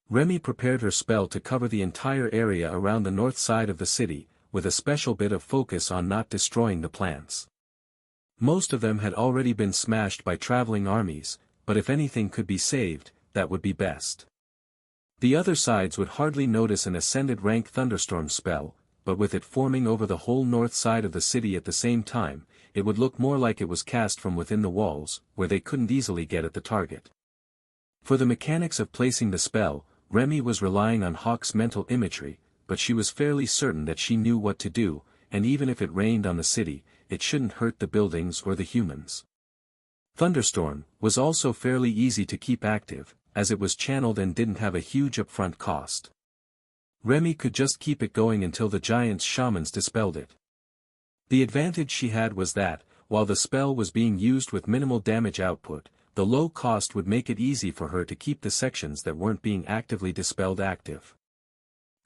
Remy prepared her spell to cover the entire area around the north side of the city, with a special bit of focus on not destroying the plants. Most of them had already been smashed by traveling armies, but if anything could be saved, that would be best. The other sides would hardly notice an ascended rank thunderstorm spell, but with it forming over the whole north side of the city at the same time, it would look more like it was cast from within the walls, where they couldn't easily get at the target. For the mechanics of placing the spell, Remy was relying on Hawk's mental imagery, but she was fairly certain that she knew what to do, and even if it rained on the city, it shouldn't hurt the buildings or the humans. Thunderstorm was also fairly easy to keep active, as it was channeled and didn't have a huge upfront cost. Remy could just keep it going until the giant's shamans dispelled it. The advantage she had was that, while the spell was being used with minimal damage output, the low cost would make it easy for her to keep the sections that weren't being actively dispelled active.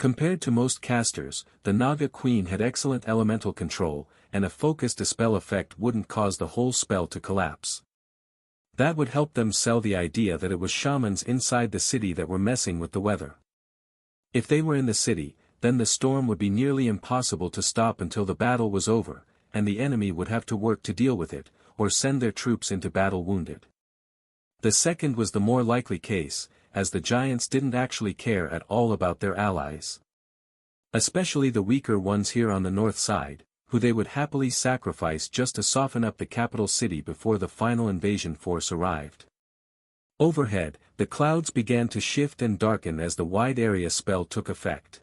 Compared to most casters, the Naga Queen had excellent elemental control, and a focused dispel effect wouldn't cause the whole spell to collapse. That would help them sell the idea that it was shamans inside the city that were messing with the weather. If they were in the city, then the storm would be nearly impossible to stop until the battle was over, and the enemy would have to work to deal with it, or send their troops into battle wounded. The second was the more likely case, as the giants didn't actually care at all about their allies. Especially the weaker ones here on the north side, who they would happily sacrifice just to soften up the capital city before the final invasion force arrived. Overhead, the clouds began to shift and darken as the wide area spell took effect.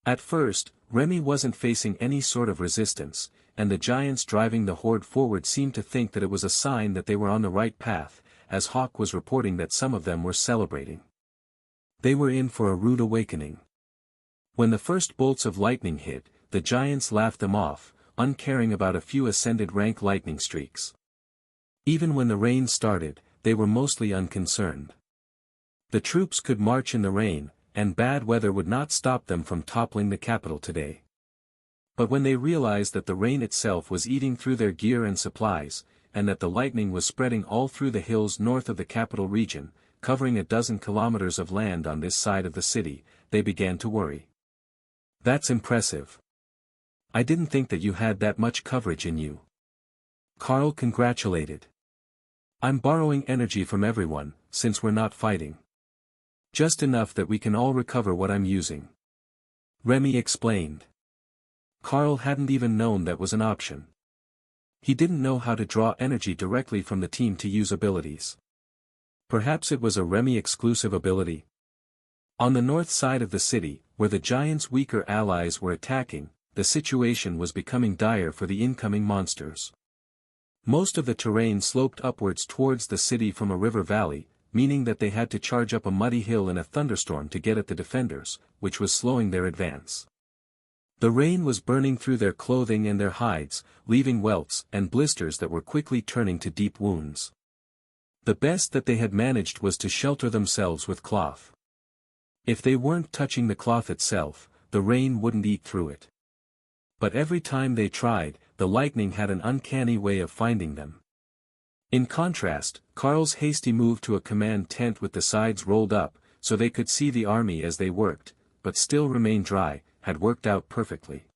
At first, Remy wasn't facing any sort of resistance, and the giants driving the horde forward seemed to think that it was a sign that they were on the right path, as Hawk was reporting that some of them were celebrating. They were in for a rude awakening. When the first bolts of lightning hit, the giants laughed them off, uncaring about a few ascended rank lightning streaks. Even when the rain started, they were mostly unconcerned. The troops could march in the rain, and bad weather would not stop them from toppling the capital today. But when they realized that the rain itself was eating through their gear and supplies, and that the lightning was spreading all through the hills north of the capital region, covering a dozen kilometers of land on this side of the city, they began to worry. "That's impressive. I didn't think that you had that much coverage in you." Carl congratulated. "I'm borrowing energy from everyone, since we're not fighting. Just enough that we can all recover what I'm using." Remy explained. Carl hadn't even known that was an option. He didn't know how to draw energy directly from the team to use abilities. Perhaps it was a Remy-exclusive ability. On the north side of the city, where the giants' weaker allies were attacking, the situation was becoming dire for the incoming monsters. Most of the terrain sloped upwards towards the city from a river valley, meaning that they had to charge up a muddy hill in a thunderstorm to get at the defenders, which was slowing their advance. The rain was burning through their clothing and their hides, leaving welts and blisters that were quickly turning to deep wounds. The best that they had managed was to shelter themselves with cloth. If they weren't touching the cloth itself, the rain wouldn't eat through it. But every time they tried, the lightning had an uncanny way of finding them. In contrast, Carl's hasty move to a command tent with the sides rolled up, so they could see the army as they worked, but still remain dry, had worked out perfectly.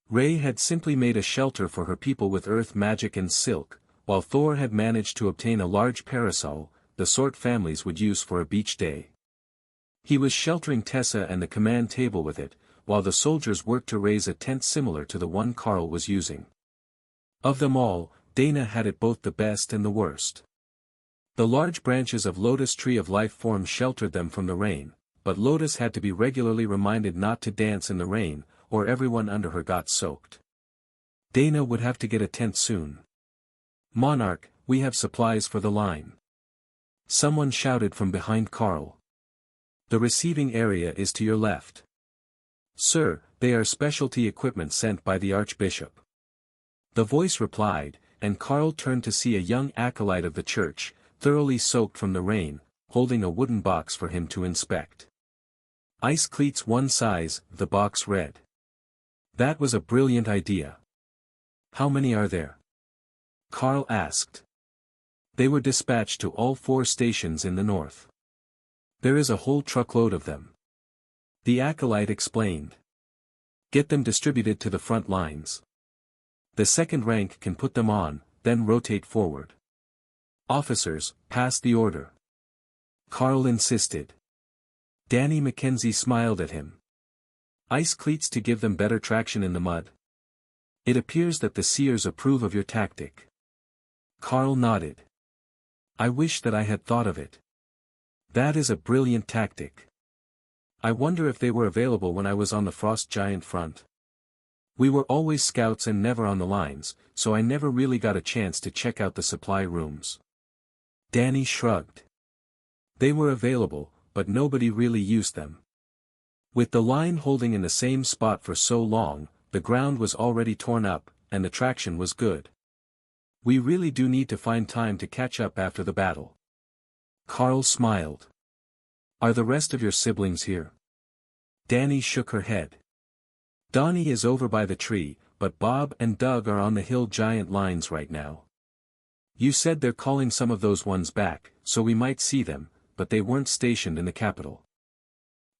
Ray had simply made a shelter for her people with earth magic and silk, while Thor had managed to obtain a large parasol, the sort families would use for a beach day. He was sheltering Tessa and the command table with it, while the soldiers worked to raise a tent similar to the one Carl was using. Of them all, Dana had it both the best and the worst. The large branches of Lotus Tree of Life form sheltered them from the rain, but Lotus had to be regularly reminded not to dance in the rain, or everyone under her got soaked. Dana would have to get a tent soon. "Monarch, we have supplies for the line." Someone shouted from behind Carl. "The receiving area is to your left." "Sir, they are specialty equipment sent by the Archbishop." The voice replied, and Carl turned to see a young acolyte of the church, thoroughly soaked from the rain, holding a wooden box for him to inspect. "Ice cleats one size," the box read. "That was a brilliant idea. How many are there?" Carl asked. They were dispatched to all 4 stations in the north. There is a whole truckload of them. The acolyte explained. Get them distributed to the front lines. The second rank can put them on, then rotate forward. Officers, pass the order. Carl insisted. Danny Mackenzie smiled at him. Ice cleats to give them better traction in the mud. It appears that the seers approve of your tactic. Carl nodded. I wish that I had thought of it. That is a brilliant tactic. I wonder if they were available when I was on the Frost Giant front. We were always scouts and never on the lines, so I never really got a chance to check out the supply rooms. Danny shrugged. They were available, but nobody really used them. With the line holding in the same spot for so long, the ground was already torn up, and the traction was good. We really do need to find time to catch up after the battle. Carl smiled. Are the rest of your siblings here? Danny shook her head. Donnie is over by the tree, but Bob and Doug are on the Hill Giant lines right now. You said they're calling some of those ones back, so we might see them, but they weren't stationed in the capital.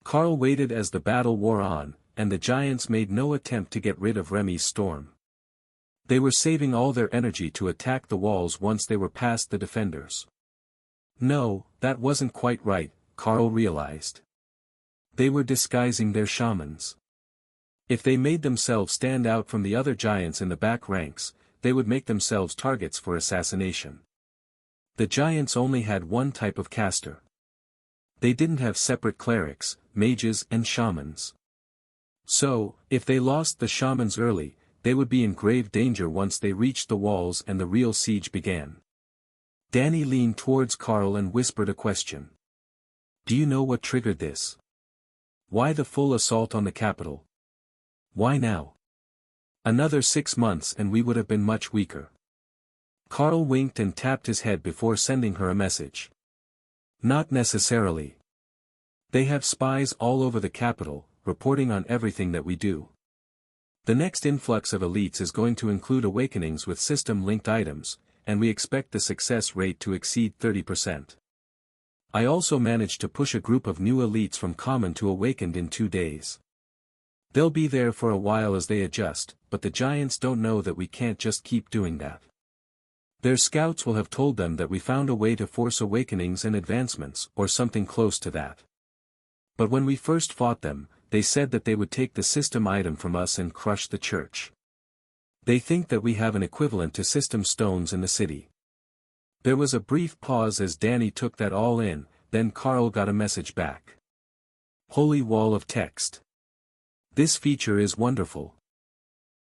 Carl waited as the battle wore on, and the Giants made no attempt to get rid of Remy's storm. They were saving all their energy to attack the walls once they were past the defenders. No, that wasn't quite right, Carl realized. They were disguising their shamans. If they made themselves stand out from the other giants in the back ranks, they would make themselves targets for assassination. The giants only had one type of caster. They didn't have separate clerics, mages and shamans. So, if they lost the shamans early, they would be in grave danger once they reached the walls and the real siege began. Danny leaned towards Carl and whispered a question. Do you know what triggered this? Why the full assault on the capital? Why now? Another 6 months and we would have been much weaker. Carl winked and tapped his head before sending her a message. Not necessarily. They have spies all over the capital, reporting on everything that we do. The next influx of elites is going to include awakenings with system-linked items, and we expect the success rate to exceed 30%. I also managed to push a group of new elites from common to awakened in 2 days. They'll be there for a while as they adjust, but the giants don't know that we can't just keep doing that. Their scouts will have told them that we found a way to force awakenings and advancements, or something close to that. But when we first fought them, they said that they would take the system item from us and crush the church. They think that we have an equivalent to system stones in the city. There was a brief pause as Danny took that all in, then Carl got a message back. Holy wall of text. This feature is wonderful.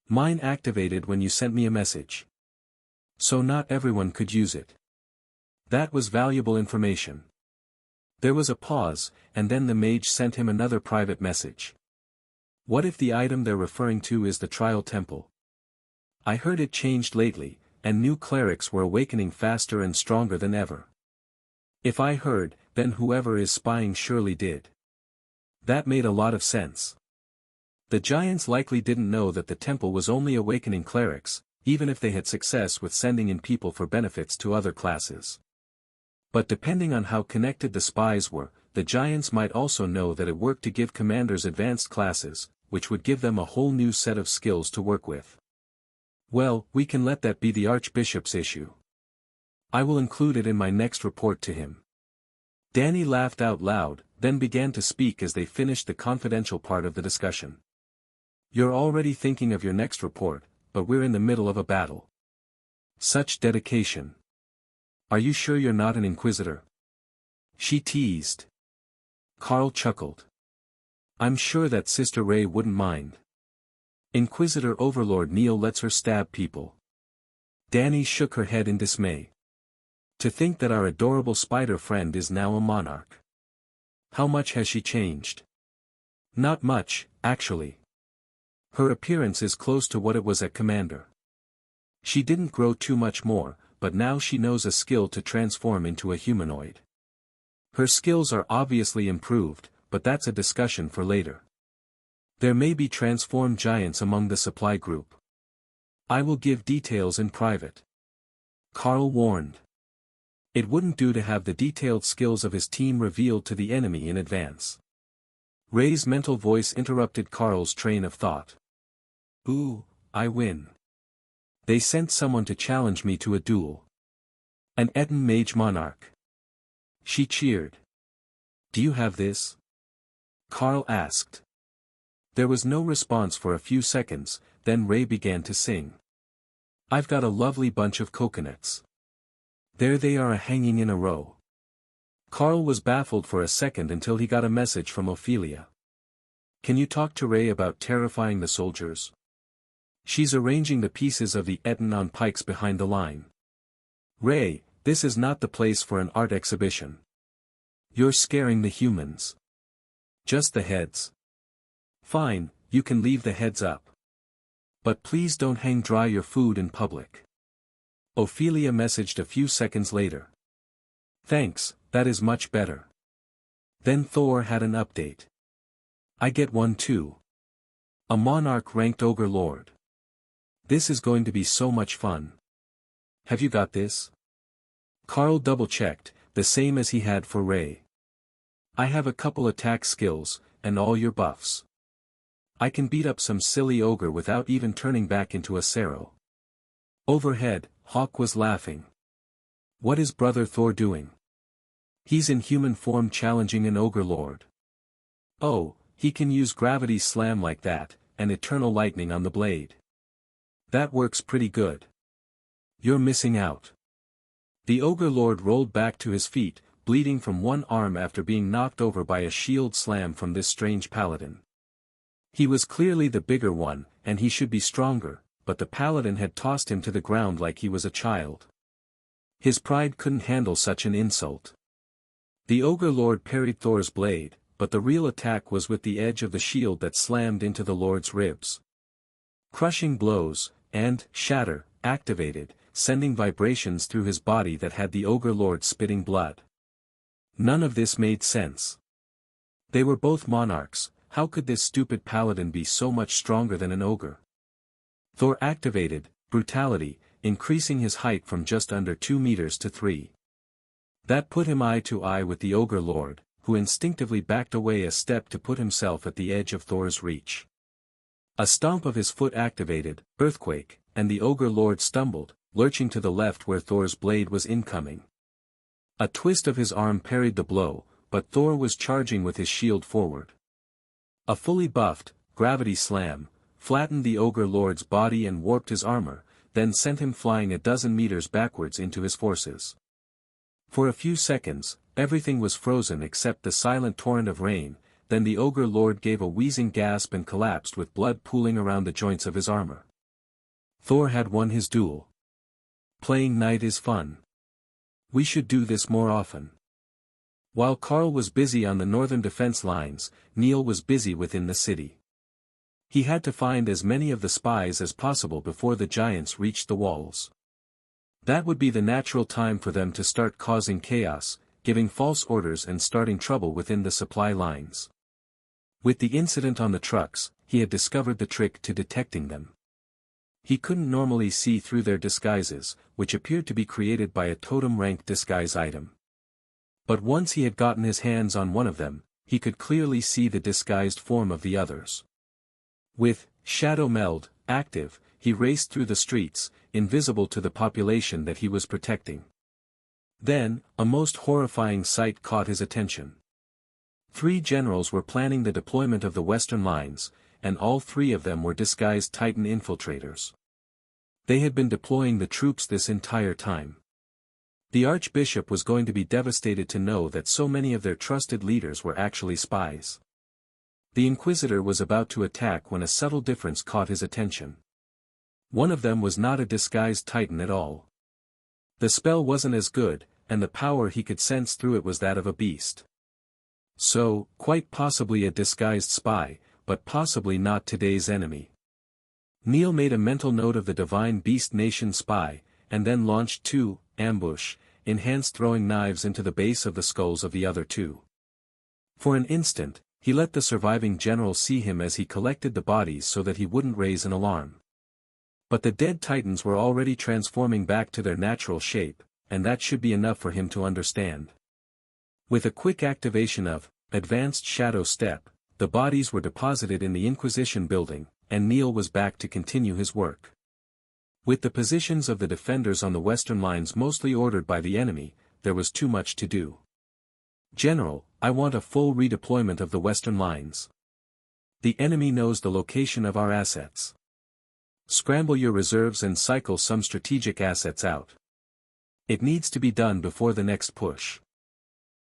Mine activated when you sent me a message. So not everyone could use it. That was valuable information. There was a pause, and then the mage sent him another private message. What if the item they're referring to is the trial temple? I heard it changed lately, and new clerics were awakening faster and stronger than ever. If I heard, then whoever is spying surely did. That made a lot of sense. The giants likely didn't know that the temple was only awakening clerics, even if they had success with sending in people for benefits to other classes. But depending on how connected the spies were, the giants might also know that it worked to give commanders advanced classes, which would give them a whole new set of skills to work with. Well, we can let that be the Archbishop's issue. I will include it in my next report to him. Danny laughed out loud, then began to speak as they finished the confidential part of the discussion. You're already thinking of your next report, but we're in the middle of a battle. Such dedication. Are you sure you're not an inquisitor? She teased. Carl chuckled. I'm sure that Sister Ray wouldn't mind. Inquisitor Overlord Neil lets her stab people. Danny shook her head in dismay. To think that our adorable spider friend is now a monarch. How much has she changed? Not much, actually. Her appearance is close to what it was at Commander. She didn't grow too much more, but now she knows a skill to transform into a humanoid. Her skills are obviously improved, but that's a discussion for later. There may be transformed giants among the supply group. I will give details in private. Carl warned. It wouldn't do to have the detailed skills of his team revealed to the enemy in advance. Ray's mental voice interrupted Carl's train of thought. Ooh, I win. They sent someone to challenge me to a duel. An Eton mage monarch. She cheered. Do you have this? Carl asked. There was no response for a few seconds, then Ray began to sing. I've got a lovely bunch of coconuts. There they are hanging in a row. Carl was baffled for a second until he got a message from Ophelia. Can you talk to Ray about terrifying the soldiers? She's arranging the pieces of the Eton on pikes behind the line. Ray, this is not the place for an art exhibition. You're scaring the humans. Just the heads. Fine, you can leave the heads up. But please don't hang dry your food in public. Ophelia messaged a few seconds later. Thanks, that is much better. Then Thor had an update. I get one too. A monarch-ranked ogre lord. This is going to be so much fun. Have you got this? Carl double-checked, the same as he had for Ray. I have a couple attack skills, and all your buffs. I can beat up some silly ogre without even turning back into a Sero. Overhead, Hawk was laughing. What is brother Thor doing? He's in human form challenging an ogre lord. Oh, he can use gravity slam like that, and eternal lightning on the blade. That works pretty good. You're missing out. The ogre lord rolled back to his feet, bleeding from one arm after being knocked over by a shield slam from this strange paladin. He was clearly the bigger one, and he should be stronger, but the paladin had tossed him to the ground like he was a child. His pride couldn't handle such an insult. The ogre lord parried Thor's blade, but the real attack was with the edge of the shield that slammed into the lord's ribs. Crushing blows, and shatter, activated, sending vibrations through his body that had the ogre lord spitting blood. None of this made sense. They were both monarchs, how could this stupid paladin be so much stronger than an ogre? Thor activated, brutality, increasing his height from just under 2 meters to 3. That put him eye to eye with the ogre lord, who instinctively backed away a step to put himself at the edge of Thor's reach. A stomp of his foot activated, earthquake, and the ogre lord stumbled, lurching to the left where Thor's blade was incoming. A twist of his arm parried the blow, but Thor was charging with his shield forward. A fully buffed, gravity slam, flattened the ogre lord's body and warped his armor, then sent him flying a dozen meters backwards into his forces. For a few seconds, everything was frozen except the silent torrent of rain, then the ogre lord gave a wheezing gasp and collapsed with blood pooling around the joints of his armor. Thor had won his duel. Playing knight is fun. We should do this more often. While Carl was busy on the northern defense lines, Neil was busy within the city. He had to find as many of the spies as possible before the giants reached the walls. That would be the natural time for them to start causing chaos, giving false orders and starting trouble within the supply lines. With the incident on the trucks, he had discovered the trick to detecting them. He couldn't normally see through their disguises, which appeared to be created by a totem-rank disguise item. But once he had gotten his hands on one of them, he could clearly see the disguised form of the others. With Shadow Meld active, he raced through the streets, invisible to the population that he was protecting. Then, a most horrifying sight caught his attention. 3 generals were planning the deployment of the western lines, and all 3 of them were disguised Titan infiltrators. They had been deploying the troops this entire time. The Archbishop was going to be devastated to know that so many of their trusted leaders were actually spies. The Inquisitor was about to attack when a subtle difference caught his attention. One of them was not a disguised Titan at all. The spell wasn't as good, and the power he could sense through it was that of a beast. So, quite possibly a disguised spy, but possibly not today's enemy. Neil made a mental note of the Divine Beast Nation spy, and then launched 2, ambush, enhanced throwing knives into the base of the skulls of the other 2. For an instant, he let the surviving general see him as he collected the bodies so that he wouldn't raise an alarm. But the dead Titans were already transforming back to their natural shape, and that should be enough for him to understand. With a quick activation of Advanced Shadow Step, the bodies were deposited in the Inquisition building, and Neil was back to continue his work. With the positions of the defenders on the western lines mostly ordered by the enemy, there was too much to do. "General, I want a full redeployment of the western lines. The enemy knows the location of our assets. Scramble your reserves and cycle some strategic assets out. It needs to be done before the next push,"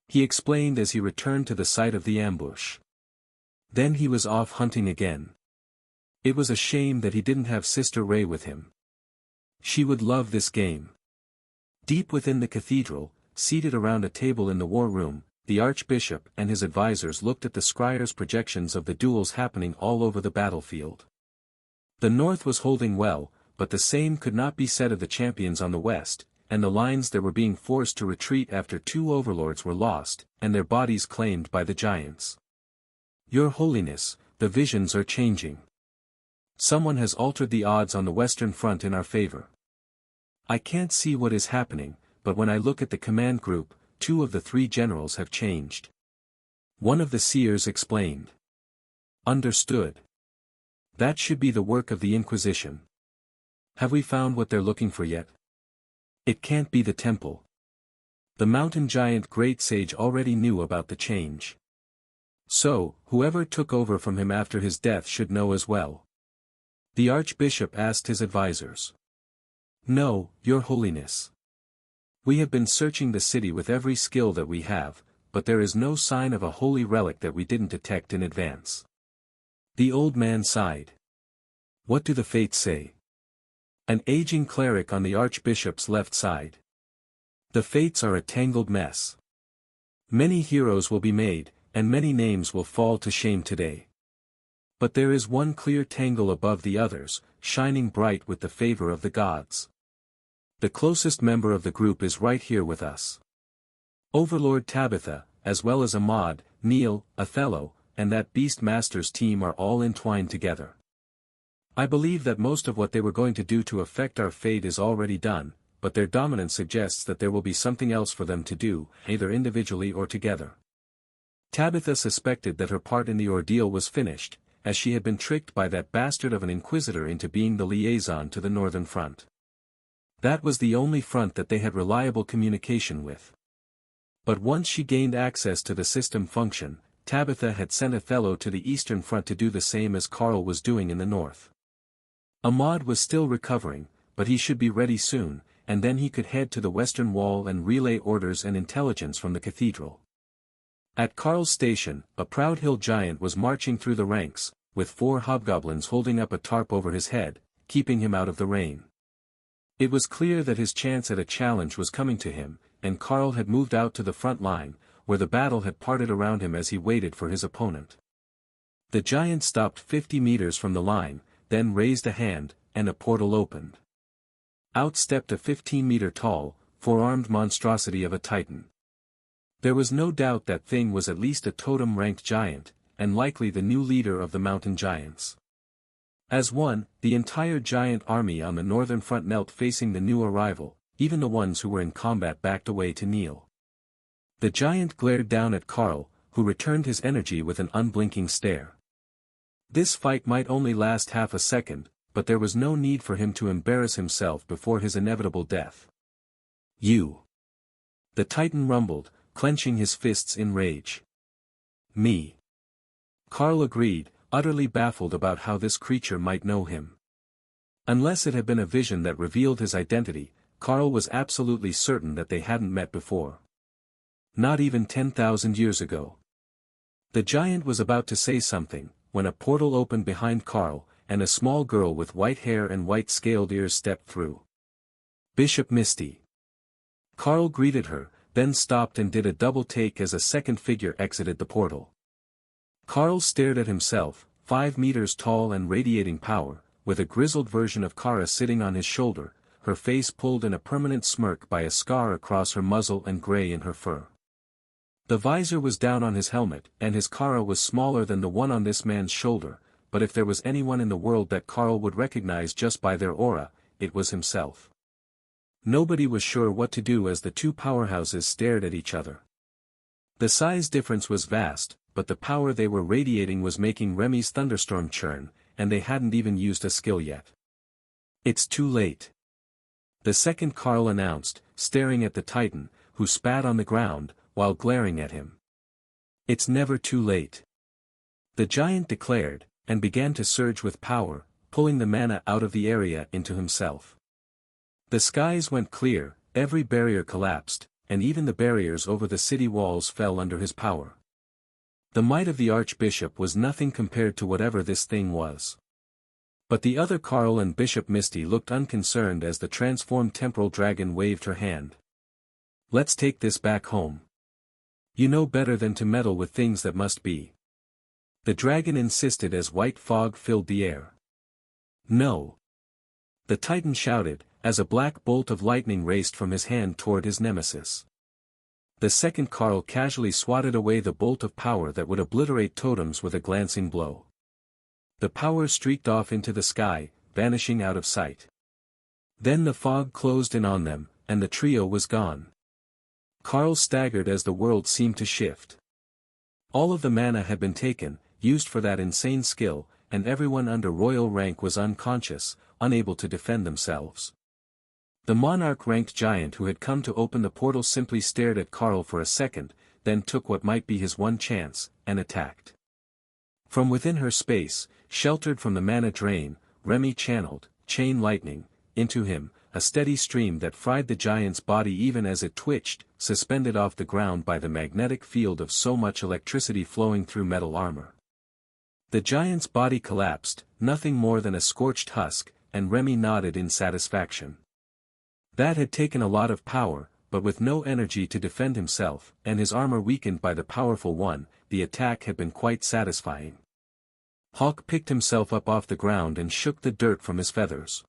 he explained as he returned to the site of the ambush. Then he was off hunting again. It was a shame that he didn't have Sister Ray with him. She would love this game. Deep within the cathedral, seated around a table in the war room, the archbishop and his advisors looked at the scryer's projections of the duels happening all over the battlefield. The north was holding well, but the same could not be said of the champions on the west, and the lines that were being forced to retreat after 2 overlords were lost, and their bodies claimed by the giants. "Your Holiness, the visions are changing. Someone has altered the odds on the western front in our favor. I can't see what is happening, but when I look at the command group, 2 of the 3 generals have changed," one of the seers explained. "Understood. That should be the work of the Inquisition. Have we found what they're looking for yet? It can't be the temple. The mountain giant Great Sage already knew about the change. So, whoever took over from him after his death should know as well." The archbishop asked his advisors. "No, Your Holiness. We have been searching the city with every skill that we have, but there is no sign of a holy relic that we didn't detect in advance." The old man sighed. "What do the fates say?" An aging cleric on the archbishop's left side. "The fates are a tangled mess. Many heroes will be made, and many names will fall to shame today. But there is one clear tangle above the others, shining bright with the favor of the gods. The closest member of the group is right here with us. Overlord Tabitha, as well as Ahmad, Neil, Othello, and that Beast Master's team are all entwined together. I believe that most of what they were going to do to affect our fate is already done, but their dominance suggests that there will be something else for them to do, either individually or together." Tabitha suspected that her part in the ordeal was finished, as she had been tricked by that bastard of an inquisitor into being the liaison to the northern front. That was the only front that they had reliable communication with. But once she gained access to the system function, Tabitha had sent Othello to the eastern front to do the same as Karl was doing in the north. Ahmad was still recovering, but he should be ready soon, and then he could head to the western wall and relay orders and intelligence from the cathedral. At Karl's station, a proud hill giant was marching through the ranks, with 4 hobgoblins holding up a tarp over his head, keeping him out of the rain. It was clear that his chance at a challenge was coming to him, and Karl had moved out to the front line, where the battle had parted around him as he waited for his opponent. The giant stopped 50 meters from the line, then raised a hand, and a portal opened. Out stepped a 15-meter-tall, 4-armed monstrosity of a titan. There was no doubt that thing was at least a totem-ranked giant, and likely the new leader of the mountain giants. As one, the entire giant army on the northern front knelt facing the new arrival, even the ones who were in combat backed away to kneel. The giant glared down at Karl, who returned his energy with an unblinking stare. This fight might only last half a second, but there was no need for him to embarrass himself before his inevitable death. "You." The titan rumbled, clenching his fists in rage. "Me." Karl agreed, utterly baffled about how this creature might know him. Unless it had been a vision that revealed his identity, Karl was absolutely certain that they hadn't met before. Not even 10,000 years ago. The giant was about to say something, when a portal opened behind Karl, and a small girl with white hair and white scaled ears stepped through. "Bishop Misty." Karl greeted her, then stopped and did a double take as a second figure exited the portal. Karl stared at himself, 5 meters tall and radiating power, with a grizzled version of Kara sitting on his shoulder, her face pulled in a permanent smirk by a scar across her muzzle and gray in her fur. The visor was down on his helmet, and his Kara was smaller than the one on this man's shoulder, but if there was anyone in the world that Karl would recognize just by their aura, it was himself. Nobody was sure what to do as the two powerhouses stared at each other. The size difference was vast, but the power they were radiating was making Remy's thunderstorm churn, and they hadn't even used a skill yet. It's too late. The second Carl announced, staring at the Titan, who spat on the ground, while glaring at him. It's never too late. The giant declared, and began to surge with power, pulling the mana out of the area into himself. The skies went clear, every barrier collapsed, and even the barriers over the city walls fell under his power. The might of the Archbishop was nothing compared to whatever this thing was. But the other Carl and Bishop Misty looked unconcerned as the transformed temporal dragon waved her hand. Let's take this back home. You know better than to meddle with things that must be. The dragon insisted as white fog filled the air. No. The Titan shouted, as a black bolt of lightning raced from his hand toward his nemesis. The second Carl casually swatted away the bolt of power that would obliterate totems with a glancing blow. The power streaked off into the sky, vanishing out of sight. Then the fog closed in on them, and the trio was gone. Carl staggered as the world seemed to shift. All of the mana had been taken, used for that insane skill, and everyone under royal rank was unconscious, unable to defend themselves. The monarch-ranked giant who had come to open the portal simply stared at Carl for a second, then took what might be his one chance, and attacked. From within her space, sheltered from the mana drain, Remy channeled, chain lightning, into him, a steady stream that fried the giant's body even as it twitched, suspended off the ground by the magnetic field of so much electricity flowing through metal armor. The giant's body collapsed, nothing more than a scorched husk, and Remy nodded in satisfaction. That had taken a lot of power, but with no energy to defend himself, and his armor weakened by the powerful one, the attack had been quite satisfying. Hawk picked himself up off the ground and shook the dirt from his feathers.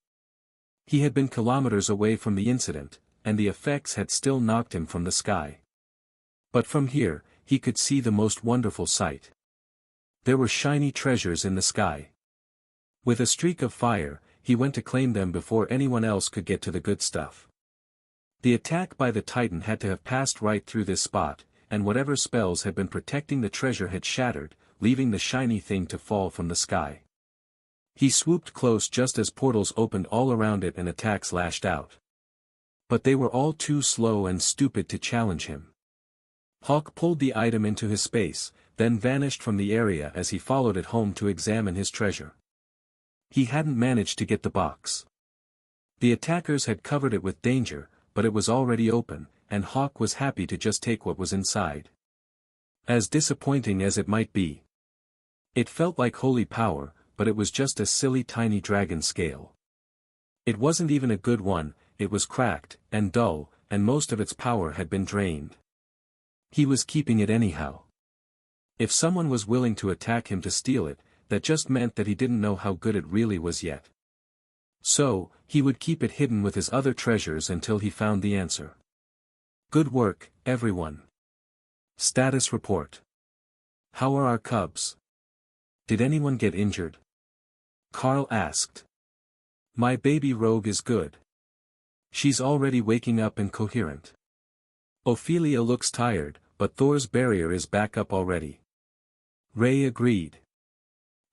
He had been kilometers away from the incident, and the effects had still knocked him from the sky. But from here, he could see the most wonderful sight. There were shiny treasures in the sky. With a streak of fire, he went to claim them before anyone else could get to the good stuff. The attack by the Titan had to have passed right through this spot, and whatever spells had been protecting the treasure had shattered, leaving the shiny thing to fall from the sky. He swooped close just as portals opened all around it and attacks lashed out. But they were all too slow and stupid to challenge him. Hawk pulled the item into his space, then vanished from the area as he followed it home to examine his treasure. He hadn't managed to get the box. The attackers had covered it with danger, but it was already open, and Hawk was happy to just take what was inside. As disappointing as it might be. It felt like holy power, but it was just a silly tiny dragon scale. It wasn't even a good one, it was cracked, and dull, and most of its power had been drained. He was keeping it anyhow. If someone was willing to attack him to steal it, that just meant that he didn't know how good it really was yet. So, he would keep it hidden with his other treasures until he found the answer. Good work, everyone. Status report. How are our cubs? Did anyone get injured? Carl asked. My baby rogue is good. She's already waking up and coherent. Ophelia looks tired, but Thor's barrier is back up already. Ray agreed.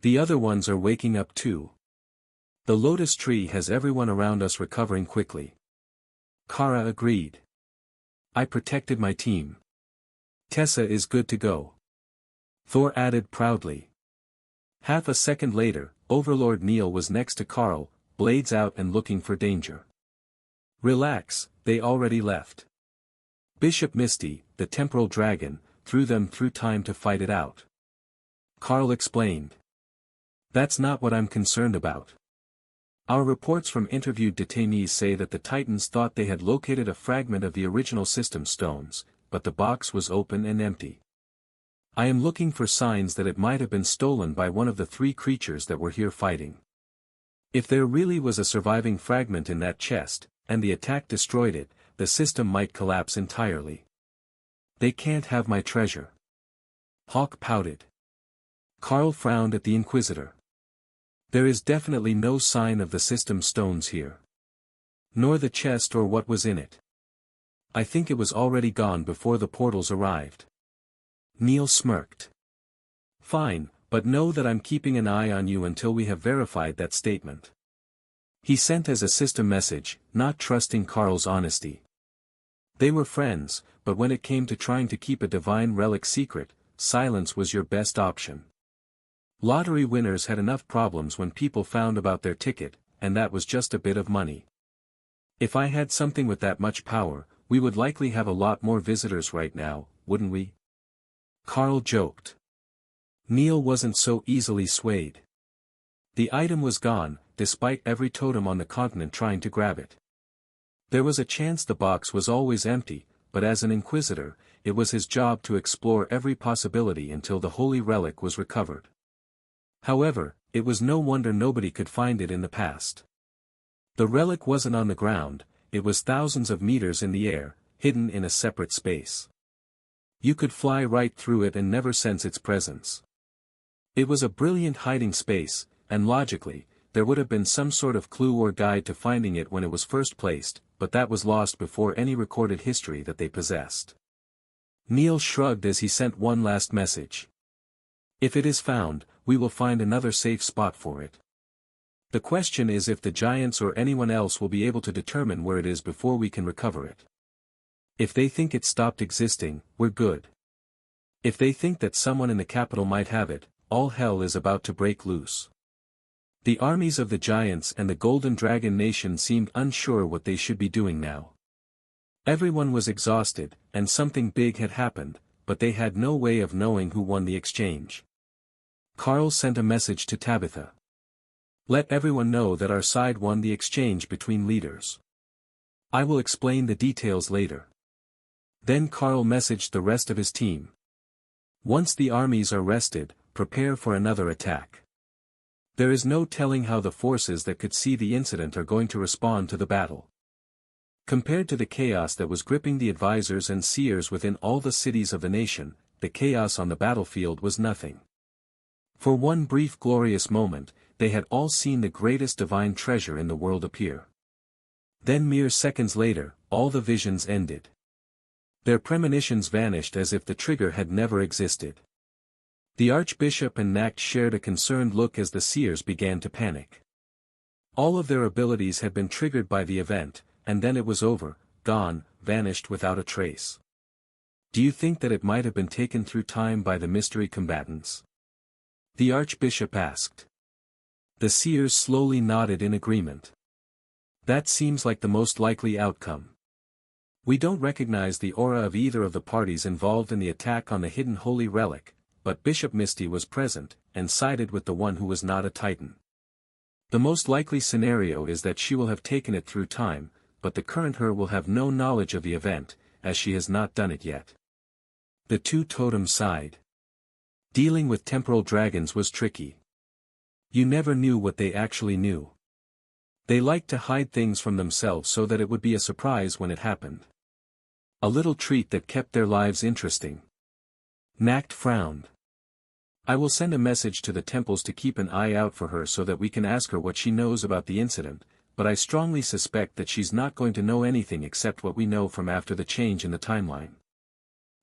The other ones are waking up too. The lotus tree has everyone around us recovering quickly. Kara agreed. I protected my team. Tessa is good to go. Thor added proudly. Half a second later, Overlord Neil was next to Carl, blades out and looking for danger. Relax, they already left. Bishop Misty, the temporal dragon, threw them through time to fight it out. Carl explained. That's not what I'm concerned about. Our reports from interviewed detainees say that the Titans thought they had located a fragment of the original system stones, but the box was open and empty. I am looking for signs that it might have been stolen by one of the three creatures that were here fighting. If there really was a surviving fragment in that chest, and the attack destroyed it, the system might collapse entirely. They can't have my treasure. Hawk pouted. Carl frowned at the Inquisitor. There is definitely no sign of the system stones here. Nor the chest or what was in it. I think it was already gone before the portals arrived. Neil smirked. Fine, but know that I'm keeping an eye on you until we have verified that statement. He sent as a system message, not trusting Carl's honesty. They were friends, but when it came to trying to keep a divine relic secret, silence was your best option. Lottery winners had enough problems when people found about their ticket, and that was just a bit of money. If I had something with that much power, we would likely have a lot more visitors right now, wouldn't we? Carl joked. Neil wasn't so easily swayed. The item was gone, despite every totem on the continent trying to grab it. There was a chance the box was always empty, but as an inquisitor, it was his job to explore every possibility until the holy relic was recovered. However, it was no wonder nobody could find it in the past. The relic wasn't on the ground, it was thousands of meters in the air, hidden in a separate space. You could fly right through it and never sense its presence. It was a brilliant hiding space, and logically, there would have been some sort of clue or guide to finding it when it was first placed, but that was lost before any recorded history that they possessed. Neil shrugged as he sent one last message. If it is found, we will find another safe spot for it. The question is if the giants or anyone else will be able to determine where it is before we can recover it. If they think it stopped existing, we're good. If they think that someone in the capital might have it, all hell is about to break loose. The armies of the giants and the Golden Dragon Nation seemed unsure what they should be doing now. Everyone was exhausted, and something big had happened, but they had no way of knowing who won the exchange. Carl sent a message to Tabitha. Let everyone know that our side won the exchange between leaders. I will explain the details later. Then Carl messaged the rest of his team. Once the armies are rested, prepare for another attack. There is no telling how the forces that could see the incident are going to respond to the battle. Compared to the chaos that was gripping the advisors and seers within all the cities of the nation, the chaos on the battlefield was nothing. For one brief glorious moment, they had all seen the greatest divine treasure in the world appear. Then mere seconds later, all the visions ended. Their premonitions vanished as if the trigger had never existed. The Archbishop and Nacht shared a concerned look as the seers began to panic. All of their abilities had been triggered by the event, and then it was over, gone, vanished without a trace. Do you think that it might have been taken through time by the mystery combatants? The Archbishop asked. The seers slowly nodded in agreement. That seems like the most likely outcome. We don't recognize the aura of either of the parties involved in the attack on the hidden holy relic, but Bishop Misty was present, and sided with the one who was not a Titan. The most likely scenario is that she will have taken it through time, but the current her will have no knowledge of the event, as she has not done it yet. The two totems sighed. Dealing with temporal dragons was tricky. You never knew what they actually knew. They liked to hide things from themselves so that it would be a surprise when it happened. A little treat that kept their lives interesting. Nacht frowned. I will send a message to the temples to keep an eye out for her so that we can ask her what she knows about the incident, but I strongly suspect that she's not going to know anything except what we know from after the change in the timeline.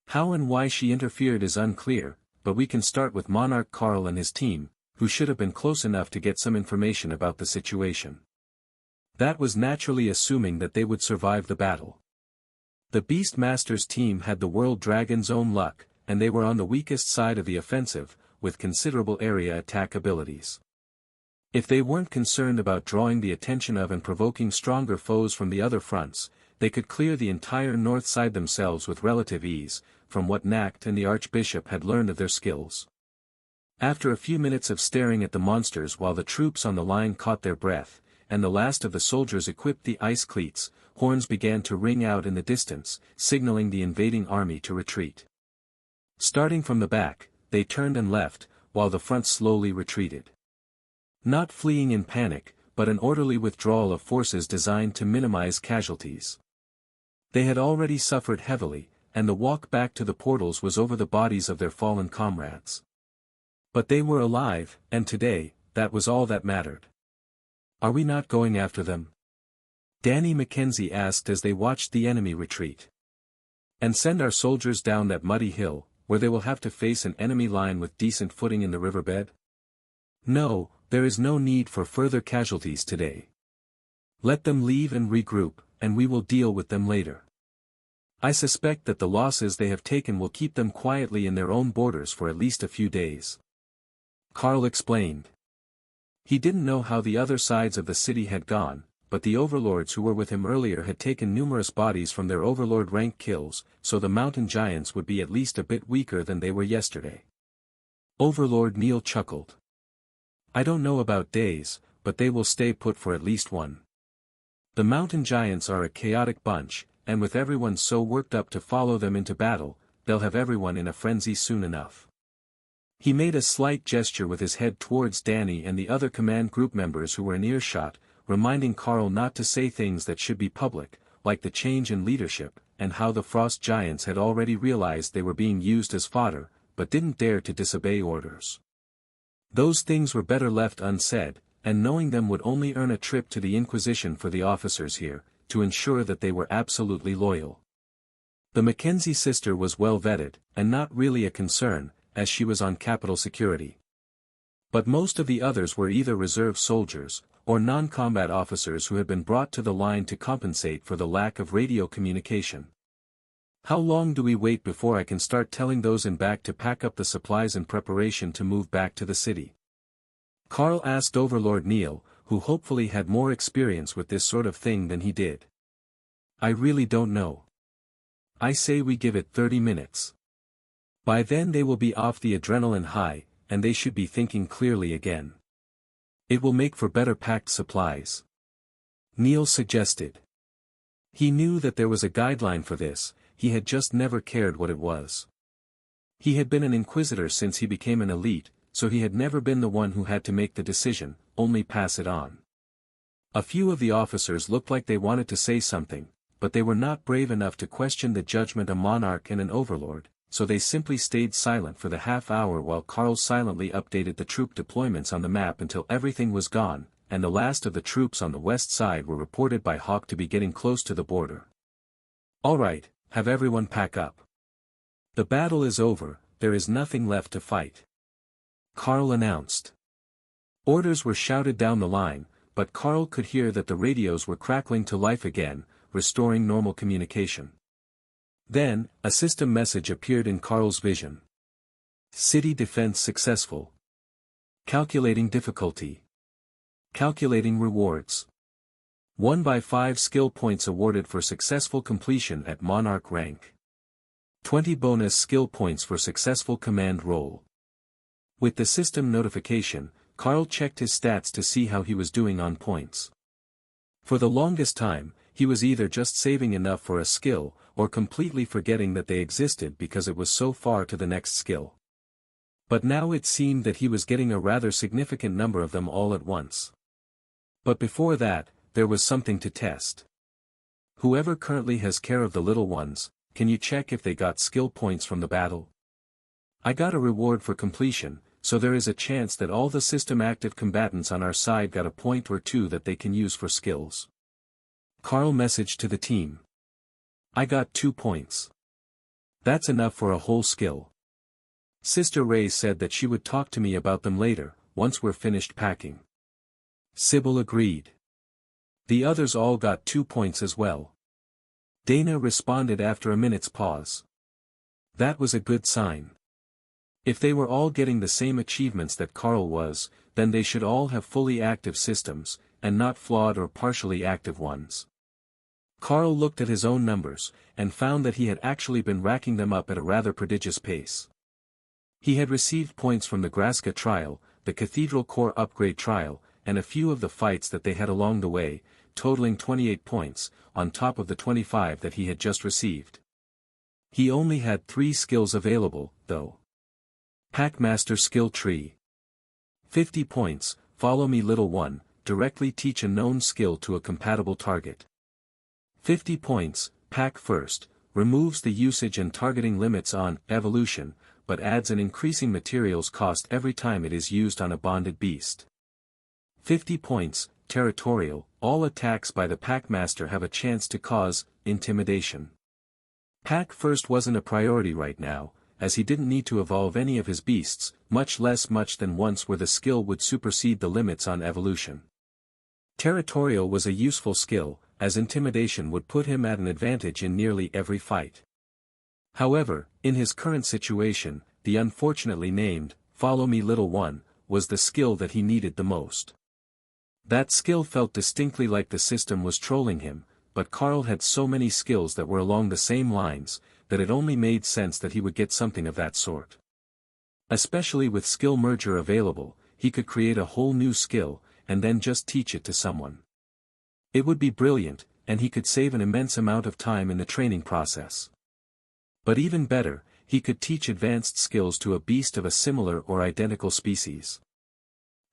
How and why she interfered is unclear, but we can start with Monarch Carl and his team, who should have been close enough to get some information about the situation. That was naturally assuming that they would survive the battle. The Beastmaster's team had the World Dragon's own luck, and they were on the weakest side of the offensive, with considerable area attack abilities. If they weren't concerned about drawing the attention of and provoking stronger foes from the other fronts, they could clear the entire north side themselves with relative ease, from what Nacht and the Archbishop had learned of their skills. After a few minutes of staring at the monsters while the troops on the line caught their breath, and the last of the soldiers equipped the ice cleats, horns began to ring out in the distance, signaling the invading army to retreat. Starting from the back, they turned and left, while the front slowly retreated. Not fleeing in panic, but an orderly withdrawal of forces designed to minimize casualties. They had already suffered heavily, and the walk back to the portals was over the bodies of their fallen comrades. But they were alive, and today, that was all that mattered. Are we not going after them? Danny Mackenzie asked as they watched the enemy retreat. And send our soldiers down that muddy hill, where they will have to face an enemy line with decent footing in the riverbed? No, there is no need for further casualties today. Let them leave and regroup, and we will deal with them later. I suspect that the losses they have taken will keep them quietly in their own borders for at least a few days. Carl explained. He didn't know how the other sides of the city had gone, but the overlords who were with him earlier had taken numerous bodies from their overlord rank kills, so the mountain giants would be at least a bit weaker than they were yesterday. Overlord Neil chuckled. I don't know about days, but they will stay put for at least one. The mountain giants are a chaotic bunch, and with everyone so worked up to follow them into battle, they'll have everyone in a frenzy soon enough. He made a slight gesture with his head towards Danny and the other command group members who were in earshot, reminding Carl not to say things that should be public, like the change in leadership, and how the frost giants had already realized they were being used as fodder, but didn't dare to disobey orders. Those things were better left unsaid, and knowing them would only earn a trip to the Inquisition for the officers here, to ensure that they were absolutely loyal. The Mackenzie sister was well vetted, and not really a concern, as she was on capital security. But most of the others were either reserve soldiers, or non-combat officers who had been brought to the line to compensate for the lack of radio communication. How long do we wait before I can start telling those in back to pack up the supplies in preparation to move back to the city? Carl asked Overlord Neil, who hopefully had more experience with this sort of thing than he did. I really don't know. I say we give it 30 minutes. By then they will be off the adrenaline high, and they should be thinking clearly again. It will make for better packed supplies. Neil suggested. He knew that there was a guideline for this, he had just never cared what it was. He had been an inquisitor since he became an elite, so he had never been the one who had to make the decision, only pass it on. A few of the officers looked like they wanted to say something, but they were not brave enough to question the judgment of a monarch and an overlord, so they simply stayed silent for the half hour while Carl silently updated the troop deployments on the map until everything was gone, and the last of the troops on the west side were reported by Hawk to be getting close to the border. All right, have everyone pack up. The battle is over, there is nothing left to fight. Carl announced. Orders were shouted down the line, but Carl could hear that the radios were crackling to life again, restoring normal communication. Then, a system message appeared in Carl's vision. City defense successful. Calculating difficulty. Calculating rewards. 1 by 5 skill points awarded for successful completion at Monarch rank. 20 bonus skill points for successful command role. With the system notification, Carl checked his stats to see how he was doing on points. For the longest time, he was either just saving enough for a skill, or completely forgetting that they existed because it was so far to the next skill. But now it seemed that he was getting a rather significant number of them all at once. But before that, there was something to test. Whoever currently has care of the little ones, can you check if they got skill points from the battle? I got a reward for completion, so there is a chance that all the system-active combatants on our side got a point or two that they can use for skills. Carl messaged to the team. I got 2 points. That's enough for a whole skill. Sister Ray said that she would talk to me about them later, once we're finished packing. Sybil agreed. The others all got 2 points as well. Dana responded after a minute's pause. That was a good sign. If they were all getting the same achievements that Carl was, then they should all have fully active systems, and not flawed or partially active ones. Carl looked at his own numbers, and found that he had actually been racking them up at a rather prodigious pace. He had received points from the Graska trial, the Cathedral Core upgrade trial, and a few of the fights that they had along the way, totaling 28 points, on top of the 25 that he had just received. He only had 3 skills available, though. Packmaster Skill Tree. 50 points, Follow Me Little One, directly teach a known skill to a compatible target. 50 points, Pack First, removes the usage and targeting limits on evolution, but adds an increasing materials cost every time it is used on a bonded beast. 50 points, territorial, all attacks by the packmaster have a chance to cause intimidation. Pack first wasn't a priority right now, as he didn't need to evolve any of his beasts, much than once where the skill would supersede the limits on evolution. Territorial was a useful skill, as intimidation would put him at an advantage in nearly every fight. However, in his current situation, the unfortunately named, "Follow me little one," was the skill that he needed the most. That skill felt distinctly like the system was trolling him, but Carl had so many skills that were along the same lines, that it only made sense that he would get something of that sort. Especially with skill merger available, he could create a whole new skill, and then just teach it to someone. It would be brilliant, and he could save an immense amount of time in the training process. But even better, he could teach advanced skills to a beast of a similar or identical species.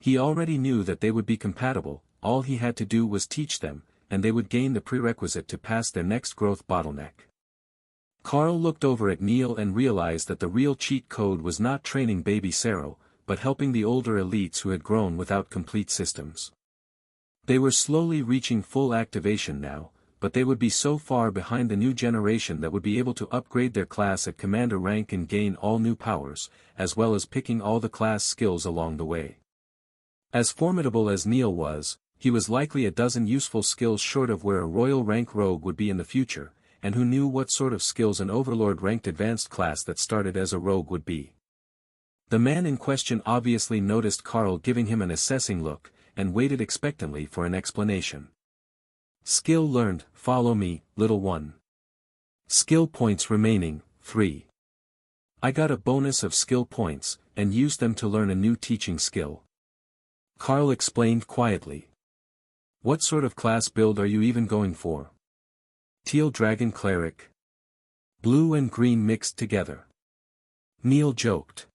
He already knew that they would be compatible, all he had to do was teach them, and they would gain the prerequisite to pass their next growth bottleneck. Carl looked over at Neil and realized that the real cheat code was not training baby Sero, but helping the older elites who had grown without complete systems. They were slowly reaching full activation now, but they would be so far behind the new generation that would be able to upgrade their class at commander rank and gain all new powers, as well as picking all the class skills along the way. As formidable as Neil was, he was likely a dozen useful skills short of where a royal rank rogue would be in the future, and who knew what sort of skills an overlord ranked advanced class that started as a rogue would be. The man in question obviously noticed Carl giving him an assessing look, and waited expectantly for an explanation. Skill learned, follow me, little one. Skill points remaining, 3. I got a bonus of skill points, and used them to learn a new teaching skill. Carl explained quietly. What sort of class build are you even going for? Teal Dragon Cleric. Blue and green mixed together. Neil joked.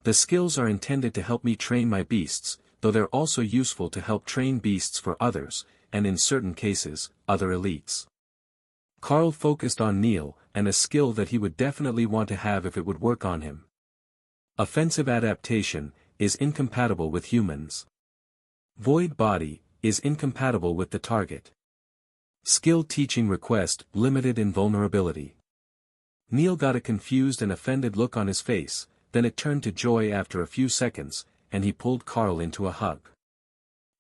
The skills are intended to help me train my beasts, though they're also useful to help train beasts for others, and in certain cases, other elites. Carl focused on Neil, and a skill that he would definitely want to have if it would work on him. Offensive adaptation is incompatible with humans. Void body is incompatible with the target. Skill teaching request limited invulnerability. Neil got a confused and offended look on his face, then it turned to joy after a few seconds, and he pulled Carl into a hug.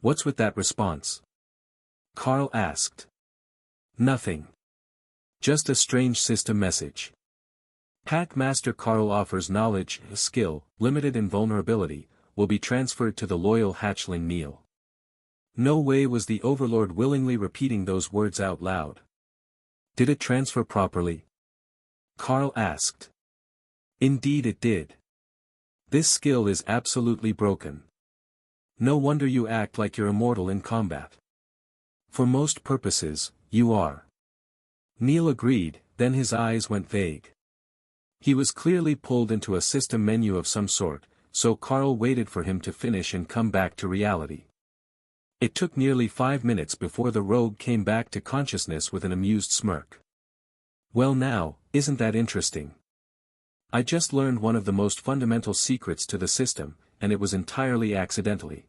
What's with that response? Carl asked. Nothing. Just a strange system message. Pack Master Carl offers knowledge, skill, limited invulnerability, will be transferred to the loyal hatchling Neil. No way was the Overlord willingly repeating those words out loud. Did it transfer properly? Carl asked. Indeed it did. This skill is absolutely broken. No wonder you act like you're immortal in combat. For most purposes, you are. Neil agreed, then his eyes went vague. He was clearly pulled into a system menu of some sort, so Carl waited for him to finish and come back to reality. It took nearly 5 minutes before the rogue came back to consciousness with an amused smirk. Well now, isn't that interesting? I just learned one of the most fundamental secrets to the system, and it was entirely accidentally.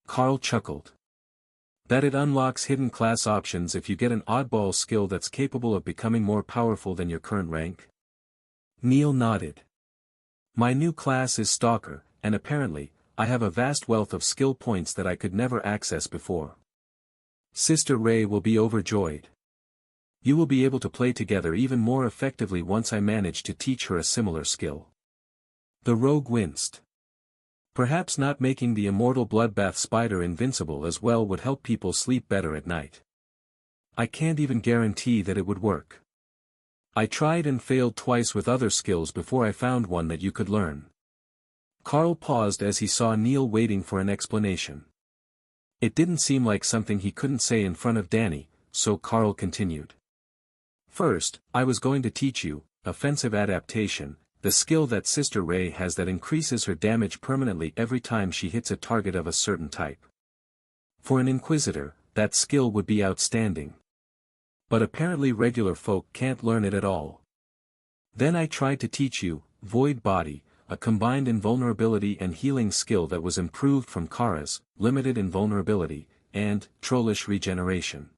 Carl chuckled. That it unlocks hidden class options if you get an oddball skill that's capable of becoming more powerful than your current rank? Neil nodded. My new class is Stalker, and apparently, I have a vast wealth of skill points that I could never access before. Sister Ray will be overjoyed. You will be able to play together even more effectively once I manage to teach her a similar skill. The rogue winced. Perhaps not making the immortal bloodbath spider invincible as well would help people sleep better at night. I can't even guarantee that it would work. I tried and failed twice with other skills before I found one that you could learn. Carl paused as he saw Neil waiting for an explanation. It didn't seem like something he couldn't say in front of Danny, so Carl continued. First, I was going to teach you, offensive adaptation, the skill that Sister Ray has that increases her damage permanently every time she hits a target of a certain type. For an Inquisitor, that skill would be outstanding. But apparently regular folk can't learn it at all. Then I tried to teach you, Void Body, a combined invulnerability and healing skill that was improved from Kara's, limited invulnerability, and trollish regeneration.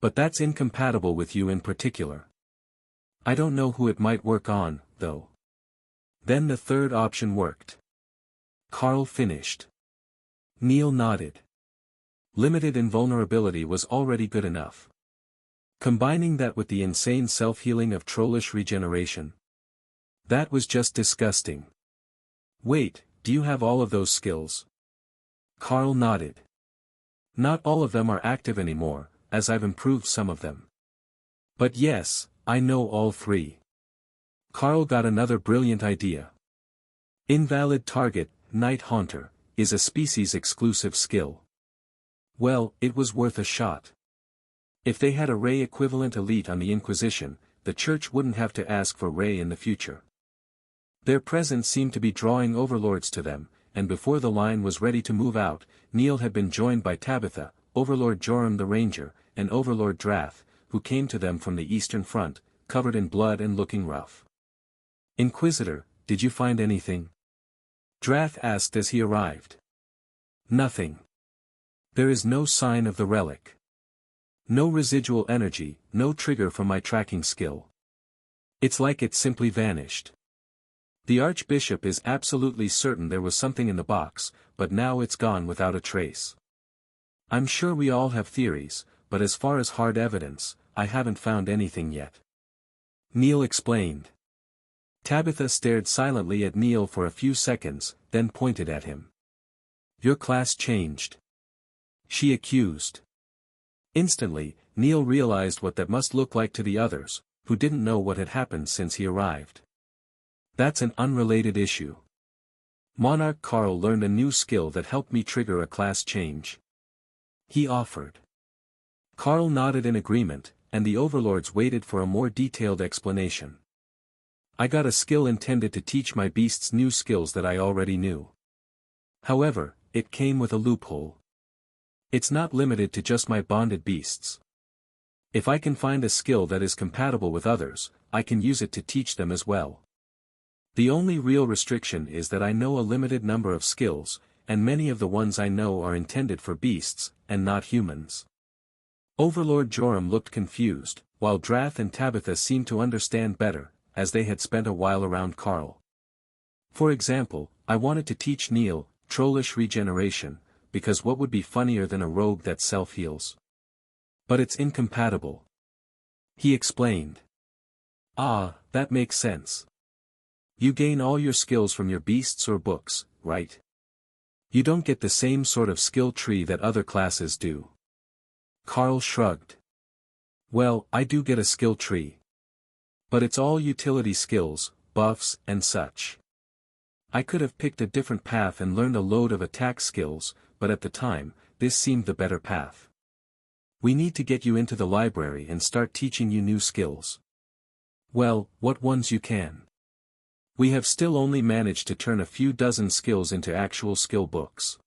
But that's incompatible with you in particular. I don't know who it might work on, though. Then the third option worked. Carl finished. Neil nodded. Limited invulnerability was already good enough. Combining that with the insane self-healing of trollish regeneration. That was just disgusting. Wait, do you have all of those skills? Carl nodded. Not all of them are active anymore, as I've improved some of them. But yes, I know all three. Carl got another brilliant idea. Invalid target, Night Haunter, is a species-exclusive skill. Well, it was worth a shot. If they had a Ray equivalent elite on the Inquisition, the Church wouldn't have to ask for Ray in the future. Their presence seemed to be drawing overlords to them, and before the line was ready to move out, Neil had been joined by Tabitha, Overlord Joram the Ranger, and Overlord Drath, who came to them from the Eastern Front, covered in blood and looking rough. Inquisitor, did you find anything? Drath asked as he arrived. Nothing. There is no sign of the relic. No residual energy, no trigger from my tracking skill. It's like it simply vanished. The Archbishop is absolutely certain there was something in the box, but now it's gone without a trace. I'm sure we all have theories, but as far as hard evidence, I haven't found anything yet. Neil explained. Tabitha stared silently at Neil for a few seconds, then pointed at him. Your class changed. She accused. Instantly, Neil realized what that must look like to the others, who didn't know what had happened since he arrived. That's an unrelated issue. Monarch Carl learned a new skill that helped me trigger a class change. He offered. Carl nodded in agreement, and the overlords waited for a more detailed explanation. I got a skill intended to teach my beasts new skills that I already knew. However, it came with a loophole. It's not limited to just my bonded beasts. If I can find a skill that is compatible with others, I can use it to teach them as well. The only real restriction is that I know a limited number of skills, and many of the ones I know are intended for beasts, and not humans. Overlord Joram looked confused, while Drath and Tabitha seemed to understand better, as they had spent a while around Carl. For example, I wanted to teach Neil, trollish regeneration, because what would be funnier than a rogue that self-heals? But it's incompatible. He explained. Ah, that makes sense. You gain all your skills from your beasts or books, right? You don't get the same sort of skill tree that other classes do. Carl shrugged. Well, I do get a skill tree. But it's all utility skills, buffs, and such. I could have picked a different path and learned a load of attack skills, but at the time, this seemed the better path. We need to get you into the library and start teaching you new skills. Well, what ones you can. We have still only managed to turn a few dozen skills into actual skill books.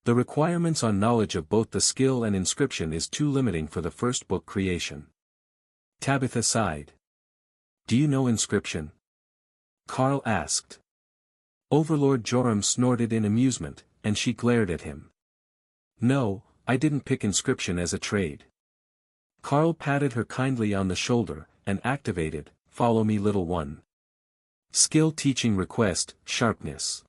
The requirements on knowledge of both the skill and inscription is too limiting for the first book creation. Tabitha sighed. Do you know inscription? Carl asked. Overlord Joram snorted in amusement, and she glared at him. No, I didn't pick inscription as a trade. Carl patted her kindly on the shoulder, and activated, Follow me little one. Skill teaching request, Sharpness.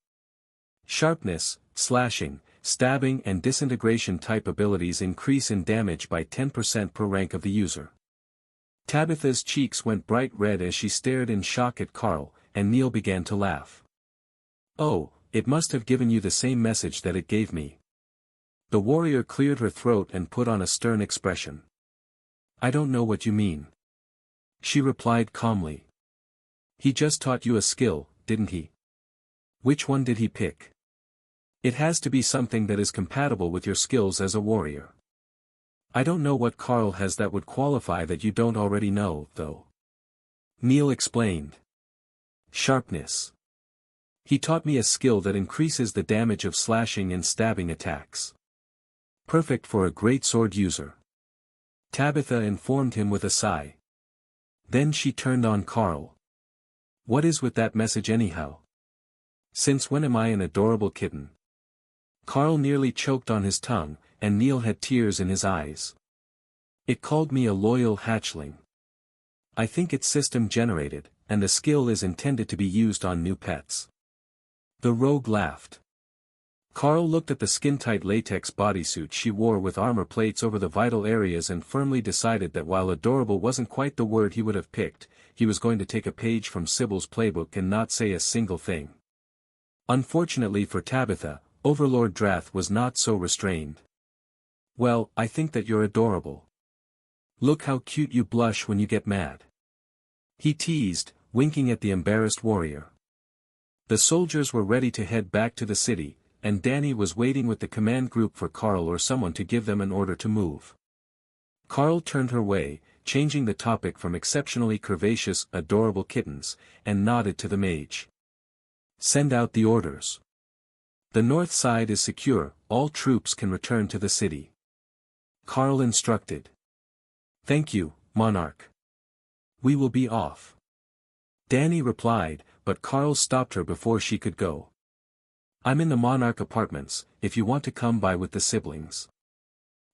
Sharpness, slashing, stabbing and disintegration type abilities increase in damage by 10% per rank of the user. Tabitha's cheeks went bright red as she stared in shock at Carl, and Neil began to laugh. Oh, it must have given you the same message that it gave me. The warrior cleared her throat and put on a stern expression. I don't know what you mean. She replied calmly. He just taught you a skill, didn't he? Which one did he pick? It has to be something that is compatible with your skills as a warrior. I don't know what Carl has that would qualify that you don't already know, though. Neil explained. Sharpness. He taught me a skill that increases the damage of slashing and stabbing attacks. Perfect for a great sword user. Tabitha informed him with a sigh. Then she turned on Carl. What is with that message anyhow? Since when am I an adorable kitten? Carl nearly choked on his tongue, and Neil had tears in his eyes. It called me a loyal hatchling. I think it's system generated, and the skill is intended to be used on new pets. The rogue laughed. Carl looked at the skin-tight latex bodysuit she wore with armor plates over the vital areas and firmly decided that while adorable wasn't quite the word he would have picked, he was going to take a page from Sybil's playbook and not say a single thing. Unfortunately for Tabitha, Overlord Drath was not so restrained. Well, I think that you're adorable. Look how cute you blush when you get mad. He teased, winking at the embarrassed warrior. The soldiers were ready to head back to the city, and Danny was waiting with the command group for Carl or someone to give them an order to move. Carl turned her way, changing the topic from exceptionally curvaceous, adorable kittens, and nodded to the mage. Send out the orders. The north side is secure, all troops can return to the city. Carl instructed. Thank you, Monarch. We will be off. Danny replied, but Carl stopped her before she could go. I'm in the Monarch apartments, if you want to come by with the siblings.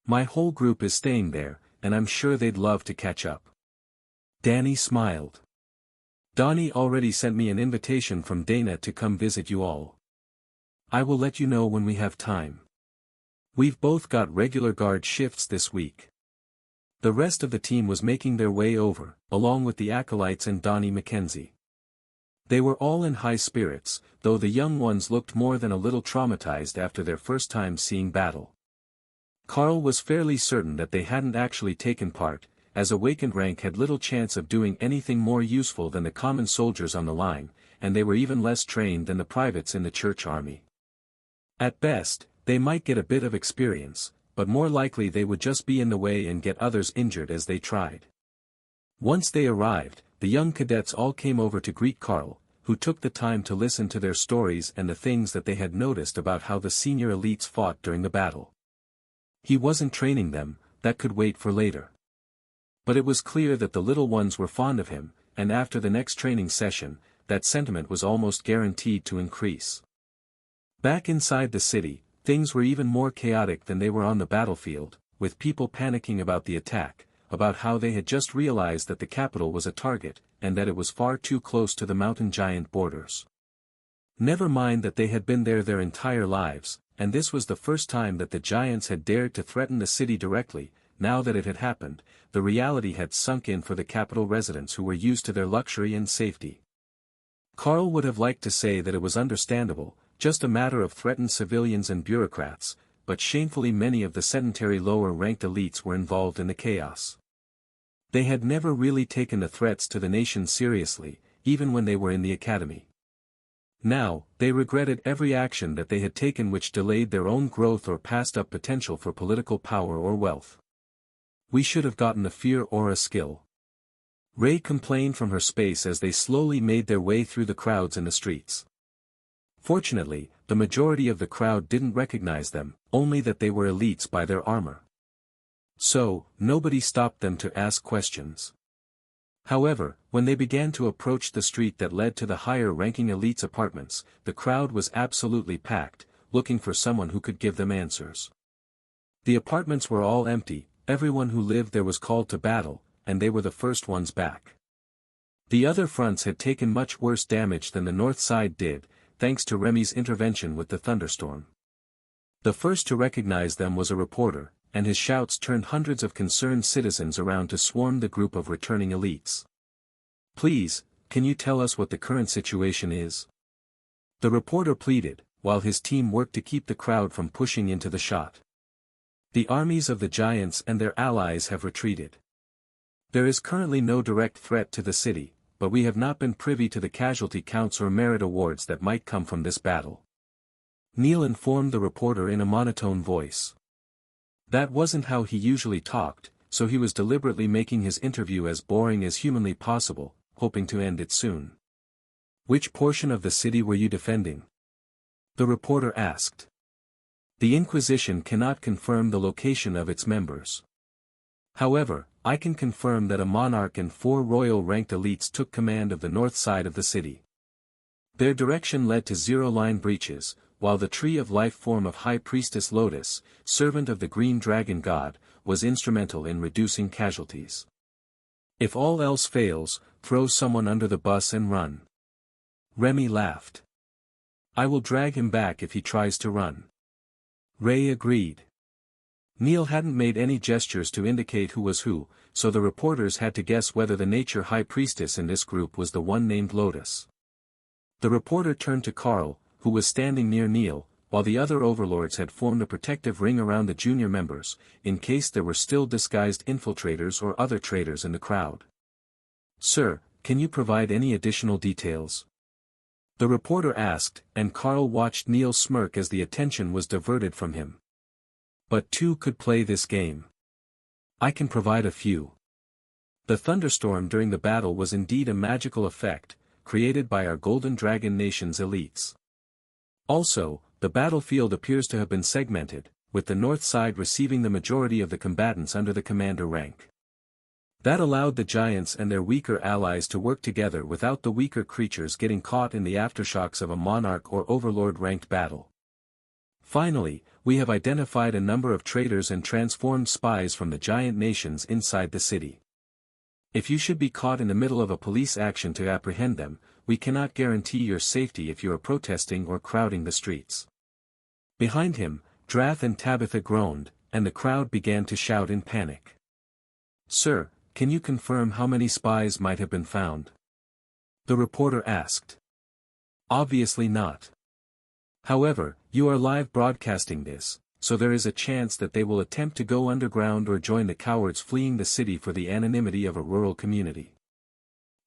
My whole group is staying there, and I'm sure they'd love to catch up. Danny smiled. Donnie already sent me an invitation from Dana to come visit you all. I will let you know when we have time. We've both got regular guard shifts this week. The rest of the team was making their way over, along with the acolytes and Donnie Mackenzie. They were all in high spirits, though the young ones looked more than a little traumatized after their first time seeing battle. Carl was fairly certain that they hadn't actually taken part, as awakened rank had little chance of doing anything more useful than the common soldiers on the line, and they were even less trained than the privates in the church army. At best, they might get a bit of experience, but more likely they would just be in the way and get others injured as they tried. Once they arrived, the young cadets all came over to greet Carl, who took the time to listen to their stories and the things that they had noticed about how the senior elites fought during the battle. He wasn't training them, that could wait for later. But it was clear that the little ones were fond of him, and after the next training session, that sentiment was almost guaranteed to increase. Back inside the city, things were even more chaotic than they were on the battlefield, with people panicking about the attack, about how they had just realized that the capital was a target, and that it was far too close to the mountain giant borders. Never mind that they had been there their entire lives, and this was the first time that the giants had dared to threaten the city directly. Now that it had happened, the reality had sunk in for the capital residents who were used to their luxury and safety. Carl would have liked to say that it was understandable, just a matter of threatened civilians and bureaucrats, but shamefully many of the sedentary lower-ranked elites were involved in the chaos. They had never really taken the threats to the nation seriously, even when they were in the academy. Now, they regretted every action that they had taken which delayed their own growth or passed up potential for political power or wealth. We should have gotten a fear or a skill. Ray complained from her space as they slowly made their way through the crowds in the streets. Fortunately, the majority of the crowd didn't recognize them, only that they were elites by their armor. So, nobody stopped them to ask questions. However, when they began to approach the street that led to the higher-ranking elites' apartments, the crowd was absolutely packed, looking for someone who could give them answers. The apartments were all empty, everyone who lived there was called to battle, and they were the first ones back. The other fronts had taken much worse damage than the north side did, thanks to Remy's intervention with the thunderstorm. The first to recognize them was a reporter, and his shouts turned hundreds of concerned citizens around to swarm the group of returning elites. Please, can you tell us what the current situation is? The reporter pleaded, while his team worked to keep the crowd from pushing into the shot. The armies of the giants and their allies have retreated. There is currently no direct threat to the city, but we have not been privy to the casualty counts or merit awards that might come from this battle. Neil informed the reporter in a monotone voice. That wasn't how he usually talked, so he was deliberately making his interview as boring as humanly possible, hoping to end it soon. Which portion of the city were you defending? The reporter asked. The Inquisition cannot confirm the location of its members. However, I can confirm that a monarch and 4 royal-ranked elites took command of the north side of the city. Their direction led to zero-line breaches, while the tree of life form of High Priestess Lotus, servant of the Green Dragon God, was instrumental in reducing casualties. If all else fails, throw someone under the bus and run. Remy laughed. I will drag him back if he tries to run. Ray agreed. Neil hadn't made any gestures to indicate who was who, so the reporters had to guess whether the nature high priestess in this group was the one named Lotus. The reporter turned to Carl, who was standing near Neil, while the other overlords had formed a protective ring around the junior members, in case there were still disguised infiltrators or other traitors in the crowd. Sir, can you provide any additional details? The reporter asked, and Carl watched Neil smirk as the attention was diverted from him. But two could play this game. I can provide a few. The thunderstorm during the battle was indeed a magical effect, created by our Golden Dragon Nation's elites. Also, the battlefield appears to have been segmented, with the north side receiving the majority of the combatants under the commander rank. That allowed the giants and their weaker allies to work together without the weaker creatures getting caught in the aftershocks of a monarch or overlord-ranked battle. Finally, we have identified a number of traitors and transformed spies from the giant nations inside the city. If you should be caught in the middle of a police action to apprehend them, we cannot guarantee your safety if you are protesting or crowding the streets. Behind him, Drath and Tabitha groaned, and the crowd began to shout in panic. Sir, can you confirm how many spies might have been found? The reporter asked. Obviously not. However, you are live broadcasting this, so there is a chance that they will attempt to go underground or join the cowards fleeing the city for the anonymity of a rural community.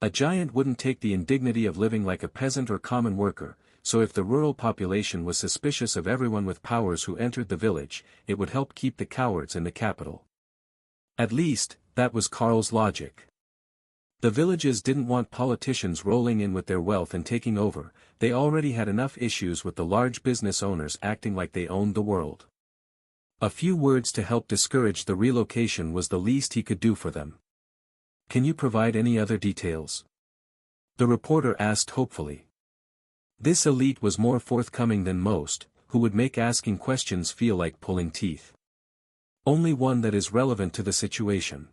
A giant wouldn't take the indignity of living like a peasant or common worker, so if the rural population was suspicious of everyone with powers who entered the village, it would help keep the cowards in the capital. At least, that was Carl's logic. The villages didn't want politicians rolling in with their wealth and taking over, they already had enough issues with the large business owners acting like they owned the world. A few words to help discourage the relocation was the least he could do for them. Can you provide any other details? The reporter asked hopefully. This elite was more forthcoming than most, who would make asking questions feel like pulling teeth. Only one that is relevant to the situation.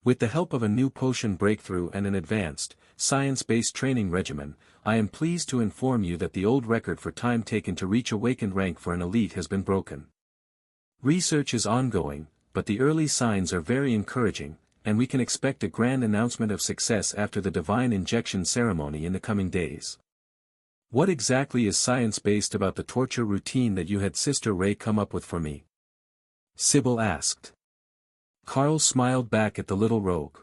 With the help of a new potion breakthrough and an advanced, science-based training regimen, I am pleased to inform you that the old record for time taken to reach awakened rank for an elite has been broken. Research is ongoing, but the early signs are very encouraging, and we can expect a grand announcement of success after the divine injection ceremony in the coming days. What exactly is science-based about the torture routine that you had Sister Ray come up with for me? Sybil asked. Carl smiled back at the little rogue.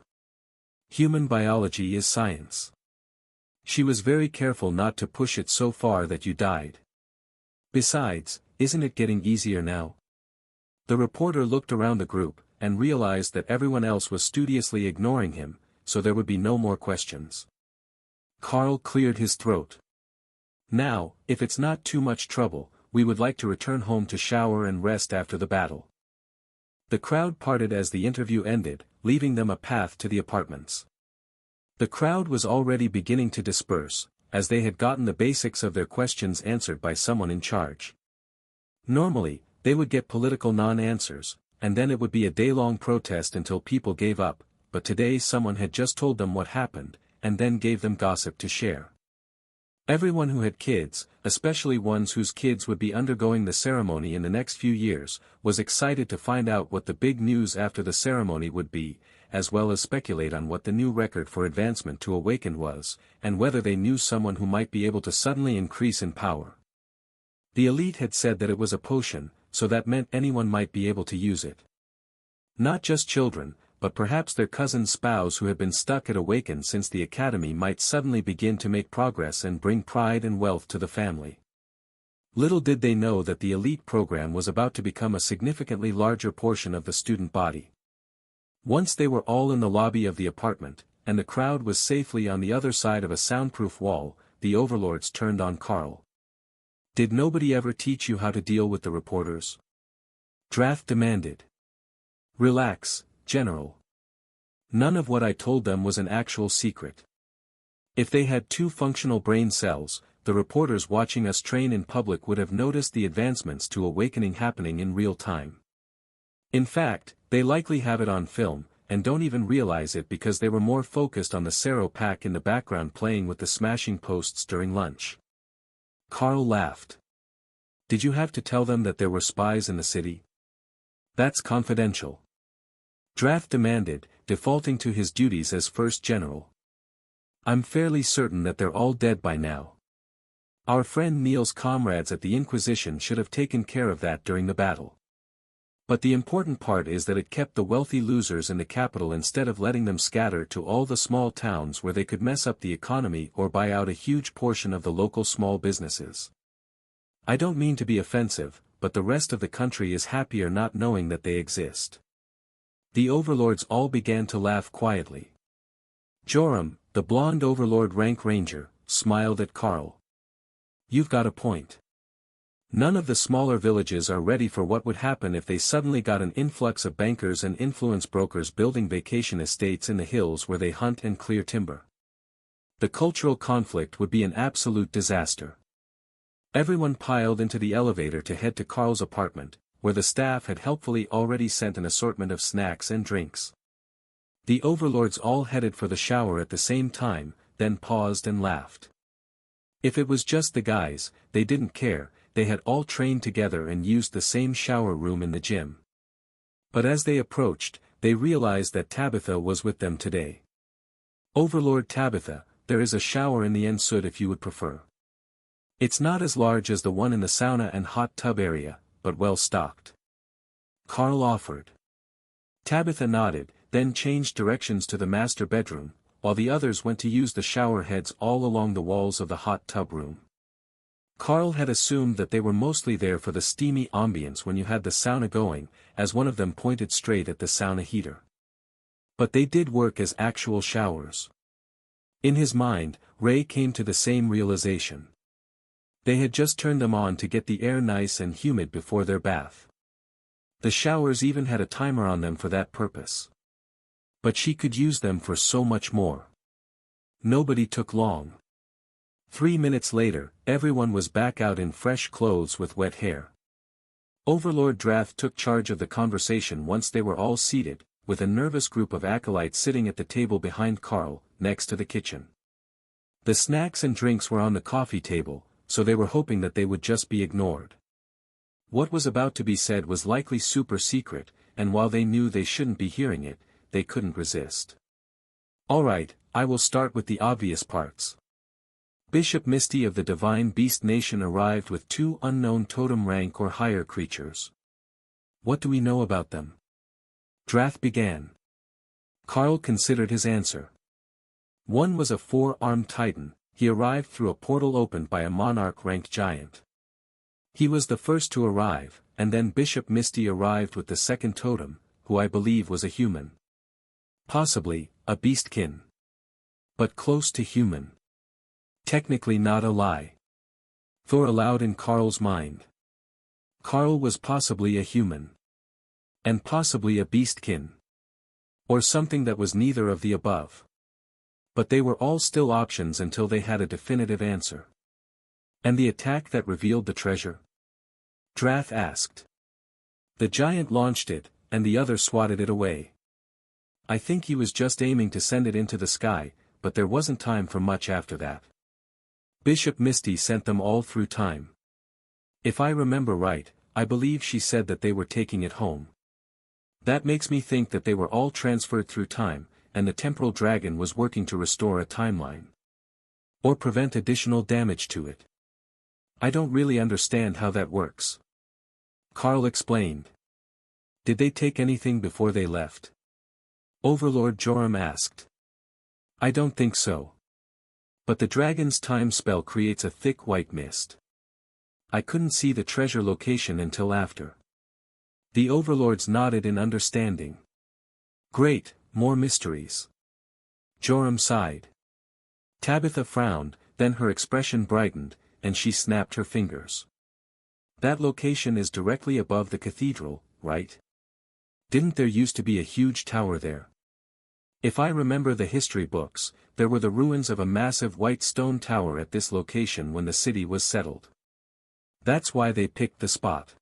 Human biology is science. She was very careful not to push it so far that you died. Besides, isn't it getting easier now? The reporter looked around the group, and realized that everyone else was studiously ignoring him, so there would be no more questions. Carl cleared his throat. Now, if it's not too much trouble, we would like to return home to shower and rest after the battle. The crowd parted as the interview ended, leaving them a path to the apartments. The crowd was already beginning to disperse, as they had gotten the basics of their questions answered by someone in charge. Normally, they would get political non-answers, and then it would be a day-long protest until people gave up, but today someone had just told them what happened, and then gave them gossip to share. Everyone who had kids, especially ones whose kids would be undergoing the ceremony in the next few years, was excited to find out what the big news after the ceremony would be, as well as speculate on what the new record for advancement to awaken was, and whether they knew someone who might be able to suddenly increase in power. The elite had said that it was a potion, so that meant anyone might be able to use it. Not just children, but perhaps their cousin spouse who had been stuck at Awaken since the academy might suddenly begin to make progress and bring pride and wealth to the family. Little did they know that the elite program was about to become a significantly larger portion of the student body. Once they were all in the lobby of the apartment, and the crowd was safely on the other side of a soundproof wall, the overlords turned on Carl. Did nobody ever teach you how to deal with the reporters? Drath demanded. Relax, General. None of what I told them was an actual secret. If they had 2 functional brain cells, the reporters watching us train in public would have noticed the advancements to awakening happening in real time. In fact, they likely have it on film, and don't even realize it because they were more focused on the Sero pack in the background playing with the smashing posts during lunch. Carl laughed. Did you have to tell them that there were spies in the city? That's confidential. Drath demanded, defaulting to his duties as first general. I'm fairly certain that they're all dead by now. Our friend Neil's comrades at the Inquisition should have taken care of that during the battle. But the important part is that it kept the wealthy losers in the capital instead of letting them scatter to all the small towns where they could mess up the economy or buy out a huge portion of the local small businesses. I don't mean to be offensive, but the rest of the country is happier not knowing that they exist. The overlords all began to laugh quietly. Joram, the blonde overlord rank ranger, smiled at Carl. You've got a point. None of the smaller villages are ready for what would happen if they suddenly got an influx of bankers and influence brokers building vacation estates in the hills where they hunt and clear timber. The cultural conflict would be an absolute disaster. Everyone piled into the elevator to head to Carl's apartment, where the staff had helpfully already sent an assortment of snacks and drinks. The overlords all headed for the shower at the same time, then paused and laughed. If it was just the guys, they didn't care, they had all trained together and used the same shower room in the gym. But as they approached, they realized that Tabitha was with them today. Overlord Tabitha, there is a shower in the En Sud if you would prefer. It's not as large as the one in the sauna and hot tub area, but well stocked. Carl offered. Tabitha nodded, then changed directions to the master bedroom, while the others went to use the shower heads all along the walls of the hot tub room. Carl had assumed that they were mostly there for the steamy ambience when you had the sauna going, as one of them pointed straight at the sauna heater. But they did work as actual showers. In his mind, Ray came to the same realization. They had just turned them on to get the air nice and humid before their bath. The showers even had a timer on them for that purpose. But she could use them for so much more. Nobody took long. 3 minutes later, everyone was back out in fresh clothes with wet hair. Overlord Drath took charge of the conversation once they were all seated, with a nervous group of acolytes sitting at the table behind Carl, next to the kitchen. The snacks and drinks were on the coffee table, so they were hoping that they would just be ignored. What was about to be said was likely super secret, and while they knew they shouldn't be hearing it, they couldn't resist. All right, I will start with the obvious parts. Bishop Misty of the Divine Beast Nation arrived with 2 unknown totem rank or higher creatures. What do we know about them? Drath began. Carl considered his answer. One was a 4-armed titan. He arrived through a portal opened by a monarch-ranked giant. He was the first to arrive, and then Bishop Misty arrived with the second totem, who I believe was a human. Possibly, a beastkin. But close to human. Technically not a lie. Thor aloud in Carl's mind. Carl was possibly a human. And possibly a beastkin. Or something that was neither of the above. But they were all still options until they had a definitive answer. And the attack that revealed the treasure? Drath asked. The giant launched it, and the other swatted it away. I think he was just aiming to send it into the sky, but there wasn't time for much after that. Bishop Misty sent them all through time. If I remember right, I believe she said that they were taking it home. That makes me think that they were all transferred through time, and the temporal dragon was working to restore a timeline. Or prevent additional damage to it. I don't really understand how that works. Carl explained. Did they take anything before they left? Overlord Joram asked. I don't think so. But the dragon's time spell creates a thick white mist. I couldn't see the treasure location until after. The overlords nodded in understanding. Great, more mysteries. Joram sighed. Tabitha frowned, then her expression brightened, and she snapped her fingers. That location is directly above the cathedral, right? Didn't there used to be a huge tower there? If I remember the history books, there were the ruins of a massive white stone tower at this location when the city was settled. That's why they picked the spot.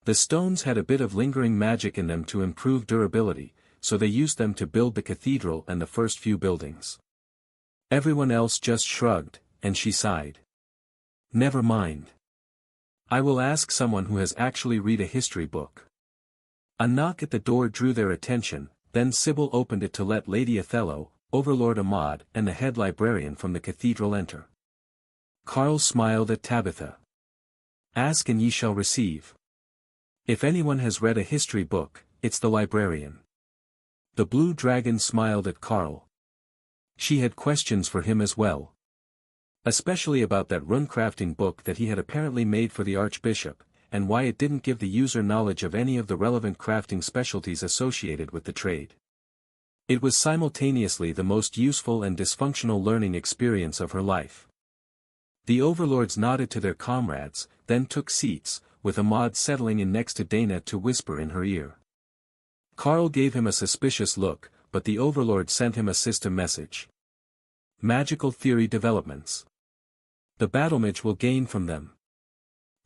The stones had a bit of lingering magic in them to improve durability, so they used them to build the cathedral and the first few buildings. Everyone else just shrugged, and she sighed. Never mind. I will ask someone who has actually read a history book. A knock at the door drew their attention, then Sybil opened it to let Lady Othello, Overlord Ahmad and the head librarian from the cathedral enter. Carl smiled at Tabitha. Ask and ye shall receive. If anyone has read a history book, it's the librarian. The blue dragon smiled at Carl. She had questions for him as well. Especially about that runecrafting book that he had apparently made for the Archbishop, and why it didn't give the user knowledge of any of the relevant crafting specialties associated with the trade. It was simultaneously the most useful and dysfunctional learning experience of her life. The overlords nodded to their comrades, then took seats, with Ahmad settling in next to Dana to whisper in her ear. Carl gave him a suspicious look, but the overlord sent him a system message. Magical theory developments. The battlemage will gain from them.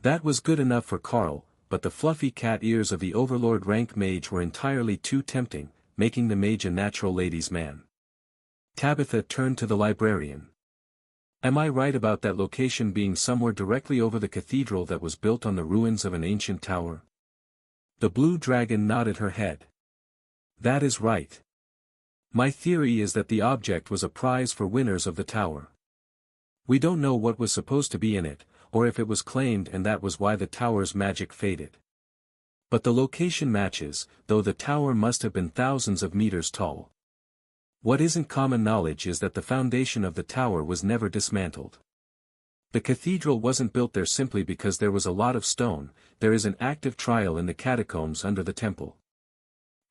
That was good enough for Carl, but the fluffy cat ears of the overlord rank mage were entirely too tempting, making the mage a natural ladies' man. Tabitha turned to the librarian. Am I right about that location being somewhere directly over the cathedral that was built on the ruins of an ancient tower? The blue dragon nodded her head. That is right. My theory is that the object was a prize for winners of the tower. We don't know what was supposed to be in it, or if it was claimed and that was why the tower's magic faded. But the location matches, though the tower must have been thousands of meters tall. What isn't common knowledge is that the foundation of the tower was never dismantled. The cathedral wasn't built there simply because there was a lot of stone. There is an active trial in the catacombs under the temple.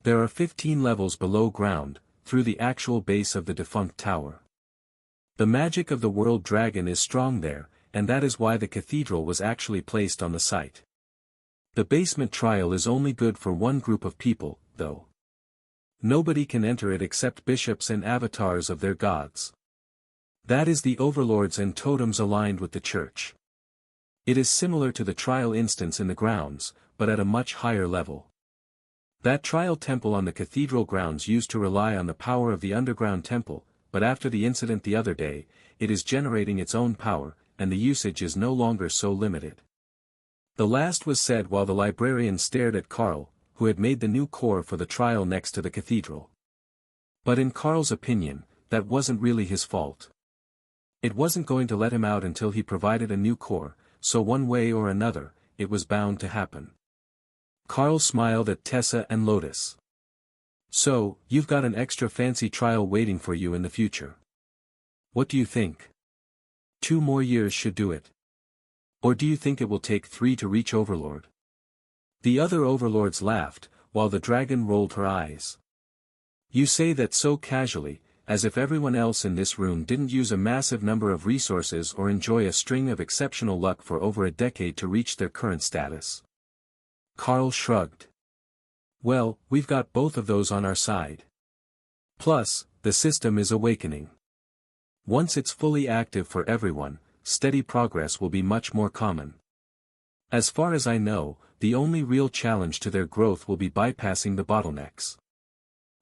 There are 15 levels below ground, through the actual base of the defunct tower. The magic of the world dragon is strong there, and that is why the cathedral was actually placed on the site. The basement trial is only good for one group of people, though. Nobody can enter it except bishops and avatars of their gods. That is the overlords and totems aligned with the church. It is similar to the trial instance in the grounds, but at a much higher level. That trial temple on the cathedral grounds used to rely on the power of the underground temple, but after the incident the other day, it is generating its own power, and the usage is no longer so limited. The last was said while the librarian stared at Carl, who had made the new core for the trial next to the cathedral. But in Carl's opinion, that wasn't really his fault. It wasn't going to let him out until he provided a new core, so one way or another, it was bound to happen. Carl smiled at Tessa and Lotus. So, you've got an extra fancy trial waiting for you in the future. What do you think? 2 more years should do it. Or do you think it will take 3 to reach Overlord? The other overlords laughed, while the dragon rolled her eyes. You say that so casually, as if everyone else in this room didn't use a massive number of resources or enjoy a string of exceptional luck for over a decade to reach their current status. Carl shrugged. Well, we've got both of those on our side. Plus, the system is awakening. Once it's fully active for everyone, steady progress will be much more common. As far as I know, the only real challenge to their growth will be bypassing the bottlenecks.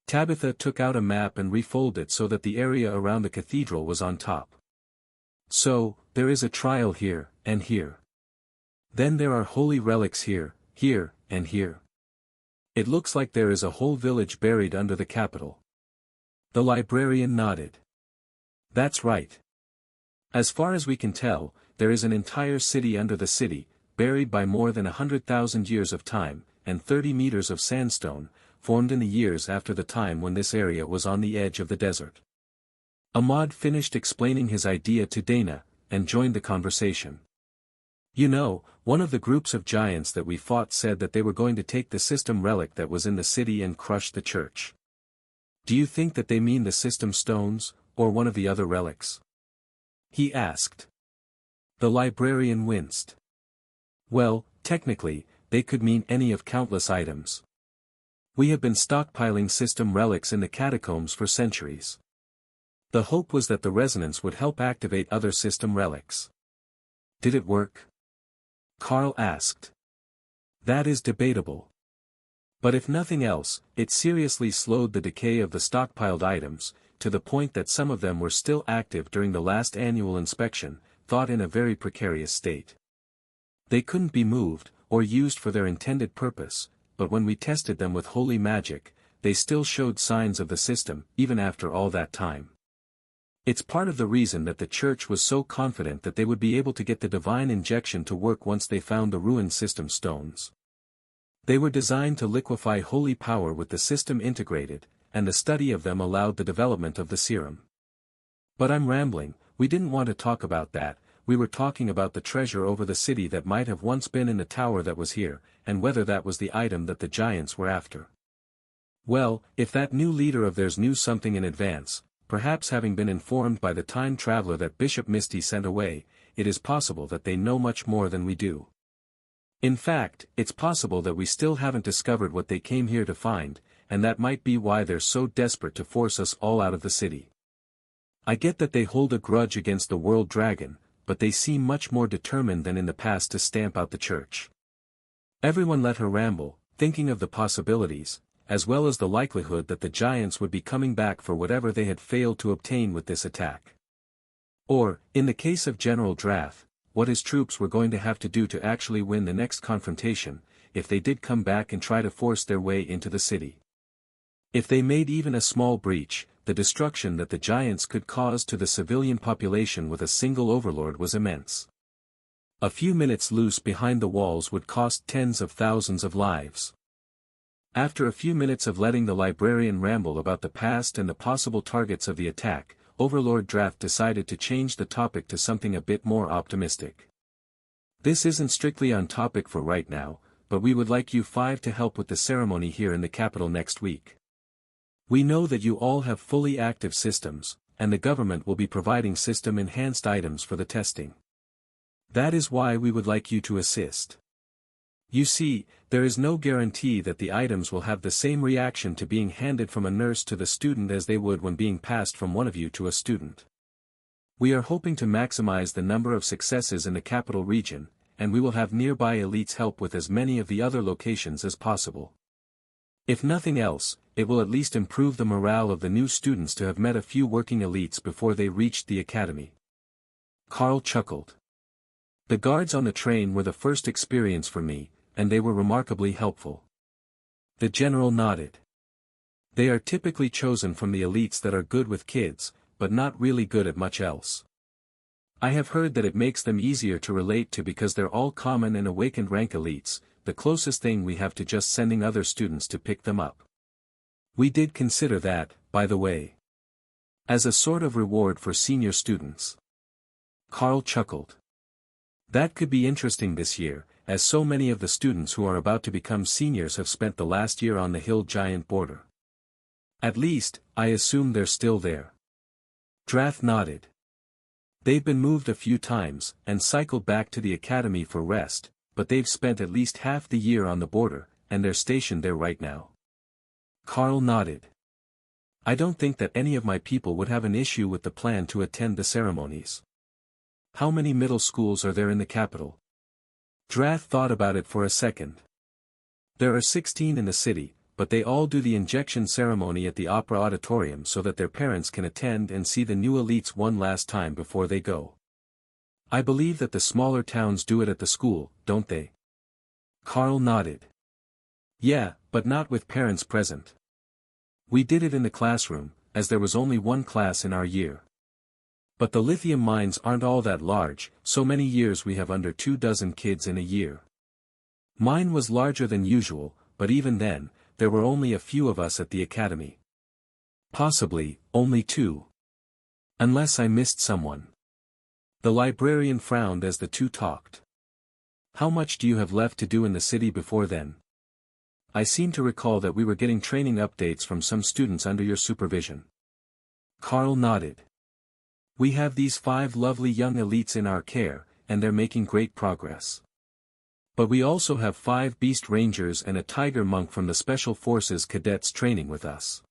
Tabitha took out a map and refolded it so that the area around the cathedral was on top. So, there is a trial here, and here. Then there are holy relics here, here, and here. It looks like there is a whole village buried under the capital. The librarian nodded. That's right. As far as we can tell, there is an entire city under the city, buried by more than 100,000 years of time, and 30 meters of sandstone, formed in the years after the time when this area was on the edge of the desert. Ahmad finished explaining his idea to Dana, and joined the conversation. You know, one of the groups of giants that we fought said that they were going to take the system relic that was in the city and crush the church. Do you think that they mean the system stones, or one of the other relics? He asked. The librarian winced. Well, technically, they could mean any of countless items. We have been stockpiling system relics in the catacombs for centuries. The hope was that the resonance would help activate other system relics. Did it work? Carl asked. That is debatable. But if nothing else, it seriously slowed the decay of the stockpiled items, to the point that some of them were still active during the last annual inspection, thought in a very precarious state. They couldn't be moved, or used for their intended purpose, but when we tested them with holy magic, they still showed signs of the system, even after all that time. It's part of the reason that the church was so confident that they would be able to get the divine injection to work once they found the ruined system stones. They were designed to liquefy holy power with the system integrated, and the study of them allowed the development of the serum. But I'm rambling, we didn't want to talk about that, we were talking about the treasure over the city that might have once been in the tower that was here, and whether that was the item that the giants were after. Well, if that new leader of theirs knew something in advance, perhaps having been informed by the time traveler that Bishop Misty sent away, it is possible that they know much more than we do. In fact, it's possible that we still haven't discovered what they came here to find, and that might be why they're so desperate to force us all out of the city. I get that they hold a grudge against the World Dragon, but they seem much more determined than in the past to stamp out the church. Everyone let her ramble, thinking of the possibilities, as well as the likelihood that the giants would be coming back for whatever they had failed to obtain with this attack. Or, in the case of General Drath, what his troops were going to have to do to actually win the next confrontation, if they did come back and try to force their way into the city. If they made even a small breach, the destruction that the giants could cause to the civilian population with a single overlord was immense. A few minutes loose behind the walls would cost tens of thousands of lives. After a few minutes of letting the librarian ramble about the past and the possible targets of the attack, Overlord Drath decided to change the topic to something a bit more optimistic. This isn't strictly on topic for right now, but we would like you 5 to help with the ceremony here in the capital next week. We know that you all have fully active systems, and the government will be providing system-enhanced items for the testing. That is why we would like you to assist. You see, there is no guarantee that the items will have the same reaction to being handed from a nurse to the student as they would when being passed from one of you to a student. We are hoping to maximize the number of successes in the capital region, and we will have nearby elites help with as many of the other locations as possible. If nothing else, it will at least improve the morale of the new students to have met a few working elites before they reached the academy. Carl chuckled. The guards on the train were the first experience for me, and they were remarkably helpful. The general nodded. They are typically chosen from the elites that are good with kids, but not really good at much else. I have heard that it makes them easier to relate to because they're all common and awakened rank elites, the closest thing we have to just sending other students to pick them up. We did consider that, by the way. As a sort of reward for senior students. Carl chuckled. That could be interesting this year, as so many of the students who are about to become seniors have spent the last year on the hill giant border. At least, I assume they're still there. Drath nodded. They've been moved a few times, and cycled back to the academy for rest, but they've spent at least half the year on the border, and they're stationed there right now. Carl nodded. I don't think that any of my people would have an issue with the plan to attend the ceremonies. How many middle schools are there in the capital? Drath thought about it for a second. There are 16 in the city, but they all do the injection ceremony at the Opera Auditorium so that their parents can attend and see the new elites one last time before they go. I believe that the smaller towns do it at the school, don't they? Carl nodded. Yeah, but not with parents present. We did it in the classroom, as there was only one class in our year. But the lithium mines aren't all that large, so many years we have under 24 kids in a year. Mine was larger than usual, but even then, there were only a few of us at the academy. Possibly, only 2. Unless I missed someone. The librarian frowned as the two talked. How much do you have left to do in the city before then? I seem to recall that we were getting training updates from some students under your supervision. Carl nodded. We have these 5 lovely young elites in our care, and they're making great progress. But we also have 5 beast rangers and a tiger monk from the Special Forces cadets training with us.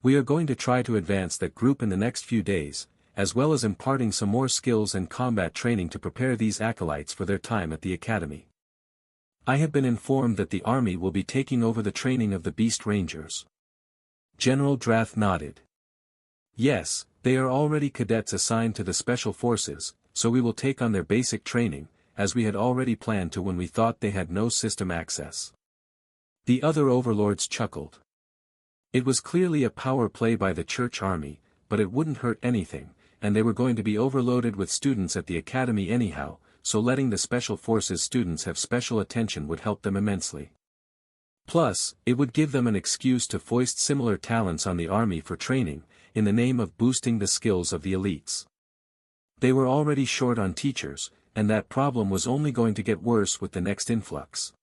We are going to try to advance that group in the next few days, as well as imparting some more skills and combat training to prepare these acolytes for their time at the academy. I have been informed that the army will be taking over the training of the beast rangers. General Drath nodded. Yes, they are already cadets assigned to the Special Forces, so we will take on their basic training, as we had already planned to when we thought they had no system access. The other overlords chuckled. It was clearly a power play by the church army, but it wouldn't hurt anything, and they were going to be overloaded with students at the academy anyhow, so letting the Special Forces students have special attention would help them immensely. Plus, it would give them an excuse to foist similar talents on the army for training, in the name of boosting the skills of the elites. They were already short on teachers, and that problem was only going to get worse with the next influx.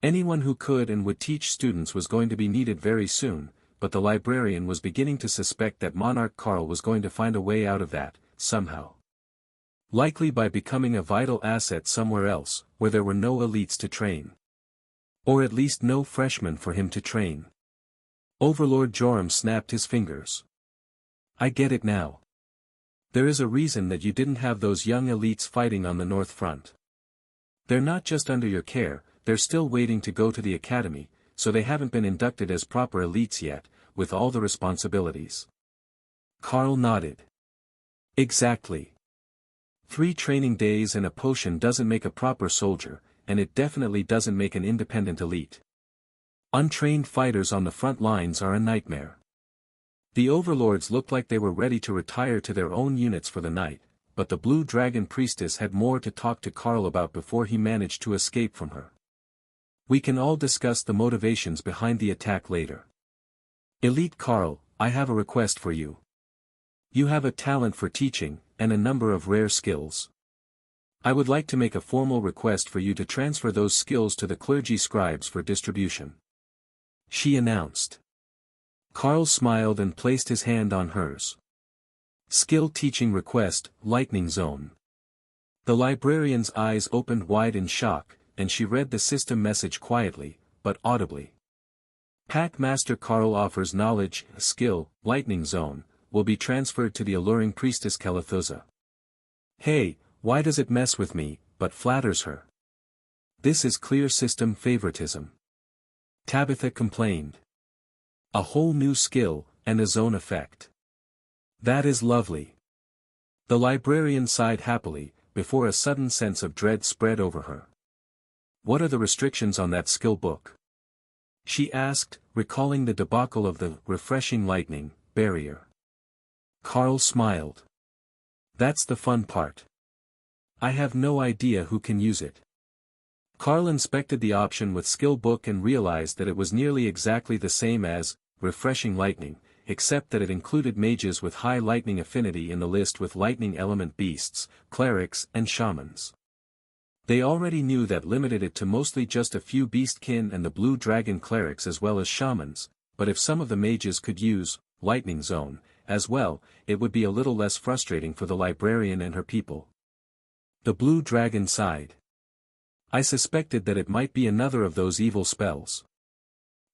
Anyone who could and would teach students was going to be needed very soon, but the librarian was beginning to suspect that Monarch Karl was going to find a way out of that, somehow. Likely by becoming a vital asset somewhere else, where there were no elites to train. Or at least no freshmen for him to train. Overlord Joram snapped his fingers. I get it now. There is a reason that you didn't have those young elites fighting on the North Front. They're not just under your care, they're still waiting to go to the academy, so they haven't been inducted as proper elites yet, with all the responsibilities. Karl nodded. Exactly. 3 training days and a potion doesn't make a proper soldier, and it definitely doesn't make an independent elite. Untrained fighters on the front lines are a nightmare. The overlords looked like they were ready to retire to their own units for the night, but the Blue Dragon Priestess had more to talk to Karl about before he managed to escape from her. We can all discuss the motivations behind the attack later. Elite Karl, I have a request for you. You have a talent for teaching, and a number of rare skills. I would like to make a formal request for you to transfer those skills to the clergy scribes for distribution. She announced. Karl smiled and placed his hand on hers. Skill teaching request, Lightning Zone. The librarian's eyes opened wide in shock, and she read the system message quietly, but audibly. Pack Master Karl offers knowledge, skill, Lightning Zone, will be transferred to the alluring priestess Calithoza. Hey, why does it mess with me, but flatters her? This is clear system favoritism. Tabitha complained. A whole new skill, and a zone effect. That is lovely. The librarian sighed happily, before a sudden sense of dread spread over her. What are the restrictions on that skill book? She asked, recalling the debacle of the refreshing lightning barrier. Karl smiled. That's the fun part. I have no idea who can use it. Karl inspected the option with skill book and realized that it was nearly exactly the same as refreshing lightning, except that it included mages with high lightning affinity in the list with lightning element beasts, clerics, and shamans. They already knew that limited it to mostly just a few beastkin and the blue dragon clerics as well as shamans, but if some of the mages could use Lightning Zone as well, it would be a little less frustrating for the librarian and her people. The blue dragon sighed. I suspected that it might be another of those evil spells.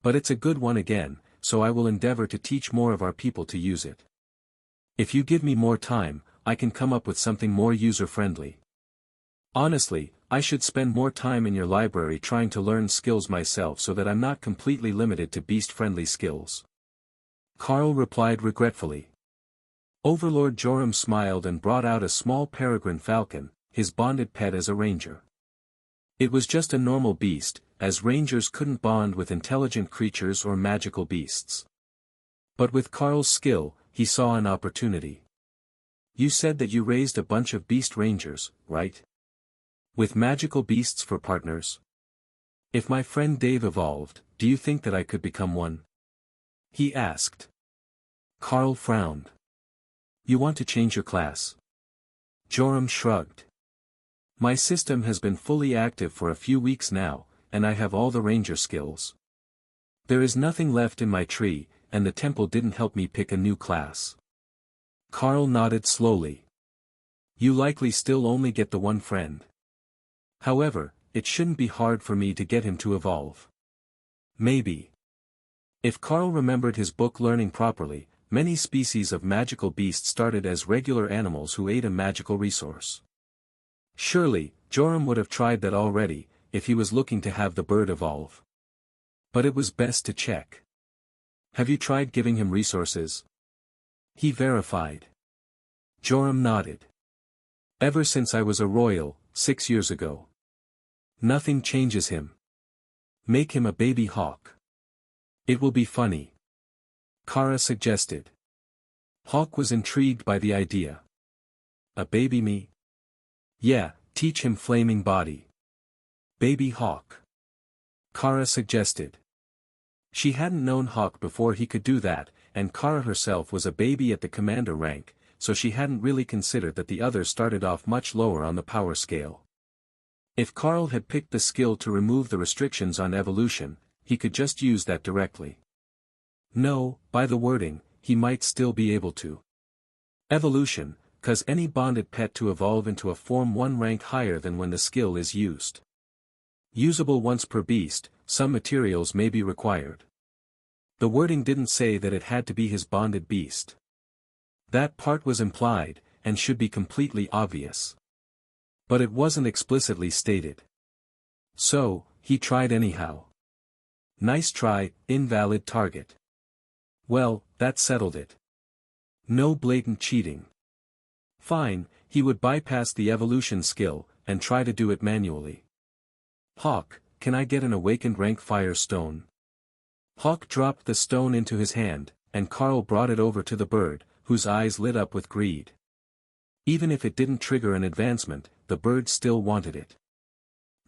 But it's a good one again, so I will endeavor to teach more of our people to use it. If you give me more time, I can come up with something more user-friendly. Honestly, I should spend more time in your library trying to learn skills myself so that I'm not completely limited to beast-friendly skills. Karl replied regretfully. Overlord Joram smiled and brought out a small peregrine falcon, his bonded pet as a ranger. It was just a normal beast, as rangers couldn't bond with intelligent creatures or magical beasts. But with Karl's skill, he saw an opportunity. You said that you raised a bunch of beast rangers, right? With magical beasts for partners? If my friend Dave evolved, do you think that I could become one? He asked. Karl frowned. You want to change your class? Joram shrugged. My system has been fully active for a few weeks now, and I have all the ranger skills. There is nothing left in my tree, and the temple didn't help me pick a new class. Karl nodded slowly. You likely still only get the one friend. However, it shouldn't be hard for me to get him to evolve. Maybe. If Carl remembered his book learning properly, many species of magical beasts started as regular animals who ate a magical resource. Surely, Joram would have tried that already, if he was looking to have the bird evolve. But it was best to check. Have you tried giving him resources? He verified. Joram nodded. Ever since I was a royal, 6 years ago. Nothing changes him. Make him a baby hawk. It will be funny. Kara suggested. Hawk was intrigued by the idea. A baby me? Yeah, teach him flaming body. Baby Hawk. Kara suggested. She hadn't known Hawk before he could do that, and Kara herself was a baby at the commander rank, so she hadn't really considered that the others started off much lower on the power scale. If Carl had picked the skill to remove the restrictions on evolution, he could just use that directly. No, by the wording, he might still be able to. Evolution, cause any bonded pet to evolve into a form 1 rank higher than when the skill is used. Usable once per beast, some materials may be required. The wording didn't say that it had to be his bonded beast. That part was implied, and should be completely obvious. But it wasn't explicitly stated. So, he tried anyhow. Nice try, invalid target. Well, that settled it. No blatant cheating. Fine, he would bypass the evolution skill, and try to do it manually. Hawk, can I get an awakened rank fire stone? Hawk dropped the stone into his hand, and Carl brought it over to the bird, whose eyes lit up with greed. Even if it didn't trigger an advancement, the bird still wanted it.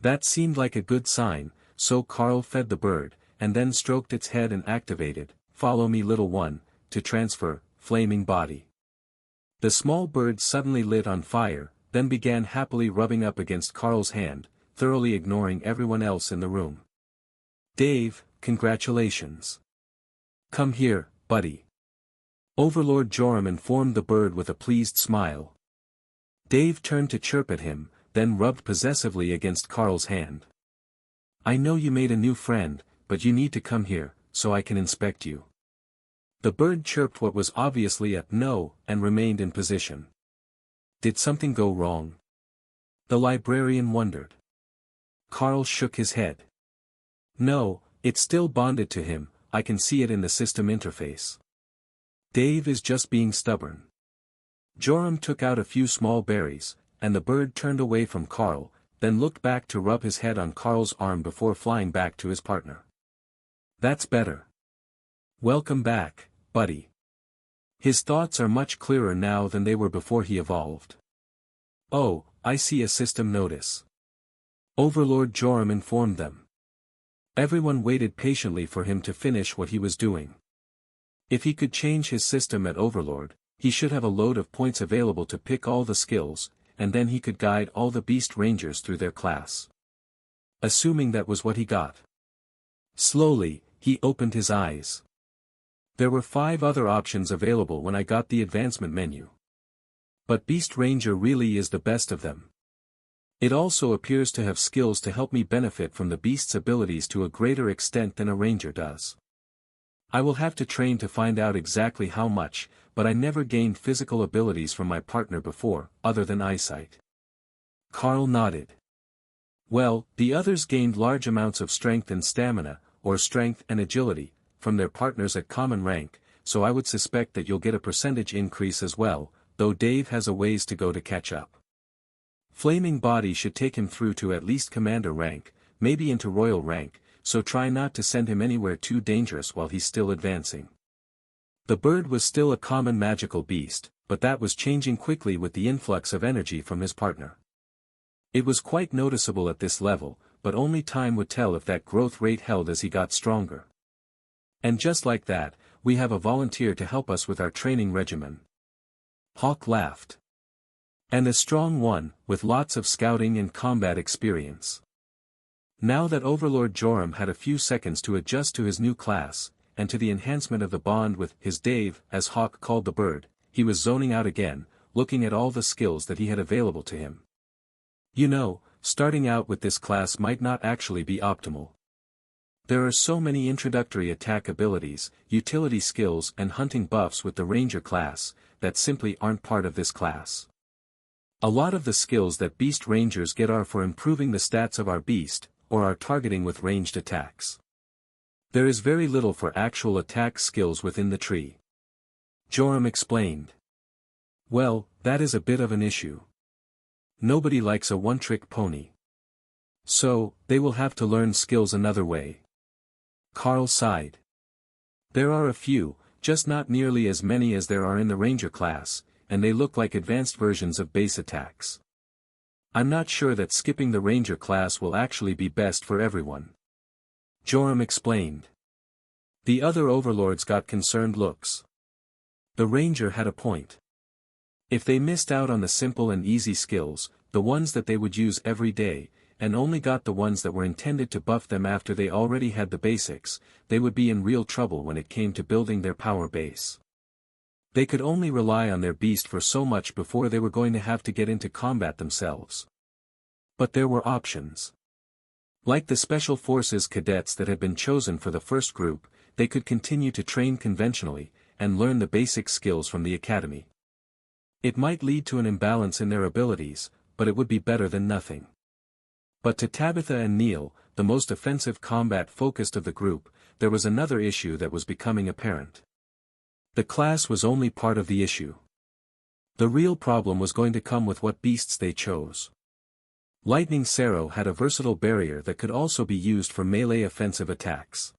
That seemed like a good sign, so Carl fed the bird, and then stroked its head and activated, "Follow me little one," to transfer, flaming body. The small bird suddenly lit on fire, then began happily rubbing up against Carl's hand, thoroughly ignoring everyone else in the room. Dave, congratulations. Come here, buddy. Overlord Joram informed the bird with a pleased smile. Dave turned to chirp at him, then rubbed possessively against Carl's hand. I know you made a new friend, but you need to come here, so I can inspect you. The bird chirped what was obviously a no, and remained in position. Did something go wrong? The librarian wondered. Carl shook his head. No, it's still bonded to him, I can see it in the system interface. Dave is just being stubborn. Joram took out a few small berries, and the bird turned away from Carl, then looked back to rub his head on Carl's arm before flying back to his partner. That's better. Welcome back, buddy. His thoughts are much clearer now than they were before he evolved. Oh, I see a system notice. Overlord Joram informed them. Everyone waited patiently for him to finish what he was doing. If he could change his system at Overlord, he should have a load of points available to pick all the skills, and then he could guide all the Beast Rangers through their class. Assuming that was what he got. Slowly, he opened his eyes. There were 5 other options available when I got the advancement menu. But Beast Ranger really is the best of them. It also appears to have skills to help me benefit from the beast's abilities to a greater extent than a ranger does. I will have to train to find out exactly how much, but I never gained physical abilities from my partner before, other than eyesight. Carl nodded. Well, the others gained large amounts of strength and stamina, or strength and agility, from their partners at common rank, so I would suspect that you'll get a percentage increase as well, though Dave has a ways to go to catch up. Flaming Body should take him through to at least commander rank, maybe into royal rank, so try not to send him anywhere too dangerous while he's still advancing. The bird was still a common magical beast, but that was changing quickly with the influx of energy from his partner. It was quite noticeable at this level, but only time would tell if that growth rate held as he got stronger. And just like that, we have a volunteer to help us with our training regimen. Hawk laughed. And a strong one, with lots of scouting and combat experience. Now that Overlord Joram had a few seconds to adjust to his new class, and to the enhancement of the bond with his Dave, as Hawk called the bird, he was zoning out again, looking at all the skills that he had available to him. You know, starting out with this class might not actually be optimal. There are so many introductory attack abilities, utility skills and hunting buffs with the Ranger class, that simply aren't part of this class. A lot of the skills that Beast Rangers get are for improving the stats of our beast, or our targeting with ranged attacks. There is very little for actual attack skills within the tree. Joram explained. Well, that is a bit of an issue. Nobody likes a one-trick pony. So, they will have to learn skills another way. Carl sighed. There are a few, just not nearly as many as there are in the Ranger class, and they look like advanced versions of base attacks. I'm not sure that skipping the Ranger class will actually be best for everyone. Joram explained. The other overlords got concerned looks. The Ranger had a point. If they missed out on the simple and easy skills, the ones that they would use every day, and only got the ones that were intended to buff them after they already had the basics, they would be in real trouble when it came to building their power base. They could only rely on their beast for so much before they were going to have to get into combat themselves. But there were options. Like the Special Forces cadets that had been chosen for the first group, they could continue to train conventionally, and learn the basic skills from the academy. It might lead to an imbalance in their abilities, but it would be better than nothing. But to Tabitha and Neil, the most offensive combat-focused of the group, there was another issue that was becoming apparent. The class was only part of the issue. The real problem was going to come with what beasts they chose. Lightning Sero had a versatile barrier that could also be used for melee offensive attacks.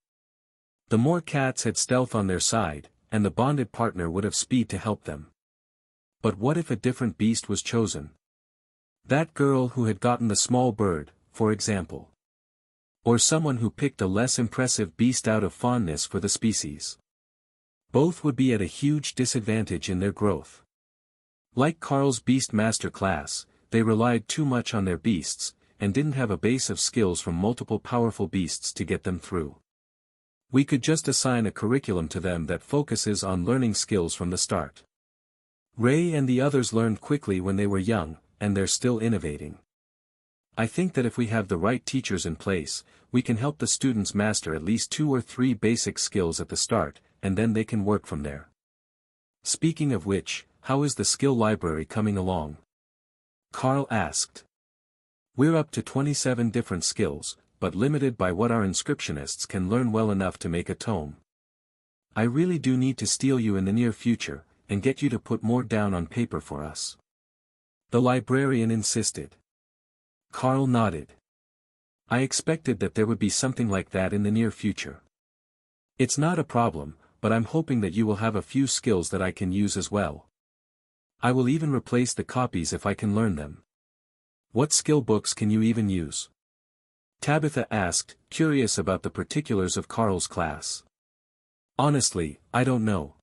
The more cats had stealth on their side, and the bonded partner would have speed to help them. But what if a different beast was chosen? That girl who had gotten the small bird, for example. Or someone who picked a less impressive beast out of fondness for the species. Both would be at a huge disadvantage in their growth. Like Carl's Beast Master class, they relied too much on their beasts, and didn't have a base of skills from multiple powerful beasts to get them through. We could just assign a curriculum to them that focuses on learning skills from the start. Ray and the others learned quickly when they were young, and they're still innovating. I think that if we have the right teachers in place, we can help the students master at least 2 or 3 basic skills at the start, and then they can work from there. Speaking of which, how is the skill library coming along? Carl asked. We're up to 27 different skills, but limited by what our inscriptionists can learn well enough to make a tome. I really do need to steal you in the near future, and get you to put more down on paper for us. The librarian insisted. Carl nodded. I expected that there would be something like that in the near future. It's not a problem, but I'm hoping that you will have a few skills that I can use as well. I will even replace the copies if I can learn them. What skill books can you even use? Tabitha asked, curious about the particulars of Carl's class. Honestly, I don't know.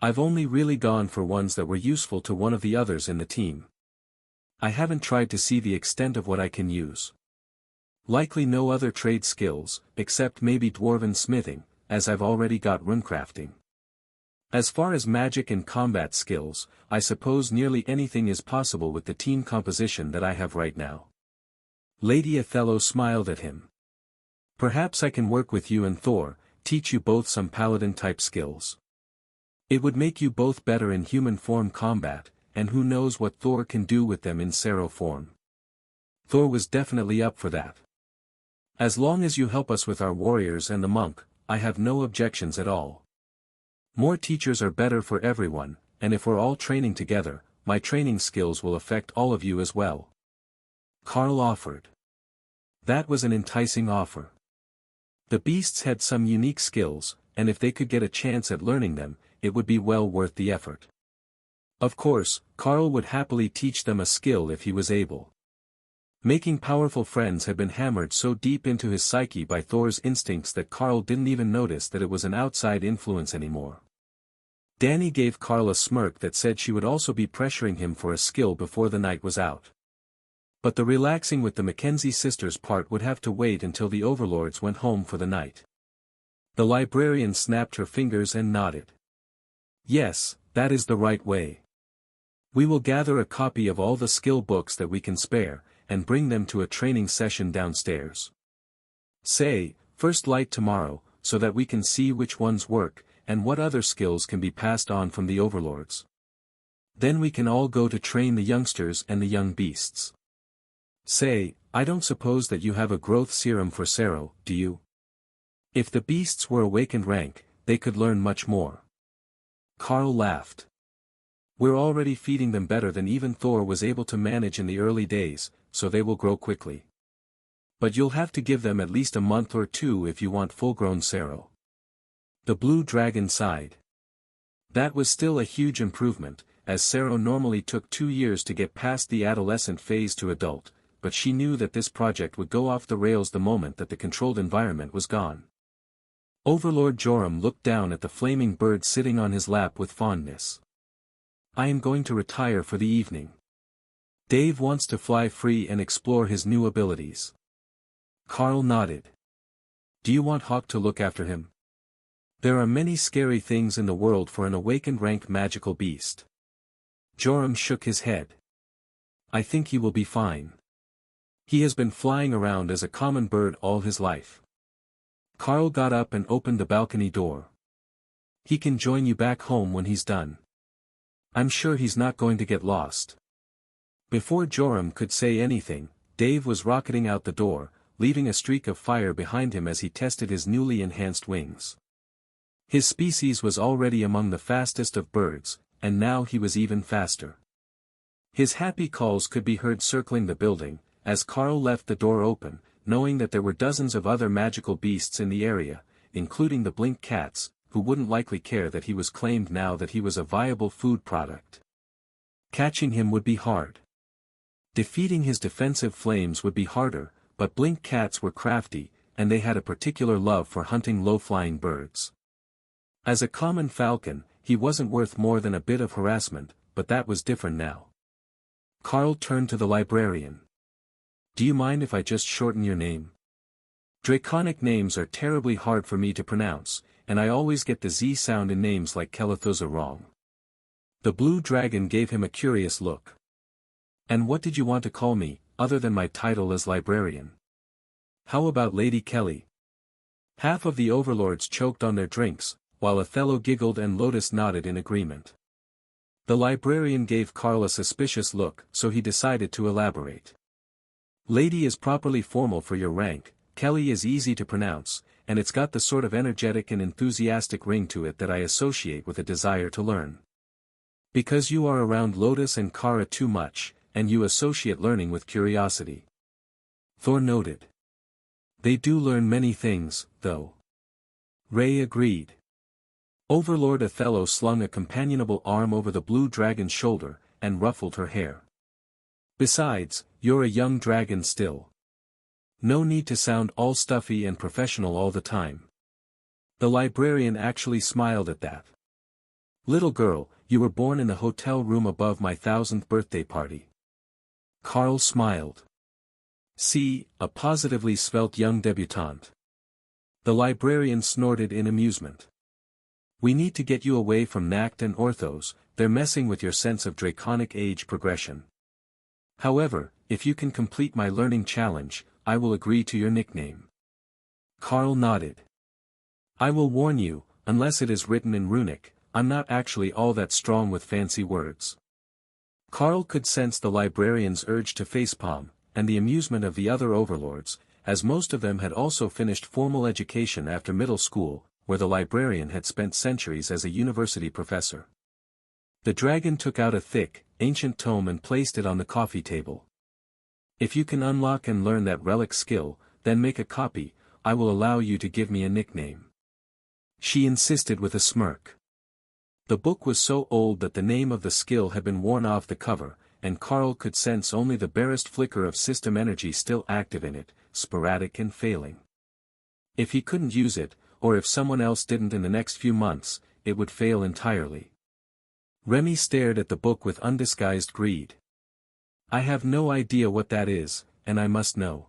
I've only really gone for ones that were useful to one of the others in the team. I haven't tried to see the extent of what I can use. Likely no other trade skills, except maybe dwarven smithing, as I've already got runecrafting. As far as magic and combat skills, I suppose nearly anything is possible with the team composition that I have right now. Lady Othello smiled at him. Perhaps I can work with you and Thor, teach you both some paladin-type skills. It would make you both better in human form combat, and who knows what Thor can do with them in Sero form. Thor was definitely up for that. As long as you help us with our warriors and the monk, I have no objections at all. More teachers are better for everyone, and if we're all training together, my training skills will affect all of you as well. Carl offered. That was an enticing offer. The beasts had some unique skills, and if they could get a chance at learning them, it would be well worth the effort. Of course, Carl would happily teach them a skill if he was able. Making powerful friends had been hammered so deep into his psyche by Thor's instincts that Carl didn't even notice that it was an outside influence anymore. Danny gave Carl a smirk that said she would also be pressuring him for a skill before the night was out. But the relaxing with the Mackenzie sisters part would have to wait until the overlords went home for the night. The librarian snapped her fingers and nodded. Yes, that is the right way. We will gather a copy of all the skill books that we can spare, and bring them to a training session downstairs. Say, first light tomorrow, so that we can see which ones work, and what other skills can be passed on from the overlords. Then we can all go to train the youngsters and the young beasts. Say, I don't suppose that you have a growth serum for Sero, do you? If the beasts were awakened rank, they could learn much more. Carl laughed. We're already feeding them better than even Thor was able to manage in the early days, so they will grow quickly. But you'll have to give them at least a month or two if you want full-grown Sero. The blue dragon sighed. That was still a huge improvement, as Sero normally took 2 years to get past the adolescent phase to adult, but she knew that this project would go off the rails the moment that the controlled environment was gone. Overlord Joram looked down at the flaming bird sitting on his lap with fondness. I am going to retire for the evening. Dave wants to fly free and explore his new abilities. Carl nodded. Do you want Hawk to look after him? There are many scary things in the world for an awakened rank magical beast. Joram shook his head. I think he will be fine. He has been flying around as a common bird all his life. Carl got up and opened the balcony door. He can join you back home when he's done. I'm sure he's not going to get lost. Before Joram could say anything, Dave was rocketing out the door, leaving a streak of fire behind him as he tested his newly enhanced wings. His species was already among the fastest of birds, and now he was even faster. His happy calls could be heard circling the building, as Carl left the door open, knowing that there were dozens of other magical beasts in the area, including the blink cats, who wouldn't likely care that he was claimed now that he was a viable food product. Catching him would be hard. Defeating his defensive flames would be harder, but blink cats were crafty, and they had a particular love for hunting low-flying birds. As a common falcon, he wasn't worth more than a bit of harassment, but that was different now. Carl turned to the librarian. Do you mind if I just shorten your name? Draconic names are terribly hard for me to pronounce, and I always get the Z sound in names like Kelithoza wrong. The blue dragon gave him a curious look. And what did you want to call me, other than my title as librarian? How about Lady Kelly? Half of the overlords choked on their drinks, while Othello giggled and Lotus nodded in agreement. The librarian gave Carl a suspicious look, so he decided to elaborate. Lady is properly formal for your rank, Kelly is easy to pronounce, and it's got the sort of energetic and enthusiastic ring to it that I associate with a desire to learn. Because you are around Lotus and Kara too much, and you associate learning with curiosity. Thor noted. They do learn many things, though. Ray agreed. Overlord Othello slung a companionable arm over the blue dragon's shoulder, and ruffled her hair. Besides, you're a young dragon still. No need to sound all stuffy and professional all the time. The librarian actually smiled at that. Little girl, you were born in the hotel room above my 1000th birthday party. Carl smiled. See, a positively svelte young debutante. The librarian snorted in amusement. We need to get you away from Nact and Orthos, they're messing with your sense of draconic age progression. However, if you can complete my learning challenge, I will agree to your nickname. Carl nodded. I will warn you, unless it is written in runic, I'm not actually all that strong with fancy words. Carl could sense the librarian's urge to facepalm, and the amusement of the other overlords, as most of them had also finished formal education after middle school, where the librarian had spent centuries as a university professor. The dragon took out a thick, ancient tome and placed it on the coffee table. If you can unlock and learn that relic skill, then make a copy, I will allow you to give me a nickname. She insisted with a smirk. The book was so old that the name of the skill had been worn off the cover, and Carl could sense only the barest flicker of system energy still active in it, sporadic and failing. If he couldn't use it, or if someone else didn't in the next few months, it would fail entirely. Remy stared at the book with undisguised greed. I have no idea what that is, and I must know.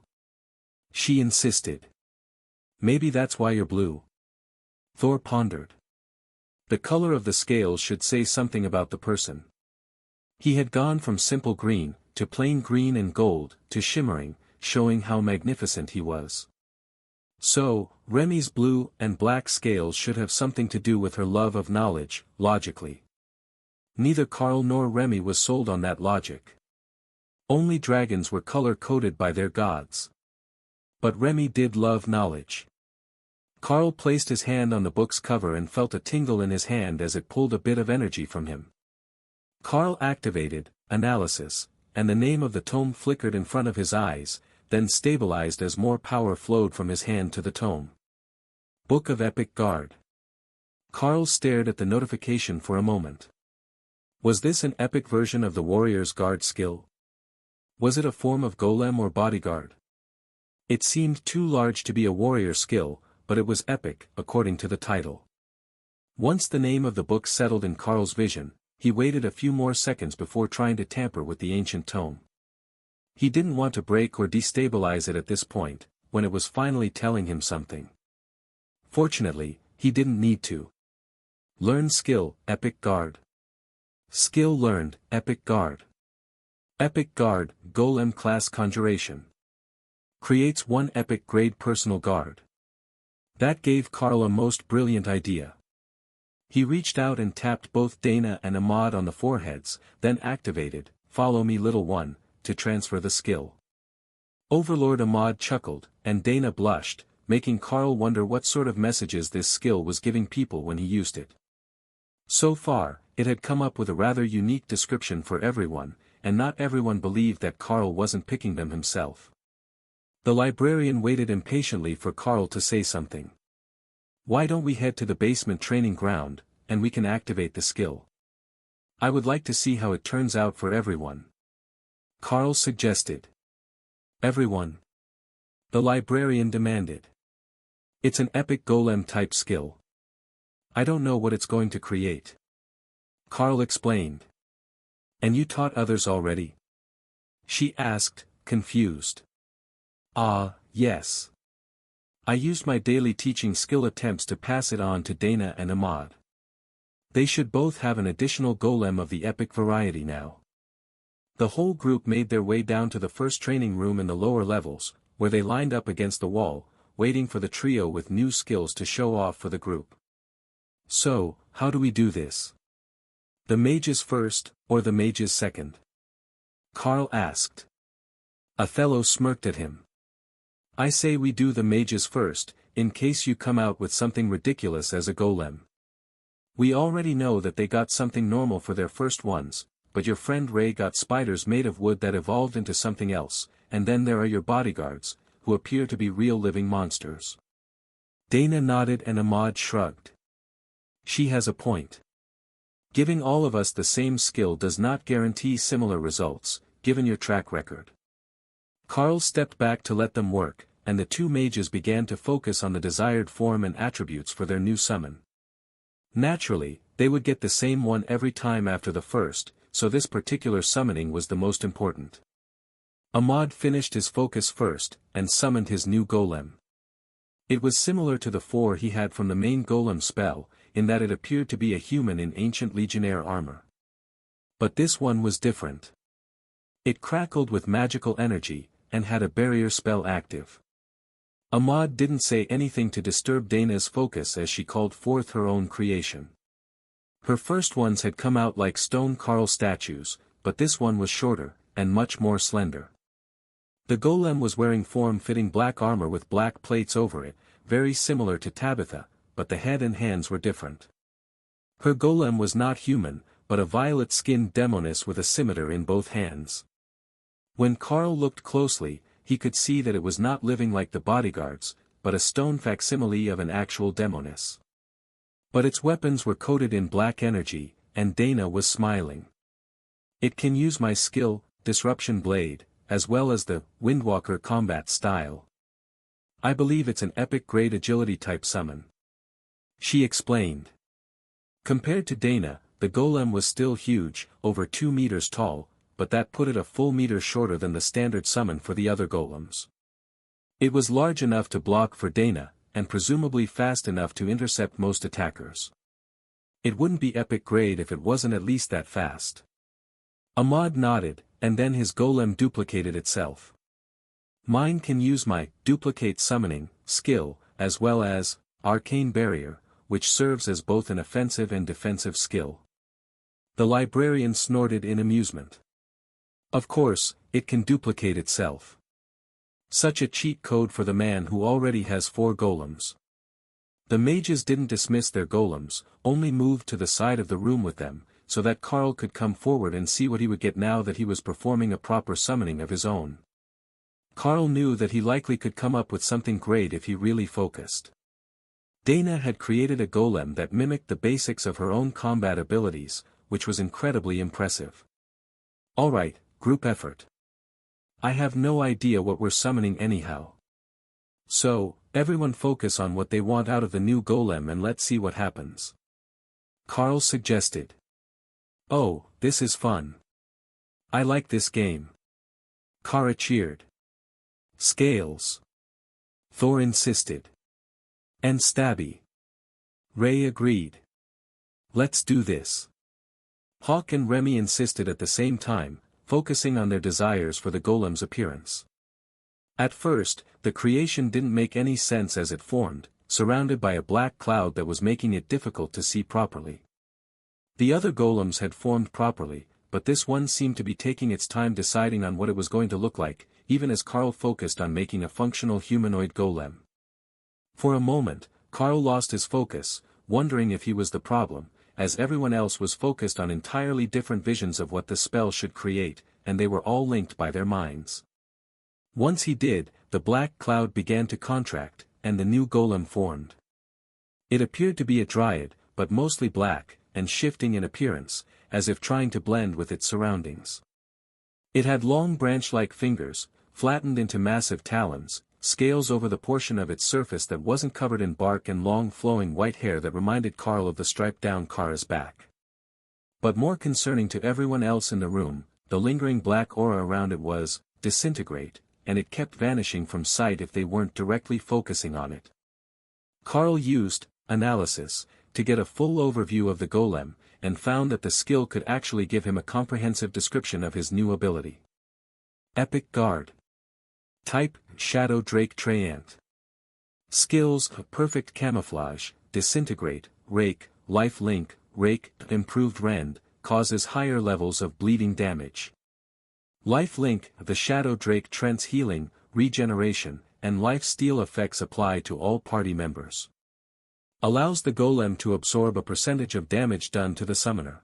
She insisted. Maybe that's why you're blue. Thor pondered. The color of the scales should say something about the person. He had gone from simple green, to plain green and gold, to shimmering, showing how magnificent he was. So, Remy's blue and black scales should have something to do with her love of knowledge, logically. Neither Carl nor Remy was sold on that logic. Only dragons were color-coded by their gods. But Remy did love knowledge. Carl placed his hand on the book's cover and felt a tingle in his hand as it pulled a bit of energy from him. Carl activated, analysis, and the name of the tome flickered in front of his eyes, then stabilized as more power flowed from his hand to the tome. Book of Epic Guard. Carl stared at the notification for a moment. Was this an epic version of the warrior's guard skill? Was it a form of golem or bodyguard? It seemed too large to be a warrior skill, but it was epic, according to the title. Once the name of the book settled in Carl's vision, he waited a few more seconds before trying to tamper with the ancient tome. He didn't want to break or destabilize it at this point, when it was finally telling him something. Fortunately, he didn't need to. Learn skill, Epic Guard. Skill learned, Epic Guard. Epic Guard, Golem class conjuration. Creates 1 epic grade personal guard. That gave Carl a most brilliant idea. He reached out and tapped both Dana and Ahmad on the foreheads, then activated, "Follow me little one," to transfer the skill. Overlord Ahmad chuckled, and Dana blushed, making Carl wonder what sort of messages this skill was giving people when he used it. So far, it had come up with a rather unique description for everyone, and not everyone believed that Carl wasn't picking them himself. The librarian waited impatiently for Carl to say something. "Why don't we head to the basement training ground, and we can activate the skill? I would like to see how it turns out for everyone," Carl suggested. "Everyone?" the librarian demanded. "It's an epic golem-type skill. I don't know what it's going to create," Carl explained. "And you taught others already?" she asked, confused. Yes. I used my daily teaching skill attempts to pass it on to Dana and Ahmad. They should both have an additional golem of the epic variety now." The whole group made their way down to the first training room in the lower levels, where they lined up against the wall, waiting for the trio with new skills to show off for the group. "So, how do we do this? The mages first, or the mages second?" Carl asked. Othello smirked at him. "I say we do the mages first, in case you come out with something ridiculous as a golem. We already know that they got something normal for their first ones, but your friend Ray got spiders made of wood that evolved into something else, and then there are your bodyguards, who appear to be real living monsters." Dana nodded and Ahmad shrugged. "She has a point. Giving all of us the same skill does not guarantee similar results, given your track record." Carl stepped back to let them work, and the 2 mages began to focus on the desired form and attributes for their new summon. Naturally, they would get the same one every time after the first, so this particular summoning was the most important. Ahmad finished his focus first, and summoned his new golem. It was similar to the 4 he had from the main golem spell, in that it appeared to be a human in ancient legionnaire armor. But this one was different. It crackled with magical energy, and had a barrier spell active. Ahmad didn't say anything to disturb Dana's focus as she called forth her own creation. Her first ones had come out like stone Carl statues, but this one was shorter, and much more slender. The golem was wearing form-fitting black armor with black plates over it, very similar to Tabitha, but the head and hands were different. Her golem was not human, but a violet-skinned demoness with a scimitar in both hands. When Carl looked closely, he could see that it was not living like the bodyguards, but a stone facsimile of an actual demoness. But its weapons were coated in black energy, and Dana was smiling. "It can use my skill, Disruption Blade, as well as the Windwalker combat style. I believe it's an epic grade agility type summon," she explained. Compared to Dana, the golem was still huge, over 2 meters tall, but that put it a full meter shorter than the standard summon for the other golems. It was large enough to block for Dana, and presumably fast enough to intercept most attackers. It wouldn't be epic grade if it wasn't at least that fast. Ahmad nodded, and then his golem duplicated itself. Mine can use my duplicate summoning skill, as well as arcane barrier, which serves as both an offensive and defensive skill. The librarian snorted in amusement. Of course, it can duplicate itself. Such a cheat code for the man who already has 4 golems. The mages didn't dismiss their golems, only moved to the side of the room with them, so that Carl could come forward and see what he would get now that he was performing a proper summoning of his own. Carl knew that he likely could come up with something great if he really focused. Dana had created a golem that mimicked the basics of her own combat abilities, which was incredibly impressive. Alright, group effort. I have no idea what we're summoning anyhow. So, everyone focus on what they want out of the new golem and let's see what happens. Carl suggested. Oh, this is fun. I like this game. Kara cheered. Scales. Thor insisted. And Stabby. Ray agreed. Let's do this. Hawk and Remy insisted at the same time, focusing on their desires for the golem's appearance. At first, the creation didn't make any sense as it formed, surrounded by a black cloud that was making it difficult to see properly. The other golems had formed properly, but this one seemed to be taking its time deciding on what it was going to look like, even as Carl focused on making a functional humanoid golem. For a moment, Carl lost his focus, wondering if he was the problem, as everyone else was focused on entirely different visions of what the spell should create, and they were all linked by their minds. Once he did, the black cloud began to contract, and the new golem formed. It appeared to be a dryad, but mostly black, and shifting in appearance, as if trying to blend with its surroundings. It had long branch-like fingers, flattened into massive talons, scales over the portion of its surface that wasn't covered in bark and long flowing white hair that reminded Carl of the stripe down Kara's back. But more concerning to everyone else in the room, the lingering black aura around it was, disintegrate, and it kept vanishing from sight if they weren't directly focusing on it. Carl used analysis to get a full overview of the golem, and found that the skill could actually give him a comprehensive description of his new ability. Epic Guard. Type, Shadow Drake Treant. Skills, Perfect Camouflage, Disintegrate, Rake, Life Link, Rake, Improved Rend, causes higher levels of bleeding damage. Life Link, the Shadow Drake Trent's healing, regeneration, and life steal effects apply to all party members. Allows the golem to absorb a percentage of damage done to the summoner.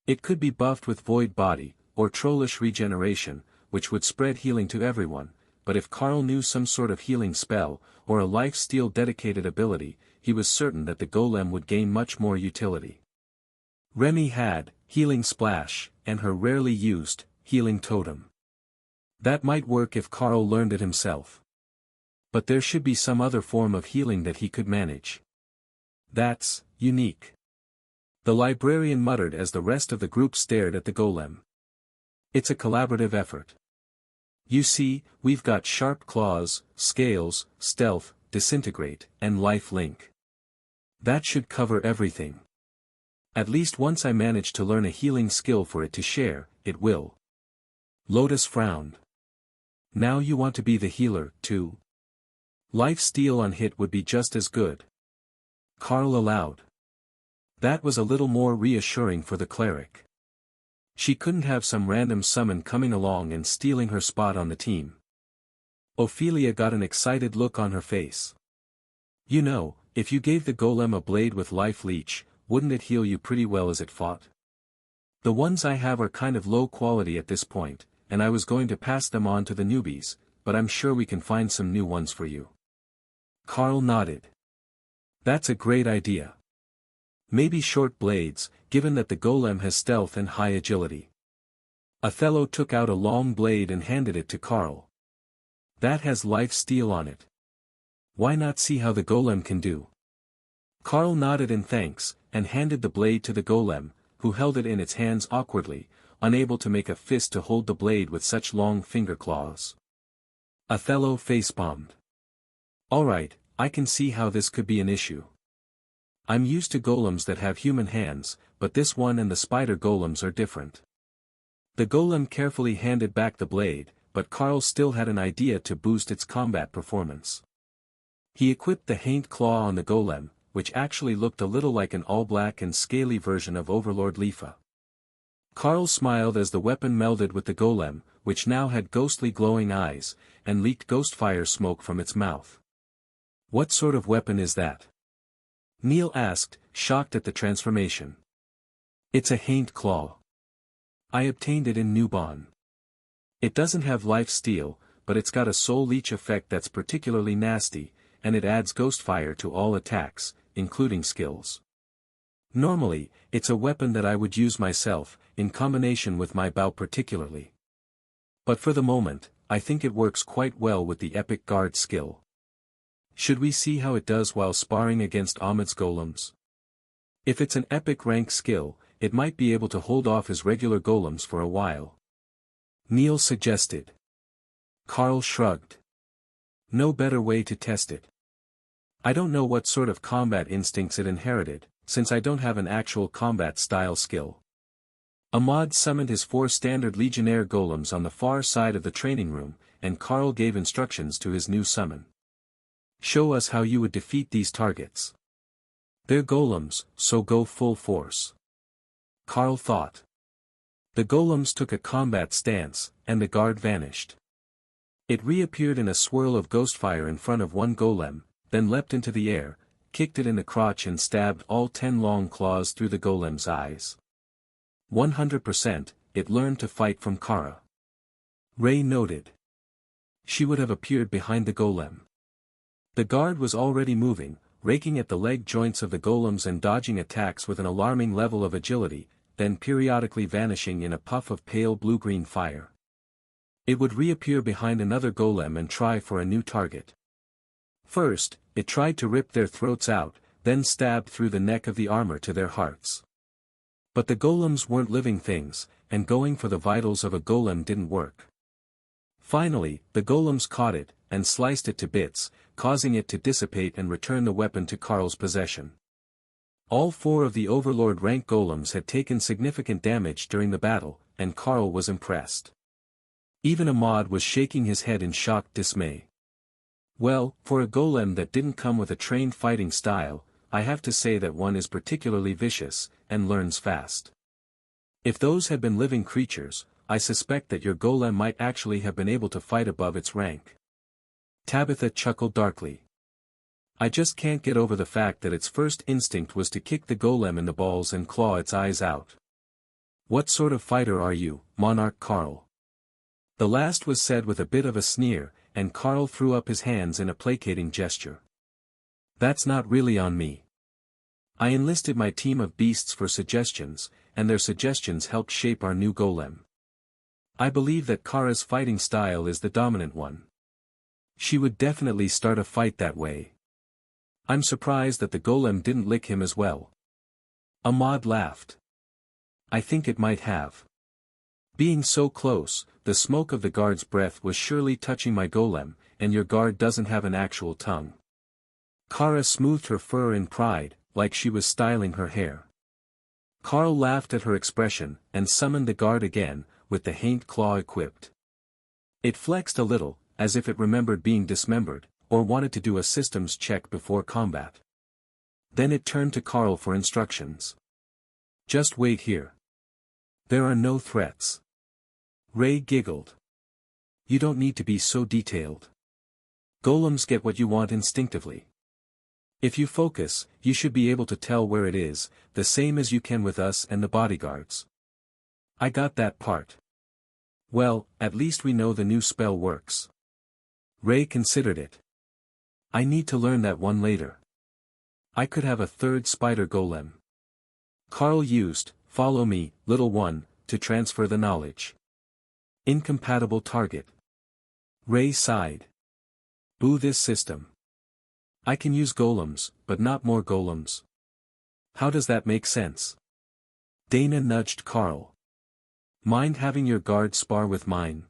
It could be buffed with Void Body, or Trollish Regeneration, which would spread healing to everyone, but if Carl knew some sort of healing spell, or a life steal dedicated ability, he was certain that the golem would gain much more utility. Remy had, Healing Splash, and her rarely used, Healing Totem. That might work if Carl learned it himself. But there should be some other form of healing that he could manage. That's unique. The librarian muttered as the rest of the group stared at the golem. It's a collaborative effort. You see, we've got sharp claws, scales, stealth, disintegrate, and life link. That should cover everything. At least once I manage to learn a healing skill for it to share, it will. Lotus frowned. Now you want to be the healer, too? Life steal on hit would be just as good. Carl allowed. That was a little more reassuring for the cleric. She couldn't have some random summon coming along and stealing her spot on the team. Ophelia got an excited look on her face. You know, if you gave the golem a blade with life leech, wouldn't it heal you pretty well as it fought? The ones I have are kind of low quality at this point, and I was going to pass them on to the newbies, but I'm sure we can find some new ones for you. Carl nodded. That's a great idea. Maybe short blades, given that the golem has stealth and high agility. Othello took out a long blade and handed it to Carl. That has life steal on it. Why not see how the golem can do? Carl nodded in thanks, and handed the blade to the golem, who held it in its hands awkwardly, unable to make a fist to hold the blade with such long finger claws. Othello facepalmed. Alright, I can see how this could be an issue. I'm used to golems that have human hands, but this one and the spider golems are different. The golem carefully handed back the blade, but Carl still had an idea to boost its combat performance. He equipped the haint claw on the golem, which actually looked a little like an all-black and scaly version of Overlord Lifa. Carl smiled as the weapon melded with the golem, which now had ghostly glowing eyes, and leaked ghost fire smoke from its mouth. "What sort of weapon is that?" Neil asked, shocked at the transformation. "It's a haint claw. I obtained it in Newbon. It doesn't have life steal, but it's got a soul leech effect that's particularly nasty, and it adds ghost fire to all attacks, including skills. Normally, it's a weapon that I would use myself, in combination with my bow particularly. But for the moment, I think it works quite well with the epic guard skill. Should we see how it does while sparring against Ahmed's golems? If it's an epic rank skill, it might be able to hold off his regular golems for a while," Neil suggested. Carl shrugged. "No better way to test it. I don't know what sort of combat instincts it inherited, since I don't have an actual combat style skill." Ahmad summoned his 4 standard legionnaire golems on the far side of the training room, and Carl gave instructions to his new summon. "Show us how you would defeat these targets." "They're golems, so go full force," Carl thought. The golems took a combat stance, and the guard vanished. It reappeared in a swirl of ghostfire in front of one golem, then leapt into the air, kicked it in the crotch and stabbed all 10 long claws through the golem's eyes. 100%, it learned to fight from Kara. Ray noted. She would have appeared behind the golem. The guard was already moving, raking at the leg joints of the golems and dodging attacks with an alarming level of agility, then periodically vanishing in a puff of pale blue-green fire. It would reappear behind another golem and try for a new target. First, it tried to rip their throats out, then stabbed through the neck of the armor to their hearts. But the golems weren't living things, and going for the vitals of a golem didn't work. Finally, the golems caught it, and sliced it to bits, causing it to dissipate and return the weapon to Carl's possession. All 4 of the Overlord rank golems had taken significant damage during the battle, and Carl was impressed. Even Ahmad was shaking his head in shocked dismay. "Well, for a golem that didn't come with a trained fighting style, I have to say that one is particularly vicious, and learns fast. If those had been living creatures, I suspect that your golem might actually have been able to fight above its rank." Tabitha chuckled darkly. "I just can't get over the fact that its first instinct was to kick the golem in the balls and claw its eyes out. What sort of fighter are you, Monarch Carl?" The last was said with a bit of a sneer, and Carl threw up his hands in a placating gesture. "That's not really on me. I enlisted my team of beasts for suggestions, and their suggestions helped shape our new golem. I believe that Kara's fighting style is the dominant one. She would definitely start a fight that way. I'm surprised that the golem didn't lick him as well." Ahmad laughed. "I think it might have. Being so close, the smoke of the guard's breath was surely touching my golem, and your guard doesn't have an actual tongue." Kara smoothed her fur in pride, like she was styling her hair. Carl laughed at her expression, and summoned the guard again, with the haint claw equipped. It flexed a little, as if it remembered being dismembered, or wanted to do a systems check before combat. Then it turned to Carl for instructions. "Just wait here. There are no threats." Ray giggled. "You don't need to be so detailed. Golems get what you want instinctively. If you focus, you should be able to tell where it is, the same as you can with us and the bodyguards." "I got that part." "Well, at least we know the new spell works." Ray considered it. "I need to learn that one later. I could have a 3rd spider golem." Carl used, "Follow me, little one," to transfer the knowledge. Incompatible target. Ray sighed. "Boo this system. I can use golems, but not more golems." "How does that make sense?" Dana nudged Carl. "Mind having your guard spar with mine?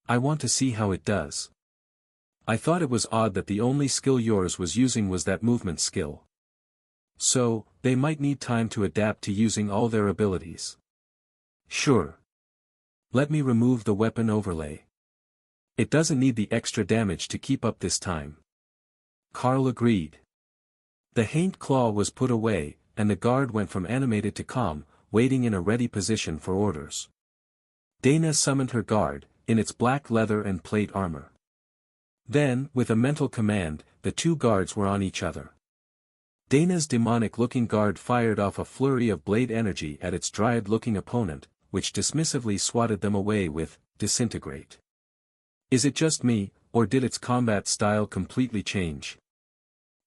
I want to see how it does. I thought it was odd that the only skill yours was using was that movement skill. So, they might need time to adapt to using all their abilities." "Sure. Let me remove the weapon overlay. It doesn't need the extra damage to keep up this time. Carl agreed. The haint claw was put away, and the guard went from animated to calm, waiting in a ready position for orders. Dana summoned her guard, in its black leather and plate armor. Then, with a mental command, the two guards were on each other. Dana's demonic-looking guard fired off a flurry of blade energy at its dryad-looking opponent, which dismissively swatted them away with, "Disintegrate." "Is it just me, or did its combat style completely change?"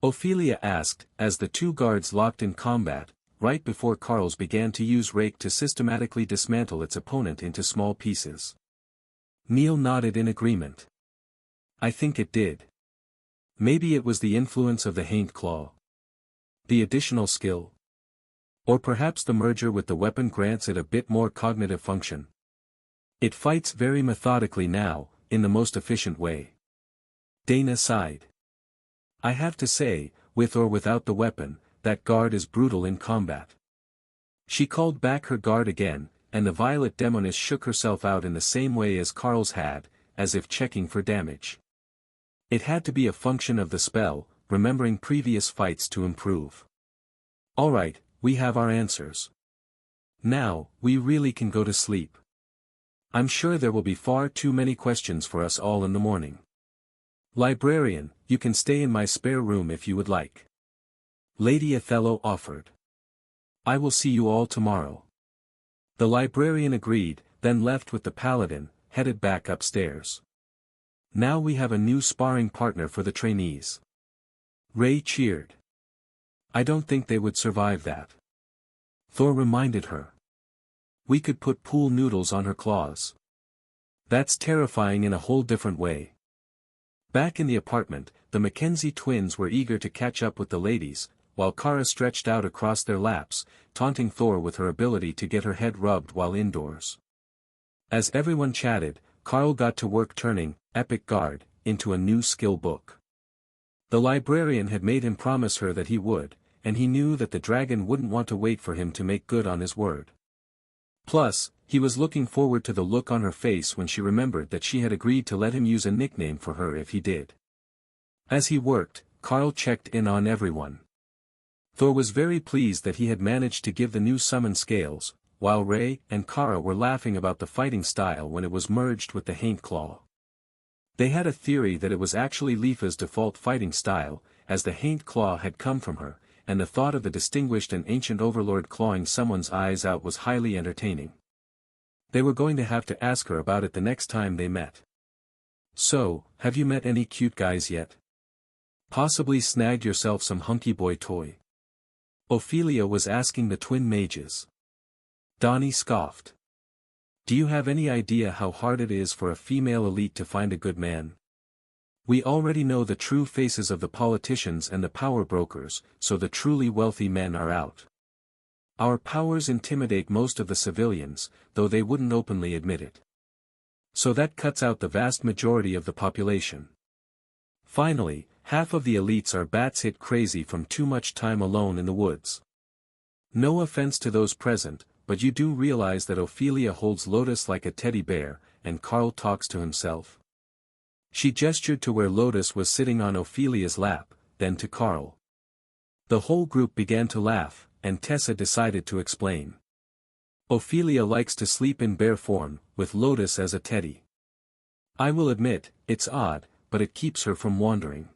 Ophelia asked, as the two guards locked in combat, right before Carl's began to use rake to systematically dismantle its opponent into small pieces. Neil nodded in agreement. "I think it did. Maybe it was the influence of the haint claw. The additional skill. Or perhaps the merger with the weapon grants it a bit more cognitive function. It fights very methodically now, in the most efficient way." Dana sighed. "I have to say, with or without the weapon, that guard is brutal in combat." She called back her guard again, and the violet demoness shook herself out in the same way as Carl's had, as if checking for damage. It had to be a function of the spell, remembering previous fights to improve. "All right, we have our answers. Now, we really can go to sleep. I'm sure there will be far too many questions for us all in the morning. Librarian, you can stay in my spare room if you would like." Lady Othello offered. "I will see you all tomorrow." The librarian agreed, then left with the paladin, headed back upstairs. "Now we have a new sparring partner for the trainees." Ray cheered. "I don't think they would survive that." Thor reminded her. "We could put pool noodles on her claws. That's terrifying in a whole different way." Back in the apartment, the Mackenzie twins were eager to catch up with the ladies, while Kara stretched out across their laps, taunting Thor with her ability to get her head rubbed while indoors. As everyone chatted, Carl got to work turning Epic Guard into a new skill book. The librarian had made him promise her that he would, and he knew that the dragon wouldn't want to wait for him to make good on his word. Plus, he was looking forward to the look on her face when she remembered that she had agreed to let him use a nickname for her if he did. As he worked, Carl checked in on everyone. Thor was very pleased that he had managed to give the new summon scales, while Ray and Kara were laughing about the fighting style when it was merged with the haint claw. They had a theory that it was actually Leafa's default fighting style, as the haint claw had come from her, and the thought of the distinguished and ancient overlord clawing someone's eyes out was highly entertaining. They were going to have to ask her about it the next time they met. "So, have you met any cute guys yet? Possibly snagged yourself some hunky boy toy?" Ophelia was asking the twin mages. Donnie scoffed. "Do you have any idea how hard it is for a female elite to find a good man? We already know the true faces of the politicians and the power brokers, so the truly wealthy men are out. Our powers intimidate most of the civilians, though they wouldn't openly admit it. So that cuts out the vast majority of the population. Finally, half of the elites are batshit crazy from too much time alone in the woods. No offense to those present, but you do realize that Ophelia holds Lotus like a teddy bear, and Carl talks to himself." She gestured to where Lotus was sitting on Ophelia's lap, then to Carl. The whole group began to laugh, and Tessa decided to explain. "Ophelia likes to sleep in bear form, with Lotus as a teddy. I will admit, it's odd, but it keeps her from wandering."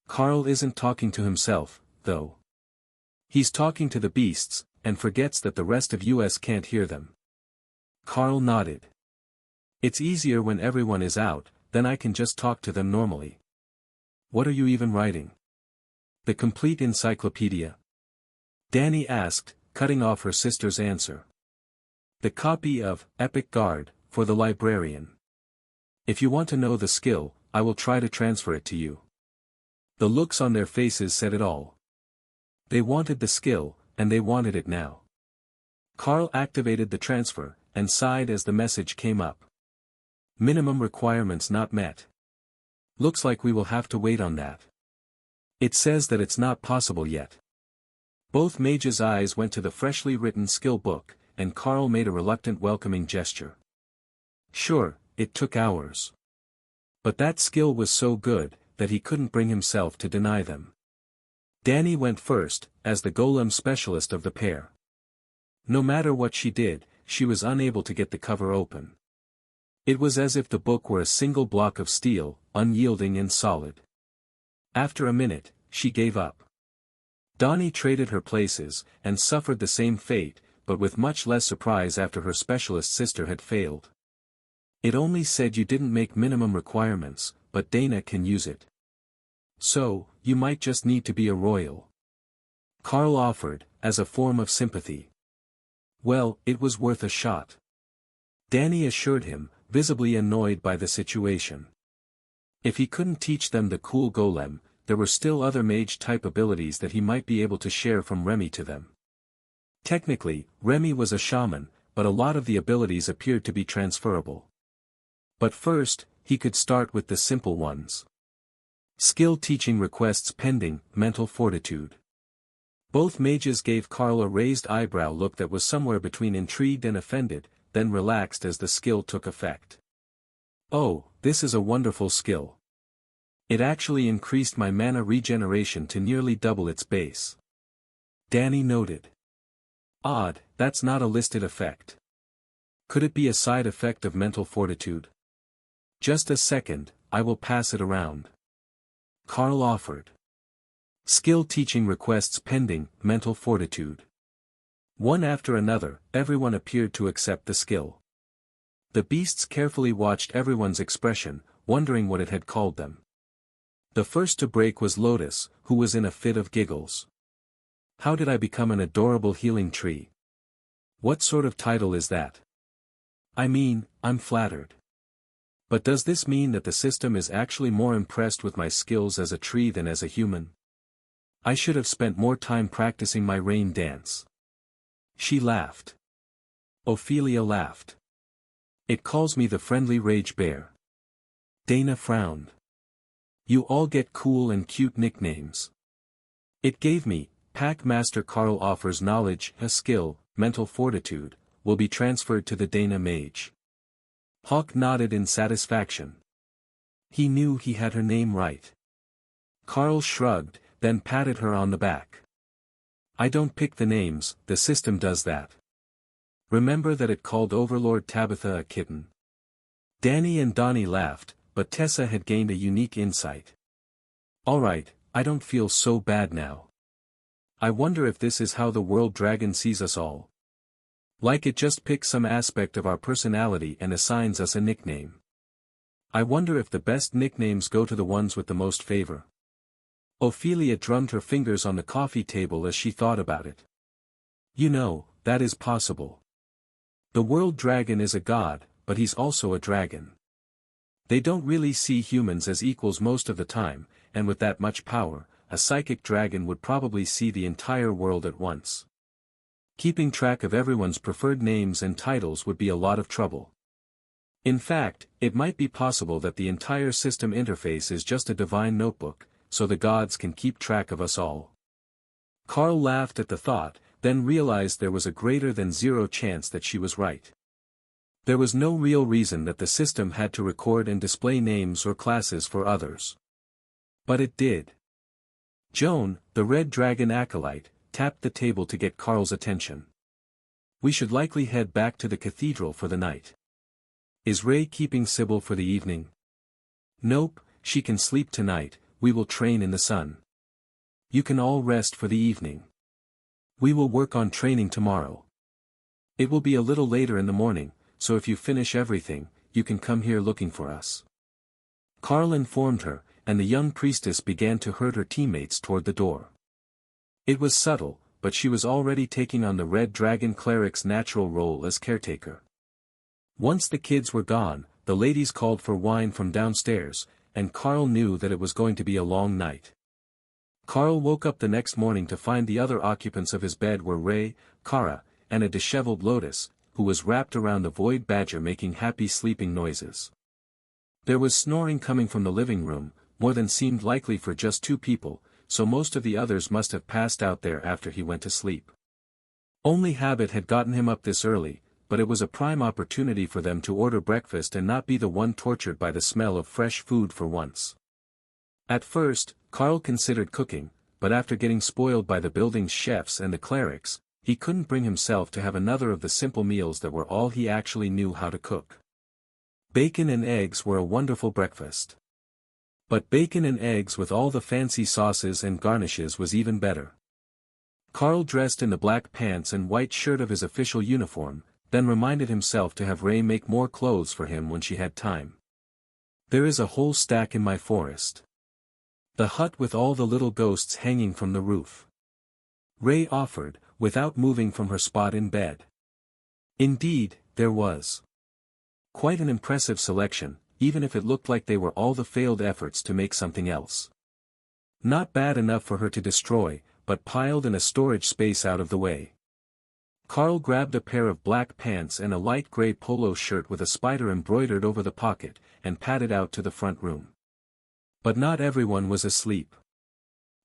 Carl isn't talking to himself, though. He's talking to the beasts, and forgets that the rest of US can't hear them. Carl nodded. "It's easier when everyone is out, then I can just talk to them normally." "What are you even writing? The complete encyclopedia?" Danny asked, cutting off her sister's answer. "The copy of Epic Guard, for the librarian. If you want to know the skill, I will try to transfer it to you." The looks on their faces said it all. They wanted the skill, and they wanted it now. Carl activated the transfer, and sighed as the message came up. "Minimum requirements not met. Looks like we will have to wait on that. It says that it's not possible yet." Both mages' eyes went to the freshly written skill book, and Carl made a reluctant welcoming gesture. Sure, it took hours. But that skill was so good, that he couldn't bring himself to deny them. Danny went first, as the golem specialist of the pair. No matter what she did, she was unable to get the cover open. It was as if the book were a single block of steel, unyielding and solid. After a minute, she gave up. Donnie traded her places, and suffered the same fate, but with much less surprise after her specialist sister had failed. It only said you didn't make minimum requirements, but Dana can use it. So, you might just need to be a royal. Carl offered, as a form of sympathy. Well, it was worth a shot. Danny assured him, visibly annoyed by the situation. If he couldn't teach them the cool golem, there were still other mage-type abilities that he might be able to share from Remy to them. Technically, Remy was a shaman, but a lot of the abilities appeared to be transferable. But first, he could start with the simple ones. Skill teaching requests pending, mental fortitude. Both mages gave Carl a raised eyebrow look that was somewhere between intrigued and offended, then relaxed as the skill took effect. Oh, this is a wonderful skill. It actually increased my mana regeneration to nearly double its base. Danny noted. Odd, that's not a listed effect. Could it be a side effect of mental fortitude? Just a second, I will pass it around. Carl offered. Skill teaching requests pending, mental fortitude. One after another, everyone appeared to accept the skill. The beasts carefully watched everyone's expression, wondering what it had called them. The first to break was Lotus, who was in a fit of giggles. How did I become an adorable healing tree? What sort of title is that? I mean, I'm flattered. But does this mean that the system is actually more impressed with my skills as a tree than as a human? I should have spent more time practicing my rain dance. She laughed. Ophelia laughed. It calls me the friendly rage bear. Dana frowned. You all get cool and cute nicknames. It gave me, Pack Master Carl offers knowledge, a skill, mental fortitude, will be transferred to the Dana mage. Hawk nodded in satisfaction. He knew he had her name right. Carl shrugged, then patted her on the back. I don't pick the names, the system does that. Remember that it called Overlord Tabitha a kitten. Danny and Donnie laughed, but Tessa had gained a unique insight. Alright, I don't feel so bad now. I wonder if this is how the world dragon sees us all. Like it just picks some aspect of our personality and assigns us a nickname. I wonder if the best nicknames go to the ones with the most favor. Ophelia drummed her fingers on the coffee table as she thought about it. You know, that is possible. The world dragon is a god, but he's also a dragon. They don't really see humans as equals most of the time, and with that much power, a psychic dragon would probably see the entire world at once. Keeping track of everyone's preferred names and titles would be a lot of trouble. In fact, it might be possible that the entire system interface is just a divine notebook, so the gods can keep track of us all. Carl laughed at the thought, then realized there was a greater than zero chance that she was right. There was no real reason that the system had to record and display names or classes for others. But it did. Joan, the Red Dragon acolyte, tapped the table to get Carl's attention. We should likely head back to the cathedral for the night. Is Ray keeping Sybil for the evening? Nope, she can sleep tonight, we will train in the sun. You can all rest for the evening. We will work on training tomorrow. It will be a little later in the morning, so if you finish everything, you can come here looking for us. Carl informed her, and the young priestess began to herd her teammates toward the door. It was subtle, but she was already taking on the Red Dragon cleric's natural role as caretaker. Once the kids were gone, the ladies called for wine from downstairs, and Carl knew that it was going to be a long night. Carl woke up the next morning to find the other occupants of his bed were Ray, Kara, and a disheveled Lotus, who was wrapped around the void badger making happy sleeping noises. There was snoring coming from the living room, more than seemed likely for just two people, so most of the others must have passed out there after he went to sleep. Only habit had gotten him up this early, but it was a prime opportunity for them to order breakfast and not be the one tortured by the smell of fresh food for once. At first, Carl considered cooking, but after getting spoiled by the building's chefs and the clerics, he couldn't bring himself to have another of the simple meals that were all he actually knew how to cook. Bacon and eggs were a wonderful breakfast. But bacon and eggs with all the fancy sauces and garnishes was even better. Carl dressed in the black pants and white shirt of his official uniform, then reminded himself to have Ray make more clothes for him when she had time. There is a whole stack in my forest. The hut with all the little ghosts hanging from the roof. Ray offered, without moving from her spot in bed. Indeed, there was. Quite an impressive selection, even if it looked like they were all the failed efforts to make something else. Not bad enough for her to destroy, but piled in a storage space out of the way. Carl grabbed a pair of black pants and a light gray polo shirt with a spider embroidered over the pocket, and padded out to the front room. But not everyone was asleep.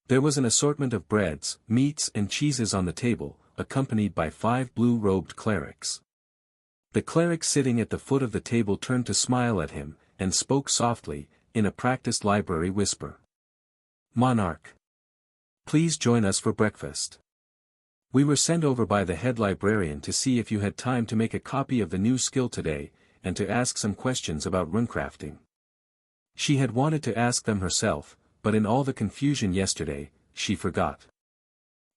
There was an assortment of breads, meats and cheeses on the table, accompanied by 5 blue-robed clerics. The cleric sitting at the foot of the table turned to smile at him, and spoke softly, in a practiced library whisper. "Monarch. Please join us for breakfast. We were sent over by the head librarian to see if you had time to make a copy of the new skill today, and to ask some questions about runecrafting." She had wanted to ask them herself, but in all the confusion yesterday, she forgot.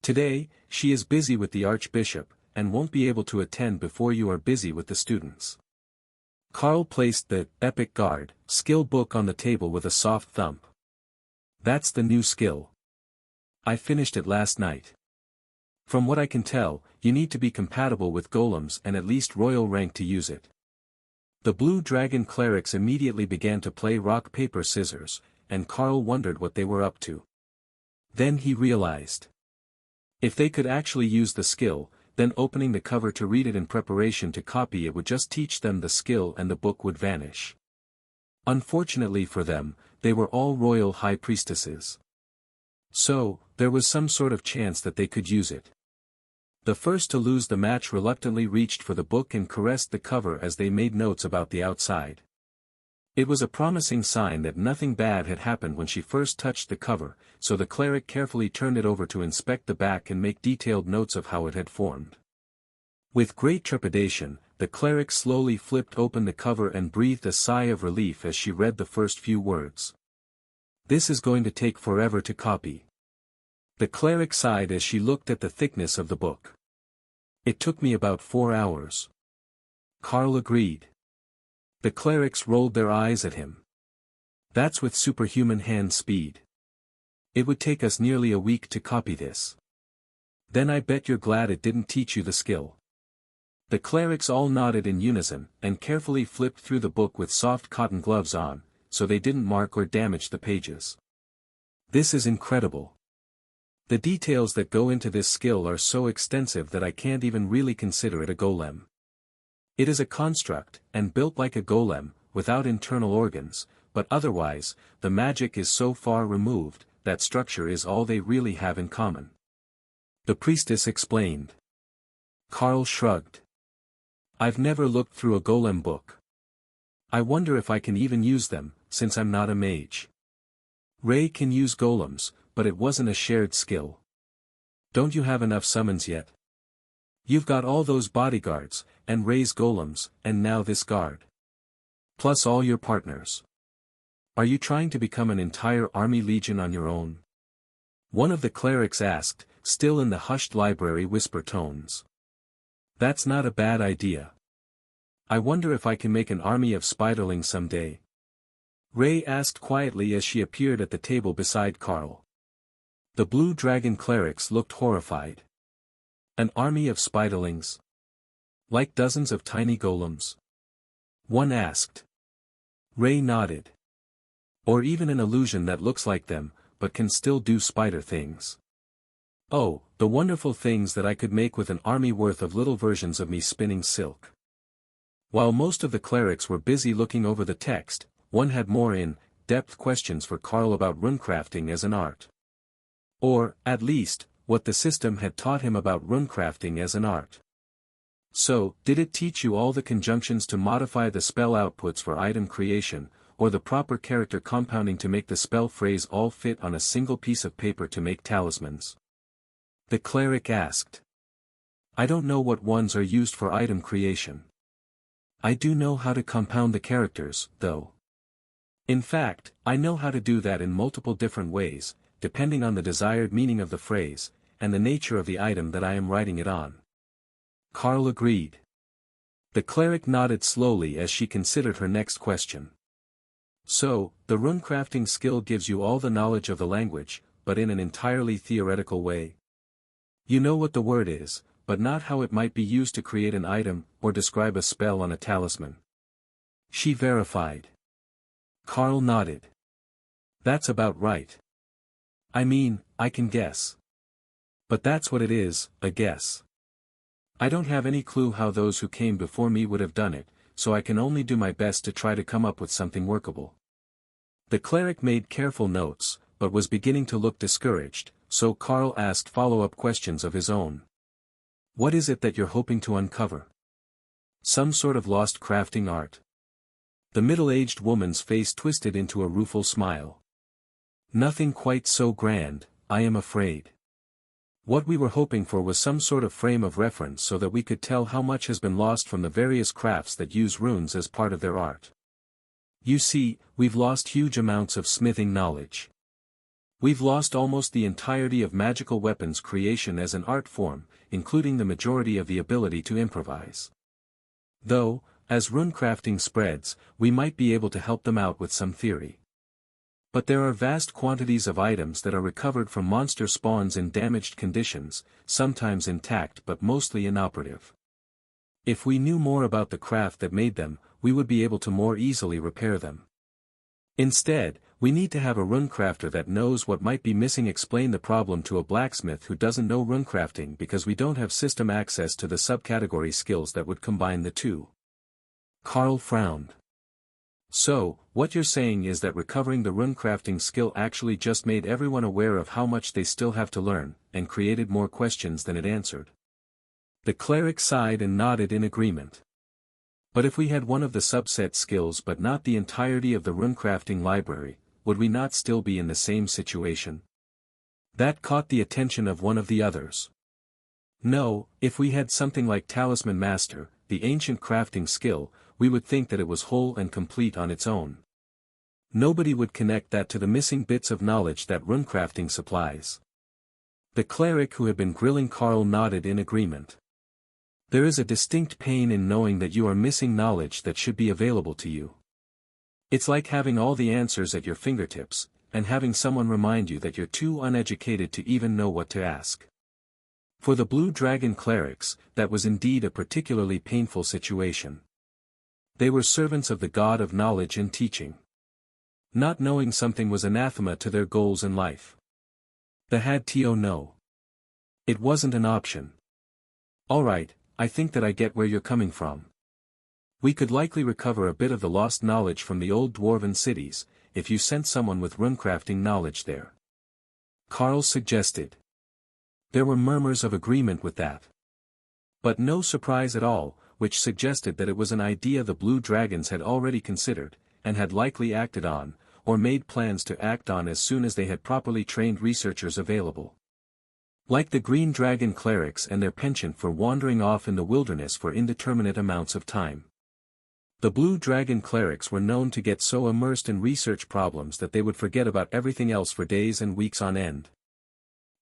Today, she is busy with the Archbishop, and won't be able to attend before you are busy with the students. Carl placed the Epic Guard skill book on the table with a soft thump. "That's the new skill. I finished it last night. From what I can tell, you need to be compatible with golems and at least royal rank to use it." The Blue Dragon clerics immediately began to play rock paper scissors, and Carl wondered what they were up to. Then he realized. If they could actually use the skill, then opening the cover to read it in preparation to copy it would just teach them the skill and the book would vanish. Unfortunately for them, they were all royal high priestesses. So, there was some sort of chance that they could use it. The first to lose the match reluctantly reached for the book and caressed the cover as they made notes about the outside. It was a promising sign that nothing bad had happened when she first touched the cover, so the cleric carefully turned it over to inspect the back and make detailed notes of how it had formed. With great trepidation, the cleric slowly flipped open the cover and breathed a sigh of relief as she read the first few words. "This is going to take forever to copy." The cleric sighed as she looked at the thickness of the book. "It took me about 4 hours." Carl agreed. The clerics rolled their eyes at him. "That's with superhuman hand speed. It would take us nearly a week to copy this. Then I bet you're glad it didn't teach you the skill." The clerics all nodded in unison, and carefully flipped through the book with soft cotton gloves on, so they didn't mark or damage the pages. "This is incredible. The details that go into this skill are so extensive that I can't even really consider it a golem. It is a construct, and built like a golem, without internal organs, but otherwise, the magic is so far removed, that structure is all they really have in common." The priestess explained. Carl shrugged. "I've never looked through a golem book. I wonder if I can even use them, since I'm not a mage. Ray can use golems, but it wasn't a shared skill. Don't you have enough summons yet? You've got all those bodyguards, and Ray's golems, and now this guard. Plus all your partners. Are you trying to become an entire army legion on your own?" One of the clerics asked, still in the hushed library whisper tones. "That's not a bad idea. I wonder if I can make an army of spiderlings someday?" Ray asked quietly as she appeared at the table beside Carl. The Blue Dragon clerics looked horrified. "An army of spiderlings? Like dozens of tiny golems?" one asked. Ray nodded. "Or even an illusion that looks like them, but can still do spider things. Oh, the wonderful things that I could make with an army worth of little versions of me spinning silk." While most of the clerics were busy looking over the text, one had more in-depth questions for Carl about runecrafting as an art. Or, at least, what the system had taught him about runecrafting as an art. So, did it teach you all the conjunctions to modify the spell outputs for item creation, or the proper character compounding to make the spell phrase all fit on a single piece of paper to make talismans? The cleric asked. I don't know what ones are used for item creation. I do know how to compound the characters, though. In fact, I know how to do that in multiple different ways, depending on the desired meaning of the phrase, and the nature of the item that I am writing it on. Carl agreed. The cleric nodded slowly as she considered her next question. So, the runecrafting skill gives you all the knowledge of the language, but in an entirely theoretical way. You know what the word is, but not how it might be used to create an item, or describe a spell on a talisman. She verified. Carl nodded. That's about right. I mean, I can guess. But that's what it is, a guess. I don't have any clue how those who came before me would have done it, so I can only do my best to try to come up with something workable. The cleric made careful notes, but was beginning to look discouraged, so Carl asked follow-up questions of his own. What is it that you're hoping to uncover? Some sort of lost crafting art? The middle-aged woman's face twisted into a rueful smile. Nothing quite so grand, I am afraid. What we were hoping for was some sort of frame of reference so that we could tell how much has been lost from the various crafts that use runes as part of their art. You see, we've lost huge amounts of smithing knowledge. We've lost almost the entirety of magical weapons creation as an art form, including the majority of the ability to improvise. Though, as runecrafting spreads, we might be able to help them out with some theory. But there are vast quantities of items that are recovered from monster spawns in damaged conditions, sometimes intact but mostly inoperative. If we knew more about the craft that made them, we would be able to more easily repair them. Instead, we need to have a runecrafter that knows what might be missing. Explain the problem to a blacksmith who doesn't know runecrafting because we don't have system access to the subcategory skills that would combine the two. Carl frowned. So, what you're saying is that recovering the runecrafting skill actually just made everyone aware of how much they still have to learn, and created more questions than it answered. The cleric sighed and nodded in agreement. But if we had one of the subset skills but not the entirety of the runecrafting library, would we not still be in the same situation? That caught the attention of one of the others. No, if we had something like Talisman Master, the ancient crafting skill, we would think that it was whole and complete on its own. Nobody would connect that to the missing bits of knowledge that runecrafting supplies. The cleric who had been grilling Carl nodded in agreement. There is a distinct pain in knowing that you are missing knowledge that should be available to you. It's like having all the answers at your fingertips, and having someone remind you that you're too uneducated to even know what to ask. For the Blue Dragon clerics, that was indeed a particularly painful situation. They were servants of the god of knowledge and teaching. Not knowing something was anathema to their goals in life. The had to know. It wasn't an option. Alright, I think that I get where you're coming from. We could likely recover a bit of the lost knowledge from the old dwarven cities, if you sent someone with runecrafting knowledge there. Carl suggested. There were murmurs of agreement with that. But no surprise at all, which suggested that it was an idea the Blue Dragons had already considered, and had likely acted on, or made plans to act on as soon as they had properly trained researchers available. Like the Green Dragon clerics and their penchant for wandering off in the wilderness for indeterminate amounts of time. The Blue Dragon clerics were known to get so immersed in research problems that they would forget about everything else for days and weeks on end.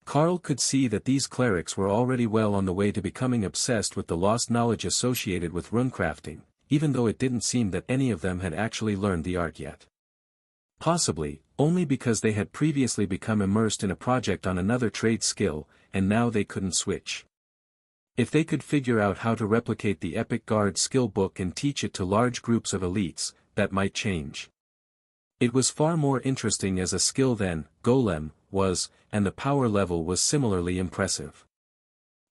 Carl could see that these clerics were already well on the way to becoming obsessed with the lost knowledge associated with runecrafting, even though it didn't seem that any of them had actually learned the art yet. Possibly, only because they had previously become immersed in a project on another trade skill, and now they couldn't switch. If they could figure out how to replicate the Epic Guard skill book and teach it to large groups of elites, that might change. It was far more interesting as a skill than Golem was, and the power level was similarly impressive.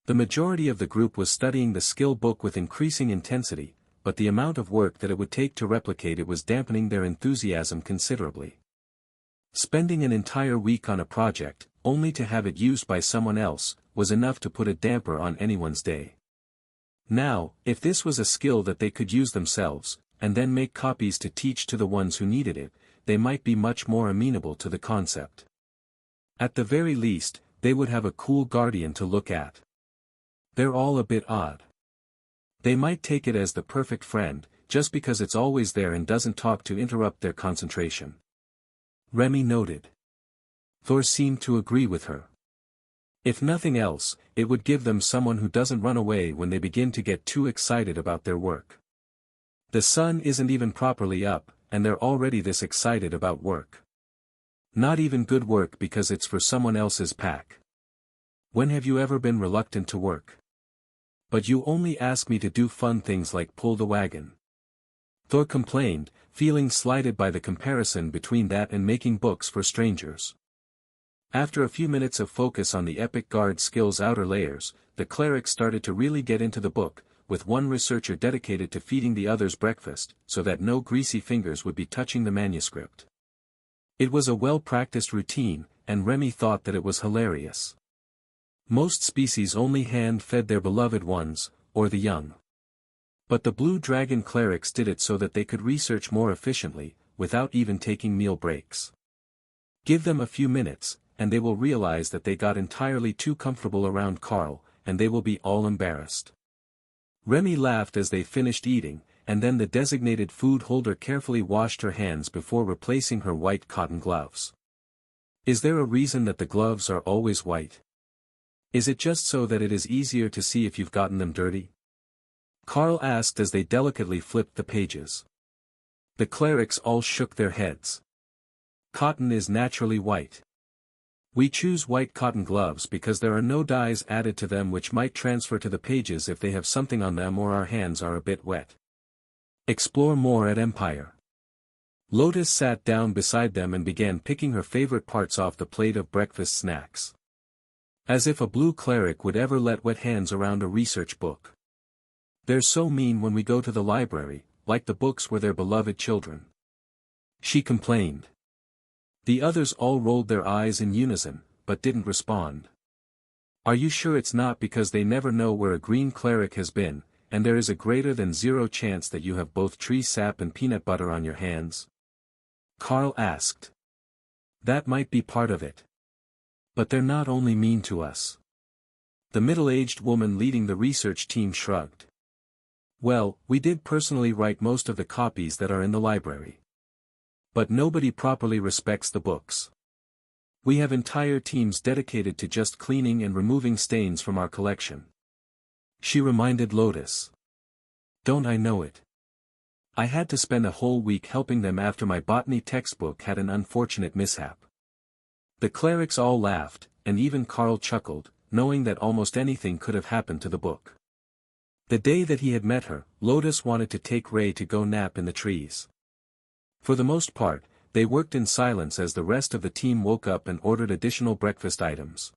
The majority of the group was studying the skill book with increasing intensity, but the amount of work that it would take to replicate it was dampening their enthusiasm considerably. Spending an entire week on a project, only to have it used by someone else, was enough to put a damper on anyone's day. Now, if this was a skill that they could use themselves, and then make copies to teach to the ones who needed it, they might be much more amenable to the concept. At the very least, they would have a cool guardian to look at. They're all a bit odd. They might take it as the perfect friend, just because it's always there and doesn't talk to interrupt their concentration. Remy noted. Thor seemed to agree with her. If nothing else, it would give them someone who doesn't run away when they begin to get too excited about their work. The sun isn't even properly up, and they're already this excited about work. Not even good work because it's for someone else's pack. When have you ever been reluctant to work? But you only ask me to do fun things like pull the wagon. Thor complained, feeling slighted by the comparison between that and making books for strangers. After a few minutes of focus on the epic guard skill's outer layers, the cleric started to really get into the book, with one researcher dedicated to feeding the others breakfast, so that no greasy fingers would be touching the manuscript. It was a well-practiced routine, and Remy thought that it was hilarious. Most species only hand-fed their beloved ones, or the young. But the blue dragon clerics did it so that they could research more efficiently, without even taking meal breaks. Give them a few minutes, and they will realize that they got entirely too comfortable around Carl, and they will be all embarrassed. Remy laughed as they finished eating, and then the designated food holder carefully washed her hands before replacing her white cotton gloves. Is there a reason that the gloves are always white? Is it just so that it is easier to see if you've gotten them dirty? Carl asked as they delicately flipped the pages. The clerics all shook their heads. Cotton is naturally white. We choose white cotton gloves because there are no dyes added to them which might transfer to the pages if they have something on them or our hands are a bit wet. Explore more at Empire. Lotus sat down beside them and began picking her favorite parts off the plate of breakfast snacks. As if a blue cleric would ever let wet hands around a research book. They're so mean when we go to the library, like the books were their beloved children. She complained. The others all rolled their eyes in unison, but didn't respond. Are you sure it's not because they never know where a green cleric has been, and there is a greater than zero chance that you have both tree sap and peanut butter on your hands? Carl asked. That might be part of it. But they're not only mean to us. The middle-aged woman leading the research team shrugged. Well, we did personally write most of the copies that are in the library. But nobody properly respects the books. We have entire teams dedicated to just cleaning and removing stains from our collection. She reminded Lotus. Don't I know it? I had to spend a whole week helping them after my botany textbook had an unfortunate mishap. The clerics all laughed, and even Carl chuckled, knowing that almost anything could have happened to the book. The day that he had met her, Lotus wanted to take Ray to go nap in the trees. For the most part, they worked in silence as the rest of the team woke up and ordered additional breakfast items.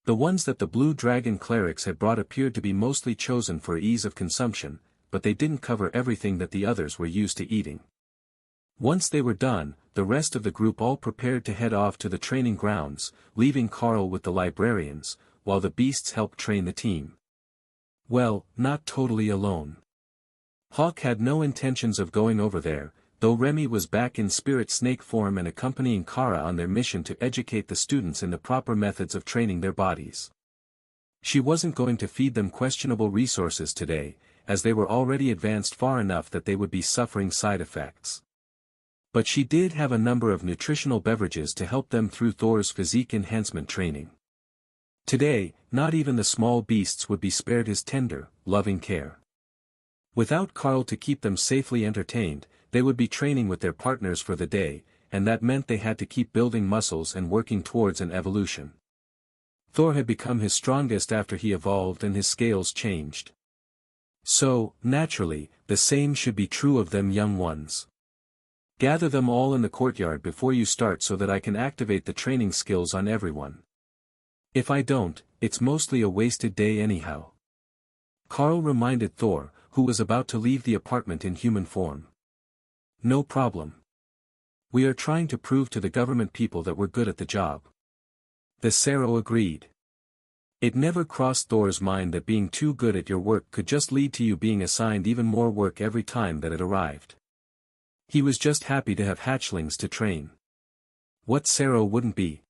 The ones that the Blue Dragon clerics had brought appeared to be mostly chosen for ease of consumption, but they didn't cover everything that the others were used to eating. Once they were done, the rest of the group all prepared to head off to the training grounds, leaving Carl with the librarians, while the beasts helped train the team. Well, not totally alone. Hawk had no intentions of going over there, though Remy was back in spirit snake form and accompanying Kara on their mission to educate the students in the proper methods of training their bodies. She wasn't going to feed them questionable resources today, as they were already advanced far enough that they would be suffering side effects. But she did have a number of nutritional beverages to help them through Thor's physique enhancement training. Today, not even the small beasts would be spared his tender, loving care. Without Carl to keep them safely entertained, they would be training with their partners for the day, and that meant they had to keep building muscles and working towards an evolution. Thor had become his strongest after he evolved and his scales changed. So, naturally, the same should be true of them young ones. Gather them all in the courtyard before you start so that I can activate the training skills on everyone. If I don't, it's mostly a wasted day anyhow. Carl reminded Thor, who was about to leave the apartment in human form. No problem. We are trying to prove to the government people that we're good at the job. The Sero agreed. It never crossed Thor's mind that being too good at your work could just lead to you being assigned even more work every time that it arrived. He was just happy to have hatchlings to train. What Sarah wouldn't be?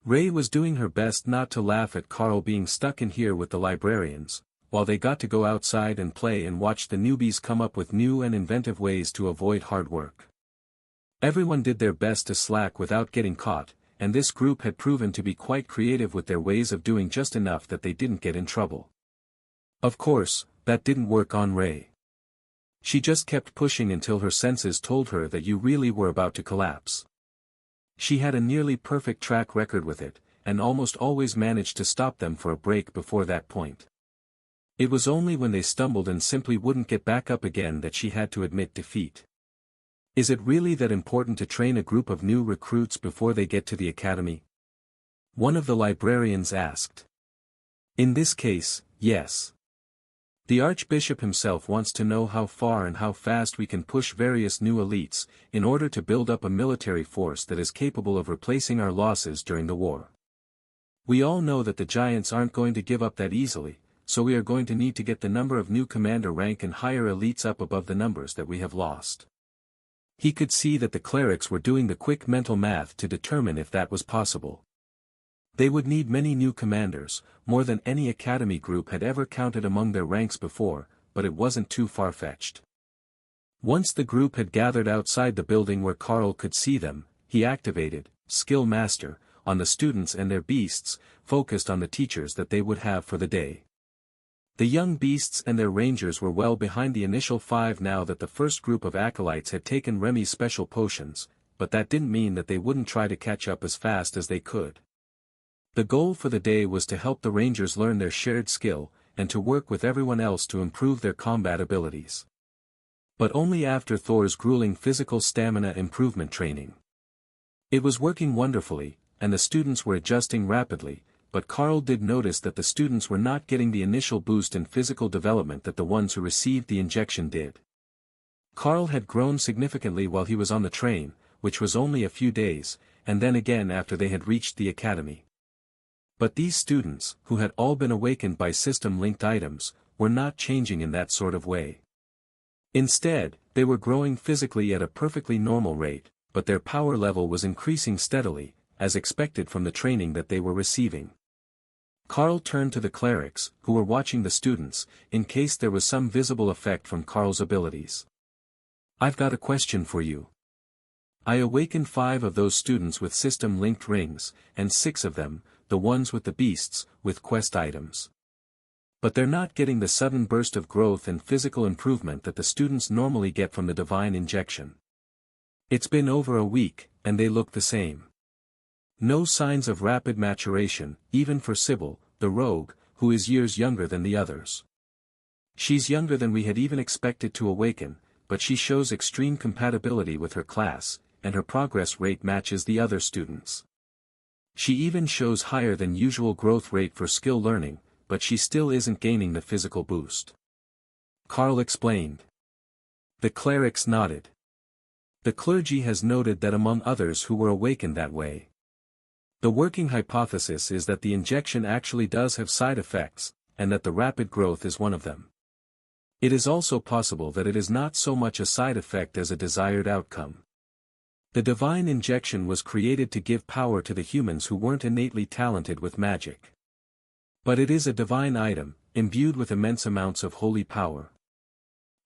Ray was doing her best not to laugh at Carl being stuck in here with the librarians, while they got to go outside and play and watch the newbies come up with new and inventive ways to avoid hard work. Everyone did their best to slack without getting caught, and this group had proven to be quite creative with their ways of doing just enough that they didn't get in trouble. Of course, that didn't work on Ray. She just kept pushing until her senses told her that you really were about to collapse. She had a nearly perfect track record with it, and almost always managed to stop them for a break before that point. It was only when they stumbled and simply wouldn't get back up again that she had to admit defeat. Is it really that important to train a group of new recruits before they get to the academy? One of the librarians asked. In this case, yes. The Archbishop himself wants to know how far and how fast we can push various new elites, in order to build up a military force that is capable of replacing our losses during the war. We all know that the Giants aren't going to give up that easily, so we are going to need to get the number of new commander rank and higher elites up above the numbers that we have lost. He could see that the clerics were doing the quick mental math to determine if that was possible. They would need many new commanders, more than any academy group had ever counted among their ranks before, but it wasn't too far-fetched. Once the group had gathered outside the building where Carl could see them, he activated Skill Master on the students and their beasts, focused on the teachers that they would have for the day. The young beasts and their rangers were well behind the initial 5 now that the first group of acolytes had taken Remy's special potions, but that didn't mean that they wouldn't try to catch up as fast as they could. The goal for the day was to help the rangers learn their shared skill, and to work with everyone else to improve their combat abilities. But only after Thor's grueling physical stamina improvement training. It was working wonderfully, and the students were adjusting rapidly, but Carl did notice that the students were not getting the initial boost in physical development that the ones who received the injection did. Carl had grown significantly while he was on the train, which was only a few days, and then again after they had reached the academy. But these students, who had all been awakened by system-linked items, were not changing in that sort of way. Instead, they were growing physically at a perfectly normal rate, but their power level was increasing steadily, as expected from the training that they were receiving. Carl turned to the clerics, who were watching the students, in case there was some visible effect from Carl's abilities. I've got a question for you. I awakened 5 of those students with system-linked rings, and 6 of them, the ones with the beasts, with quest items. But they're not getting the sudden burst of growth and physical improvement that the students normally get from the divine injection. It's been over a week, and they look the same. No signs of rapid maturation, even for Sybil, the rogue, who is years younger than the others. She's younger than we had even expected to awaken, but she shows extreme compatibility with her class, and her progress rate matches the other students. She even shows higher than usual growth rate for skill learning, but she still isn't gaining the physical boost. Carl explained. The clerics nodded. The clergy has noted that among others who were awakened that way. The working hypothesis is that the injection actually does have side effects, and that the rapid growth is one of them. It is also possible that it is not so much a side effect as a desired outcome. The divine injection was created to give power to the humans who weren't innately talented with magic. But it is a divine item, imbued with immense amounts of holy power.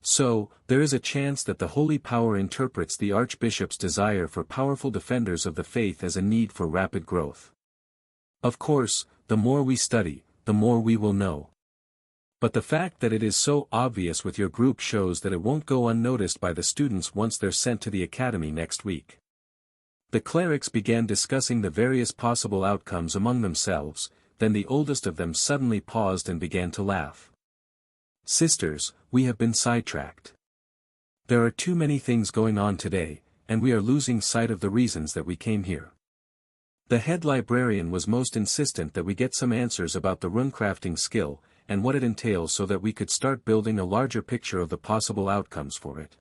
So, there is a chance that the holy power interprets the Archbishop's desire for powerful defenders of the faith as a need for rapid growth. Of course, the more we study, the more we will know. But the fact that it is so obvious with your group shows that it won't go unnoticed by the students once they're sent to the academy next week. The clerics began discussing the various possible outcomes among themselves, then the oldest of them suddenly paused and began to laugh. Sisters, we have been sidetracked. There are too many things going on today, and we are losing sight of the reasons that we came here. The head librarian was most insistent that we get some answers about the runecrafting skill, and what it entails so that we could start building a larger picture of the possible outcomes for it.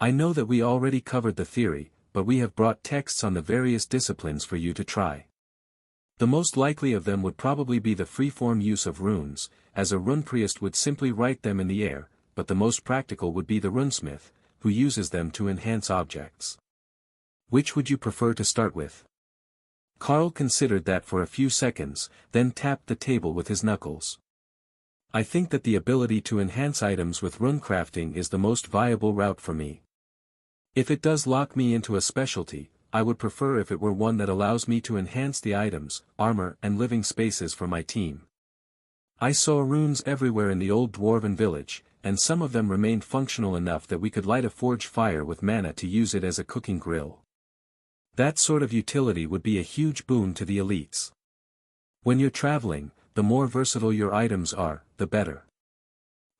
I know that we already covered the theory, but we have brought texts on the various disciplines for you to try. The most likely of them would probably be the freeform use of runes, as a runepriest would simply write them in the air, but the most practical would be the runesmith, who uses them to enhance objects. Which would you prefer to start with? Carl considered that for a few seconds, then tapped the table with his knuckles. I think that the ability to enhance items with runecrafting is the most viable route for me. If it does lock me into a specialty, I would prefer if it were one that allows me to enhance the items, armor and living spaces for my team. I saw runes everywhere in the old dwarven village, and some of them remained functional enough that we could light a forge fire with mana to use it as a cooking grill. That sort of utility would be a huge boon to the elites. When you're traveling, the more versatile your items are, the better.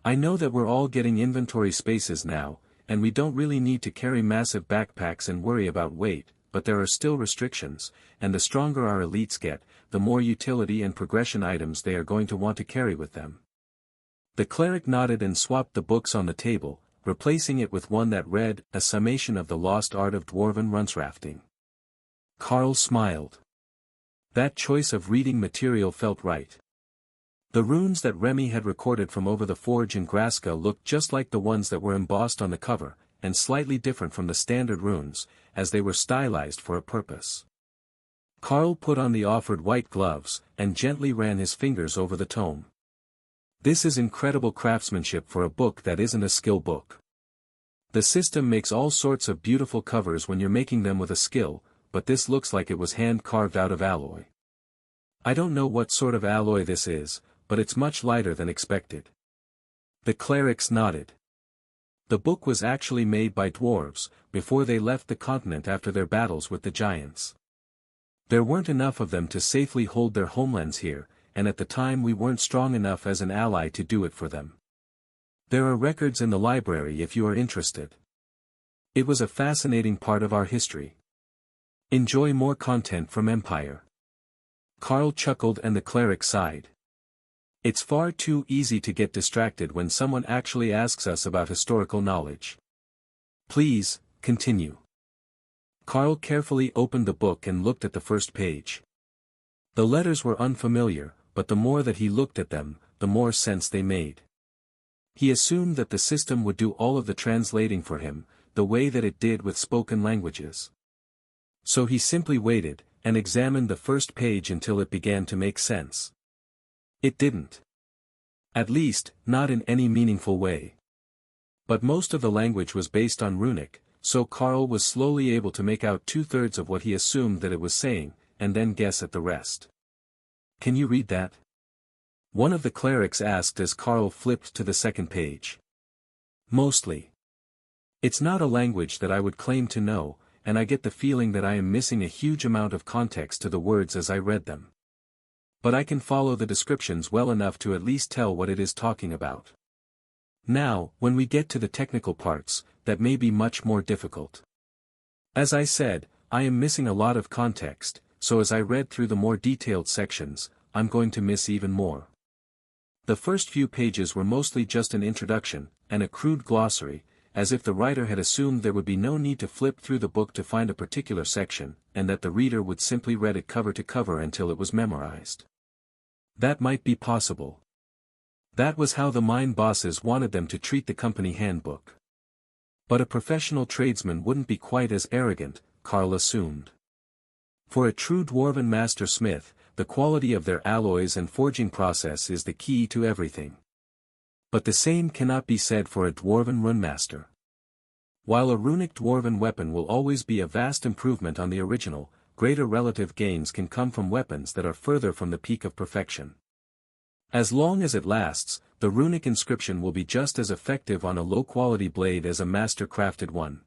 I know that we're all getting inventory spaces now, and we don't really need to carry massive backpacks and worry about weight, but there are still restrictions, and the stronger our elites get, the more utility and progression items they are going to want to carry with them. The cleric nodded and swapped the books on the table, replacing it with one that read, A Summation of the Lost Art of Dwarven Runsrafting. Carl smiled. That choice of reading material felt right. The runes that Remy had recorded from over the forge in Graska looked just like the ones that were embossed on the cover, and slightly different from the standard runes, as they were stylized for a purpose. Carl put on the offered white gloves, and gently ran his fingers over the tome. This is incredible craftsmanship for a book that isn't a skill book. The system makes all sorts of beautiful covers when you're making them with a skill, but this looks like it was hand-carved out of alloy. I don't know what sort of alloy this is, but it's much lighter than expected. The clerics nodded. The book was actually made by dwarves, before they left the continent after their battles with the giants. There weren't enough of them to safely hold their homelands here, and at the time we weren't strong enough as an ally to do it for them. There are records in the library if you are interested. It was a fascinating part of our history. Enjoy more content from Empire. Carl chuckled and the cleric sighed. It's far too easy to get distracted when someone actually asks us about historical knowledge. Please, continue. Carl carefully opened the book and looked at the first page. The letters were unfamiliar, but the more that he looked at them, the more sense they made. He assumed that the system would do all of the translating for him, the way that it did with spoken languages. So he simply waited, and examined the first page until it began to make sense. It didn't. At least, not in any meaningful way. But most of the language was based on runic, so Carl was slowly able to make out 2/3 of what he assumed that it was saying, and then guess at the rest. Can you read that? One of the clerics asked as Carl flipped to the second page. Mostly. It's not a language that I would claim to know, and I get the feeling that I am missing a huge amount of context to the words as I read them. But I can follow the descriptions well enough to at least tell what it is talking about. Now, when we get to the technical parts, that may be much more difficult. As I said, I am missing a lot of context, so as I read through the more detailed sections, I'm going to miss even more. The first few pages were mostly just an introduction, and a crude glossary, as if the writer had assumed there would be no need to flip through the book to find a particular section, and that the reader would simply read it cover to cover until it was memorized. That might be possible. That was how the mine bosses wanted them to treat the company handbook. But a professional tradesman wouldn't be quite as arrogant, Carl assumed. For a true dwarven master smith, the quality of their alloys and forging process is the key to everything. But the same cannot be said for a dwarven runemaster. While a runic dwarven weapon will always be a vast improvement on the original, greater relative gains can come from weapons that are further from the peak of perfection. As long as it lasts, the runic inscription will be just as effective on a low-quality blade as a master-crafted one.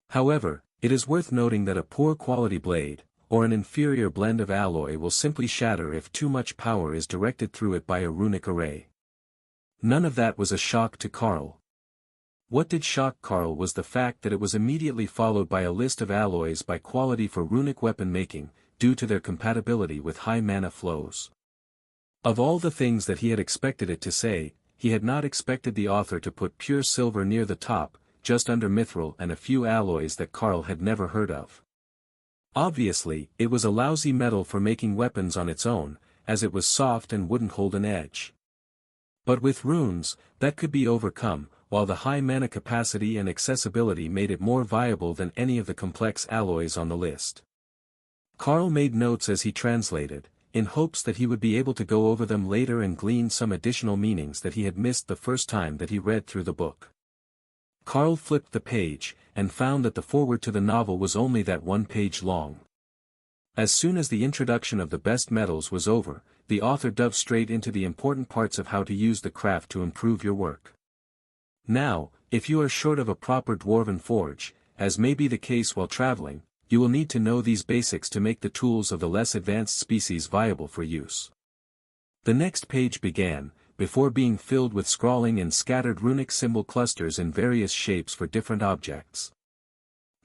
However, it is worth noting that a poor-quality blade, or an inferior blend of alloy will simply shatter if too much power is directed through it by a runic array. None of that was a shock to Carl. What did shock Carl was the fact that it was immediately followed by a list of alloys by quality for runic weapon making, due to their compatibility with high mana flows. Of all the things that he had expected it to say, he had not expected the author to put pure silver near the top, just under mithril and a few alloys that Carl had never heard of. Obviously, it was a lousy metal for making weapons on its own, as it was soft and wouldn't hold an edge. But with runes, that could be overcome, while the high mana capacity and accessibility made it more viable than any of the complex alloys on the list. Carl made notes as he translated, in hopes that he would be able to go over them later and glean some additional meanings that he had missed the first time that he read through the book. Carl flipped the page, and found that the foreword to the novel was only that one page long. As soon as the introduction of the best metals was over, the author dove straight into the important parts of how to use the craft to improve your work. Now, if you are short of a proper dwarven forge, as may be the case while traveling, you will need to know these basics to make the tools of the less advanced species viable for use. The next page began, before being filled with scrawling and scattered runic symbol clusters in various shapes for different objects.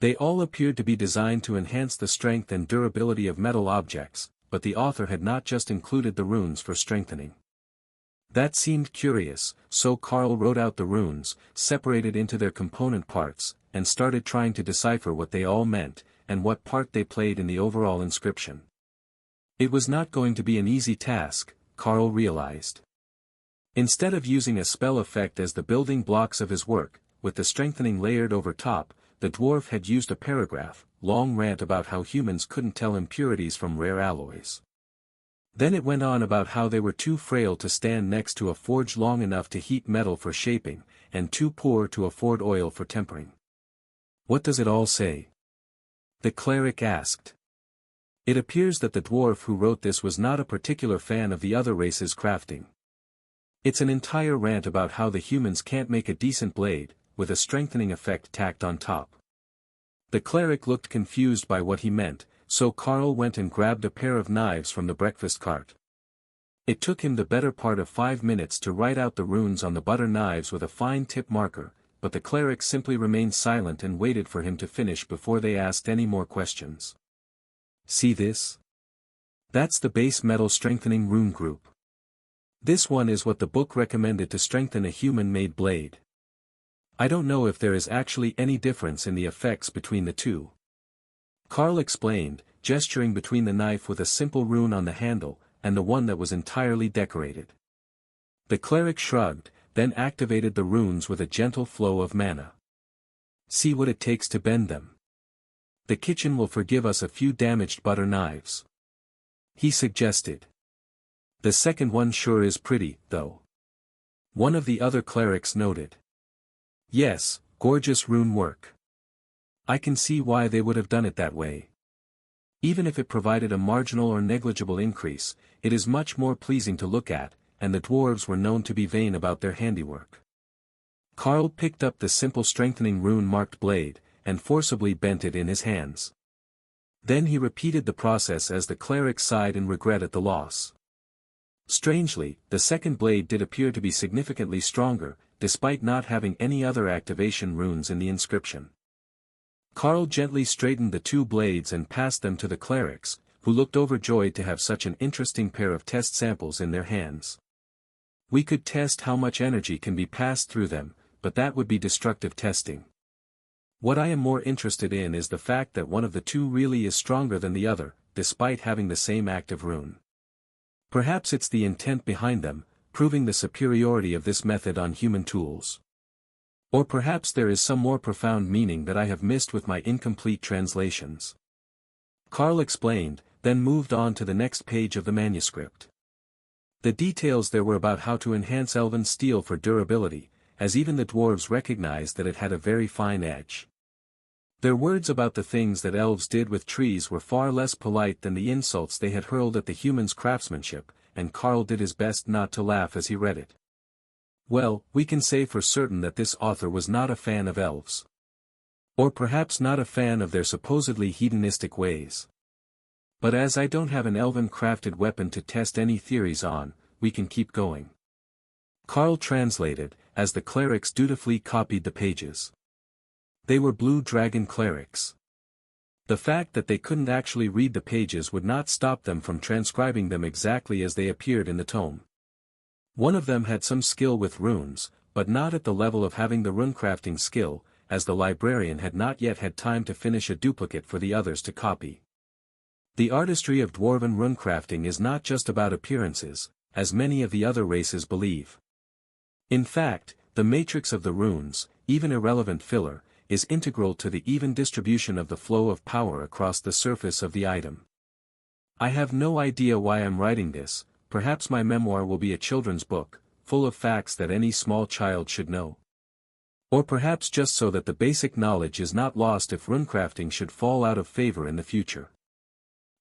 They all appeared to be designed to enhance the strength and durability of metal objects, but the author had not just included the runes for strengthening. That seemed curious, so Carl wrote out the runes, separated into their component parts, and started trying to decipher what they all meant, and what part they played in the overall inscription. It was not going to be an easy task, Carl realized. Instead of using a spell effect as the building blocks of his work, with the strengthening layered over top, the dwarf had used a paragraph-long rant about how humans couldn't tell impurities from rare alloys. Then it went on about how they were too frail to stand next to a forge long enough to heat metal for shaping, and too poor to afford oil for tempering. What does it all say? The cleric asked. It appears that the dwarf who wrote this was not a particular fan of the other race's crafting. It's an entire rant about how the humans can't make a decent blade, with a strengthening effect tacked on top. The cleric looked confused by what he meant, so Carl went and grabbed a pair of knives from the breakfast cart. It took him the better part of 5 minutes to write out the runes on the butter knives with a fine tip marker, but the cleric simply remained silent and waited for him to finish before they asked any more questions. See this? That's the base metal strengthening rune group. This one is what the book recommended to strengthen a human-made blade. I don't know if there is actually any difference in the effects between the two. Carl explained, gesturing between the knife with a simple rune on the handle, and the one that was entirely decorated. The cleric shrugged, then activated the runes with a gentle flow of mana. See what it takes to bend them. The kitchen will forgive us a few damaged butter knives. He suggested. The second one sure is pretty, though. One of the other clerics noted. Yes, gorgeous rune work. I can see why they would have done it that way. Even if it provided a marginal or negligible increase, it is much more pleasing to look at, and the dwarves were known to be vain about their handiwork. Carl picked up the simple strengthening rune-marked blade, and forcibly bent it in his hands. Then he repeated the process as the cleric sighed in regret at the loss. Strangely, the second blade did appear to be significantly stronger, despite not having any other activation runes in the inscription. Carl gently straightened the two blades and passed them to the clerics, who looked overjoyed to have such an interesting pair of test samples in their hands. We could test how much energy can be passed through them, but that would be destructive testing. What I am more interested in is the fact that one of the two really is stronger than the other, despite having the same active rune. Perhaps it's the intent behind them, proving the superiority of this method on human tools. Or perhaps there is some more profound meaning that I have missed with my incomplete translations. Carl explained, then moved on to the next page of the manuscript. The details there were about how to enhance elven steel for durability, as even the dwarves recognized that it had a very fine edge. Their words about the things that elves did with trees were far less polite than the insults they had hurled at the humans' craftsmanship, and Carl did his best not to laugh as he read it. Well, we can say for certain that this author was not a fan of elves. Or perhaps not a fan of their supposedly hedonistic ways. But as I don't have an elven-crafted weapon to test any theories on, we can keep going. Carl translated, as the clerics dutifully copied the pages. They were blue dragon clerics. The fact that they couldn't actually read the pages would not stop them from transcribing them exactly as they appeared in the tome. One of them had some skill with runes, but not at the level of having the runecrafting skill, as the librarian had not yet had time to finish a duplicate for the others to copy. The artistry of dwarven runecrafting is not just about appearances, as many of the other races believe. In fact, the matrix of the runes, even irrelevant filler, is integral to the even distribution of the flow of power across the surface of the item. I have no idea why I'm writing this. Perhaps my memoir will be a children's book, full of facts that any small child should know. Or perhaps just so that the basic knowledge is not lost if runecrafting should fall out of favor in the future.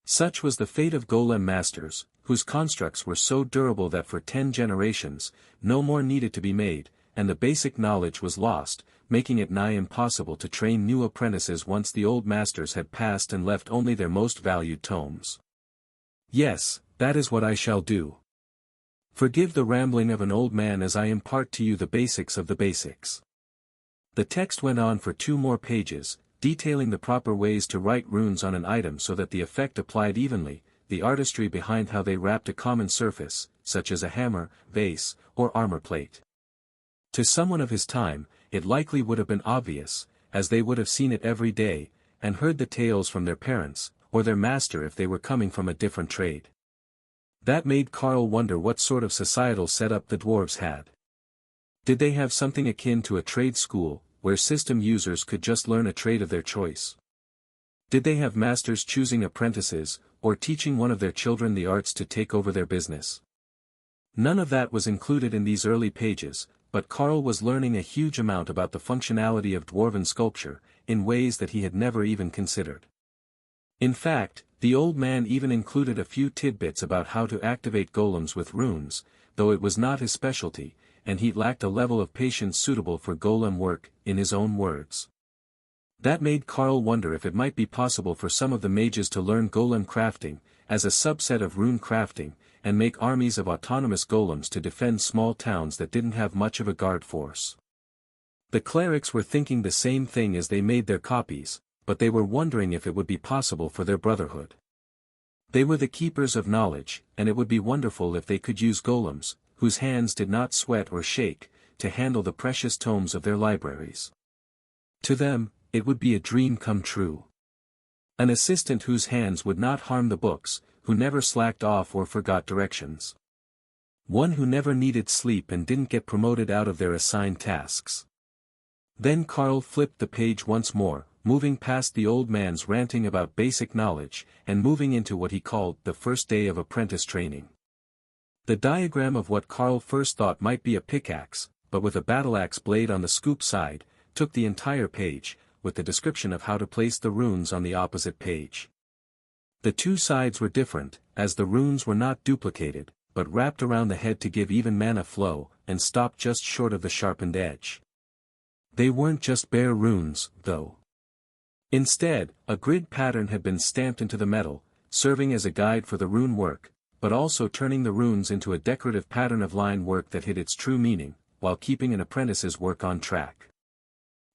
Such was the fate of golem masters, whose constructs were so durable that for 10 generations, no more needed to be made, and the basic knowledge was lost, making it nigh impossible to train new apprentices once the old masters had passed and left only their most valued tomes. Yes, that is what I shall do. Forgive the rambling of an old man as I impart to you the basics of the basics. The text went on for 2 more pages, detailing the proper ways to write runes on an item so that the effect applied evenly, the artistry behind how they wrapped a common surface, such as a hammer, vase, or armor plate. To someone of his time, it likely would have been obvious, as they would have seen it every day, and heard the tales from their parents, or their master if they were coming from a different trade. That made Carl wonder what sort of societal setup the dwarves had. Did they have something akin to a trade school, where system users could just learn a trade of their choice? Did they have masters choosing apprentices, or teaching one of their children the arts to take over their business? None of that was included in these early pages, but Carl was learning a huge amount about the functionality of dwarven sculpture, in ways that he had never even considered. In fact, the old man even included a few tidbits about how to activate golems with runes, though it was not his specialty, and he lacked a level of patience suitable for golem work, in his own words. That made Carl wonder if it might be possible for some of the mages to learn golem crafting, as a subset of rune crafting, and make armies of autonomous golems to defend small towns that didn't have much of a guard force. The clerics were thinking the same thing as they made their copies, but they were wondering if it would be possible for their brotherhood. They were the keepers of knowledge, and it would be wonderful if they could use golems, whose hands did not sweat or shake, to handle the precious tomes of their libraries. To them, it would be a dream come true. An assistant whose hands would not harm the books, who never slacked off or forgot directions. One who never needed sleep and didn't get promoted out of their assigned tasks. Then Carl flipped the page once more, moving past the old man's ranting about basic knowledge, and moving into what he called the first day of apprentice training. The diagram of what Carl first thought might be a pickaxe, but with a battle-axe blade on the scoop side, took the entire page, with the description of how to place the runes on the opposite page. The 2 sides were different, as the runes were not duplicated, but wrapped around the head to give even mana flow, and stopped just short of the sharpened edge. They weren't just bare runes, though. Instead, a grid pattern had been stamped into the metal, serving as a guide for the rune work, but also turning the runes into a decorative pattern of line work that hid its true meaning, while keeping an apprentice's work on track.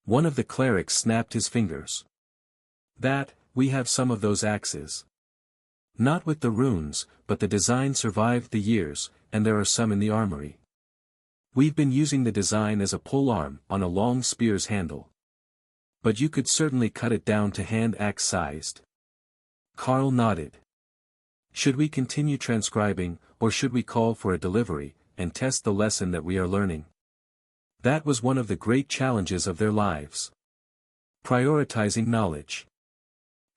One of the clerics snapped his fingers. We have some of those axes. Not with the runes, but the design survived the years, and there are some in the armory. We've been using the design as a polearm on a long spear's handle. But you could certainly cut it down to hand axe sized. Carl nodded. Should we continue transcribing, or should we call for a delivery, and test the lesson that we are learning? That was one of the great challenges of their lives. Prioritizing knowledge.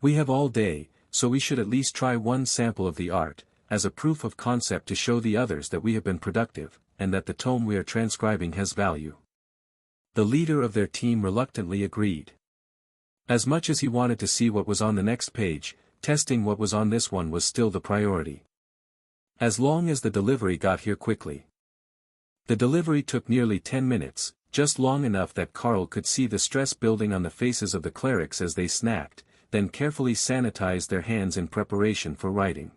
We have all day, so we should at least try one sample of the art, as a proof of concept to show the others that we have been productive, and that the tome we are transcribing has value. The leader of their team reluctantly agreed. As much as he wanted to see what was on the next page, testing what was on this one was still the priority. As long as the delivery got here quickly. The delivery took nearly 10 minutes, just long enough that Carl could see the stress building on the faces of the clerics as they snacked, then carefully sanitized their hands in preparation for writing.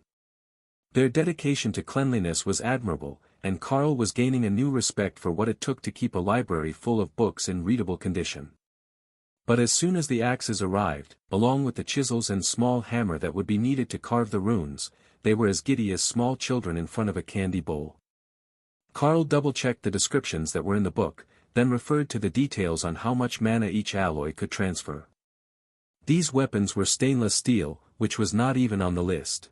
Their dedication to cleanliness was admirable, and Carl was gaining a new respect for what it took to keep a library full of books in readable condition. But as soon as the axes arrived, along with the chisels and small hammer that would be needed to carve the runes, they were as giddy as small children in front of a candy bowl. Carl double-checked the descriptions that were in the book, then referred to the details on how much mana each alloy could transfer. These weapons were stainless steel, which was not even on the list.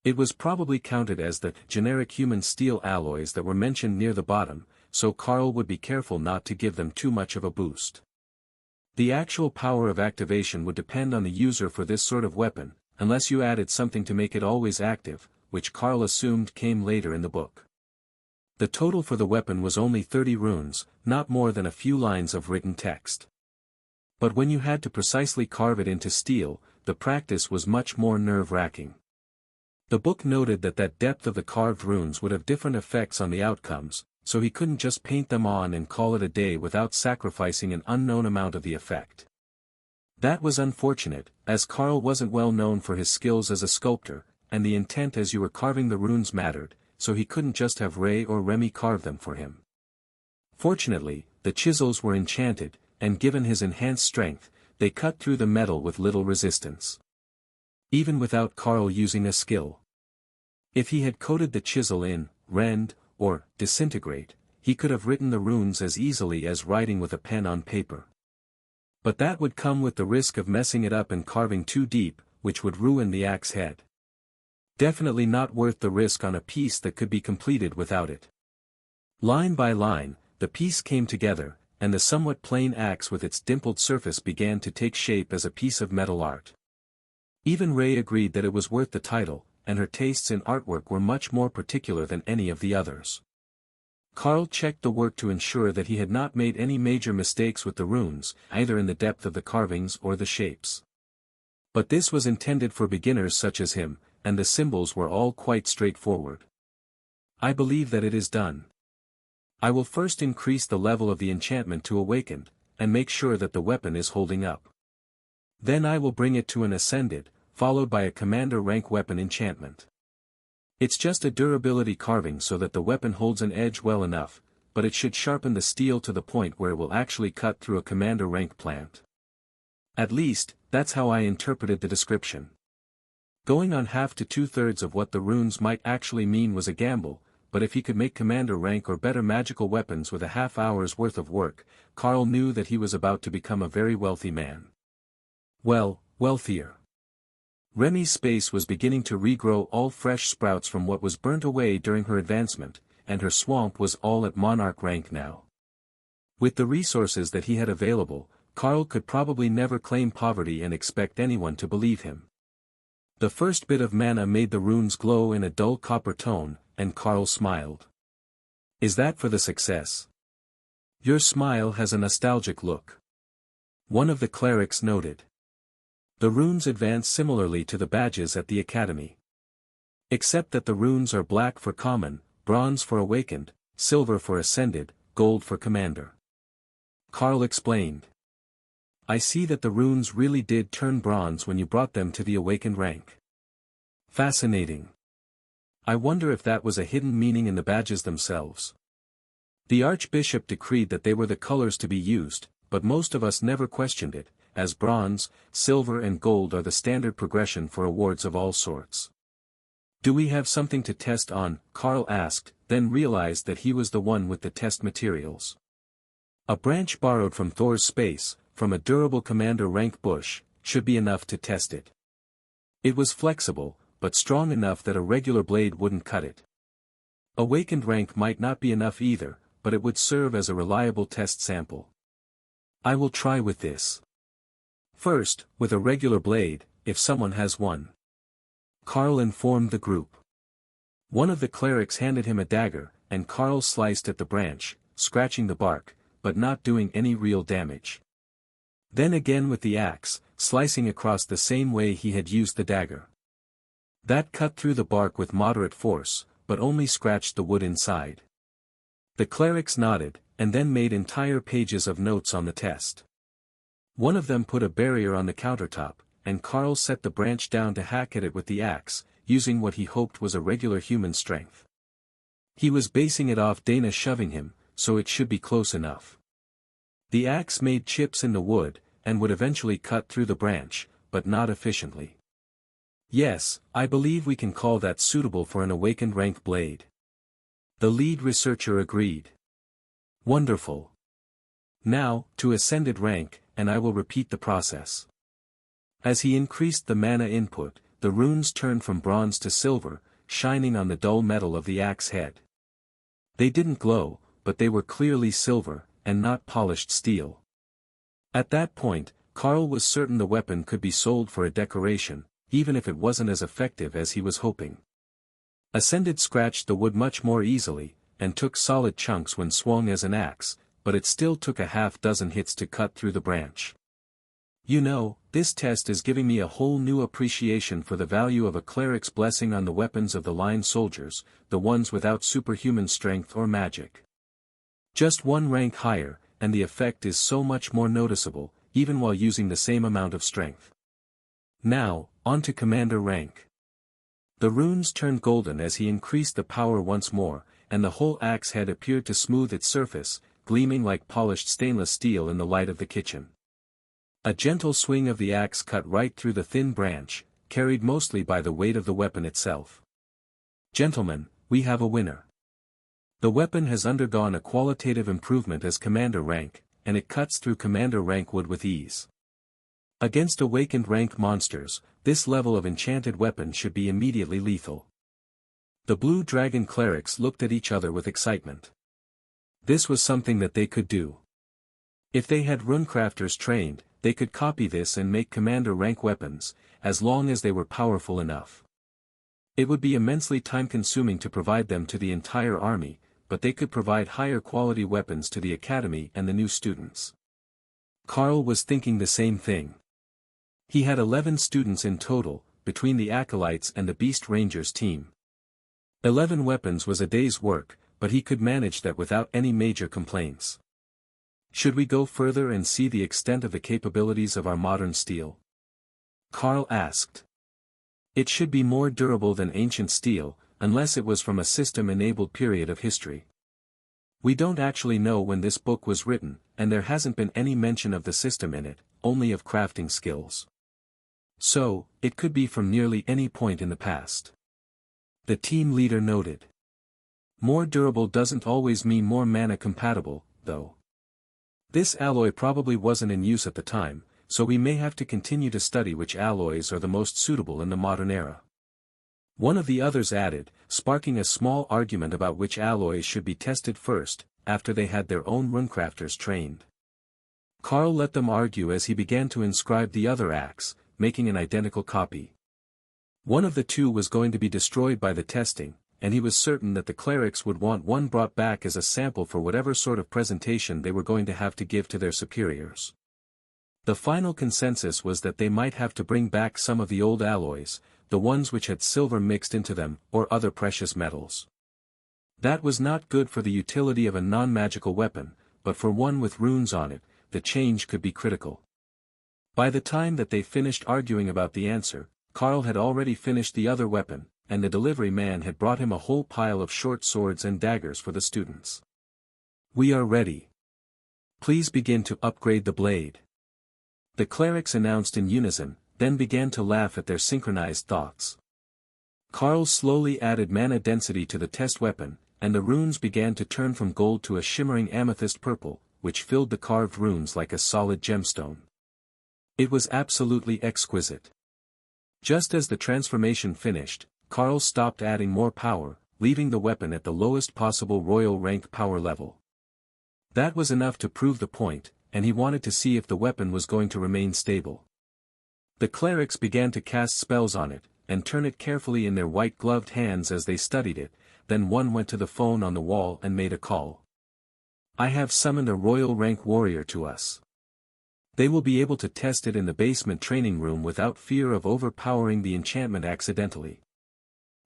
It was probably counted as the generic human steel alloys that were mentioned near the bottom, so Carl would be careful not to give them too much of a boost. The actual power of activation would depend on the user for this sort of weapon, unless you added something to make it always active, which Carl assumed came later in the book. The total for the weapon was only 30 runes, not more than a few lines of written text. But when you had to precisely carve it into steel, the practice was much more nerve-wracking. The book noted that depth of the carved runes would have different effects on the outcomes, so he couldn't just paint them on and call it a day without sacrificing an unknown amount of the effect. That was unfortunate, as Carl wasn't well known for his skills as a sculptor, and the intent as you were carving the runes mattered, so he couldn't just have Ray or Remy carve them for him. Fortunately, the chisels were enchanted, and given his enhanced strength, they cut through the metal with little resistance. Even without Carl using a skill. If he had coated the chisel in, rend, or disintegrate, he could have written the runes as easily as writing with a pen on paper. But that would come with the risk of messing it up and carving too deep, which would ruin the axe head. Definitely not worth the risk on a piece that could be completed without it. Line by line, the piece came together, and the somewhat plain axe with its dimpled surface began to take shape as a piece of metal art. Even Ray agreed that it was worth the title, and her tastes in artwork were much more particular than any of the others. Carl checked the work to ensure that he had not made any major mistakes with the runes, either in the depth of the carvings or the shapes. But this was intended for beginners such as him, and the symbols were all quite straightforward. I believe that it is done. I will first increase the level of the enchantment to awakened, and make sure that the weapon is holding up. Then I will bring it to an ascended, followed by a commander rank weapon enchantment. It's just a durability carving so that the weapon holds an edge well enough, but it should sharpen the steel to the point where it will actually cut through a commander rank plant. At least, that's how I interpreted the description. Going on half to two-thirds of what the runes might actually mean was a gamble, but if he could make commander rank or better magical weapons with a half hour's worth of work, Carl knew that he was about to become a very wealthy man. Well, wealthier. Remy's space was beginning to regrow all fresh sprouts from what was burnt away during her advancement, and her swamp was all at monarch rank now. With the resources that he had available, Carl could probably never claim poverty and expect anyone to believe him. The first bit of mana made the runes glow in a dull copper tone, and Carl smiled. Is that for the success? Your smile has a nostalgic look. One of the clerics noted. The runes advance similarly to the badges at the academy. Except that the runes are black for common, bronze for awakened, silver for ascended, gold for commander. Carl explained. I see that the runes really did turn bronze when you brought them to the awakened rank. Fascinating. I wonder if that was a hidden meaning in the badges themselves. The Archbishop decreed that they were the colors to be used, but most of us never questioned it, as bronze, silver and gold are the standard progression for awards of all sorts. Do we have something to test on? Carl asked, then realized that he was the one with the test materials. A branch borrowed from Thor's space, from a durable commander rank bush, should be enough to test it. It was flexible, but strong enough that a regular blade wouldn't cut it. Awakened rank might not be enough either, but it would serve as a reliable test sample. I will try with this. First, with a regular blade, if someone has one. Carl informed the group. One of the clerics handed him a dagger, and Carl sliced at the branch, scratching the bark, but not doing any real damage. Then again with the axe, slicing across the same way he had used the dagger. That cut through the bark with moderate force, but only scratched the wood inside. The clerics nodded, and then made entire pages of notes on the test. One of them put a barrier on the countertop, and Carl set the branch down to hack at it with the axe, using what he hoped was a regular human strength. He was basing it off Dana shoving him, so it should be close enough. The axe made chips in the wood, and would eventually cut through the branch, but not efficiently. Yes, I believe we can call that suitable for an awakened rank blade. The lead researcher agreed. Wonderful. Now, to ascended rank, and I will repeat the process. As he increased the mana input, the runes turned from bronze to silver, shining on the dull metal of the axe head. They didn't glow, but they were clearly silver, and not polished steel. At that point, Carl was certain the weapon could be sold for a decoration, even if it wasn't as effective as he was hoping. Ascended scratched the wood much more easily, and took solid chunks when swung as an axe, but it still took a half-dozen hits to cut through the branch. You know, this test is giving me a whole new appreciation for the value of a cleric's blessing on the weapons of the line soldiers, the ones without superhuman strength or magic. Just one rank higher, and the effect is so much more noticeable, even while using the same amount of strength. Now, on to commander rank. The runes turned golden as he increased the power once more, and the whole axe head appeared to smooth its surface, gleaming like polished stainless steel in the light of the kitchen. A gentle swing of the axe cut right through the thin branch, carried mostly by the weight of the weapon itself. Gentlemen, we have a winner. The weapon has undergone a qualitative improvement as commander rank, and it cuts through commander rank wood with ease. Against awakened rank monsters, this level of enchanted weapon should be immediately lethal. The Blue Dragon clerics looked at each other with excitement. This was something that they could do. If they had runecrafters trained, they could copy this and make commander rank weapons, as long as they were powerful enough. It would be immensely time-consuming to provide them to the entire army, but they could provide higher quality weapons to the academy and the new students. Carl was thinking the same thing. He had 11 students in total, between the Acolytes and the Beast Rangers team. 11 weapons was a day's work, but he could manage that without any major complaints. Should we go further and see the extent of the capabilities of our modern steel? Carl asked. It should be more durable than ancient steel, unless it was from a system-enabled period of history. We don't actually know when this book was written, and there hasn't been any mention of the system in it, only of crafting skills. So, it could be from nearly any point in the past. The team leader noted. More durable doesn't always mean more mana compatible, though. This alloy probably wasn't in use at the time, so we may have to continue to study which alloys are the most suitable in the modern era. One of the others added, sparking a small argument about which alloys should be tested first, after they had their own runecrafters trained. Carl let them argue as he began to inscribe the other axe, making an identical copy. One of the two was going to be destroyed by the testing, and he was certain that the clerics would want one brought back as a sample for whatever sort of presentation they were going to have to give to their superiors. The final consensus was that they might have to bring back some of the old alloys, the ones which had silver mixed into them, or other precious metals. That was not good for the utility of a non-magical weapon, but for one with runes on it, the change could be critical. By the time that they finished arguing about the answer, Carl had already finished the other weapon, and the delivery man had brought him a whole pile of short swords and daggers for the students. We are ready. Please begin to upgrade the blade. The clerics announced in unison, then began to laugh at their synchronized thoughts. Carl slowly added mana density to the test weapon, and the runes began to turn from gold to a shimmering amethyst purple, which filled the carved runes like a solid gemstone. It was absolutely exquisite. Just as the transformation finished, Carl stopped adding more power, leaving the weapon at the lowest possible royal rank power level. That was enough to prove the point, and he wanted to see if the weapon was going to remain stable. The clerics began to cast spells on it, and turn it carefully in their white-gloved hands as they studied it, then one went to the phone on the wall and made a call. I have summoned a royal rank warrior to us. They will be able to test it in the basement training room without fear of overpowering the enchantment accidentally.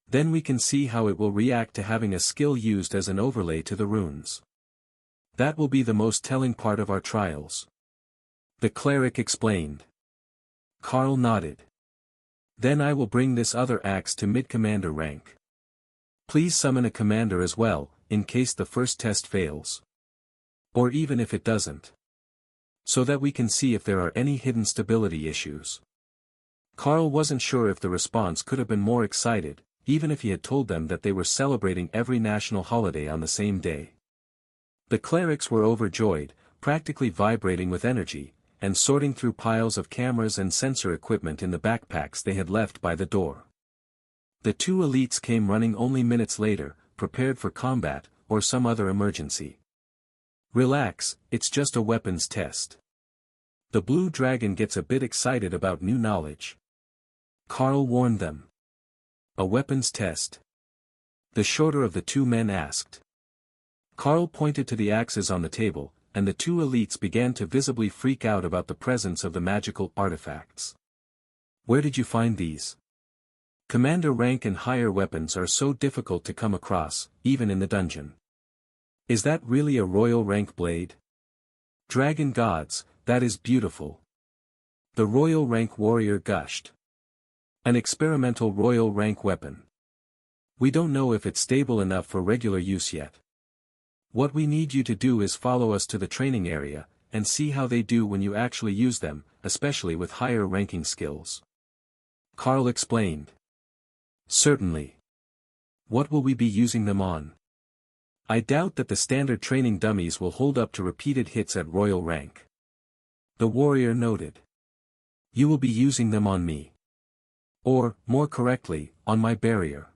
Then we can see how it will react to having a skill used as an overlay to the runes. That will be the most telling part of our trials. The cleric explained. Carl nodded. Then I will bring this other axe to mid-commander rank. Please summon a commander as well, in case the first test fails. Or even if it doesn't. So that we can see if there are any hidden stability issues. Carl wasn't sure if the response could have been more excited, even if he had told them that they were celebrating every national holiday on the same day. The clerics were overjoyed, practically vibrating with energy, and sorting through piles of cameras and sensor equipment in the backpacks they had left by the door. The two elites came running only minutes later, prepared for combat, or some other emergency. "Relax, it's just a weapons test." The blue dragon gets a bit excited about new knowledge. Carl warned them. "A weapons test?" the shorter of the two men asked. Carl pointed to the axes on the table, and the two elites began to visibly freak out about the presence of the magical artifacts. "Where did you find these? Commander rank and higher weapons are so difficult to come across, even in the dungeon. Is that really a royal rank blade? Dragon gods, that is beautiful." The royal rank warrior gushed. "An experimental royal rank weapon. We don't know if it's stable enough for regular use yet. What we need you to do is follow us to the training area, and see how they do when you actually use them, especially with higher ranking skills." Carl explained. "Certainly. What will we be using them on? I doubt that the standard training dummies will hold up to repeated hits at royal rank." The warrior noted. "You will be using them on me. Or, more correctly, on my barrier.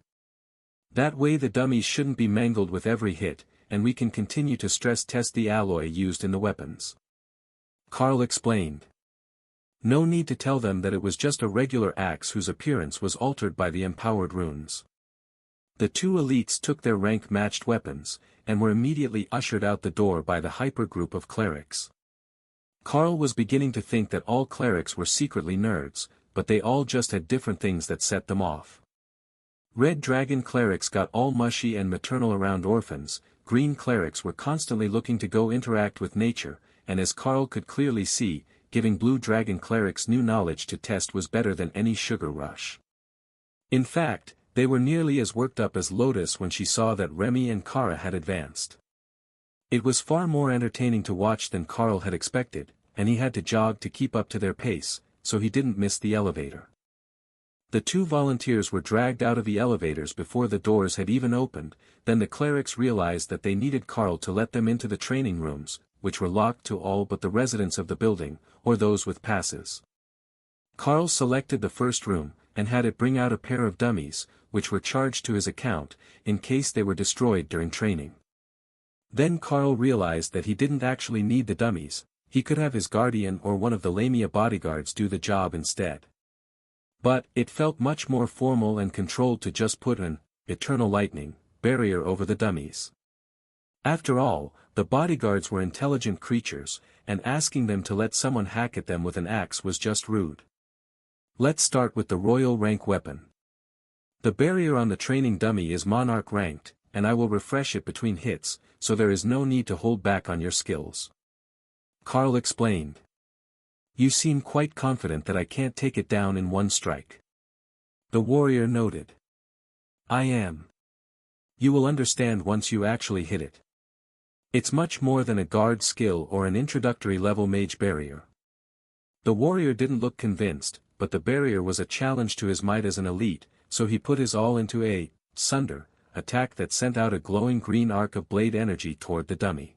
That way the dummies shouldn't be mangled with every hit, and we can continue to stress test the alloy used in the weapons." Carl explained. No need to tell them that it was just a regular axe whose appearance was altered by the empowered runes. The two elites took their rank-matched weapons, and were immediately ushered out the door by the hypergroup of clerics. Carl was beginning to think that all clerics were secretly nerds, but they all just had different things that set them off. Red dragon clerics got all mushy and maternal around orphans, green clerics were constantly looking to go interact with nature, and as Carl could clearly see, giving blue dragon clerics new knowledge to test was better than any sugar rush. In fact, they were nearly as worked up as Lotus when she saw that Remy and Kara had advanced. It was far more entertaining to watch than Carl had expected, and he had to jog to keep up to their pace, so he didn't miss the elevator. The two volunteers were dragged out of the elevators before the doors had even opened, then the clerics realized that they needed Carl to let them into the training rooms, which were locked to all but the residents of the building, or those with passes. Carl selected the first room, and had it bring out a pair of dummies, which were charged to his account, in case they were destroyed during training. Then Carl realized that he didn't actually need the dummies, he could have his guardian or one of the Lamia bodyguards do the job instead. But, it felt much more formal and controlled to just put an eternal lightning barrier over the dummies. After all, the bodyguards were intelligent creatures, and asking them to let someone hack at them with an axe was just rude. Let's start with the royal rank weapon. The barrier on the training dummy is monarch ranked, and I will refresh it between hits, so there is no need to hold back on your skills. Carl explained. You seem quite confident that I can't take it down in one strike. The warrior noted. I am. You will understand once you actually hit it. It's much more than a guard skill or an introductory level mage barrier. The warrior didn't look convinced, but the barrier was a challenge to his might as an elite, so he put his all into a sunder attack that sent out a glowing green arc of blade energy toward the dummy.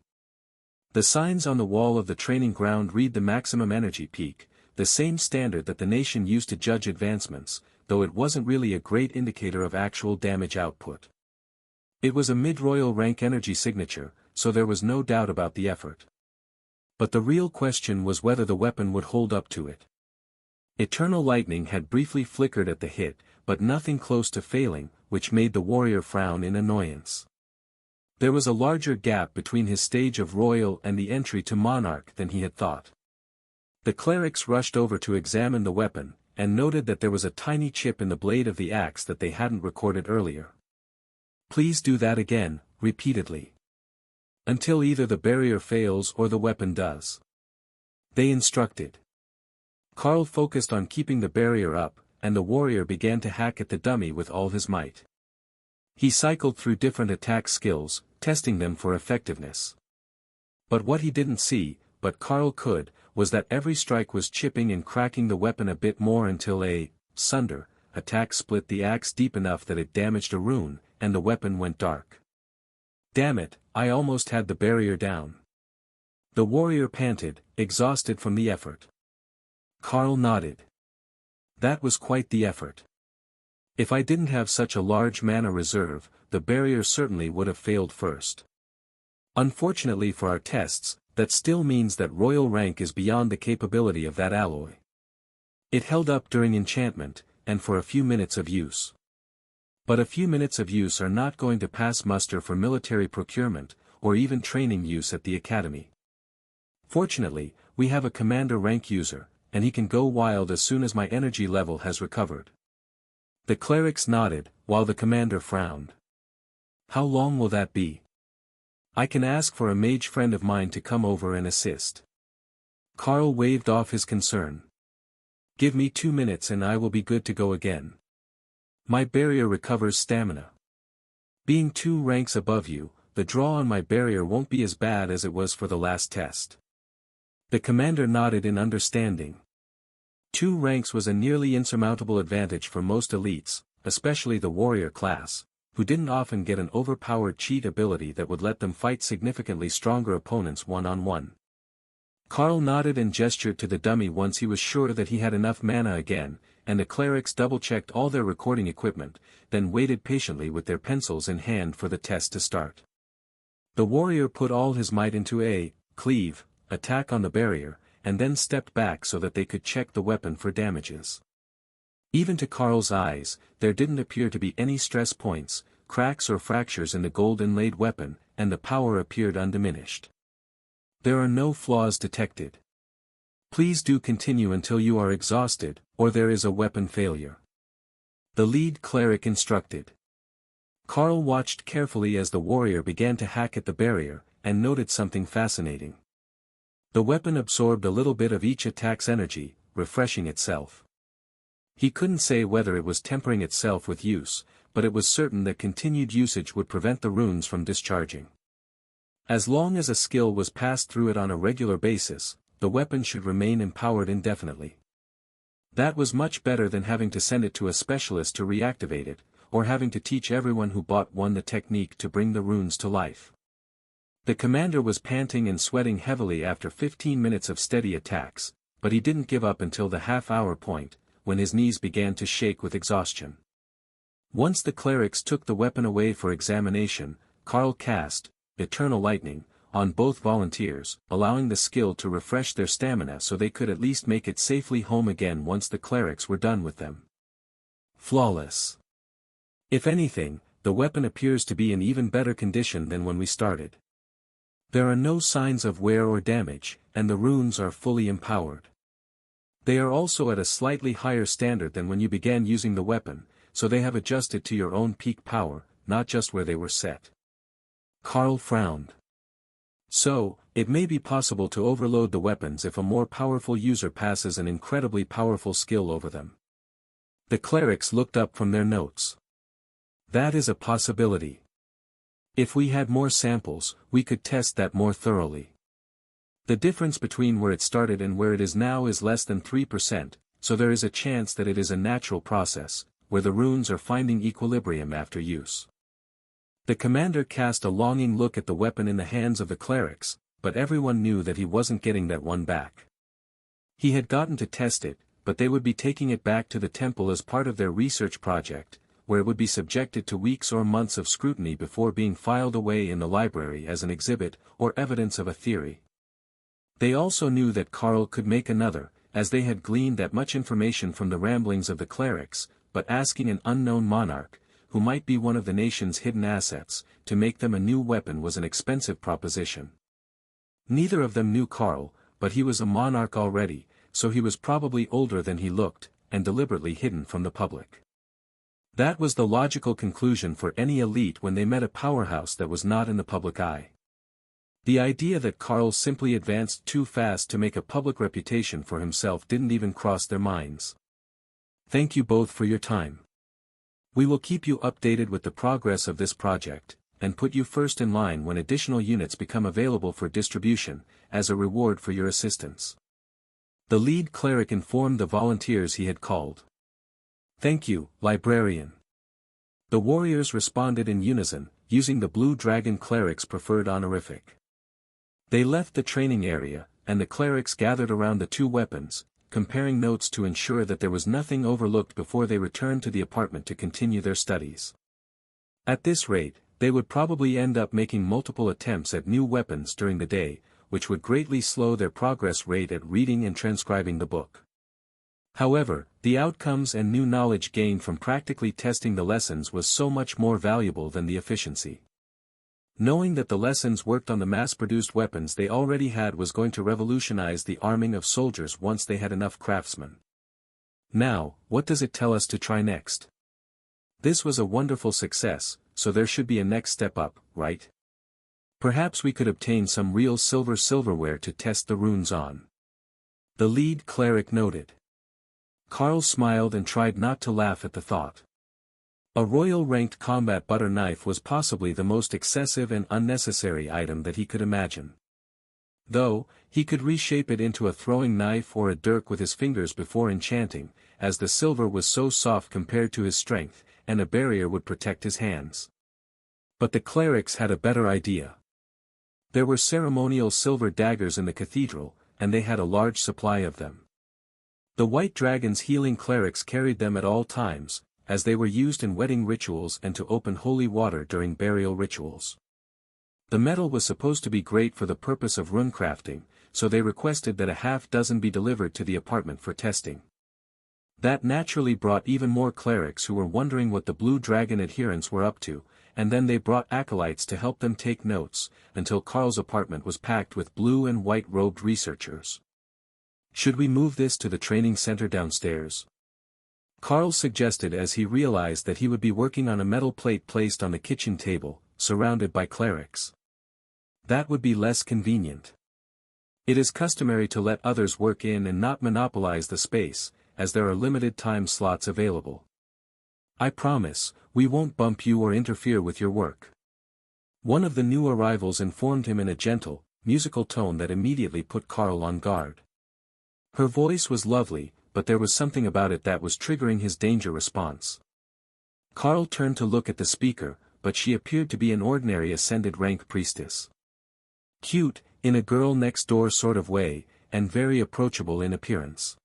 The signs on the wall of the training ground read the maximum energy peak, the same standard that the nation used to judge advancements, though it wasn't really a great indicator of actual damage output. It was a mid-royal rank energy signature, so there was no doubt about the effort. But the real question was whether the weapon would hold up to it. Eternal lightning had briefly flickered at the hit, but nothing close to failing, which made the warrior frown in annoyance. There was a larger gap between his stage of royal and the entry to monarch than he had thought. The clerics rushed over to examine the weapon, and noted that there was a tiny chip in the blade of the axe that they hadn't recorded earlier. Please do that again, repeatedly. Until either the barrier fails or the weapon does. They instructed. Carl focused on keeping the barrier up, and the warrior began to hack at the dummy with all his might. He cycled through different attack skills, testing them for effectiveness. But what he didn't see, but Carl could, was that every strike was chipping and cracking the weapon a bit more until a sunder attack split the axe deep enough that it damaged a rune, and the weapon went dark. Damn it, I almost had the barrier down. The warrior panted, exhausted from the effort. Carl nodded. That was quite the effort. If I didn't have such a large mana reserve, the barrier certainly would have failed first. Unfortunately for our tests, that still means that royal rank is beyond the capability of that alloy. It held up during enchantment, and for a few minutes of use. But a few minutes of use are not going to pass muster for military procurement, or even training use at the academy. Fortunately, we have a commander rank user, and he can go wild as soon as my energy level has recovered. The clerics nodded, while the commander frowned. How long will that be? I can ask for a mage friend of mine to come over and assist. Carl waved off his concern. Give me 2 minutes and I will be good to go again. My barrier recovers stamina. Being 2 ranks above you, the draw on my barrier won't be as bad as it was for the last test. The commander nodded in understanding. 2 ranks was a nearly insurmountable advantage for most elites, especially the warrior class, who didn't often get an overpowered cheat ability that would let them fight significantly stronger opponents one-on-one. Carl nodded and gestured to the dummy once he was sure that he had enough mana again, and the clerics double-checked all their recording equipment, then waited patiently with their pencils in hand for the test to start. The warrior put all his might into a cleave attack on the barrier, and then stepped back so that they could check the weapon for damages. Even to Carl's eyes, there didn't appear to be any stress points, cracks or fractures in the gold-inlaid weapon, and the power appeared undiminished. There are no flaws detected. Please do continue until you are exhausted, or there is a weapon failure. The lead cleric instructed. Carl watched carefully as the warrior began to hack at the barrier, and noted something fascinating. The weapon absorbed a little bit of each attack's energy, refreshing itself. He couldn't say whether it was tempering itself with use, but it was certain that continued usage would prevent the runes from discharging. As long as a skill was passed through it on a regular basis, the weapon should remain empowered indefinitely. That was much better than having to send it to a specialist to reactivate it, or having to teach everyone who bought one the technique to bring the runes to life. The commander was panting and sweating heavily after 15 minutes of steady attacks, but he didn't give up until the half-hour point, when his knees began to shake with exhaustion. Once the clerics took the weapon away for examination, Carl cast Eternal Lightning on both volunteers, allowing the skill to refresh their stamina so they could at least make it safely home again once the clerics were done with them. Flawless. If anything, the weapon appears to be in even better condition than when we started. There are no signs of wear or damage, and the runes are fully empowered. They are also at a slightly higher standard than when you began using the weapon, so they have adjusted to your own peak power, not just where they were set. Carl frowned. So, it may be possible to overload the weapons if a more powerful user passes an incredibly powerful skill over them. The clerics looked up from their notes. That is a possibility. If we had more samples, we could test that more thoroughly. The difference between where it started and where it is now is less than 3%, so there is a chance that it is a natural process, where the runes are finding equilibrium after use. The commander cast a longing look at the weapon in the hands of the clerics, but everyone knew that he wasn't getting that one back. He had gotten to test it, but they would be taking it back to the temple as part of their research project, where it would be subjected to weeks or months of scrutiny before being filed away in the library as an exhibit or evidence of a theory. They also knew that Carl could make another, as they had gleaned that much information from the ramblings of the clerics, but asking an unknown monarch, who might be one of the nation's hidden assets, to make them a new weapon was an expensive proposition. Neither of them knew Carl, but he was a monarch already, so he was probably older than he looked, and deliberately hidden from the public. That was the logical conclusion for any elite when they met a powerhouse that was not in the public eye. The idea that Carl simply advanced too fast to make a public reputation for himself didn't even cross their minds. Thank you both for your time. We will keep you updated with the progress of this project, and put you first in line when additional units become available for distribution, as a reward for your assistance. The lead cleric informed the volunteers he had called. Thank you, librarian. The warriors responded in unison, using the Blue Dragon cleric's preferred honorific. They left the training area, and the clerics gathered around the two weapons, comparing notes to ensure that there was nothing overlooked before they returned to the apartment to continue their studies. At this rate, they would probably end up making multiple attempts at new weapons during the day, which would greatly slow their progress rate at reading and transcribing the book. However, the outcomes and new knowledge gained from practically testing the lessons was so much more valuable than the efficiency. Knowing that the lessons worked on the mass-produced weapons they already had was going to revolutionize the arming of soldiers once they had enough craftsmen. Now, what does it tell us to try next? This was a wonderful success, so there should be a next step up, right? Perhaps we could obtain some real silverware to test the runes on. The lead cleric noted. Carl smiled and tried not to laugh at the thought. A royal-ranked combat butter knife was possibly the most excessive and unnecessary item that he could imagine. Though, he could reshape it into a throwing knife or a dirk with his fingers before enchanting, as the silver was so soft compared to his strength, and a barrier would protect his hands. But the clerics had a better idea. There were ceremonial silver daggers in the cathedral, and they had a large supply of them. The White Dragon's healing clerics carried them at all times, as they were used in wedding rituals and to open holy water during burial rituals. The metal was supposed to be great for the purpose of runecrafting, so they requested that a half-dozen be delivered to the apartment for testing. That naturally brought even more clerics who were wondering what the Blue Dragon adherents were up to, and then they brought acolytes to help them take notes, until Carl's apartment was packed with blue and white-robed researchers. Should we move this to the training center downstairs? Carl suggested as he realized that he would be working on a metal plate placed on the kitchen table, surrounded by clerics. That would be less convenient. It is customary to let others work in and not monopolize the space, as there are limited time slots available. I promise, we won't bump you or interfere with your work. One of the new arrivals informed him in a gentle, musical tone that immediately put Carl on guard. Her voice was lovely, but there was something about it that was triggering his danger response. Carl turned to look at the speaker, but she appeared to be an ordinary ascended rank priestess. Cute, in a girl next door sort of way, and very approachable in appearance.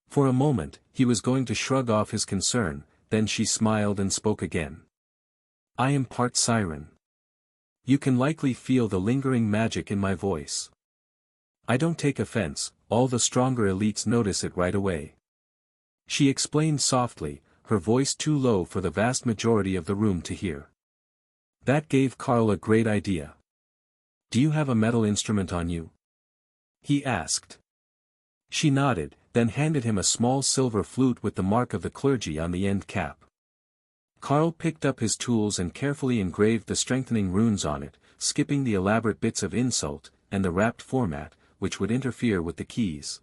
For a moment, he was going to shrug off his concern, then she smiled and spoke again. I am part siren. You can likely feel the lingering magic in my voice. I don't take offense, all the stronger elites notice it right away. She explained softly, her voice too low for the vast majority of the room to hear. That gave Carl a great idea. Do you have a metal instrument on you? He asked. She nodded, then handed him a small silver flute with the mark of the clergy on the end cap. Carl picked up his tools and carefully engraved the strengthening runes on it, skipping the elaborate bits of insult, and the wrapped format, which would interfere with the keys.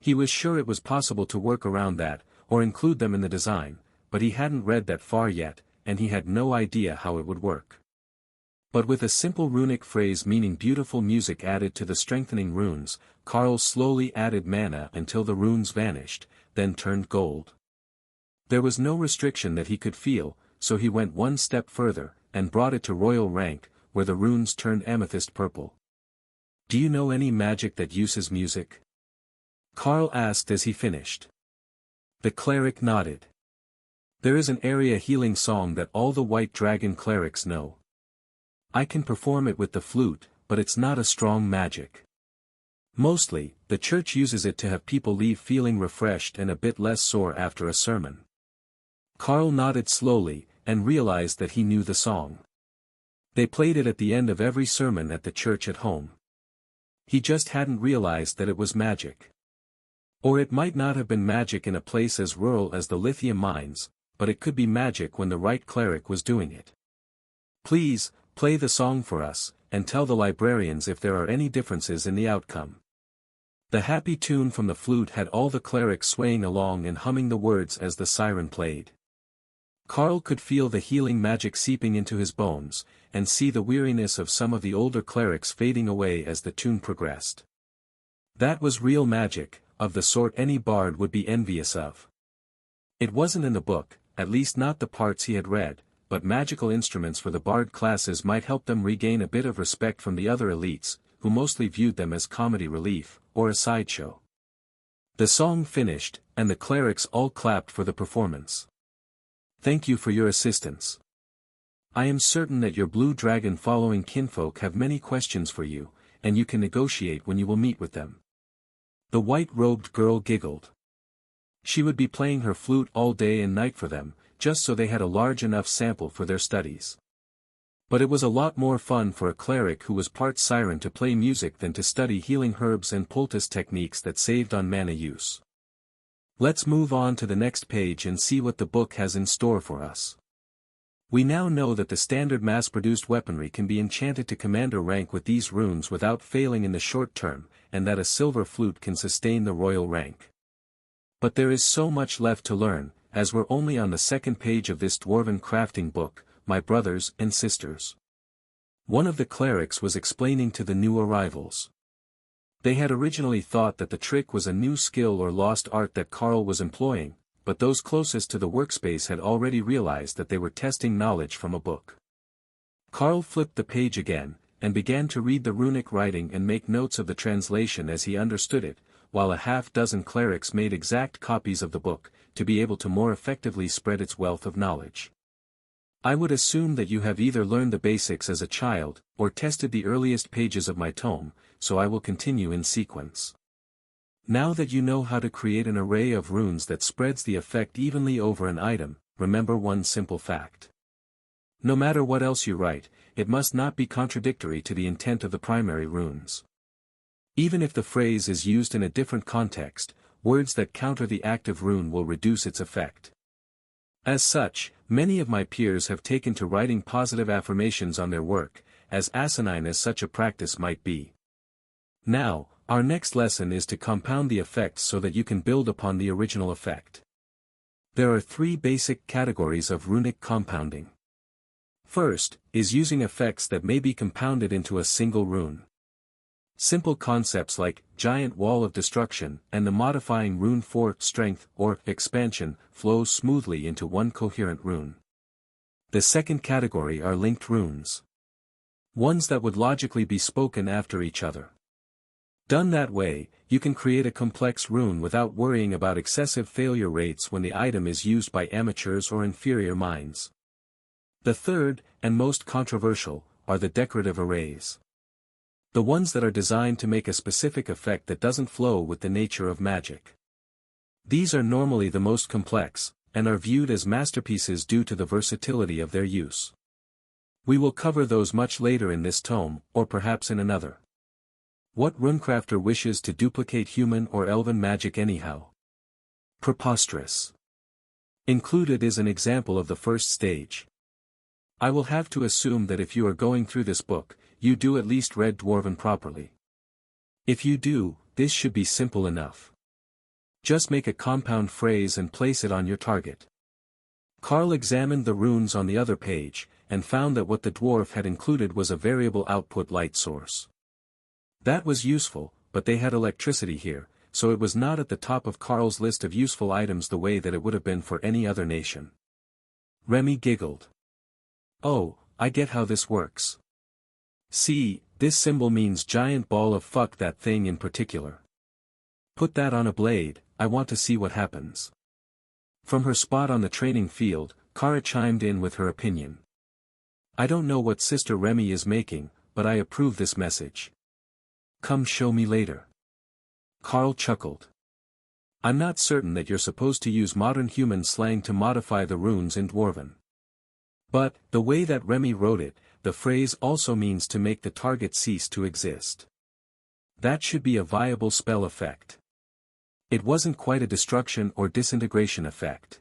He was sure it was possible to work around that, or include them in the design, but he hadn't read that far yet, and he had no idea how it would work. But with a simple runic phrase meaning beautiful music added to the strengthening runes, Carl slowly added mana until the runes vanished, then turned gold. There was no restriction that he could feel, so he went one step further, and brought it to royal rank, where the runes turned amethyst purple. Do you know any magic that uses music? Carl asked as he finished. The cleric nodded. There is an area healing song that all the White Dragon clerics know. I can perform it with the flute, but it's not a strong magic. Mostly, the church uses it to have people leave feeling refreshed and a bit less sore after a sermon. Carl nodded slowly, and realized that he knew the song. They played it at the end of every sermon at the church at home. He just hadn't realized that it was magic. Or it might not have been magic in a place as rural as the lithium mines, but it could be magic when the right cleric was doing it. Please, play the song for us, and tell the librarians if there are any differences in the outcome. The happy tune from the flute had all the clerics swaying along and humming the words as the siren played. Carl could feel the healing magic seeping into his bones, and see the weariness of some of the older clerics fading away as the tune progressed. That was real magic, of the sort any bard would be envious of. It wasn't in the book, at least not the parts he had read, but magical instruments for the bard classes might help them regain a bit of respect from the other elites, who mostly viewed them as comedy relief, or a sideshow. The song finished, and the clerics all clapped for the performance. "Thank you for your assistance. I am certain that your blue dragon following kinfolk have many questions for you, and you can negotiate when you will meet with them." The white-robed girl giggled. She would be playing her flute all day and night for them, just so they had a large enough sample for their studies. But it was a lot more fun for a cleric who was part siren to play music than to study healing herbs and poultice techniques that saved on mana use. Let's move on to the next page and see what the book has in store for us. We now know that the standard mass-produced weaponry can be enchanted to commander rank with these runes without failing in the short term, and that a silver flute can sustain the royal rank. But there is so much left to learn, as we're only on the second page of this dwarven crafting book, my brothers and sisters. One of the clerics was explaining to the new arrivals. They had originally thought that the trick was a new skill or lost art that Carl was employing, but those closest to the workspace had already realized that they were testing knowledge from a book. Carl flipped the page again, and began to read the runic writing and make notes of the translation as he understood it, while a half-dozen clerics made exact copies of the book, to be able to more effectively spread its wealth of knowledge. I would assume that you have either learned the basics as a child, or tested the earliest pages of my tome, so I will continue in sequence. Now that you know how to create an array of runes that spreads the effect evenly over an item, remember one simple fact. No matter what else you write, it must not be contradictory to the intent of the primary runes. Even if the phrase is used in a different context, words that counter the active rune will reduce its effect. As such, many of my peers have taken to writing positive affirmations on their work, as asinine as such a practice might be. Now, our next lesson is to compound the effects so that you can build upon the original effect. There are three basic categories of runic compounding. First, is using effects that may be compounded into a single rune. Simple concepts like giant wall of destruction and the modifying rune for strength or expansion flows smoothly into one coherent rune. The second category are linked runes. Ones that would logically be spoken after each other. Done that way, you can create a complex rune without worrying about excessive failure rates when the item is used by amateurs or inferior minds. The third, and most controversial, are the decorative arrays. The ones that are designed to make a specific effect that doesn't flow with the nature of magic. These are normally the most complex, and are viewed as masterpieces due to the versatility of their use. We will cover those much later in this tome, or perhaps in another. What runecrafter wishes to duplicate human or elven magic anyhow? Preposterous. Included is an example of the first stage. I will have to assume that if you are going through this book, you do at least read Dwarven properly. If you do, this should be simple enough. Just make a compound phrase and place it on your target. Carl examined the runes on the other page, and found that what the dwarf had included was a variable output light source. That was useful, but they had electricity here, so it was not at the top of Carl's list of useful items the way that it would have been for any other nation. Remy giggled. Oh, I get how this works. See, this symbol means giant ball of fuck that thing in particular. Put that on a blade, I want to see what happens. From her spot on the training field, Kara chimed in with her opinion. I don't know what Sister Remy is making, but I approve this message. Come show me later. Carl chuckled. I'm not certain that you're supposed to use modern human slang to modify the runes in Dwarven. But, the way that Remy wrote it, the phrase also means to make the target cease to exist. That should be a viable spell effect. It wasn't quite a destruction or disintegration effect.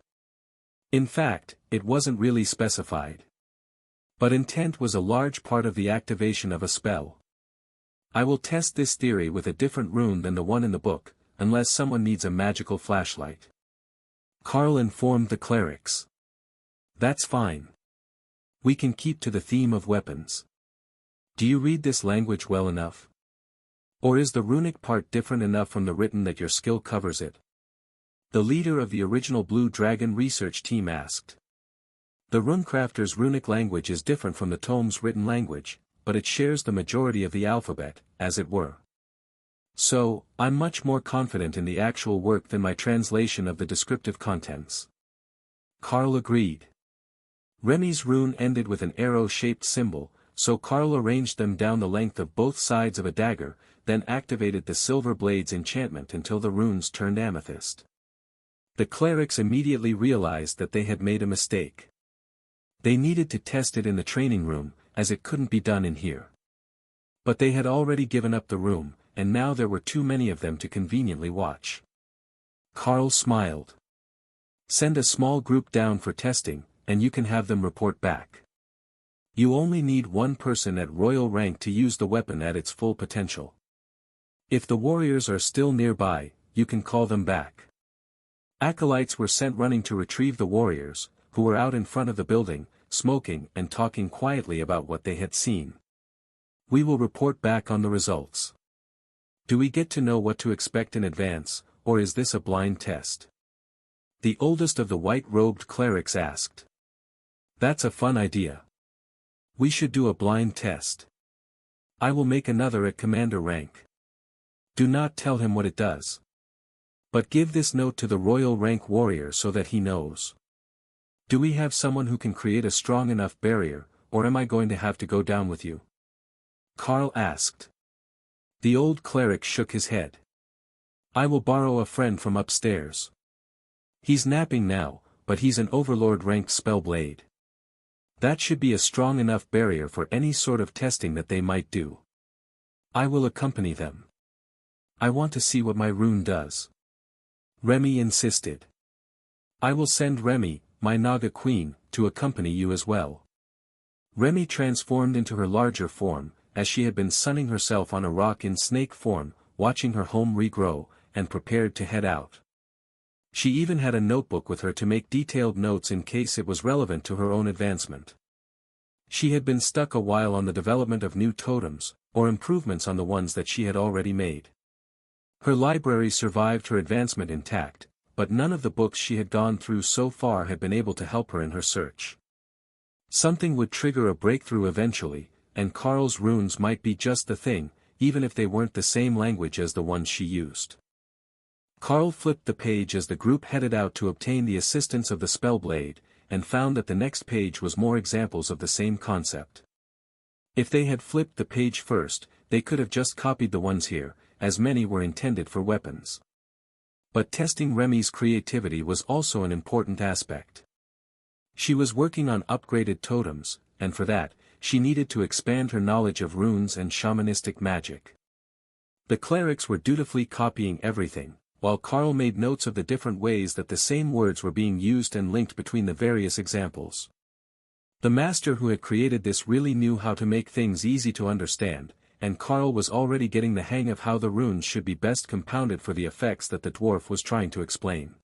In fact, it wasn't really specified. But intent was a large part of the activation of a spell. I will test this theory with a different rune than the one in the book, unless someone needs a magical flashlight. Carl informed the clerics. That's fine. We can keep to the theme of weapons. Do you read this language well enough? Or is the runic part different enough from the written that your skill covers it? The leader of the original Blue Dragon research team asked. The runecrafter's runic language is different from the tome's written language, but it shares the majority of the alphabet, as it were. So, I'm much more confident in the actual work than my translation of the descriptive contents. Carl agreed. Remy's rune ended with an arrow-shaped symbol, so Carl arranged them down the length of both sides of a dagger, then activated the Silver Blade's enchantment until the runes turned amethyst. The clerics immediately realized that they had made a mistake. They needed to test it in the training room, as it couldn't be done in here. But they had already given up the room, and now there were too many of them to conveniently watch. Carl smiled. Send a small group down for testing, and you can have them report back. You only need one person at royal rank to use the weapon at its full potential. If the warriors are still nearby, you can call them back. Acolytes were sent running to retrieve the warriors, who were out in front of the building, smoking and talking quietly about what they had seen. We will report back on the results. Do we get to know what to expect in advance, or is this a blind test? The oldest of the white-robed clerics asked. That's a fun idea. We should do a blind test. I will make another at commander rank. Do not tell him what it does. But give this note to the royal rank warrior so that he knows. Do we have someone who can create a strong enough barrier, or am I going to have to go down with you? Carl asked. The old cleric shook his head. I will borrow a friend from upstairs. He's napping now, but he's an overlord-ranked spellblade. That should be a strong enough barrier for any sort of testing that they might do. I will accompany them. I want to see what my rune does. Remy insisted. I will send Remy, my Naga queen, to accompany you as well. Remy transformed into her larger form, as she had been sunning herself on a rock in snake form, watching her home regrow, and prepared to head out. She even had a notebook with her to make detailed notes in case it was relevant to her own advancement. She had been stuck a while on the development of new totems, or improvements on the ones that she had already made. Her library survived her advancement intact, but none of the books she had gone through so far had been able to help her in her search. Something would trigger a breakthrough eventually, and Carl's runes might be just the thing, even if they weren't the same language as the ones she used. Carl flipped the page as the group headed out to obtain the assistance of the Spellblade, and found that the next page was more examples of the same concept. If they had flipped the page first, they could have just copied the ones here, as many were intended for weapons. But testing Remy's creativity was also an important aspect. She was working on upgraded totems, and for that, she needed to expand her knowledge of runes and shamanistic magic. The clerics were dutifully copying everything, while Carl made notes of the different ways that the same words were being used and linked between the various examples. The master who had created this really knew how to make things easy to understand, and Carl was already getting the hang of how the runes should be best compounded for the effects that the dwarf was trying to explain.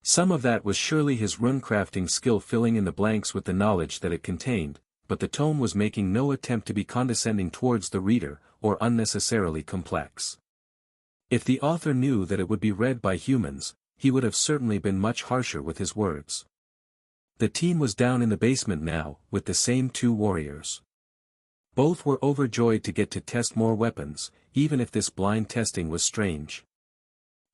Some of that was surely his runecrafting skill filling in the blanks with the knowledge that it contained, but the tome was making no attempt to be condescending towards the reader, or unnecessarily complex. If the author knew that it would be read by humans, he would have certainly been much harsher with his words. The team was down in the basement now, with the same two warriors. Both were overjoyed to get to test more weapons, even if this blind testing was strange.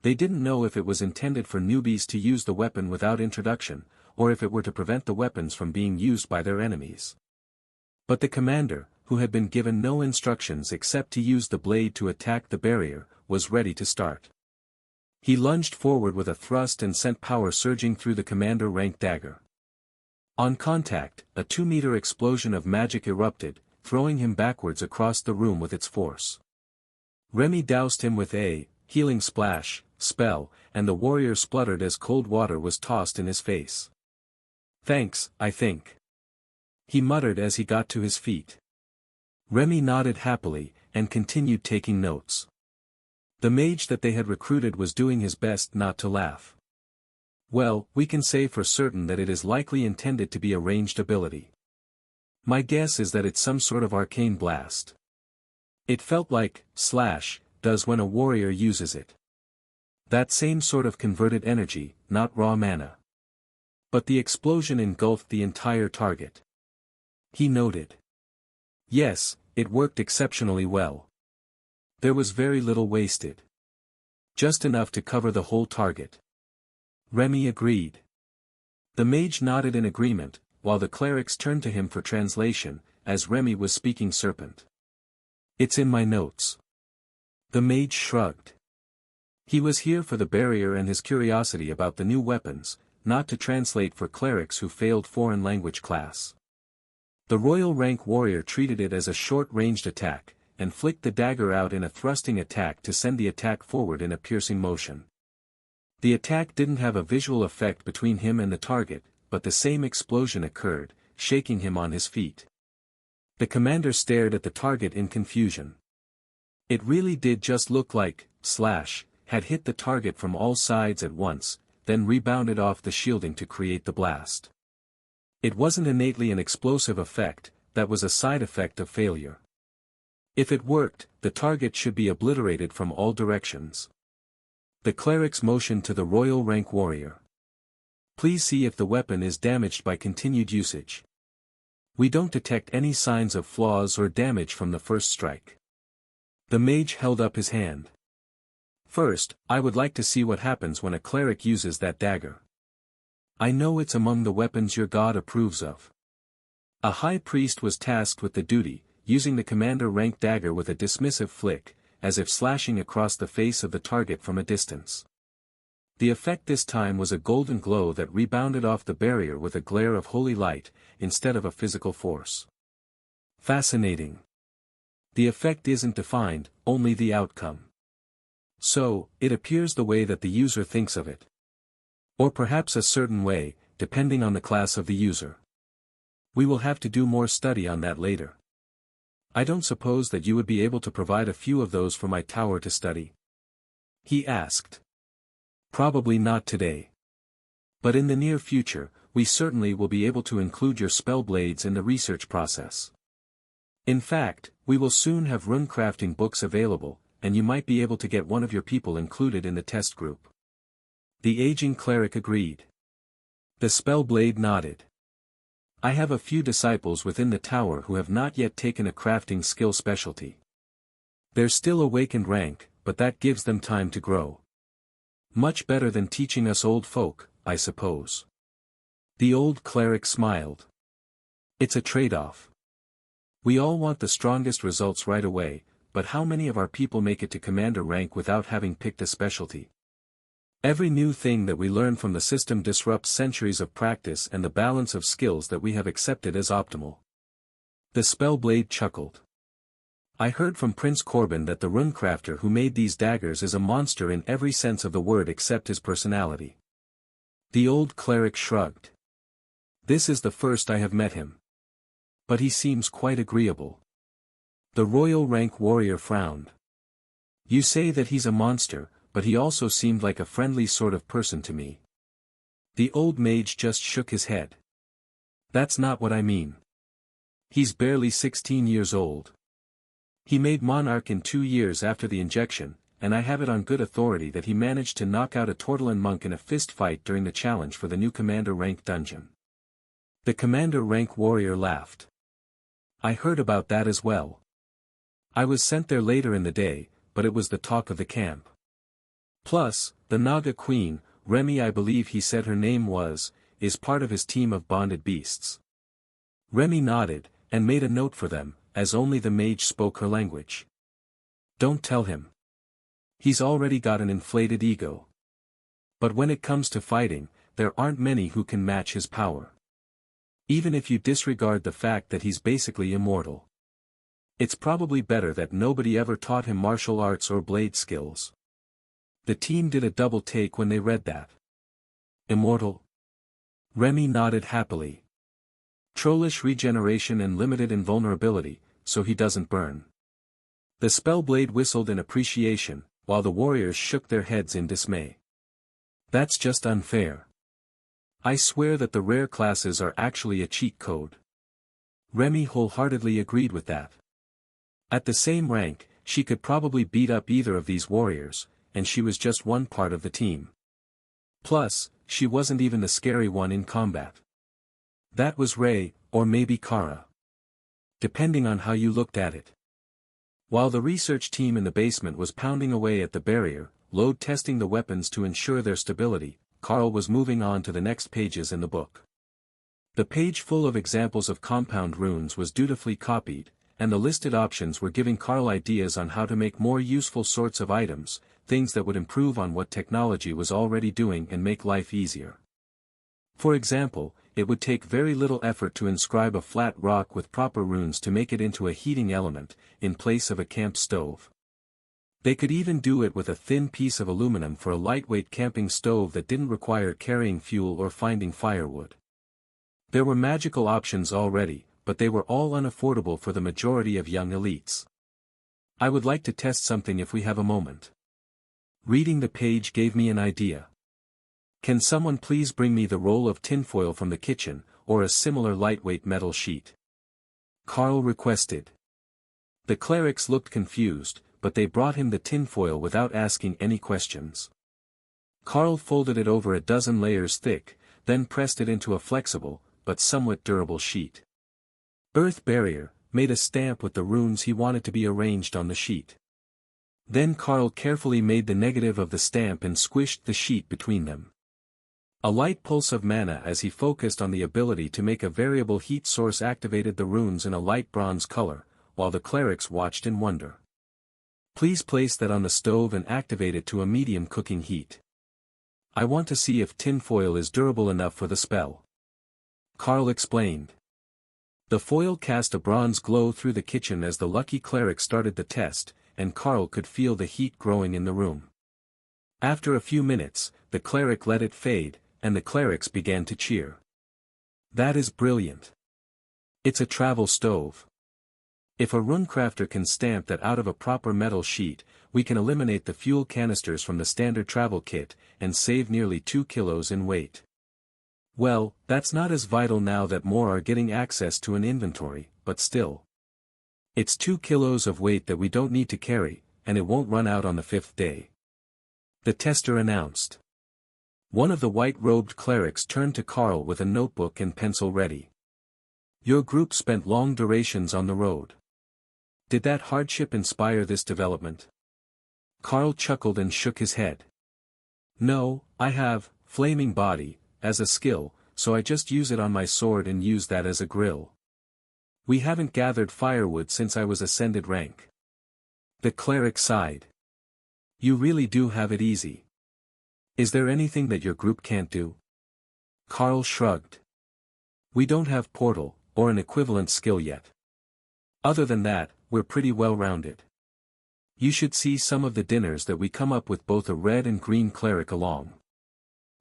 They didn't know if it was intended for newbies to use the weapon without introduction, or if it were to prevent the weapons from being used by their enemies. But the commander, who had been given no instructions except to use the blade to attack the barrier, was ready to start. He lunged forward with a thrust and sent power surging through the commander-ranked dagger. On contact, a 2-meter explosion of magic erupted, throwing him backwards across the room with its force. Remy doused him with a healing splash spell, and the warrior spluttered as cold water was tossed in his face. Thanks, I think. He muttered as he got to his feet. Remy nodded happily, and continued taking notes. The mage that they had recruited was doing his best not to laugh. Well, we can say for certain that it is likely intended to be a ranged ability. My guess is that it's some sort of arcane blast. It felt like, does when a warrior uses it. That same sort of converted energy, not raw mana. But the explosion engulfed the entire target. He noted. Yes, it worked exceptionally well. There was very little wasted. Just enough to cover the whole target. Remy agreed. The mage nodded in agreement, while the clerics turned to him for translation, as Remy was speaking serpent. It's in my notes. The mage shrugged. He was here for the barrier and his curiosity about the new weapons, not to translate for clerics who failed foreign language class. The royal rank warrior treated it as a short-ranged attack, and flicked the dagger out in a thrusting attack to send the attack forward in a piercing motion. The attack didn't have a visual effect between him and the target, but the same explosion occurred, shaking him on his feet. The commander stared at the target in confusion. It really did just look like, had hit the target from all sides at once, then rebounded off the shielding to create the blast. It wasn't innately an explosive effect, that was a side effect of failure. If it worked, the target should be obliterated from all directions. The clerics motioned to the royal rank warrior. Please see if the weapon is damaged by continued usage. We don't detect any signs of flaws or damage from the first strike. The mage held up his hand. First, I would like to see what happens when a cleric uses that dagger. I know it's among the weapons your god approves of. A high priest was tasked with the duty, using the commander-rank dagger with a dismissive flick, as if slashing across the face of the target from a distance. The effect this time was a golden glow that rebounded off the barrier with a glare of holy light, instead of a physical force. Fascinating. The effect isn't defined, only the outcome. So, it appears the way that the user thinks of it. Or perhaps a certain way, depending on the class of the user. We will have to do more study on that later. I don't suppose that you would be able to provide a few of those for my tower to study? He asked. Probably not today. But in the near future, we certainly will be able to include your spell blades in the research process. In fact, we will soon have runecrafting books available, and you might be able to get one of your people included in the test group. The aging cleric agreed. The spellblade nodded. I have a few disciples within the tower who have not yet taken a crafting skill specialty. They're still awakened rank, but that gives them time to grow. Much better than teaching us old folk, I suppose. The old cleric smiled. It's a trade-off. We all want the strongest results right away, but how many of our people make it to commander rank without having picked a specialty? Every new thing that we learn from the system disrupts centuries of practice and the balance of skills that we have accepted as optimal. The spellblade chuckled. I heard from Prince Corbin that the runecrafter who made these daggers is a monster in every sense of the word except his personality. The old cleric shrugged. This is the first I have met him. But he seems quite agreeable. The royal rank warrior frowned. You say that he's a monster, but he also seemed like a friendly sort of person to me. The old mage just shook his head. That's not what I mean. He's barely 16 years old. He made monarch in 2 years after the injection, and I have it on good authority that he managed to knock out a Tortlan monk in a fist fight during the challenge for the new commander rank dungeon. The commander rank warrior laughed. I heard about that as well. I was sent there later in the day, but it was the talk of the camp. Plus, the Naga Queen, Remy I believe he said her name was, is part of his team of bonded beasts. Remy nodded, and made a note for them, as only the mage spoke her language. Don't tell him. He's already got an inflated ego. But when it comes to fighting, there aren't many who can match his power. Even if you disregard the fact that he's basically immortal. It's probably better that nobody ever taught him martial arts or blade skills. The team did a double take when they read that. Immortal? Remy nodded happily. Trollish regeneration and limited invulnerability, so he doesn't burn. The spellblade whistled in appreciation, while the warriors shook their heads in dismay. That's just unfair. I swear that the rare classes are actually a cheat code. Remy wholeheartedly agreed with that. At the same rank, she could probably beat up either of these warriors, and she was just one part of the team. Plus, she wasn't even the scary one in combat. That was Ray, or maybe Kara. depending on how you looked at it. While the research team in the basement was pounding away at the barrier, load testing the weapons to ensure their stability, Carl was moving on to the next pages in the book. The page full of examples of compound runes was dutifully copied, and the listed options were giving Carl ideas on how to make more useful sorts of items, things that would improve on what technology was already doing and make life easier. For example, it would take very little effort to inscribe a flat rock with proper runes to make it into a heating element, in place of a camp stove. They could even do it with a thin piece of aluminum for a lightweight camping stove that didn't require carrying fuel or finding firewood. There were magical options already, but they were all unaffordable for the majority of young elites. I would like to test something if we have a moment. Reading the page gave me an idea. Can someone please bring me the roll of tinfoil from the kitchen, or a similar lightweight metal sheet? Carl requested. The clerics looked confused, but they brought him the tinfoil without asking any questions. Carl folded it over a dozen layers thick, then pressed it into a flexible, but somewhat durable sheet. Earth Barrier made a stamp with the runes he wanted to be arranged on the sheet. Then Carl carefully made the negative of the stamp and squished the sheet between them. A light pulse of mana as he focused on the ability to make a variable heat source activated the runes in a light bronze color, while the clerics watched in wonder. Please place that on the stove and activate it to a medium cooking heat. I want to see if tinfoil is durable enough for the spell. Carl explained. The foil cast a bronze glow through the kitchen as the lucky cleric started the test, and Carl could feel the heat growing in the room. After a few minutes, the cleric let it fade, and the clerics began to cheer. That is brilliant. It's a travel stove. If a runecrafter can stamp that out of a proper metal sheet, we can eliminate the fuel canisters from the standard travel kit, and save nearly 2 kilos in weight. Well, that's not as vital now that more are getting access to an inventory, but still. It's 2 kilos of weight that we don't need to carry, and it won't run out on the 5th day. The tester announced. One of the white-robed clerics turned to Carl with a notebook and pencil ready. Your group spent long durations on the road. Did that hardship inspire this development? Carl chuckled and shook his head. No, I have, flaming body, as a skill, so I just use it on my sword and use that as a grill. We haven't gathered firewood since I was ascended rank. The cleric sighed. You really do have it easy. Is there anything that your group can't do? Carl shrugged. We don't have portal, or an equivalent skill yet. Other than that, we're pretty well-rounded. You should see some of the dinners that we come up with both a red and green cleric along.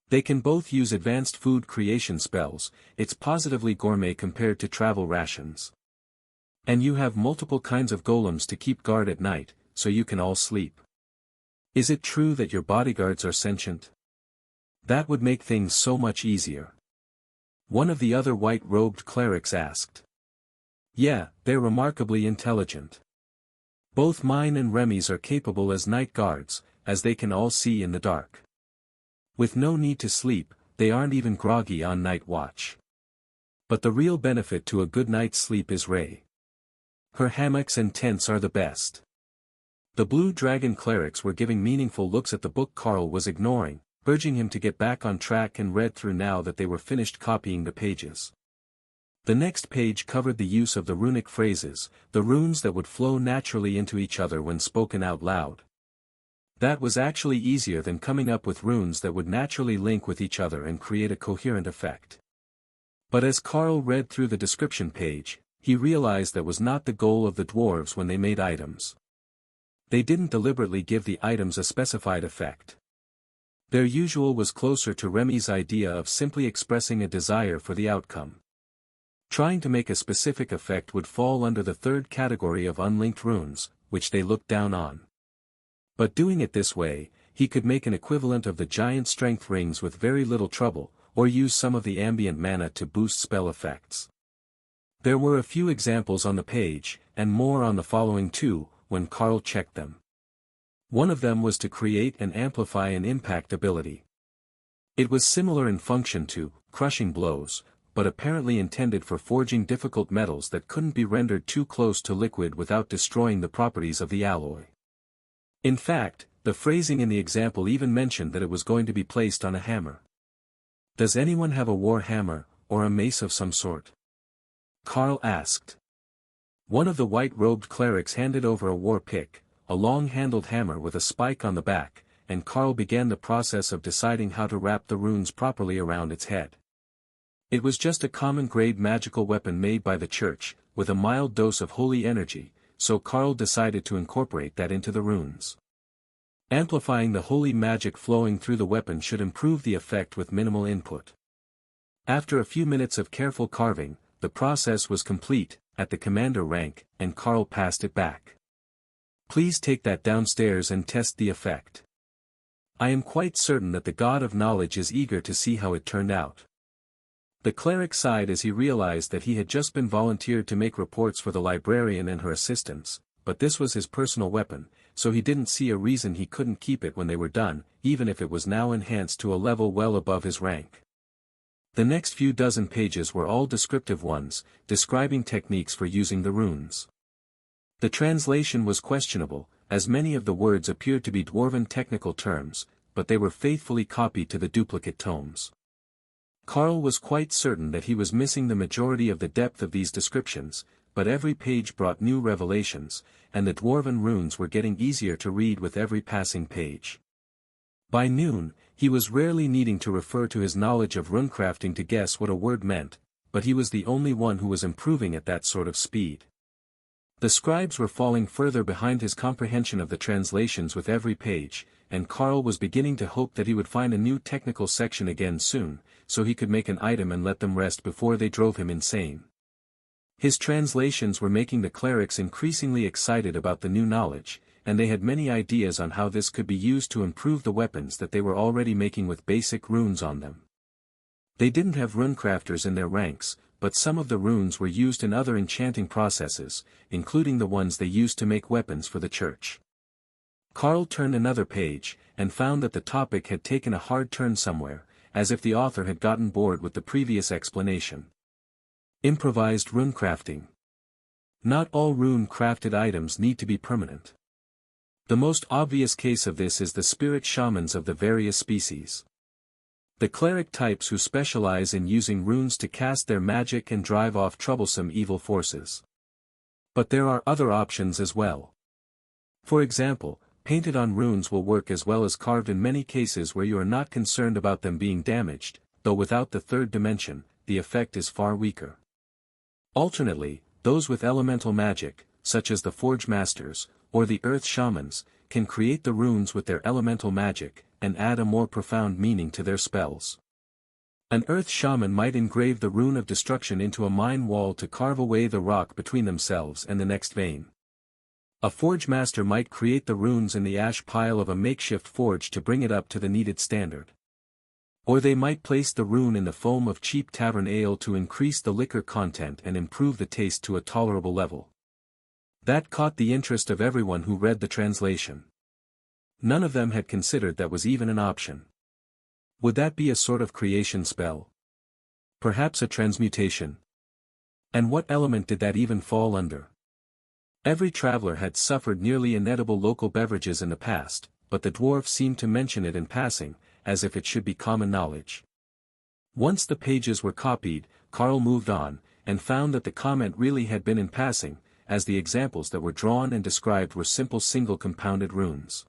They can both use advanced food creation spells, it's positively gourmet compared to travel rations. And you have multiple kinds of golems to keep guard at night, so you can all sleep. Is it true that your bodyguards are sentient? That would make things so much easier. One of the other white-robed clerics asked. Yeah, they're remarkably intelligent. Both mine and Remy's are capable as night guards, as they can all see in the dark. With no need to sleep, they aren't even groggy on night watch. But the real benefit to a good night's sleep is Ray. Her hammocks and tents are the best. The Blue Dragon clerics were giving meaningful looks at the book Carl was ignoring, urging him to get back on track and read through now that they were finished copying the pages. The next page covered the use of the runic phrases, the runes that would flow naturally into each other when spoken out loud. That was actually easier than coming up with runes that would naturally link with each other and create a coherent effect. But as Carl read through the description page, he realized that was not the goal of the dwarves when they made items. They didn't deliberately give the items a specified effect. Their usual was closer to Remy's idea of simply expressing a desire for the outcome. Trying to make a specific effect would fall under the third category of unlinked runes, which they looked down on. But doing it this way, he could make an equivalent of the giant strength rings with very little trouble, or use some of the ambient mana to boost spell effects. There were a few examples on the page, and more on the following two, when Carl checked them. One of them was to create and amplify an impact ability. It was similar in function to crushing blows, but apparently intended for forging difficult metals that couldn't be rendered too close to liquid without destroying the properties of the alloy. In fact, the phrasing in the example even mentioned that it was going to be placed on a hammer. "Does anyone have a war hammer, or a mace of some sort?" Carl asked. One of the white-robed clerics handed over a war pick, a long-handled hammer with a spike on the back, and Carl began the process of deciding how to wrap the runes properly around its head. It was just a common-grade magical weapon made by the church, with a mild dose of holy energy, so Carl decided to incorporate that into the runes. Amplifying the holy magic flowing through the weapon should improve the effect with minimal input. After a few minutes of careful carving, the process was complete, at the commander rank, and Carl passed it back. "Please take that downstairs and test the effect. I am quite certain that the God of Knowledge is eager to see how it turned out." The cleric sighed as he realized that he had just been volunteered to make reports for the librarian and her assistants, but this was his personal weapon, so he didn't see a reason he couldn't keep it when they were done, even if it was now enhanced to a level well above his rank. The next few dozen pages were all descriptive ones, describing techniques for using the runes. The translation was questionable, as many of the words appeared to be dwarven technical terms, but they were faithfully copied to the duplicate tomes. Carl was quite certain that he was missing the majority of the depth of these descriptions, but every page brought new revelations, and the dwarven runes were getting easier to read with every passing page. By noon, he was rarely needing to refer to his knowledge of runecrafting to guess what a word meant, but he was the only one who was improving at that sort of speed. The scribes were falling further behind his comprehension of the translations with every page, and Carl was beginning to hope that he would find a new technical section again soon, so he could make an item and let them rest before they drove him insane. His translations were making the clerics increasingly excited about the new knowledge, and they had many ideas on how this could be used to improve the weapons that they were already making with basic runes on them. They didn't have runecrafters in their ranks, but some of the runes were used in other enchanting processes, including the ones they used to make weapons for the church. Carl turned another page, and found that the topic had taken a hard turn somewhere, as if the author had gotten bored with the previous explanation. Improvised runecrafting. Not all rune-crafted items need to be permanent. The most obvious case of this is the spirit shamans of the various species. The cleric types who specialize in using runes to cast their magic and drive off troublesome evil forces. But there are other options as well. For example, painted on runes will work as well as carved in many cases where you are not concerned about them being damaged, though without the third dimension, the effect is far weaker. Alternately, those with elemental magic, such as the Forge Masters, or the Earth Shamans, can create the runes with their elemental magic, and add a more profound meaning to their spells. An Earth Shaman might engrave the rune of destruction into a mine wall to carve away the rock between themselves and the next vein. A Forge Master might create the runes in the ash pile of a makeshift forge to bring it up to the needed standard. Or they might place the rune in the foam of cheap tavern ale to increase the liquor content and improve the taste to a tolerable level. That caught the interest of everyone who read the translation. None of them had considered that was even an option. Would that be a sort of creation spell? Perhaps a transmutation? And what element did that even fall under? Every traveler had suffered nearly inedible local beverages in the past, but the dwarf seemed to mention it in passing, as if it should be common knowledge. Once the pages were copied, Carl moved on, and found that the comment really had been in passing, as the examples that were drawn and described were simple single compounded runes.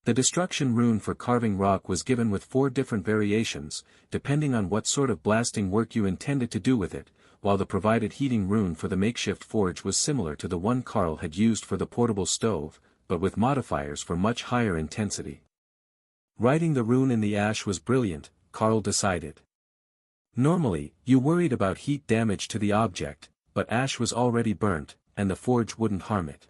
The destruction rune for carving rock was given with 4 different variations, depending on what sort of blasting work you intended to do with it, while the provided heating rune for the makeshift forge was similar to the one Carl had used for the portable stove, but with modifiers for much higher intensity. Writing the rune in the ash was brilliant, Carl decided. Normally, you worried about heat damage to the object, but ash was already burnt, and the forge wouldn't harm it.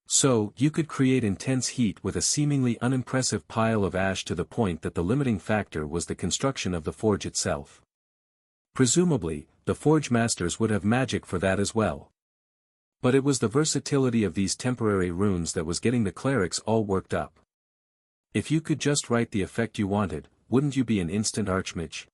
So, you could create intense heat with a seemingly unimpressive pile of ash to the point that the limiting factor was the construction of the forge itself. Presumably, the Forge Masters would have magic for that as well. But it was the versatility of these temporary runes that was getting the clerics all worked up. If you could just write the effect you wanted, wouldn't you be an instant archmage?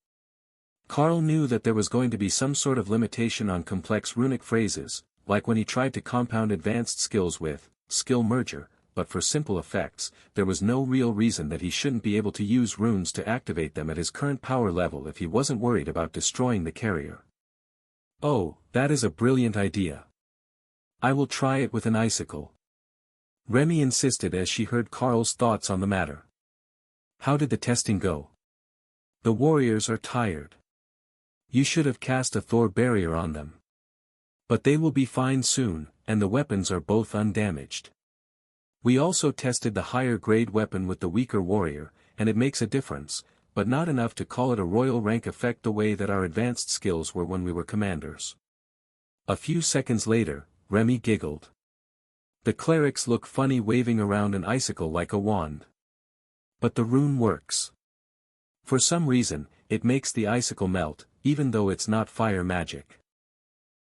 Carl knew that there was going to be some sort of limitation on complex runic phrases, like when he tried to compound advanced skills with skill merger, but for simple effects, there was no real reason that he shouldn't be able to use runes to activate them at his current power level if he wasn't worried about destroying the carrier. Oh, that is a brilliant idea. I will try it with an icicle. Remy insisted as she heard Carl's thoughts on the matter. How did the testing go? The warriors are tired. You should have cast a Thor barrier on them. But they will be fine soon, and the weapons are both undamaged. We also tested the higher grade weapon with the weaker warrior, and it makes a difference, but not enough to call it a royal rank effect the way that our advanced skills were when we were commanders. A few seconds later, Remy giggled. The clerics look funny waving around an icicle like a wand. But the rune works. For some reason, it makes the icicle melt, even though it's not fire magic.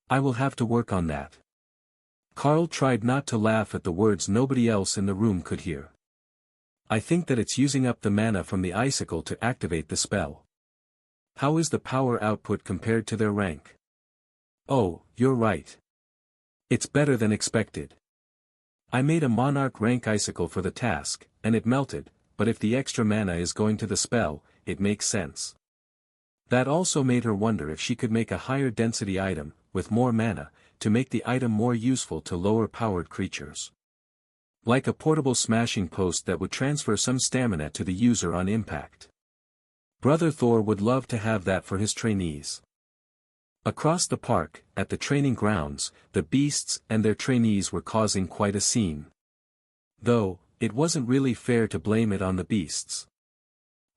I will have to work on that. Carl tried not to laugh at the words nobody else in the room could hear. I think that it's using up the mana from the icicle to activate the spell. How is the power output compared to their rank? Oh, you're right. It's better than expected. I made a monarch rank icicle for the task, and it melted, but if the extra mana is going to the spell, it makes sense. That also made her wonder if she could make a higher density item, with more mana, to make the item more useful to lower-powered creatures. Like a portable smashing post that would transfer some stamina to the user on impact. Brother Thor would love to have that for his trainees. Across the park, at the training grounds, the beasts and their trainees were causing quite a scene. Though, it wasn't really fair to blame it on the beasts.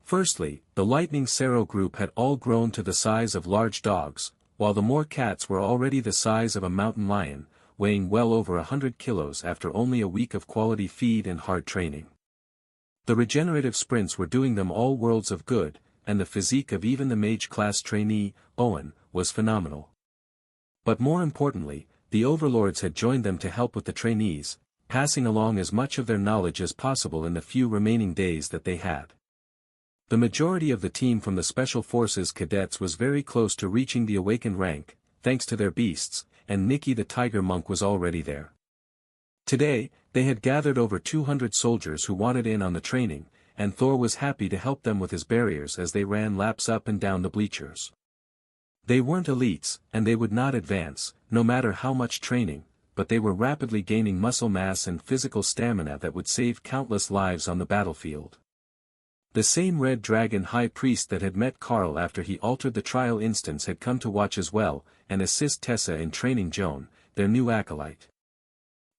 Firstly, the Lightning Sparrow group had all grown to the size of large dogs, while the Moor cats were already the size of a mountain lion, weighing well over 100 kilos after only a week of quality feed and hard training. The regenerative sprints were doing them all worlds of good, and the physique of even the mage-class trainee, Owen, was phenomenal. But more importantly, the overlords had joined them to help with the trainees, passing along as much of their knowledge as possible in the few remaining days that they had. The majority of the team from the Special Forces cadets was very close to reaching the awakened rank, thanks to their beasts, and Nicky the tiger monk was already there. Today, they had gathered over 200 soldiers who wanted in on the training, and Thor was happy to help them with his barriers as they ran laps up and down the bleachers. They weren't elites, and they would not advance, no matter how much training, but they were rapidly gaining muscle mass and physical stamina that would save countless lives on the battlefield. The same Red Dragon High Priest that had met Carl after he altered the trial instance had come to watch as well, and assist Tessa in training Joan, their new acolyte.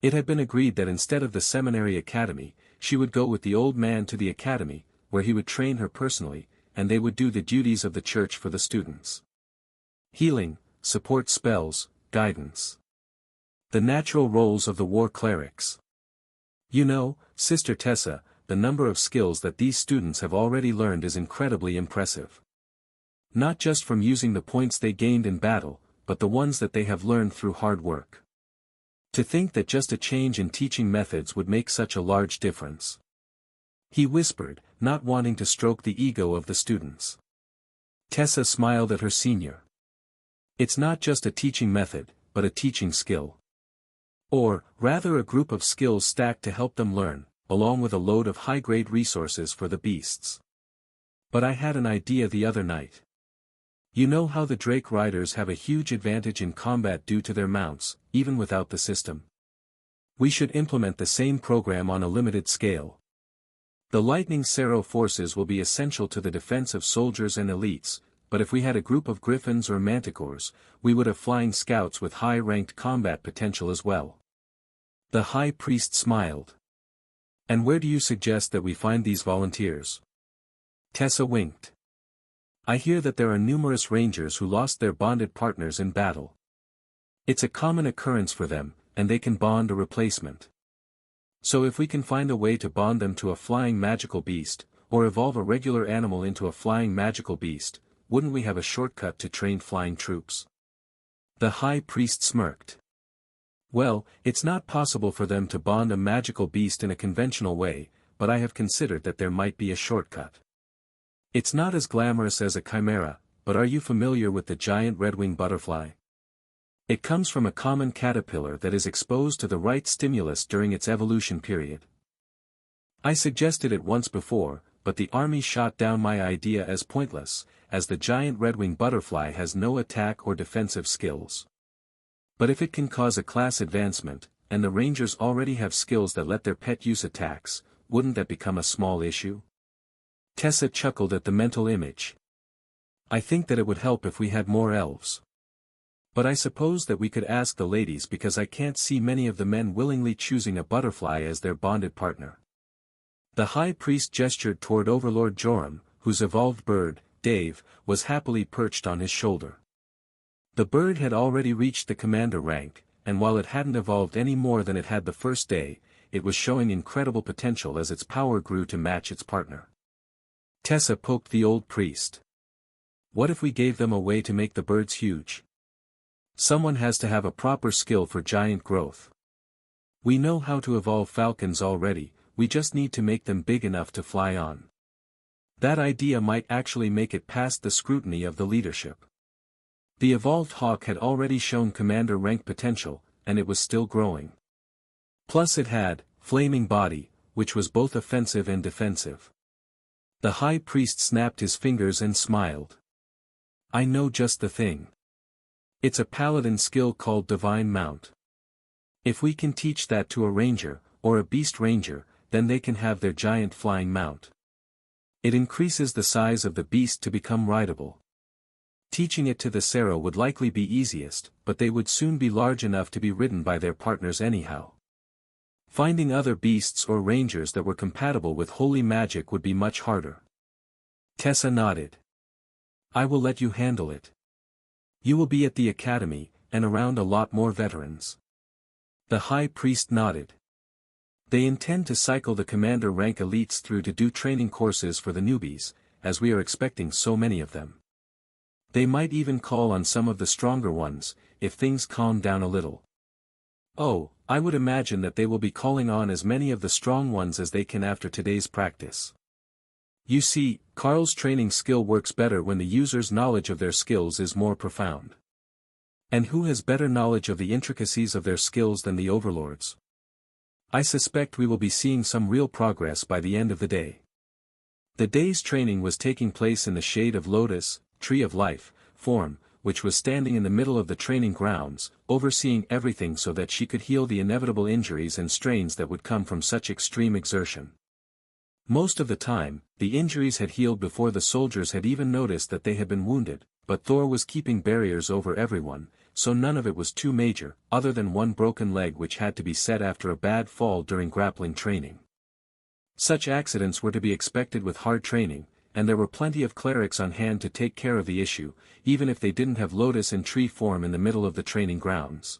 It had been agreed that instead of the seminary academy, she would go with the old man to the academy, where he would train her personally, and they would do the duties of the church for the students. Healing, support spells, guidance. The natural roles of the war clerics. You know, Sister Tessa, the number of skills that these students have already learned is incredibly impressive. Not just from using the points they gained in battle, but the ones that they have learned through hard work. To think that just a change in teaching methods would make such a large difference. He whispered, not wanting to stroke the ego of the students. Tessa smiled at her senior. It's not just a teaching method, but a teaching skill. Or, rather a group of skills stacked to help them learn, along with a load of high-grade resources for the beasts. But I had an idea the other night. You know how the Drake riders have a huge advantage in combat due to their mounts, even without the system? We should implement the same program on a limited scale. The Lightning Sparrow forces will be essential to the defense of soldiers and elites, but if we had a group of griffins or manticores, we would have flying scouts with high-ranked combat potential as well. The High Priest smiled. And where do you suggest that we find these volunteers? Tessa winked. I hear that there are numerous rangers who lost their bonded partners in battle. It's a common occurrence for them, and they can bond a replacement. So if we can find a way to bond them to a flying magical beast, or evolve a regular animal into a flying magical beast, wouldn't we have a shortcut to train flying troops? The High Priest smirked. Well, it's not possible for them to bond a magical beast in a conventional way, but I have considered that there might be a shortcut. It's not as glamorous as a chimera, but are you familiar with the giant red-winged butterfly? It comes from a common caterpillar that is exposed to the right stimulus during its evolution period. I suggested it once before, but the army shot down my idea as pointless, as the giant red-winged butterfly has no attack or defensive skills. But if it can cause a class advancement, and the Rangers already have skills that let their pet use attacks, wouldn't that become a small issue? Tessa chuckled at the mental image. I think that it would help if we had more elves. But I suppose that we could ask the ladies because I can't see many of the men willingly choosing a butterfly as their bonded partner. The high priest gestured toward Overlord Joram, whose evolved bird, Dave, was happily perched on his shoulder. The bird had already reached the commander rank, and while it hadn't evolved any more than it had the first day, it was showing incredible potential as its power grew to match its partner. Tessa poked the old priest. What if we gave them a way to make the birds huge? Someone has to have a proper skill for giant growth. We know how to evolve falcons already, we just need to make them big enough to fly on. That idea might actually make it past the scrutiny of the leadership. The evolved hawk had already shown commander rank potential, and it was still growing. Plus it had, flaming body, which was both offensive and defensive. The high priest snapped his fingers and smiled. I know just the thing. It's a paladin skill called Divine Mount. If we can teach that to a ranger, or a beast ranger, then they can have their giant flying mount. It increases the size of the beast to become rideable. Teaching it to the Sarah would likely be easiest, but they would soon be large enough to be ridden by their partners anyhow. Finding other beasts or rangers that were compatible with holy magic would be much harder. Tessa nodded. I will let you handle it. You will be at the academy, and around a lot more veterans. The high priest nodded. They intend to cycle the commander rank elites through to do training courses for the newbies, as we are expecting so many of them. They might even call on some of the stronger ones, if things calm down a little. Oh, I would imagine that they will be calling on as many of the strong ones as they can after today's practice. You see, Carl's training skill works better when the user's knowledge of their skills is more profound. And who has better knowledge of the intricacies of their skills than the overlords? I suspect we will be seeing some real progress by the end of the day. The day's training was taking place in the shade of Lotus, Tree of Life, form, which was standing in the middle of the training grounds, overseeing everything so that she could heal the inevitable injuries and strains that would come from such extreme exertion. Most of the time, the injuries had healed before the soldiers had even noticed that they had been wounded, but Thor was keeping barriers over everyone, so none of it was too major, other than one broken leg which had to be set after a bad fall during grappling training. Such accidents were to be expected with hard training, and there were plenty of clerics on hand to take care of the issue, even if they didn't have Lotus in tree form in the middle of the training grounds.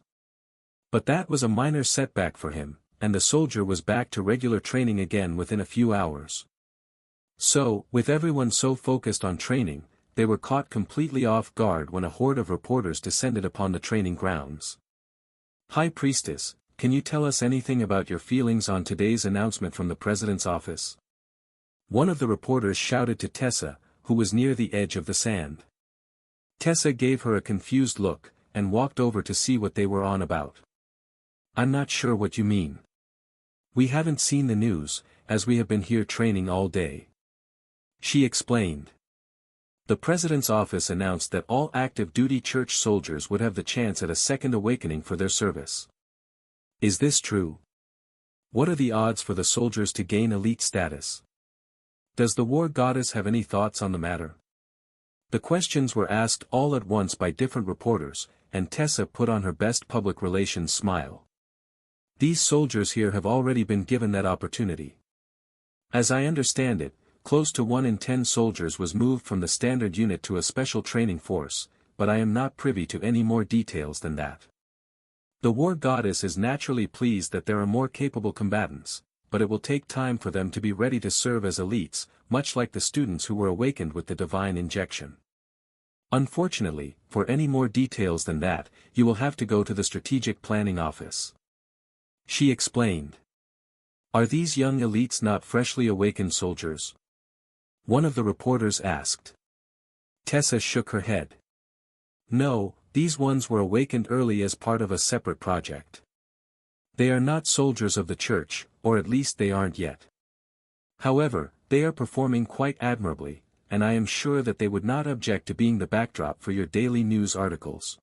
But that was a minor setback for him, and the soldier was back to regular training again within a few hours. So, with everyone so focused on training, they were caught completely off guard when a horde of reporters descended upon the training grounds. High Priestess, can you tell us anything about your feelings on today's announcement from the President's office? One of the reporters shouted to Tessa, who was near the edge of the sand. Tessa gave her a confused look, and walked over to see what they were on about. I'm not sure what you mean. We haven't seen the news, as we have been here training all day. She explained. The President's office announced that all active-duty church soldiers would have the chance at a second awakening for their service. Is this true? What are the odds for the soldiers to gain elite status? Does the war goddess have any thoughts on the matter? The questions were asked all at once by different reporters, and Tessa put on her best public relations smile. These soldiers here have already been given that opportunity. As I understand it, close to 1 in 10 soldiers was moved from the standard unit to a special training force, but I am not privy to any more details than that. The war goddess is naturally pleased that there are more capable combatants, but it will take time for them to be ready to serve as elites, much like the students who were awakened with the divine injection. Unfortunately, for any more details than that, you will have to go to the strategic planning office. She explained. Are these young elites not freshly awakened soldiers? One of the reporters asked. Tessa shook her head. No, these ones were awakened early as part of a separate project. They are not soldiers of the church, or at least they aren't yet. However, they are performing quite admirably, and I am sure that they would not object to being the backdrop for your daily news articles.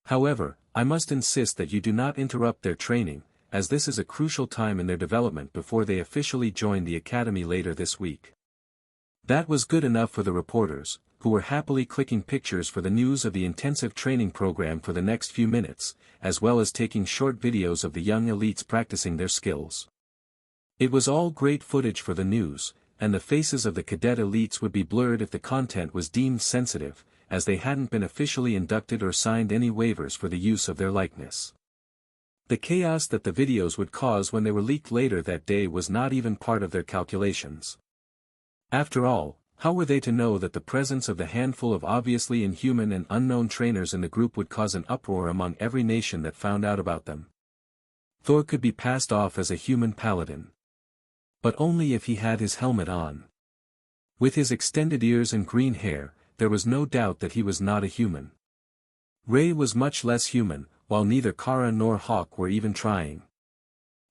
However, I must insist that you do not interrupt their training, as this is a crucial time in their development before they officially join the academy later this week. That was good enough for the reporters, who were happily clicking pictures for the news of the intensive training program for the next few minutes, as well as taking short videos of the young elites practicing their skills. It was all great footage for the news, and the faces of the cadet elites would be blurred if the content was deemed sensitive, as they hadn't been officially inducted or signed any waivers for the use of their likeness. The chaos that the videos would cause when they were leaked later that day was not even part of their calculations. After all, how were they to know that the presence of the handful of obviously inhuman and unknown trainers in the group would cause an uproar among every nation that found out about them? Thor could be passed off as a human paladin. But only if he had his helmet on. With his extended ears and green hair, there was no doubt that he was not a human. Ray was much less human, while neither Kara nor Hawk were even trying.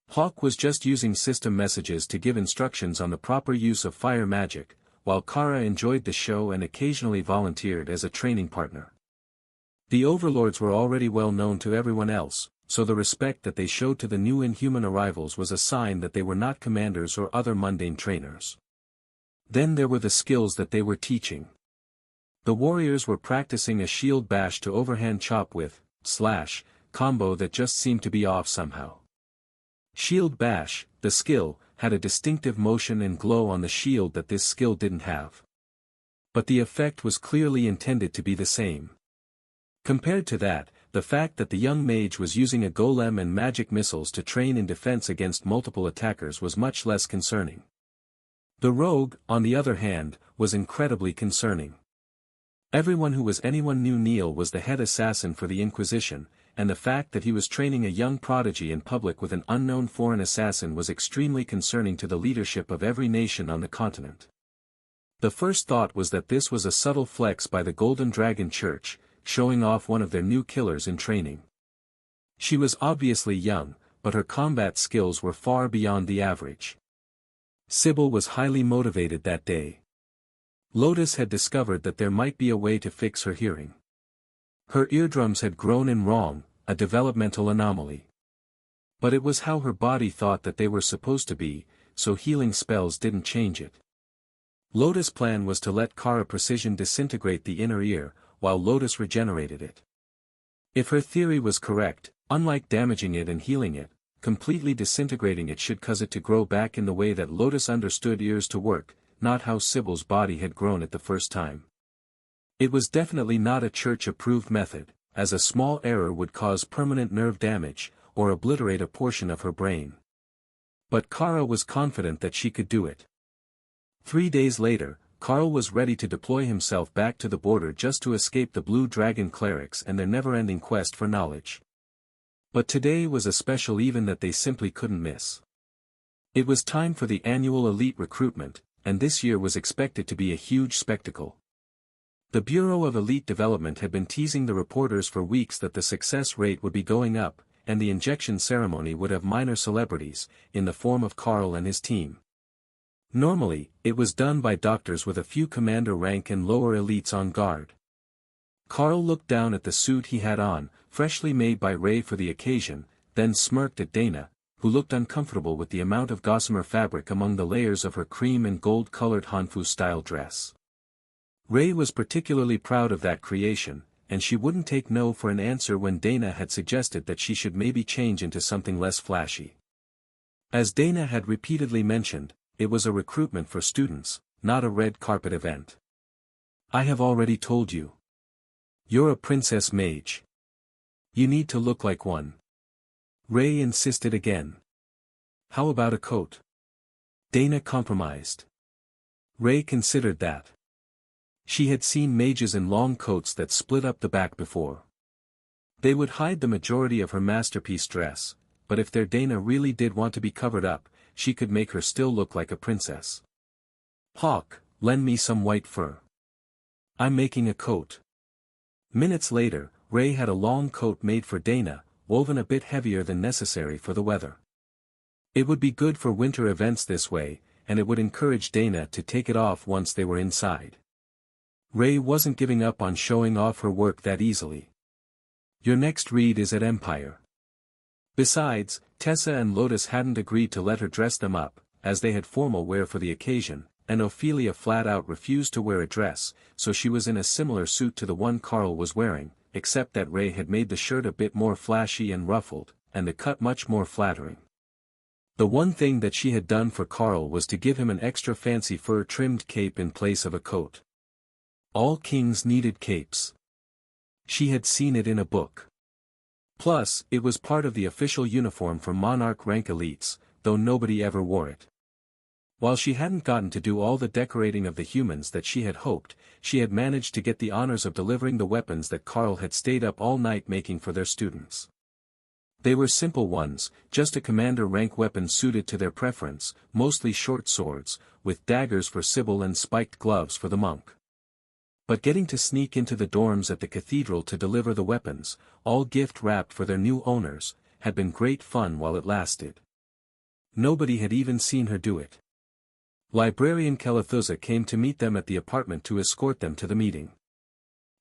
Hawk was just using system messages to give instructions on the proper use of fire magic, while Kara enjoyed the show and occasionally volunteered as a training partner. The overlords were already well known to everyone else, so the respect that they showed to the new inhuman arrivals was a sign that they were not commanders or other mundane trainers. Then there were the skills that they were teaching. The warriors were practicing a shield bash to overhand chop with, slash, combo that just seemed to be off somehow. Shield bash, the skill, had a distinctive motion and glow on the shield that this skill didn't have. But the effect was clearly intended to be the same. Compared to that, the fact that the young mage was using a golem and magic missiles to train in defense against multiple attackers was much less concerning. The rogue, on the other hand, was incredibly concerning. Everyone who was anyone knew Neil was the head assassin for the Inquisition, and the fact that he was training a young prodigy in public with an unknown foreign assassin was extremely concerning to the leadership of every nation on the continent. The first thought was that this was a subtle flex by the Golden Dragon Church, showing off one of their new killers in training. She was obviously young, but her combat skills were far beyond the average. Sybil was highly motivated that day. Lotus had discovered that there might be a way to fix her hearing. Her eardrums had grown in wrong, a developmental anomaly. But it was how her body thought that they were supposed to be, so healing spells didn't change it. Lotus' plan was to let Kara precision disintegrate the inner ear, while Lotus regenerated it. If her theory was correct, unlike damaging it and healing it, completely disintegrating it should cause it to grow back in the way that Lotus understood ears to work, not how Sybil's body had grown it the first time. It was definitely not a church-approved method, as a small error would cause permanent nerve damage, or obliterate a portion of her brain. But Kara was confident that she could do it. 3 days later, Karl was ready to deploy himself back to the border just to escape the Blue Dragon clerics and their never-ending quest for knowledge. But today was a special event that they simply couldn't miss. It was time for the annual elite recruitment, and this year was expected to be a huge spectacle. The Bureau of Elite Development had been teasing the reporters for weeks that the success rate would be going up, and the injection ceremony would have minor celebrities, in the form of Karl and his team. Normally, it was done by doctors with a few commander rank and lower elites on guard. Karl looked down at the suit he had on, freshly made by Ray for the occasion, then smirked at Dana, who looked uncomfortable with the amount of gossamer fabric among the layers of her cream and gold-colored Hanfu-style dress. Ray was particularly proud of that creation, and she wouldn't take no for an answer when Dana had suggested that she should maybe change into something less flashy. As Dana had repeatedly mentioned, it was a recruitment for students, not a red carpet event. I have already told you. You're a princess mage. You need to look like one. Ray insisted again. How about a coat? Dana compromised. Ray considered that. She had seen mages in long coats that split up the back before. They would hide the majority of her masterpiece dress, but if their Dana really did want to be covered up, she could make her still look like a princess. Hawk, lend me some white fur. I'm making a coat. Minutes later, Ray had a long coat made for Dana, woven a bit heavier than necessary for the weather. It would be good for winter events this way, and it would encourage Dana to take it off once they were inside. Ray wasn't giving up on showing off her work that easily. Your next read is at Empire. Besides, Tessa and Lotus hadn't agreed to let her dress them up, as they had formal wear for the occasion, and Ophelia flat out refused to wear a dress, so she was in a similar suit to the one Carl was wearing, except that Ray had made the shirt a bit more flashy and ruffled, and the cut much more flattering. The one thing that she had done for Carl was to give him an extra fancy fur-trimmed cape in place of a coat. All kings needed capes. She had seen it in a book. Plus, it was part of the official uniform for monarch rank elites, though nobody ever wore it. While she hadn't gotten to do all the decorating of the humans that she had hoped, she had managed to get the honors of delivering the weapons that Carl had stayed up all night making for their students. They were simple ones, just a commander-rank weapon suited to their preference, mostly short swords, with daggers for Sybil and spiked gloves for the monk. But getting to sneak into the dorms at the cathedral to deliver the weapons, all gift-wrapped for their new owners, had been great fun while it lasted. Nobody had even seen her do it. Librarian Kelethusa came to meet them at the apartment to escort them to the meeting.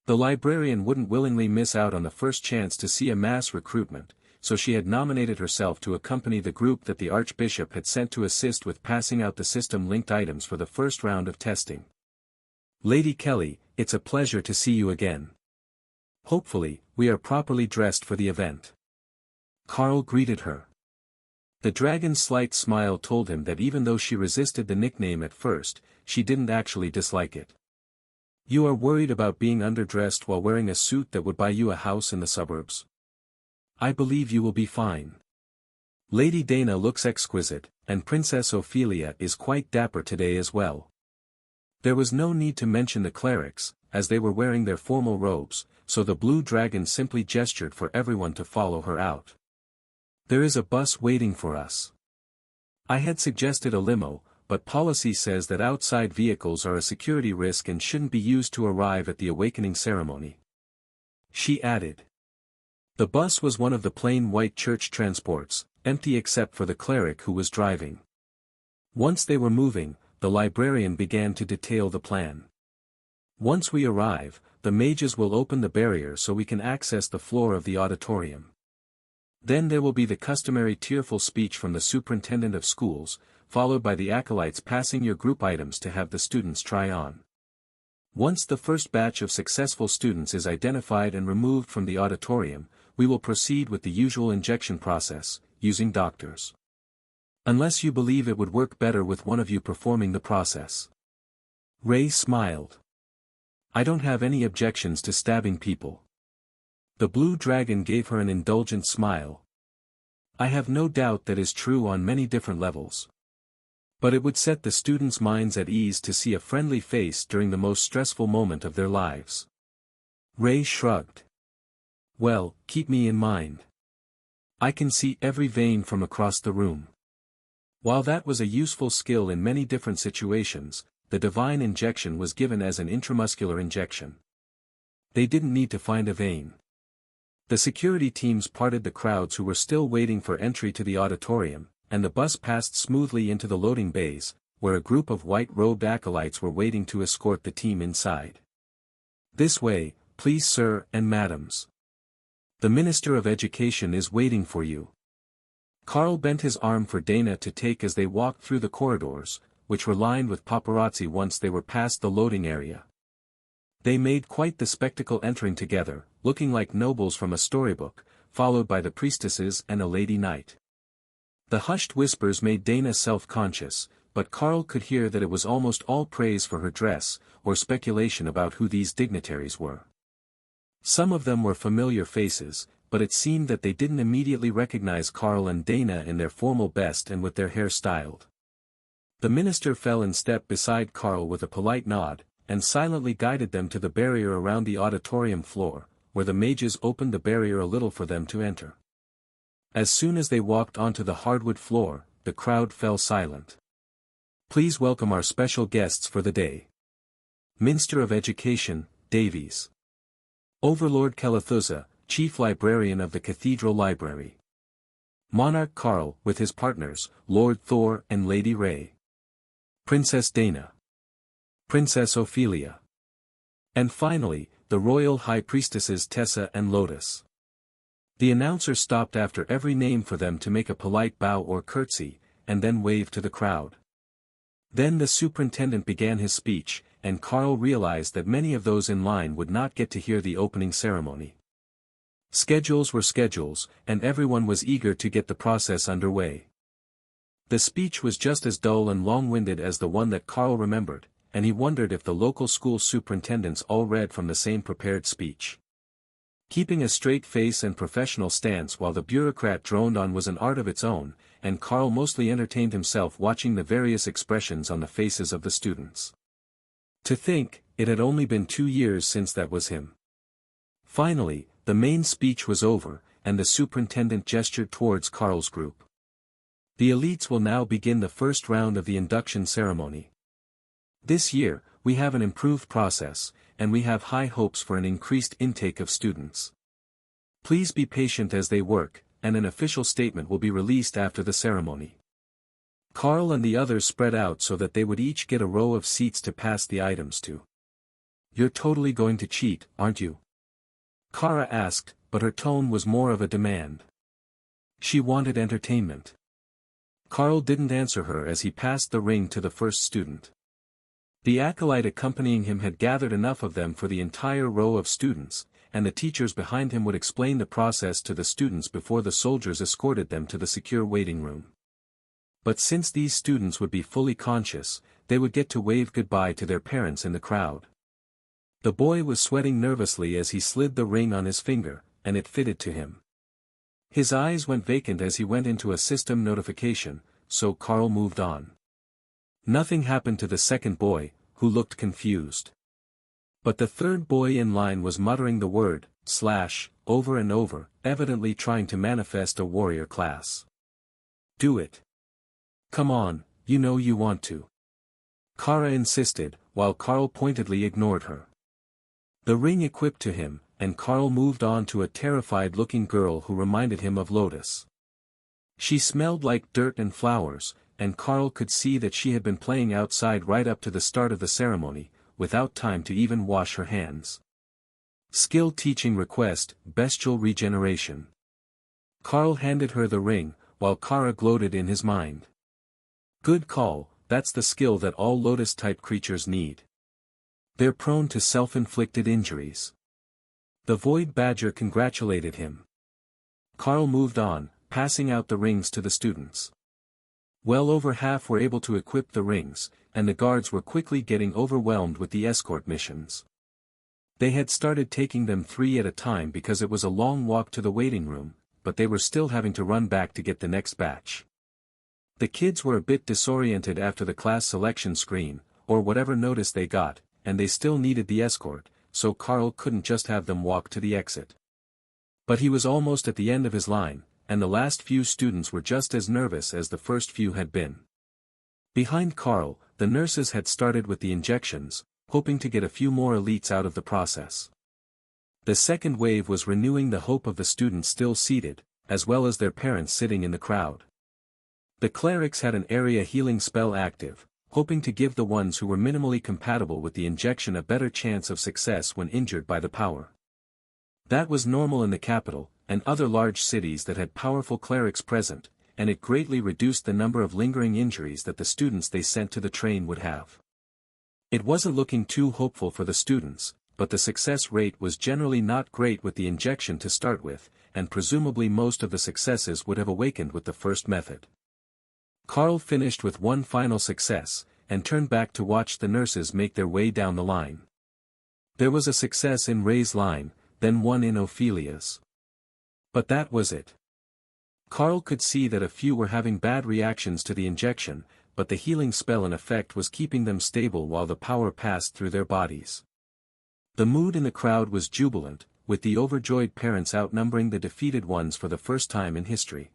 The librarian wouldn't willingly miss out on the first chance to see a mass recruitment, so she had nominated herself to accompany the group that the Archbishop had sent to assist with passing out the system-linked items for the first round of testing. Lady Kelly, it's a pleasure to see you again. Hopefully, we are properly dressed for the event. Carl greeted her. The dragon's slight smile told him that even though she resisted the nickname at first, she didn't actually dislike it. You are worried about being underdressed while wearing a suit that would buy you a house in the suburbs? I believe you will be fine. Lady Dana looks exquisite, and Princess Ophelia is quite dapper today as well. There was no need to mention the clerics, as they were wearing their formal robes, so the blue dragon simply gestured for everyone to follow her out. There is a bus waiting for us. I had suggested a limo, but policy says that outside vehicles are a security risk and shouldn't be used to arrive at the awakening ceremony. She added. The bus was one of the plain white church transports, empty except for the cleric who was driving. Once they were moving, the librarian began to detail the plan. Once we arrive, the mages will open the barrier so we can access the floor of the auditorium. Then there will be the customary tearful speech from the superintendent of schools, followed by the acolytes passing your group items to have the students try on. Once the first batch of successful students is identified and removed from the auditorium, we will proceed with the usual injection process, using doctors. Unless you believe it would work better with one of you performing the process. Ray smiled. I don't have any objections to stabbing people. The blue dragon gave her an indulgent smile. I have no doubt that is true on many different levels. But it would set the students' minds at ease to see a friendly face during the most stressful moment of their lives. Ray shrugged. Well, keep me in mind. I can see every vein from across the room. While that was a useful skill in many different situations, the divine injection was given as an intramuscular injection. They didn't need to find a vein. The security teams parted the crowds who were still waiting for entry to the auditorium, and the bus passed smoothly into the loading bays, where a group of white-robed acolytes were waiting to escort the team inside. This way, please sir and madams. The Minister of Education is waiting for you. Carl bent his arm for Dana to take as they walked through the corridors, which were lined with paparazzi once they were past the loading area. They made quite the spectacle entering together, looking like nobles from a storybook, followed by the priestesses and a lady knight. The hushed whispers made Dana self-conscious, but Carl could hear that it was almost all praise for her dress, or speculation about who these dignitaries were. Some of them were familiar faces, but it seemed that they didn't immediately recognize Carl and Dana in their formal best and with their hair styled. The minister fell in step beside Carl with a polite nod, and silently guided them to the barrier around the auditorium floor, where the mages opened the barrier a little for them to enter. As soon as they walked onto the hardwood floor, the crowd fell silent. Please welcome our special guests for the day. Minister of Education, Davies. Overlord Calathuza, Chief Librarian of the Cathedral Library. Monarch Karl, with his partners, Lord Thor and Lady Ray. Princess Dana. Princess Ophelia. And finally, the royal high priestesses Tessa and Lotus. The announcer stopped after every name for them to make a polite bow or curtsy, and then wave to the crowd. Then the superintendent began his speech, and Karl realized that many of those in line would not get to hear the opening ceremony. Schedules were schedules, and everyone was eager to get the process underway. The speech was just as dull and long-winded as the one that Karl remembered, and he wondered if the local school superintendents all read from the same prepared speech. Keeping a straight face and professional stance while the bureaucrat droned on was an art of its own, and Karl mostly entertained himself watching the various expressions on the faces of the students. To think, it had only been 2 years since that was him. Finally, the main speech was over, and the superintendent gestured towards Karl's group. The elites will now begin the first round of the induction ceremony. This year, we have an improved process, and we have high hopes for an increased intake of students. Please be patient as they work, and an official statement will be released after the ceremony. Karl and the others spread out so that they would each get a row of seats to pass the items to. "You're totally going to cheat, aren't you?" Kara asked, but her tone was more of a demand. She wanted entertainment. Karl didn't answer her as he passed the ring to the first student. The acolyte accompanying him had gathered enough of them for the entire row of students, and the teachers behind him would explain the process to the students before the soldiers escorted them to the secure waiting room. But since these students would be fully conscious, they would get to wave goodbye to their parents in the crowd. The boy was sweating nervously as he slid the ring on his finger, and it fitted to him. His eyes went vacant as he went into a system notification, so Karl moved on. Nothing happened to the second boy, who looked confused. But the third boy in line was muttering the word, / over and over, evidently trying to manifest a warrior class. "Do it. Come on, you know you want to." Kara insisted, while Karl pointedly ignored her. The ring equipped to him, and Karl moved on to a terrified-looking girl who reminded him of Lotus. She smelled like dirt and flowers, and Karl could see that she had been playing outside right up to the start of the ceremony, without time to even wash her hands. Skill teaching request, bestial regeneration. Karl handed her the ring, while Kara gloated in his mind. Good call, that's the skill that all Lotus-type creatures need. They're prone to self-inflicted injuries. The Void Badger congratulated him. Karl moved on, passing out the rings to the students. Well over half were able to equip the rings, and the guards were quickly getting overwhelmed with the escort missions. They had started taking them 3 at a time because it was a long walk to the waiting room, but they were still having to run back to get the next batch. The kids were a bit disoriented after the class selection screen, or whatever notice they got, and they still needed the escort, so Karl couldn't just have them walk to the exit. But he was almost at the end of his line, and the last few students were just as nervous as the first few had been. Behind Karl, the nurses had started with the injections, hoping to get a few more elites out of the process. The second wave was renewing the hope of the students still seated, as well as their parents sitting in the crowd. The clerics had an area healing spell active, hoping to give the ones who were minimally compatible with the injection a better chance of success when injured by the power. That was normal in the capital, and other large cities that had powerful clerics present, and it greatly reduced the number of lingering injuries that the students they sent to the train would have. It wasn't looking too hopeful for the students, but the success rate was generally not great with the injection to start with, and presumably most of the successes would have awakened with the first method. Karl finished with one final success, and turned back to watch the nurses make their way down the line. There was a success in Ray's line, then one in Ophelia's. But that was it. Karl could see that a few were having bad reactions to the injection, but the healing spell in effect was keeping them stable while the power passed through their bodies. The mood in the crowd was jubilant, with the overjoyed parents outnumbering the defeated ones for the first time in history.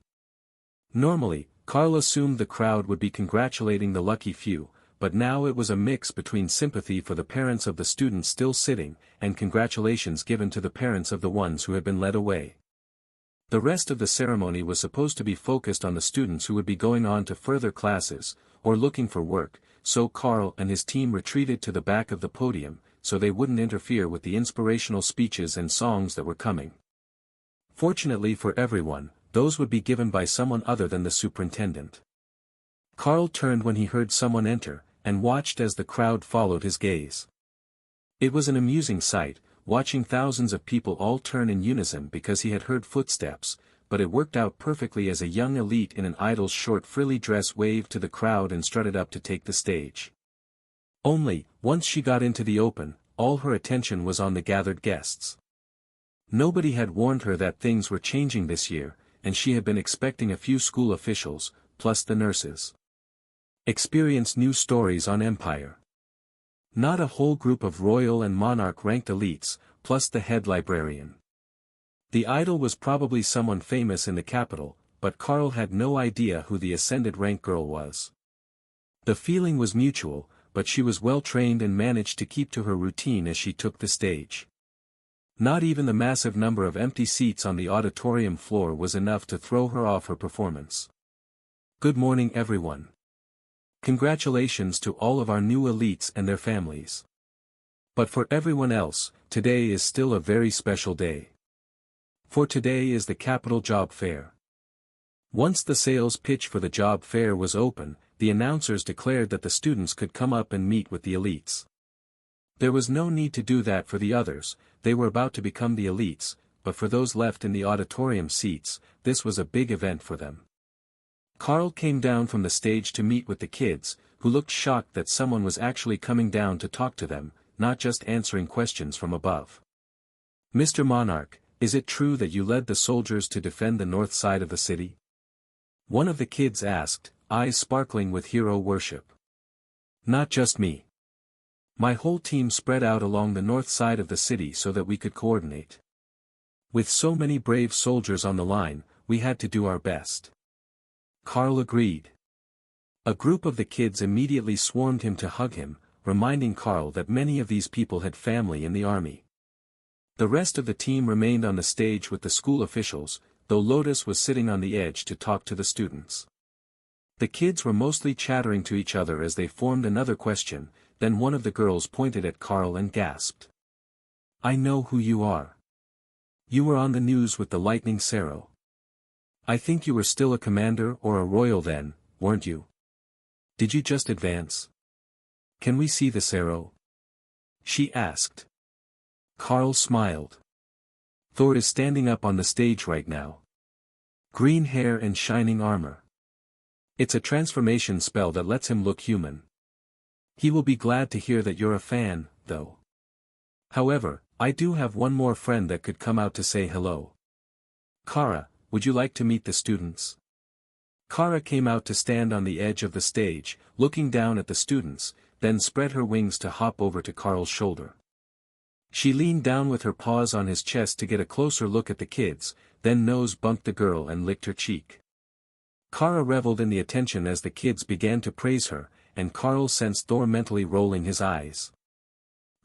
Normally, Karl assumed the crowd would be congratulating the lucky few, but now it was a mix between sympathy for the parents of the students still sitting, and congratulations given to the parents of the ones who had been led away. The rest of the ceremony was supposed to be focused on the students who would be going on to further classes, or looking for work, so Carl and his team retreated to the back of the podium, so they wouldn't interfere with the inspirational speeches and songs that were coming. Fortunately for everyone, those would be given by someone other than the superintendent. Carl turned when he heard someone enter, and watched as the crowd followed his gaze. It was an amusing sight, watching thousands of people all turn in unison because he had heard footsteps, but it worked out perfectly as a young elite in an idol's short frilly dress waved to the crowd and strutted up to take the stage. Only, once she got into the open, all her attention was on the gathered guests. Nobody had warned her that things were changing this year, and she had been expecting a few school officials, plus the nurses. Experience new stories on Empire. Not a whole group of royal and monarch-ranked elites, plus the head librarian. The idol was probably someone famous in the capital, but Carl had no idea who the ascended rank girl was. The feeling was mutual, but she was well trained and managed to keep to her routine as she took the stage. Not even the massive number of empty seats on the auditorium floor was enough to throw her off her performance. Good morning everyone. Congratulations to all of our new elites and their families. But for everyone else, today is still a very special day. For today is the Capital Job Fair. Once the sales pitch for the job fair was open, the announcers declared that the students could come up and meet with the elites. There was no need to do that for the others, they were about to become the elites, but for those left in the auditorium seats, this was a big event for them. Carl came down from the stage to meet with the kids, who looked shocked that someone was actually coming down to talk to them, not just answering questions from above. Mr. Monarch, is it true that you led the soldiers to defend the north side of the city? One of the kids asked, eyes sparkling with hero worship. Not just me. My whole team spread out along the north side of the city so that we could coordinate. With so many brave soldiers on the line, we had to do our best. Carl agreed. A group of the kids immediately swarmed him to hug him, reminding Carl that many of these people had family in the army. The rest of the team remained on the stage with the school officials, though Lotus was sitting on the edge to talk to the students. The kids were mostly chattering to each other as they formed another question, then one of the girls pointed at Carl and gasped. I know who you are. You were on the news with the lightning Sero. I think you were still a commander or a royal then, weren't you? Did you just advance? Can we see the Sero? She asked. Carl smiled. Thor is standing up on the stage right now. Green hair and shining armor. It's a transformation spell that lets him look human. He will be glad to hear that you're a fan, though. However, I do have one more friend that could come out to say hello. Kara, would you like to meet the students? Kara came out to stand on the edge of the stage, looking down at the students, then spread her wings to hop over to Carl's shoulder. She leaned down with her paws on his chest to get a closer look at the kids, then nose-bumped the girl and licked her cheek. Kara reveled in the attention as the kids began to praise her, and Carl sensed Thor mentally rolling his eyes.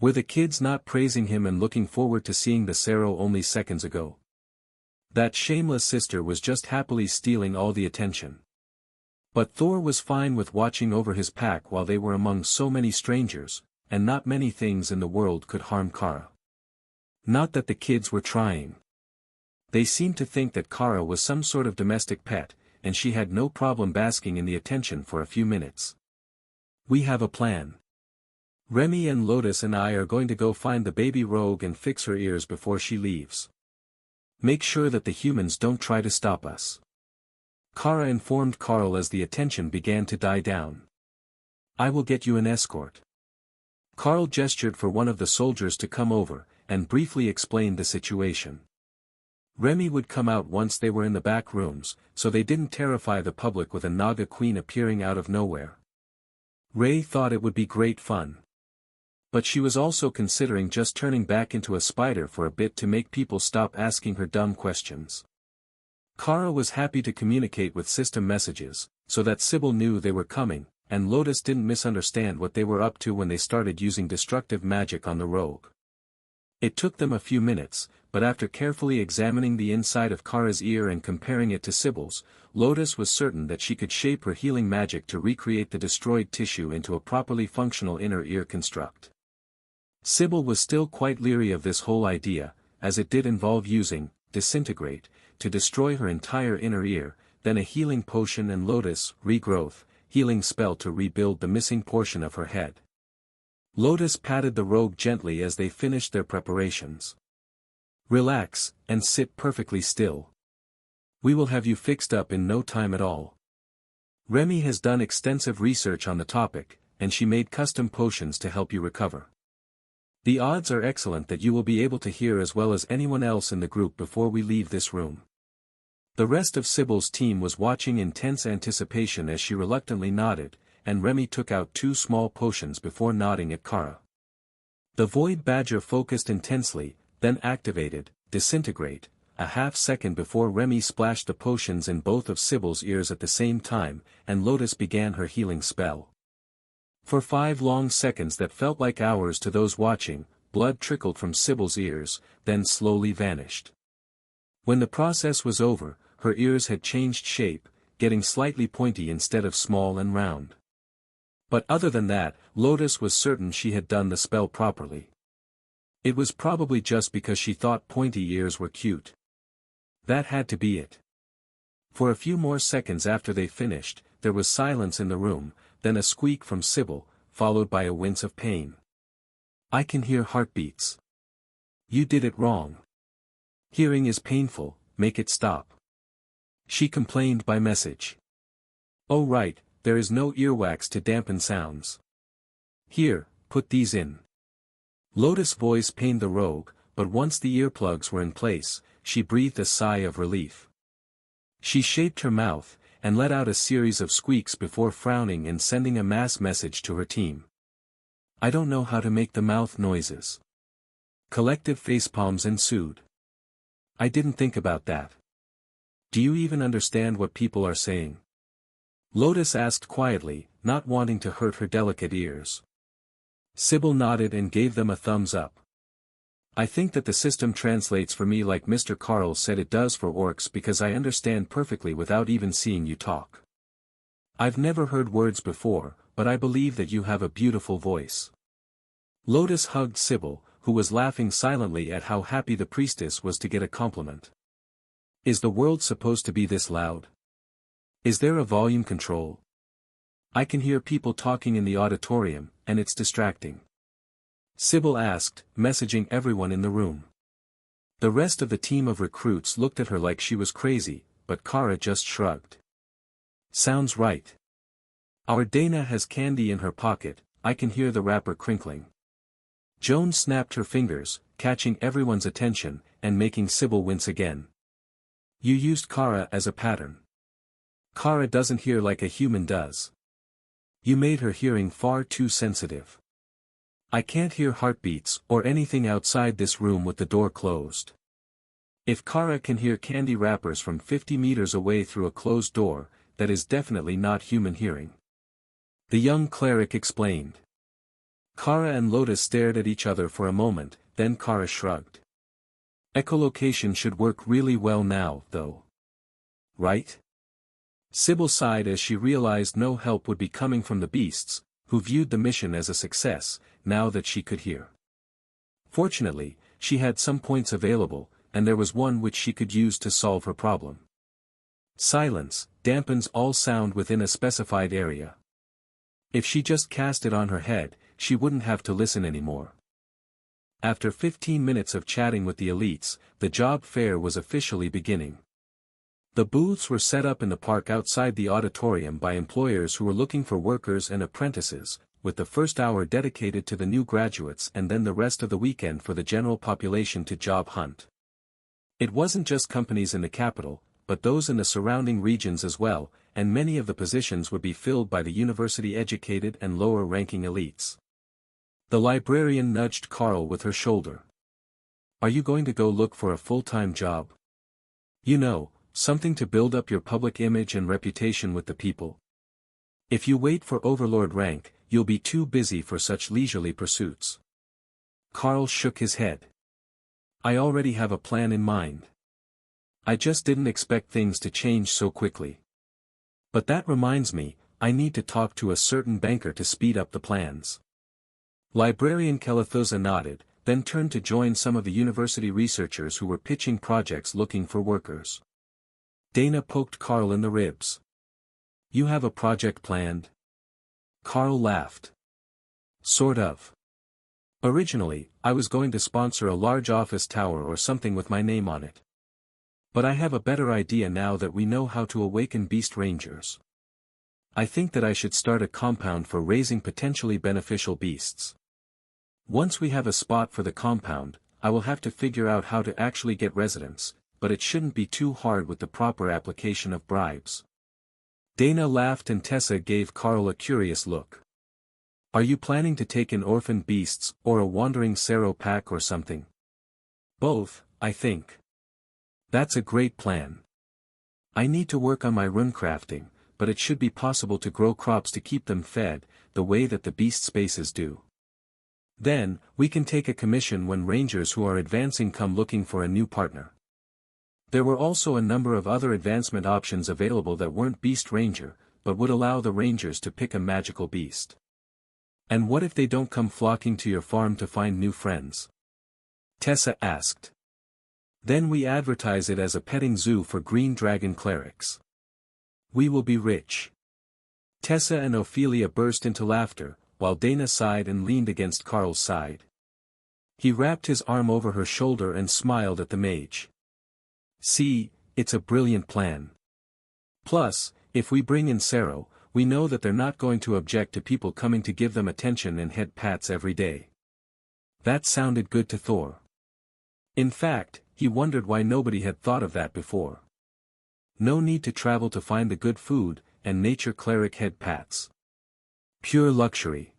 Were the kids not praising him and looking forward to seeing the Sero only seconds ago? That shameless sister was just happily stealing all the attention. But Thor was fine with watching over his pack while they were among so many strangers, and not many things in the world could harm Kara. Not that the kids were trying. They seemed to think that Kara was some sort of domestic pet, and she had no problem basking in the attention for a few minutes. We have a plan. Remy and Lotus and I are going to go find the baby rogue and fix her ears before she leaves. Make sure that the humans don't try to stop us. Kara informed Carl as the attention began to die down. I will get you an escort. Carl gestured for one of the soldiers to come over, and briefly explained the situation. Remy would come out once they were in the back rooms, so they didn't terrify the public with a Naga queen appearing out of nowhere. Ray thought it would be great fun. But she was also considering just turning back into a spider for a bit to make people stop asking her dumb questions. Kara was happy to communicate with system messages, so that Sybil knew they were coming, and Lotus didn't misunderstand what they were up to when they started using destructive magic on the rogue. It took them a few minutes, but after carefully examining the inside of Kara's ear and comparing it to Sibyl's, Lotus was certain that she could shape her healing magic to recreate the destroyed tissue into a properly functional inner ear construct. Sibyl was still quite leery of this whole idea, as it did involve using disintegrate to destroy her entire inner ear, then a healing potion and Lotus regrowth healing spell to rebuild the missing portion of her head. Lotus patted the rogue gently as they finished their preparations. "Relax, and sit perfectly still. We will have you fixed up in no time at all. Remy has done extensive research on the topic, and she made custom potions to help you recover. The odds are excellent that you will be able to hear as well as anyone else in the group before we leave this room." The rest of Sibyl's team was watching in tense anticipation as she reluctantly nodded, and Remy took out 2 small potions before nodding at Kara. The Void Badger focused intensely, then activated disintegrate, a half-second before Remy splashed the potions in both of Sibyl's ears at the same time, and Lotus began her healing spell. For 5 long seconds that felt like hours to those watching, blood trickled from Sibyl's ears, then slowly vanished. When the process was over, her ears had changed shape, getting slightly pointy instead of small and round. But other than that, Lotus was certain she had done the spell properly. It was probably just because she thought pointy ears were cute. That had to be it. For a few more seconds after they finished, there was silence in the room, then a squeak from Sibyl, followed by a wince of pain. "I can hear heartbeats. You did it wrong. Hearing is painful, make it stop." She complained by message. "Oh right, there is no earwax to dampen sounds. Here, put these in." Lotus' voice pained the rogue, but once the earplugs were in place, she breathed a sigh of relief. She shaped her mouth, and let out a series of squeaks before frowning and sending a mass message to her team. "I don't know how to make the mouth noises." Collective facepalms ensued. "I didn't think about that. Do you even understand what people are saying?" Lotus asked quietly, not wanting to hurt her delicate ears. Sibyl nodded and gave them a thumbs up. "I think that the system translates for me like Mr. Carl said it does for orcs because I understand perfectly without even seeing you talk. I've never heard words before, but I believe that you have a beautiful voice." Lotus hugged Sibyl, who was laughing silently at how happy the priestess was to get a compliment. "Is the world supposed to be this loud? Is there a volume control? I can hear people talking in the auditorium, and it's distracting." Sibyl asked, messaging everyone in the room. The rest of the team of recruits looked at her like she was crazy, but Kara just shrugged. "Sounds right. Our Dana has candy in her pocket, I can hear the wrapper crinkling." Joan snapped her fingers, catching everyone's attention, and making Sibyl wince again. "You used Kara as a pattern. Kara doesn't hear like a human does. You made her hearing far too sensitive. I can't hear heartbeats or anything outside this room with the door closed. If Kara can hear candy wrappers from 50 meters away through a closed door, that is definitely not human hearing." The young cleric explained. Kara and Lotus stared at each other for a moment, then Kara shrugged. "Echolocation should work really well now, though. Right?" Sibyl sighed as she realized no help would be coming from the beasts, who viewed the mission as a success, now that she could hear. Fortunately, she had some points available, and there was one which she could use to solve her problem. Silence dampens all sound within a specified area. If she just cast it on her head, she wouldn't have to listen anymore. After 15 minutes of chatting with the elites, the job fair was officially beginning. The booths were set up in the park outside the auditorium by employers who were looking for workers and apprentices, with the first hour dedicated to the new graduates and then the rest of the weekend for the general population to job hunt. It wasn't just companies in the capital, but those in the surrounding regions as well, and many of the positions would be filled by the university-educated and lower-ranking elites. The librarian nudged Carl with her shoulder. "Are you going to go look for a full-time job? You know, something to build up your public image and reputation with the people." If you wait for overlord rank, you'll be too busy for such leisurely pursuits. Carl shook his head. I already have a plan in mind. I just didn't expect things to change so quickly. But that reminds me, I need to talk to a certain banker to speed up the plans. Librarian Kelethosa nodded, then turned to join some of the university researchers who were pitching projects looking for workers. Dana poked Carl in the ribs. You have a project planned? Carl laughed. Sort of. Originally, I was going to sponsor a large office tower or something with my name on it. But I have a better idea now that we know how to awaken beast rangers. I think that I should start a compound for raising potentially beneficial beasts. Once we have a spot for the compound, I will have to figure out how to actually get residents, but it shouldn't be too hard with the proper application of bribes. Dana laughed and Tessa gave Carl a curious look. Are you planning to take in orphaned beasts, or a wandering Sero pack or something? Both, I think. That's a great plan. I need to work on my rune crafting, but it should be possible to grow crops to keep them fed, the way that the beast spaces do. Then, we can take a commission when rangers who are advancing come looking for a new partner. There were also a number of other advancement options available that weren't beast ranger, but would allow the rangers to pick a magical beast. And what if they don't come flocking to your farm to find new friends? Tessa asked. Then we advertise it as a petting zoo for green dragon clerics. We will be rich. Tessa and Ophelia burst into laughter, while Dana sighed and leaned against Carl's side. He wrapped his arm over her shoulder and smiled at the mage. See, it's a brilliant plan. Plus, if we bring in Sero, we know that they're not going to object to people coming to give them attention and head pats every day. That sounded good to Thor. In fact, he wondered why nobody had thought of that before. No need to travel to find the good food, and nature cleric head pats. Pure luxury.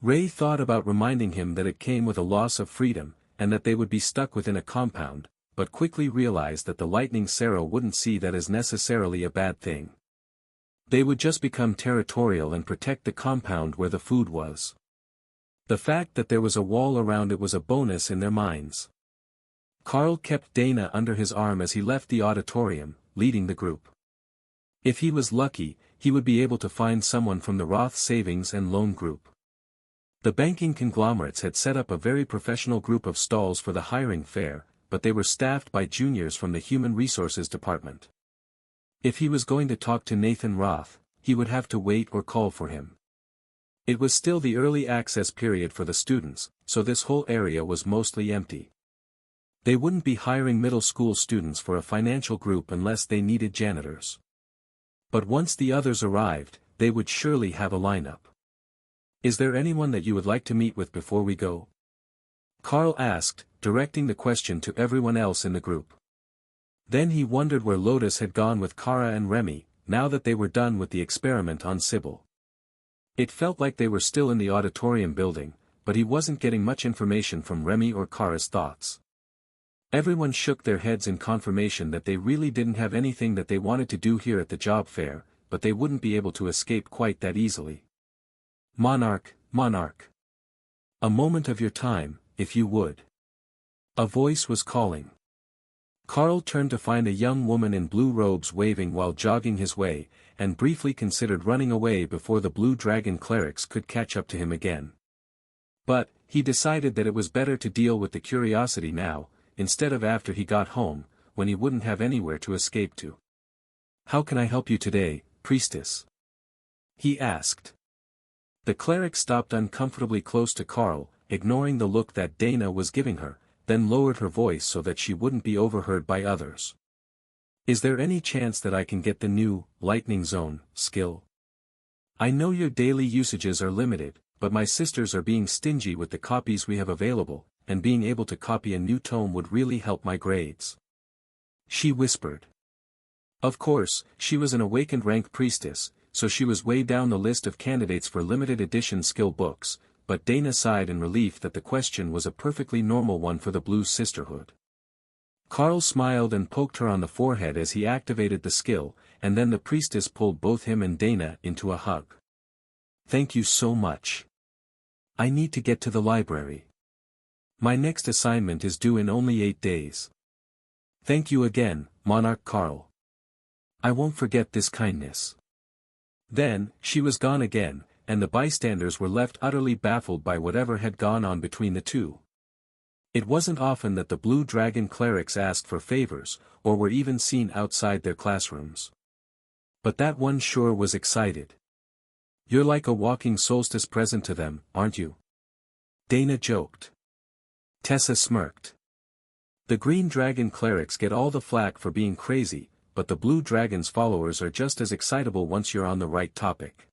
Ray thought about reminding him that it came with a loss of freedom, and that they would be stuck within a compound, but quickly realized that the lightning Sero wouldn't see that as necessarily a bad thing. They would just become territorial and protect the compound where the food was. The fact that there was a wall around it was a bonus in their minds. Carl kept Dana under his arm as he left the auditorium, leading the group. If he was lucky, he would be able to find someone from the Roth Savings and Loan Group. The banking conglomerates had set up a very professional group of stalls for the hiring fair, but they were staffed by juniors from the Human Resources Department. If he was going to talk to Nathan Roth, he would have to wait or call for him. It was still the early access period for the students, so this whole area was mostly empty. They wouldn't be hiring middle school students for a financial group unless they needed janitors. But once the others arrived, they would surely have a lineup. Is there anyone that you would like to meet with before we go? Carl asked, directing the question to everyone else in the group. Then he wondered where Lotus had gone with Kara and Remy, now that they were done with the experiment on Sybil. It felt like they were still in the auditorium building, but he wasn't getting much information from Remy or Kara's thoughts. Everyone shook their heads in confirmation that they really didn't have anything that they wanted to do here at the job fair, but they wouldn't be able to escape quite that easily. Monarch, Monarch. A moment of your time, if you would. A voice was calling. Carl turned to find a young woman in blue robes waving while jogging his way, and briefly considered running away before the Blue Dragon clerics could catch up to him again. But, he decided that it was better to deal with the curiosity now, instead of after he got home, when he wouldn't have anywhere to escape to. How can I help you today, priestess? He asked. The cleric stopped uncomfortably close to Carl, ignoring the look that Dana was giving her, then lowered her voice so that she wouldn't be overheard by others. Is there any chance that I can get the new, Lightning Zone, skill? I know your daily usages are limited, but my sisters are being stingy with the copies we have available, and being able to copy a new tome would really help my grades. She whispered. Of course, she was an awakened rank priestess, so she was way down the list of candidates for limited edition skill books, but Dana sighed in relief that the question was a perfectly normal one for the Blue Sisterhood. Carl smiled and poked her on the forehead as he activated the skill, and then the priestess pulled both him and Dana into a hug. Thank you so much. I need to get to the library. My next assignment is due in only 8 days. Thank you again, Monarch Carl. I won't forget this kindness. Then, she was gone again, and the bystanders were left utterly baffled by whatever had gone on between the two. It wasn't often that the Blue Dragon clerics asked for favors, or were even seen outside their classrooms. But that one sure was excited. You're like a walking solstice present to them, aren't you? Dana joked. Tessa smirked. The Green Dragon clerics get all the flack for being crazy, but the Blue Dragon's followers are just as excitable once you're on the right topic.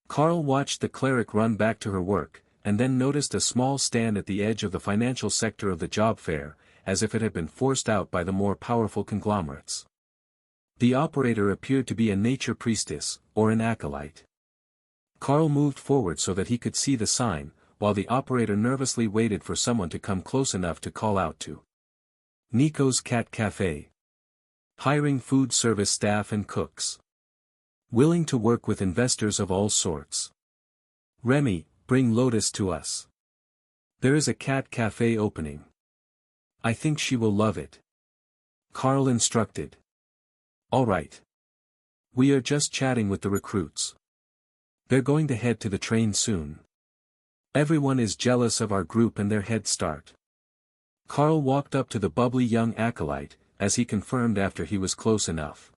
Carl watched the cleric run back to her work, and then noticed a small stand at the edge of the financial sector of the job fair, as if it had been forced out by the more powerful conglomerates. The operator appeared to be a nature priestess, or an acolyte. Carl moved forward so that he could see the sign, while the operator nervously waited for someone to come close enough to call out to. Nico's Cat Cafe. Hiring food service staff and cooks. Willing to work with investors of all sorts. Remy, bring Lotus to us. There is a cat cafe opening. I think she will love it. Carl instructed. All right. We are just chatting with the recruits. They're going to head to the train soon. Everyone is jealous of our group and their head start. Carl walked up to the bubbly young acolyte, as he confirmed after he was close enough.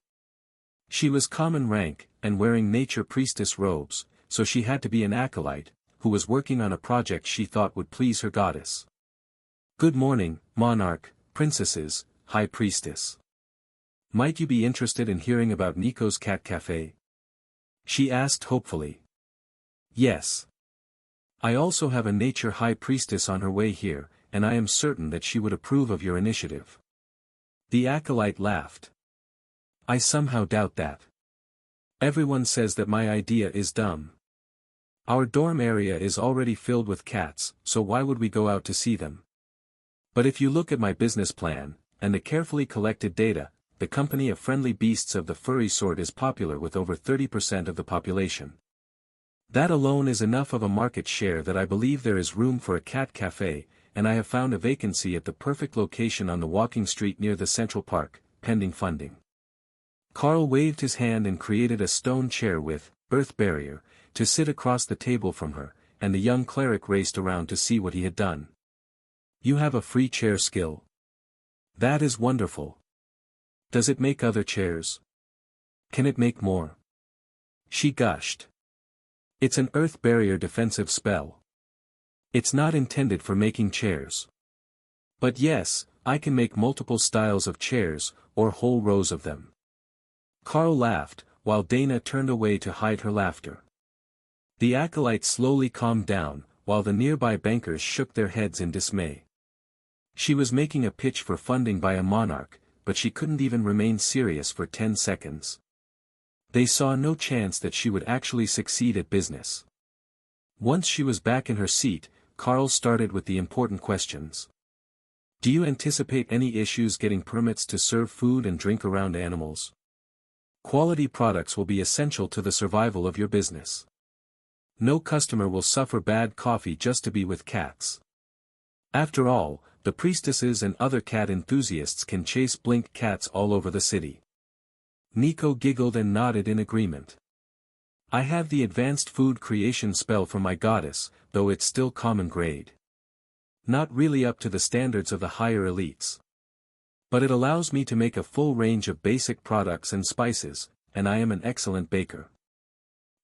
She was common rank, and wearing nature priestess robes, so she had to be an acolyte, who was working on a project she thought would please her goddess. Good morning, monarch, princesses, high priestess. Might you be interested in hearing about Nico's Cat Cafe? She asked hopefully. Yes. I also have a nature high priestess on her way here, and I am certain that she would approve of your initiative. The acolyte laughed. I somehow doubt that. Everyone says that my idea is dumb. Our dorm area is already filled with cats, so why would we go out to see them? But if you look at my business plan, and the carefully collected data, the company of friendly beasts of the furry sort is popular with over 30% of the population. That alone is enough of a market share that I believe there is room for a cat cafe, and I have found a vacancy at the perfect location on the walking street near the Central Park, pending funding. Carl waved his hand and created a stone chair with, earth barrier, to sit across the table from her, and the young cleric raced around to see what he had done. You have a free chair skill. That is wonderful. Does it make other chairs? Can it make more? She gushed. It's an earth barrier defensive spell. It's not intended for making chairs. But yes, I can make multiple styles of chairs, or whole rows of them. Carl laughed, while Dana turned away to hide her laughter. The acolyte slowly calmed down, while the nearby bankers shook their heads in dismay. She was making a pitch for funding by a monarch, but she couldn't even remain serious for 10 seconds. They saw no chance that she would actually succeed at business. Once she was back in her seat, Carl started with the important questions. Do you anticipate any issues getting permits to serve food and drink around animals? Quality products will be essential to the survival of your business. No customer will suffer bad coffee just to be with cats. After all, the priestesses and other cat enthusiasts can chase blink cats all over the city. Nico giggled and nodded in agreement. I have the advanced food creation spell from my goddess, though it's still common grade. Not really up to the standards of the higher elites. But it allows me to make a full range of basic products and spices, and I am an excellent baker.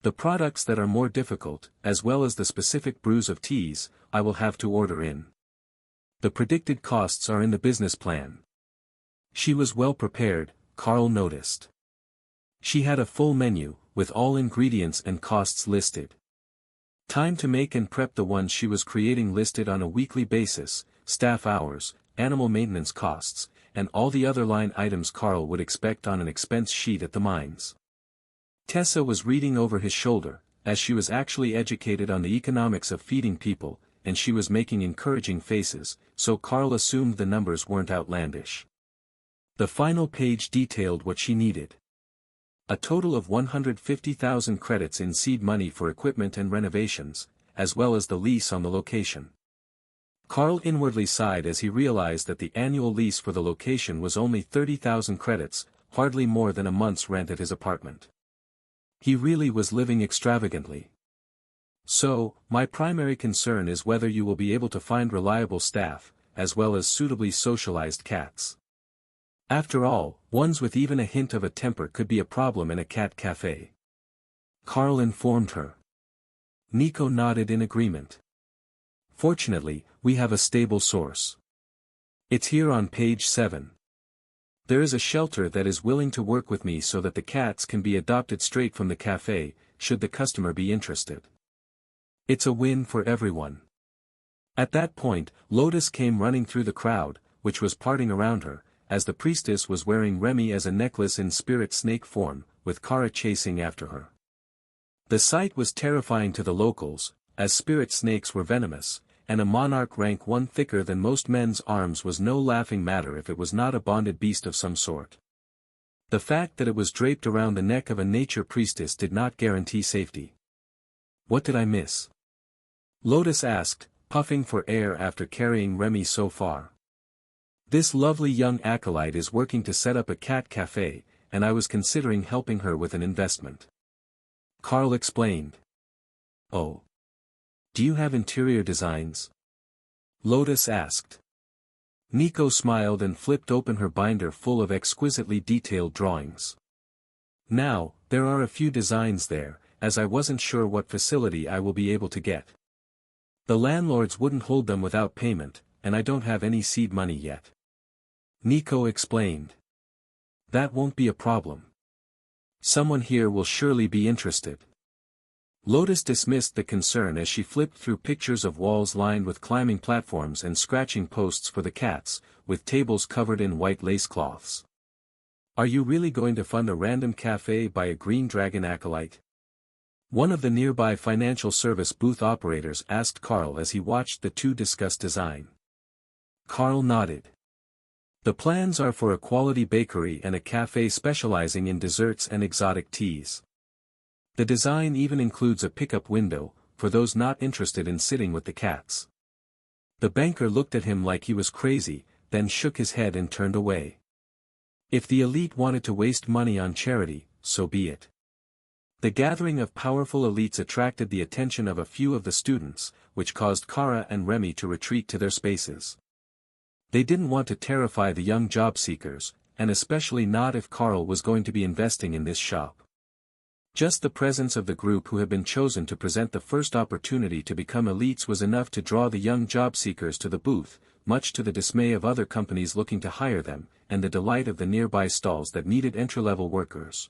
The products that are more difficult, as well as the specific brews of teas, I will have to order in. The predicted costs are in the business plan. She was well prepared, Carl noticed. She had a full menu, with all ingredients and costs listed. Time to make and prep the ones she was creating listed on a weekly basis, staff hours, animal maintenance costs, and all the other line items Carl would expect on an expense sheet at the mines. Tessa was reading over his shoulder, as she was actually educated on the economics of feeding people, and she was making encouraging faces, so Carl assumed the numbers weren't outlandish. The final page detailed what she needed. A total of 150,000 credits in seed money for equipment and renovations, as well as the lease on the location. Carl inwardly sighed as he realized that the annual lease for the location was only 30,000 credits, hardly more than a month's rent at his apartment. He really was living extravagantly. So, my primary concern is whether you will be able to find reliable staff, as well as suitably socialized cats. After all, ones with even a hint of a temper could be a problem in a cat cafe. Carl informed her. Nico nodded in agreement. Fortunately, we have a stable source. It's here on page 7. There is a shelter that is willing to work with me so that the cats can be adopted straight from the cafe, should the customer be interested. It's a win for everyone. At that point, Lotus came running through the crowd, which was parting around her, as the priestess was wearing Remy as a necklace in spirit snake form, with Kara chasing after her. The sight was terrifying to the locals, as spirit snakes were venomous, and a monarch rank 1 thicker than most men's arms was no laughing matter if it was not a bonded beast of some sort. The fact that it was draped around the neck of a nature priestess did not guarantee safety. What did I miss? Lotus asked, puffing for air after carrying Remy so far. This lovely young acolyte is working to set up a cat cafe, and I was considering helping her with an investment. Carl explained. Oh. Do you have interior designs? Lotus asked. Nico smiled and flipped open her binder full of exquisitely detailed drawings. Now, there are a few designs there, as I wasn't sure what facility I will be able to get. The landlords wouldn't hold them without payment, and I don't have any seed money yet. Nico explained. That won't be a problem. Someone here will surely be interested. Lotus dismissed the concern as she flipped through pictures of walls lined with climbing platforms and scratching posts for the cats, with tables covered in white lace cloths. Are you really going to fund a random cafe by a green dragon acolyte? One of the nearby financial service booth operators asked Carl as he watched the two discuss design. Carl nodded. The plans are for a quality bakery and a cafe specializing in desserts and exotic teas. The design even includes a pickup window, for those not interested in sitting with the cats. The banker looked at him like he was crazy, then shook his head and turned away. If the elite wanted to waste money on charity, so be it. The gathering of powerful elites attracted the attention of a few of the students, which caused Kara and Remy to retreat to their spaces. They didn't want to terrify the young job seekers, and especially not if Carl was going to be investing in this shop. Just the presence of the group who had been chosen to present the first opportunity to become elites was enough to draw the young job seekers to the booth, much to the dismay of other companies looking to hire them, and the delight of the nearby stalls that needed entry-level workers.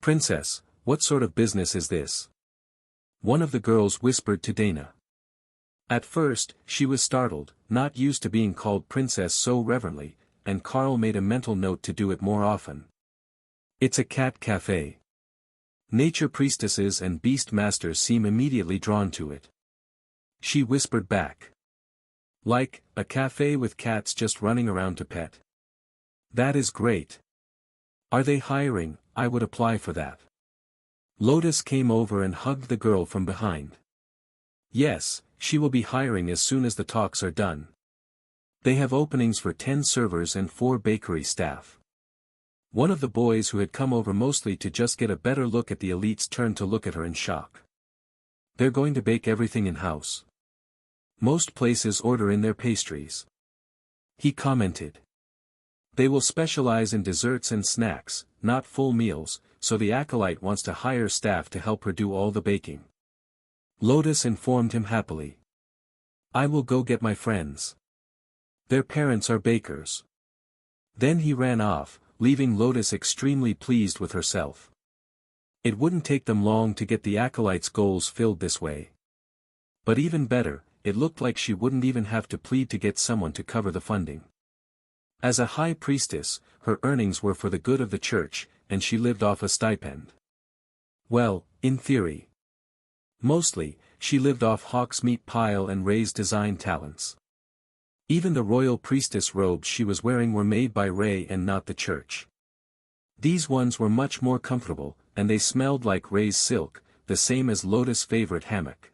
Princess, what sort of business is this? One of the girls whispered to Dana. At first, she was startled, not used to being called princess so reverently, and Carl made a mental note to do it more often. It's a cat cafe. Nature priestesses and beast masters seem immediately drawn to it. She whispered back. Like, a cafe with cats just running around to pet. That is great. Are they hiring? I would apply for that. Lotus came over and hugged the girl from behind. Yes, she will be hiring as soon as the talks are done. They have openings for 10 servers and 4 bakery staff. One of the boys who had come over mostly to just get a better look at the elites turned to look at her in shock. They're going to bake everything in-house. Most places order in their pastries. He commented. They will specialize in desserts and snacks, not full meals, so the acolyte wants to hire staff to help her do all the baking. Lotus informed him happily. I will go get my friends. Their parents are bakers. Then he ran off, leaving Lotus extremely pleased with herself. It wouldn't take them long to get the acolyte's goals filled this way. But even better, it looked like she wouldn't even have to plead to get someone to cover the funding. As a high priestess, her earnings were for the good of the church, and she lived off a stipend. Well, in theory. Mostly, she lived off hawk's meat pile and Ray's design talents. Even the royal priestess robes she was wearing were made by Ray and not the church. These ones were much more comfortable, and they smelled like Ray's silk, the same as Lotus' favorite hammock.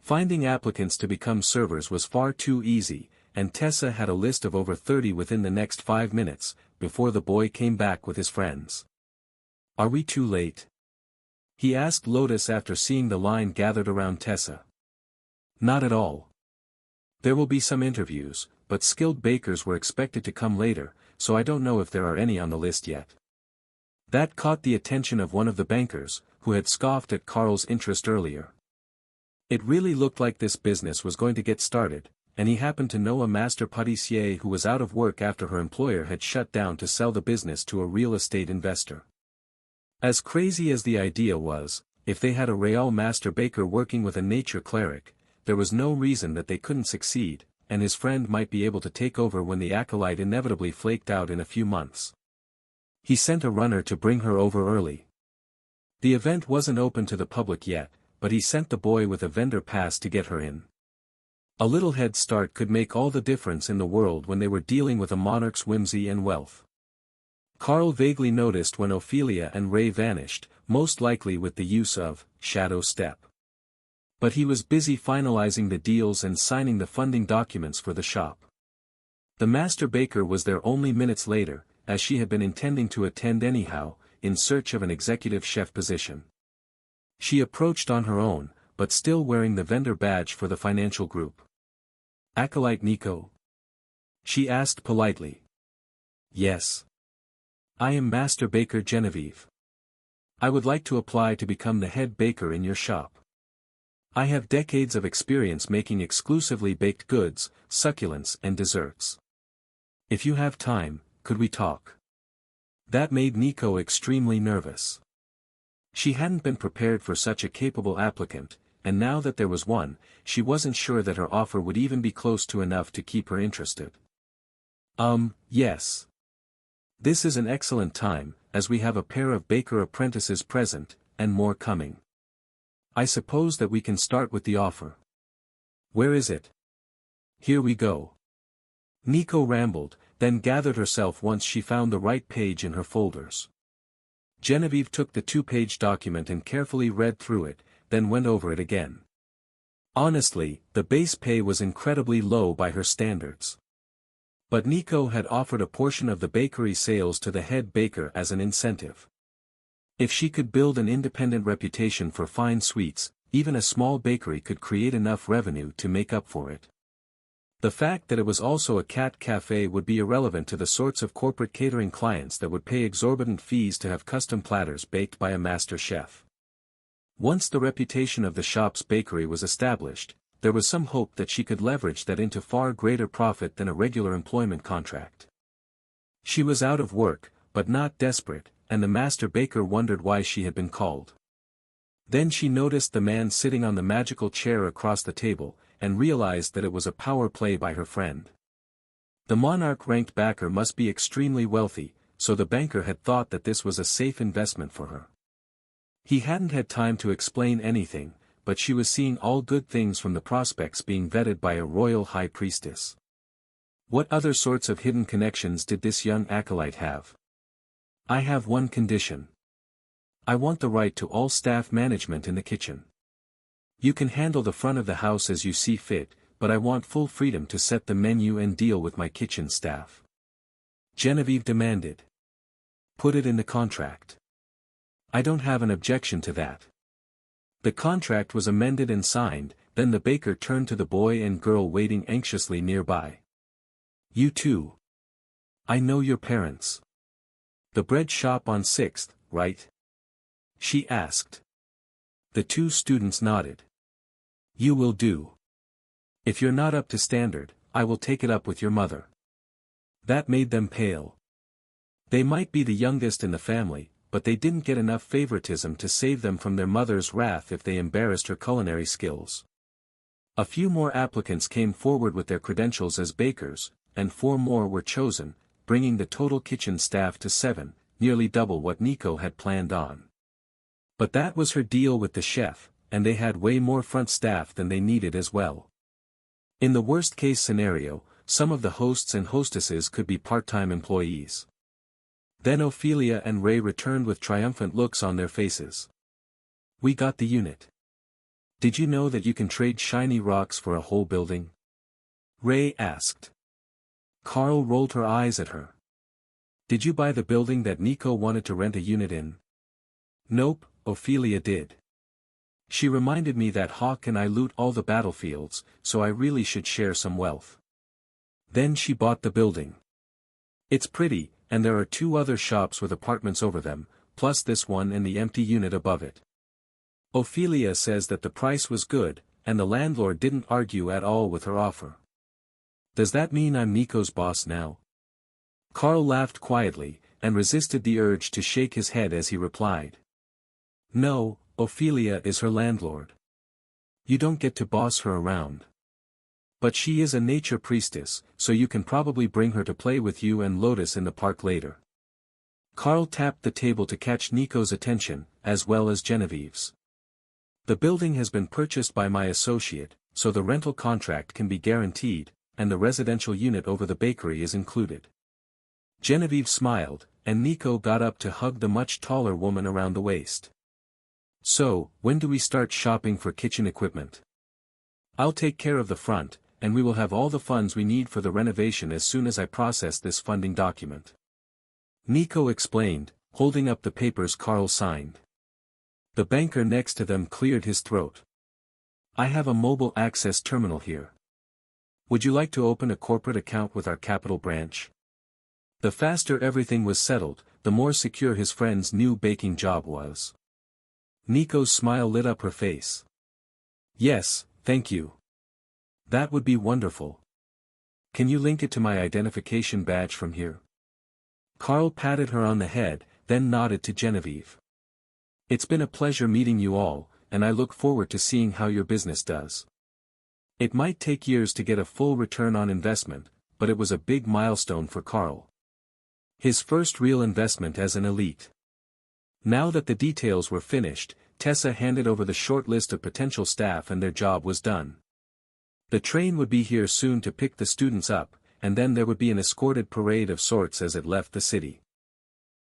Finding applicants to become servers was far too easy, and Tessa had a list of over 30 within the next 5 minutes, before the boy came back with his friends. "Are we too late?" he asked Lotus after seeing the line gathered around Tessa. "Not at all. There will be some interviews, but skilled bakers were expected to come later, so I don't know if there are any on the list yet." That caught the attention of one of the bankers, who had scoffed at Carl's interest earlier. It really looked like this business was going to get started, and he happened to know a master pâtissier who was out of work after her employer had shut down to sell the business to a real estate investor. As crazy as the idea was, if they had a real master baker working with a nature cleric, there was no reason that they couldn't succeed, and his friend might be able to take over when the acolyte inevitably flaked out in a few months. He sent a runner to bring her over early. The event wasn't open to the public yet, but he sent the boy with a vendor pass to get her in. A little head start could make all the difference in the world when they were dealing with a monarch's whimsy and wealth. Carl vaguely noticed when Ophelia and Ray vanished, most likely with the use of shadow step. But he was busy finalizing the deals and signing the funding documents for the shop. The master baker was there only minutes later, as she had been intending to attend anyhow, in search of an executive chef position. She approached on her own, but still wearing the vendor badge for the financial group. "Acolyte Nico?" she asked politely. "Yes. I am Master Baker Genevieve. I would like to apply to become the head baker in your shop. I have decades of experience making exclusively baked goods, succulents and desserts. If you have time, could we talk?" That made Nico extremely nervous. She hadn't been prepared for such a capable applicant, and now that there was one, she wasn't sure that her offer would even be close to enough to keep her interested. Yes. This is an excellent time, as we have a pair of baker apprentices present, and more coming. I suppose that we can start with the offer. Where is it? Here we go." Nico rambled, then gathered herself once she found the right page in her folders. Genevieve took the 2-page document and carefully read through it, then went over it again. Honestly, the base pay was incredibly low by her standards. But Nico had offered a portion of the bakery sales to the head baker as an incentive. If she could build an independent reputation for fine sweets, even a small bakery could create enough revenue to make up for it. The fact that it was also a cat cafe would be irrelevant to the sorts of corporate catering clients that would pay exorbitant fees to have custom platters baked by a master chef. Once the reputation of the shop's bakery was established, there was some hope that she could leverage that into far greater profit than a regular employment contract. She was out of work, but not desperate, and the master baker wondered why she had been called. Then she noticed the man sitting on the magical chair across the table, and realized that it was a power play by her friend. The monarch-ranked backer must be extremely wealthy, so the banker had thought that this was a safe investment for her. He hadn't had time to explain anything, but she was seeing all good things from the prospects being vetted by a royal high priestess. What other sorts of hidden connections did this young acolyte have? "I have one condition. I want the right to all staff management in the kitchen. You can handle the front of the house as you see fit, but I want full freedom to set the menu and deal with my kitchen staff," Genevieve demanded. "Put it in the contract." "I don't have an objection to that." The contract was amended and signed, then the baker turned to the boy and girl waiting anxiously nearby. "You two. I know your parents. The bread shop on 6th, right?" she asked. The 2 students nodded. "You will do. If you're not up to standard, I will take it up with your mother." That made them pale. They might be the youngest in the family, but they didn't get enough favoritism to save them from their mother's wrath if they embarrassed her culinary skills. A few more applicants came forward with their credentials as bakers, and 4 more were chosen, bringing the total kitchen staff to 7, nearly double what Nico had planned on. But that was her deal with the chef, and they had way more front staff than they needed as well. In the worst-case scenario, some of the hosts and hostesses could be part-time employees. Then Ophelia and Ray returned with triumphant looks on their faces. "We got the unit. Did you know that you can trade shiny rocks for a whole building?" Ray asked. Carl rolled her eyes at her. "Did you buy the building that Nico wanted to rent a unit in?" "Nope," Ophelia did. "She reminded me that Hawk and I loot all the battlefields, so I really should share some wealth. Then she bought the building. It's pretty, and there are 2 other shops with apartments over them, plus this one and the empty unit above it. Ophelia says that the price was good, and the landlord didn't argue at all with her offer." "Does that mean I'm Nico's boss now?" Carl laughed quietly, and resisted the urge to shake his head as he replied. "No, Ophelia is her landlord. You don't get to boss her around. But she is a nature priestess, so you can probably bring her to play with you and Lotus in the park later." Carl tapped the table to catch Nico's attention, as well as Genevieve's. "The building has been purchased by my associate, so the rental contract can be guaranteed, and the residential unit over the bakery is included." Genevieve smiled, and Nico got up to hug the much taller woman around the waist. "So, when do we start shopping for kitchen equipment?" "I'll take care of the front, and we will have all the funds we need for the renovation as soon as I process this funding document," Nico explained, holding up the papers Carl signed. The banker next to them cleared his throat. "I have a mobile access terminal here. Would you like to open a corporate account with our capital branch?" The faster everything was settled, the more secure his friend's new baking job was. Nico's smile lit up her face. "Yes, thank you. That would be wonderful. Can you link it to my identification badge from here?" Carl patted her on the head, then nodded to Genevieve. "It's been a pleasure meeting you all, and I look forward to seeing how your business does. It might take years to get a full return on investment, but it was a big milestone for Carl. His first real investment as an elite." Now that the details were finished, Tessa handed over the short list of potential staff and their job was done. The train would be here soon to pick the students up, and then there would be an escorted parade of sorts as it left the city.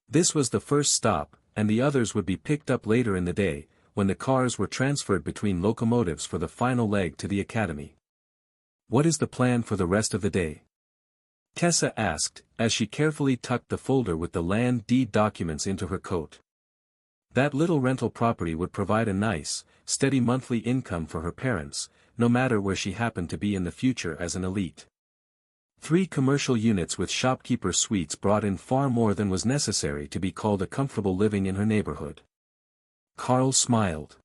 This was the first stop, and the others would be picked up later in the day, when the cars were transferred between locomotives for the final leg to the academy. "What is the plan for the rest of the day?" Tessa asked, as she carefully tucked the folder with the land deed documents into her coat. That little rental property would provide a nice, steady monthly income for her parents, no matter where she happened to be in the future as an elite. 3 commercial units with shopkeeper suites brought in far more than was necessary to be called a comfortable living in her neighborhood. Carl smiled.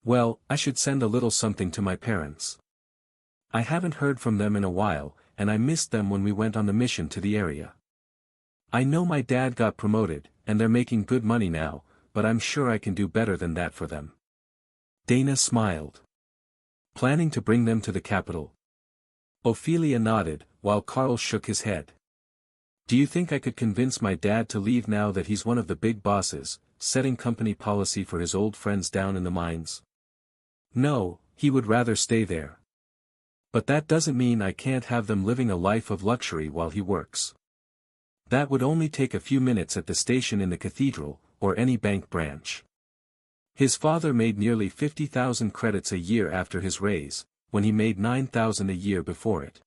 "Well, I should send a little something to my parents. I haven't heard from them in a while, and I missed them when we went on the mission to the area. I know my dad got promoted, and they're making good money now, but I'm sure I can do better than that for them." Dana smiled. "Planning to bring them to the capital?" Ophelia nodded, while Carl shook his head. "Do you think I could convince my dad to leave now that he's one of the big bosses, setting company policy for his old friends down in the mines?" "No, he would rather stay there. But that doesn't mean I can't have them living a life of luxury while he works. That would only take a few minutes at the station in the cathedral, or any bank branch. His father made nearly 50,000 credits a year after his raise, when he made 9,000 a year before it.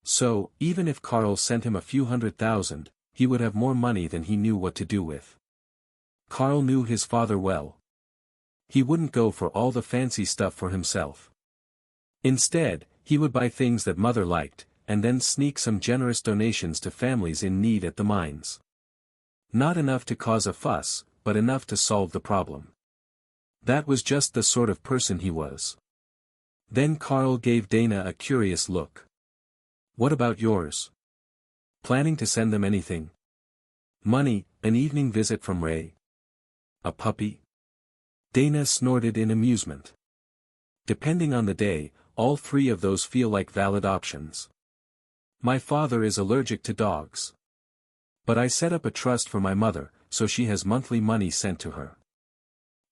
So, even if Carl sent him a few $100,000, he would have more money than he knew what to do with." Carl knew his father well. He wouldn't go for all the fancy stuff for himself. Instead, he would buy things that mother liked, and then sneak some generous donations to families in need at the mines. Not enough to cause a fuss, but enough to solve the problem. That was just the sort of person he was. Then Carl gave Dana a curious look. "What about yours? Planning to send them anything? Money, an evening visit from Ray? A puppy?" Dana snorted in amusement. "Depending on the day, all 3 of those feel like valid options. My father is allergic to dogs. But I set up a trust for my mother, so she has monthly money sent to her.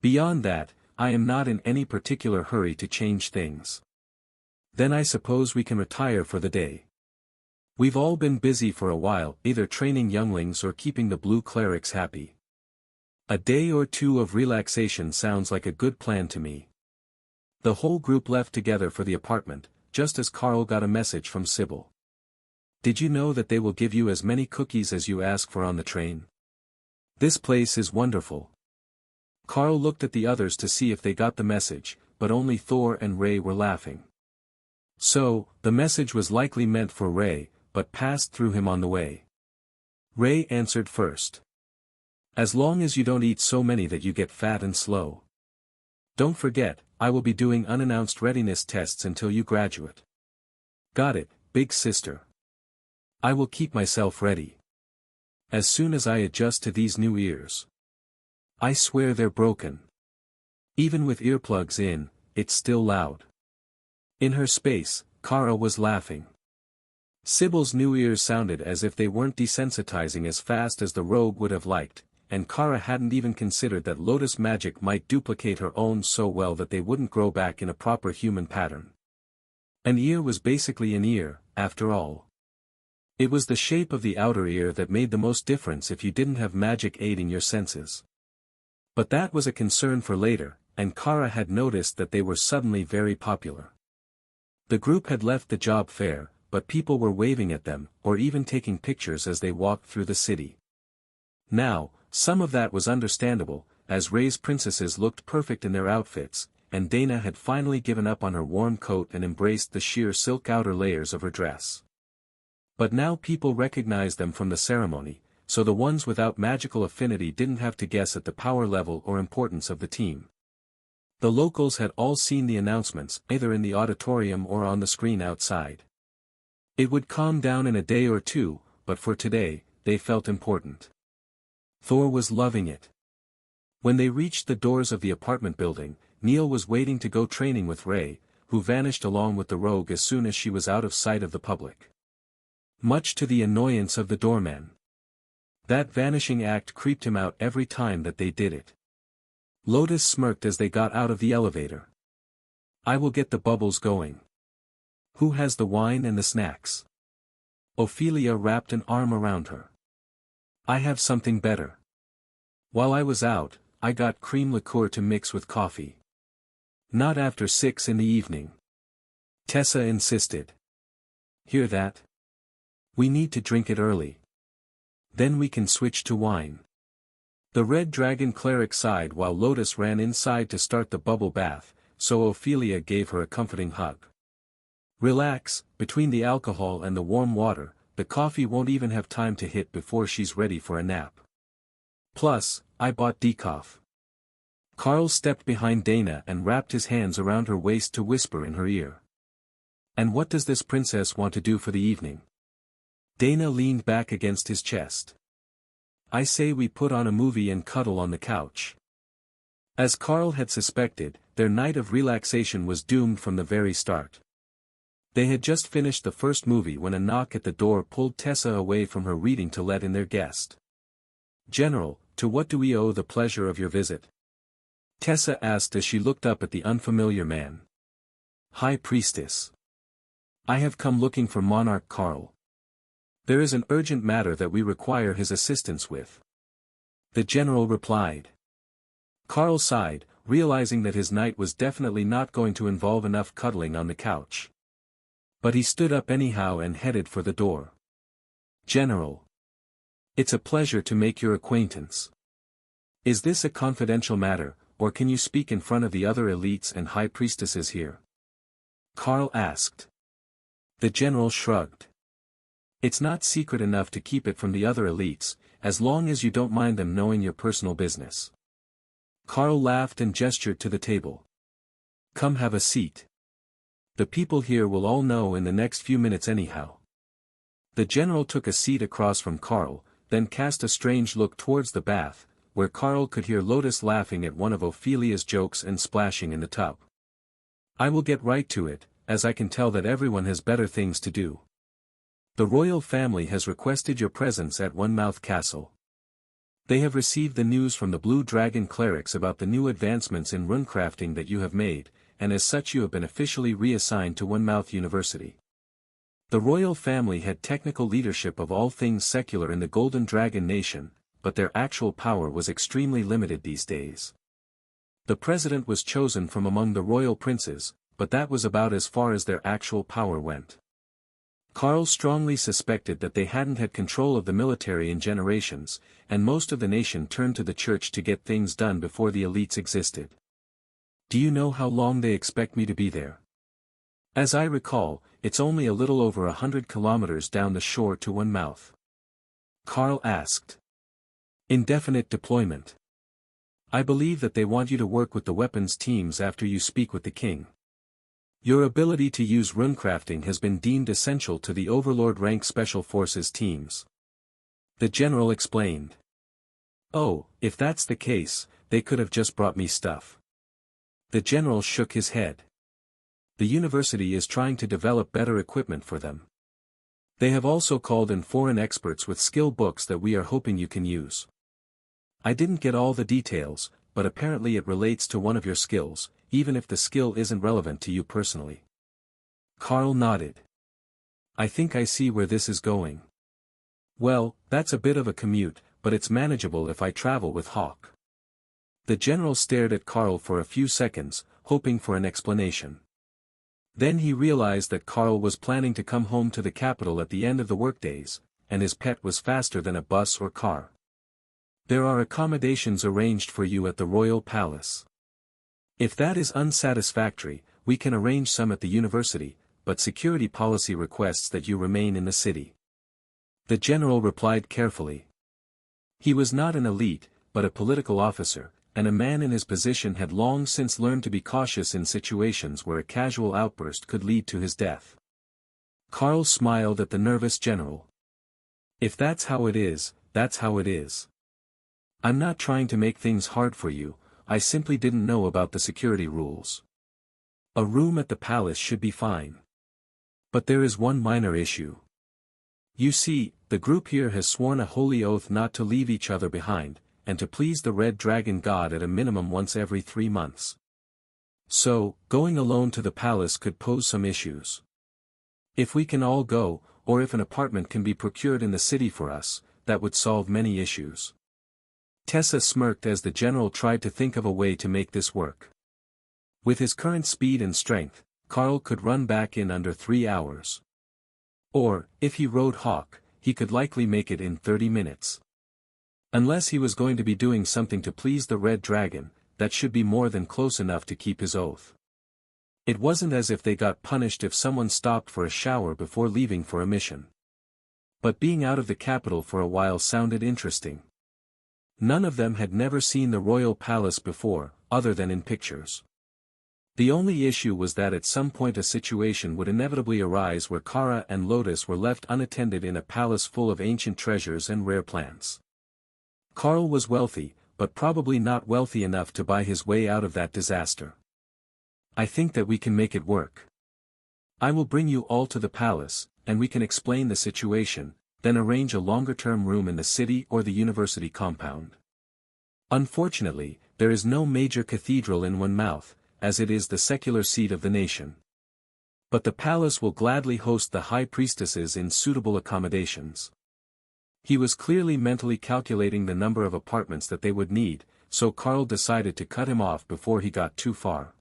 Beyond that, I am not in any particular hurry to change things. Then I suppose we can retire for the day. We've all been busy for a while, either training younglings or keeping the blue clerics happy. A day or two of relaxation sounds like a good plan to me. The whole group left together for the apartment, just as Carl got a message from Sybil. Did you know that they will give you as many cookies as you ask for on the train? This place is wonderful. Carl looked at the others to see if they got the message, but only Thor and Ray were laughing. So, the message was likely meant for Ray, but passed through him on the way. Ray answered first. As long as you don't eat so many that you get fat and slow. Don't forget, I will be doing unannounced readiness tests until you graduate. Got it, big sister. I will keep myself ready. As soon as I adjust to these new ears. I swear they're broken. Even with earplugs in, it's still loud. In her space, Kara was laughing. Sybil's new ears sounded as if they weren't desensitizing as fast as the rogue would have liked, and Kara hadn't even considered that Lotus magic might duplicate her own so well that they wouldn't grow back in a proper human pattern. An ear was basically an ear, after all. It was the shape of the outer ear that made the most difference if you didn't have magic aiding your senses. But that was a concern for later, and Kara had noticed that they were suddenly very popular. The group had left the job fair, but people were waving at them, or even taking pictures as they walked through the city. Now, some of that was understandable, as Ray's princesses looked perfect in their outfits, and Dana had finally given up on her warm coat and embraced the sheer silk outer layers of her dress. But now people recognized them from the ceremony, so the ones without magical affinity didn't have to guess at the power level or importance of the team. The locals had all seen the announcements, either in the auditorium or on the screen outside. It would calm down in a day or two, but for today, they felt important. Thor was loving it. When they reached the doors of the apartment building, Neil was waiting to go training with Ray, who vanished along with the rogue as soon as she was out of sight of the public. Much to the annoyance of the doorman. That vanishing act creeped him out every time that they did it. Lotus smirked as they got out of the elevator. I will get the bubbles going. Who has the wine and the snacks? Ophelia wrapped an arm around her. I have something better. While I was out, I got cream liqueur to mix with coffee. Not after 6 in the evening. Tessa insisted. Hear that? We need to drink it early. Then we can switch to wine. The Red Dragon cleric sighed while Lotus ran inside to start the bubble bath, so Ophelia gave her a comforting hug. Relax, between the alcohol and the warm water, the coffee won't even have time to hit before she's ready for a nap. Plus, I bought decaf. Carl stepped behind Dana and wrapped his hands around her waist to whisper in her ear. And what does this princess want to do for the evening? Dana leaned back against his chest. I say we put on a movie and cuddle on the couch. As Carl had suspected, their night of relaxation was doomed from the very start. They had just finished the first movie when a knock at the door pulled Tessa away from her reading to let in their guest. General, to what do we owe the pleasure of your visit? Tessa asked as she looked up at the unfamiliar man. High Priestess. I have come looking for Monarch Carl. There is an urgent matter that we require his assistance with. The general replied. Carl sighed, realizing that his night was definitely not going to involve enough cuddling on the couch. But he stood up anyhow and headed for the door. General. It's a pleasure to make your acquaintance. Is this a confidential matter, or can you speak in front of the other elites and high priestesses here? Carl asked. The general shrugged. It's not secret enough to keep it from the other elites, as long as you don't mind them knowing your personal business. Carl laughed and gestured to the table. Come have a seat. The people here will all know in the next few minutes anyhow. The general took a seat across from Carl, then cast a strange look towards the bath, where Carl could hear Lotus laughing at one of Ophelia's jokes and splashing in the tub. I will get right to it, as I can tell that everyone has better things to do. The royal family has requested your presence at One Mouth Castle. They have received the news from the Blue Dragon clerics about the new advancements in runecrafting that you have made, and as such you have been officially reassigned to Onmouth University. The royal family had technical leadership of all things secular in the Golden Dragon Nation, but their actual power was extremely limited these days. The president was chosen from among the royal princes, but that was about as far as their actual power went. Karl strongly suspected that they hadn't had control of the military in generations, and most of the nation turned to the church to get things done before the elites existed. Do you know how long they expect me to be there? As I recall, it's only a little over 100 kilometers down the shore to Onmouth. Karl asked. Indefinite deployment. I believe that they want you to work with the weapons teams after you speak with the king. Your ability to use runecrafting has been deemed essential to the Overlord rank Special Forces teams. The general explained. Oh, if that's the case, they could have just brought me stuff. The general shook his head. The university is trying to develop better equipment for them. They have also called in foreign experts with skill books that we are hoping you can use. I didn't get all the details, but apparently it relates to one of your skills, even if the skill isn't relevant to you personally. Karl nodded. I think I see where this is going. Well, that's a bit of a commute, but it's manageable if I travel with Hawk. The general stared at Karl for a few seconds, hoping for an explanation. Then he realized that Karl was planning to come home to the capital at the end of the workdays, and his pet was faster than a bus or car. There are accommodations arranged for you at the royal palace. If that is unsatisfactory, we can arrange some at the university, but security policy requests that you remain in the city. The general replied carefully. He was not an elite, but a political officer, and a man in his position had long since learned to be cautious in situations where a casual outburst could lead to his death. Karl smiled at the nervous general. If that's how it is, that's how it is. I'm not trying to make things hard for you, I simply didn't know about the security rules. A room at the palace should be fine. But there is one minor issue. You see, the group here has sworn a holy oath not to leave each other behind, and to please the Red Dragon God at a minimum once every 3 months. So, going alone to the palace could pose some issues. If we can all go, or if an apartment can be procured in the city for us, that would solve many issues. Tessa smirked as the general tried to think of a way to make this work. With his current speed and strength, Karl could run back in under 3 hours. Or, if he rode Hawk, he could likely make it in 30 minutes. Unless he was going to be doing something to please the Red Dragon, that should be more than close enough to keep his oath. It wasn't as if they got punished if someone stopped for a shower before leaving for a mission. But being out of the capital for a while sounded interesting. None of them had never seen the royal palace before, other than in pictures. The only issue was that at some point a situation would inevitably arise where Kara and Lotus were left unattended in a palace full of ancient treasures and rare plants. Karl was wealthy, but probably not wealthy enough to buy his way out of that disaster. I think that we can make it work. I will bring you all to the palace, and we can explain the situation, then arrange a longer-term room in the city or the university compound. Unfortunately, there is no major cathedral in Onmouth, as it is the secular seat of the nation. But the palace will gladly host the high priestesses in suitable accommodations. He was clearly mentally calculating the number of apartments that they would need, so Karl decided to cut him off before he got too far.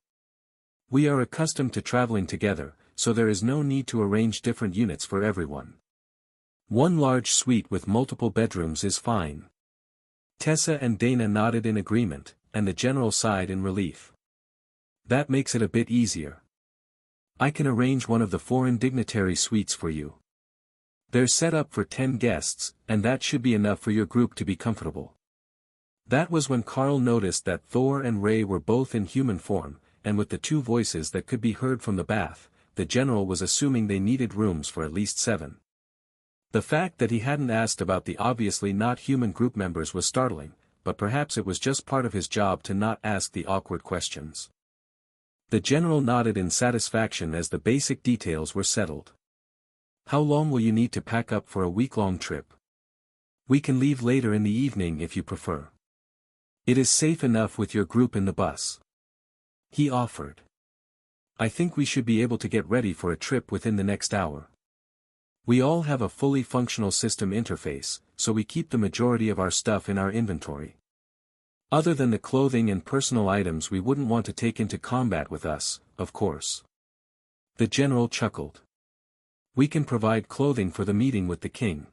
We are accustomed to traveling together, so there is no need to arrange different units for everyone. One large suite with multiple bedrooms is fine. Tessa and Dana nodded in agreement, and the general sighed in relief. That makes it a bit easier. I can arrange one of the foreign dignitary suites for you. They're set up for 10 guests, and that should be enough for your group to be comfortable. That was when Karl noticed that Thor and Ray were both in human form, and with the 2 voices that could be heard from the bath, the general was assuming they needed rooms for at least 7. The fact that he hadn't asked about the obviously not human group members was startling, but perhaps it was just part of his job to not ask the awkward questions. The general nodded in satisfaction as the basic details were settled. How long will you need to pack up for a week-long trip? We can leave later in the evening if you prefer. It is safe enough with your group in the bus. He offered. I think we should be able to get ready for a trip within the next hour. We all have a fully functional system interface, so we keep the majority of our stuff in our inventory. Other than the clothing and personal items we wouldn't want to take into combat with us, of course. The general chuckled. We can provide clothing for the meeting with the king.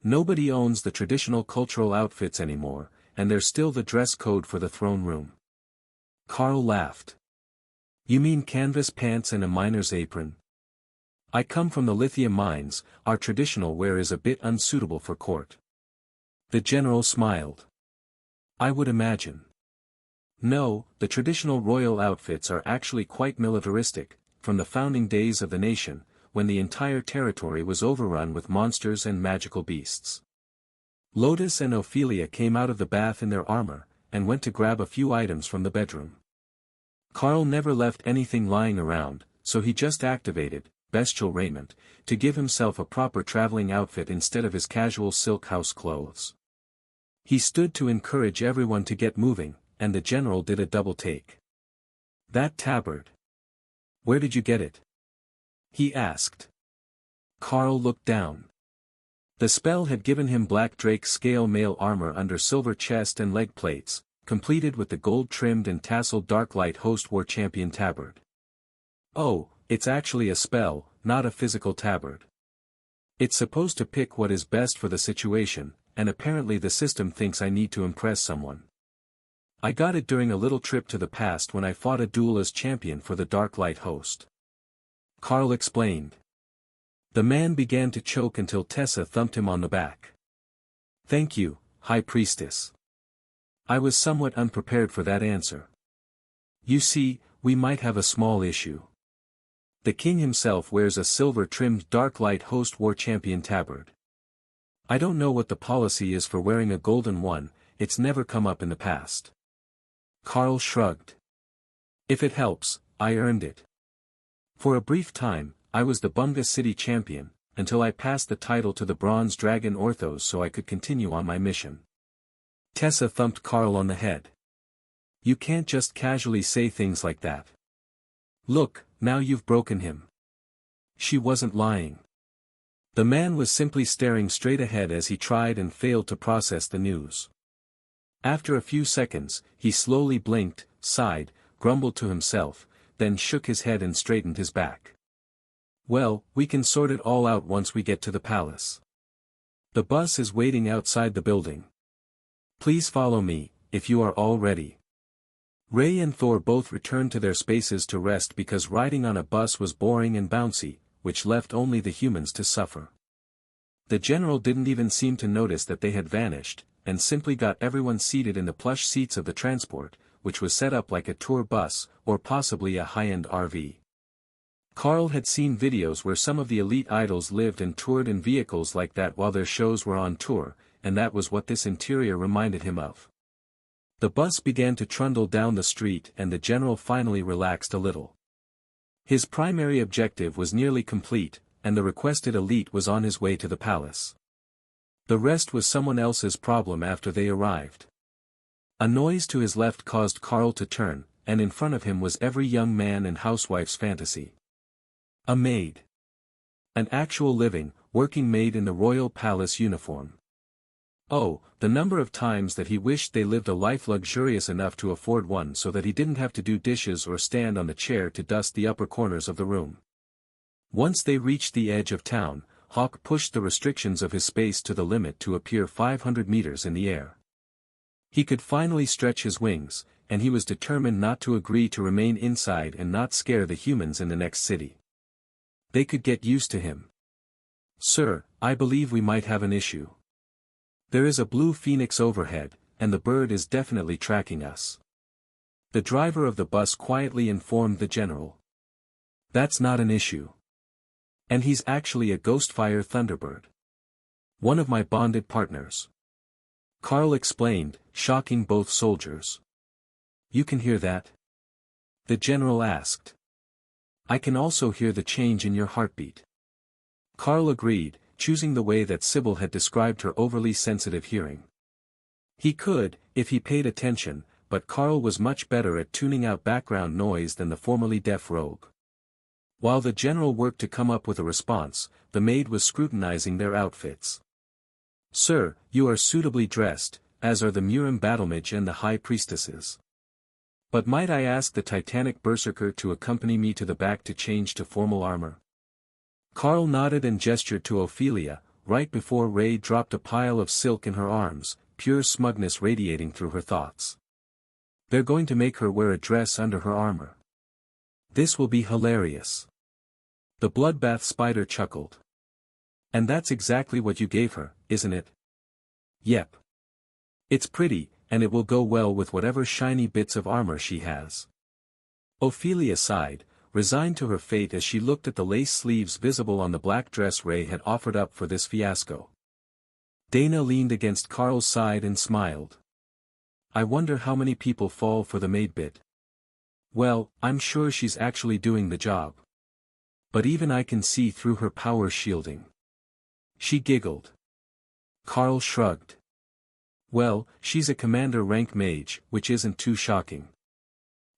Nobody owns the traditional cultural outfits anymore, and there's still the dress code for the throne room. Carl laughed. You mean canvas pants and a miner's apron? I come from the lithium mines, our traditional wear is a bit unsuitable for court. The general smiled. I would imagine. No, the traditional royal outfits are actually quite militaristic, from the founding days of the nation, when the entire territory was overrun with monsters and magical beasts. Lotus and Ophelia came out of the bath in their armor, and went to grab a few items from the bedroom. Carl never left anything lying around, so he just activated bestial raiment to give himself a proper traveling outfit instead of his casual silk house clothes. He stood to encourage everyone to get moving, and the general did a double take. That tabard. Where did you get it? He asked. Carl looked down. The spell had given him black drake scale mail armor under silver chest and leg plates, completed with the gold-trimmed and tasseled Darklight Host War Champion tabard. Oh, it's actually a spell, not a physical tabard. It's supposed to pick what is best for the situation, and apparently the system thinks I need to impress someone. I got it during a little trip to the past when I fought a duel as champion for the Darklight Host. Carl explained. The man began to choke until Tessa thumped him on the back. Thank you, High Priestess. I was somewhat unprepared for that answer. You see, we might have a small issue. The king himself wears a silver-trimmed Darklight Host War Champion tabard. I don't know what the policy is for wearing a golden one, it's never come up in the past. Carl shrugged. If it helps, I earned it. For a brief time, I was the Bunga City champion, until I passed the title to the Bronze Dragon Orthos so I could continue on my mission. Tessa thumped Carl on the head. You can't just casually say things like that. Look, now you've broken him. She wasn't lying. The man was simply staring straight ahead as he tried and failed to process the news. After a few seconds, he slowly blinked, sighed, grumbled to himself, then shook his head and straightened his back. Well, we can sort it all out once we get to the palace. The bus is waiting outside the building. Please follow me, if you are all ready. Ray and Thor both returned to their spaces to rest because riding on a bus was boring and bouncy, which left only the humans to suffer. The general didn't even seem to notice that they had vanished, and simply got everyone seated in the plush seats of the transport, which was set up like a tour bus, or possibly a high-end RV. Carl had seen videos where some of the elite idols lived and toured in vehicles like that while their shows were on tour, and that was what this interior reminded him of. The bus began to trundle down the street and the general finally relaxed a little. His primary objective was nearly complete, and the requested elite was on his way to the palace. The rest was someone else's problem after they arrived. A noise to his left caused Carl to turn, and in front of him was every young man and housewife's fantasy. A maid. An actual living, working maid in the royal palace uniform. Oh, the number of times that he wished they lived a life luxurious enough to afford one so that he didn't have to do dishes or stand on the chair to dust the upper corners of the room. Once they reached the edge of town, Hawk pushed the restrictions of his space to the limit to appear 500 meters in the air. He could finally stretch his wings, and he was determined not to agree to remain inside and not scare the humans in the next city. They could get used to him. Sir, I believe we might have an issue. There is a blue phoenix overhead, and the bird is definitely tracking us. The driver of the bus quietly informed the general. That's not an issue. And he's actually a Ghostfire Thunderbird. One of my bonded partners. Carl explained, shocking both soldiers. You can hear that? The general asked. I can also hear the change in your heartbeat. Carl agreed, choosing the way that Sybil had described her overly sensitive hearing. He could, if he paid attention, but Carl was much better at tuning out background noise than the formerly deaf rogue. While the general worked to come up with a response, the maid was scrutinizing their outfits. "Sir, you are suitably dressed, as are the Murim battlemage and the high priestesses. But might I ask the titanic berserker to accompany me to the back to change to formal armor?" Carl nodded and gestured to Ophelia, right before Ray dropped a pile of silk in her arms, pure smugness radiating through her thoughts. They're going to make her wear a dress under her armor. This will be hilarious. The bloodbath spider chuckled. "And that's exactly what you gave her, isn't it?" "Yep. It's pretty, and it will go well with whatever shiny bits of armor she has." Ophelia sighed, resigned to her fate as she looked at the lace sleeves visible on the black dress Ray had offered up for this fiasco. Dana leaned against Carl's side and smiled. "I wonder how many people fall for the maid bit. Well, I'm sure she's actually doing the job. But even I can see through her power shielding." She giggled. Carl shrugged. "Well, she's a commander rank mage, which isn't too shocking.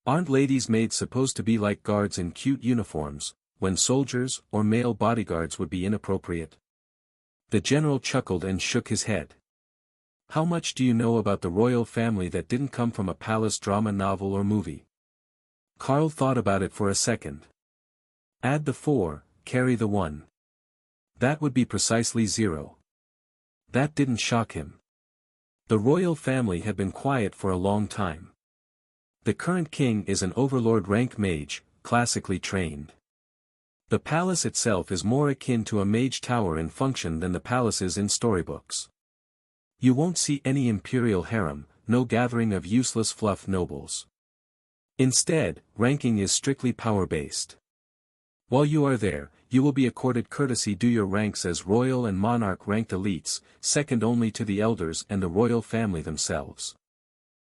Aren't ladies' maids supposed to be like guards in cute uniforms, when soldiers or male bodyguards would be inappropriate?" The general chuckled and shook his head. "How much do you know about the royal family that didn't come from a palace drama novel or movie?" Carl thought about it for a second. Add the 4, carry the 1. That would be precisely 0. That didn't shock him. The royal family had been quiet for a long time. The current king is an overlord rank mage, classically trained. The palace itself is more akin to a mage tower in function than the palaces in storybooks. You won't see any imperial harem, no gathering of useless fluff nobles. Instead, ranking is strictly power-based. While you are there, you will be accorded courtesy due your ranks as royal and monarch-ranked elites, second only to the elders and the royal family themselves.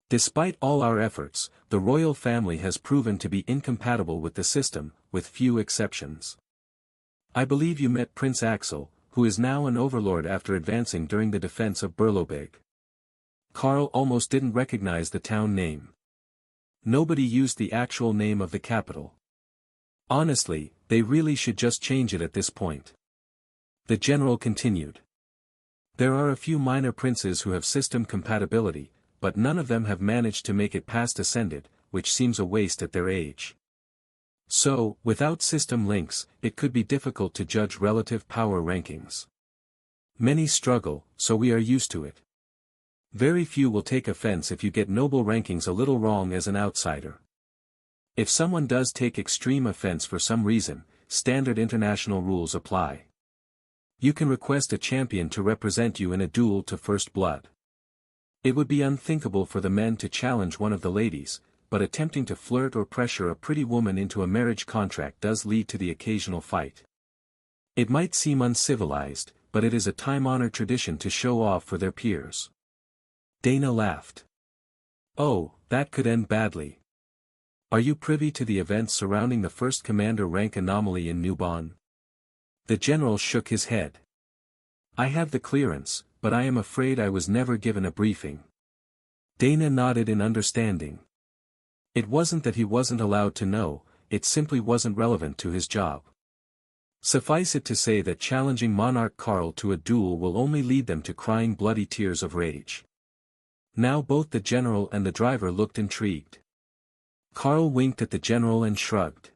Despite all our efforts, the royal family has proven to be incompatible with the system, with few exceptions. I believe you met Prince Axel, who is now an overlord after advancing during the defense of Berlobeg. Carl almost didn't recognize the town name. Nobody used the actual name of the capital. Honestly, they really should just change it at this point. The general continued. There are a few minor princes who have system compatibility, but none of them have managed to make it past Ascended, which seems a waste at their age. So, without system links, it could be difficult to judge relative power rankings. Many struggle, so we are used to it. Very few will take offense if you get noble rankings a little wrong as an outsider. If someone does take extreme offense for some reason, standard international rules apply. You can request a champion to represent you in a duel to first blood. It would be unthinkable for the men to challenge one of the ladies, but attempting to flirt or pressure a pretty woman into a marriage contract does lead to the occasional fight. It might seem uncivilized, but it is a time-honored tradition to show off for their peers. Dana laughed. Oh, that could end badly. Are you privy to the events surrounding the first commander rank anomaly in New Bonn? The general shook his head. I have the clearance, but I am afraid I was never given a briefing. Dana nodded in understanding. It wasn't that he wasn't allowed to know, it simply wasn't relevant to his job. Suffice it to say that challenging Monarch Carl to a duel will only lead them to crying bloody tears of rage. Now both the general and the driver looked intrigued. Carl winked at the general and shrugged.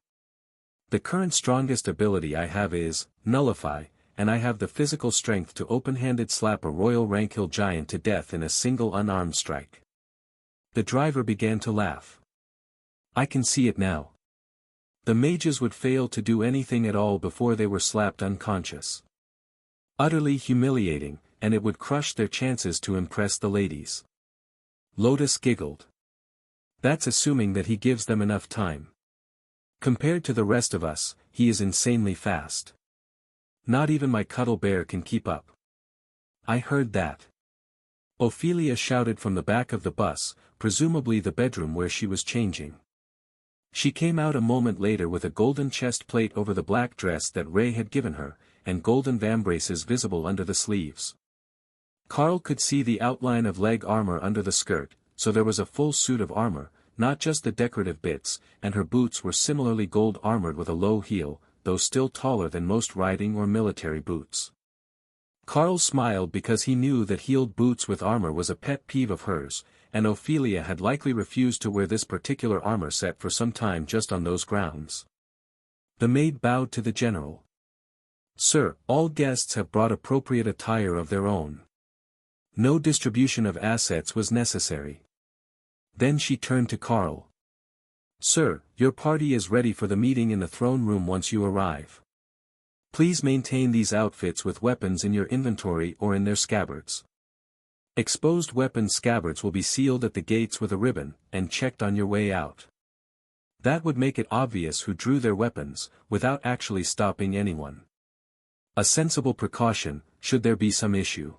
The current strongest ability I have is, Nullify, and I have the physical strength to open-handed slap a royal rank hill giant to death in a single unarmed strike. The driver began to laugh. I can see it now. The mages would fail to do anything at all before they were slapped unconscious. Utterly humiliating, and it would crush their chances to impress the ladies. Lotus giggled. That's assuming that he gives them enough time. Compared to the rest of us, he is insanely fast. Not even my cuddle bear can keep up. I heard that. Ophelia shouted from the back of the bus, presumably the bedroom where she was changing. She came out a moment later with a golden chest plate over the black dress that Ray had given her, and golden vambraces visible under the sleeves. Carl could see the outline of leg armor under the skirt, so there was a full suit of armor, not just the decorative bits, and her boots were similarly gold armored with a low heel, though still taller than most riding or military boots. Carl smiled because he knew that heeled boots with armor was a pet peeve of hers, and Ophelia had likely refused to wear this particular armor set for some time just on those grounds. The maid bowed to the general. "Sir, all guests have brought appropriate attire of their own. No distribution of assets was necessary." Then she turned to Carl. "Sir, your party is ready for the meeting in the throne room once you arrive. Please maintain these outfits with weapons in your inventory or in their scabbards. Exposed weapon scabbards will be sealed at the gates with a ribbon, and checked on your way out. That would make it obvious who drew their weapons, without actually stopping anyone. A sensible precaution, should there be some issue.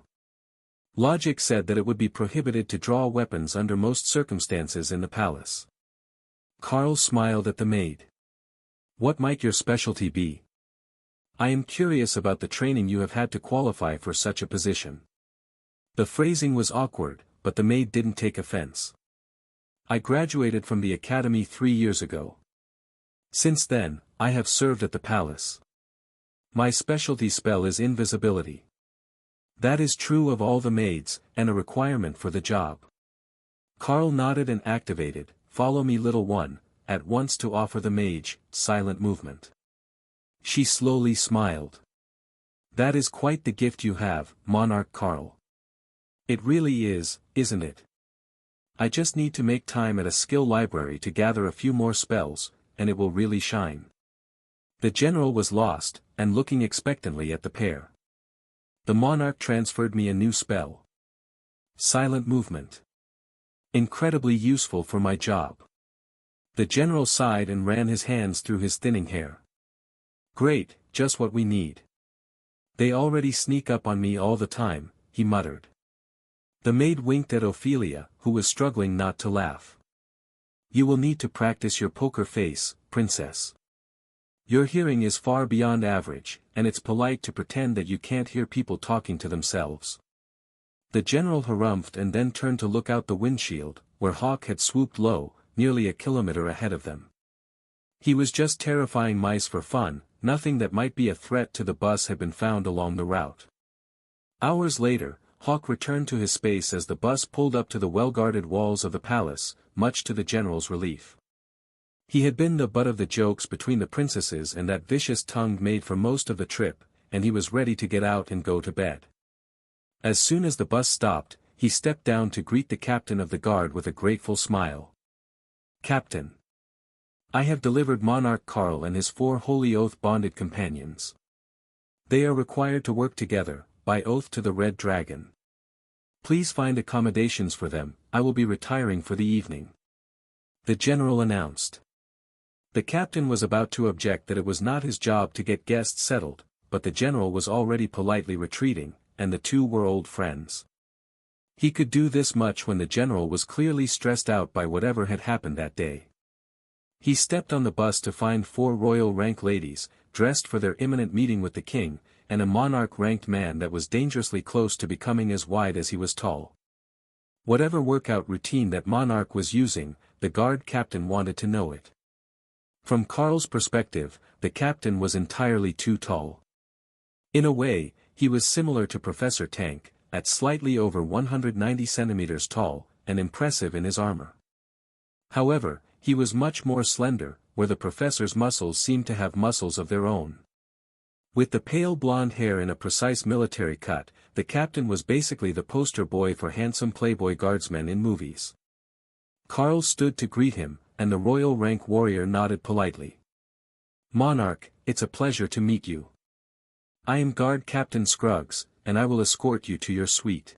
Logic said that it would be prohibited to draw weapons under most circumstances in the palace." Carl smiled at the maid. "What might your specialty be? I am curious about the training you have had to qualify for such a position." The phrasing was awkward, but the maid didn't take offense. "I graduated from the academy 3 years ago. Since then, I have served at the palace. My specialty spell is invisibility." "That is true of all the maids, and a requirement for the job." Carl nodded and activated, "Follow me little one," at once to offer the mage, silent movement. She slowly smiled. "That is quite the gift you have, Monarch Carl. It really is, isn't it? I just need to make time at a skill library to gather a few more spells, and it will really shine." The general was lost, and looking expectantly at the pair. "The monarch transferred me a new spell. Silent movement. Incredibly useful for my job." The general sighed and ran his hands through his thinning hair. "Great, just what we need. They already sneak up on me all the time," he muttered. The maid winked at Ophelia, who was struggling not to laugh. "You will need to practice your poker face, princess. Your hearing is far beyond average, and it's polite to pretend that you can't hear people talking to themselves." The general harumphed and then turned to look out the windshield, where Hawk had swooped low, nearly a kilometer ahead of them. He was just terrifying mice for fun, nothing that might be a threat to the bus had been found along the route. Hours later, Hawk returned to his space as the bus pulled up to the well-guarded walls of the palace, much to the general's relief. He had been the butt of the jokes between the princesses and that vicious-tongued maid for most of the trip, and he was ready to get out and go to bed. As soon as the bus stopped, he stepped down to greet the captain of the guard with a grateful smile. "Captain. I have delivered Monarch Carl and his 4 holy oath-bonded companions. They are required to work together, by oath to the Red Dragon. Please find accommodations for them, I will be retiring for the evening," the general announced. The captain was about to object that it was not his job to get guests settled, but the general was already politely retreating, and the two were old friends. He could do this much when the general was clearly stressed out by whatever had happened that day. He stepped on the bus to find 4 royal rank ladies, dressed for their imminent meeting with the king, and a monarch-ranked man that was dangerously close to becoming as wide as he was tall. Whatever workout routine that monarch was using, the guard captain wanted to know it. From Carl's perspective, the captain was entirely too tall. In a way, he was similar to Professor Tank, at slightly over 190 centimeters tall, and impressive in his armor. However, he was much more slender, where the professor's muscles seemed to have muscles of their own. With the pale blonde hair in a precise military cut, the captain was basically the poster boy for handsome playboy guardsmen in movies. Carl stood to greet him, and the royal rank warrior nodded politely. "Monarch, it's a pleasure to meet you. I am Guard Captain Scruggs, and I will escort you to your suite.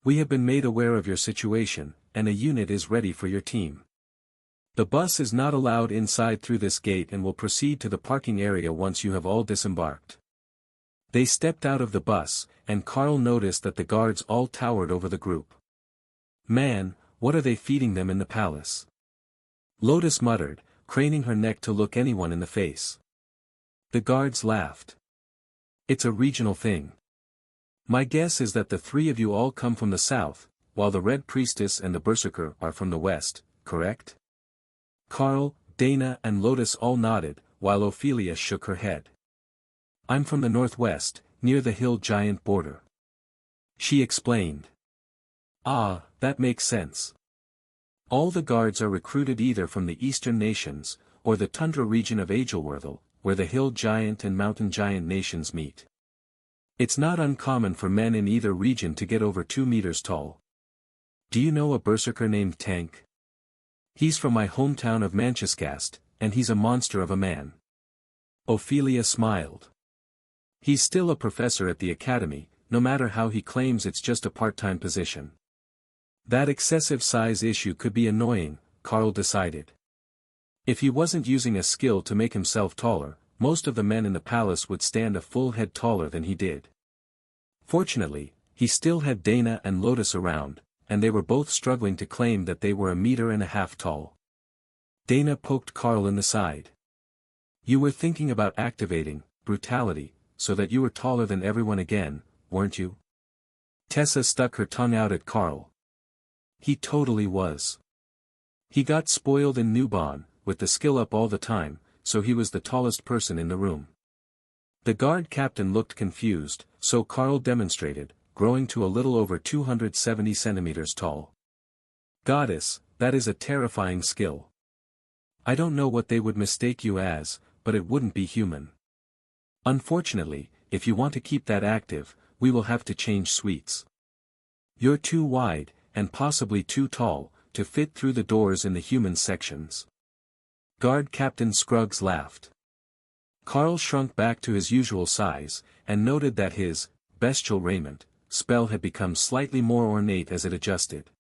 We have been made aware of your situation, and a unit is ready for your team. The bus is not allowed inside through this gate and will proceed to the parking area once you have all disembarked." They stepped out of the bus, and Carl noticed that the guards all towered over the group. "Man, what are they feeding them in the palace?" Lotus muttered, craning her neck to look anyone in the face. The guards laughed. It's a regional thing. My guess is that the three of you all come from the south, while the Red Priestess and the Berserker are from the west, correct? Carl, Dana and Lotus all nodded, while Ophelia shook her head. I'm from the northwest, near the hill giant border. She explained. Ah, that makes sense. All the guards are recruited either from the eastern nations, or the tundra region of Agelworthel, where the hill giant and mountain giant nations meet. It's not uncommon for men in either region to get over 2 meters tall. Do you know a berserker named Tank? He's from my hometown of Manchescast, and he's a monster of a man. Ophelia smiled. He's still a professor at the academy, no matter how he claims it's just a part-time position. That excessive size issue could be annoying, Carl decided. If he wasn't using a skill to make himself taller, most of the men in the palace would stand a full head taller than he did. Fortunately, he still had Dana and Lotus around, and they were both struggling to claim that they were 1.5 meters tall. Dana poked Carl in the side. You were thinking about activating brutality, so that you were taller than everyone again, weren't you? Tessa stuck her tongue out at Carl. He totally was. He got spoiled in Newbon, with the skill up all the time, so he was the tallest person in the room. The guard captain looked confused, so Carl demonstrated, growing to a little over 270 centimeters tall. Goddess, that is a terrifying skill. I don't know what they would mistake you as, but it wouldn't be human. Unfortunately, if you want to keep that active, we will have to change suites. You're too wide, and possibly too tall, to fit through the doors in the human sections. Guard Captain Scruggs laughed. Carl shrunk back to his usual size, and noted that his bestial raiment spell had become slightly more ornate as it adjusted.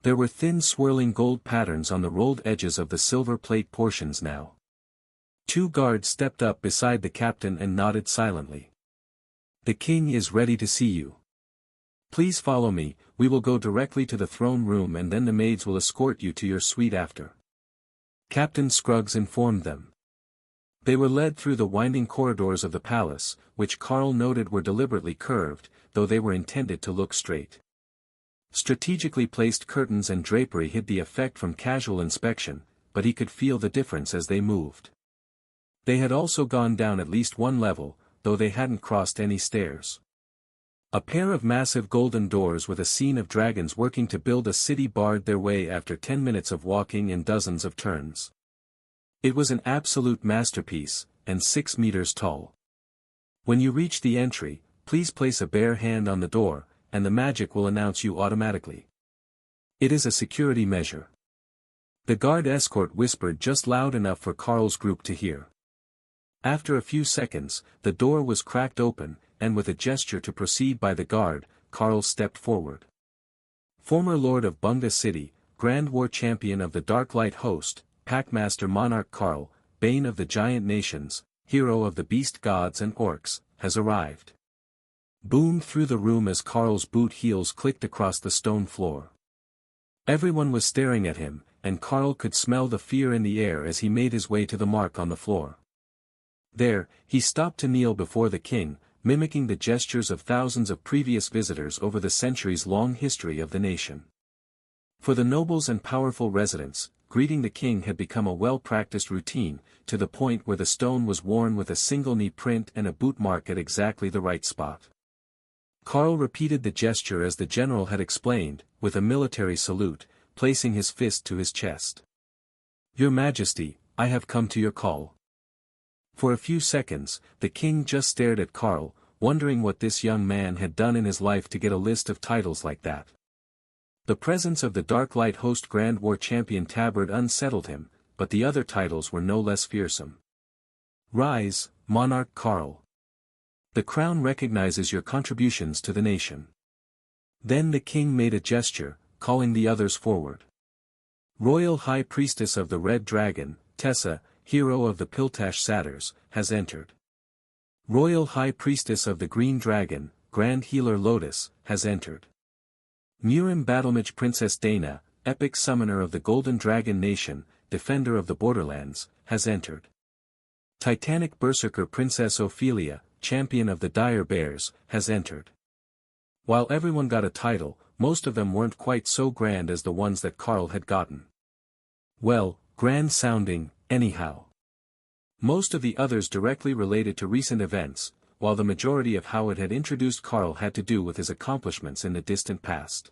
There were thin swirling gold patterns on the rolled edges of the silver plate portions now. 2 guards stepped up beside the captain and nodded silently. The king is ready to see you. Please follow me, we will go directly to the throne room and then the maids will escort you to your suite after. Captain Scruggs informed them. They were led through the winding corridors of the palace, which Carl noted were deliberately curved, though they were intended to look straight. Strategically placed curtains and drapery hid the effect from casual inspection, but he could feel the difference as they moved. They had also gone down at least 1 level, though they hadn't crossed any stairs. A pair of massive golden doors with a scene of dragons working to build a city barred their way after 10 minutes of walking and dozens of turns. It was an absolute masterpiece, and 6 meters tall. When you reach the entry, please place a bare hand on the door, and the magic will announce you automatically. It is a security measure. The guard escort whispered just loud enough for Carl's group to hear. After a few seconds, the door was cracked open, and with a gesture to proceed by the guard, Carl stepped forward. Former Lord of Bunga City, Grand War Champion of the Dark Light Host, Packmaster Monarch Carl, Bane of the Giant Nations, Hero of the Beast Gods and Orcs, has arrived. Boomed through the room as Carl's boot heels clicked across the stone floor. Everyone was staring at him, and Carl could smell the fear in the air as he made his way to the mark on the floor. There, he stopped to kneel before the king, mimicking the gestures of thousands of previous visitors over the centuries-long history of the nation. For the nobles and powerful residents, greeting the king had become a well-practiced routine, to the point where the stone was worn with a single knee print and a boot mark at exactly the right spot. Carl repeated the gesture as the general had explained, with a military salute, placing his fist to his chest. Your Majesty, I have come to your call. For a few seconds, the king just stared at Carl, wondering what this young man had done in his life to get a list of titles like that. The presence of the Dark Light Host Grand War Champion tabard unsettled him, but the other titles were no less fearsome. Rise, Monarch Carl. The crown recognizes your contributions to the nation. Then the king made a gesture, calling the others forward. Royal High Priestess of the Red Dragon, Tessa, Hero of the Piltash Satyrs, has entered. Royal High Priestess of the Green Dragon, Grand Healer Lotus, has entered. Murim Battlemage Princess Dana, Epic Summoner of the Golden Dragon Nation, Defender of the Borderlands, has entered. Titanic Berserker Princess Ophelia, champion of the dire bears, has entered. While everyone got a title, most of them weren't quite so grand as the ones that Carl had gotten. Well, grand sounding, anyhow. Most of the others directly related to recent events, while the majority of how it had introduced Carl had to do with his accomplishments in the distant past.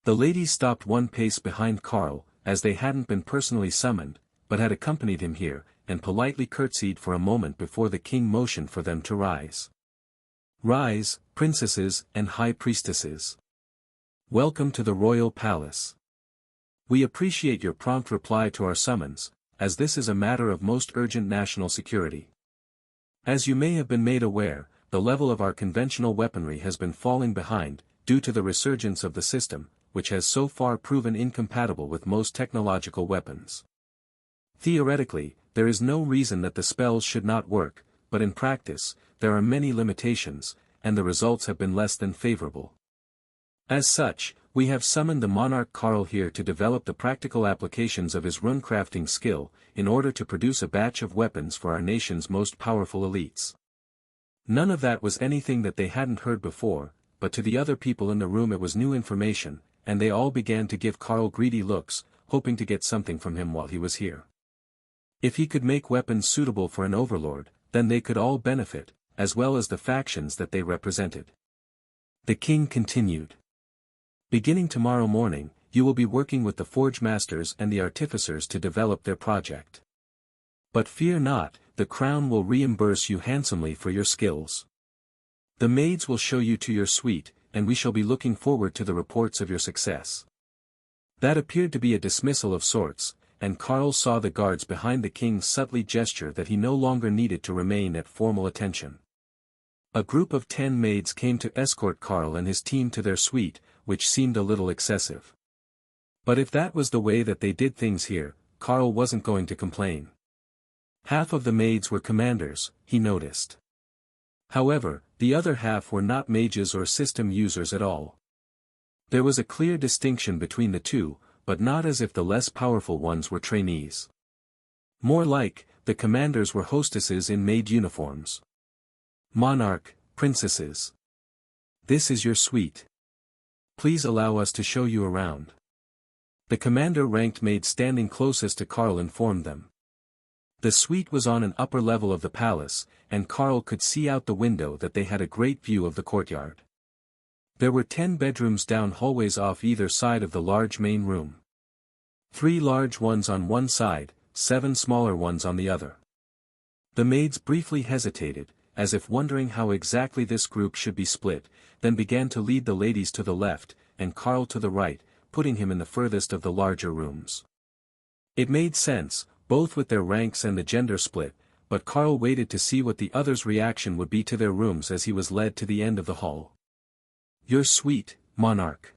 The ladies stopped one pace behind Carl, as they hadn't been personally summoned, but had accompanied him here, and politely curtsied for a moment before the king motioned for them to rise. Rise, princesses and high priestesses. Welcome to the royal palace. We appreciate your prompt reply to our summons, as this is a matter of most urgent national security. As you may have been made aware, the level of our conventional weaponry has been falling behind, due to the resurgence of the system, which has so far proven incompatible with most technological weapons. Theoretically, there is no reason that the spells should not work, but in practice, there are many limitations, and the results have been less than favorable. As such, we have summoned the monarch Carl here to develop the practical applications of his runecrafting skill, in order to produce a batch of weapons for our nation's most powerful elites. None of that was anything that they hadn't heard before, but to the other people in the room it was new information, and they all began to give Carl greedy looks, hoping to get something from him while he was here. If he could make weapons suitable for an overlord, then they could all benefit, as well as the factions that they represented. The king continued. Beginning tomorrow morning, you will be working with the forge masters and the artificers to develop their project. But fear not, the crown will reimburse you handsomely for your skills. The maids will show you to your suite, and we shall be looking forward to the reports of your success. That appeared to be a dismissal of sorts, and Carl saw the guards behind the king subtly gesture that he no longer needed to remain at formal attention. A group of 10 maids came to escort Carl and his team to their suite, which seemed a little excessive. But if that was the way that they did things here, Carl wasn't going to complain. Half of the maids were commanders, he noticed. However, the other half were not mages or system users at all. There was a clear distinction between the two, but not as if the less powerful ones were trainees. More like, the commanders were hostesses in maid uniforms. Monarch, princesses. This is your suite. Please allow us to show you around. The commander-ranked maid standing closest to Carl informed them. The suite was on an upper level of the palace, and Carl could see out the window that they had a great view of the courtyard. There were 10 bedrooms down hallways off either side of the large main room. 3 large ones on one side, 7 smaller ones on the other. The maids briefly hesitated, as if wondering how exactly this group should be split, then began to lead the ladies to the left, and Carl to the right, putting him in the furthest of the larger rooms. It made sense, both with their ranks and the gender split, but Carl waited to see what the others' reaction would be to their rooms as he was led to the end of the hall. Your suite, monarch.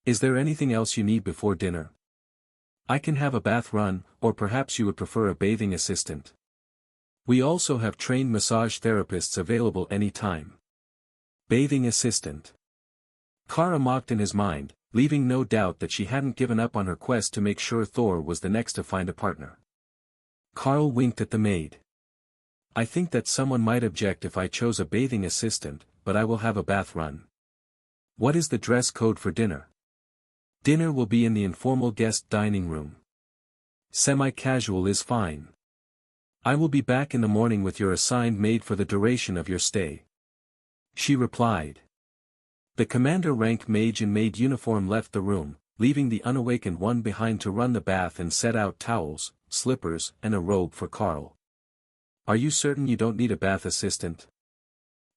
Is there anything else you need before dinner? I can have a bath run, or perhaps you would prefer a bathing assistant. We also have trained massage therapists available any time. Bathing assistant. Kara mocked in his mind, leaving no doubt that she hadn't given up on her quest to make sure Thor was the next to find a partner. Carl winked at the maid. I think that someone might object if I chose a bathing assistant, but I will have a bath run. What is the dress code for dinner? Dinner will be in the informal guest dining room. Semi-casual is fine. I will be back in the morning with your assigned maid for the duration of your stay. She replied. The commander-rank mage in maid uniform left the room, leaving the unawakened one behind to run the bath and set out towels, slippers, and a robe for Carl. Are you certain you don't need a bath assistant?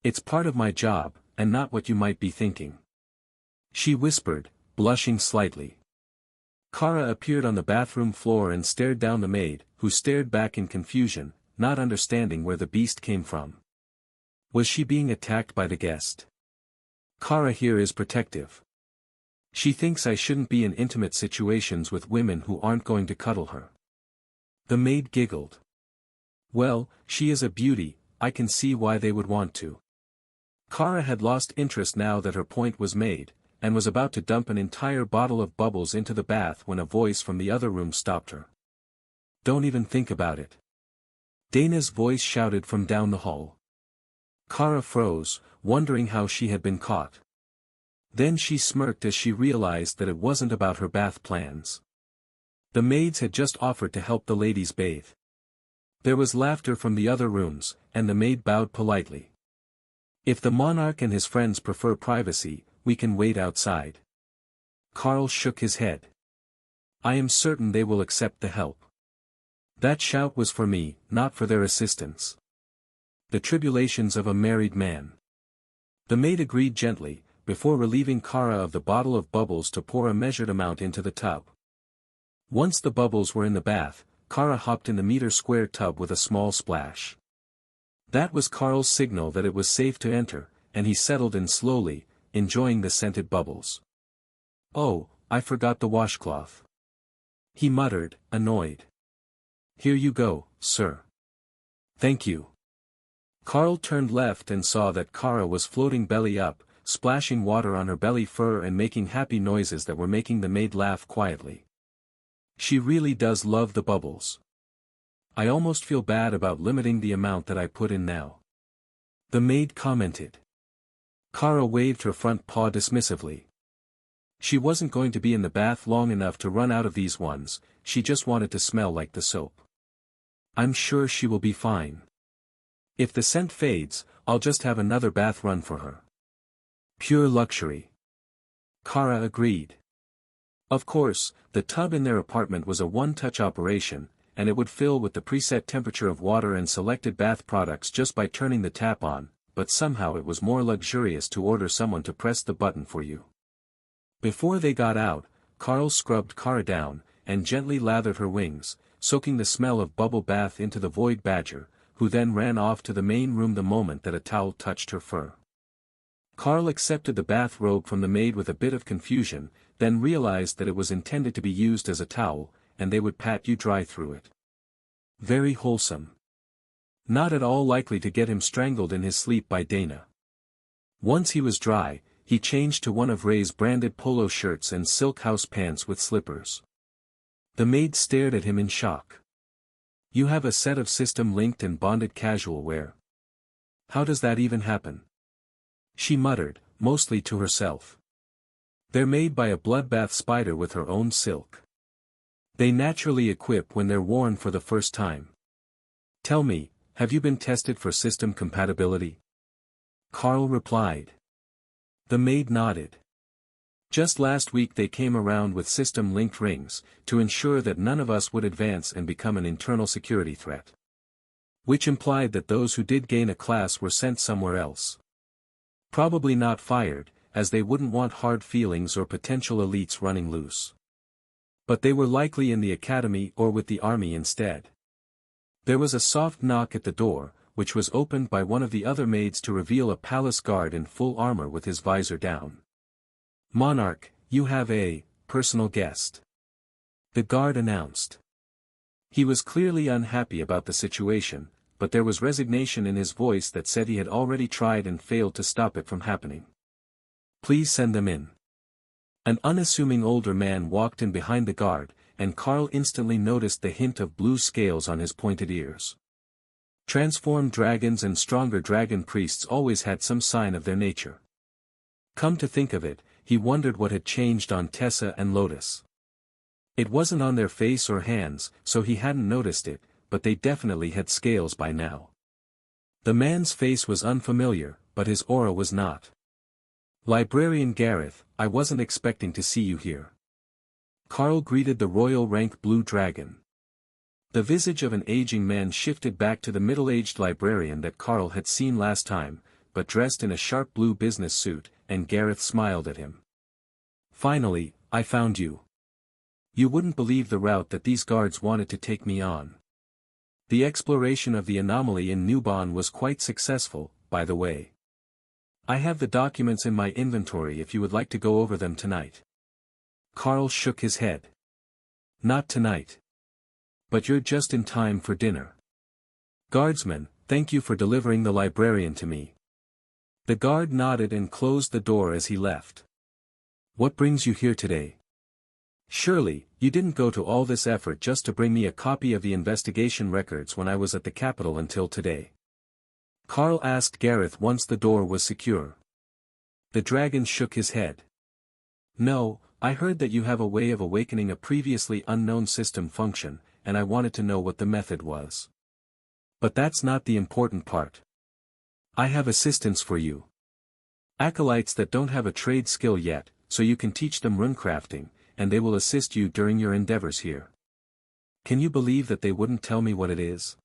It's part of my job, and not what you might be thinking. She whispered, blushing slightly. Kara appeared on the bathroom floor and stared down the maid, who stared back in confusion, not understanding where the beast came from. Was she being attacked by the guest? Kara here is protective. She thinks I shouldn't be in intimate situations with women who aren't going to cuddle her. The maid giggled. Well, she is a beauty, I can see why they would want to. Kara had lost interest now that her point was made, and was about to dump an entire bottle of bubbles into the bath when a voice from the other room stopped her. Don't even think about it. Dana's voice shouted from down the hall. Kara froze, wondering how she had been caught. Then she smirked as she realized that it wasn't about her bath plans. The maids had just offered to help the ladies bathe. There was laughter from the other rooms, and the maid bowed politely. If the monarch and his friends prefer privacy, we can wait outside. Carl shook his head. I am certain they will accept the help. That shout was for me, not for their assistance. The tribulations of a married man. The maid agreed gently, before relieving Kara of the bottle of bubbles to pour a measured amount into the tub. Once the bubbles were in the bath, Kara hopped in the meter-square tub with a small splash. That was Carl's signal that it was safe to enter, and he settled in slowly, enjoying the scented bubbles. Oh, I forgot the washcloth. He muttered, annoyed. Here you go, sir. Thank you. Carl turned left and saw that Kara was floating belly up, splashing water on her belly fur and making happy noises that were making the maid laugh quietly. She really does love the bubbles. I almost feel bad about limiting the amount that I put in now. The maid commented. Kara waved her front paw dismissively. She wasn't going to be in the bath long enough to run out of these ones, she just wanted to smell like the soap. I'm sure she will be fine. If the scent fades, I'll just have another bath run for her. Pure luxury. Kara agreed. Of course, the tub in their apartment was a one-touch operation, and it would fill with the preset temperature of water and selected bath products just by turning the tap on, but somehow it was more luxurious to order someone to press the button for you. Before they got out, Carl scrubbed Kara down, and gently lathered her wings, soaking the smell of bubble bath into the void badger, who then ran off to the main room the moment that a towel touched her fur. Carl accepted the bath robe from the maid with a bit of confusion, then realized that it was intended to be used as a towel, and they would pat you dry through it. Very wholesome. Not at all likely to get him strangled in his sleep by Dana. Once he was dry, he changed to one of Ray's branded polo shirts and silk house pants with slippers. The maid stared at him in shock. You have a set of system-linked and bonded casual wear. How does that even happen? She muttered, mostly to herself. They're made by a bloodbath spider with her own silk. They naturally equip when they're worn for the first time. Tell me, have you been tested for system compatibility? Carl replied. The maid nodded. Just last week they came around with system-linked rings, to ensure that none of us would advance and become an internal security threat. Which implied that those who did gain a class were sent somewhere else. Probably not fired, as they wouldn't want hard feelings or potential elites running loose. But they were likely in the academy or with the army instead. There was a soft knock at the door, which was opened by one of the other maids to reveal a palace guard in full armor with his visor down. Monarch, you have a personal guest. The guard announced. He was clearly unhappy about the situation, but there was resignation in his voice that said he had already tried and failed to stop it from happening. Please send them in. An unassuming older man walked in behind the guard, and Carl instantly noticed the hint of blue scales on his pointed ears. Transformed dragons and stronger dragon priests always had some sign of their nature. Come to think of it, he wondered what had changed on Tessa and Lotus. It wasn't on their face or hands, so he hadn't noticed it, but they definitely had scales by now. The man's face was unfamiliar, but his aura was not. Librarian Gareth, I wasn't expecting to see you here. Carl greeted the royal rank blue dragon. The visage of an aging man shifted back to the middle-aged librarian that Carl had seen last time, but dressed in a sharp blue business suit, and Gareth smiled at him. Finally, I found you. You wouldn't believe the route that these guards wanted to take me on. The exploration of the anomaly in Newbon was quite successful, by the way. I have the documents in my inventory if you would like to go over them tonight. Carl shook his head. Not tonight. But you're just in time for dinner. Guardsman, thank you for delivering the librarian to me. The guard nodded and closed the door as he left. What brings you here today? Surely, you didn't go to all this effort just to bring me a copy of the investigation records when I was at the capital until today. Carl asked Gareth once the door was secure. The dragon shook his head. No, I heard that you have a way of awakening a previously unknown system function, and I wanted to know what the method was. But that's not the important part. I have assistants for you. Acolytes that don't have a trade skill yet, so you can teach them runecrafting, and they will assist you during your endeavors here. Can you believe that they wouldn't tell me what it is?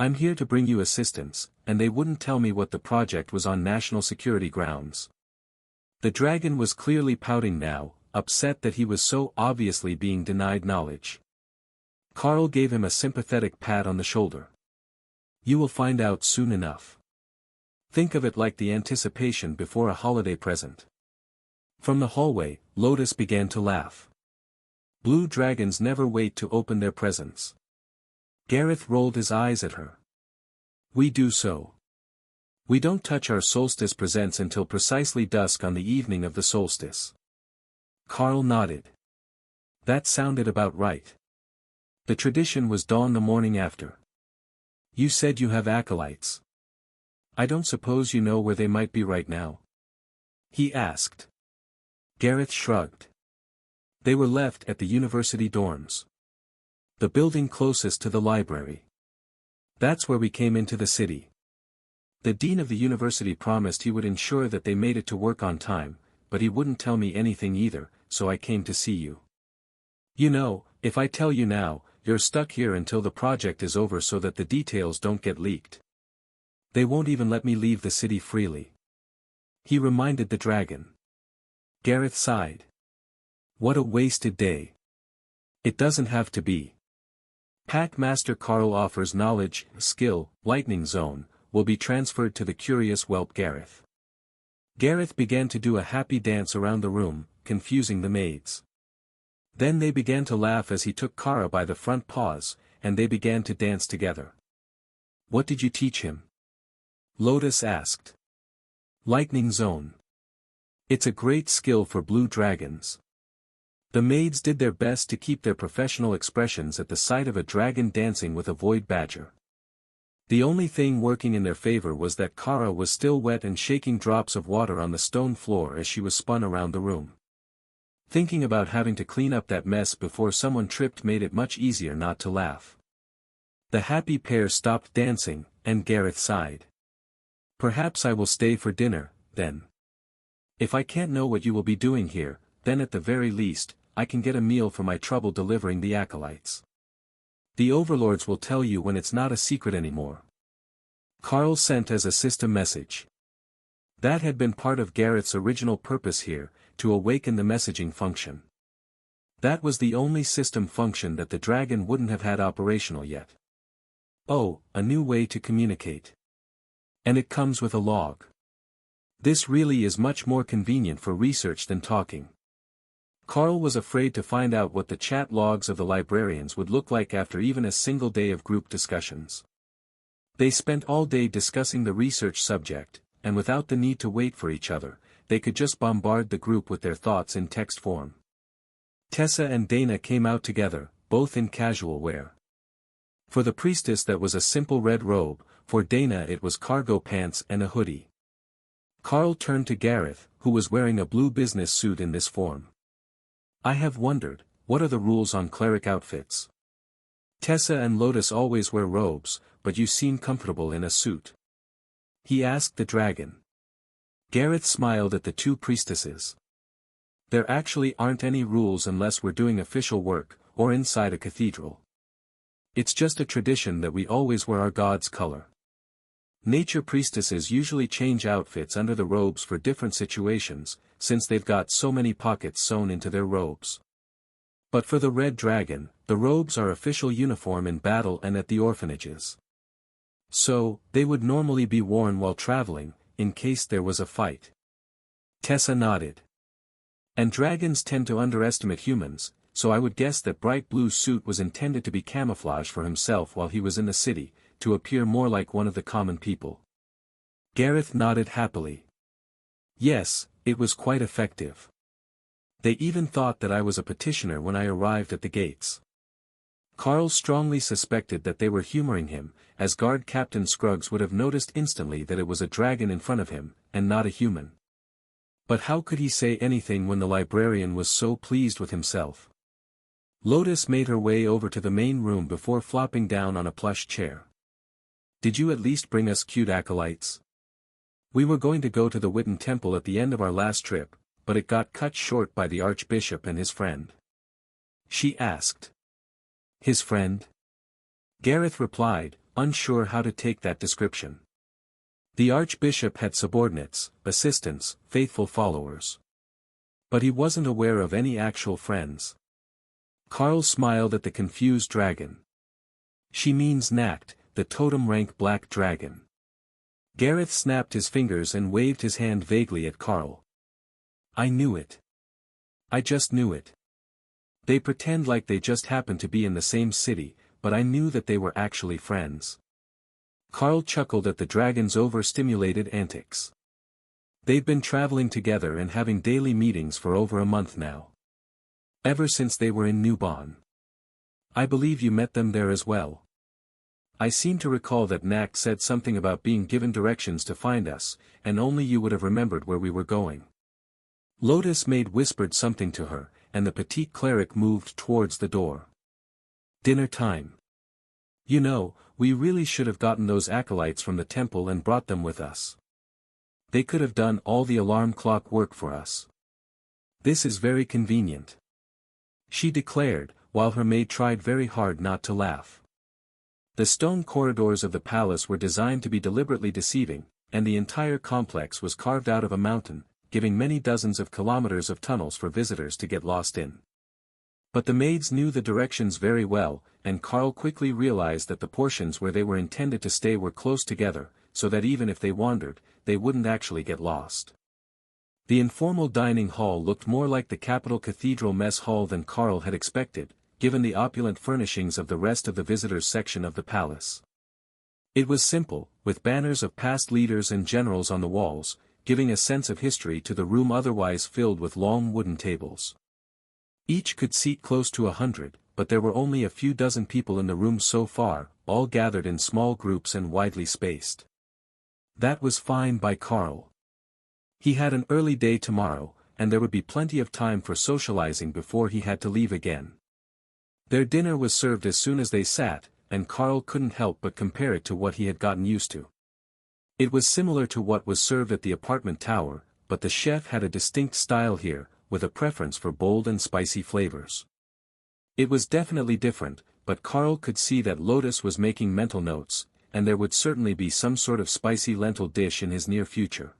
I'm here to bring you assistance, and they wouldn't tell me what the project was on national security grounds. The dragon was clearly pouting now, upset that he was so obviously being denied knowledge. Carl gave him a sympathetic pat on the shoulder. You will find out soon enough. Think of it like the anticipation before a holiday present. From the hallway, Lotus began to laugh. Blue dragons never wait to open their presents. Gareth rolled his eyes at her. We do so. We don't touch our solstice presents until precisely dusk on the evening of the solstice. Carl nodded. That sounded about right. The tradition was dawn the morning after. You said you have acolytes. I don't suppose you know where they might be right now? He asked. Gareth shrugged. They were left at the university dorms. The building closest to the library. That's where we came into the city. The dean of the university promised he would ensure that they made it to work on time, but he wouldn't tell me anything either, so I came to see you. You know, if I tell you now, you're stuck here until the project is over so that the details don't get leaked. They won't even let me leave the city freely. He reminded the dragon. Gareth sighed. What a wasted day. It doesn't have to be. Pack Master Carl offers knowledge, skill, lightning zone, will be transferred to the curious whelp Gareth. Gareth began to do a happy dance around the room, confusing the maids. Then they began to laugh as he took Kara by the front paws, and they began to dance together. What did you teach him? Lotus asked. Lightning zone. It's a great skill for blue dragons. The maids did their best to keep their professional expressions at the sight of a dragon dancing with a void badger. The only thing working in their favor was that Kara was still wet and shaking drops of water on the stone floor as she was spun around the room. Thinking about having to clean up that mess before someone tripped made it much easier not to laugh. The happy pair stopped dancing, and Gareth sighed. Perhaps I will stay for dinner, then. If I can't know what you will be doing here, then at the very least, I can get a meal for my trouble delivering the acolytes. The overlords will tell you when it's not a secret anymore. Carl sent as a system message. That had been part of Gareth's original purpose here, to awaken the messaging function. That was the only system function that the dragon wouldn't have had operational yet. Oh, a new way to communicate. And it comes with a log. This really is much more convenient for research than talking. Carl was afraid to find out what the chat logs of the librarians would look like after even a single day of group discussions. They spent all day discussing the research subject, and without the need to wait for each other, they could just bombard the group with their thoughts in text form. Tessa and Dana came out together, both in casual wear. For the priestess that was a simple red robe, for Dana it was cargo pants and a hoodie. Carl turned to Gareth, who was wearing a blue business suit in this form. I have wondered, what are the rules on cleric outfits? Tessa and Lotus always wear robes, but you seem comfortable in a suit. He asked the dragon. Gareth smiled at the two priestesses. There actually aren't any rules unless we're doing official work, or inside a cathedral. It's just a tradition that we always wear our god's color. Nature priestesses usually change outfits under the robes for different situations, since they've got so many pockets sewn into their robes. But for the red dragon, the robes are official uniform in battle and at the orphanages. So, they would normally be worn while traveling, in case there was a fight. Tessa nodded. And dragons tend to underestimate humans, so I would guess that bright blue suit was intended to be camouflage for himself while he was in the city, to appear more like one of the common people. Gareth nodded happily. Yes, it was quite effective. They even thought that I was a petitioner when I arrived at the gates. Carl strongly suspected that they were humoring him, as guard Captain Scruggs would have noticed instantly that it was a dragon in front of him, and not a human. But how could he say anything when the librarian was so pleased with himself? Lotus made her way over to the main room before flopping down on a plush chair. "Did you at least bring us cute acolytes? We were going to go to the Witten Temple at the end of our last trip, but it got cut short by the Archbishop and his friend." She asked. "His friend?" Gareth replied, unsure how to take that description. The Archbishop had subordinates, assistants, faithful followers. But he wasn't aware of any actual friends. Carl smiled at the confused dragon. "She means Nacht, the totem-rank black dragon." Gareth snapped his fingers and waved his hand vaguely at Carl. "I knew it. I just knew it. They pretend like they just happen to be in the same city, but I knew that they were actually friends." Carl chuckled at the dragon's overstimulated antics. They'd been traveling together and having daily meetings for over a month now. Ever since they were in Newbon. "I believe you met them there as well." "I seem to recall that Nack said something about being given directions to find us, and only you would have remembered where we were going." Lotus made whispered something to her, and the petite cleric moved towards the door. "Dinner time. You know, we really should have gotten those acolytes from the temple and brought them with us. They could have done all the alarm clock work for us. This is very convenient," she declared, while her maid tried very hard not to laugh. The stone corridors of the palace were designed to be deliberately deceiving, and the entire complex was carved out of a mountain, giving many dozens of kilometers of tunnels for visitors to get lost in. But the maids knew the directions very well, and Carl quickly realized that the portions where they were intended to stay were close together, so that even if they wandered, they wouldn't actually get lost. The informal dining hall looked more like the Capitol Cathedral mess hall than Carl had expected, given the opulent furnishings of the rest of the visitors section of the palace. It was simple, with banners of past leaders and generals on the walls, giving a sense of history to the room otherwise filled with long wooden tables. Each could seat close to 100, but there were only a few dozen people in the room so far, all gathered in small groups and widely spaced. That was fine by Carl. He had an early day tomorrow, and there would be plenty of time for socializing before he had to leave again. Their dinner was served as soon as they sat, and Carl couldn't help but compare it to what he had gotten used to. It was similar to what was served at the apartment tower, but the chef had a distinct style here, with a preference for bold and spicy flavors. It was definitely different, but Carl could see that Lotus was making mental notes, and there would certainly be some sort of spicy lentil dish in his near future.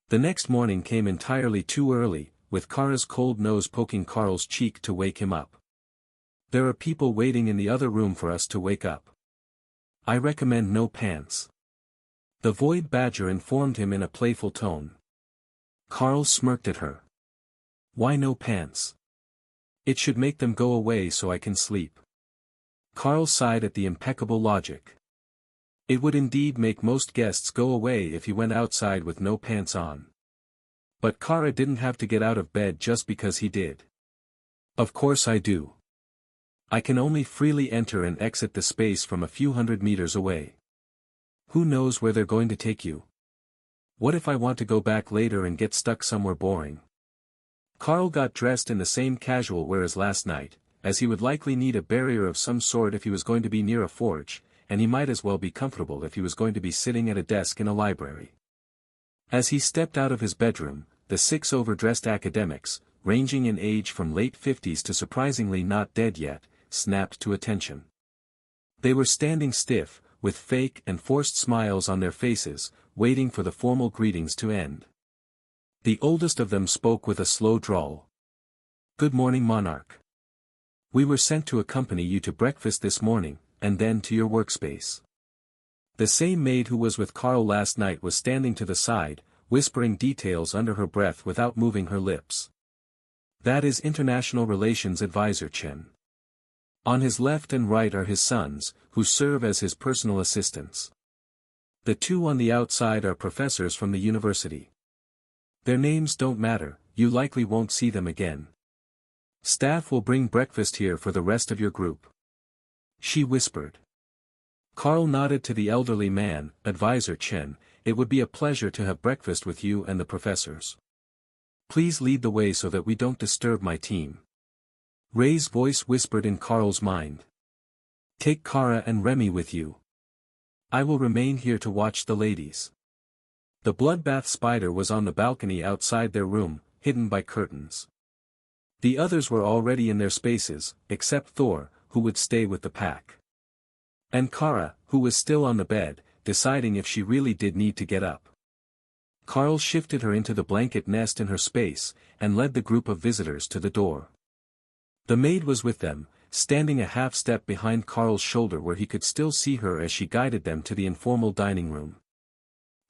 The next morning came entirely too early, with Kara's cold nose poking Carl's cheek to wake him up. "There are people waiting in the other room for us to wake up. I recommend no pants," the Void Badger informed him in a playful tone. Carl smirked at her. "Why no pants? It should make them go away so I can sleep." Carl sighed at the impeccable logic. It would indeed make most guests go away if he went outside with no pants on. But Kara didn't have to get out of bed just because he did. "Of course I do. I can only freely enter and exit the space from a few hundred meters away. Who knows where they're going to take you? What if I want to go back later and get stuck somewhere boring?" Carl got dressed in the same casual wear as last night, as he would likely need a barrier of some sort if he was going to be near a forge, and he might as well be comfortable if he was going to be sitting at a desk in a library. As he stepped out of his bedroom, the 6 overdressed academics, ranging in age from late 50s to surprisingly not dead yet, snapped to attention. They were standing stiff, with fake and forced smiles on their faces, waiting for the formal greetings to end. The oldest of them spoke with a slow drawl. "Good morning, Monarch. We were sent to accompany you to breakfast this morning, and then to your workspace." The same maid who was with Carl last night was standing to the side, whispering details under her breath without moving her lips. "That is International Relations Advisor Chen. On his left and right are his sons, who serve as his personal assistants. The 2 on the outside are professors from the university. Their names don't matter, you likely won't see them again. Staff will bring breakfast here for the rest of your group. she whispered. Carl nodded to the elderly man, Advisor Chen. It would be a pleasure to have breakfast with you and the professors. Please lead the way so that we don't disturb my team. Ray's voice whispered in Carl's mind. Take Kara and Remy with you. I will remain here to watch the ladies. The bloodbath spider was on the balcony outside their room, hidden by curtains. The others were already in their spaces, except Thor, who would stay with the pack. And Kara, who was still on the bed, deciding if she really did need to get up. Carl shifted her into the blanket nest in her space, and led the group of visitors to the door. The maid was with them, standing a half step behind Carl's shoulder where he could still see her as she guided them to the informal dining room.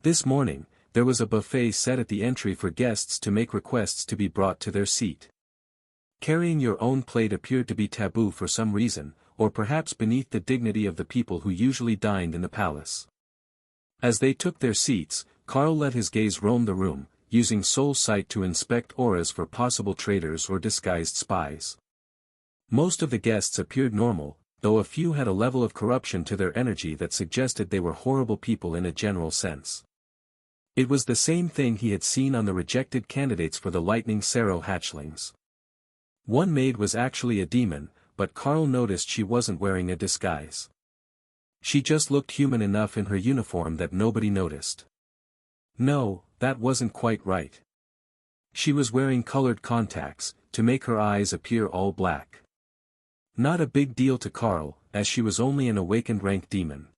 This morning, there was a buffet set at the entry for guests to make requests to be brought to their seat. Carrying your own plate appeared to be taboo for some reason, or perhaps beneath the dignity of the people who usually dined in the palace. As they took their seats, Carl let his gaze roam the room, using soul sight to inspect auras for possible traitors or disguised spies. Most of the guests appeared normal, though a few had a level of corruption to their energy that suggested they were horrible people in a general sense. It was the same thing he had seen on the rejected candidates for the Lightning Sarrow hatchlings. One maid was actually a demon, but Carl noticed she wasn't wearing a disguise. She just looked human enough in her uniform that nobody noticed. No, that wasn't quite right. She was wearing colored contacts, to make her eyes appear all black. Not a big deal to Carl, as she was only an awakened rank demon.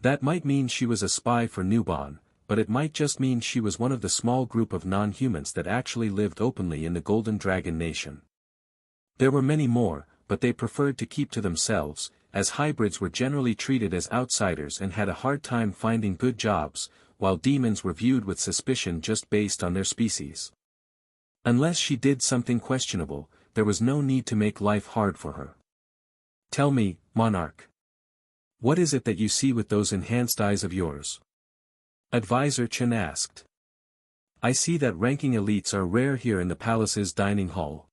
That might mean she was a spy for Newbon, but it might just mean she was one of the small group of non-humans that actually lived openly in the Golden Dragon Nation. There were many more, but they preferred to keep to themselves, as hybrids were generally treated as outsiders and had a hard time finding good jobs, while demons were viewed with suspicion just based on their species. Unless she did something questionable, there was no need to make life hard for her. Tell me, Monarch. What is it that you see with those enhanced eyes of yours? Advisor Chen asked. I see that ranking elites are rare here in the palace's dining hall.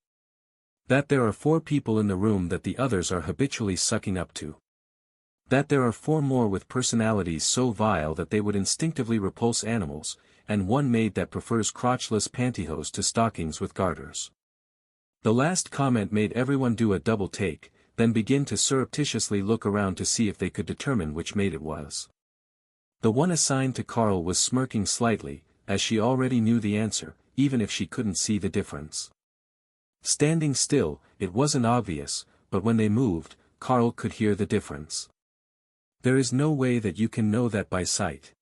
That there are 4 people in the room that the others are habitually sucking up to. That there are 4 more with personalities so vile that they would instinctively repulse animals, and 1 maid that prefers crotchless pantyhose to stockings with garters. The last comment made everyone do a double take, then begin to surreptitiously look around to see if they could determine which maid it was. The one assigned to Carl was smirking slightly, as she already knew the answer, even if she couldn't see the difference. Standing still, it wasn't obvious, but when they moved, Carl could hear the difference. There is no way that you can know that by sight.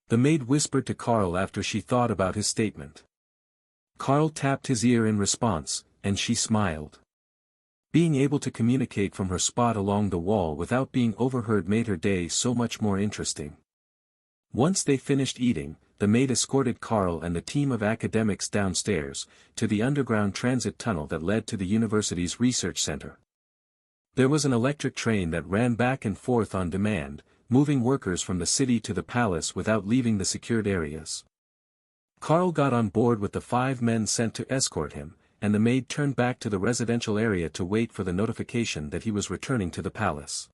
The maid whispered to Carl after she thought about his statement. Carl tapped his ear in response, and she smiled. Being able to communicate from her spot along the wall without being overheard made her day so much more interesting. Once they finished eating, the maid escorted Carl and the team of academics downstairs, to the underground transit tunnel that led to the university's research center. There was an electric train that ran back and forth on demand, moving workers from the city to the palace without leaving the secured areas. Carl got on board with the 5 men sent to escort him, and the maid turned back to the residential area to wait for the notification that he was returning to the palace.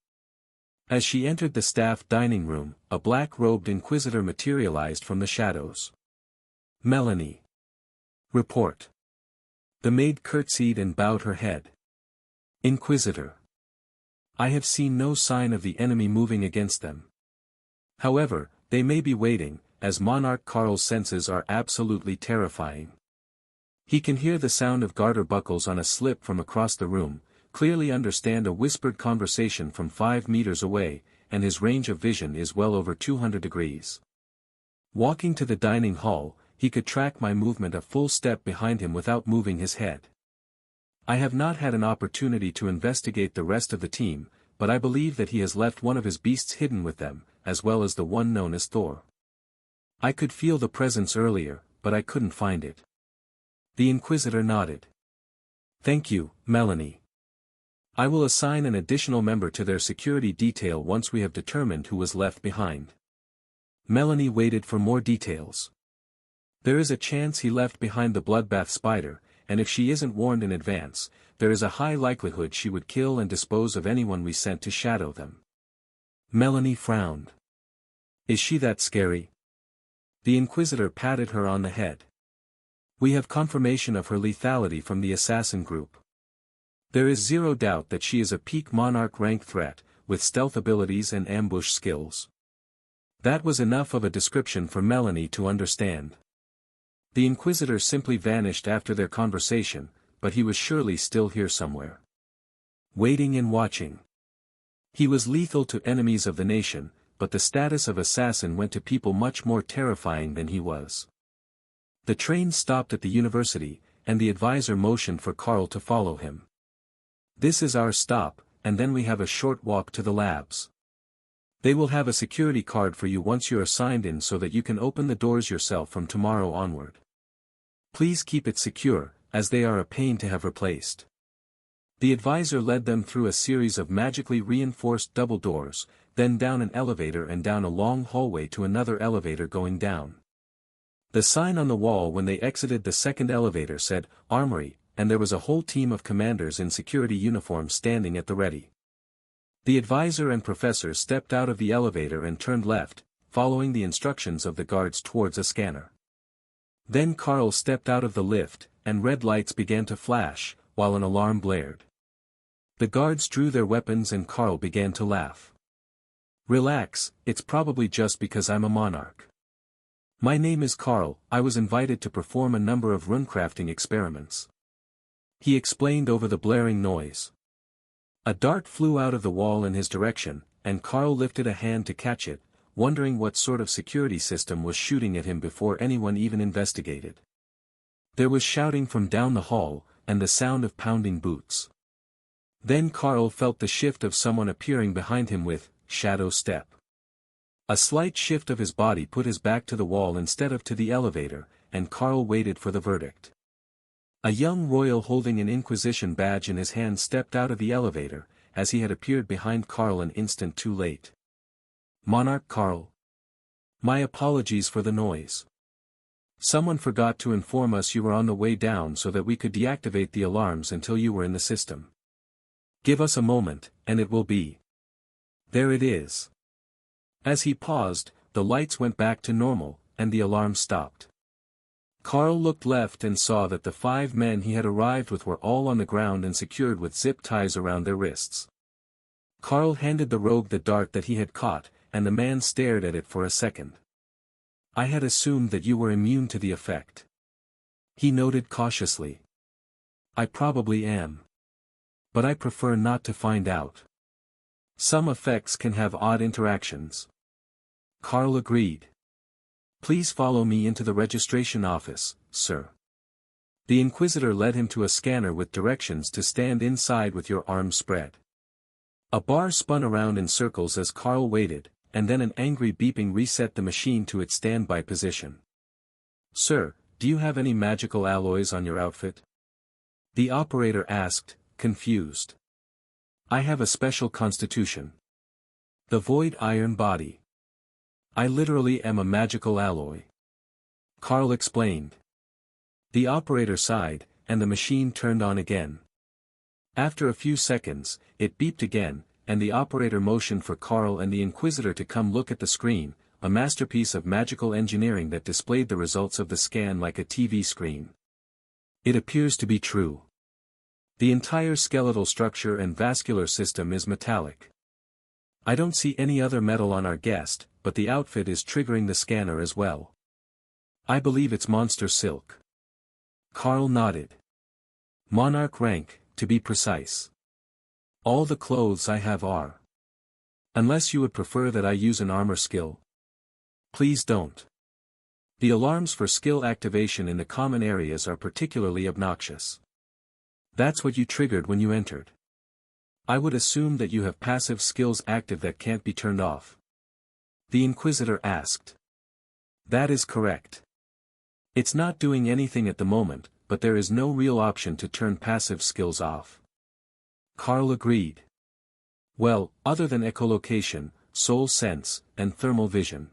As she entered the staff dining room, a black-robed inquisitor materialized from the shadows. Melanie. Report. The maid curtsied and bowed her head. Inquisitor. I have seen no sign of the enemy moving against them. However, they may be waiting, as Monarch Carl's senses are absolutely terrifying. He can hear the sound of garter buckles on a slip from across the room, clearly understand a whispered conversation from 5 meters away, and his range of vision is well over 200 degrees. Walking to the dining hall, he could track my movement a full step behind him without moving his head. I have not had an opportunity to investigate the rest of the team, but I believe that he has left one of his beasts hidden with them, as well as the one known as Thor. I could feel the presence earlier, but I couldn't find it. The Inquisitor nodded. Thank you, Melanie. I will assign an additional member to their security detail once we have determined who was left behind. Melanie waited for more details. There is a chance he left behind the bloodbath spider, and if she isn't warned in advance, there is a high likelihood she would kill and dispose of anyone we sent to shadow them. Melanie frowned. Is she that scary? The Inquisitor patted her on the head. We have confirmation of her lethality from the assassin group. There is zero doubt that she is a peak monarch rank threat, with stealth abilities and ambush skills. That was enough of a description for Melanie to understand. The Inquisitor simply vanished after their conversation, but he was surely still here somewhere. Waiting and watching. He was lethal to enemies of the nation, but the status of assassin went to people much more terrifying than he was. The train stopped at the university, and the advisor motioned for Carl to follow him. This is our stop, and then we have a short walk to the labs. They will have a security card for you once you are signed in so that you can open the doors yourself from tomorrow onward. Please keep it secure, as they are a pain to have replaced. The advisor led them through a series of magically reinforced double doors, then down an elevator and down a long hallway to another elevator going down. The sign on the wall when they exited the second elevator said, Armory, and there was a whole team of commanders in security uniforms standing at the ready. The advisor and professor stepped out of the elevator and turned left, following the instructions of the guards towards a scanner. Then Carl stepped out of the lift, and red lights began to flash, while an alarm blared. The guards drew their weapons and Carl began to laugh. Relax, it's probably just because I'm a monarch. My name is Carl, I was invited to perform a number of runecrafting experiments. He explained over the blaring noise. A dart flew out of the wall in his direction, and Carl lifted a hand to catch it, wondering what sort of security system was shooting at him before anyone even investigated. There was shouting from down the hall, and the sound of pounding boots. Then Carl felt the shift of someone appearing behind him with, shadow step. A slight shift of his body put his back to the wall instead of to the elevator, and Carl waited for the verdict. A young royal holding an Inquisition badge in his hand stepped out of the elevator, as he had appeared behind Carl an instant too late. Monarch Carl. My apologies for the noise. Someone forgot to inform us you were on the way down so that we could deactivate the alarms until you were in the system. Give us a moment, and it will be. There it is. As he paused, the lights went back to normal, and the alarm stopped. Carl looked left and saw that the 5 men he had arrived with were all on the ground and secured with zip ties around their wrists. Carl handed the rogue the dart that he had caught, and the man stared at it for a second. I had assumed that you were immune to the effect. He noted cautiously. I probably am. But I prefer not to find out. Some effects can have odd interactions. Carl agreed. Please follow me into the registration office, sir. The Inquisitor led him to a scanner with directions to stand inside with your arms spread. A bar spun around in circles as Carl waited, and then an angry beeping reset the machine to its standby position. Sir, do you have any magical alloys on your outfit? The operator asked, confused. I have a special constitution. The void iron body. I literally am a magical alloy. Carl explained. The operator sighed, and the machine turned on again. After a few seconds, it beeped again, and the operator motioned for Carl and the Inquisitor to come look at the screen, a masterpiece of magical engineering that displayed the results of the scan like a TV screen. It appears to be true. The entire skeletal structure and vascular system is metallic. I don't see any other metal on our guest, but the outfit is triggering the scanner as well. I believe it's monster silk. Carl nodded. Monarch rank, to be precise. All the clothes I have are. Unless you would prefer that I use an armor skill. Please don't. The alarms for skill activation in the common areas are particularly obnoxious. That's what you triggered when you entered. I would assume that you have passive skills active that can't be turned off. The Inquisitor asked. That is correct. It's not doing anything at the moment, but there is no real option to turn passive skills off. Carl agreed. Well, other than echolocation, soul sense, and thermal vision.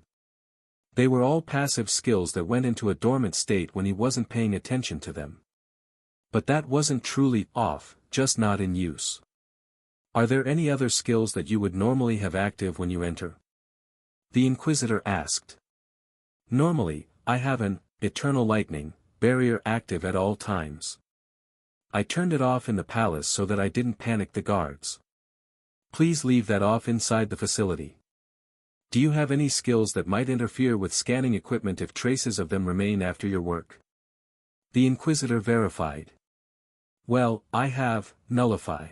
They were all passive skills that went into a dormant state when he wasn't paying attention to them. But that wasn't truly off, just not in use. Are there any other skills that you would normally have active when you enter? The Inquisitor asked. Normally, I have an eternal lightning barrier active at all times. I turned it off in the palace so that I didn't panic the guards. Please leave that off inside the facility. Do you have any skills that might interfere with scanning equipment if traces of them remain after your work? The Inquisitor verified. Well, I have nullify.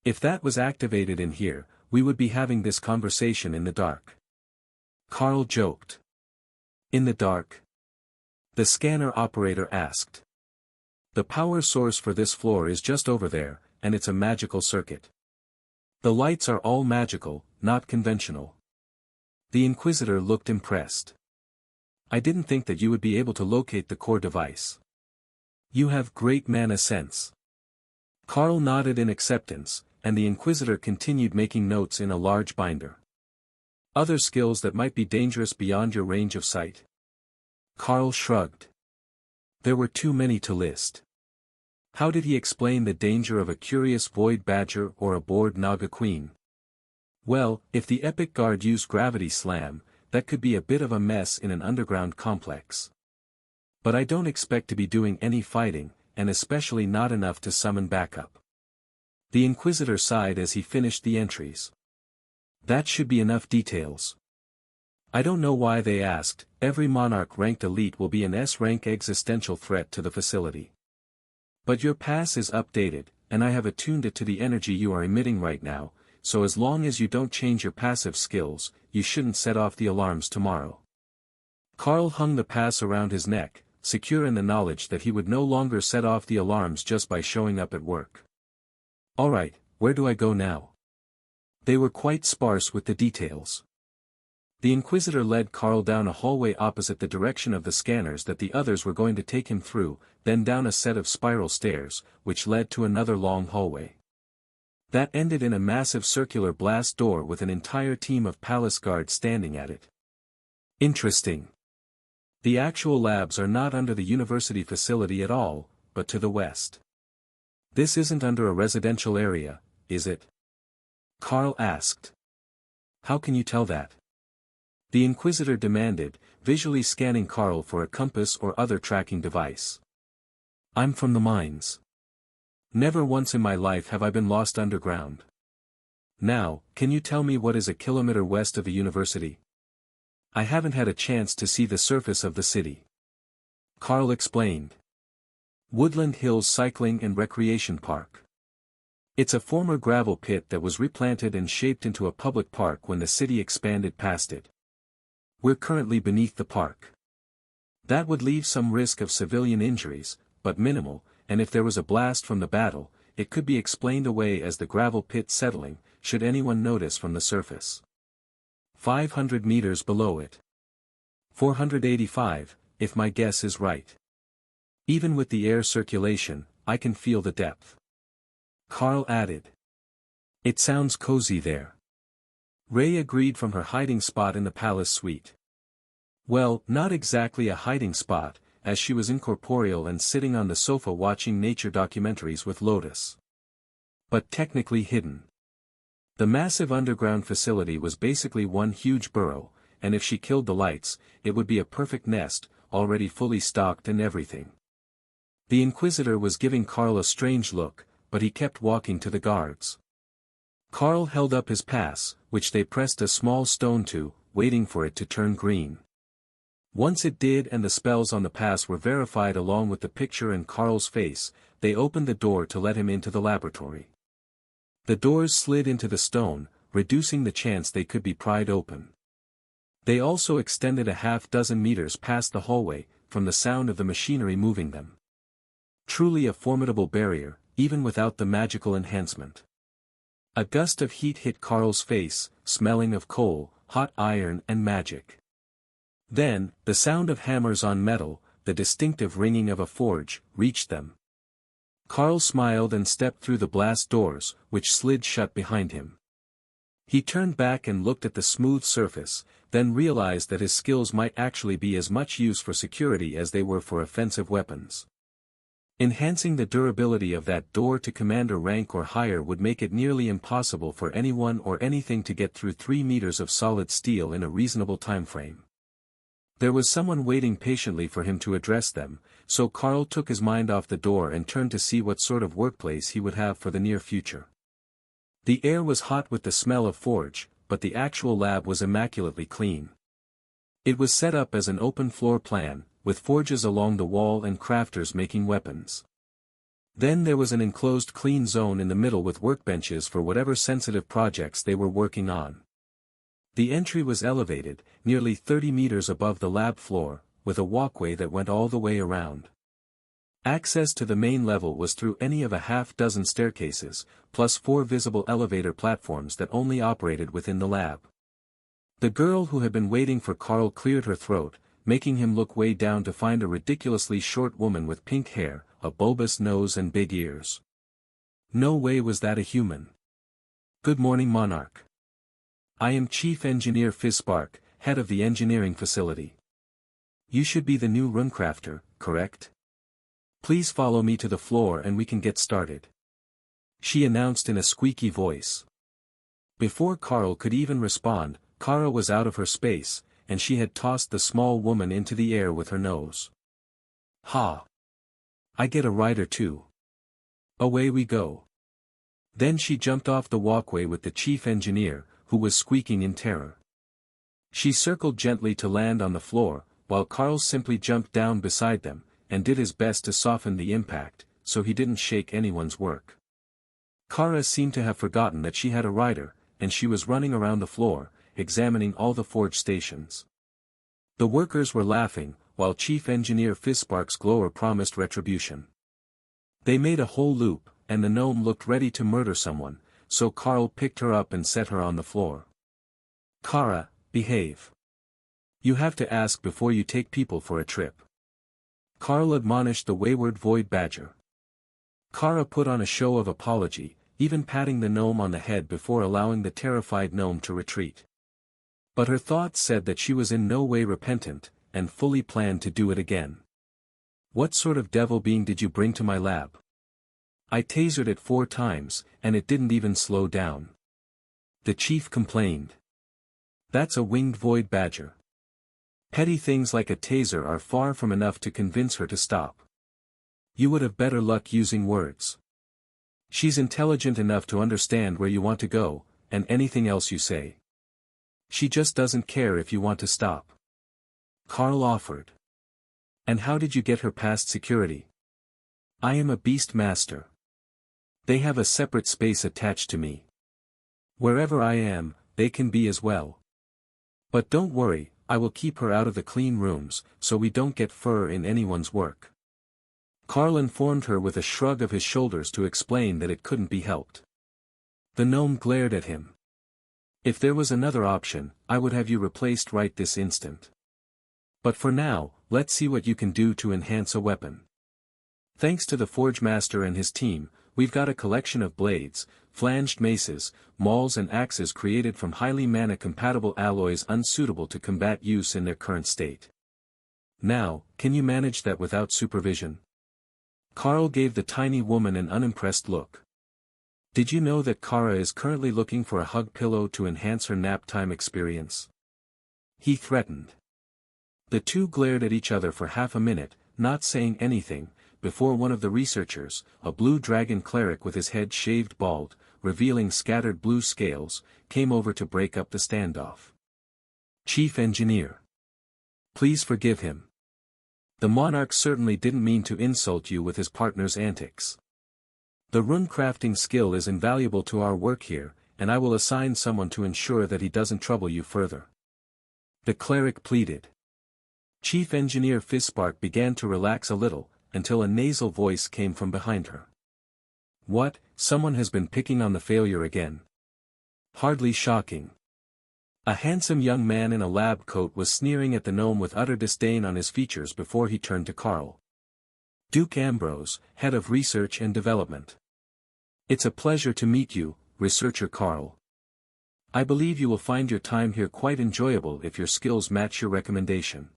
If that was activated in here, we would be having this conversation in the dark. Carl joked. In the dark? The scanner operator asked. The power source for this floor is just over there, and it's a magical circuit. The lights are all magical, not conventional. The Inquisitor looked impressed. I didn't think that you would be able to locate the core device. You have great mana sense. Carl nodded in acceptance, and the Inquisitor continued making notes in a large binder. Other skills that might be dangerous beyond your range of sight? Carl shrugged. There were too many to list. How did he explain the danger of a curious void badger or a bored Naga queen? Well, if the epic guard used gravity slam, that could be a bit of a mess in an underground complex. But I don't expect to be doing any fighting, and especially not enough to summon backup. The Inquisitor sighed as he finished the entries. That should be enough details. I don't know why they asked. Every monarch-ranked elite will be an S-rank existential threat to the facility. But your pass is updated, and I have attuned it to the energy you are emitting right now, so as long as you don't change your passive skills, you shouldn't set off the alarms tomorrow. Carl hung the pass around his neck, secure in the knowledge that he would no longer set off the alarms just by showing up at work. Alright, where do I go now? They were quite sparse with the details. The Inquisitor led Carl down a hallway opposite the direction of the scanners that the others were going to take him through, then down a set of spiral stairs, which led to another long hallway. That ended in a massive circular blast door with an entire team of palace guards standing at it. Interesting. The actual labs are not under the university facility at all, but to the west. This isn't under a residential area, is it? Carl asked. How can you tell that? The Inquisitor demanded, visually scanning Carl for a compass or other tracking device. I'm from the mines. Never once in my life have I been lost underground. Now, can you tell me what is a kilometer west of the university? I haven't had a chance to see the surface of the city. Carl explained. Woodland Hills Cycling and Recreation Park. It's a former gravel pit that was replanted and shaped into a public park when the city expanded past it. We're currently beneath the park. That would leave some risk of civilian injuries, but minimal, and if there was a blast from the battle, it could be explained away as the gravel pit settling, should anyone notice from the surface. 500 meters below it. 485, if my guess is right. Even with the air circulation, I can feel the depth. Carl added. It sounds cozy there. Ray agreed from her hiding spot in the palace suite. Well, not exactly a hiding spot, as she was incorporeal and sitting on the sofa watching nature documentaries with Lotus. But technically hidden. The massive underground facility was basically one huge burrow, and if she killed the lights, it would be a perfect nest, already fully stocked and everything. The Inquisitor was giving Carl a strange look, but he kept walking to the guards. Carl held up his pass, which they pressed a small stone to, waiting for it to turn green. Once it did and the spells on the pass were verified along with the picture and Carl's face, they opened the door to let him into the laboratory. The doors slid into the stone, reducing the chance they could be pried open. They also extended a half-dozen meters past the hallway, from the sound of the machinery moving them. Truly a formidable barrier, even without the magical enhancement. A gust of heat hit Carl's face, smelling of coal, hot iron and magic. Then, the sound of hammers on metal, the distinctive ringing of a forge, reached them. Carl smiled and stepped through the blast doors, which slid shut behind him. He turned back and looked at the smooth surface, then realized that his skills might actually be as much use for security as they were for offensive weapons. Enhancing the durability of that door to commander rank or higher would make it nearly impossible for anyone or anything to get through 3 meters of solid steel in a reasonable time frame. There was someone waiting patiently for him to address them, so Carl took his mind off the door and turned to see what sort of workplace he would have for the near future. The air was hot with the smell of forge, but the actual lab was immaculately clean. It was set up as an open floor plan, with forges along the wall and crafters making weapons. Then there was an enclosed clean zone in the middle with workbenches for whatever sensitive projects they were working on. The entry was elevated, nearly 30 meters above the lab floor, with a walkway that went all the way around. Access to the main level was through any of a half-dozen staircases, plus 4 visible elevator platforms that only operated within the lab. The girl who had been waiting for Carl cleared her throat, making him look way down to find a ridiculously short woman with pink hair, a bulbous nose and big ears. No way was that a human. Good morning, Monarch. I am Chief Engineer Fizzspark, head of the engineering facility. You should be the new runecrafter, correct? Please follow me to the floor and we can get started. She announced in a squeaky voice. Before Carl could even respond, Kara was out of her space, and she had tossed the small woman into the air with her nose. Ha! I get a rider too. Away we go. Then she jumped off the walkway with the chief engineer, who was squeaking in terror. She circled gently to land on the floor, while Carl simply jumped down beside them, and did his best to soften the impact, so he didn't shake anyone's work. Kara seemed to have forgotten that she had a rider, and she was running around the floor, examining all the forge stations. The workers were laughing, while Chief Engineer Fizzspark's glower promised retribution. They made a whole loop, and the gnome looked ready to murder someone, so Carl picked her up and set her on the floor. Kara, behave. You have to ask before you take people for a trip. Carl admonished the wayward void badger. Kara put on a show of apology, even patting the gnome on the head before allowing the terrified gnome to retreat. But her thoughts said that she was in no way repentant, and fully planned to do it again. What sort of devil being did you bring to my lab? I tasered it 4 times, and it didn't even slow down. The chief complained. That's a winged void badger. Petty things like a taser are far from enough to convince her to stop. You would have better luck using words. She's intelligent enough to understand where you want to go, and anything else you say. She just doesn't care if you want to stop. Carl offered. And how did you get her past security? I am a beast master. They have a separate space attached to me. Wherever I am, they can be as well. But don't worry, I will keep her out of the clean rooms, so we don't get fur in anyone's work. Carl informed her with a shrug of his shoulders to explain that it couldn't be helped. The gnome glared at him. If there was another option, I would have you replaced right this instant. But for now, let's see what you can do to enhance a weapon. Thanks to the Forge Master and his team, we've got a collection of blades, flanged maces, mauls and axes created from highly mana-compatible alloys unsuitable to combat use in their current state. Now, can you manage that without supervision? Carl gave the tiny woman an unimpressed look. Did you know that Kara is currently looking for a hug pillow to enhance her nap time experience? He threatened. The two glared at each other for half a minute, not saying anything, before one of the researchers, a blue dragon cleric with his head shaved bald, revealing scattered blue scales, came over to break up the standoff. Chief Engineer. Please forgive him. The monarch certainly didn't mean to insult you with his partner's antics. The runecrafting skill is invaluable to our work here, and I will assign someone to ensure that he doesn't trouble you further. The cleric pleaded. Chief Engineer Fizzspark began to relax a little, until a nasal voice came from behind her. What, someone has been picking on the failure again? Hardly shocking. A handsome young man in a lab coat was sneering at the gnome with utter disdain on his features before he turned to Carl. Duke Ambrose, Head of Research and Development. It's a pleasure to meet you, Researcher Carl. I believe you will find your time here quite enjoyable if your skills match your recommendation.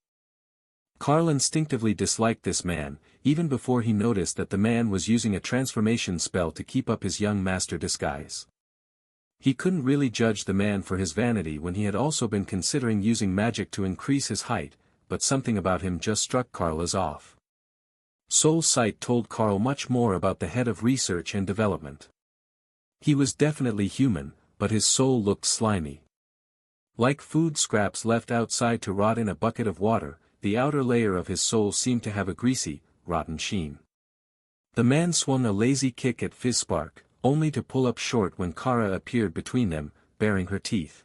Carl instinctively disliked this man, even before he noticed that the man was using a transformation spell to keep up his young master disguise. He couldn't really judge the man for his vanity when he had also been considering using magic to increase his height, but something about him just struck Carl as off. Soul Sight told Carl much more about the head of research and development. He was definitely human, but his soul looked slimy. Like food scraps left outside to rot in a bucket of water, the outer layer of his soul seemed to have a greasy, rotten sheen. The man swung a lazy kick at Fizzspark, only to pull up short when Kara appeared between them, baring her teeth.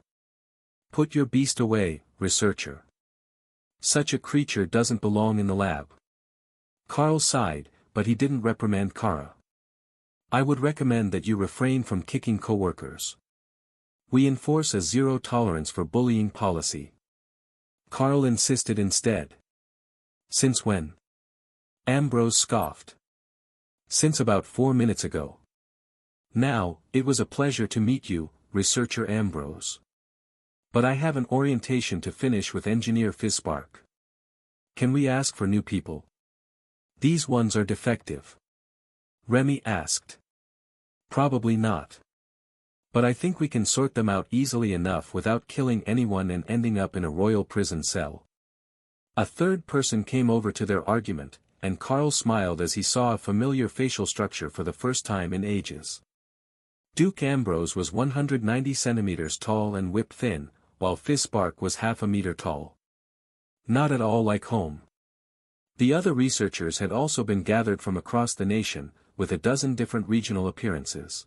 "Put your beast away, researcher. Such a creature doesn't belong in the lab." Carl sighed, but he didn't reprimand Kara. "I would recommend that you refrain from kicking coworkers. We enforce a zero tolerance for bullying policy." Carl insisted instead. "Since when?" Ambrose scoffed. "Since about 4 minutes ago." "Now, it was a pleasure to meet you, Researcher Ambrose. But I have an orientation to finish with Engineer Fizzspark. Can we ask for new people? These ones are defective." Remy asked. "Probably not. But I think we can sort them out easily enough without killing anyone and ending up in a royal prison cell." A third person came over to their argument, and Carl smiled as he saw a familiar facial structure for the first time in ages. Duke Ambrose was 190 centimeters tall and whip-thin, while Fizzspark was half a meter tall. Not at all like home. The other researchers had also been gathered from across the nation, with a dozen different regional appearances.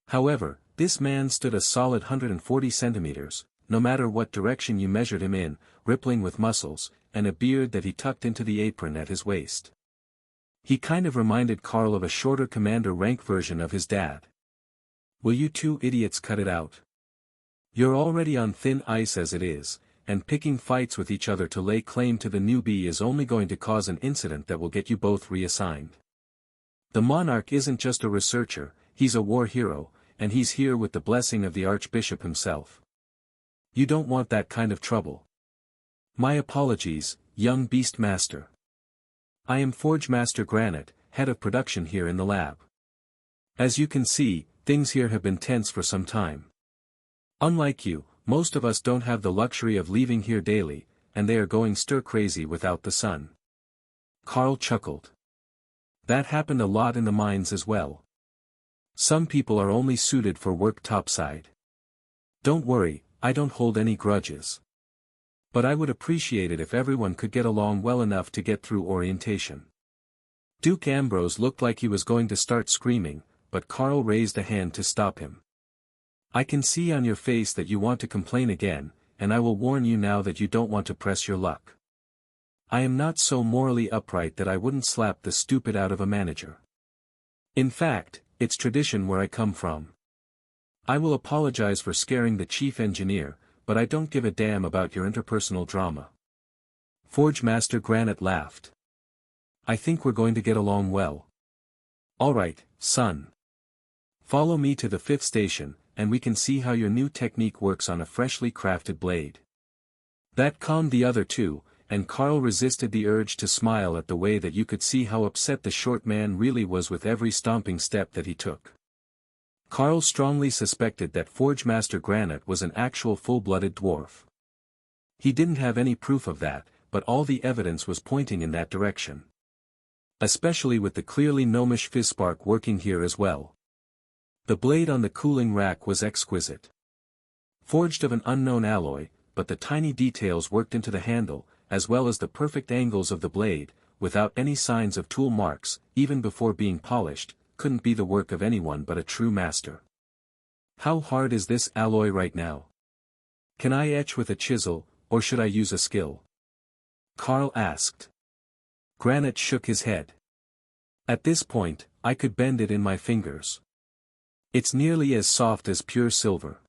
However, this man stood a solid 140 centimeters, no matter what direction you measured him in, rippling with muscles, and a beard that he tucked into the apron at his waist. He kind of reminded Carl of a shorter commander rank version of his dad. "Will you two idiots cut it out? You're already on thin ice as it is, and picking fights with each other to lay claim to the newbie is only going to cause an incident that will get you both reassigned. The monarch isn't just a researcher, he's a war hero, and he's here with the blessing of the Archbishop himself. You don't want that kind of trouble. My apologies, young Beast Master. I am Forge Master Granite, head of production here in the lab. As you can see, things here have been tense for some time. Unlike you, most of us don't have the luxury of leaving here daily, and they are going stir-crazy without the sun." Carl chuckled. That happened a lot in the mines as well. Some people are only suited for work topside. Don't worry, I don't hold any grudges. But I would appreciate it if everyone could get along well enough to get through orientation. Duke Ambrose looked like he was going to start screaming, but Carl raised a hand to stop him. "I can see on your face that you want to complain again, and I will warn you now that you don't want to press your luck. I am not so morally upright that I wouldn't slap the stupid out of a manager. In fact, it's tradition where I come from. I will apologize for scaring the chief engineer, but I don't give a damn about your interpersonal drama." Forge Master Granite laughed. "I think we're going to get along well. All right, son. Follow me to the 5th station, and we can see how your new technique works on a freshly crafted blade." That calmed the other two, and Carl resisted the urge to smile at the way that you could see how upset the short man really was with every stomping step that he took. Carl strongly suspected that Forge Master Granite was an actual full-blooded dwarf. He didn't have any proof of that, but all the evidence was pointing in that direction. Especially with the clearly gnomish Fizzspark working here as well. The blade on the cooling rack was exquisite. Forged of an unknown alloy, but the tiny details worked into the handle, as well as the perfect angles of the blade, without any signs of tool marks, even before being polished, couldn't be the work of anyone but a true master. "How hard is this alloy right now? Can I etch with a chisel, or should I use a skill?" Carl asked. Granite shook his head. "At this point, I could bend it in my fingers. It's nearly as soft as pure silver.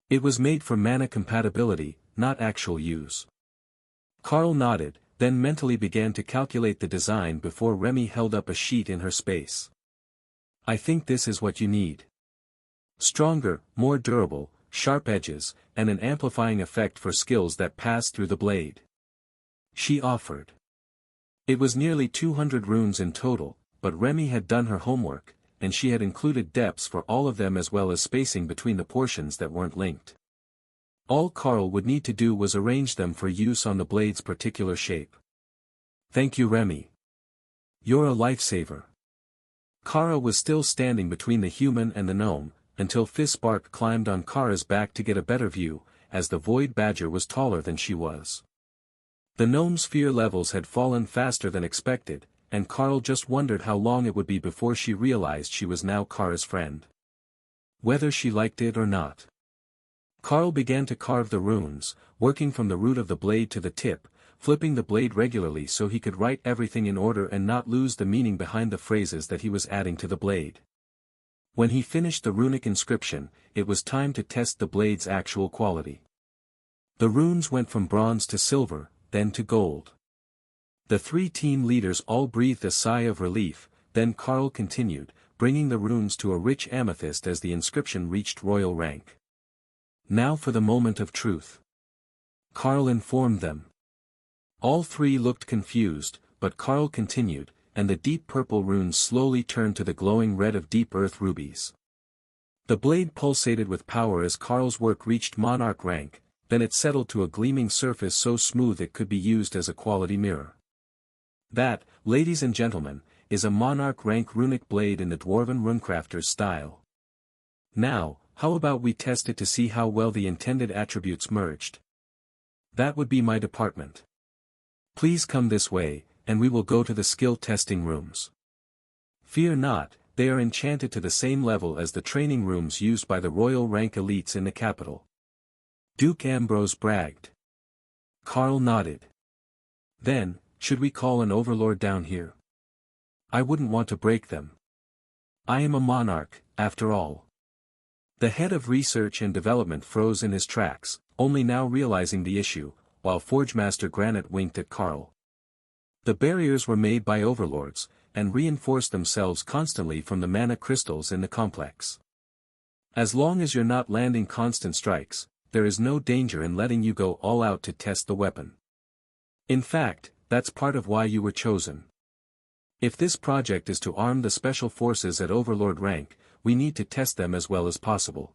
It was made for mana compatibility, not actual use." Carl nodded, then mentally began to calculate the design before Remy held up a sheet in her space. "I think this is what you need. Stronger, more durable, sharp edges, and an amplifying effect for skills that pass through the blade. she offered. It was nearly 200 runes in total, but Remy had done her homework, and she had included depths for all of them as well as spacing between the portions that weren't linked. All Carl would need to do was arrange them for use on the blade's particular shape. Thank you, Remy. You're a lifesaver. Kara was still standing between the human and the gnome, until Fizbark climbed on Kara's back to get a better view, as the void badger was taller than she was. The gnome's fear levels had fallen faster than expected, and Carl just wondered how long it would be before she realized she was now Kara's friend. Whether she liked it or not. Carl began to carve the runes, working from the root of the blade to the tip, flipping the blade regularly so he could write everything in order and not lose the meaning behind the phrases that he was adding to the blade. When he finished the runic inscription, it was time to test the blade's actual quality. The runes went from bronze to silver, then to gold. The 3 team leaders all breathed a sigh of relief, then Carl continued, bringing the runes to a rich amethyst as the inscription reached royal rank. Now for the moment of truth. Carl informed them. All 3 looked confused, but Carl continued, and the deep purple runes slowly turned to the glowing red of deep earth rubies. The blade pulsated with power as Carl's work reached monarch rank, then it settled to a gleaming surface so smooth it could be used as a quality mirror. That, ladies and gentlemen, is a monarch rank runic blade in the dwarven runecrafter's style. Now, how about we test it to see how well the intended attributes merged? That would be my department. Please come this way, and we will go to the skill testing rooms. Fear not, they are enchanted to the same level as the training rooms used by the royal rank elites in the capital. Duke Ambrose bragged. Carl nodded. Then, should we call an overlord down here? I wouldn't want to break them. I am a monarch, after all. The head of research and development froze in his tracks, only now realizing the issue, while Forgemaster Granite winked at Carl. The barriers were made by overlords, and reinforced themselves constantly from the mana crystals in the complex. As long as you're not landing constant strikes, there is no danger in letting you go all out to test the weapon. In fact, that's part of why you were chosen. If this project is to arm the special forces at overlord rank, we need to test them as well as possible.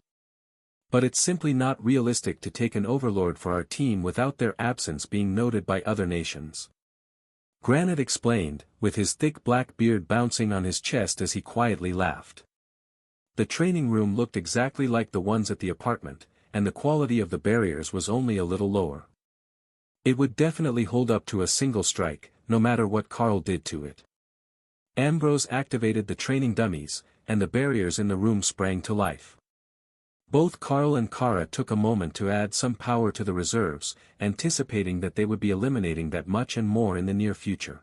But it's simply not realistic to take an overlord for our team without their absence being noted by other nations. Granite explained, with his thick black beard bouncing on his chest as he quietly laughed. The training room looked exactly like the ones at the apartment, and the quality of the barriers was only a little lower. It would definitely hold up to a single strike, no matter what Carl did to it. Ambrose activated the training dummies, and the barriers in the room sprang to life. Both Carl and Kara took a moment to add some power to the reserves, anticipating that they would be eliminating that much and more in the near future.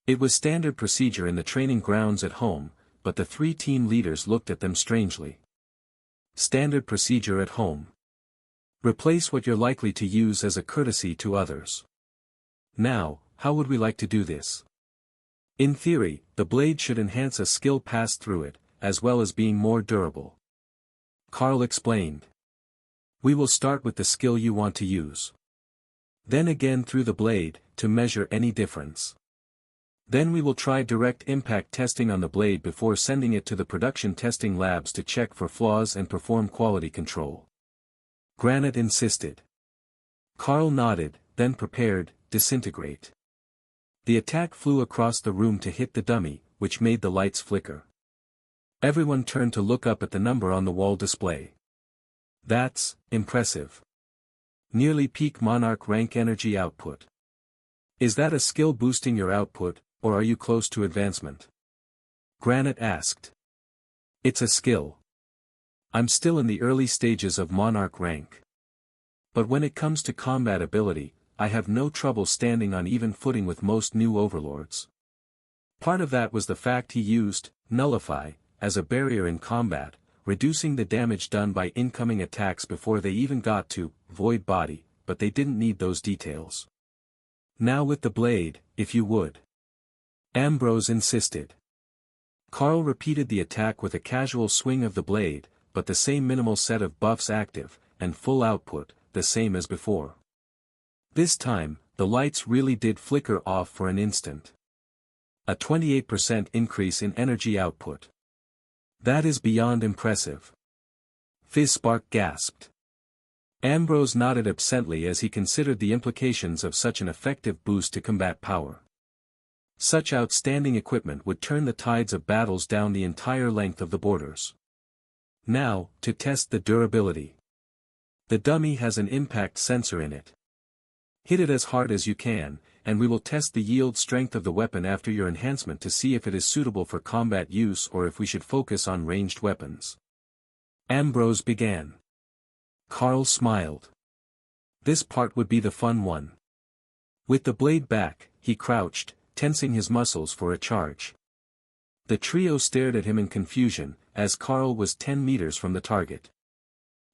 It was standard procedure in the training grounds at home, but the 3 team leaders looked at them strangely. Standard procedure at home. Replace what you're likely to use as a courtesy to others. Now, how would we like to do this? In theory, the blade should enhance a skill passed through it, as well as being more durable. Carl explained. We will start with the skill you want to use. Then again through the blade, to measure any difference. Then we will try direct impact testing on the blade before sending it to the production testing labs to check for flaws and perform quality control. Granite insisted. Carl nodded, then prepared, disintegrate. The attack flew across the room to hit the dummy, which made the lights flicker. Everyone turned to look up at the number on the wall display. That's impressive. Nearly peak monarch rank energy output. Is that a skill boosting your output, or are you close to advancement? Granite asked. It's a skill. I'm still in the early stages of monarch rank. But when it comes to combat ability, I have no trouble standing on even footing with most new overlords. Part of that was the fact he used Nullify as a barrier in combat, reducing the damage done by incoming attacks before they even got to Void Body, but they didn't need those details. Now with the blade, if you would. Ambrose insisted. Carl repeated the attack with a casual swing of the blade, but the same minimal set of buffs active, and full output, the same as before. This time, the lights really did flicker off for an instant. A 28% increase in energy output. That is beyond impressive. Fizzspark gasped. Ambrose nodded absently as he considered the implications of such an effective boost to combat power. Such outstanding equipment would turn the tides of battles down the entire length of the borders. Now, to test the durability. The dummy has an impact sensor in it. Hit it as hard as you can, and we will test the yield strength of the weapon after your enhancement to see if it is suitable for combat use or if we should focus on ranged weapons. Ambrose began. Carl smiled. This part would be the fun one. With the blade back, he crouched, tensing his muscles for a charge. The trio stared at him in confusion, as Carl was 10 meters from the target.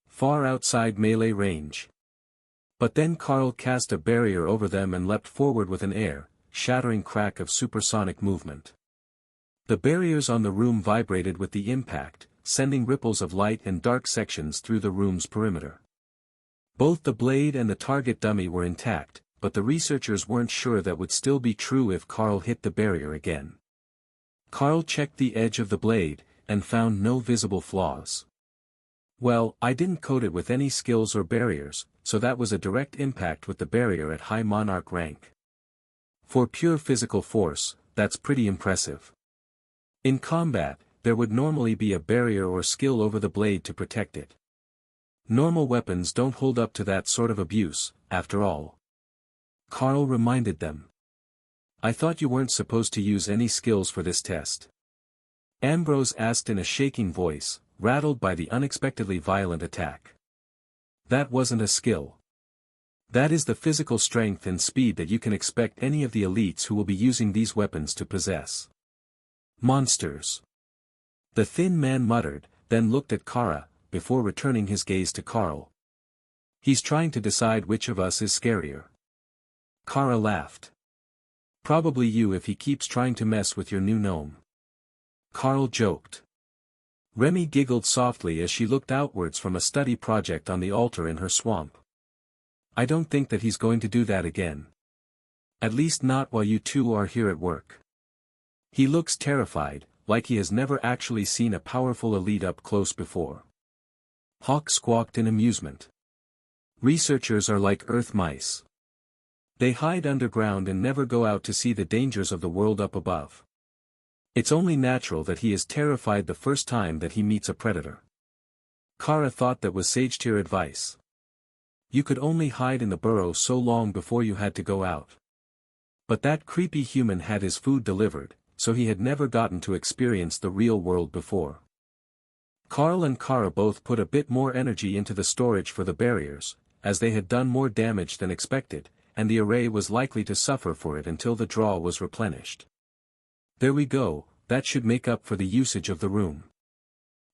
Far outside melee range. But then Carl cast a barrier over them and leapt forward with an shattering crack of supersonic movement. The barriers on the room vibrated with the impact, sending ripples of light and dark sections through the room's perimeter. Both the blade and the target dummy were intact, but the researchers weren't sure that would still be true if Carl hit the barrier again. Carl checked the edge of the blade, and found no visible flaws. Well, I didn't coat it with any skills or barriers, so that was a direct impact with the barrier at high monarch rank. For pure physical force, that's pretty impressive. In combat, there would normally be a barrier or skill over the blade to protect it. Normal weapons don't hold up to that sort of abuse, after all. Carl reminded them. I thought you weren't supposed to use any skills for this test. Ambrose asked in a shaking voice, rattled by the unexpectedly violent attack. That wasn't a skill. That is the physical strength and speed that you can expect any of the elites who will be using these weapons to possess. Monsters. The thin man muttered, then looked at Kara, before returning his gaze to Carl. He's trying to decide which of us is scarier. Kara laughed. Probably you if he keeps trying to mess with your new gnome. Carl joked. Remy giggled softly as she looked outwards from a study project on the altar in her swamp. I don't think that he's going to do that again. At least not while you two are here at work. He looks terrified, like he has never actually seen a powerful elite up close before. Hawk squawked in amusement. Researchers are like earth mice. They hide underground and never go out to see the dangers of the world up above. It's only natural that he is terrified the first time that he meets a predator. Kara thought that was sage-tier advice. You could only hide in the burrow so long before you had to go out. But that creepy human had his food delivered, so he had never gotten to experience the real world before. Carl and Kara both put a bit more energy into the storage for the barriers, as they had done more damage than expected, and the array was likely to suffer for it until the draw was replenished. There we go, that should make up for the usage of the room.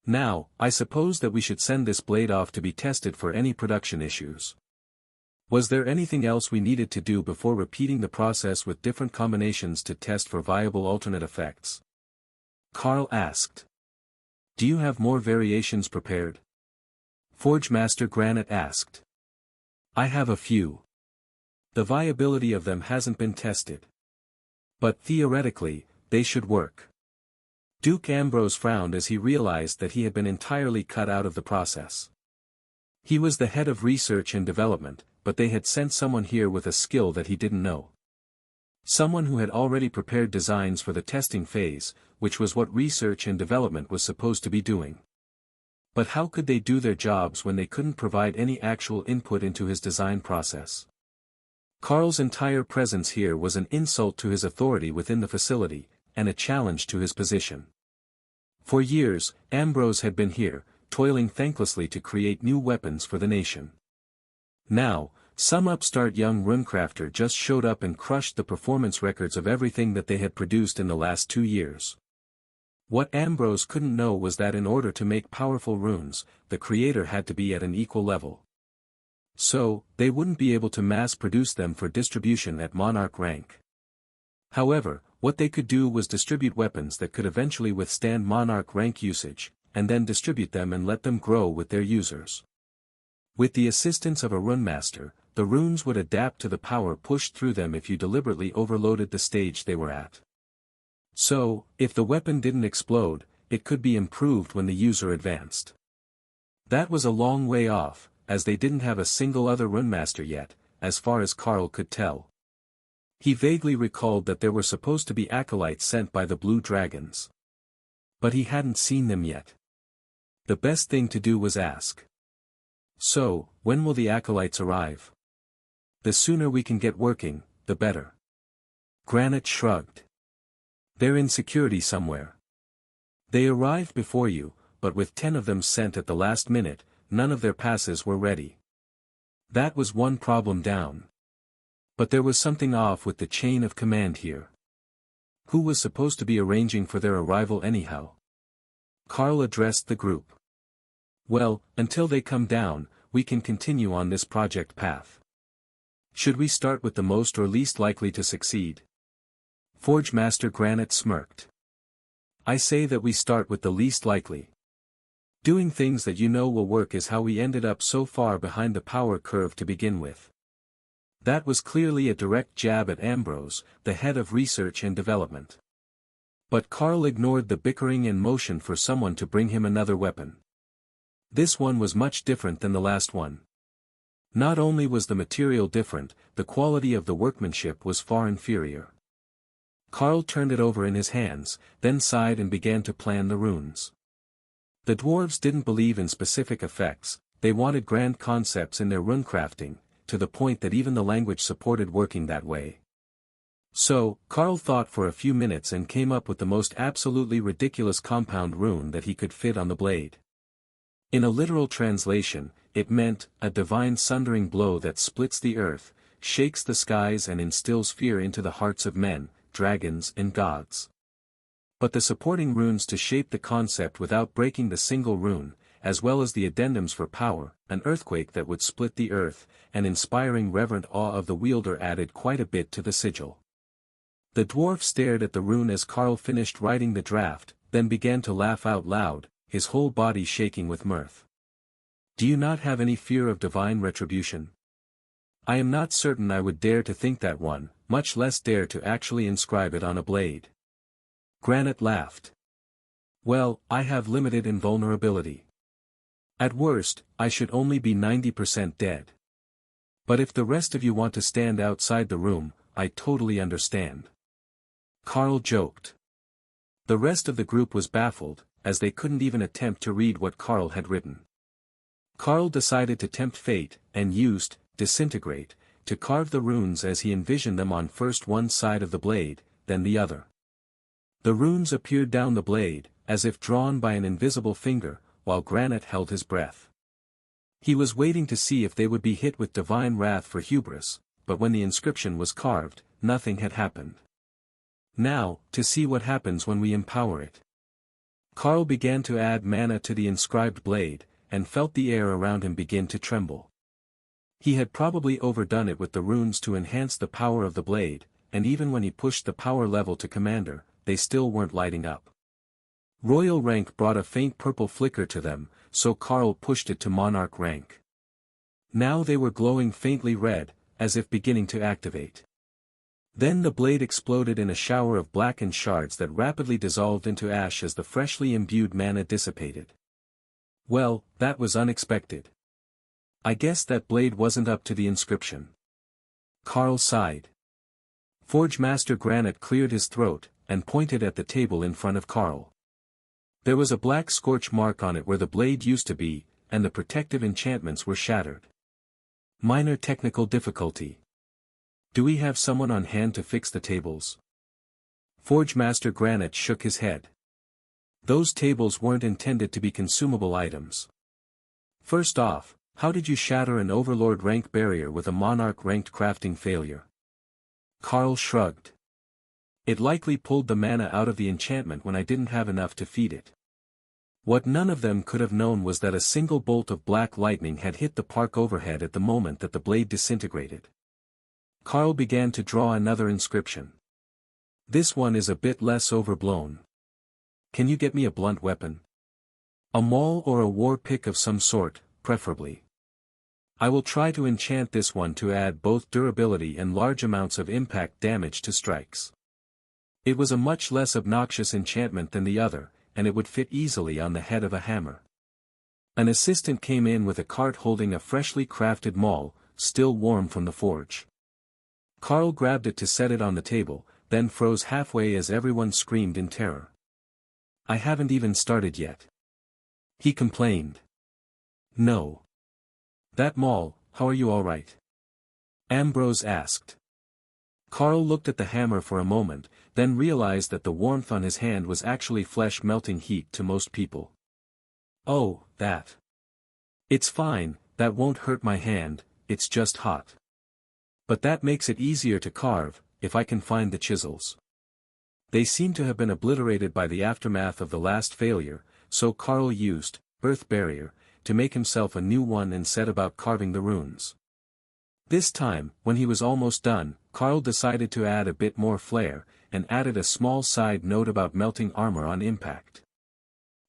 Now, I suppose that we should send this blade off to be tested for any production issues. Was there anything else we needed to do before repeating the process with different combinations to test for viable alternate effects? Carl asked. Do you have more variations prepared? Forge Master Granite asked. I have a few. The viability of them hasn't been tested. But theoretically, they should work. Duke Ambrose frowned as he realized that he had been entirely cut out of the process. He was the head of research and development, but they had sent someone here with a skill that he didn't know. Someone who had already prepared designs for the testing phase, which was what research and development was supposed to be doing. But how could they do their jobs when they couldn't provide any actual input into his design process? Carl's entire presence here was an insult to his authority within the facility, and a challenge to his position. For years, Ambrose had been here, toiling thanklessly to create new weapons for the nation. Now, some upstart young runecrafter just showed up and crushed the performance records of everything that they had produced in the last 2 years. What Ambrose couldn't know was that in order to make powerful runes, the creator had to be at an equal level. So, they wouldn't be able to mass-produce them for distribution at monarch rank. However, what they could do was distribute weapons that could eventually withstand monarch rank usage, and then distribute them and let them grow with their users. With the assistance of a runemaster, the runes would adapt to the power pushed through them if you deliberately overloaded the stage they were at. So, if the weapon didn't explode, it could be improved when the user advanced. That was a long way off, as they didn't have a single other runemaster yet, as far as Carl could tell. He vaguely recalled that there were supposed to be acolytes sent by the Blue Dragons. But he hadn't seen them yet. The best thing to do was ask. So, when will the acolytes arrive? The sooner we can get working, the better. Granite shrugged. They're in security somewhere. They arrived before you, but with 10 of them sent at the last minute, none of their passes were ready. That was one problem down. But there was something off with the chain of command here. Who was supposed to be arranging for their arrival anyhow? Carl addressed the group. Well, until they come down, we can continue on this project path. Should we start with the most or least likely to succeed? Forge Master Granite smirked. I say that we start with the least likely. Doing things that you know will work is how we ended up so far behind the power curve to begin with. That was clearly a direct jab at Ambrose, the head of research and development. But Carl ignored the bickering and motion for someone to bring him another weapon. This one was much different than the last one. Not only was the material different, the quality of the workmanship was far inferior. Carl turned it over in his hands, then sighed and began to plan the runes. The dwarves didn't believe in specific effects, they wanted grand concepts in their runecrafting, to the point that even the language supported working that way. So, Carl thought for a few minutes and came up with the most absolutely ridiculous compound rune that he could fit on the blade. In a literal translation, it meant, a divine sundering blow that splits the earth, shakes the skies and instills fear into the hearts of men, dragons and gods. But the supporting runes to shape the concept without breaking the single rune, as well as the addendums for power, an earthquake that would split the earth, and inspiring reverent awe of the wielder added quite a bit to the sigil. The dwarf stared at the rune as Carl finished writing the draft, then began to laugh out loud, his whole body shaking with mirth. Do you not have any fear of divine retribution? I am not certain I would dare to think that one, much less dare to actually inscribe it on a blade. Granite laughed. Well, I have limited invulnerability. At worst, I should only be 90% dead. But if the rest of you want to stand outside the room, I totally understand. Carl joked. The rest of the group was baffled, as they couldn't even attempt to read what Carl had written. Carl decided to tempt fate, and used, disintegrate, to carve the runes as he envisioned them on first one side of the blade, then the other. The runes appeared down the blade, as if drawn by an invisible finger, while Granite held his breath. He was waiting to see if they would be hit with divine wrath for hubris, but when the inscription was carved, nothing had happened. Now, to see what happens when we empower it. Carl began to add mana to the inscribed blade, and felt the air around him begin to tremble. He had probably overdone it with the runes to enhance the power of the blade, and even when he pushed the power level to commander, they still weren't lighting up. Royal rank brought a faint purple flicker to them, so Carl pushed it to monarch rank. Now they were glowing faintly red, as if beginning to activate. Then the blade exploded in a shower of blackened shards that rapidly dissolved into ash as the freshly imbued mana dissipated. Well, that was unexpected. I guess that blade wasn't up to the inscription. Carl sighed. Forge Master Granite cleared his throat, and pointed at the table in front of Carl. There was a black scorch mark on it where the blade used to be, and the protective enchantments were shattered. Minor technical difficulty. Do we have someone on hand to fix the tables? Forge Master Granite shook his head. Those tables weren't intended to be consumable items. First off, how did you shatter an Overlord rank barrier with a Monarch ranked crafting failure? Carl shrugged. It likely pulled the mana out of the enchantment when I didn't have enough to feed it. What none of them could have known was that a single bolt of black lightning had hit the park overhead at the moment that the blade disintegrated. Carl began to draw another inscription. This one is a bit less overblown. Can you get me a blunt weapon? A maul or a war pick of some sort, preferably. I will try to enchant this one to add both durability and large amounts of impact damage to strikes. It was a much less obnoxious enchantment than the other, and it would fit easily on the head of a hammer. An assistant came in with a cart holding a freshly crafted maul, still warm from the forge. Carl grabbed it to set it on the table, then froze halfway as everyone screamed in terror. "I haven't even started yet," he complained. "No. That maul, how are you all right?" Ambrose asked. Carl looked at the hammer for a moment, then realized that the warmth on his hand was actually flesh-melting heat to most people. "Oh, that. It's fine, that won't hurt my hand, it's just hot. But that makes it easier to carve, if I can find the chisels." They seem to have been obliterated by the aftermath of the last failure, so Carl used Earth Barrier to make himself a new one and set about carving the runes. This time, when he was almost done, Carl decided to add a bit more flair, and added a small side note about melting armor on impact.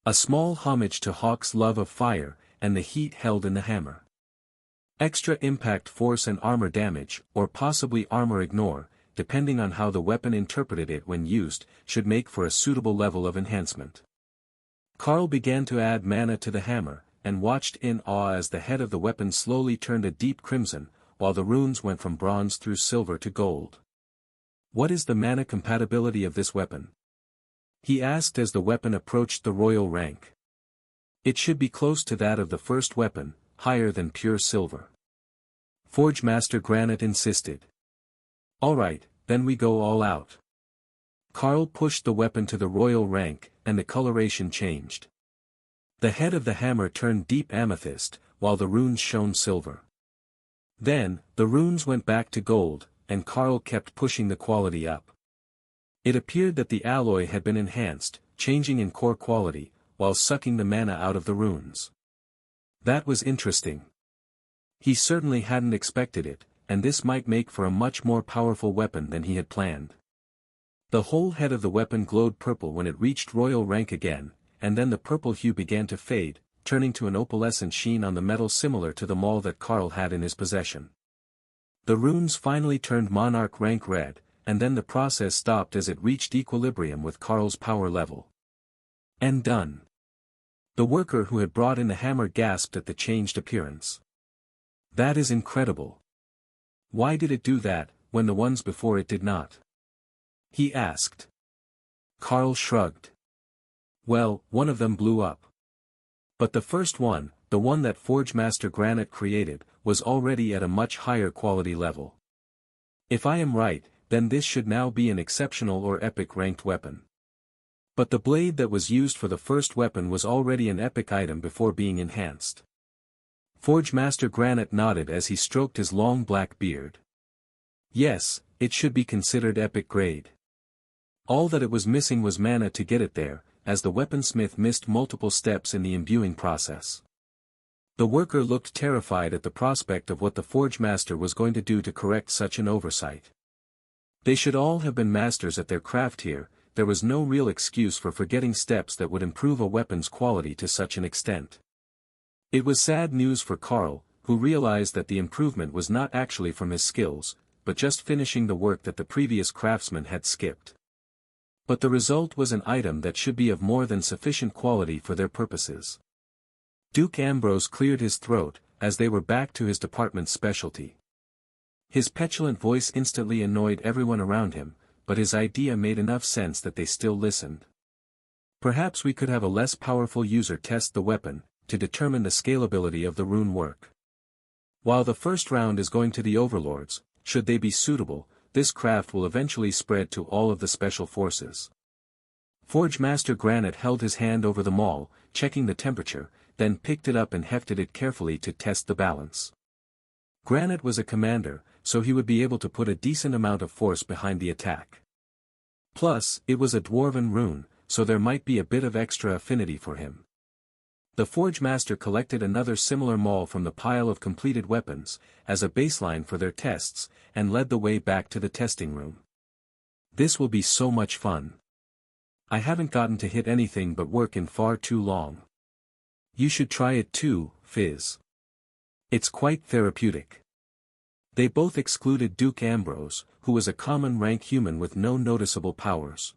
A small homage to Hawk's love of fire, and the heat held in the hammer. Extra impact force and armor damage, or possibly armor ignore, depending on how the weapon interpreted it when used, should make for a suitable level of enhancement. Carl began to add mana to the hammer, and watched in awe as the head of the weapon slowly turned a deep crimson, while the runes went from bronze through silver to gold. "What is the mana compatibility of this weapon?" he asked as the weapon approached the royal rank. "It should be close to that of the first weapon, higher than pure silver," Forge Master Granite insisted. "Alright, then we go all out." Carl pushed the weapon to the royal rank, and the coloration changed. The head of the hammer turned deep amethyst, while the runes shone silver. Then, the runes went back to gold, and Carl kept pushing the quality up. It appeared that the alloy had been enhanced, changing in core quality, while sucking the mana out of the runes. That was interesting. He certainly hadn't expected it, and this might make for a much more powerful weapon than he had planned. The whole head of the weapon glowed purple when it reached royal rank again, and then the purple hue began to fade, turning to an opalescent sheen on the metal similar to the maul that Carl had in his possession. The runes finally turned monarch rank red, and then the process stopped as it reached equilibrium with Carl's power level. And done. The worker who had brought in the hammer gasped at the changed appearance. "That is incredible. Why did it do that, when the ones before it did not?" he asked. Carl shrugged. "Well, one of them blew up. But the first one, the one that Forge Master Granite created, was already at a much higher quality level. If I am right, then this should now be an exceptional or epic ranked weapon. But the blade that was used for the first weapon was already an epic item before being enhanced." Forge Master Granite nodded as he stroked his long black beard. "Yes, it should be considered epic grade. All that it was missing was mana to get it there, as the weaponsmith missed multiple steps in the imbuing process." The worker looked terrified at the prospect of what the Forge Master was going to do to correct such an oversight. They should all have been masters at their craft here. There was no real excuse for forgetting steps that would improve a weapon's quality to such an extent. It was sad news for Carl, who realized that the improvement was not actually from his skills, but just finishing the work that the previous craftsman had skipped. But the result was an item that should be of more than sufficient quality for their purposes. Duke Ambrose cleared his throat, as they were back to his department's specialty. His petulant voice instantly annoyed everyone around him, but his idea made enough sense that they still listened. "Perhaps we could have a less powerful user test the weapon, to determine the scalability of the rune work. While the first round is going to the overlords, should they be suitable, this craft will eventually spread to all of the special forces." Forge Master Granite held his hand over the maul, checking the temperature, then picked it up and hefted it carefully to test the balance. Granite was a commander, so he would be able to put a decent amount of force behind the attack. Plus, it was a dwarven rune, so there might be a bit of extra affinity for him. The Forge Master collected another similar maul from the pile of completed weapons, as a baseline for their tests, and led the way back to the testing room. "This will be so much fun. I haven't gotten to hit anything but work in far too long. You should try it too, Fizz." It's quite therapeutic. They both excluded Duke Ambrose, who was a common-rank human with no noticeable powers.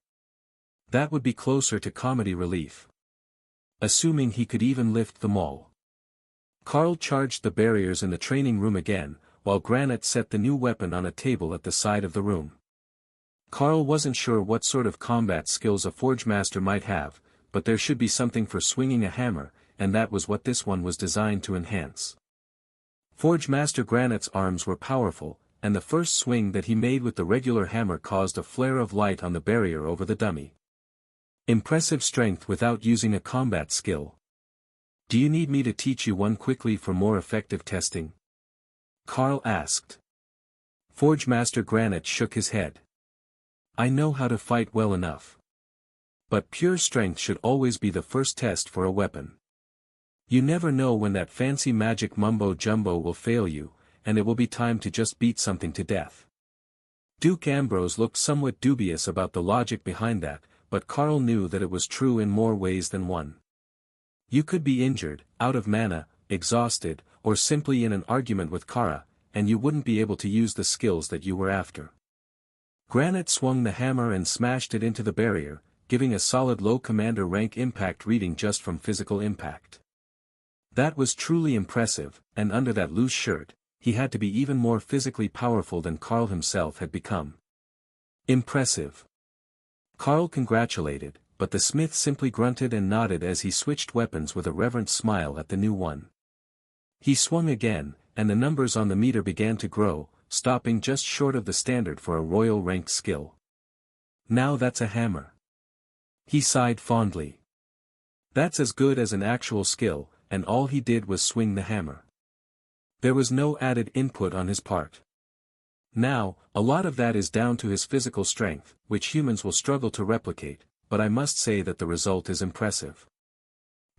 That would be closer to comedy relief. Assuming he could even lift them all. Carl charged the barriers in the training room again, while Granite set the new weapon on a table at the side of the room. Carl wasn't sure what sort of combat skills a Forge Master might have, but there should be something for swinging a hammer, and that was what this one was designed to enhance. Forge Master Granite's arms were powerful, and the first swing that he made with the regular hammer caused a flare of light on the barrier over the dummy. Impressive strength without using a combat skill. Do you need me to teach you one quickly for more effective testing? Carl asked. Forge Master Granite shook his head. I know how to fight well enough. But pure strength should always be the first test for a weapon. You never know when that fancy magic mumbo-jumbo will fail you, and it will be time to just beat something to death. Duke Ambrose looked somewhat dubious about the logic behind that, but Carl knew that it was true in more ways than one. You could be injured, out of mana, exhausted, or simply in an argument with Kara, and you wouldn't be able to use the skills that you were after. Granite swung the hammer and smashed it into the barrier, giving a solid low commander rank impact reading just from physical impact. That was truly impressive, and under that loose shirt, he had to be even more physically powerful than Carl himself had become. Impressive. Carl congratulated, but the smith simply grunted and nodded as he switched weapons with a reverent smile at the new one. He swung again, and the numbers on the meter began to grow, stopping just short of the standard for a royal ranked skill. Now that's a hammer. He sighed fondly. That's as good as an actual skill, and all he did was swing the hammer. There was no added input on his part. Now, a lot of that is down to his physical strength, which humans will struggle to replicate, but I must say that the result is impressive.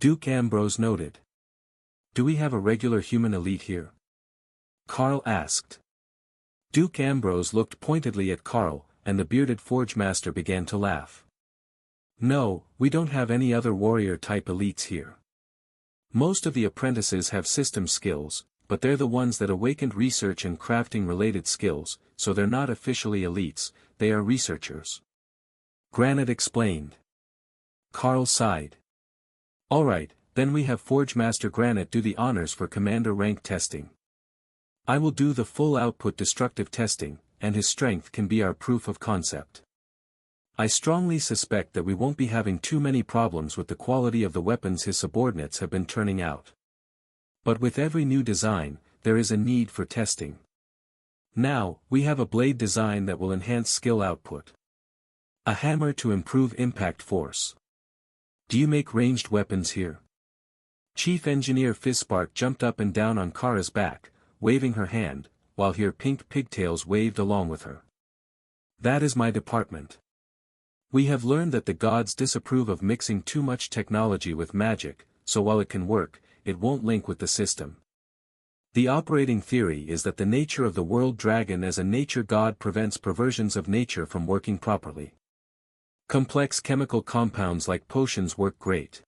Duke Ambrose noted. Do we have a regular human elite here? Carl asked. Duke Ambrose looked pointedly at Carl, and the bearded Forge Master began to laugh. No, we don't have any other warrior-type elites here. Most of the apprentices have system skills, but they're the ones that awakened research and crafting-related skills, so they're not officially elites, they are researchers. Granite explained. Carl sighed. Alright, then we have Forge Master Granite do the honors for commander rank testing. I will do the full output destructive testing, and his strength can be our proof of concept. I strongly suspect that we won't be having too many problems with the quality of the weapons his subordinates have been turning out. But with every new design, there is a need for testing. Now, we have a blade design that will enhance skill output. A hammer to improve impact force. Do you make ranged weapons here? Chief Engineer Fizzspark jumped up and down on Kara's back, waving her hand, while her pink pigtails waved along with her. That is my department. We have learned that the gods disapprove of mixing too much technology with magic, so while it can work, it won't link with the system. The operating theory is that the nature of the world dragon as a nature god prevents perversions of nature from working properly. Complex chemical compounds like potions work great.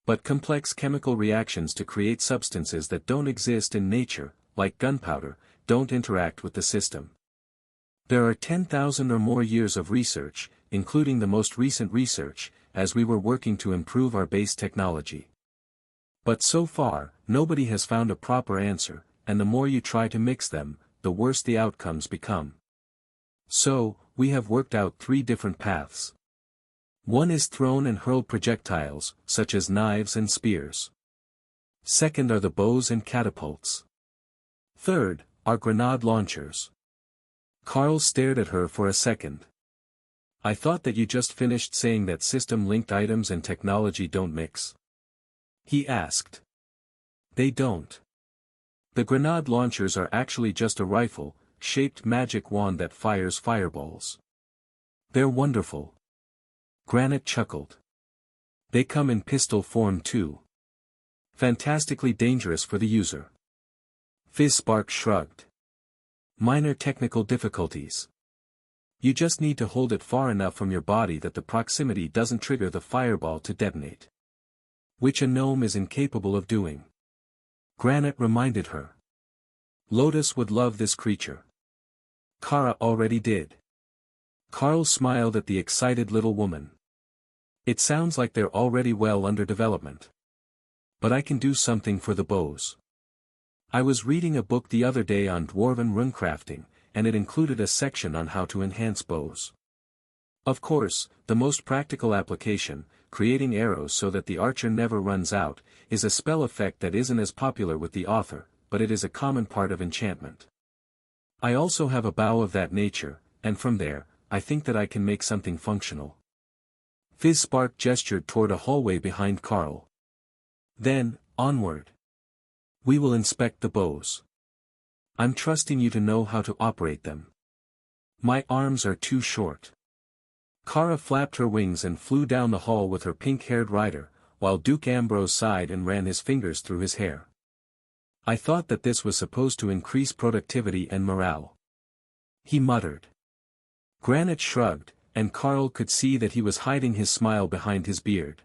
But complex chemical reactions to create substances that don't exist in nature, like gunpowder, don't interact with the system. There are 10,000 or more years of research, including the most recent research, as we were working to improve our base technology. But so far, nobody has found a proper answer, and the more you try to mix them, the worse the outcomes become. So, we have worked out 3 different paths. One is thrown and hurled projectiles, such as knives and spears. Second are the bows and catapults. Third, are grenade launchers. Carl stared at her for a second. I thought that you just finished saying that system-linked items and technology don't mix. He asked. They don't. The grenade launchers are actually just a rifle-shaped magic wand that fires fireballs. They're wonderful. Granite chuckled. They come in pistol form too. Fantastically dangerous for the user. Fizzspark shrugged. Minor technical difficulties. You just need to hold it far enough from your body that the proximity doesn't trigger the fireball to detonate. Which a gnome is incapable of doing. Granite reminded her. Lotus would love this creature. Kara already did. Carl smiled at the excited little woman. It sounds like they're already well under development. But I can do something for the bows. I was reading a book the other day on dwarven runecrafting, and it included a section on how to enhance bows. Of course, the most practical application, creating arrows so that the archer never runs out, is a spell effect that isn't as popular with the author, but it is a common part of enchantment. I also have a bow of that nature, and from there, I think that I can make something functional. Fizzspark gestured toward a hallway behind Carl. Then, onward. We will inspect the bows. I'm trusting you to know how to operate them. My arms are too short. Kara flapped her wings and flew down the hall with her pink-haired rider, while Duke Ambrose sighed and ran his fingers through his hair. I thought that this was supposed to increase productivity and morale. He muttered. Granite shrugged, and Carl could see that he was hiding his smile behind his beard.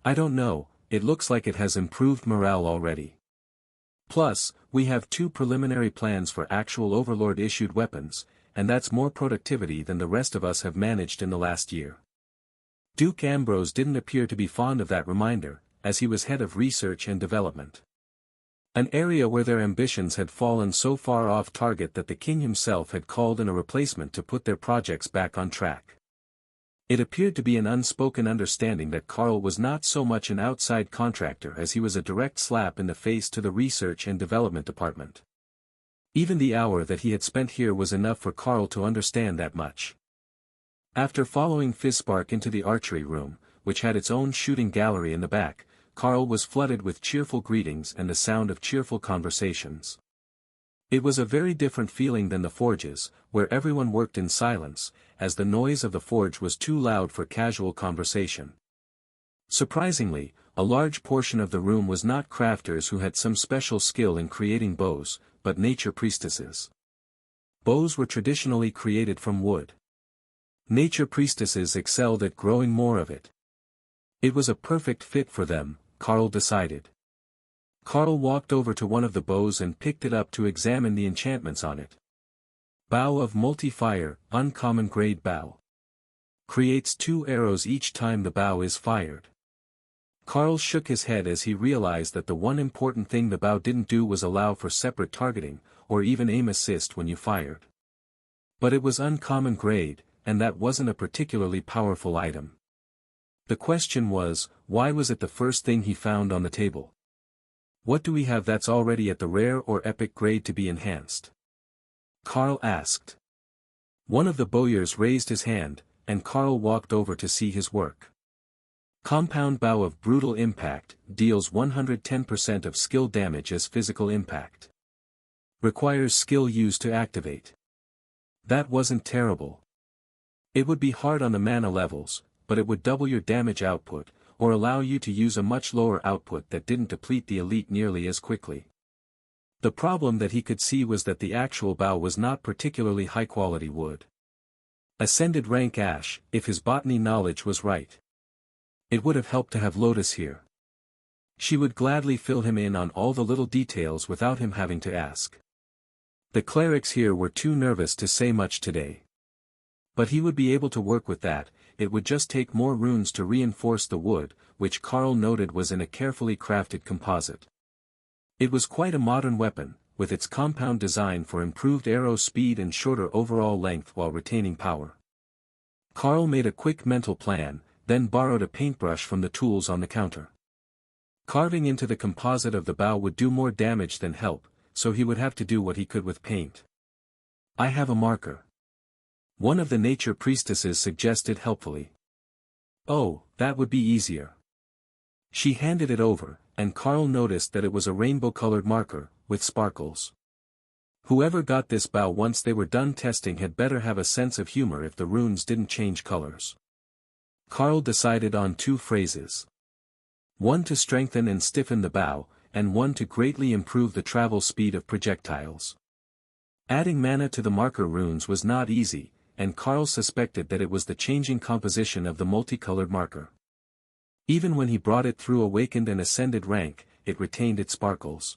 I don't know, it looks like it has improved morale already. Plus, we have 2 preliminary plans for actual Overlord-issued weapons, and that's more productivity than the rest of us have managed in the last year. Duke Ambrose didn't appear to be fond of that reminder, as he was head of research and development. An area where their ambitions had fallen so far off target that the king himself had called in a replacement to put their projects back on track. It appeared to be an unspoken understanding that Carl was not so much an outside contractor as he was a direct slap in the face to the research and development department. Even the hour that he had spent here was enough for Carl to understand that much. After following Fizzspark into the archery room, which had its own shooting gallery in the back, Carl was flooded with cheerful greetings and the sound of cheerful conversations. It was a very different feeling than the forges, where everyone worked in silence, as the noise of the forge was too loud for casual conversation. Surprisingly, a large portion of the room was not crafters who had some special skill in creating bows, but nature priestesses. Bows were traditionally created from wood. Nature priestesses excelled at growing more of it. It was a perfect fit for them, Carl decided. Carl walked over to one of the bows and picked it up to examine the enchantments on it. Bow of multi-fire, uncommon grade bow. Creates 2 arrows each time the bow is fired. Carl shook his head as he realized that the one important thing the bow didn't do was allow for separate targeting, or even aim assist when you fired. But it was uncommon grade, and that wasn't a particularly powerful item. The question was, why was it the first thing he found on the table? What do we have that's already at the rare or epic grade to be enhanced? Carl asked. One of the bowyers raised his hand, and Carl walked over to see his work. Compound bow of brutal impact, deals 110% of skill damage as physical impact. Requires skill used to activate. That wasn't terrible. It would be hard on the mana levels, but it would double your damage output, or allow you to use a much lower output that didn't deplete the elite nearly as quickly. The problem that he could see was that the actual bow was not particularly high-quality wood. Ascended rank ash, if his botany knowledge was right. It would have helped to have Lotus here. She would gladly fill him in on all the little details without him having to ask. The clerics here were too nervous to say much today. But he would be able to work with that. It would just take more runes to reinforce the wood, which Carl noted was in a carefully crafted composite. It was quite a modern weapon, with its compound design for improved arrow speed and shorter overall length while retaining power. Carl made a quick mental plan, then borrowed a paintbrush from the tools on the counter. Carving into the composite of the bow would do more damage than help, so he would have to do what he could with paint. I have a marker. One of the nature priestesses suggested helpfully. Oh, that would be easier. She handed it over, and Carl noticed that it was a rainbow-colored marker, with sparkles. Whoever got this bow once they were done testing had better have a sense of humor if the runes didn't change colors. Carl decided on 2 phrases. One to strengthen and stiffen the bow, and one to greatly improve the travel speed of projectiles. Adding mana to the marker runes was not easy, and Carl suspected that it was the changing composition of the multicolored marker. Even when he brought it through awakened and ascended rank, it retained its sparkles.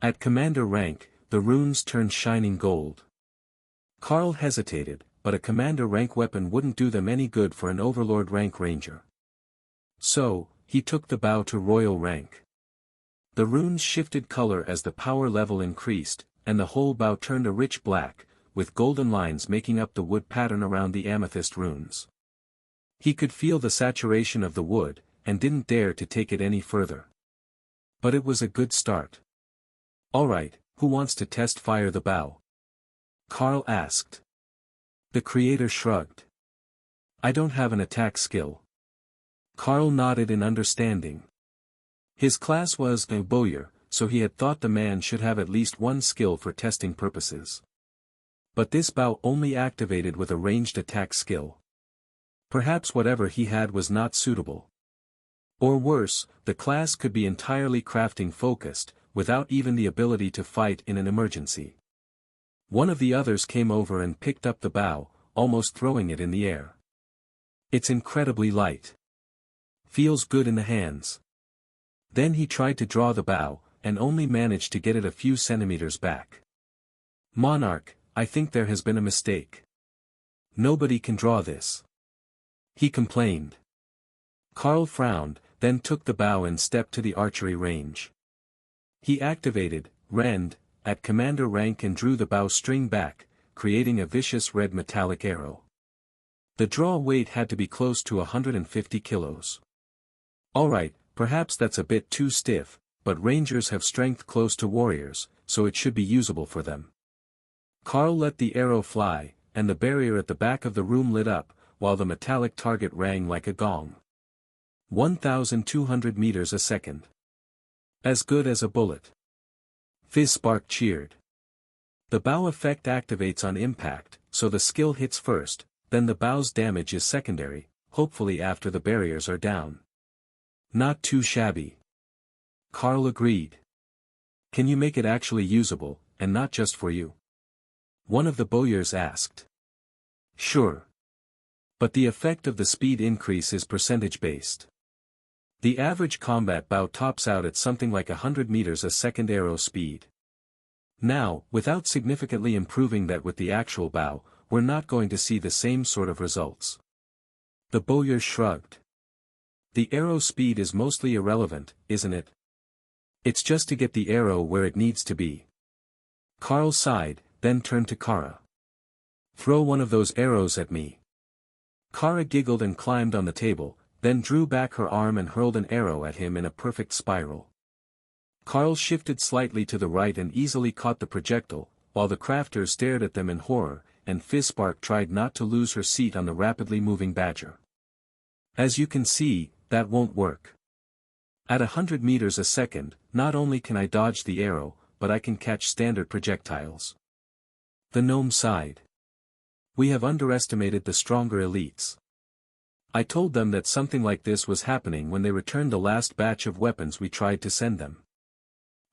At commander rank, the runes turned shining gold. Carl hesitated, but a commander rank weapon wouldn't do them any good for an overlord rank ranger. So, he took the bow to royal rank. The runes shifted color as the power level increased, and the whole bow turned a rich black, with golden lines making up the wood pattern around the amethyst runes. He could feel the saturation of the wood, and didn't dare to take it any further. But it was a good start. "Alright, who wants to test fire the bow?" Carl asked. The creator shrugged. "I don't have an attack skill." Carl nodded in understanding. His class was a bowyer, so he had thought the man should have at least one skill for testing purposes. But this bow only activated with a ranged attack skill. Perhaps whatever he had was not suitable. Or worse, the class could be entirely crafting focused, without even the ability to fight in an emergency. One of the others came over and picked up the bow, almost throwing it in the air. "It's incredibly light. Feels good in the hands." Then he tried to draw the bow, and only managed to get it a few centimeters back. "Monarch, I think there has been a mistake. Nobody can draw this," he complained. Carl frowned, then took the bow and stepped to the archery range. He activated Rend at commander rank and drew the bow string back, creating a vicious red metallic arrow. The draw weight had to be close to 150 kilos. "Alright, perhaps that's a bit too stiff, but rangers have strength close to warriors, so it should be usable for them." Carl let the arrow fly, and the barrier at the back of the room lit up, while the metallic target rang like a gong. 1,200 meters a second. As good as a bullet. Fizzspark cheered. The bow effect activates on impact, so the skill hits first, then the bow's damage is secondary, hopefully after the barriers are down. Not too shabby. Carl agreed. "Can you make it actually usable, and not just for you?" one of the bowyers asked. "Sure. But the effect of the speed increase is percentage-based. The average combat bow tops out at something like 100 meters a second arrow speed. Now, without significantly improving that with the actual bow, we're not going to see the same sort of results." The bowyer shrugged. "The arrow speed is mostly irrelevant, isn't it? It's just to get the arrow where it needs to be." Carl sighed, then turned to Kara. "Throw one of those arrows at me." Kara giggled and climbed on the table, then drew back her arm and hurled an arrow at him in a perfect spiral. Carl shifted slightly to the right and easily caught the projectile, while the crafters stared at them in horror, and Fizzspark tried not to lose her seat on the rapidly moving badger. "As you can see, that won't work. At 100 meters a second, not only can I dodge the arrow, but I can catch standard projectiles." The gnome sighed. "We have underestimated the stronger elites. I told them that something like this was happening when they returned the last batch of weapons we tried to send them."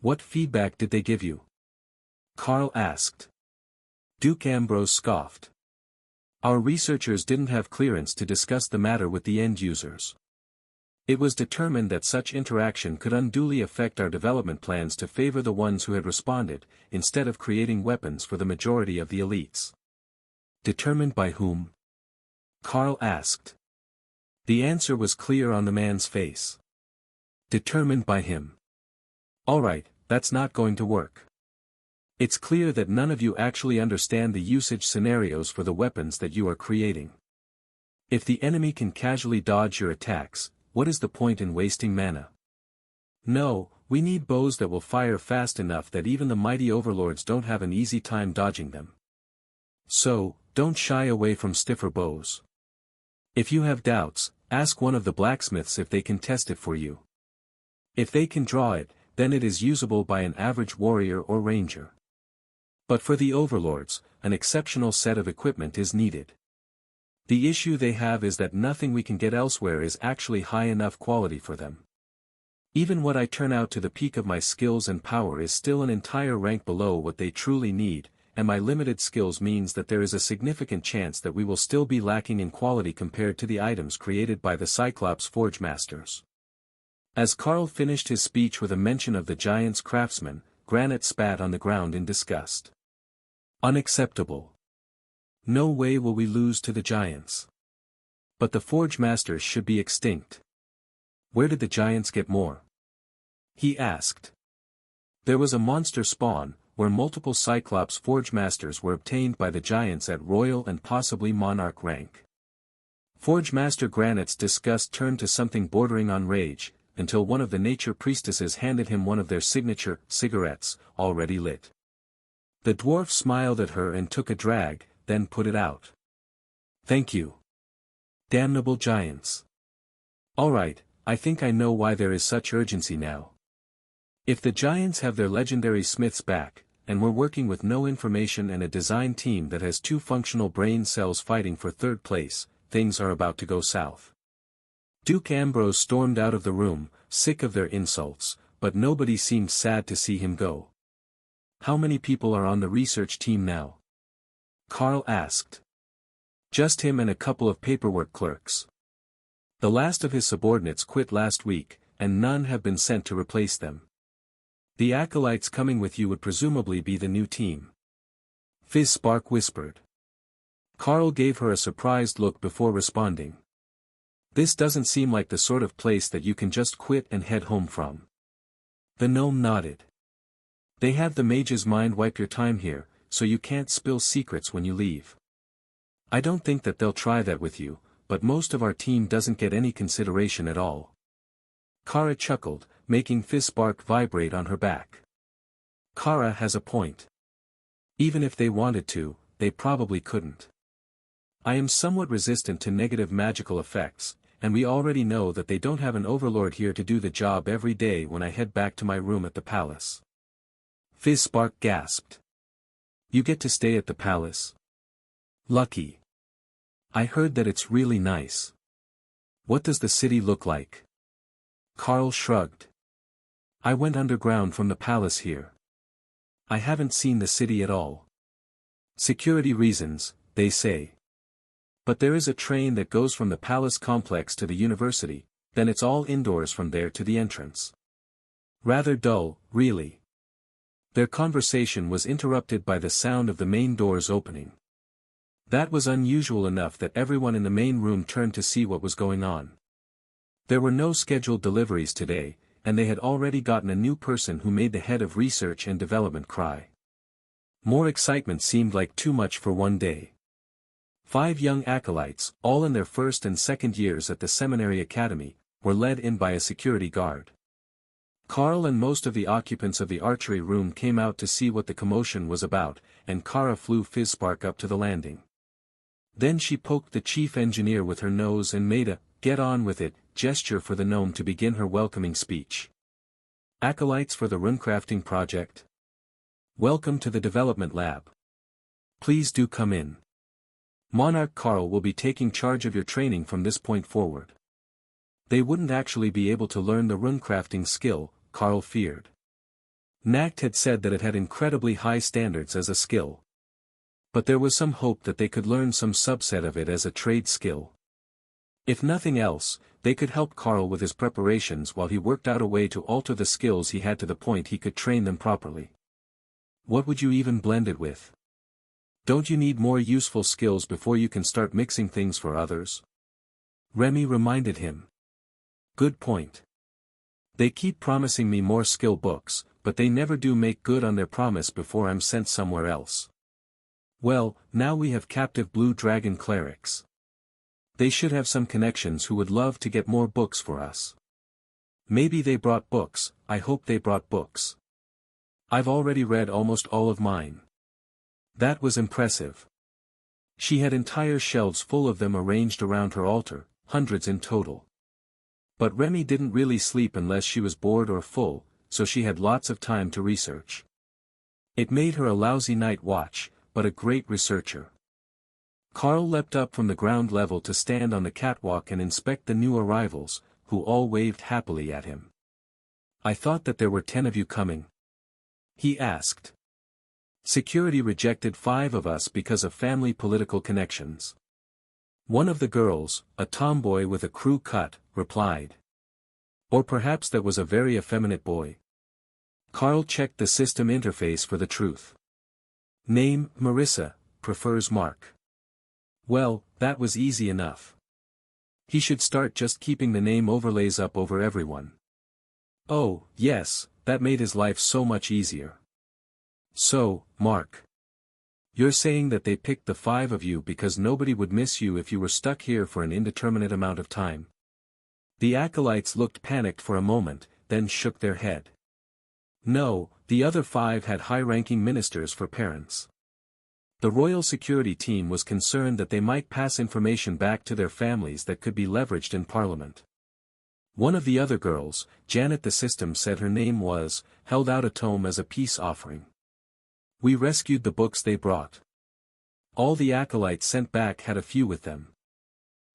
"What feedback did they give you?" Carl asked. Duke Ambrose scoffed. "Our researchers didn't have clearance to discuss the matter with the end users. It was determined that such interaction could unduly affect our development plans to favor the ones who had responded, instead of creating weapons for the majority of the elites." "Determined by whom?" Carl asked. The answer was clear on the man's face. "Determined by him." "Alright, that's not going to work. It's clear that none of you actually understand the usage scenarios for the weapons that you are creating. If the enemy can casually dodge your attacks, what is the point in wasting mana? No, we need bows that will fire fast enough that even the mighty overlords don't have an easy time dodging them. So, don't shy away from stiffer bows. If you have doubts, ask one of the blacksmiths if they can test it for you. If they can draw it, then it is usable by an average warrior or ranger. But for the overlords, an exceptional set of equipment is needed. The issue they have is that nothing we can get elsewhere is actually high enough quality for them. Even what I turn out to the peak of my skills and power is still an entire rank below what they truly need, and my limited skills means that there is a significant chance that we will still be lacking in quality compared to the items created by the Cyclops Forge Masters. As Carl finished his speech with a mention of the giant's craftsman, Granite spat on the ground in disgust. Unacceptable. No way will we lose to the giants. But the forge masters should be extinct. Where did the giants get more? He asked. There was a monster spawn, where multiple Cyclops forge masters were obtained by the giants at royal and possibly monarch rank. Forge Master Granite's disgust turned to something bordering on rage, until one of the nature priestesses handed him one of their signature cigarettes, already lit. The dwarf smiled at her and took a drag, then put it out. Thank you. Damnable giants. Alright, I think I know why there is such urgency now. If the giants have their legendary smiths back, and we're working with no information and a design team that has 2 functional brain cells fighting for 3rd place, things are about to go south. Duke Ambrose stormed out of the room, sick of their insults, but nobody seemed sad to see him go. How many people are on the research team now? Carl asked. Just him and a couple of paperwork clerks. The last of his subordinates quit last week, and none have been sent to replace them. The acolytes coming with you would presumably be the new team. Fizzspark whispered. Carl gave her a surprised look before responding. This doesn't seem like the sort of place that you can just quit and head home from. The gnome nodded. They have the mage's mind wipe your time here, so you can't spill secrets when you leave. I don't think that they'll try that with you, but most of our team doesn't get any consideration at all. Kara chuckled, making Fizzspark vibrate on her back. Kara has a point. Even if they wanted to, they probably couldn't. I am somewhat resistant to negative magical effects, and we already know that they don't have an overlord here to do the job every day when I head back to my room at the palace. Fizzspark gasped. You get to stay at the palace? Lucky. I heard that it's really nice. What does the city look like? Carl shrugged. I went underground from the palace here. I haven't seen the city at all. Security reasons, they say. But there is a train that goes from the palace complex to the university, then it's all indoors from there to the entrance. Rather dull, really. Their conversation was interrupted by the sound of the main doors opening. That was unusual enough that everyone in the main room turned to see what was going on. There were no scheduled deliveries today, and they had already gotten a new person who made the head of research and development cry. More excitement seemed like too much for one day. 5 young acolytes, all in their 1st and 2nd years at the seminary academy, were led in by a security guard. Carl and most of the occupants of the archery room came out to see what the commotion was about, and Kara flew Fizzspark up to the landing. Then she poked the chief engineer with her nose and made a "get on with it" gesture for the gnome to begin her welcoming speech. Acolytes for the runecrafting project. Welcome to the development lab. Please do come in. Monarch Carl will be taking charge of your training from this point forward. They wouldn't actually be able to learn the runecrafting skill, Carl feared. Nacht had said that it had incredibly high standards as a skill. But there was some hope that they could learn some subset of it as a trade skill. If nothing else, they could help Carl with his preparations while he worked out a way to alter the skills he had to the point he could train them properly. What would you even blend it with? Don't you need more useful skills before you can start mixing things for others? Remy reminded him. Good point. They keep promising me more skill books, but they never do make good on their promise before I'm sent somewhere else. Well, now we have captive blue dragon clerics. They should have some connections who would love to get more books for us. Maybe they brought books, I hope they brought books. I've already read almost all of mine. That was impressive. She had entire shelves full of them arranged around her altar, hundreds in total. But Remy didn't really sleep unless she was bored or full, so she had lots of time to research. It made her a lousy night watch, but a great researcher. Carl leapt up from the ground level to stand on the catwalk and inspect the new arrivals, who all waved happily at him. I thought that there were 10 of you coming. He asked. Security rejected 5 of us because of family political connections. One of the girls, a tomboy with a crew cut, replied. Or perhaps that was a very effeminate boy. Carl checked the system interface for the truth. Name, Marissa, prefers Mark. Well, that was easy enough. He should start just keeping the name overlays up over everyone. Oh, yes, that made his life so much easier. So, Mark. You're saying that they picked the 5 of you because nobody would miss you if you were stuck here for an indeterminate amount of time. The acolytes looked panicked for a moment, then shook their head. No, the other 5 had high-ranking ministers for parents. The royal security team was concerned that they might pass information back to their families that could be leveraged in Parliament. One of the other girls, Janet the system said her name was, held out a tome as a peace offering. We rescued the books they brought. All the acolytes sent back had a few with them.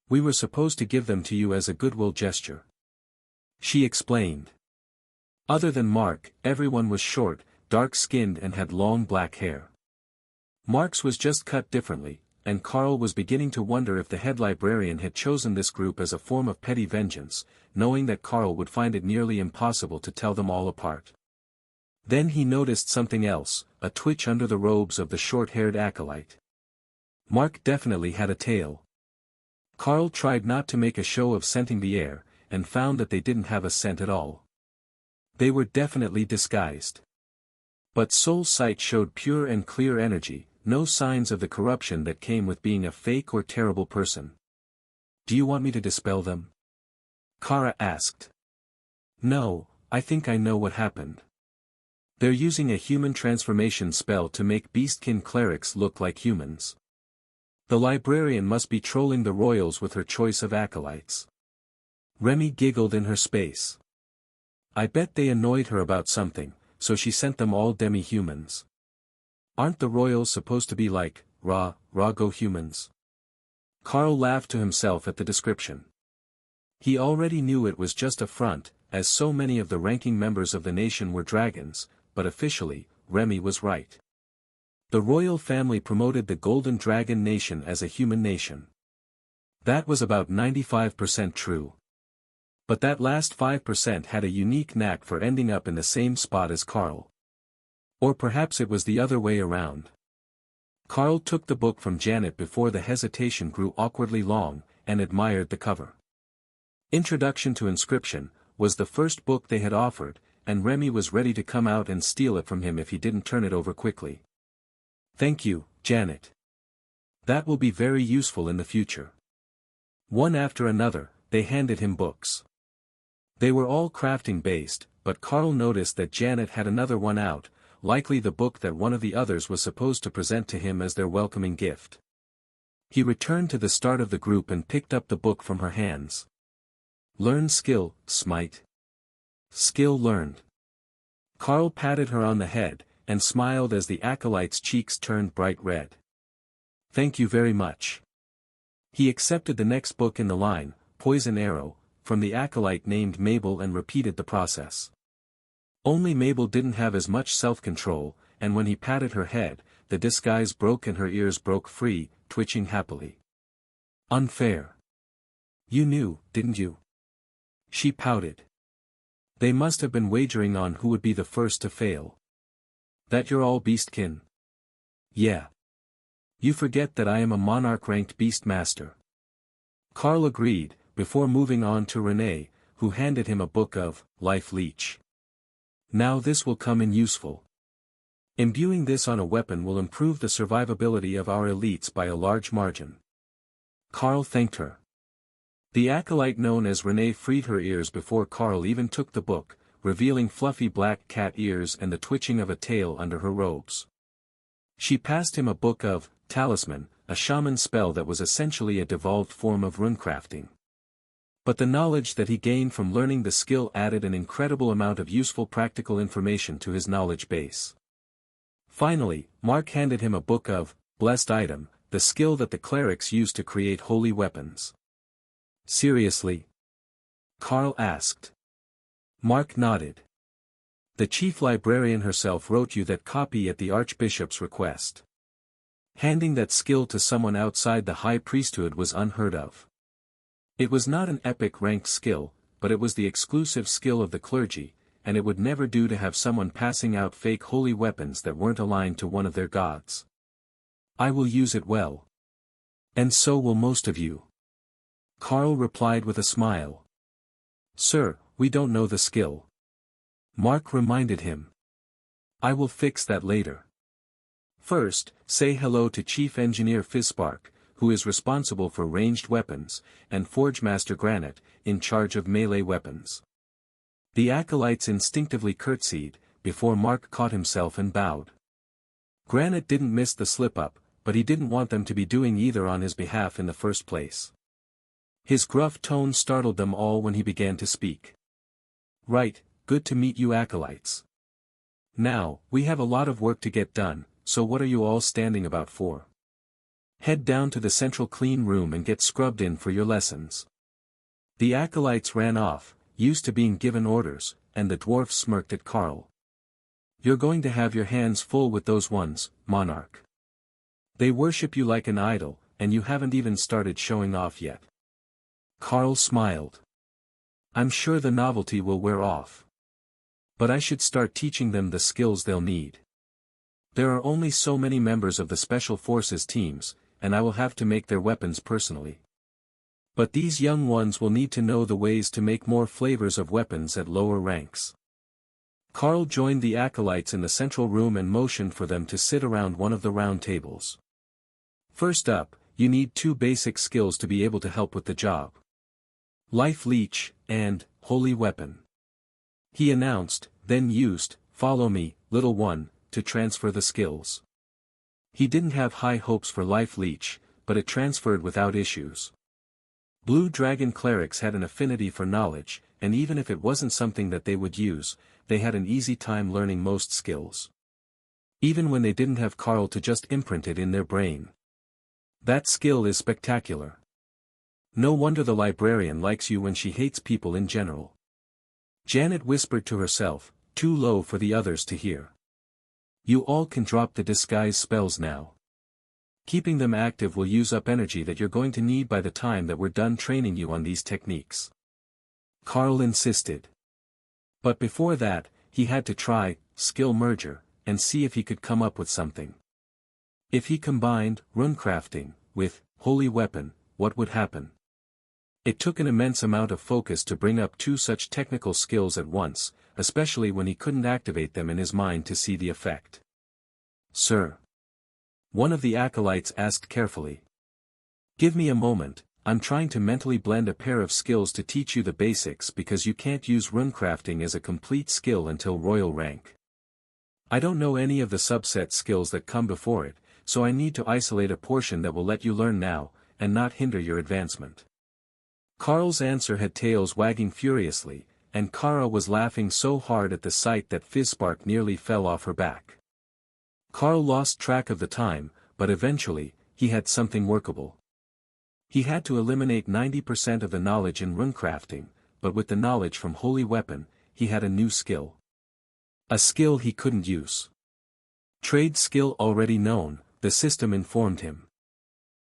We were supposed to give them to you as a goodwill gesture. She explained. Other than Mark, everyone was short, dark-skinned and had long black hair. Mark's was just cut differently, and Carl was beginning to wonder if the head librarian had chosen this group as a form of petty vengeance, knowing that Carl would find it nearly impossible to tell them all apart. Then he noticed something else, a twitch under the robes of the short-haired acolyte. Mark definitely had a tail. Carl tried not to make a show of scenting the air, and found that they didn't have a scent at all. They were definitely disguised. But Soul's sight showed pure and clear energy, no signs of the corruption that came with being a fake or terrible person. Do you want me to dispel them? Kara asked. No, I think I know what happened. They're using a human transformation spell to make beastkin clerics look like humans. The librarian must be trolling the royals with her choice of acolytes. Remy giggled in her space. I bet they annoyed her about something, so she sent them all demi-humans. Aren't the royals supposed to be like, raw go-humans? Carl laughed to himself at the description. He already knew it was just a front, as so many of the ranking members of the nation were dragons, but officially, Remy was right. The royal family promoted the Golden Dragon Nation as a human nation. That was about 95% true. But that last 5% had a unique knack for ending up in the same spot as Carl. Or perhaps it was the other way around. Carl took the book from Janet before the hesitation grew awkwardly long, and admired the cover. Introduction to Inscription was the first book they had offered, and Remy was ready to come out and steal it from him if he didn't turn it over quickly. Thank you, Janet. That will be very useful in the future. One after another, they handed him books. They were all crafting based, but Carl noticed that Janet had another one out, likely the book that one of the others was supposed to present to him as their welcoming gift. He returned to the start of the group and picked up the book from her hands. Learn skill, Smite. Skill learned. Carl patted her on the head, and smiled as the acolyte's cheeks turned bright red. Thank you very much. He accepted the next book in the line, Poison Arrow, from the acolyte named Mabel and repeated the process. Only Mabel didn't have as much self-control, and when he patted her head, the disguise broke and her ears broke free, twitching happily. Unfair. You knew, didn't you? She pouted. They must have been wagering on who would be the first to fail. That you're all beastkin? Yeah. You forget that I am a monarch-ranked beastmaster. Carl agreed, before moving on to Renee, who handed him a book of Life Leech. Now this will come in useful. Imbuing this on a weapon will improve the survivability of our elites by a large margin. Carl thanked her. The acolyte known as Renee freed her ears before Carl even took the book, revealing fluffy black cat ears and the twitching of a tail under her robes. She passed him a book of Talisman, a shaman spell that was essentially a devolved form of runecrafting. But the knowledge that he gained from learning the skill added an incredible amount of useful practical information to his knowledge base. Finally, Mark handed him a book of Blessed Item, the skill that the clerics use to create holy weapons. Seriously? Carl asked. Mark nodded. The chief librarian herself wrote you that copy at the archbishop's request. Handing that skill to someone outside the high priesthood was unheard of. It was not an epic ranked skill, but it was the exclusive skill of the clergy, and it would never do to have someone passing out fake holy weapons that weren't aligned to one of their gods. I will use it well. And so will most of you. Carl replied with a smile. Sir, we don't know the skill. Mark reminded him. I will fix that later. First, say hello to Chief Engineer Fizzspark, who is responsible for ranged weapons, and Forge Master Granite, in charge of melee weapons. The acolytes instinctively curtsied, before Mark caught himself and bowed. Granite didn't miss the slip-up, but he didn't want them to be doing either on his behalf in the first place. His gruff tone startled them all when he began to speak. Right, good to meet you acolytes. Now, we have a lot of work to get done, so what are you all standing about for? Head down to the central clean room and get scrubbed in for your lessons. The acolytes ran off, used to being given orders, and the dwarf smirked at Carl. You're going to have your hands full with those ones, monarch. They worship you like an idol, and you haven't even started showing off yet. Carl smiled. I'm sure the novelty will wear off. But I should start teaching them the skills they'll need. There are only so many members of the Special Forces teams, and I will have to make their weapons personally. But these young ones will need to know the ways to make more flavors of weapons at lower ranks. Carl joined the acolytes in the central room and motioned for them to sit around one of the round tables. First up, you need 2 basic skills to be able to help with the job. Life Leech, and Holy Weapon. He announced, then used, follow me, little one, to transfer the skills. He didn't have high hopes for Life Leech, but it transferred without issues. Blue Dragon clerics had an affinity for knowledge, and even if it wasn't something that they would use, they had an easy time learning most skills. Even when they didn't have Carl to just imprint it in their brain. That skill is spectacular. No wonder the librarian likes you when she hates people in general. Janet whispered to herself, too low for the others to hear. You all can drop the disguise spells now. Keeping them active will use up energy that you're going to need by the time that we're done training you on these techniques. Carl insisted. But before that, he had to try Skill Merger, and see if he could come up with something. If he combined runecrafting with Holy Weapon, what would happen? It took an immense amount of focus to bring up 2 such technical skills at once, especially when he couldn't activate them in his mind to see the effect. Sir. One of the acolytes asked carefully. Give me a moment, I'm trying to mentally blend a pair of skills to teach you the basics because you can't use runecrafting as a complete skill until royal rank. I don't know any of the subset skills that come before it, so I need to isolate a portion that will let you learn now, and not hinder your advancement. Carl's answer had tails wagging furiously, and Kara was laughing so hard at the sight that Fizzspark nearly fell off her back. Carl lost track of the time, but eventually, he had something workable. He had to eliminate 90% of the knowledge in runecrafting, but with the knowledge from Holy Weapon, he had a new skill. A skill he couldn't use. Trade skill already known, the system informed him.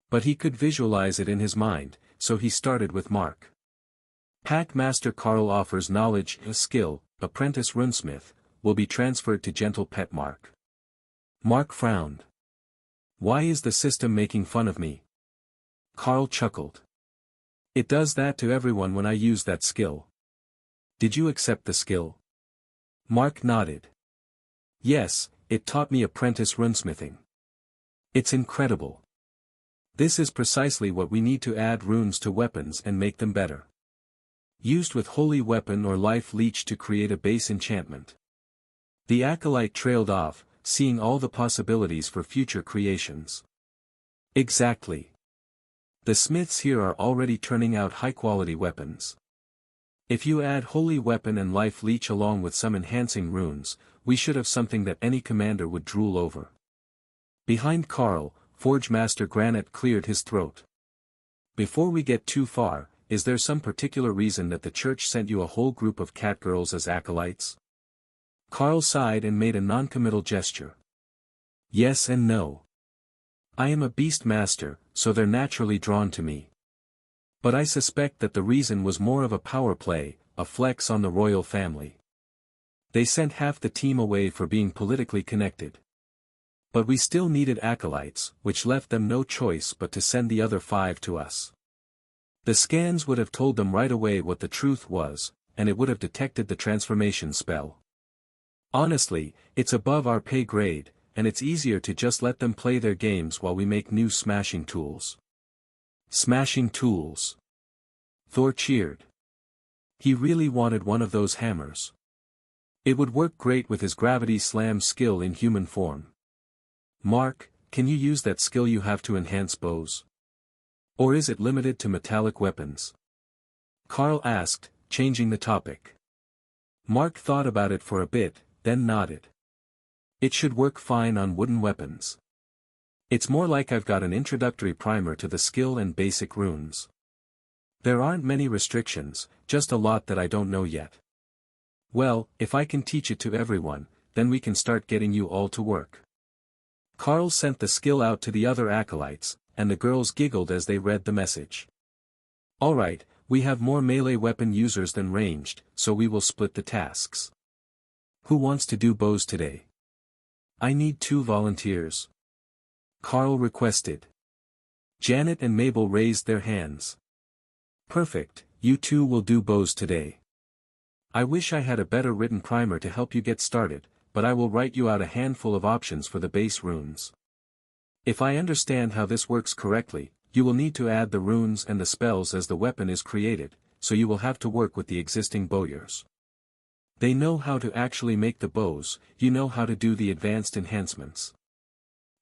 But he could visualize it in his mind, so he started with Mark. Pack Master Carl offers knowledge, a skill, Apprentice Runesmith, will be transferred to Gentle Pet Mark. Mark frowned. Why is the system making fun of me? Carl chuckled. It does that to everyone when I use that skill. Did you accept the skill? Mark nodded. Yes, it taught me Apprentice Runesmithing. It's incredible. This is precisely what we need to add runes to weapons and make them better. Used with Holy Weapon or Life Leech to create a base enchantment. The acolyte trailed off, seeing all the possibilities for future creations. Exactly. The smiths here are already turning out high-quality weapons. If you add Holy Weapon and Life Leech along with some enhancing runes, we should have something that any commander would drool over. Behind Carl, Forge Master Granite cleared his throat. Before we get too far, is there some particular reason that the church sent you a whole group of catgirls as acolytes? Carl sighed and made a non-committal gesture. Yes and no. I am a beast master, so they're naturally drawn to me. But I suspect that the reason was more of a power play, a flex on the royal family. They sent half the team away for being politically connected. But we still needed acolytes, which left them no choice but to send the other 5 to us. The scans would have told them right away what the truth was, and it would have detected the transformation spell. Honestly, it's above our pay grade, and it's easier to just let them play their games while we make new smashing tools. Smashing tools. Thor cheered. He really wanted one of those hammers. It would work great with his gravity slam skill in human form. Mark, can you use that skill you have to enhance bows? Or is it limited to metallic weapons? Carl asked, changing the topic. Mark thought about it for a bit, then nodded. It should work fine on wooden weapons. It's more like I've got an introductory primer to the skill and basic runes. There aren't many restrictions, just a lot that I don't know yet. Well, if I can teach it to everyone, then we can start getting you all to work. Carl sent the skill out to the other acolytes, and the girls giggled as they read the message. Alright, we have more melee weapon users than ranged, so we will split the tasks. Who wants to do bows today? I need 2 volunteers. Carl requested. Janet and Mabel raised their hands. Perfect, you 2 will do bows today. I wish I had a better written primer to help you get started, but I will write you out a handful of options for the base runes. If I understand how this works correctly, you will need to add the runes and the spells as the weapon is created, so you will have to work with the existing bowyers. They know how to actually make the bows, you know how to do the advanced enhancements.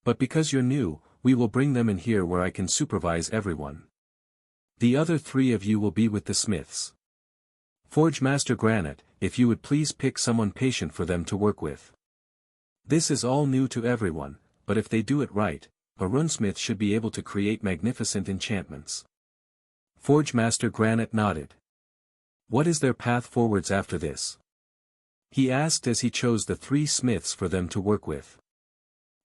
But because you're new, we will bring them in here where I can supervise everyone. The other 3 of you will be with the smiths. Forge Master Granite, if you would please pick someone patient for them to work with. This is all new to everyone, but if they do it right, a runesmith should be able to create magnificent enchantments. Forge Master Granite nodded. What is their path forwards after this? He asked as he chose the 3 smiths for them to work with.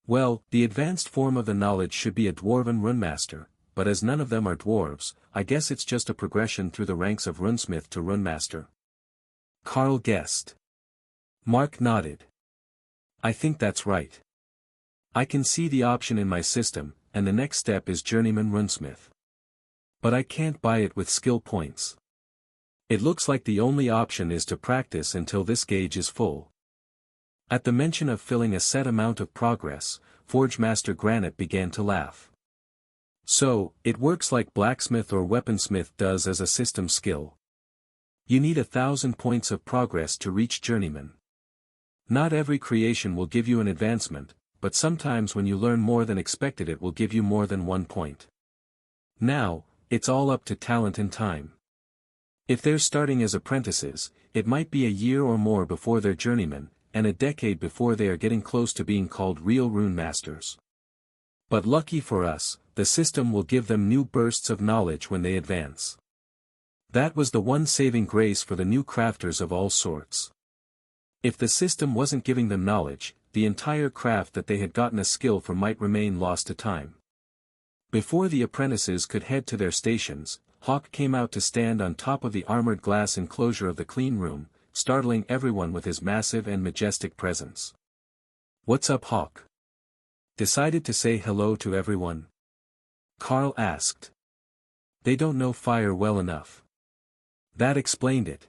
Well, the advanced form of the knowledge should be a dwarven runemaster, but as none of them are dwarves, I guess it's just a progression through the ranks of runesmith to runemaster. Carl guessed. Mark nodded. I think that's right. I can see the option in my system, and the next step is journeyman runesmith. But I can't buy it with skill points. It looks like the only option is to practice until this gauge is full. At the mention of filling a set amount of progress, Forge Master Granite began to laugh. So, it works like blacksmith or weaponsmith does as a system skill. You need 1,000 points of progress to reach journeyman. Not every creation will give you an advancement, but sometimes when you learn more than expected it will give you more than 1 point. Now, it's all up to talent and time. If they're starting as apprentices, it might be a year or more before they're journeymen, and a decade before they are getting close to being called real rune masters. But lucky for us, the system will give them new bursts of knowledge when they advance. That was the one saving grace for the new crafters of all sorts. If the system wasn't giving them knowledge, the entire craft that they had gotten a skill for might remain lost to time. Before the apprentices could head to their stations, Hawk came out to stand on top of the armored glass enclosure of the clean room, startling everyone with his massive and majestic presence. What's up, Hawk? Decided to say hello to everyone? Carl asked. They don't know fire well enough. That explained it.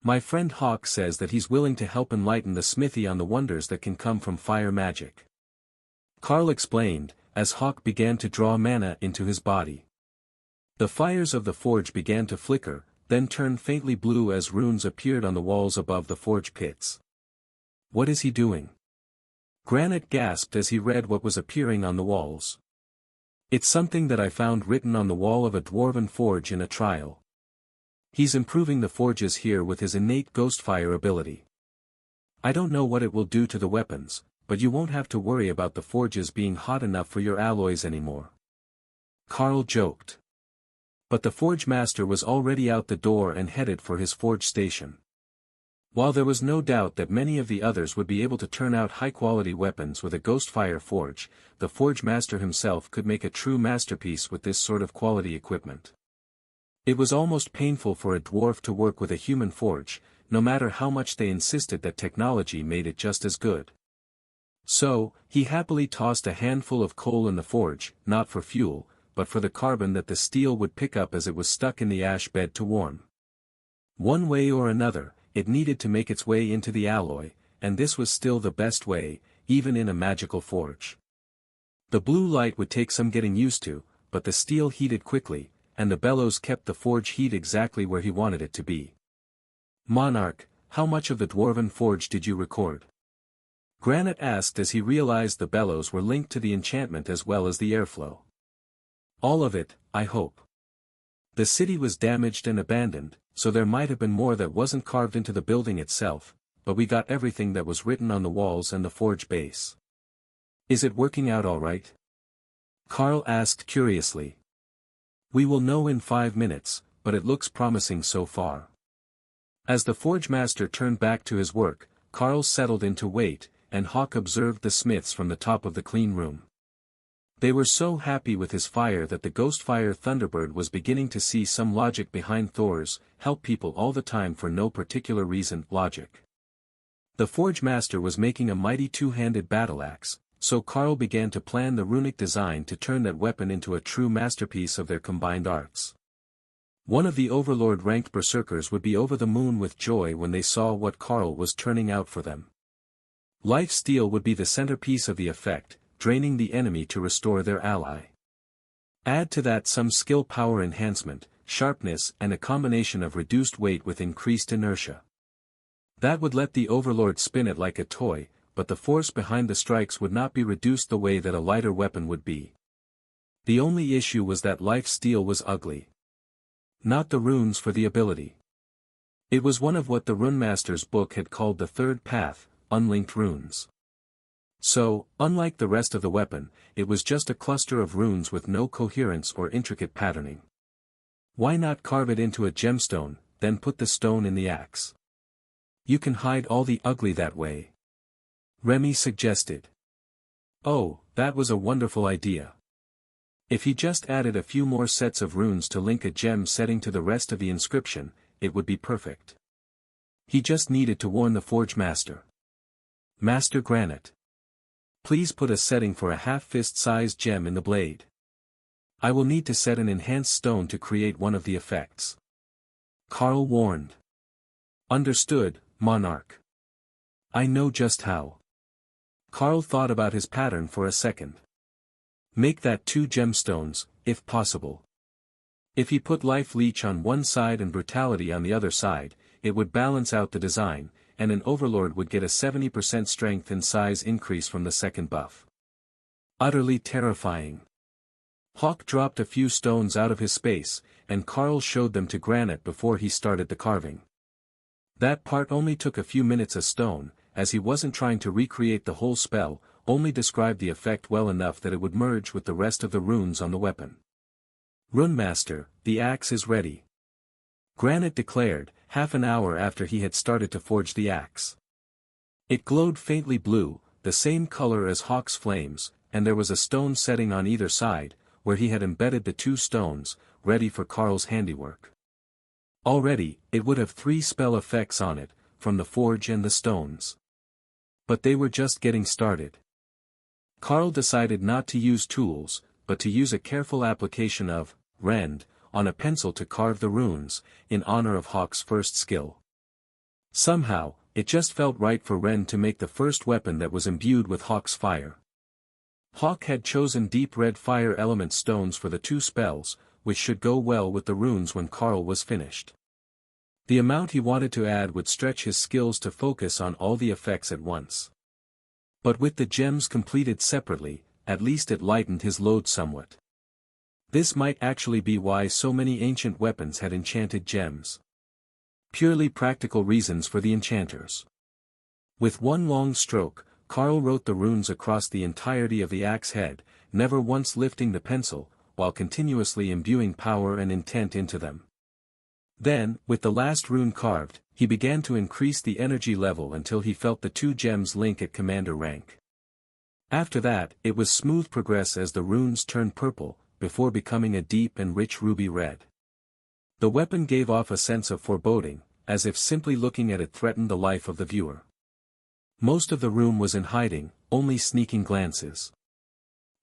My friend Hawk says that he's willing to help enlighten the smithy on the wonders that can come from fire magic. Carl explained, as Hawk began to draw mana into his body. The fires of the forge began to flicker, then turn faintly blue as runes appeared on the walls above the forge pits. What is he doing? Granite gasped as he read what was appearing on the walls. It's something that I found written on the wall of a dwarven forge in a trial. He's improving the forges here with his innate ghostfire ability. I don't know what it will do to the weapons, but you won't have to worry about the forges being hot enough for your alloys anymore. Carl joked. But the forge master was already out the door and headed for his forge station. While there was no doubt that many of the others would be able to turn out high-quality weapons with a ghostfire forge, the forge master himself could make a true masterpiece with this sort of quality equipment. It was almost painful for a dwarf to work with a human forge, no matter how much they insisted that technology made it just as good. So, he happily tossed a handful of coal in the forge, not for fuel, but for the carbon that the steel would pick up as it was stuck in the ash bed to warm. One way or another, it needed to make its way into the alloy, and this was still the best way, even in a magical forge. The blue light would take some getting used to, but the steel heated quickly, and the bellows kept the forge heat exactly where he wanted it to be. "Monarch, how much of the dwarven forge did you record?" Granite asked as he realized the bellows were linked to the enchantment as well as the airflow. "All of it, I hope. The city was damaged and abandoned, so there might have been more that wasn't carved into the building itself, but we got everything that was written on the walls and the forge base." "Is it working out all right?" Carl asked curiously. "We will know in 5 minutes, but it looks promising so far." As the forge master turned back to his work, Carl settled in to wait, and Hawk observed the smiths from the top of the clean room. They were so happy with his fire that the Ghostfire Thunderbird was beginning to see some logic behind Thor's "help people all the time for no particular reason" logic. The forge master was making a mighty two-handed battle axe, so Carl began to plan the runic design to turn that weapon into a true masterpiece of their combined arts. One of the Overlord-ranked berserkers would be over the moon with joy when they saw what Carl was turning out for them. Life Steal would be the centerpiece of the effect, draining the enemy to restore their ally. Add to that some skill power enhancement, sharpness and a combination of reduced weight with increased inertia. That would let the Overlord spin it like a toy, but the force behind the strikes would not be reduced the way that a lighter weapon would be. The only issue was that Life Steal was ugly. Not the runes for the ability. It was one of what the Runemaster's book had called the third path, unlinked runes. So, unlike the rest of the weapon, it was just a cluster of runes with no coherence or intricate patterning. Why not carve it into a gemstone, then put the stone in the axe? You can hide all the ugly that way. Remy suggested. Oh, that was a wonderful idea. If he just added a few more sets of runes to link a gem setting to the rest of the inscription, it would be perfect. He just needed to warn the Forge Master. "Master Granite. Please put a setting for a half-fist-sized gem in the blade. I will need to set an enhanced stone to create one of the effects." Carl warned. "Understood, Monarch. I know just how." Carl thought about his pattern for a second. Make that 2 gemstones, if possible. If he put Life Leech on one side and Brutality on the other side, it would balance out the design, and an Overlord would get a 70% strength and size increase from the second buff. Utterly terrifying. Hawk dropped a few stones out of his space, and Carl showed them to Granite before he started the carving. That part only took a few minutes a stone, as he wasn't trying to recreate the whole spell, only described the effect well enough that it would merge with the rest of the runes on the weapon. "Runemaster, the axe is ready," Granite declared, half an hour after he had started to forge the axe. It glowed faintly blue, the same color as Hawk's flames, and there was a stone setting on either side, where he had embedded the 2 stones, ready for Carl's handiwork. Already, it would have 3 spell effects on it, from the forge and the stones. But they were just getting started. Carl decided not to use tools, but to use a careful application of rend on a pencil to carve the runes, in honor of Hawk's first skill. Somehow, it just felt right for Rend to make the first weapon that was imbued with Hawk's fire. Hawk had chosen deep red fire element stones for the 2 spells, which should go well with the runes when Carl was finished. The amount he wanted to add would stretch his skills to focus on all the effects at once. But with the gems completed separately, at least it lightened his load somewhat. This might actually be why so many ancient weapons had enchanted gems. Purely practical reasons for the enchanters. With one long stroke, Carl wrote the runes across the entirety of the axe head, never once lifting the pencil, while continuously imbuing power and intent into them. Then, with the last rune carved, he began to increase the energy level until he felt the 2 gems link at commander rank. After that, it was smooth progress as the runes turned purple, before becoming a deep and rich ruby red. The weapon gave off a sense of foreboding, as if simply looking at it threatened the life of the viewer. Most of the room was in hiding, only sneaking glances.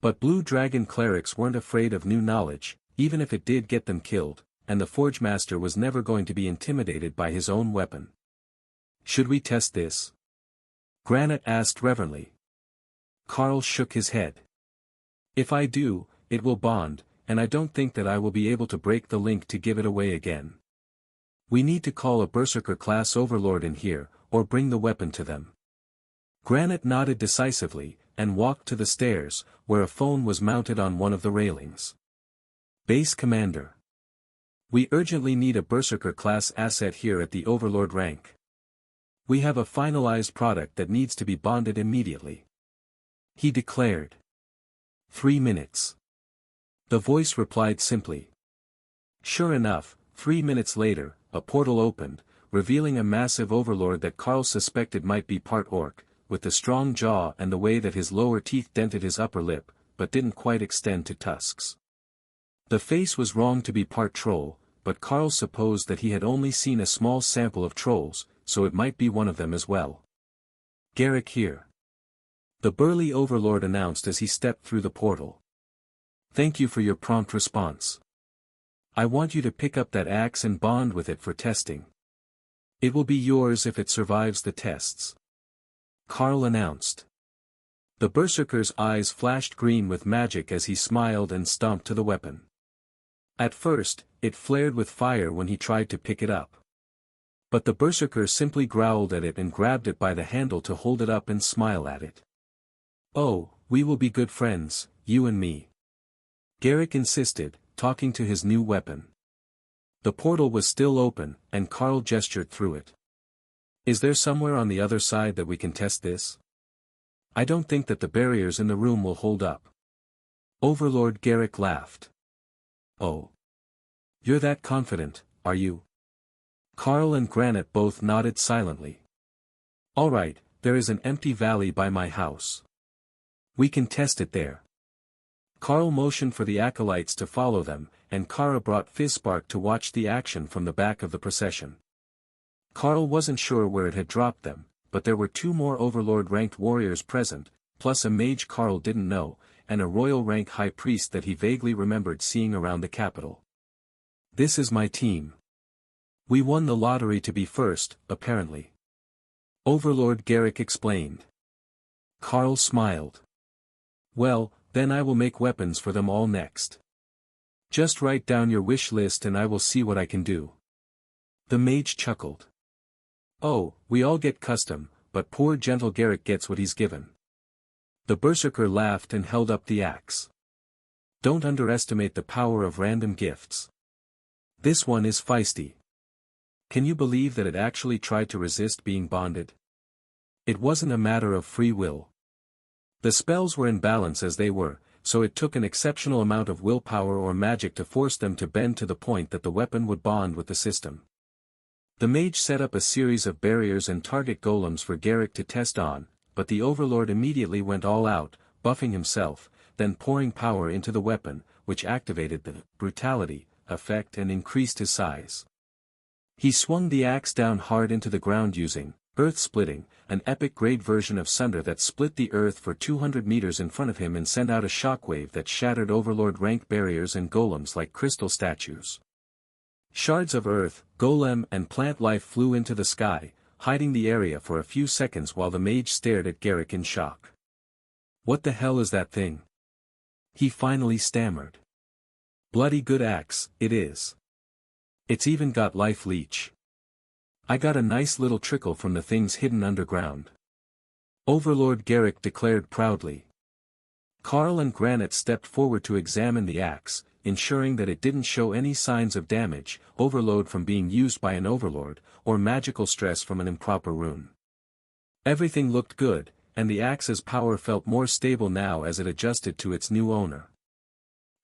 But Blue Dragon clerics weren't afraid of new knowledge, even if it did get them killed, and the Forge Master was never going to be intimidated by his own weapon. "Should we test this?" Granite asked reverently. Carl shook his head. "If I do, it will bond, and I don't think that I will be able to break the link to give it away again. We need to call a Berserker-class overlord in here, or bring the weapon to them." Granite nodded decisively, and walked to the stairs, where a phone was mounted on one of the railings. "Base Commander. We urgently need a Berserker-class asset here at the Overlord rank. We have a finalized product that needs to be bonded immediately," he declared. 3 minutes. The voice replied simply. Sure enough, 3 minutes later, a portal opened, revealing a massive overlord that Carl suspected might be part orc, with the strong jaw and the way that his lower teeth dented his upper lip, but didn't quite extend to tusks. The face was wrong to be part troll, but Carl supposed that he had only seen a small sample of trolls, so it might be one of them as well. "Garrick here," the burly overlord announced as he stepped through the portal. "Thank you for your prompt response. I want you to pick up that axe and bond with it for testing. It will be yours if it survives the tests," Carl announced. The Berserker's eyes flashed green with magic as he smiled and stomped to the weapon. At first, it flared with fire when he tried to pick it up. But the Berserker simply growled at it and grabbed it by the handle to hold it up and smile at it. "Oh, we will be good friends, you and me," Garrick insisted, talking to his new weapon. The portal was still open, and Carl gestured through it. "Is there somewhere on the other side that we can test this? I don't think that the barriers in the room will hold up." Overlord Garrick laughed. "Oh. You're that confident, are you?" Carl and Granite both nodded silently. "All right, there is an empty valley by my house. We can test it there." Carl motioned for the acolytes to follow them, and Kara brought Fizzspark to watch the action from the back of the procession. Carl wasn't sure where it had dropped them, but there were 2 more Overlord-ranked warriors present, plus a mage Carl didn't know, and a royal-rank high priest that he vaguely remembered seeing around the capital. "This is my team. We won the lottery to be first, apparently," Overlord Garrick explained. Carl smiled. "Well, then I will make weapons for them all next. Just write down your wish list and I will see what I can do." The mage chuckled. "Oh, we all get custom, but poor gentle Garrick gets what he's given." The Berserker laughed and held up the axe. "Don't underestimate the power of random gifts. This one is feisty. Can you believe that it actually tried to resist being bonded? It wasn't a matter of free will. The spells were in balance as they were, so it took an exceptional amount of willpower or magic to force them to bend to the point that the weapon would bond with the system." The mage set up a series of barriers and target golems for Garrick to test on, but the Overlord immediately went all out, buffing himself, then pouring power into the weapon, which activated the brutality effect and increased his size. He swung the axe down hard into the ground using earth-splitting, an epic-grade version of Sunder that split the earth for 200 meters in front of him and sent out a shockwave that shattered Overlord-rank barriers and golems like crystal statues. Shards of earth, golem and plant life flew into the sky, hiding the area for a few seconds while the mage stared at Garrick in shock. "What the hell is that thing?" he finally stammered. "Bloody good axe, it is. It's even got life leech. I got a nice little trickle from the things hidden underground," Overlord Garrick declared proudly. Carl and Granite stepped forward to examine the axe, ensuring that it didn't show any signs of damage, overload from being used by an overlord, or magical stress from an improper rune. Everything looked good, and the axe's power felt more stable now as it adjusted to its new owner.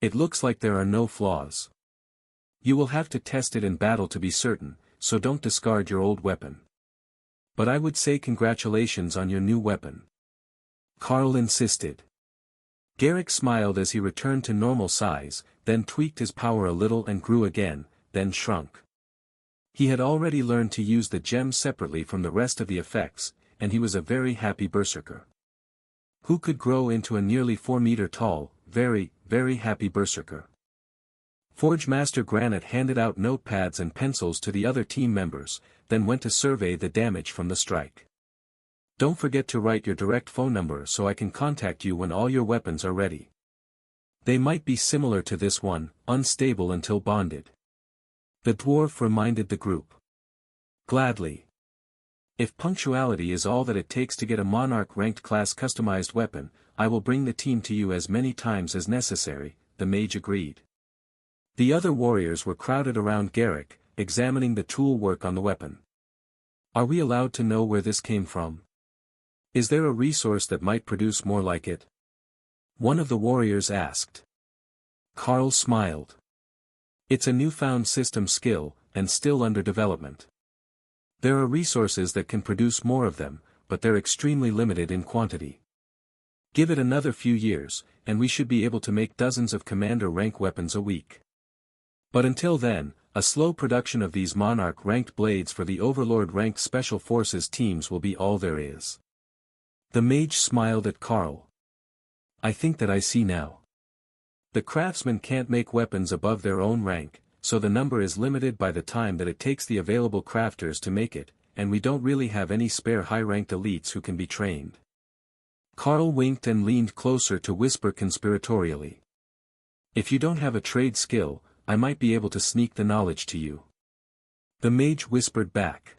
"It looks like there are no flaws. You will have to test it in battle to be certain, so don't discard your old weapon. But I would say congratulations on your new weapon," Carl insisted. Garrick smiled as he returned to normal size, then tweaked his power a little and grew again, then shrunk. He had already learned to use the gems separately from the rest of the effects, and he was a very happy berserker. Who could grow into a nearly 4-meter tall, very, very happy berserker? Forge Master Granite handed out notepads and pencils to the other team members, then went to survey the damage from the strike. Don't forget to write your direct phone number so I can contact you when all your weapons are ready. They might be similar to this one, unstable until bonded. The dwarf reminded the group. Gladly. If punctuality is all that it takes to get a Monarch ranked class customized weapon, I will bring the team to you as many times as necessary, the mage agreed. The other warriors were crowded around Garrick, examining the tool work on the weapon. Are we allowed to know where this came from? Is there a resource that might produce more like it? One of the warriors asked. Carl smiled. It's a newfound system skill, and still under development. There are resources that can produce more of them, but they're extremely limited in quantity. Give it another few years, and we should be able to make dozens of commander rank weapons a week. But until then, a slow production of these Monarch ranked blades for the Overlord ranked Special Forces teams will be all there is. The mage smiled at Carl. I think that I see now. The craftsmen can't make weapons above their own rank, so the number is limited by the time that it takes the available crafters to make it, and we don't really have any spare high-ranked elites who can be trained. Carl winked and leaned closer to whisper conspiratorially. If you don't have a trade skill, I might be able to sneak the knowledge to you. The mage whispered back.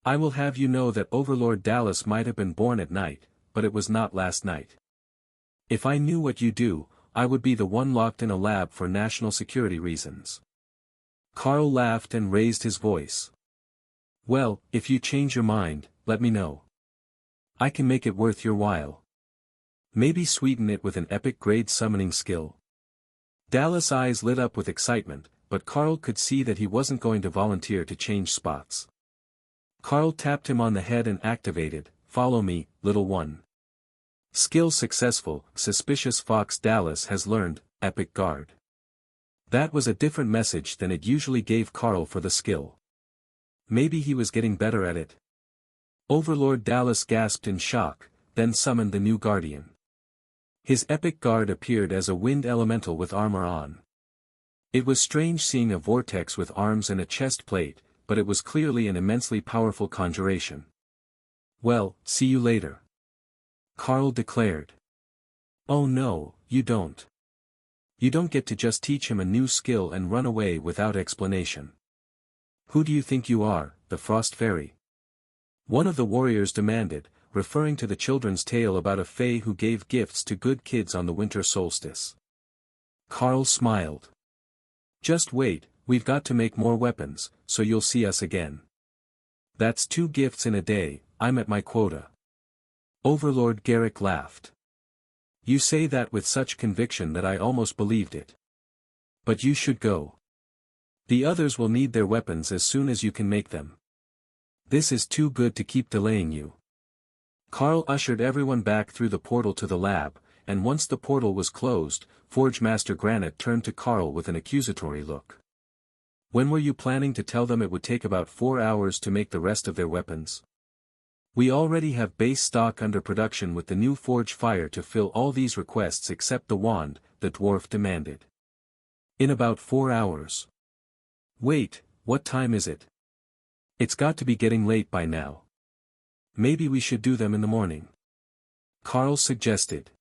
I will have you know that Overlord Dallas might have been born at night, but it was not last night. If I knew what you do, I would be the one locked in a lab for national security reasons. Carl laughed and raised his voice. Well, if you change your mind, let me know. I can make it worth your while. Maybe sweeten it with an epic grade summoning skill. Dallas' eyes lit up with excitement, but Carl could see that he wasn't going to volunteer to change spots. Carl tapped him on the head and activated, Follow me, little one. Skill successful, Suspicious Fox Dallas has learned, Epic Guard. That was a different message than it usually gave Carl for the skill. Maybe he was getting better at it. Overlord Dallas gasped in shock, then summoned the new Guardian. His Epic Guard appeared as a wind elemental with armor on. It was strange seeing a vortex with arms and a chest plate, but it was clearly an immensely powerful conjuration. Well, see you later. Carl declared. Oh no, you don't. You don't get to just teach him a new skill and run away without explanation. Who do you think you are, the Frost Fairy? One of the warriors demanded, referring to the children's tale about a fae who gave gifts to good kids on the winter solstice. Carl smiled. Just wait, we've got to make more weapons, so you'll see us again. That's 2 gifts in a day, I'm at my quota. Overlord Garrick laughed. You say that with such conviction that I almost believed it. But you should go. The others will need their weapons as soon as you can make them. This is too good to keep delaying you. Carl ushered everyone back through the portal to the lab, and once the portal was closed, Forge Master Granite turned to Carl with an accusatory look. When were you planning to tell them it would take about 4 hours to make the rest of their weapons? We already have base stock under production with the new Forge Fire to fill all these requests except the wand, the dwarf demanded. In about 4 hours. Wait, what time is it? It's got to be getting late by now. Maybe we should do them in the morning. Carl suggested.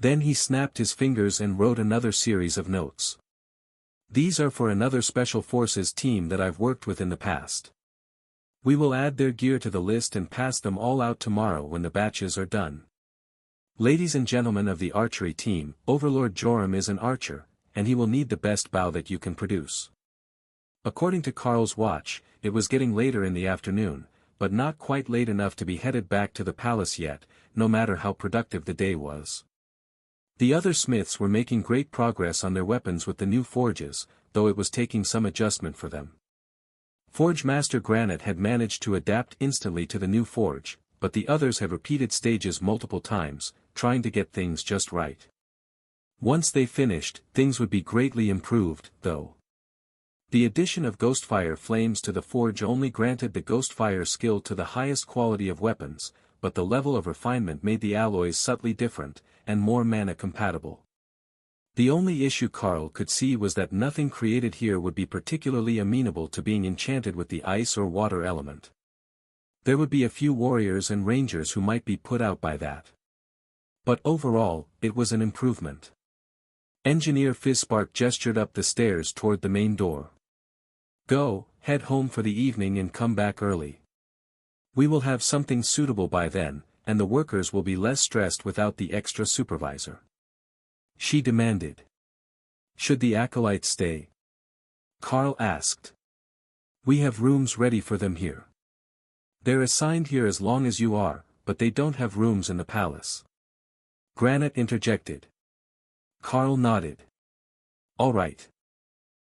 Then he snapped his fingers and wrote another series of notes. These are for another Special Forces team that I've worked with in the past. We will add their gear to the list and pass them all out tomorrow when the batches are done. Ladies and gentlemen of the archery team, Overlord Joram is an archer, and he will need the best bow that you can produce. According to Carl's watch, it was getting later in the afternoon, but not quite late enough to be headed back to the palace yet, no matter how productive the day was. The other smiths were making great progress on their weapons with the new forges, though it was taking some adjustment for them. Forge Master Granite had managed to adapt instantly to the new forge, but the others had repeated stages multiple times, trying to get things just right. Once they finished, things would be greatly improved, though. The addition of Ghostfire flames to the forge only granted the Ghostfire skill to the highest quality of weapons, but the level of refinement made the alloys subtly different, and more mana compatible. The only issue Carl could see was that nothing created here would be particularly amenable to being enchanted with the ice or water element. There would be a few warriors and rangers who might be put out by that. But overall, it was an improvement. Engineer Fizzspark gestured up the stairs toward the main door. Go, head home for the evening and come back early. We will have something suitable by then, and the workers will be less stressed without the extra supervisor. She demanded. Should the acolytes stay? Carl asked. We have rooms ready for them here. They're assigned here as long as you are, but they don't have rooms in the palace. Granite interjected. Carl nodded. All right.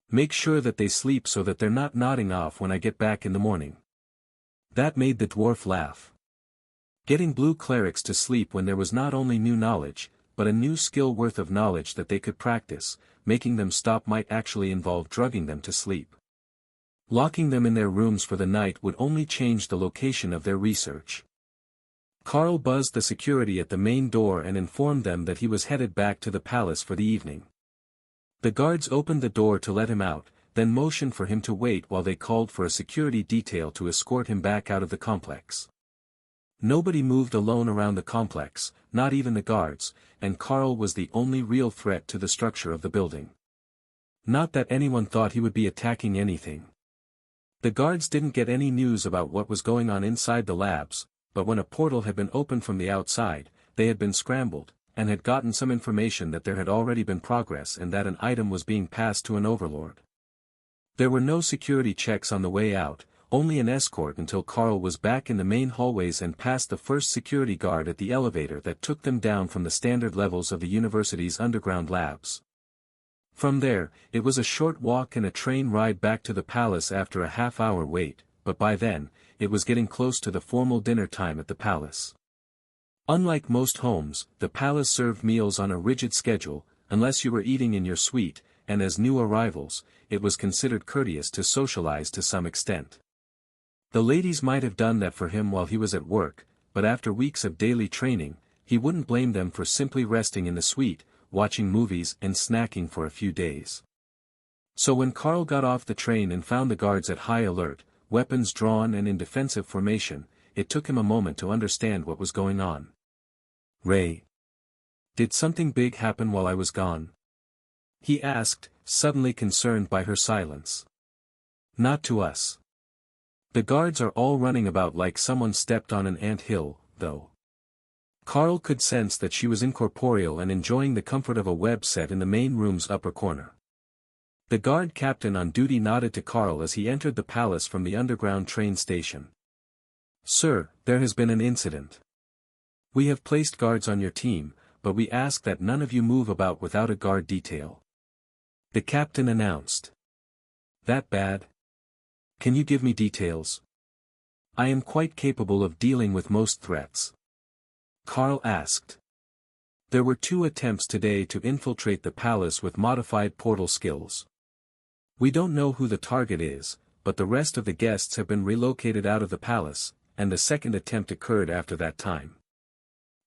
Make sure that they sleep so that they're not nodding off when I get back in the morning. That made the dwarf laugh. Getting blue clerics to sleep when there was not only new knowledge, but a new skill worth of knowledge that they could practice, making them stop might actually involve drugging them to sleep. Locking them in their rooms for the night would only change the location of their research. Carl buzzed the security at the main door and informed them that he was headed back to the palace for the evening. The guards opened the door to let him out, then motioned for him to wait while they called for a security detail to escort him back out of the complex. Nobody moved alone around the complex, not even the guards, and Carl was the only real threat to the structure of the building. Not that anyone thought he would be attacking anything. The guards didn't get any news about what was going on inside the labs, but when a portal had been opened from the outside, they had been scrambled, and had gotten some information that there had already been progress and that an item was being passed to an overlord. There were no security checks on the way out, only an escort until Carl was back in the main hallways and past the first security guard at the elevator that took them down from the standard levels of the university's underground labs. From there, it was a short walk and a train ride back to the palace after a half-hour wait, but by then, it was getting close to the formal dinner time at the palace. Unlike most homes, the palace served meals on a rigid schedule, unless you were eating in your suite, and as new arrivals, it was considered courteous to socialize to some extent. The ladies might have done that for him while he was at work, but after weeks of daily training, he wouldn't blame them for simply resting in the suite, watching movies and snacking for a few days. So when Carl got off the train and found the guards at high alert, weapons drawn and in defensive formation, it took him a moment to understand what was going on. Ray. Did something big happen while I was gone? He asked, suddenly concerned by her silence. Not to us. The guards are all running about like someone stepped on an ant-hill, though. Carl could sense that she was incorporeal and enjoying the comfort of a web set in the main room's upper corner. The guard captain on duty nodded to Carl as he entered the palace from the underground train station. Sir, there has been an incident. We have placed guards on your team, but we ask that none of you move about without a guard detail. The captain announced. That bad? Can you give me details? I am quite capable of dealing with most threats. Carl asked. There were 2 attempts today to infiltrate the palace with modified portal skills. We don't know who the target is, but the rest of the guests have been relocated out of the palace, and the second attempt occurred after that time.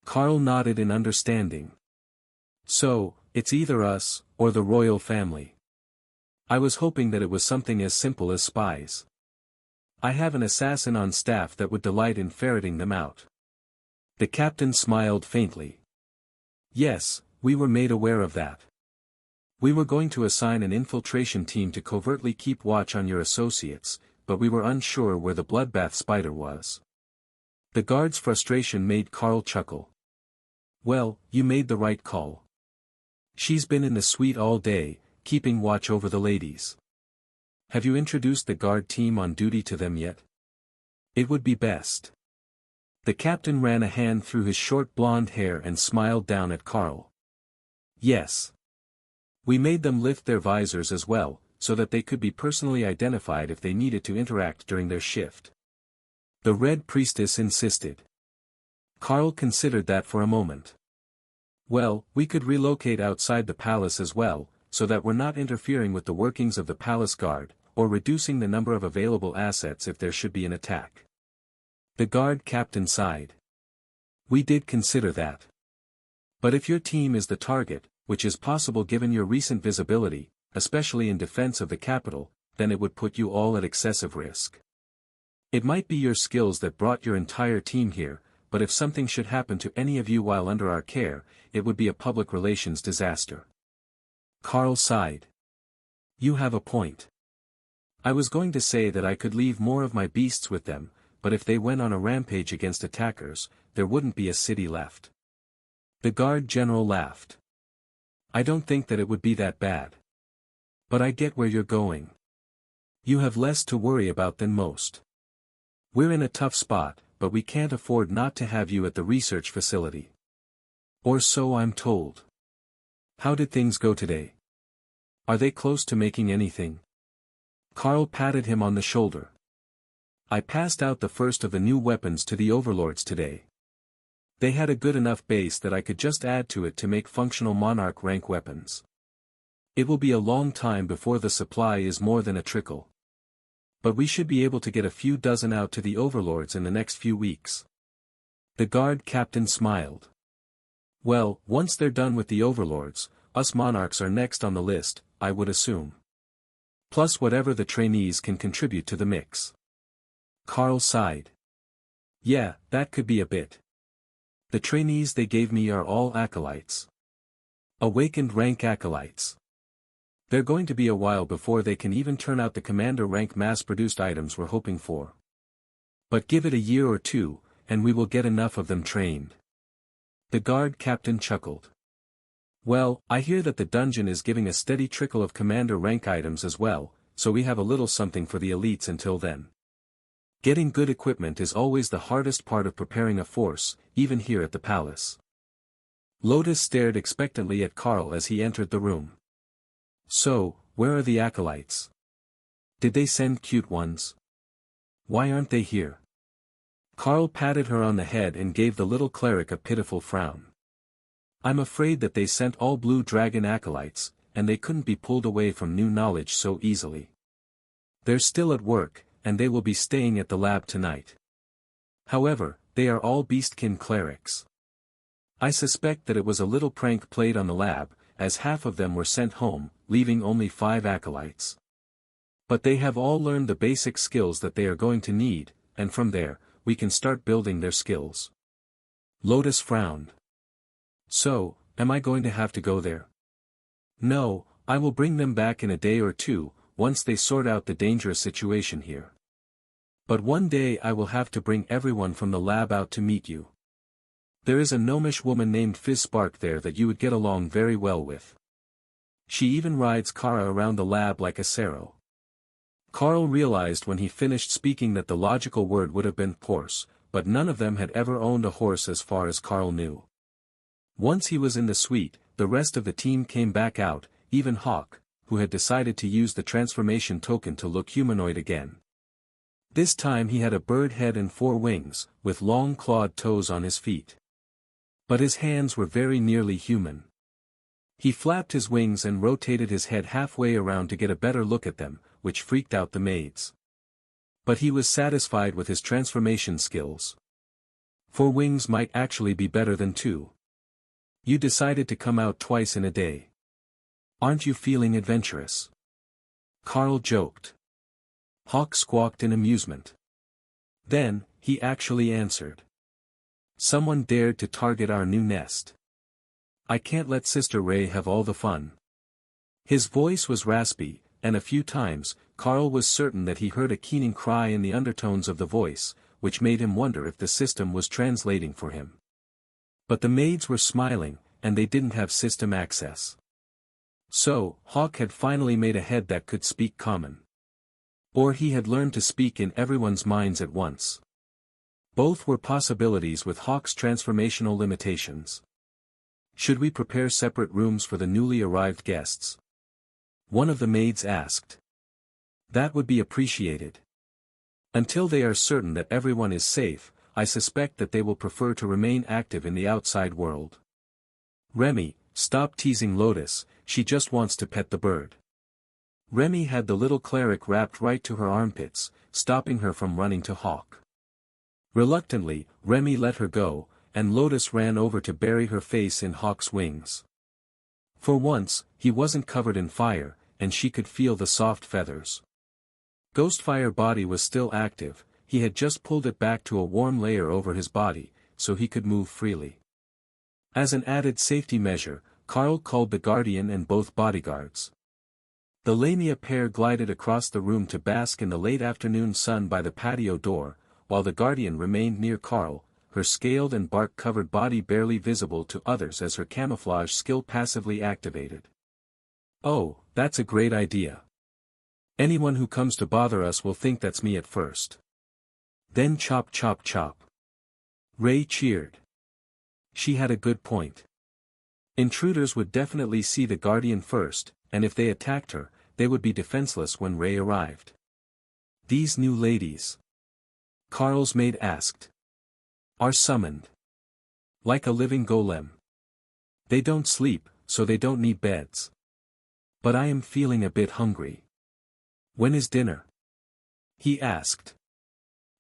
Carl nodded in understanding. So, it's either us, or the royal family. I was hoping that it was something as simple as spies. I have an assassin on staff that would delight in ferreting them out. The captain smiled faintly. Yes, we were made aware of that. We were going to assign an infiltration team to covertly keep watch on your associates, but we were unsure where the bloodbath spider was. The guard's frustration made Carl chuckle. Well, you made the right call. She's been in the suite all day, keeping watch over the ladies. Have you introduced the guard team on duty to them yet? It would be best. The captain ran a hand through his short blonde hair and smiled down at Carl. Yes. We made them lift their visors as well, so that they could be personally identified if they needed to interact during their shift. The Red Priestess insisted. Carl considered that for a moment. Well, we could relocate outside the palace as well, so that we're not interfering with the workings of the palace guard, or reducing the number of available assets if there should be an attack. The guard captain sighed. We did consider that. But if your team is the target, which is possible given your recent visibility, especially in defense of the capital, then it would put you all at excessive risk. It might be your skills that brought your entire team here, but if something should happen to any of you while under our care, it would be a public relations disaster. Carl sighed. You have a point. I was going to say that I could leave more of my beasts with them, but if they went on a rampage against attackers, there wouldn't be a city left. The guard general laughed. I don't think that it would be that bad. But I get where you're going. You have less to worry about than most. We're in a tough spot, but we can't afford not to have you at the research facility. Or so I'm told. How did things go today? Are they close to making anything? Carl patted him on the shoulder. I passed out the first of the new weapons to the overlords today. They had a good enough base that I could just add to it to make functional monarch rank weapons. It will be a long time before the supply is more than a trickle. But we should be able to get a few dozen out to the overlords in the next few weeks. The guard captain smiled. Well, once they're done with the overlords, us monarchs are next on the list, I would assume. Plus whatever the trainees can contribute to the mix. Carl sighed. Yeah, that could be a bit. The trainees they gave me are all acolytes. Awakened rank acolytes. They're going to be a while before they can even turn out the commander rank mass-produced items we're hoping for. But give it a year or two, and we will get enough of them trained. The guard captain chuckled. Well, I hear that the dungeon is giving a steady trickle of commander rank items as well, so we have a little something for the elites until then. Getting good equipment is always the hardest part of preparing a force, even here at the palace. Lotus stared expectantly at Carl as he entered the room. So, where are the acolytes? Did they send cute ones? Why aren't they here? Carl patted her on the head and gave the little cleric a pitiful frown. I'm afraid that they sent all blue dragon acolytes, and they couldn't be pulled away from new knowledge so easily. They're still at work, and they will be staying at the lab tonight. However, they are all beastkin clerics. I suspect that it was a little prank played on the lab, as half of them were sent home, leaving only 5 acolytes. But they have all learned the basic skills that they are going to need, and from there, we can start building their skills. Lotus frowned. So, am I going to have to go there? No, I will bring them back in a day or two, once they sort out the dangerous situation here. But one day I will have to bring everyone from the lab out to meet you. There is a gnomish woman named Fizzspark there that you would get along very well with. She even rides Kara around the lab like a Sero. Carl realized when he finished speaking that the logical word would have been horse, but none of them had ever owned a horse as far as Carl knew. Once he was in the suite, the rest of the team came back out, even Hawk, who had decided to use the transformation token to look humanoid again. This time he had a bird head and 4 wings, with long clawed toes on his feet. But his hands were very nearly human. He flapped his wings and rotated his head halfway around to get a better look at them, which freaked out the maids. But he was satisfied with his transformation skills. 4 wings might actually be better than 2. You decided to come out twice in a day. Aren't you feeling adventurous? Carl joked. Hawk squawked in amusement. Then, he actually answered. Someone dared to target our new nest. I can't let Sister Ray have all the fun. His voice was raspy, and a few times, Carl was certain that he heard a keening cry in the undertones of the voice, which made him wonder if the system was translating for him. But the maids were smiling, and they didn't have system access. So, Hawk had finally made a head that could speak common. Or he had learned to speak in everyone's minds at once. Both were possibilities with Hawk's transformational limitations. Should we prepare separate rooms for the newly arrived guests? One of the maids asked. That would be appreciated. Until they are certain that everyone is safe, I suspect that they will prefer to remain active in the outside world. Remy, stop teasing Lotus, she just wants to pet the bird. Remy had the little cleric wrapped right to her armpits, stopping her from running to Hawk. Reluctantly, Remy let her go, and Lotus ran over to bury her face in Hawk's wings. For once, he wasn't covered in fire, and she could feel the soft feathers. Ghostfire body was still active, he had just pulled it back to a warm layer over his body, so he could move freely. As an added safety measure, Carl called the guardian and both bodyguards. The Lamia pair glided across the room to bask in the late afternoon sun by the patio door, while the guardian remained near Carl, her scaled and bark-covered body barely visible to others as her camouflage skill passively activated. "Oh, that's a great idea. Anyone who comes to bother us will think that's me at first. Then chop chop chop." Ray cheered. She had a good point. Intruders would definitely see the guardian first, and if they attacked her, they would be defenseless when Ray arrived. "These new ladies," Carl's maid asked, "are summoned like a living golem. They don't sleep, so they don't need beds. But I am feeling a bit hungry. When is dinner?" he asked.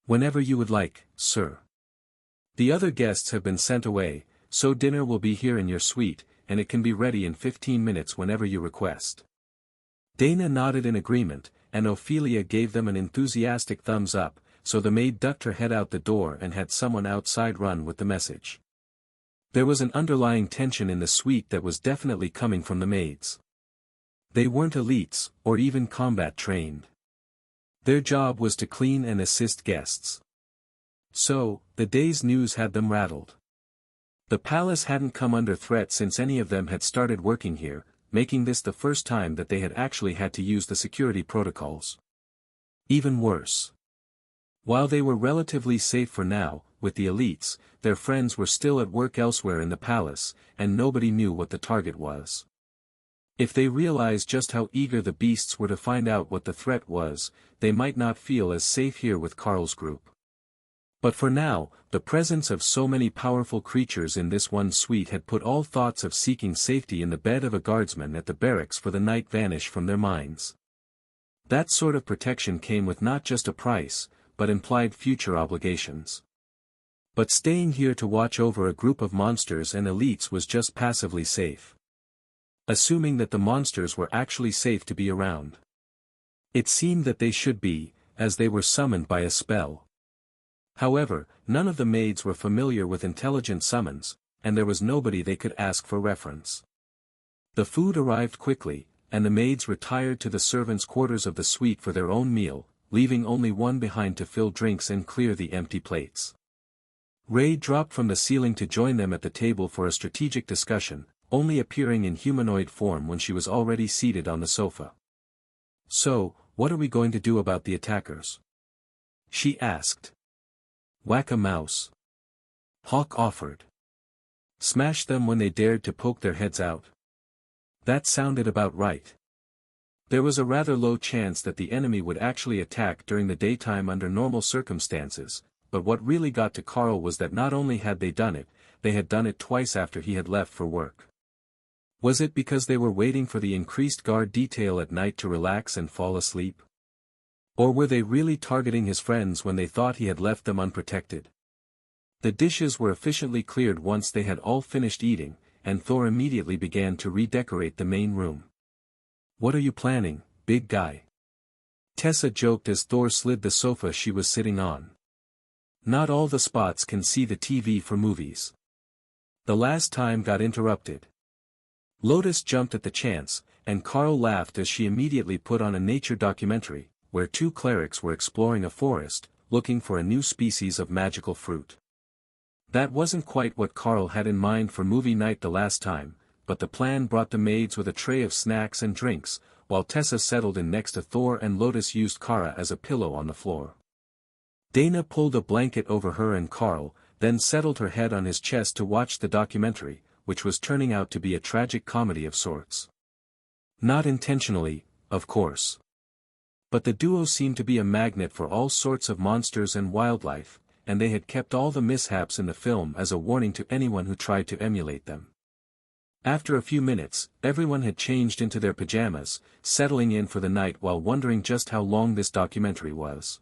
"Whenever you would like, sir. The other guests have been sent away, so dinner will be here in your suite, and it can be ready in 15 minutes whenever you request." Dana nodded in agreement, and Ophelia gave them an enthusiastic thumbs up, so the maid ducked her head out the door and had someone outside run with the message. There was an underlying tension in the suite that was definitely coming from the maids. They weren't elites, or even combat trained. Their job was to clean and assist guests. So, the day's news had them rattled. The palace hadn't come under threat since any of them had started working here, making this the first time that they had actually had to use the security protocols. Even worse. While they were relatively safe for now, with the elites, their friends were still at work elsewhere in the palace, and nobody knew what the target was. If they realized just how eager the beasts were to find out what the threat was, they might not feel as safe here with Carl's group. But for now, the presence of so many powerful creatures in this one suite had put all thoughts of seeking safety in the bed of a guardsman at the barracks for the night vanish from their minds. That sort of protection came with not just a price, but implied future obligations. But staying here to watch over a group of monsters and elites was just passively safe. Assuming that the monsters were actually safe to be around. It seemed that they should be, as they were summoned by a spell. However, none of the maids were familiar with intelligent summons, and there was nobody they could ask for reference. The food arrived quickly, and the maids retired to the servants' quarters of the suite for their own meal, leaving only one behind to fill drinks and clear the empty plates. Ray dropped from the ceiling to join them at the table for a strategic discussion, only appearing in humanoid form when she was already seated on the sofa. "So, what are we going to do about the attackers?" she asked. "Whack a mouse," Hawk offered. "Smash them when they dared to poke their heads out." That sounded about right. There was a rather low chance that the enemy would actually attack during the daytime under normal circumstances, but what really got to Carl was that not only had they had done it twice after he had left for work. Was it because they were waiting for the increased guard detail at night to relax and fall asleep? Or were they really targeting his friends when they thought he had left them unprotected? The dishes were efficiently cleared once they had all finished eating, and Thor immediately began to redecorate the main room. "What are you planning, big guy?" Tessa joked as Thor slid the sofa she was sitting on. "Not all the spots can see the TV for movies. The last time got interrupted." Lotus jumped at the chance, and Carl laughed as she immediately put on a nature documentary, where two clerics were exploring a forest, looking for a new species of magical fruit. That wasn't quite what Carl had in mind for movie night the last time, but the plan brought the maids with a tray of snacks and drinks, while Tessa settled in next to Thor and Lotus used Kara as a pillow on the floor. Dana pulled a blanket over her and Carl, then settled her head on his chest to watch the documentary, which was turning out to be a tragic comedy of sorts. Not intentionally, of course. But the duo seemed to be a magnet for all sorts of monsters and wildlife, and they had kept all the mishaps in the film as a warning to anyone who tried to emulate them. After a few minutes, everyone had changed into their pajamas, settling in for the night while wondering just how long this documentary was.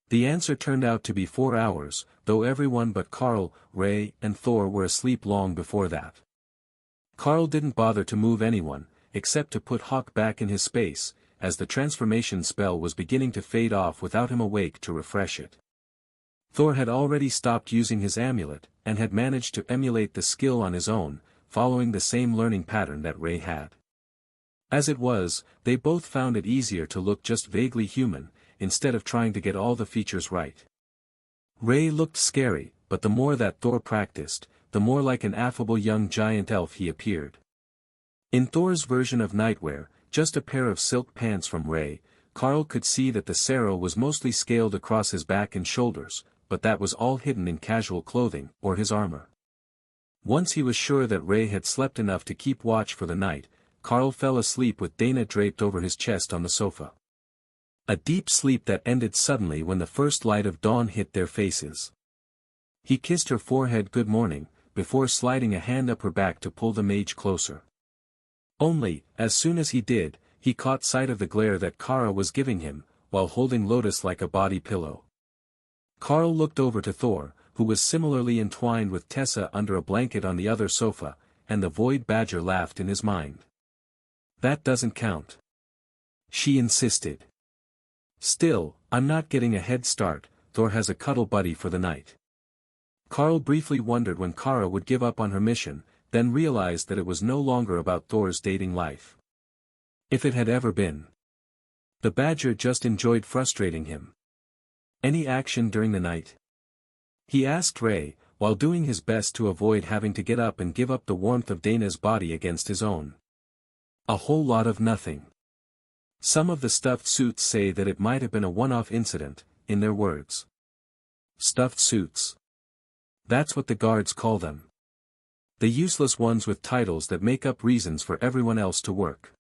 The answer turned out to be 4 hours, though everyone but Carl, Ray, and Thor were asleep long before that. Carl didn't bother to move anyone, except to put Hawk back in his space, as the transformation spell was beginning to fade off without him awake to refresh it. Thor had already stopped using his amulet, and had managed to emulate the skill on his own, following the same learning pattern that Ray had. As it was, they both found it easier to look just vaguely human, instead of trying to get all the features right. Ray looked scary, but the more that Thor practiced, the more like an affable young giant elf he appeared. In Thor's version of nightwear, just a pair of silk pants from Ray, Carl could see that the sarrau was mostly scaled across his back and shoulders, but that was all hidden in casual clothing, or his armor. Once he was sure that Ray had slept enough to keep watch for the night, Carl fell asleep with Dana draped over his chest on the sofa. A deep sleep that ended suddenly when the first light of dawn hit their faces. He kissed her forehead good morning, before sliding a hand up her back to pull the mage closer. Only, as soon as he did, he caught sight of the glare that Kara was giving him, while holding Lotus like a body pillow. Carl looked over to Thor, who was similarly entwined with Tessa under a blanket on the other sofa, and the Void Badger laughed in his mind. "That doesn't count," she insisted. "Still, I'm not getting a head start. Thor has a cuddle buddy for the night." Carl briefly wondered when Kara would give up on her mission, then realized that it was no longer about Thor's dating life. If it had ever been. The Badger just enjoyed frustrating him. "Any action during the night?" he asked Ray, while doing his best to avoid having to get up and give up the warmth of Dana's body against his own. "A whole lot of nothing. Some of the stuffed suits say that it might have been a one-off incident," in their words. Stuffed suits. That's what the guards call them. The useless ones with titles that make up reasons for everyone else to work.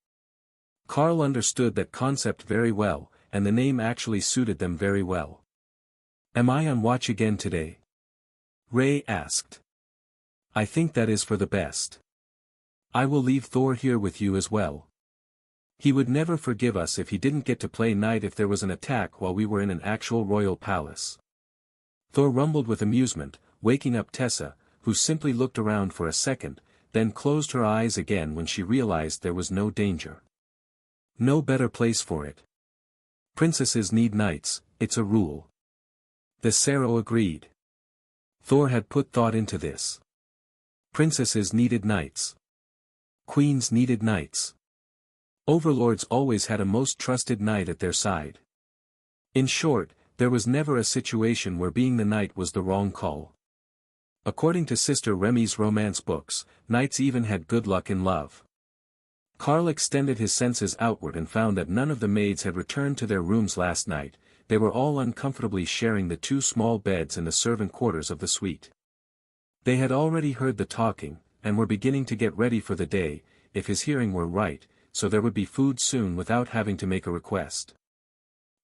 Carl understood that concept very well, and the name actually suited them very well. "Am I on watch again today?" Ray asked. "I think that is for the best. I will leave Thor here with you as well. He would never forgive us if he didn't get to play knight if there was an attack while we were in an actual royal palace." Thor rumbled with amusement, waking up Tessa, who simply looked around for a second, then closed her eyes again when she realized there was no danger. "No better place for it. Princesses need knights, it's a rule." The sarrau agreed. Thor had put thought into this. Princesses needed knights. Queens needed knights. Overlords always had a most trusted knight at their side. In short, there was never a situation where being the knight was the wrong call. According to Sister Remy's romance books, knights even had good luck in love. Carl extended his senses outward and found that none of the maids had returned to their rooms last night. They were all uncomfortably sharing the 2 small beds in the servant quarters of the suite. They had already heard the talking, and were beginning to get ready for the day, if his hearing were right, so there would be food soon without having to make a request.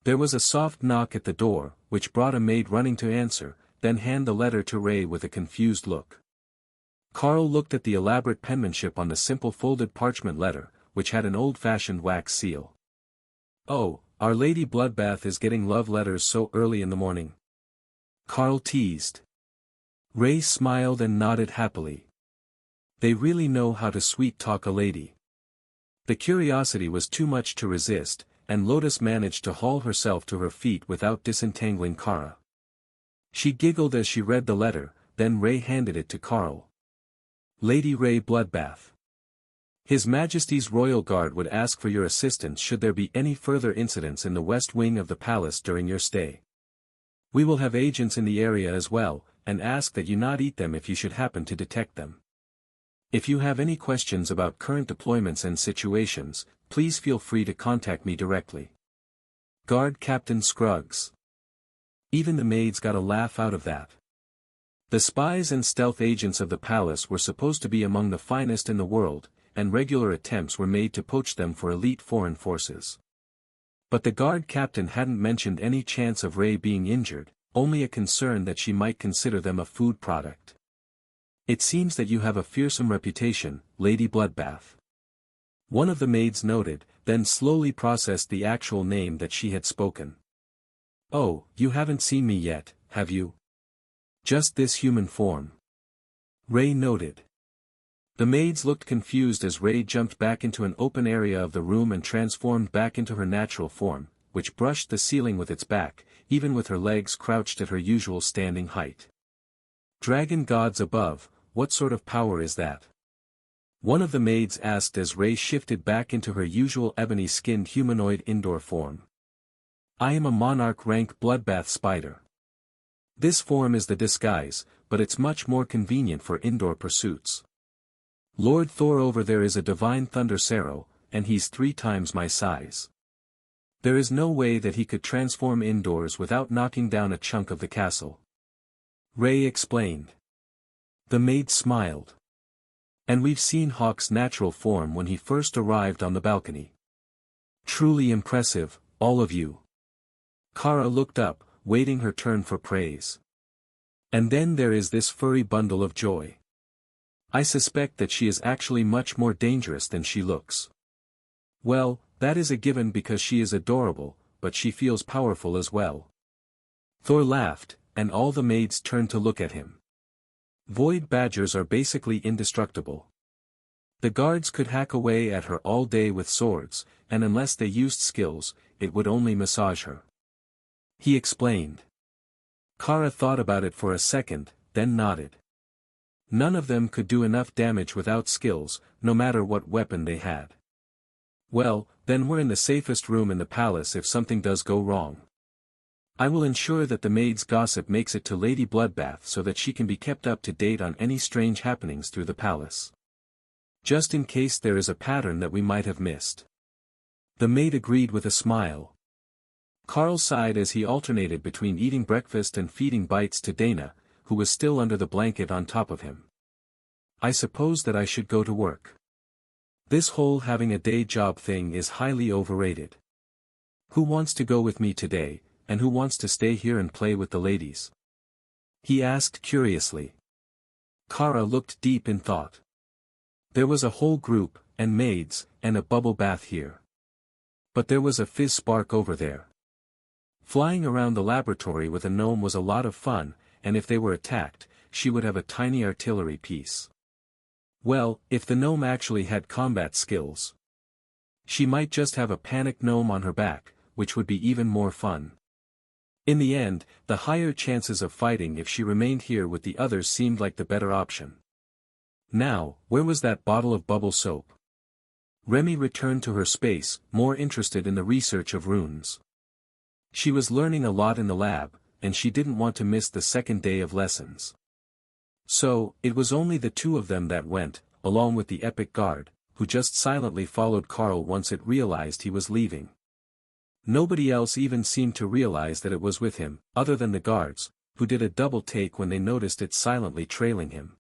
There was a soft knock at the door, which brought a maid running to answer, then hand the letter to Ray with a confused look. Carl looked at the elaborate penmanship on the simple folded parchment letter, which had an old-fashioned wax seal. "Oh, Our Lady Bloodbath is getting love letters so early in the morning," Carl teased. Ray smiled and nodded happily. They really know how to sweet-talk a lady. The curiosity was too much to resist, and Lotus managed to haul herself to her feet without disentangling Kara. She giggled as she read the letter, then Ray handed it to Carl. "Lady Ray Bloodbath. His Majesty's Royal Guard would ask for your assistance should there be any further incidents in the west wing of the palace during your stay. We will have agents in the area as well, and ask that you not eat them if you should happen to detect them. If you have any questions about current deployments and situations, please feel free to contact me directly. Guard Captain Scruggs." Even the maids got a laugh out of that. The spies and stealth agents of the palace were supposed to be among the finest in the world, and regular attempts were made to poach them for elite foreign forces. But the guard captain hadn't mentioned any chance of Ray being injured, only a concern that she might consider them a food product. It seems that you have a fearsome reputation, Lady Bloodbath. One of the maids noted, then slowly processed the actual name that she had spoken. Oh, you haven't seen me yet, have you? Just this human form. Ray noted. The maids looked confused as Ray jumped back into an open area of the room and transformed back into her natural form, which brushed the ceiling with its back, even with her legs crouched at her usual standing height. Dragon gods above, what sort of power is that? One of the maids asked as Ray shifted back into her usual ebony-skinned humanoid indoor form. I am a monarch-rank bloodbath spider. This form is the disguise, but it's much more convenient for indoor pursuits. Lord Thor over there is a divine thunder Sero, and he's 3 times my size. There is no way that he could transform indoors without knocking down a chunk of the castle. Ray explained. The maid smiled. And we've seen Hawk's natural form when he first arrived on the balcony. Truly impressive, all of you. Kara looked up, waiting her turn for praise. And then there is this furry bundle of joy. I suspect that she is actually much more dangerous than she looks. Well, that is a given because she is adorable, but she feels powerful as well. Thor laughed, and all the maids turned to look at him. Void badgers are basically indestructible. The guards could hack away at her all day with swords, and unless they used skills, it would only massage her. He explained. Kara thought about it for a second, then nodded. None of them could do enough damage without skills, no matter what weapon they had. Well, then we're in the safest room in the palace if something does go wrong. I will ensure that the maid's gossip makes it to Lady Bloodbath so that she can be kept up to date on any strange happenings through the palace. Just in case there is a pattern that we might have missed. The maid agreed with a smile. Carl sighed as he alternated between eating breakfast and feeding bites to Dana, who was still under the blanket on top of him. I suppose that I should go to work. This whole having a day job thing is highly overrated. Who wants to go with me today, and who wants to stay here and play with the ladies? He asked curiously. Kara looked deep in thought. There was a whole group, and maids, and a bubble bath here. But there was a fizz spark over there. Flying around the laboratory with a gnome was a lot of fun, and if they were attacked, she would have a tiny artillery piece. Well, if the gnome actually had combat skills. She might just have a panicked gnome on her back, which would be even more fun. In the end, the higher chances of fighting if she remained here with the others seemed like the better option. Now, where was that bottle of bubble soap? Remy returned to her space, more interested in the research of runes. She was learning a lot in the lab, and she didn't want to miss the second day of lessons. So, it was only the 2 of them that went, along with the epic guard, who just silently followed Carl once it realized he was leaving. Nobody else even seemed to realize that it was with him, other than the guards, who did a double take when they noticed it silently trailing him.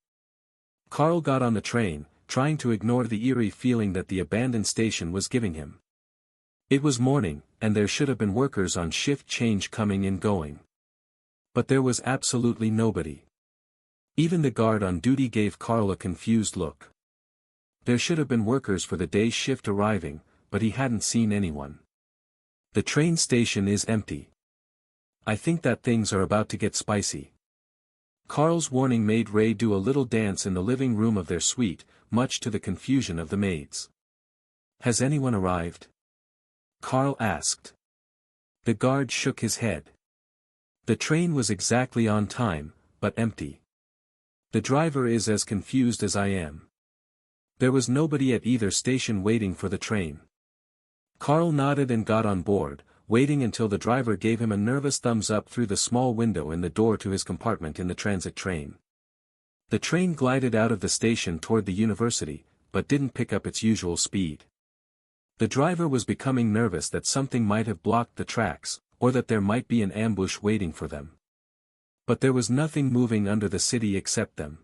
Carl got on the train, trying to ignore the eerie feeling that the abandoned station was giving him. It was morning, and there should have been workers on shift change coming and going. But there was absolutely nobody. Even the guard on duty gave Carl a confused look. There should have been workers for the day's shift arriving, but he hadn't seen anyone. The train station is empty. I think that things are about to get spicy. Carl's warning made Ray do a little dance in the living room of their suite, much to the confusion of the maids. Has anyone arrived? Carl asked. The guard shook his head. The train was exactly on time, but empty. The driver is as confused as I am. There was nobody at either station waiting for the train. Carl nodded and got on board, waiting until the driver gave him a nervous thumbs up through the small window in the door to his compartment in the transit train. The train glided out of the station toward the university, but didn't pick up its usual speed. The driver was becoming nervous that something might have blocked the tracks, or that there might be an ambush waiting for them. But there was nothing moving under the city except them.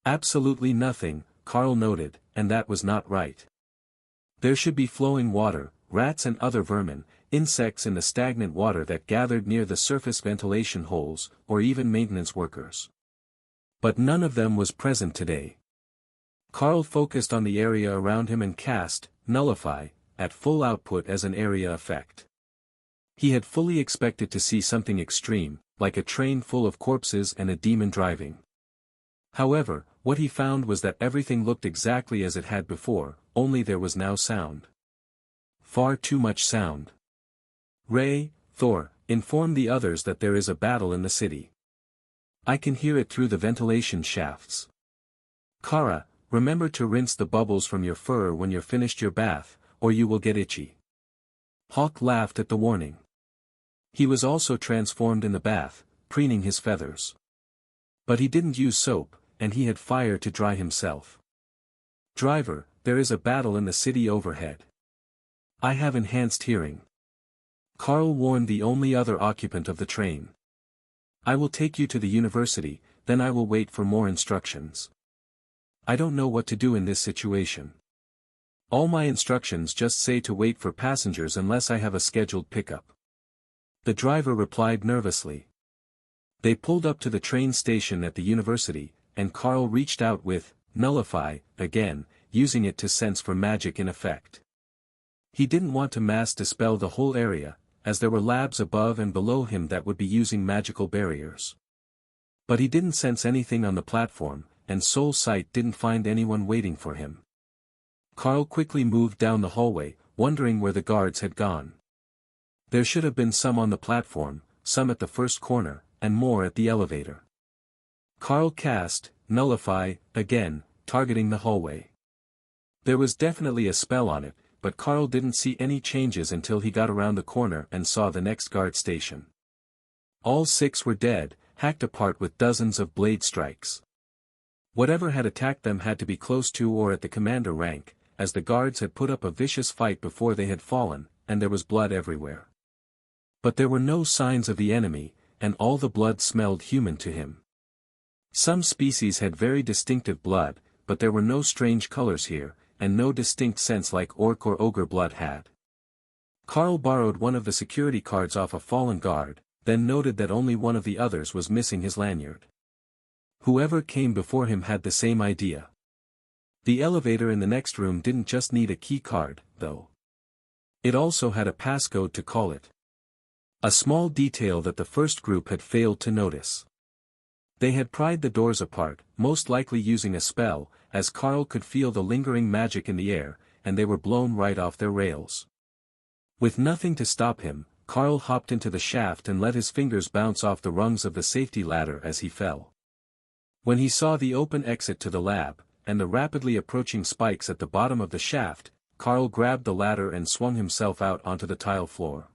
Absolutely nothing, Carl noted, and that was not right. There should be flowing water, rats and other vermin, insects in the stagnant water that gathered near the surface ventilation holes, or even maintenance workers. But none of them was present today. Carl focused on the area around him and cast, Nullify, at full output as an area effect. He had fully expected to see something extreme, like a train full of corpses and a demon driving. However, what he found was that everything looked exactly as it had before, only there was now sound. Far too much sound. Ray, Thor, inform the others that there is a battle in the city. I can hear it through the ventilation shafts. Kara, remember to rinse the bubbles from your fur when you're finished your bath, or you will get itchy. Hawk laughed at the warning. He was also transformed in the bath, preening his feathers. But he didn't use soap, and he had fire to dry himself. Driver, there is a battle in the city overhead. I have enhanced hearing. Carl warned the only other occupant of the train. I will take you to the university, then I will wait for more instructions. I don't know what to do in this situation. All my instructions just say to wait for passengers unless I have a scheduled pickup. The driver replied nervously. They pulled up to the train station at the university, and Carl reached out with, Nullify, again, using it to sense for magic in effect. He didn't want to mass dispel the whole area, as there were labs above and below him that would be using magical barriers. But he didn't sense anything on the platform, and Soul Sight didn't find anyone waiting for him. Carl quickly moved down the hallway, wondering where the guards had gone. There should have been some on the platform, some at the first corner, and more at the elevator. Carl cast, Nullify, again, targeting the hallway. There was definitely a spell on it, but Carl didn't see any changes until he got around the corner and saw the next guard station. All 6 were dead, hacked apart with dozens of blade strikes. Whatever had attacked them had to be close to or at the commander rank, as the guards had put up a vicious fight before they had fallen, and there was blood everywhere. But there were no signs of the enemy, and all the blood smelled human to him. Some species had very distinctive blood, but there were no strange colors here, and no distinct scents like orc or ogre blood had. Carl borrowed one of the security cards off a fallen guard, then noted that only one of the others was missing his lanyard. Whoever came before him had the same idea. The elevator in the next room didn't just need a key card, though. It also had a passcode to call it. A small detail that the first group had failed to notice. They had pried the doors apart, most likely using a spell, as Carl could feel the lingering magic in the air, and they were blown right off their rails. With nothing to stop him, Carl hopped into the shaft and let his fingers bounce off the rungs of the safety ladder as he fell. When he saw the open exit to the lab, and the rapidly approaching spikes at the bottom of the shaft, Carl grabbed the ladder and swung himself out onto the tile floor.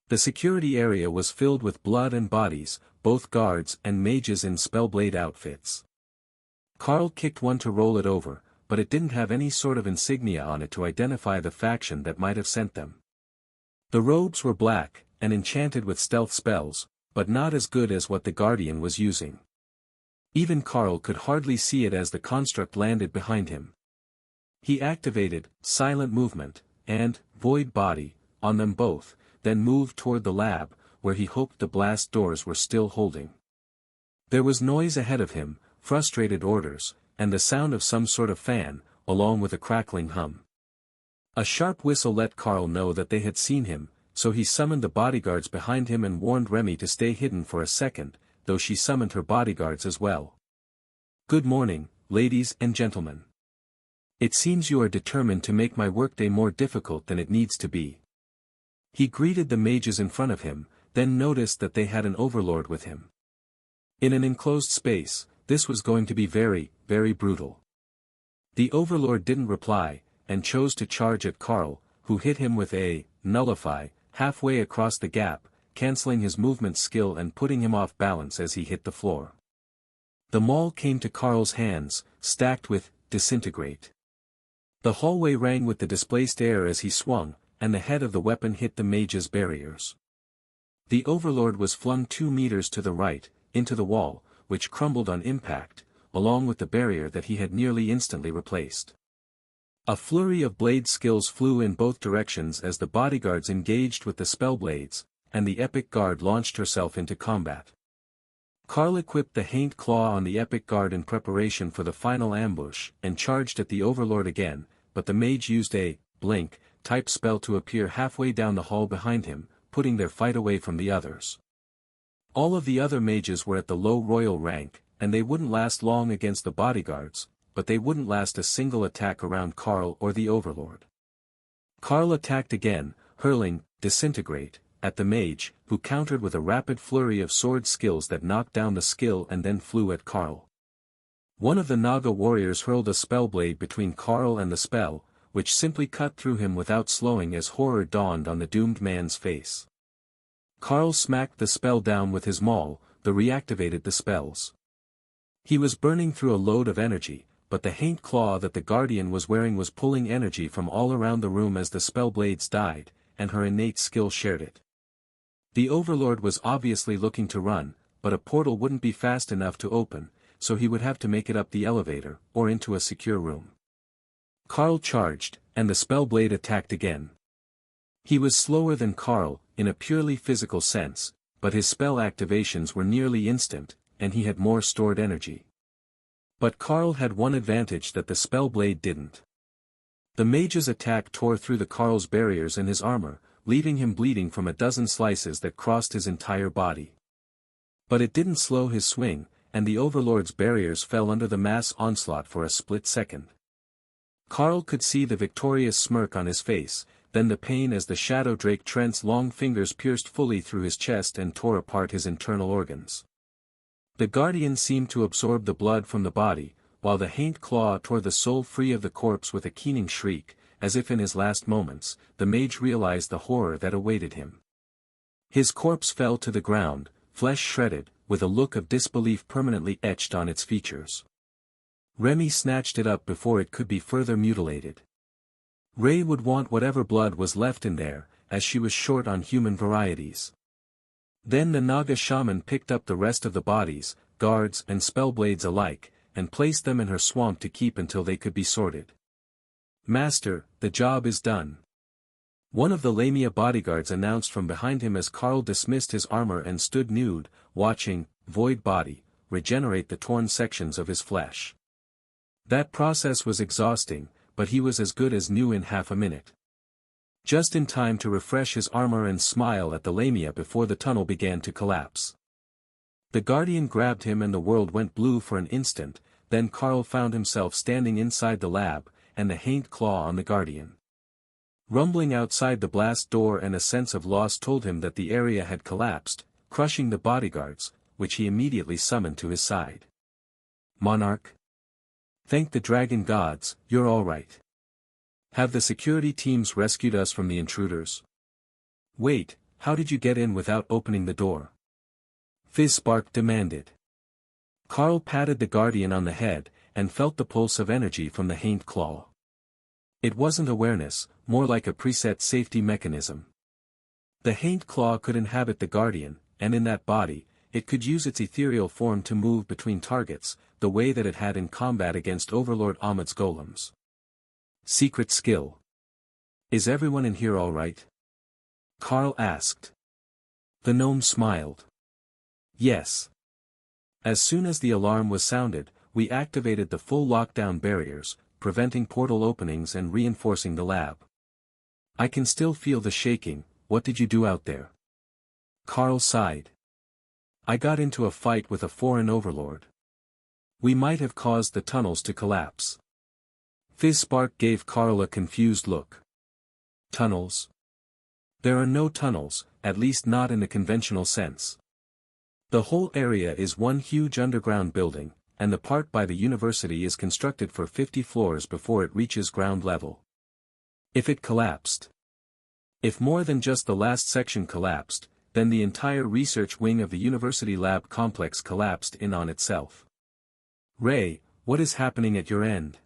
The security area was filled with blood and bodies, both guards and mages in spellblade outfits. Carl kicked one to roll it over, but it didn't have any sort of insignia on it to identify the faction that might have sent them. The robes were black, and enchanted with stealth spells, but not as good as what the Guardian was using. Even Carl could hardly see it as the construct landed behind him. He activated Silent Movement, and Void Body, on them both, then moved toward the lab, where he hoped the blast doors were still holding. There was noise ahead of him, frustrated orders, and the sound of some sort of fan, along with a crackling hum. A sharp whistle let Carl know that they had seen him, so he summoned the bodyguards behind him and warned Remy to stay hidden for a second, though she summoned her bodyguards as well. Good morning, ladies and gentlemen. It seems you are determined to make my workday more difficult than it needs to be. He greeted the mages in front of him, then noticed that they had an overlord with him. In an enclosed space, this was going to be very, very brutal. The overlord didn't reply, and chose to charge at Carl, who hit him with a Nullify, halfway across the gap, canceling his movement skill and putting him off balance as he hit the floor. The maul came to Carl's hands, stacked with Disintegrate. The hallway rang with the displaced air as he swung, and the head of the weapon hit the mage's barriers. The overlord was flung 2 meters to the right, into the wall, which crumbled on impact, along with the barrier that he had nearly instantly replaced. A flurry of blade skills flew in both directions as the bodyguards engaged with the spellblades, and the epic guard launched herself into combat. Karl equipped the Haint Claw on the epic guard in preparation for the final ambush, and charged at the Overlord again, but the mage used a blink type spell to appear halfway down the hall behind him, putting their fight away from the others. All of the other mages were at the low royal rank, and they wouldn't last long against the bodyguards, but they wouldn't last a single attack around Karl or the Overlord. Karl attacked again, hurling Disintegrate at the mage, who countered with a rapid flurry of sword skills that knocked down the skill and then flew at Karl. One of the Naga warriors hurled a spellblade between Karl and the spell, which simply cut through him without slowing as horror dawned on the doomed man's face. Karl smacked the spell down with his maul, that reactivated the spells. He was burning through a load of energy, but the Haint Claw that the Guardian was wearing was pulling energy from all around the room as the spellblades died, and her innate skill shared it. The Overlord was obviously looking to run, but a portal wouldn't be fast enough to open, so he would have to make it up the elevator, or into a secure room. Karl charged, and the spellblade attacked again. He was slower than Karl, in a purely physical sense, but his spell activations were nearly instant, and he had more stored energy. But Karl had one advantage that the spellblade didn't. The mage's attack tore through the Karl's barriers and his armor, leaving him bleeding from a dozen slices that crossed his entire body. But it didn't slow his swing, and the Overlord's barriers fell under the mass onslaught for a split second. Karl could see the victorious smirk on his face, then the pain as the Shadow Drake Trent's long fingers pierced fully through his chest and tore apart his internal organs. The Guardian seemed to absorb the blood from the body, while the Haint Claw tore the soul free of the corpse with a keening shriek, as if in his last moments, the mage realized the horror that awaited him. His corpse fell to the ground, flesh shredded, with a look of disbelief permanently etched on its features. Remy snatched it up before it could be further mutilated. Ray would want whatever blood was left in there, as she was short on human varieties. Then the Naga shaman picked up the rest of the bodies, guards and spellblades alike, and placed them in her swamp to keep until they could be sorted. "Master, the job is done," one of the Lamia bodyguards announced from behind him as Karl dismissed his armor and stood nude, watching Void Body regenerate the torn sections of his flesh. That process was exhausting, but he was as good as new in half a minute. Just in time to refresh his armor and smile at the Lamia before the tunnel began to collapse. The Guardian grabbed him and the world went blue for an instant, then Karl found himself standing inside the lab, and the Haint Claw on the Guardian. Rumbling outside the blast door and a sense of loss told him that the area had collapsed, crushing the bodyguards, which he immediately summoned to his side. "Monarch? Thank the dragon gods, you're all right. Have the security teams rescued us from the intruders?" "Wait, how did you get in without opening the door?" Fizzspark demanded. Karl patted the Guardian on the head, and felt the pulse of energy from the Haint Claw. It wasn't awareness, more like a preset safety mechanism. The Haint Claw could inhabit the Guardian, and in that body, it could use its ethereal form to move between targets, the way that it had in combat against Overlord Ahmed's golems. Secret skill. "Is everyone in here all right?" Karl asked. The gnome smiled. "Yes. As soon as the alarm was sounded, we activated the full lockdown barriers, preventing portal openings and reinforcing the lab. I can still feel the shaking. What did you do out there?" Karl sighed. "I got into a fight with a foreign overlord. We might have caused the tunnels to collapse." Fizzspark gave Karl a confused look. "Tunnels? There are no tunnels, at least not in the conventional sense. The whole area is one huge underground building, and the part by the university is constructed for 50 floors before it reaches ground level. If it collapsed. If more than just the last section collapsed, then the entire research wing of the university lab complex collapsed in on itself. Ray, what is happening at your end?"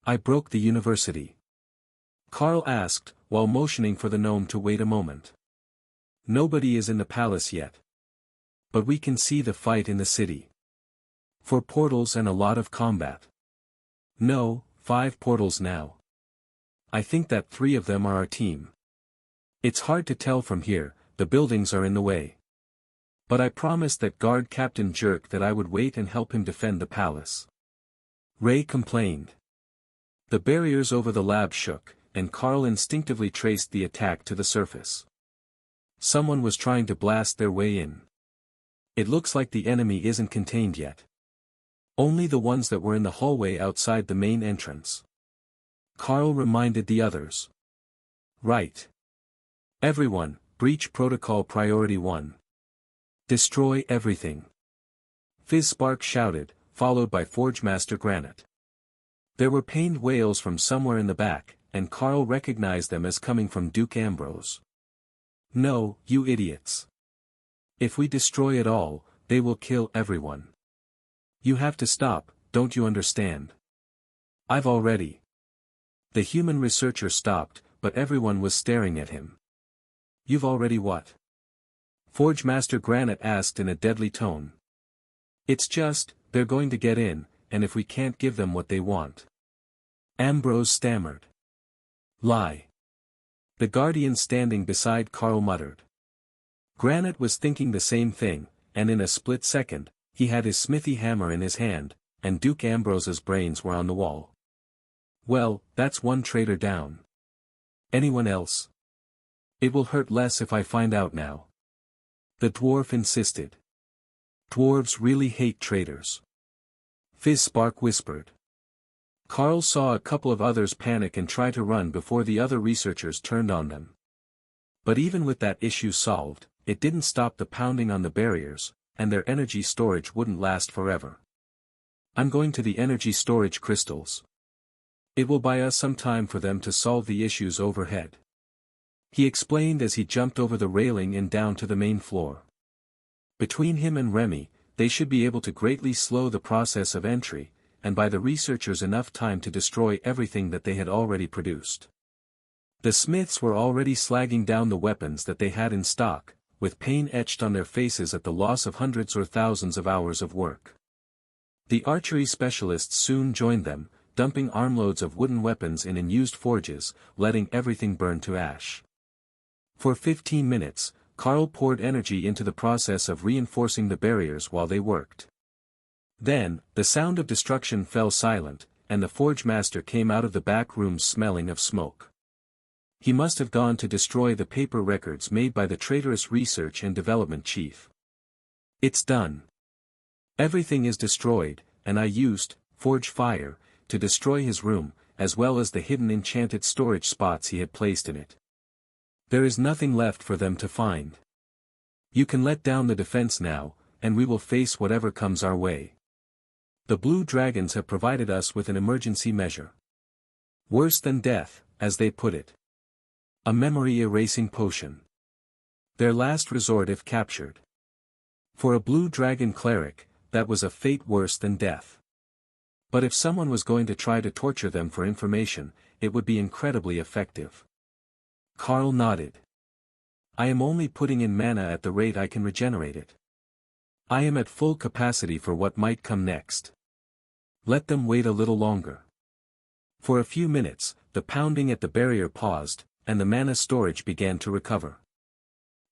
"I broke the university," Karl asked, while motioning for the gnome to wait a moment. "Nobody is in the palace yet. But we can see the fight in the city. 4 portals and a lot of combat. No, 5 portals now. I think that 3 of them are our team. It's hard to tell from here, the buildings are in the way." But I promised that guard Captain Jerk that I would wait and help him defend the palace. Ray complained. The barriers over the lab shook, and Carl instinctively traced the attack to the surface. Someone was trying to blast their way in. It looks like the enemy isn't contained yet. Only the ones that were in the hallway outside the main entrance. Carl reminded the others. Right. Everyone, breach protocol priority 1. Destroy everything. Fizzspark shouted, followed by Forgemaster Granite. There were pained wails from somewhere in the back, and Carl recognized them as coming from Duke Ambrose. No, you idiots. If we destroy it all, they will kill everyone. You have to stop, don't you understand? I've already. The human researcher stopped, but everyone was staring at him. You've already what? Forgemaster Granite asked in a deadly tone. It's just, they're going to get in, and if we can't give them what they want. Ambrose stammered. Lie. The guardian standing beside Carl muttered. Granite was thinking the same thing, and in a split second, he had his smithy hammer in his hand, and Duke Ambrose's brains were on the wall. Well, that's one traitor down. Anyone else? It will hurt less if I find out now. The dwarf insisted. Dwarves really hate traitors. Fizzspark whispered. Carl saw a couple of others panic and try to run before the other researchers turned on them. But even with that issue solved, it didn't stop the pounding on the barriers, and their energy storage wouldn't last forever. I'm going to the energy storage crystals. It will buy us some time for them to solve the issues overhead. He explained as he jumped over the railing and down to the main floor. Between him and Remy, they should be able to greatly slow the process of entry, and buy the researchers enough time to destroy everything that they had already produced. The smiths were already slagging down the weapons that they had in stock, with pain etched on their faces at the loss of hundreds or thousands of hours of work. The archery specialists soon joined them, dumping armloads of wooden weapons in unused forges, letting everything burn to ash. For 15 minutes, Carl poured energy into the process of reinforcing the barriers while they worked. Then, the sound of destruction fell silent, and the Forgemaster came out of the back room smelling of smoke. He must have gone to destroy the paper records made by the traitorous research and development chief. It's done. Everything is destroyed, and I used Forge Fire to destroy his room, as well as the hidden enchanted storage spots he had placed in it. There is nothing left for them to find. You can let down the defense now, and we will face whatever comes our way. The Blue Dragons have provided us with an emergency measure. Worse than death, as they put it. A memory-erasing potion. Their last resort if captured. For a Blue Dragon cleric, that was a fate worse than death. But if someone was going to try to torture them for information, it would be incredibly effective. Carl nodded. I am only putting in mana at the rate I can regenerate it. I am at full capacity for what might come next. Let them wait a little longer. For a few minutes, the pounding at the barrier paused, and the mana storage began to recover.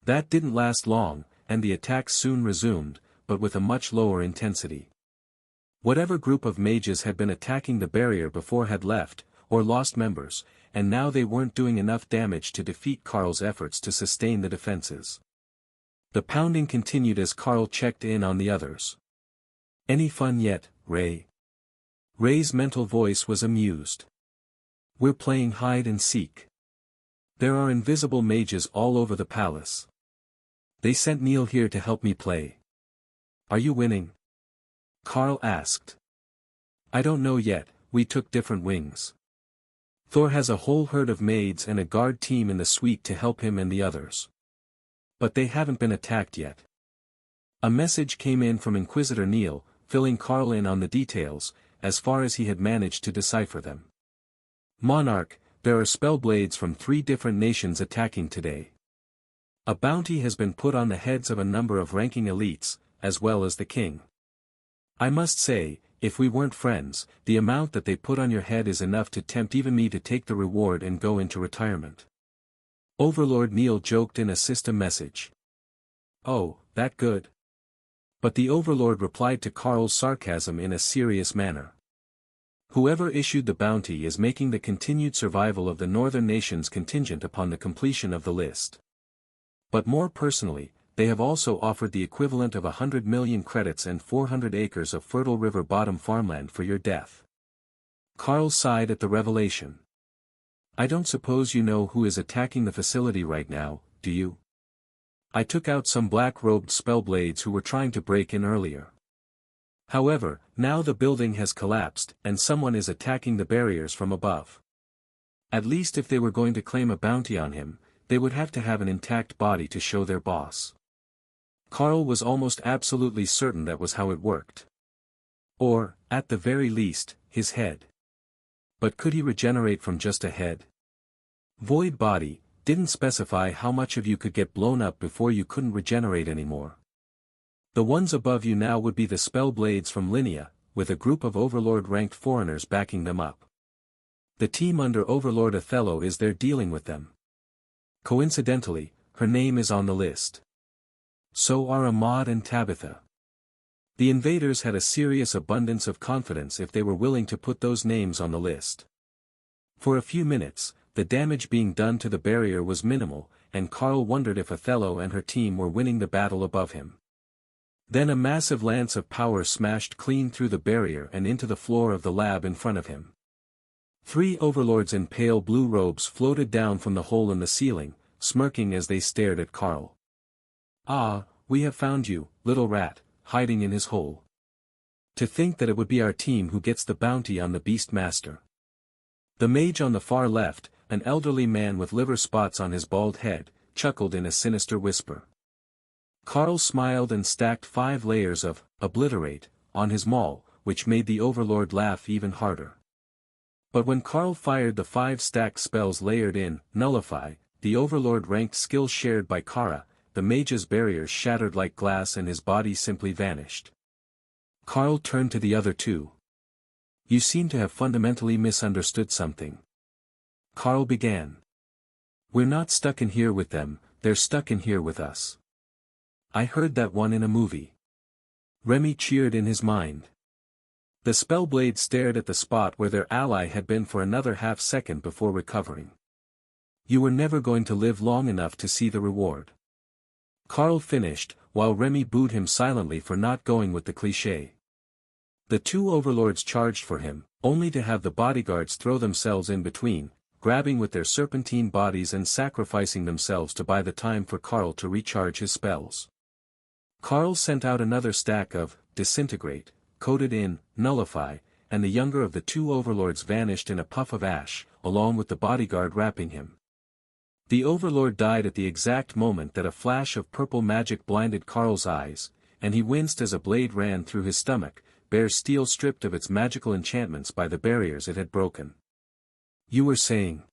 That didn't last long, and the attacks soon resumed, but with a much lower intensity. Whatever group of mages had been attacking the barrier before had left, or lost members, and now they weren't doing enough damage to defeat Carl's efforts to sustain the defenses. The pounding continued as Carl checked in on the others. Any fun yet, Ray? Ray's mental voice was amused. We're playing hide and seek. There are invisible mages all over the palace. They sent Neil here to help me play. Are you winning? Carl asked. I don't know yet, we took different wings. Thor has a whole herd of maids and a guard team in the suite to help him and the others. But they haven't been attacked yet. A message came in from Inquisitor Neil, filling Carl in on the details, as far as he had managed to decipher them. Monarch, there are spellblades from 3 different nations attacking today. A bounty has been put on the heads of a number of ranking elites, as well as the king. I must say, if we weren't friends, the amount that they put on your head is enough to tempt even me to take the reward and go into retirement. Overlord Neil joked in a system message. Oh, that good?" But the overlord replied to Karl's sarcasm in a serious manner. "Whoever issued the bounty is making the continued survival of the northern nations contingent upon the completion of the list. But more personally, they have also offered the equivalent of 100 million credits and 400 acres of fertile river bottom farmland for your death." Karl sighed at the revelation. "I don't suppose you know who is attacking the facility right now, do you? I took out some black-robed spellblades who were trying to break in earlier. However, now the building has collapsed and someone is attacking the barriers from above. At least if they were going to claim a bounty on him, they would have to have an intact body to show their boss." Karl was almost absolutely certain that was how it worked. Or, at the very least, his head. But could he regenerate from just a head? Void body didn't specify how much of you could get blown up before you couldn't regenerate anymore. The ones above you now would be the spellblades from Linnea, with a group of Overlord-ranked foreigners backing them up. The team under Overlord Othello is there dealing with them. Coincidentally, her name is on the list. So are Ahmad and Tabitha. The invaders had a serious abundance of confidence if they were willing to put those names on the list. For a few minutes, the damage being done to the barrier was minimal, and Karl wondered if Othello and her team were winning the battle above him. Then a massive lance of power smashed clean through the barrier and into the floor of the lab in front of him. 3 overlords in pale blue robes floated down from the hole in the ceiling, smirking as they stared at Karl. "Ah, we have found you, little rat, hiding in his hole. To think that it would be our team who gets the bounty on the Beastmaster." The mage on the far left, an elderly man with liver spots on his bald head, chuckled in a sinister whisper. Karl smiled and stacked 5 layers of "obliterate" on his maul, which made the overlord laugh even harder. But when Karl fired the 5 stacked spells layered in nullify, the overlord-ranked skill shared by Kara, the mage's barriers shattered like glass and his body simply vanished. Karl turned to the other 2. "You seem to have fundamentally misunderstood something." Karl began. "We're not stuck in here with them, they're stuck in here with us. I heard that one in a movie." Remy cheered in his mind. The spellblade stared at the spot where their ally had been for another half-second before recovering. "You were never going to live long enough to see the reward." Karl finished, while Remy booed him silently for not going with the cliché. The 2 overlords charged for him, only to have the bodyguards throw themselves in between, grabbing with their serpentine bodies and sacrificing themselves to buy the time for Karl to recharge his spells. Karl sent out another stack of disintegrate, coded in nullify, and the younger of the 2 overlords vanished in a puff of ash, along with the bodyguard wrapping him. The overlord died at the exact moment that a flash of purple magic blinded Karl's eyes, and he winced as a blade ran through his stomach, bare steel stripped of its magical enchantments by the barriers it had broken. "You were saying?"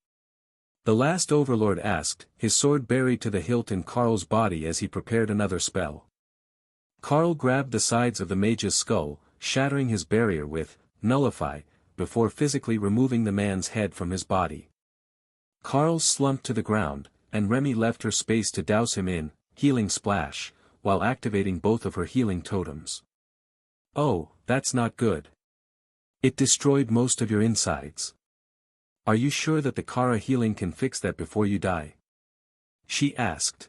The last overlord asked, his sword buried to the hilt in Karl's body as he prepared another spell. Karl grabbed the sides of the mage's skull, shattering his barrier with nullify, before physically removing the man's head from his body. Karl slumped to the ground, and Remy left her space to douse him in healing splash, while activating both of her healing totems. "Oh, that's not good. It destroyed most of your insides. Are you sure that the Kara healing can fix that before you die?" she asked.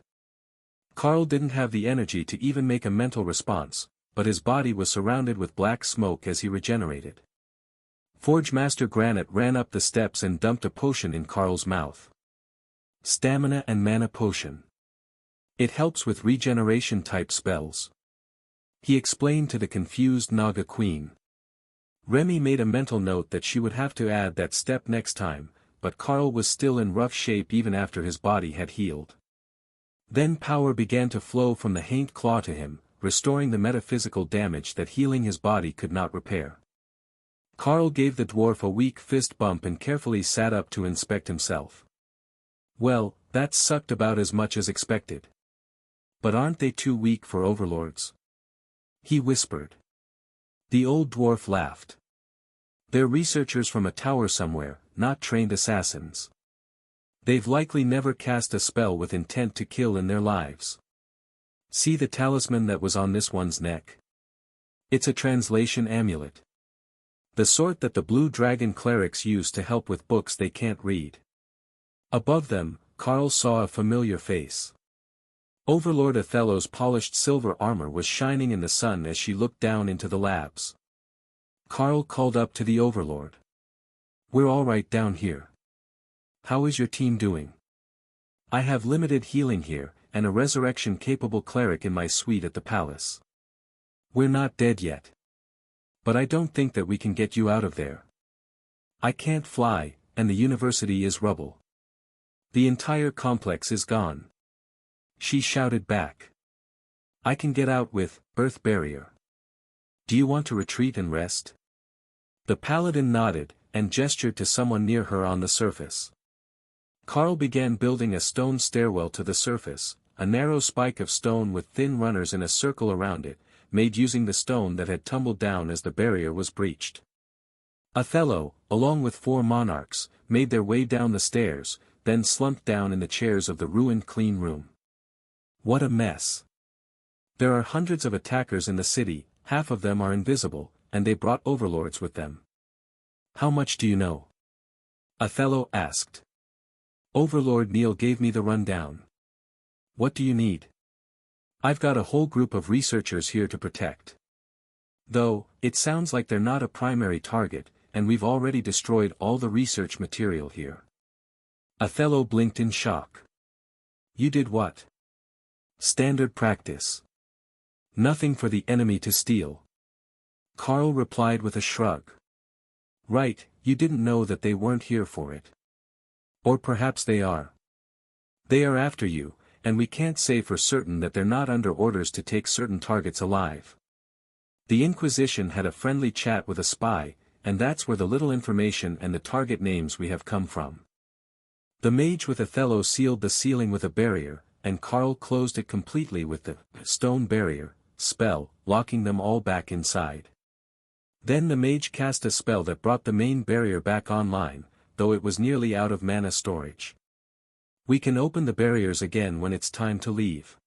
Karl didn't have the energy to even make a mental response, but his body was surrounded with black smoke as he regenerated. Forge Master Granite ran up the steps and dumped a potion in Karl's mouth. Stamina and mana potion. It helps with regeneration-type spells. He explained to the confused Naga Queen. Remy made a mental note that she would have to add that step next time, but Karl was still in rough shape even after his body had healed. Then power began to flow from the Haint Claw to him, restoring the metaphysical damage that healing his body could not repair. Karl gave the dwarf a weak fist bump and carefully sat up to inspect himself. "Well, that sucked about as much as expected. But aren't they too weak for overlords?" he whispered. The old dwarf laughed. "They're researchers from a tower somewhere, not trained assassins. They've likely never cast a spell with intent to kill in their lives. See the talisman that was on this one's neck? It's a translation amulet. The sort that the blue dragon clerics use to help with books they can't read. Above them, Carl saw a familiar face. Overlord Othello's polished silver armor was shining in the sun as she looked down into the labs. Carl called up to the Overlord. "We're all right down here. How is your team doing? I have limited healing here, and a resurrection-capable cleric in my suite at the palace. We're not dead yet. But I don't think that we can get you out of there. I can't fly, and the university is rubble. The entire complex is gone." She shouted back. "I can get out with Earth Barrier. Do you want to retreat and rest?" The paladin nodded, and gestured to someone near her on the surface. Carl began building a stone stairwell to the surface, a narrow spike of stone with thin runners in a circle around it, made using the stone that had tumbled down as the barrier was breached. Othello, along with 4 monarchs, made their way down the stairs, then slumped down in the chairs of the ruined clean room. What a mess. There are hundreds of attackers in the city, half of them are invisible, and they brought overlords with them. "How much do you know?" Othello asked. Overlord Neil gave me the rundown. "What do you need?" "I've got a whole group of researchers here to protect. Though, it sounds like they're not a primary target, and we've already destroyed all the research material here." Othello blinked in shock. "You did what?" "Standard practice. Nothing for the enemy to steal." Carl replied with a shrug. "Right, you didn't know that they weren't here for it. Or perhaps they are. They are after you, and we can't say for certain that they're not under orders to take certain targets alive. The Inquisition had a friendly chat with a spy, and that's where the little information and the target names we have come from." The mage with Othello sealed the ceiling with a barrier, and Carl closed it completely with the stone barrier spell, locking them all back inside. Then the mage cast a spell that brought the main barrier back online, though it was nearly out of mana storage. "We can open the barriers again when it's time to leave.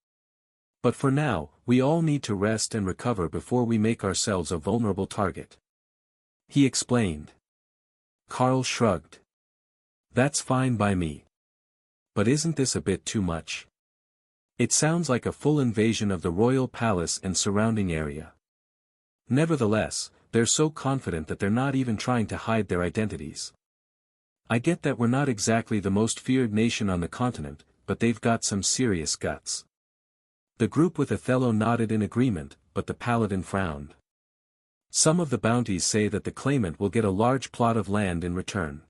But for now, we all need to rest and recover before we make ourselves a vulnerable target," he explained. Carl shrugged. "That's fine by me. But isn't this a bit too much? It sounds like a full invasion of the royal palace and surrounding area." "Nevertheless, they're so confident that they're not even trying to hide their identities. I get that we're not exactly the most feared nation on the continent, but they've got some serious guts." The group with Othello nodded in agreement, but the paladin frowned. "Some of the bounties say that the claimant will get a large plot of land in return.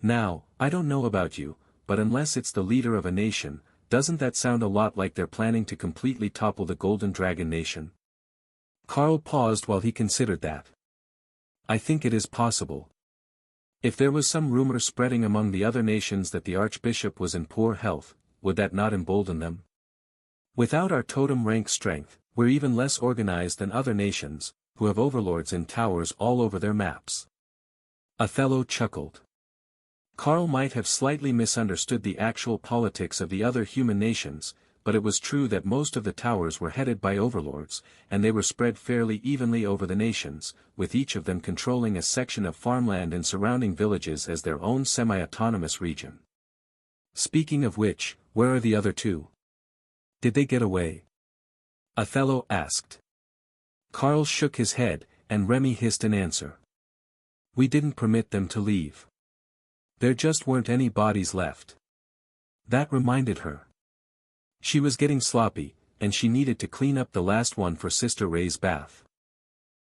Now, I don't know about you, but unless it's the leader of a nation, doesn't that sound a lot like they're planning to completely topple the Golden Dragon nation?" Carl paused while he considered that. "I think it is possible. If there was some rumor spreading among the other nations that the Archbishop was in poor health, would that not embolden them? Without our totem rank strength, we're even less organized than other nations, who have overlords in towers all over their maps." Othello chuckled. Carl might have slightly misunderstood the actual politics of the other human nations, but it was true that most of the towers were headed by overlords, and they were spread fairly evenly over the nations, with each of them controlling a section of farmland and surrounding villages as their own semi-autonomous region. "Speaking of which, where are the other 2? Did they get away?" Othello asked. Carl shook his head, and Remy hissed an answer. "We didn't permit them to leave. There just weren't any bodies left." That reminded her. She was getting sloppy, and she needed to clean up the last one for Sister Ray's bath.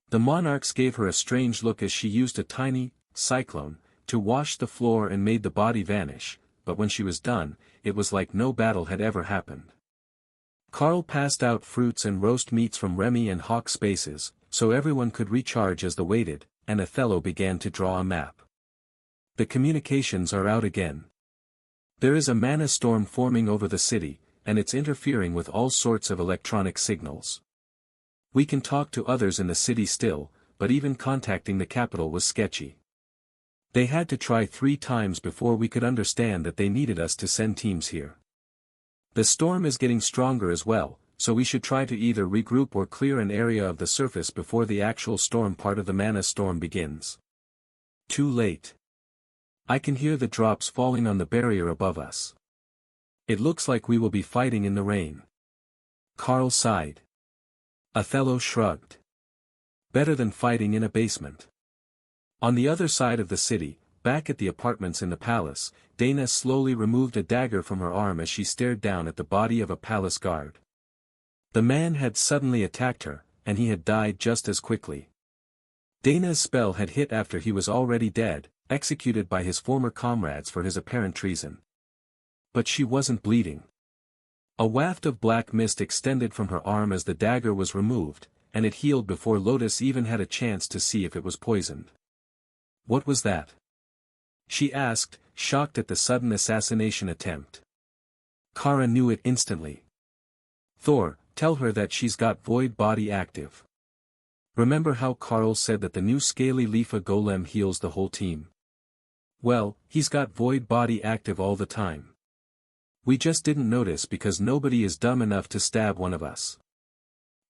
The monarchs gave her a strange look as she used a tiny cyclone to wash the floor and made the body vanish, but when she was done, it was like no battle had ever happened. Carl passed out fruits and roast meats from Remy and Hawk spaces, so everyone could recharge as they waited, and Othello began to draw a map. "The communications are out again. There is a mana storm forming over the city, and it's interfering with all sorts of electronic signals. We can talk to others in the city still, but even contacting the capital was sketchy. They had to try 3 times before we could understand that they needed us to send teams here. The storm is getting stronger as well, so we should try to either regroup or clear an area of the surface before the actual storm part of the mana storm begins. Too late. I can hear the drops falling on the barrier above us. It looks like we will be fighting in the rain. Carl sighed. Othello shrugged. Better than fighting in a basement. On the other side of the city, back at the apartments in the palace, Dana slowly removed a dagger from her arm as she stared down at the body of a palace guard. The man had suddenly attacked her, and he had died just as quickly. Dana's spell had hit after he was already dead, executed by his former comrades for his apparent treason. But she wasn't bleeding. A waft of black mist extended from her arm as the dagger was removed, and it healed before Lotus even had a chance to see if it was poisoned. What was that? She asked, shocked at the sudden assassination attempt. Kara knew it instantly. Thor, tell her that she's got void body active. Remember how Carl said that the new scaly Leafa golem heals the whole team? Well, he's got void body active all the time. We just didn't notice because nobody is dumb enough to stab one of us.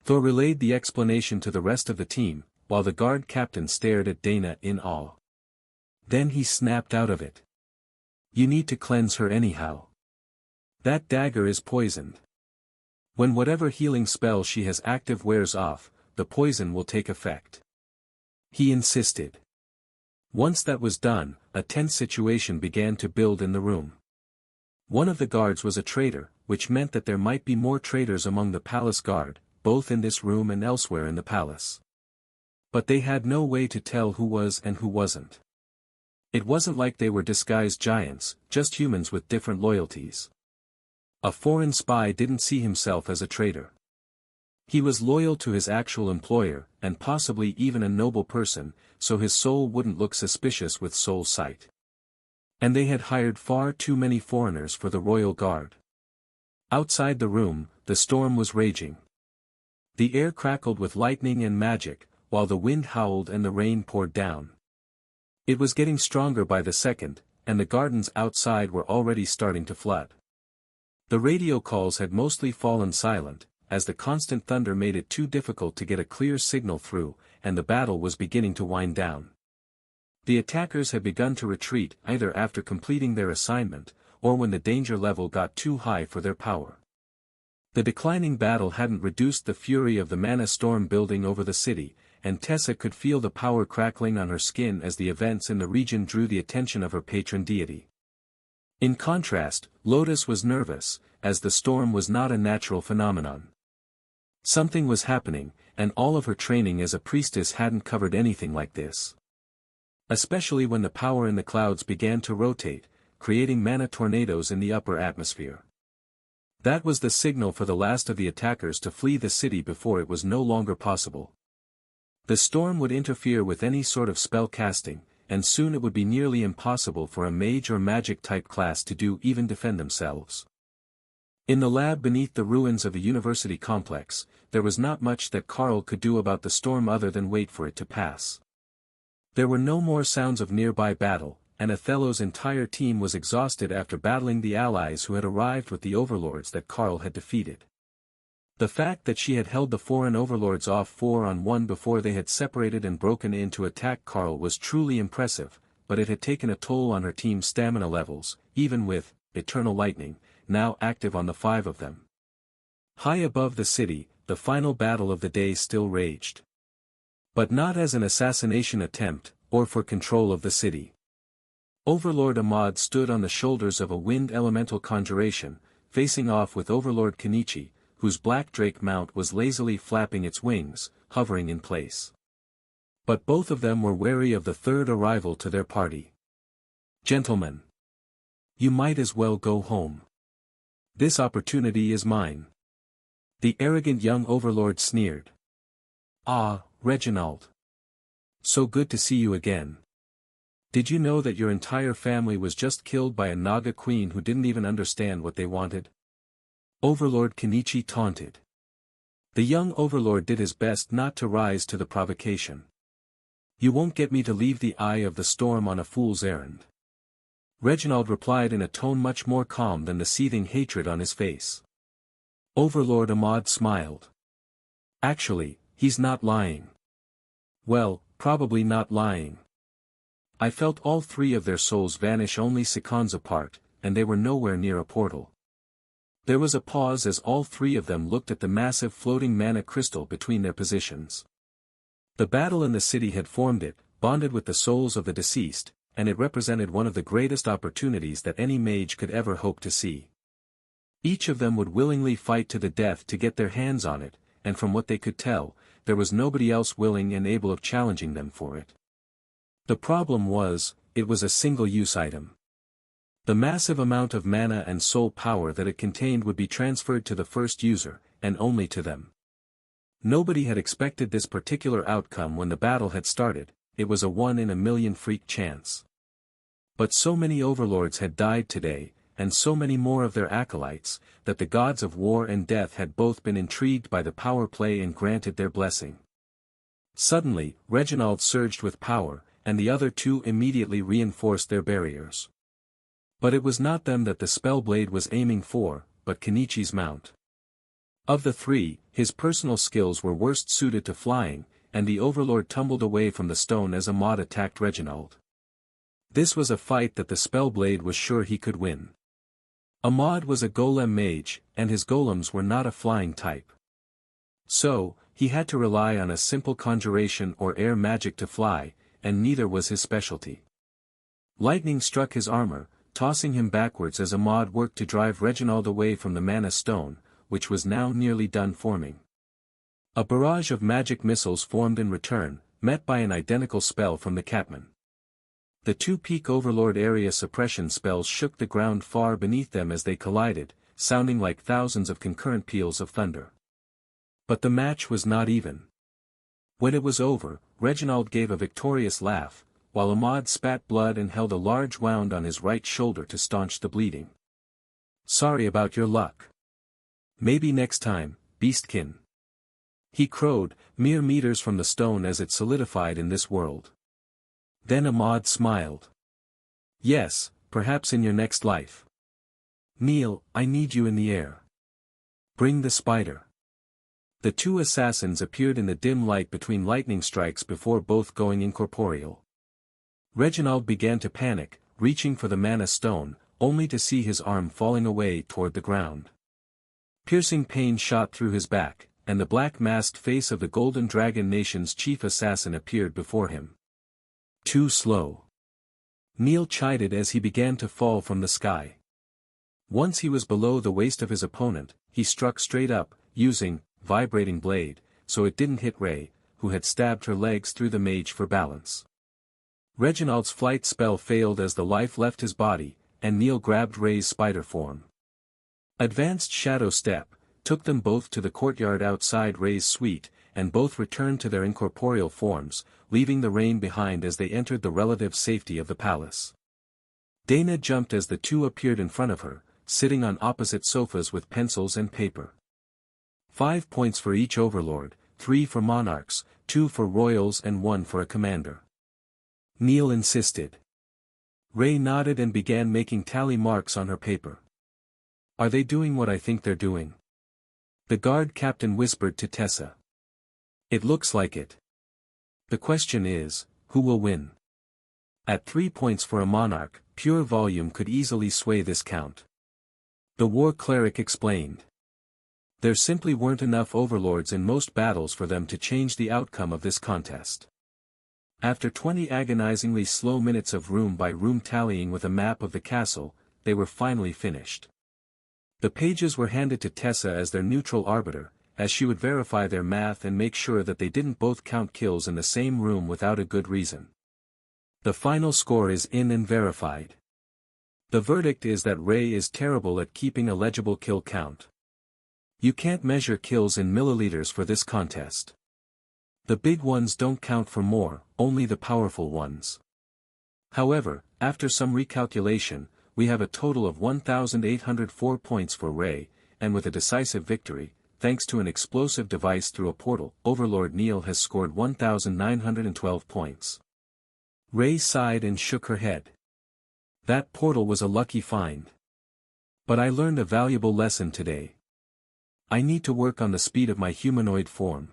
Thor relayed the explanation to the rest of the team, while the guard captain stared at Dana in awe. Then he snapped out of it. You need to cleanse her anyhow. That dagger is poisoned. When whatever healing spell she has active wears off, the poison will take effect. He insisted. Once that was done, a tense situation began to build in the room. One of the guards was a traitor, which meant that there might be more traitors among the palace guard, both in this room and elsewhere in the palace. But they had no way to tell who was and who wasn't. It wasn't like they were disguised giants, just humans with different loyalties. A foreign spy didn't see himself as a traitor. He was loyal to his actual employer, and possibly even a noble person, so his soul wouldn't look suspicious with soul sight. And they had hired far too many foreigners for the royal guard. Outside the room, the storm was raging. The air crackled with lightning and magic, while the wind howled and the rain poured down. It was getting stronger by the second, and the gardens outside were already starting to flood. The radio calls had mostly fallen silent, as the constant thunder made it too difficult to get a clear signal through, and the battle was beginning to wind down. The attackers had begun to retreat either after completing their assignment, or when the danger level got too high for their power. The declining battle hadn't reduced the fury of the mana storm building over the city, and Tessa could feel the power crackling on her skin as the events in the region drew the attention of her patron deity. In contrast, Lotus was nervous, as the storm was not a natural phenomenon. Something was happening, and all of her training as a priestess hadn't covered anything like this. Especially when the power in the clouds began to rotate, creating mana tornadoes in the upper atmosphere. That was the signal for the last of the attackers to flee the city before it was no longer possible. The storm would interfere with any sort of spell casting, and soon it would be nearly impossible for a mage or magic-type class to even defend themselves. In the lab beneath the ruins of the university complex, there was not much that Carl could do about the storm other than wait for it to pass. There were no more sounds of nearby battle, and Othello's entire team was exhausted after battling the allies who had arrived with the overlords that Carl had defeated. The fact that she had held the foreign overlords off 4-on-1 before they had separated and broken in to attack Carl was truly impressive, but it had taken a toll on her team's stamina levels, even with Eternal Lightning, now active on the 5 of them. High above the city, the final battle of the day still raged. But not as an assassination attempt, or for control of the city. Overlord Ahmad stood on the shoulders of a wind elemental conjuration, facing off with Overlord Kenichi, whose black drake mount was lazily flapping its wings, hovering in place. But both of them were wary of the third arrival to their party. Gentlemen, you might as well go home. This opportunity is mine. The arrogant young overlord sneered. Ah, Reginald. So good to see you again. Did you know that your entire family was just killed by a Naga queen who didn't even understand what they wanted? Overlord Kenichi taunted. The young overlord did his best not to rise to the provocation. You won't get me to leave the eye of the storm on a fool's errand. Reginald replied in a tone much more calm than the seething hatred on his face. Overlord Ahmad smiled. Actually, he's not lying. Well, probably not lying. I felt all three of their souls vanish only seconds apart, and they were nowhere near a portal. There was a pause as all three of them looked at the massive floating mana crystal between their positions. The battle in the city had formed it, bonded with the souls of the deceased, and it represented one of the greatest opportunities that any mage could ever hope to see. Each of them would willingly fight to the death to get their hands on it, and from what they could tell, there was nobody else willing and able of challenging them for it. The problem was, it was a single-use item. The massive amount of mana and soul power that it contained would be transferred to the first user, and only to them. Nobody had expected this particular outcome when the battle had started, it was a 1-in-a-million freak chance. But so many overlords had died today, and so many more of their acolytes, that the gods of war and death had both been intrigued by the power play and granted their blessing. Suddenly, Reginald surged with power, and the other two immediately reinforced their barriers. But it was not them that the spellblade was aiming for, but Kenichi's mount. Of the three, his personal skills were worst suited to flying, and the overlord tumbled away from the stone as Ahmad attacked Reginald. This was a fight that the spellblade was sure he could win. Ahmad was a golem mage, and his golems were not a flying type. So, he had to rely on a simple conjuration or air magic to fly, and neither was his specialty. Lightning struck his armor, tossing him backwards as Ahmad worked to drive Reginald away from the mana stone, which was now nearly done forming. A barrage of magic missiles formed in return, met by an identical spell from the Catman. The two peak overlord area suppression spells shook the ground far beneath them as they collided, sounding like thousands of concurrent peals of thunder. But the match was not even. When it was over, Reginald gave a victorious laugh, while Ahmad spat blood and held a large wound on his right shoulder to staunch the bleeding. Sorry about your luck. Maybe next time, beastkin. He crowed, mere meters from the stone as it solidified in this world. Then Ahmad smiled. Yes, perhaps in your next life. Neil, I need you in the air. Bring the spider. The two assassins appeared in the dim light between lightning strikes before both going incorporeal. Reginald began to panic, reaching for the mana stone, only to see his arm falling away toward the ground. Piercing pain shot through his back, and the black-masked face of the Golden Dragon Nation's chief assassin appeared before him. Too slow. Neil chided as he began to fall from the sky. Once he was below the waist of his opponent, he struck straight up, using vibrating blade, so it didn't hit Ray, who had stabbed her legs through the mage for balance. Reginald's flight spell failed as the life left his body, and Neil grabbed Ray's spider form. Advanced Shadow Step took them both to the courtyard outside Ray's suite, and both returned to their incorporeal forms, leaving the rain behind as they entered the relative safety of the palace. Dana jumped as the two appeared in front of her, sitting on opposite sofas with pencils and paper. 5 points for each overlord, 3 for monarchs, 2 for royals and 1 for a commander. Neil insisted. Ray nodded and began making tally marks on her paper. Are they doing what I think they're doing? The guard captain whispered to Tessa. It looks like it. The question is, who will win? At 3 points for a monarch, pure volume could easily sway this count. The war cleric explained. There simply weren't enough overlords in most battles for them to change the outcome of this contest. After 20 agonizingly slow minutes of room-by-room tallying with a map of the castle, they were finally finished. The pages were handed to Tessa as their neutral arbiter, as she would verify their math and make sure that they didn't both count kills in the same room without a good reason. The final score is in and verified. The verdict is that Ray is terrible at keeping a legible kill count. You can't measure kills in milliliters for this contest. The big ones don't count for more, only the powerful ones. However, after some recalculation, we have a total of 1,804 points for Ray, and with a decisive victory, thanks to an explosive device through a portal, Overlord Neil has scored 1,912 points. Ray sighed and shook her head. That portal was a lucky find. But I learned a valuable lesson today. I need to work on the speed of my humanoid form.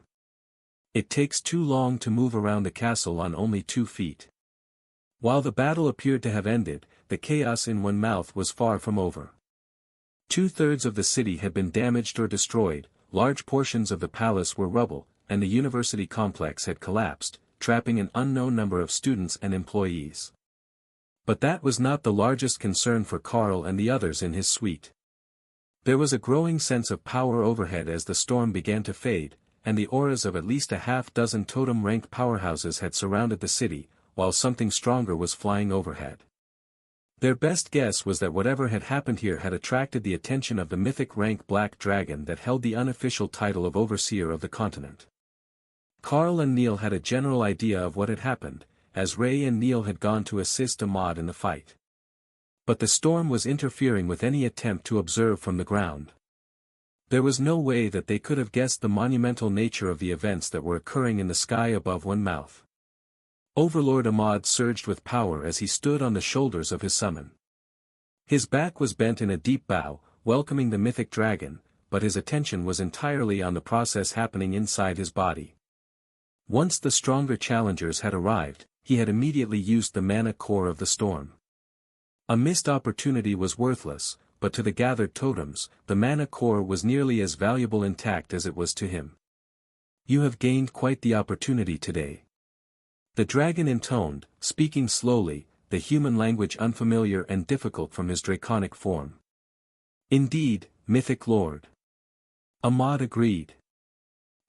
It takes too long to move around the castle on only 2 feet. While the battle appeared to have ended, the chaos in one mouth was far from over. 2/3 of the city had been damaged or destroyed, large portions of the palace were rubble, and the university complex had collapsed, trapping an unknown number of students and employees. But that was not the largest concern for Karl and the others in his suite. There was a growing sense of power overhead as the storm began to fade, and the auras of at least a half-dozen totem-ranked powerhouses had surrounded the city, while something stronger was flying overhead. Their best guess was that whatever had happened here had attracted the attention of the mythic rank Black Dragon that held the unofficial title of Overseer of the continent. Karl and Neil had a general idea of what had happened, as Ray and Neil had gone to assist Ahmad in the fight. But the storm was interfering with any attempt to observe from the ground. There was no way that they could have guessed the monumental nature of the events that were occurring in the sky above one mouth. Overlord Ahmad surged with power as he stood on the shoulders of his summon. His back was bent in a deep bow, welcoming the mythic dragon, but his attention was entirely on the process happening inside his body. Once the stronger challengers had arrived, he had immediately used the mana core of the storm. A missed opportunity was worthless, but to the gathered totems, the mana core was nearly as valuable intact as it was to him. You have gained quite the opportunity today. The dragon intoned, speaking slowly, the human language unfamiliar and difficult from his draconic form. Indeed, mythic lord. Ahmad agreed.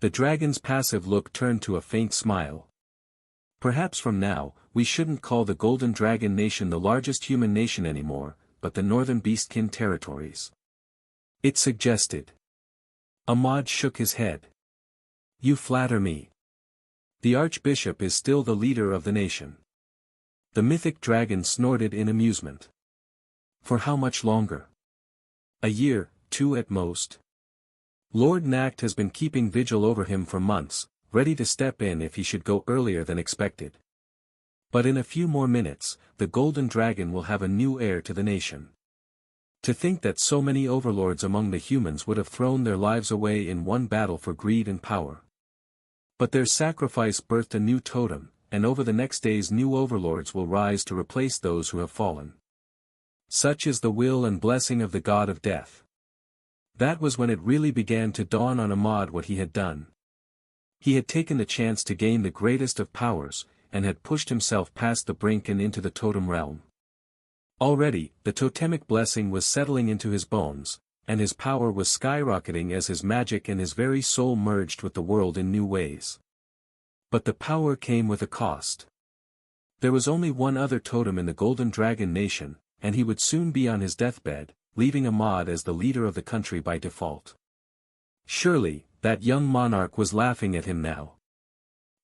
The dragon's passive look turned to a faint smile. Perhaps from now, we shouldn't call the Golden Dragon Nation the largest human nation anymore, but the Northern Beastkin territories. It suggested. Ahmad shook his head. You flatter me. The Archbishop is still the leader of the nation. The mythic dragon snorted in amusement. For how much longer? A year, 2 at most. Lord Nacht has been keeping vigil over him for months, ready to step in if he should go earlier than expected. But in a few more minutes, the Golden Dragon will have a new heir to the nation. To think that so many overlords among the humans would have thrown their lives away in one battle for greed and power. But their sacrifice birthed a new totem, and over the next days new overlords will rise to replace those who have fallen. Such is the will and blessing of the god of death. That was when it really began to dawn on Ahmad what he had done. He had taken the chance to gain the greatest of powers, and had pushed himself past the brink and into the totem realm. Already, the totemic blessing was settling into his bones, and his power was skyrocketing as his magic and his very soul merged with the world in new ways. But the power came with a cost. There was only one other totem in the Golden Dragon Nation, and he would soon be on his deathbed, leaving Ahmad as the leader of the country by default. Surely, that young monarch was laughing at him now.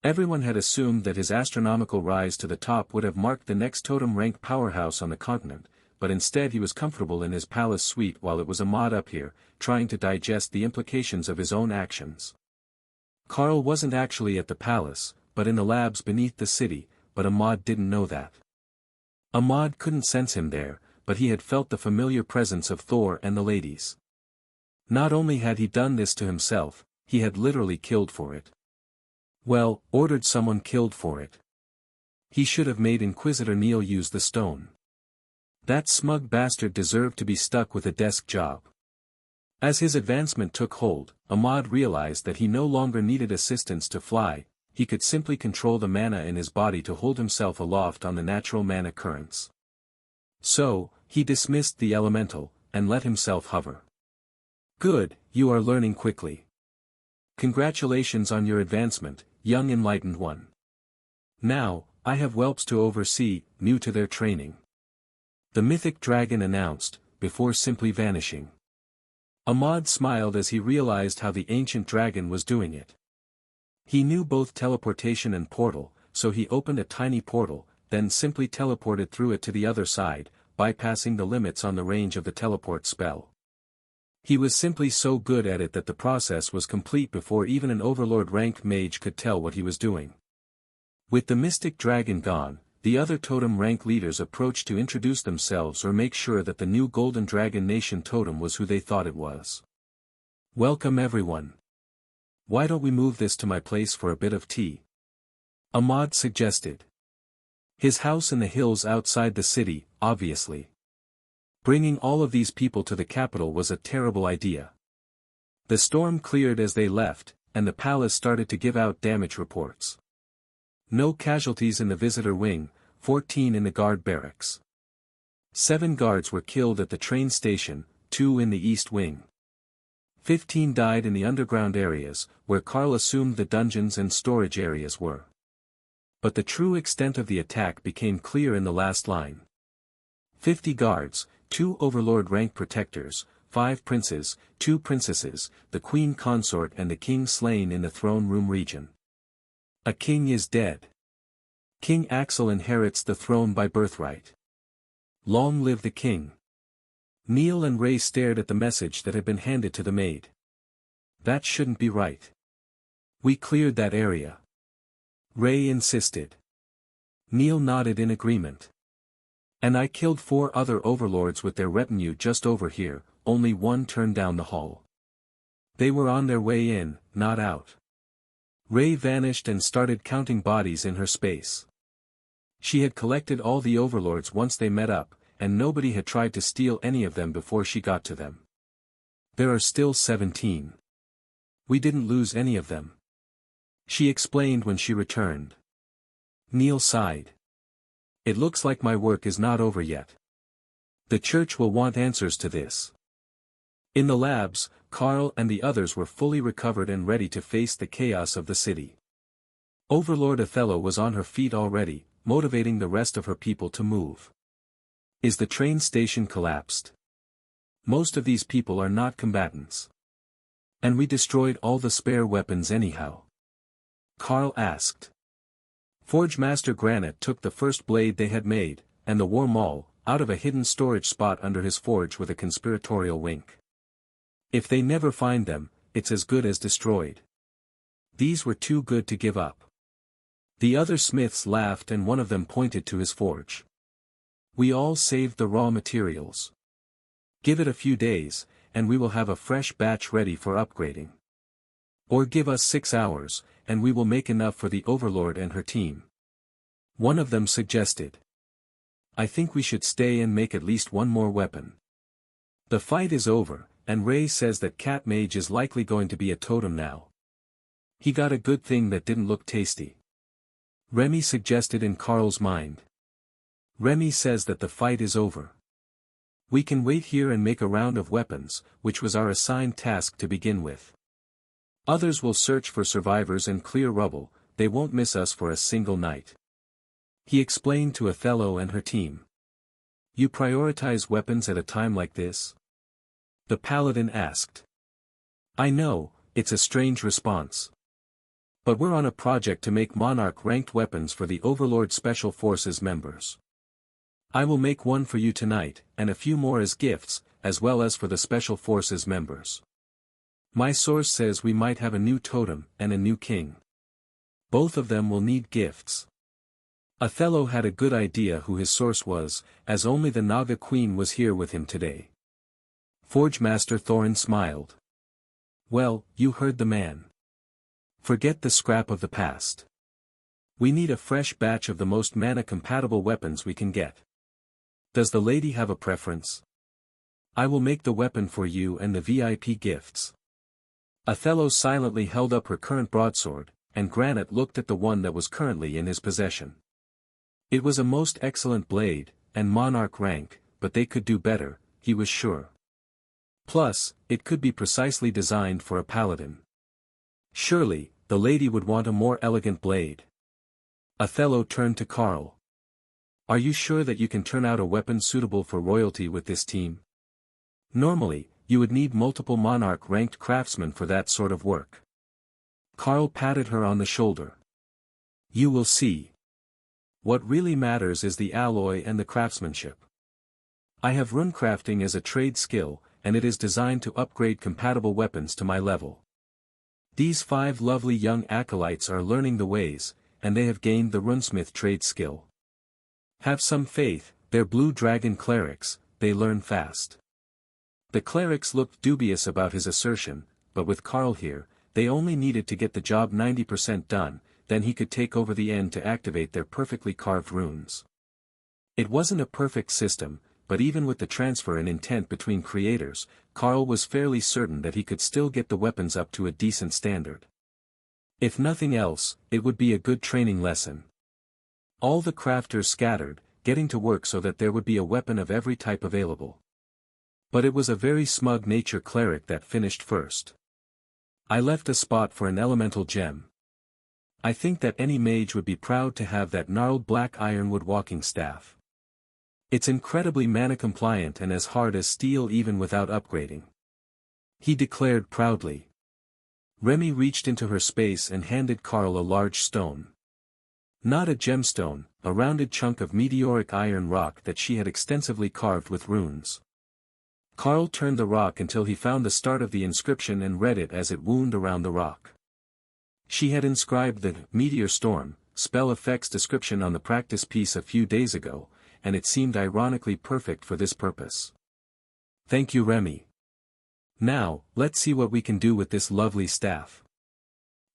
Everyone had assumed that his astronomical rise to the top would have marked the next totem-ranked powerhouse on the continent, but instead he was comfortable in his palace suite while it was Ahmad up here, trying to digest the implications of his own actions. Karl wasn't actually at the palace, but in the labs beneath the city, but Ahmad didn't know that. Ahmad couldn't sense him there, but he had felt the familiar presence of Thor and the ladies. Not only had he done this to himself, he had literally killed for it. Well, ordered someone killed for it. He should have made Inquisitor Neil use the stone. That smug bastard deserved to be stuck with a desk job. As his advancement took hold, Ahmad realized that he no longer needed assistance to fly, he could simply control the mana in his body to hold himself aloft on the natural mana currents. So, he dismissed the elemental, and let himself hover. Good, you are learning quickly. Congratulations on your advancement, young enlightened one. Now, I have whelps to oversee, new to their training. The mythic dragon announced, before simply vanishing. Ahmad smiled as he realized how the ancient dragon was doing it. He knew both teleportation and portal, so he opened a tiny portal, then simply teleported through it to the other side, bypassing the limits on the range of the teleport spell. He was simply so good at it that the process was complete before even an overlord-ranked mage could tell what he was doing. With the mystic dragon gone, the other totem rank leaders approached to introduce themselves or make sure that the new Golden Dragon Nation totem was who they thought it was. Welcome everyone. Why don't we move this to my place for a bit of tea? Ahmad suggested. His house in the hills outside the city, obviously. Bringing all of these people to the capital was a terrible idea. The storm cleared as they left, and the palace started to give out damage reports. No casualties in the visitor wing, 14 in the guard barracks. 7 guards were killed at the train station, 2 in the east wing. 15 died in the underground areas, where Karl assumed the dungeons and storage areas were. But the true extent of the attack became clear in the last line. 50 guards, 2 overlord rank protectors, 5 princes, 2 princesses, the queen consort and the king slain in the throne room region. A king is dead. King Axel inherits the throne by birthright. Long live the king. Neil and Ray stared at the message that had been handed to the maid. That shouldn't be right. We cleared that area. Ray insisted. Neil nodded in agreement. And I killed 4 other overlords with their retinue just over here, only one turned down the hall. They were on their way in, not out. Ray vanished and started counting bodies in her space. She had collected all the overlords once they met up, and nobody had tried to steal any of them before she got to them. There are still 17. We didn't lose any of them. She explained when she returned. Neil sighed. It looks like my work is not over yet. The church will want answers to this. In the labs, Karl and the others were fully recovered and ready to face the chaos of the city. Overlord Othello was on her feet already, motivating the rest of her people to move. Is the train station collapsed? Most of these people are not combatants. And we destroyed all the spare weapons anyhow. Karl asked. Forge Master Granite took the first blade they had made, and the War Maul, out of a hidden storage spot under his forge with a conspiratorial wink. If they never find them, it's as good as destroyed. These were too good to give up. The other smiths laughed and one of them pointed to his forge. We all saved the raw materials. Give it a few days, and we will have a fresh batch ready for upgrading. Or give us 6 hours, and we will make enough for the Overlord and her team. One of them suggested. I think we should stay and make at least one more weapon. The fight is over, and Ray says that Cat Mage is likely going to be a totem now. He got a good thing that didn't look tasty. Remy suggested in Karl's mind. Remy says that the fight is over. We can wait here and make a round of weapons, which was our assigned task to begin with. Others will search for survivors and clear rubble, they won't miss us for a single night. He explained to Othello and her team. You prioritize weapons at a time like this? The paladin asked. I know, it's a strange response. But we're on a project to make Monarch-ranked weapons for the Overlord Special Forces members. I will make one for you tonight, and a few more as gifts, as well as for the Special Forces members. My source says we might have a new totem and a new king. Both of them will need gifts. Othello had a good idea who his source was, as only the Naga Queen was here with him today. Forge Master Thorin smiled. Well, you heard the man. Forget the scrap of the past. We need a fresh batch of the most mana-compatible weapons we can get. Does the lady have a preference? I will make the weapon for you and the VIP gifts. Othello silently held up her current broadsword, and Granite looked at the one that was currently in his possession. It was a most excellent blade, and monarch rank, but they could do better, he was sure. Plus, it could be precisely designed for a paladin. Surely, the lady would want a more elegant blade. Othello turned to Karl. Are you sure that you can turn out a weapon suitable for royalty with this team? Normally, you would need multiple monarch-ranked craftsmen for that sort of work. Karl patted her on the shoulder. You will see. What really matters is the alloy and the craftsmanship. I have runecrafting as a trade skill, and it is designed to upgrade compatible weapons to my level. These 5 lovely young acolytes are learning the ways, and they have gained the runesmith trade skill. Have some faith, they're blue dragon clerics, they learn fast. The clerics looked dubious about his assertion, but with Carl here, they only needed to get the job 90% done, then he could take over the end to activate their perfectly carved runes. It wasn't a perfect system, but even with the transfer in intent between creators, Carl was fairly certain that he could still get the weapons up to a decent standard. If nothing else, it would be a good training lesson. All the crafters scattered, getting to work so that there would be a weapon of every type available. But it was a very smug nature cleric that finished first. I left a spot for an elemental gem. I think that any mage would be proud to have that gnarled black ironwood walking staff. It's incredibly mana compliant and as hard as steel even without upgrading. He declared proudly. Remy reached into her space and handed Carl a large stone. Not a gemstone, a rounded chunk of meteoric iron rock that she had extensively carved with runes. Carl turned the rock until he found the start of the inscription and read it as it wound around the rock. She had inscribed the meteor storm spell effects description on the practice piece a few days ago, and it seemed ironically perfect for this purpose. Thank you, Remy. Now, let's see what we can do with this lovely staff.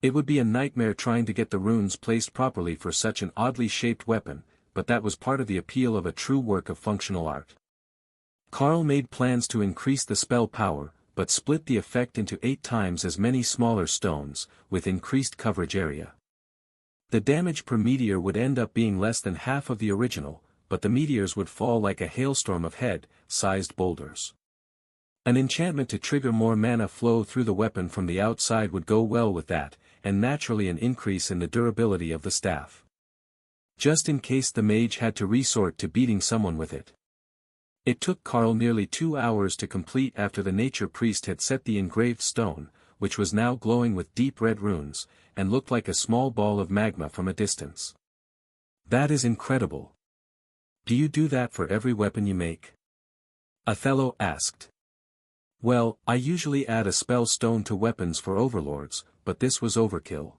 It would be a nightmare trying to get the runes placed properly for such an oddly shaped weapon, but that was part of the appeal of a true work of functional art. Carl made plans to increase the spell power, but split the effect into 8 times as many smaller stones, with increased coverage area. The damage per meteor would end up being less than half of the original, but the meteors would fall like a hailstorm of head-sized boulders. An enchantment to trigger more mana flow through the weapon from the outside would go well with that, and naturally an increase in the durability of the staff. Just in case the mage had to resort to beating someone with it. It took Carl nearly 2 hours to complete after the nature priest had set the engraved stone, which was now glowing with deep red runes, and looked like a small ball of magma from a distance. That is incredible. Do you do that for every weapon you make? Othello asked. Well, I usually add a spell stone to weapons for overlords, but this was overkill.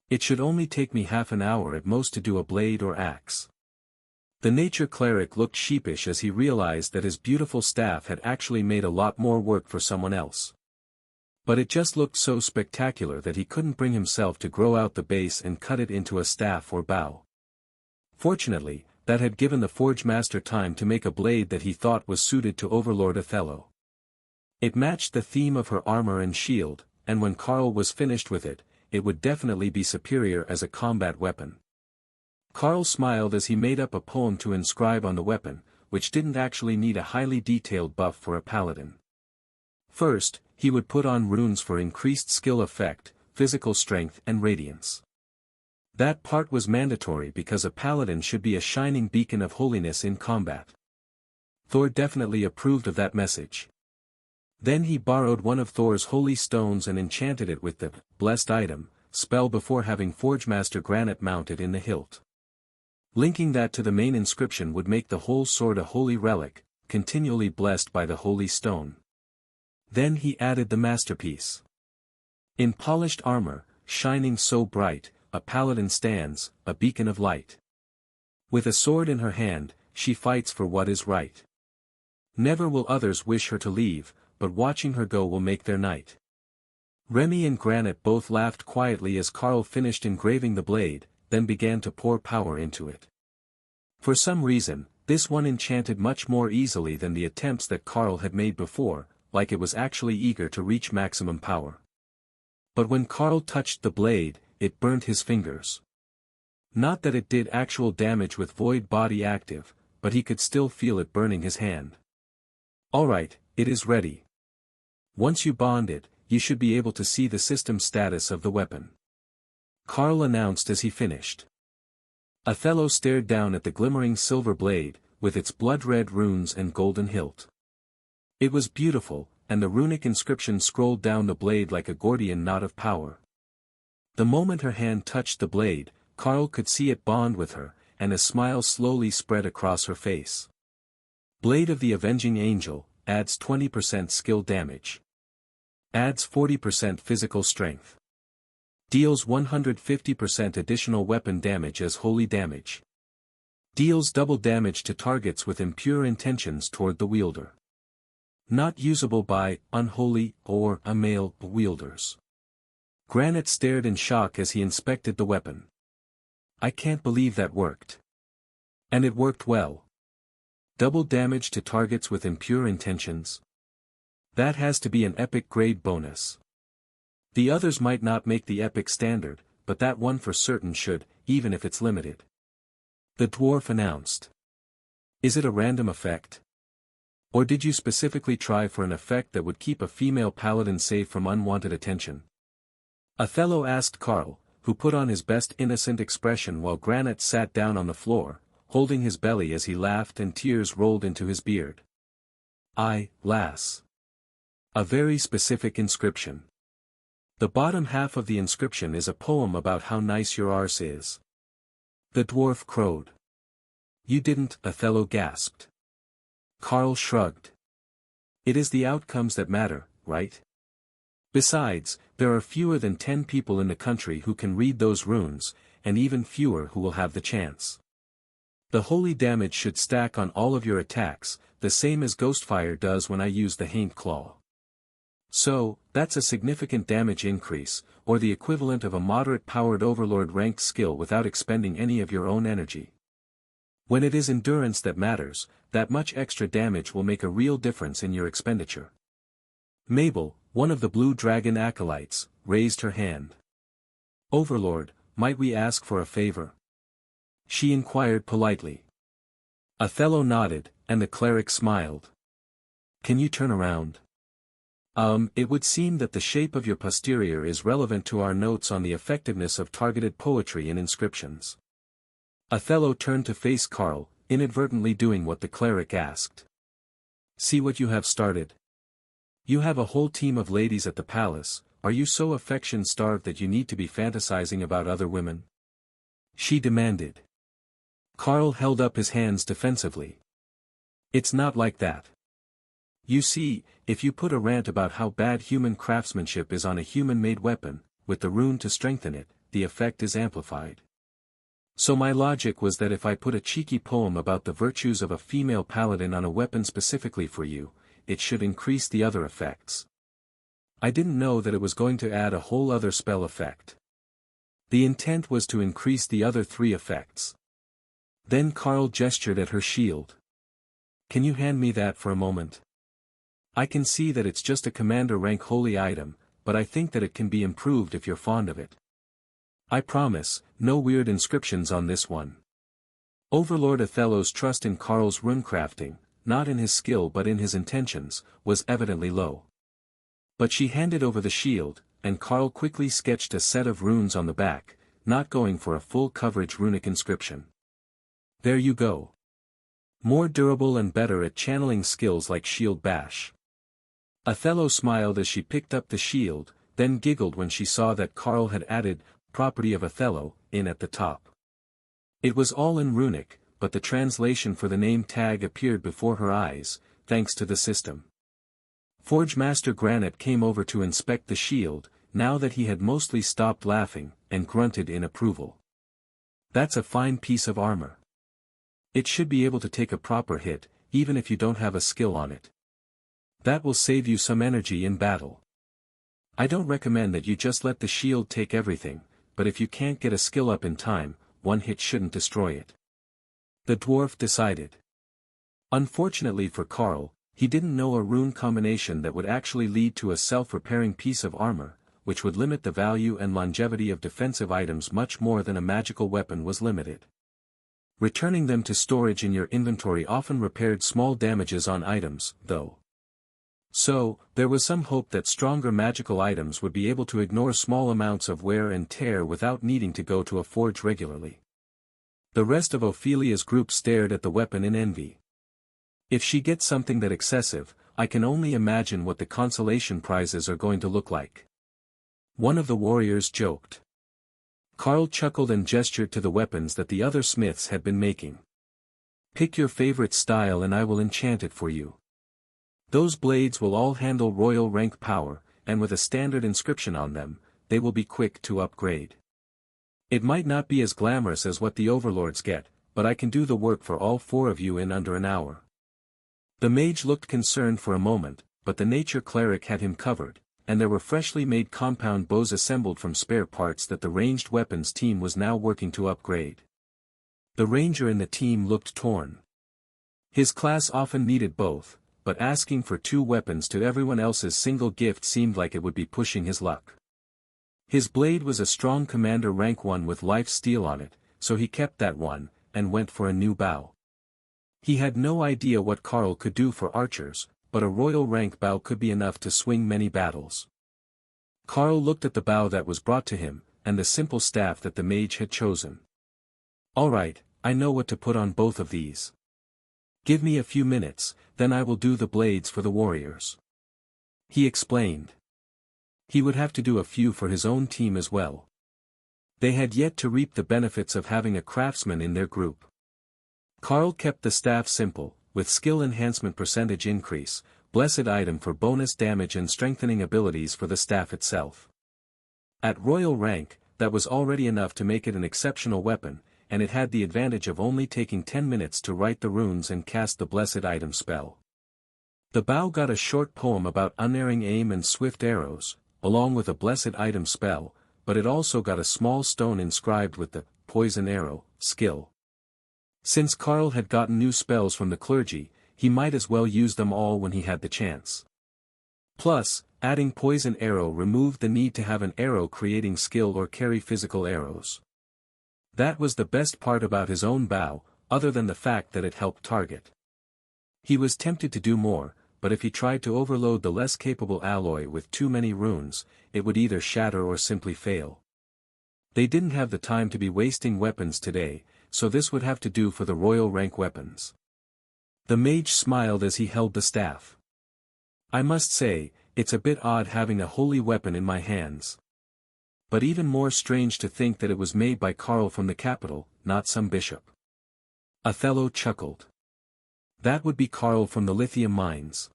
It should only take me half an hour at most to do a blade or axe. The nature cleric looked sheepish as he realized that his beautiful staff had actually made a lot more work for someone else. But it just looked so spectacular that he couldn't bring himself to grow out the base and cut it into a staff or bow. Fortunately, that had given the forge master time to make a blade that he thought was suited to Overlord Othello. It matched the theme of her armor and shield, and when Carl was finished with it, it would definitely be superior as a combat weapon. Carl smiled as he made up a poem to inscribe on the weapon, which didn't actually need a highly detailed buff for a paladin. First, he would put on runes for increased skill effect, physical strength and radiance. That part was mandatory because a paladin should be a shining beacon of holiness in combat. Thor definitely approved of that message. Then he borrowed one of Thor's holy stones and enchanted it with the blessed item spell before having Forgemaster granite mounted in the hilt. Linking that to the main inscription would make the whole sword a holy relic, continually blessed by the holy stone. Then he added the masterpiece. In polished armor, shining so bright, a paladin stands, a beacon of light. With a sword in her hand, she fights for what is right. Never will others wish her to leave, but watching her go will make their night. Remy and Granite both laughed quietly as Carl finished engraving the blade, then began to pour power into it. For some reason, this one enchanted much more easily than the attempts that Carl had made before, like it was actually eager to reach maximum power. But when Carl touched the blade, it burnt his fingers. Not that it did actual damage with void body active, but he could still feel it burning his hand. Alright, it is ready. Once you bond it, you should be able to see the system status of the weapon. Carl announced as he finished. Othello stared down at the glimmering silver blade, with its blood-red runes and golden hilt. It was beautiful, and the runic inscription scrolled down the blade like a Gordian knot of power. The moment her hand touched the blade, Carl could see it bond with her, and a smile slowly spread across her face. Blade of the Avenging Angel, adds 20% skill damage. Adds 40% physical strength. Deals 150% additional weapon damage as holy damage. Deals double damage to targets with impure intentions toward the wielder. Not usable by unholy or a male wielders. Granite stared in shock as he inspected the weapon. I can't believe that worked. And it worked well. Double damage to targets with impure intentions. That has to be an epic grade bonus. The others might not make the epic standard, but that one for certain should, even if it's limited. The dwarf announced. Is it a random effect? Or did you specifically try for an effect that would keep a female paladin safe from unwanted attention? Othello asked Carl, who put on his best innocent expression while Granite sat down on the floor, holding his belly as he laughed and tears rolled into his beard. Lass. A very specific inscription. The bottom half of the inscription is a poem about how nice your arse is. The dwarf crowed. You didn't, Othello gasped. Carl shrugged. It is the outcomes that matter, right? Besides, there are fewer than 10 people in the country who can read those runes, and even fewer who will have the chance. The holy damage should stack on all of your attacks, the same as Ghostfire does when I use the Haint Claw. So, that's a significant damage increase, or the equivalent of a moderate-powered Overlord ranked skill without expending any of your own energy. When it is endurance that matters, that much extra damage will make a real difference in your expenditure. Mabel, one of the Blue Dragon acolytes, raised her hand. Overlord, might we ask for a favor? She inquired politely. Othello nodded, and the cleric smiled. Can you turn around? It would seem that the shape of your posterior is relevant to our notes on the effectiveness of targeted poetry in inscriptions. Othello turned to face Carl, inadvertently doing what the cleric asked. See what you have started. You have a whole team of ladies at the palace, are you so affection-starved that you need to be fantasizing about other women? She demanded. Carl held up his hands defensively. It's not like that. You see, if you put a rant about how bad human craftsmanship is on a human-made weapon, with the rune to strengthen it, the effect is amplified. So my logic was that if I put a cheeky poem about the virtues of a female paladin on a weapon specifically for you, it should increase the other effects. I didn't know that it was going to add a whole other spell effect. The intent was to increase the other 3 effects. Then Carl gestured at her shield. Can you hand me that for a moment? I can see that it's just a commander rank holy item, but I think that it can be improved if you're fond of it. I promise, no weird inscriptions on this one. Overlord Othello's trust in Carl's runecrafting, not in his skill but in his intentions, was evidently low. But she handed over the shield, and Carl quickly sketched a set of runes on the back, not going for a full coverage runic inscription. There you go. More durable and better at channeling skills like Shield Bash. Othello smiled as she picked up the shield, then giggled when she saw that Carl had added, property of Othello, in at the top. It was all in runic, but the translation for the name tag appeared before her eyes, thanks to the system. Forge Master Granite came over to inspect the shield, now that he had mostly stopped laughing, and grunted in approval. That's a fine piece of armor. It should be able to take a proper hit, even if you don't have a skill on it. That will save you some energy in battle. I don't recommend that you just let the shield take everything, but if you can't get a skill up in time, one hit shouldn't destroy it. The dwarf decided. Unfortunately for Carl, he didn't know a rune combination that would actually lead to a self-repairing piece of armor, which would limit the value and longevity of defensive items much more than a magical weapon was limited. Returning them to storage in your inventory often repaired small damages on items, though. So, there was some hope that stronger magical items would be able to ignore small amounts of wear and tear without needing to go to a forge regularly. The rest of Ophelia's group stared at the weapon in envy. If she gets something that excessive, I can only imagine what the consolation prizes are going to look like. One of the warriors joked. Carl chuckled and gestured to the weapons that the other smiths had been making. Pick your favorite style and I will enchant it for you. Those blades will all handle royal rank power, and with a standard inscription on them, they will be quick to upgrade. It might not be as glamorous as what the overlords get, but I can do the work for all 4 of you in under an hour. The mage looked concerned for a moment, but the nature cleric had him covered, and there were freshly made compound bows assembled from spare parts that the ranged weapons team was now working to upgrade. The ranger in the team looked torn. His class often needed both, but asking for 2 weapons to everyone else's single gift seemed like it would be pushing his luck. His blade was a strong commander rank 1 with life steal on it, so he kept that one, and went for a new bow. He had no idea what Carl could do for archers, but a royal rank bow could be enough to swing many battles. Carl looked at the bow that was brought to him, and the simple staff that the mage had chosen. "All right, I know what to put on both of these. Give me a few minutes, then I will do the blades for the warriors," he explained. He would have to do a few for his own team as well. They had yet to reap the benefits of having a craftsman in their group. Carl kept the staff simple, with skill enhancement percentage increase, blessed item for bonus damage and strengthening abilities for the staff itself. At royal rank, that was already enough to make it an exceptional weapon, and it had the advantage of only taking 10 minutes to write the runes and cast the blessed item spell. The bow got a short poem about unerring aim and swift arrows, along with a blessed item spell, but it also got a small stone inscribed with the poison arrow skill. Since Carl had gotten new spells from the clergy, he might as well use them all when he had the chance. Plus, adding poison arrow removed the need to have an arrow creating skill or carry physical arrows. That was the best part about his own bow, other than the fact that it helped target. He was tempted to do more, but if he tried to overload the less capable alloy with too many runes, it would either shatter or simply fail. They didn't have the time to be wasting weapons today, so this would have to do for the royal rank weapons. The mage smiled as he held the staff. "I must say, it's a bit odd having a holy weapon in my hands. But even more strange to think that it was made by Carl from the capital, not some bishop." Othello chuckled. That would be Carl from the lithium mines.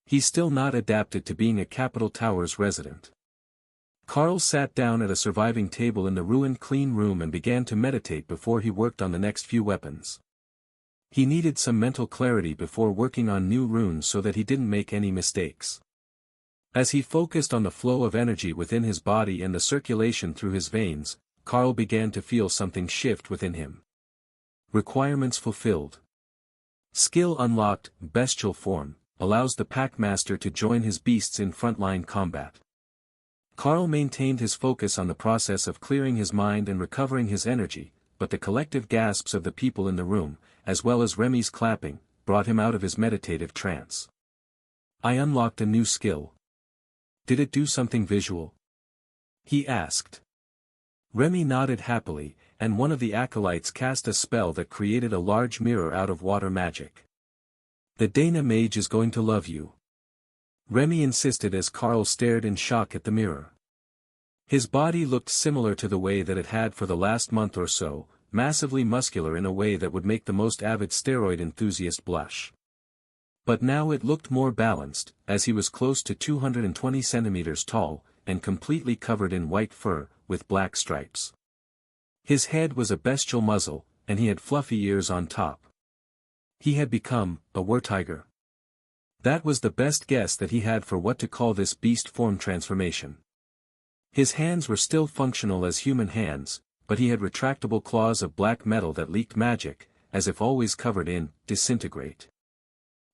He's still not adapted to being a capital tower's resident. Carl sat down at a surviving table in the ruined clean room and began to meditate before he worked on the next few weapons. He needed some mental clarity before working on new runes so that he didn't make any mistakes. As he focused on the flow of energy within his body and the circulation through his veins, Carl began to feel something shift within him. Requirements fulfilled. Skill unlocked, bestial form, allows the packmaster to join his beasts in frontline combat. Carl maintained his focus on the process of clearing his mind and recovering his energy, but the collective gasps of the people in the room, as well as Remy's clapping, brought him out of his meditative trance. "I unlocked a new skill. Did it do something visual?" he asked. Remy nodded happily, and one of the acolytes cast a spell that created a large mirror out of water magic. "The Dana mage is going to love you," Remy insisted as Carl stared in shock at the mirror. His body looked similar to the way that it had for the last month or so, massively muscular in a way that would make the most avid steroid enthusiast blush. But now it looked more balanced, as he was close to 220 centimeters tall, and completely covered in white fur, with black stripes. His head was a bestial muzzle, and he had fluffy ears on top. He had become a weretiger. That was the best guess that he had for what to call this beast form transformation. His hands were still functional as human hands, but he had retractable claws of black metal that leaked magic, as if always covered in disintegrate.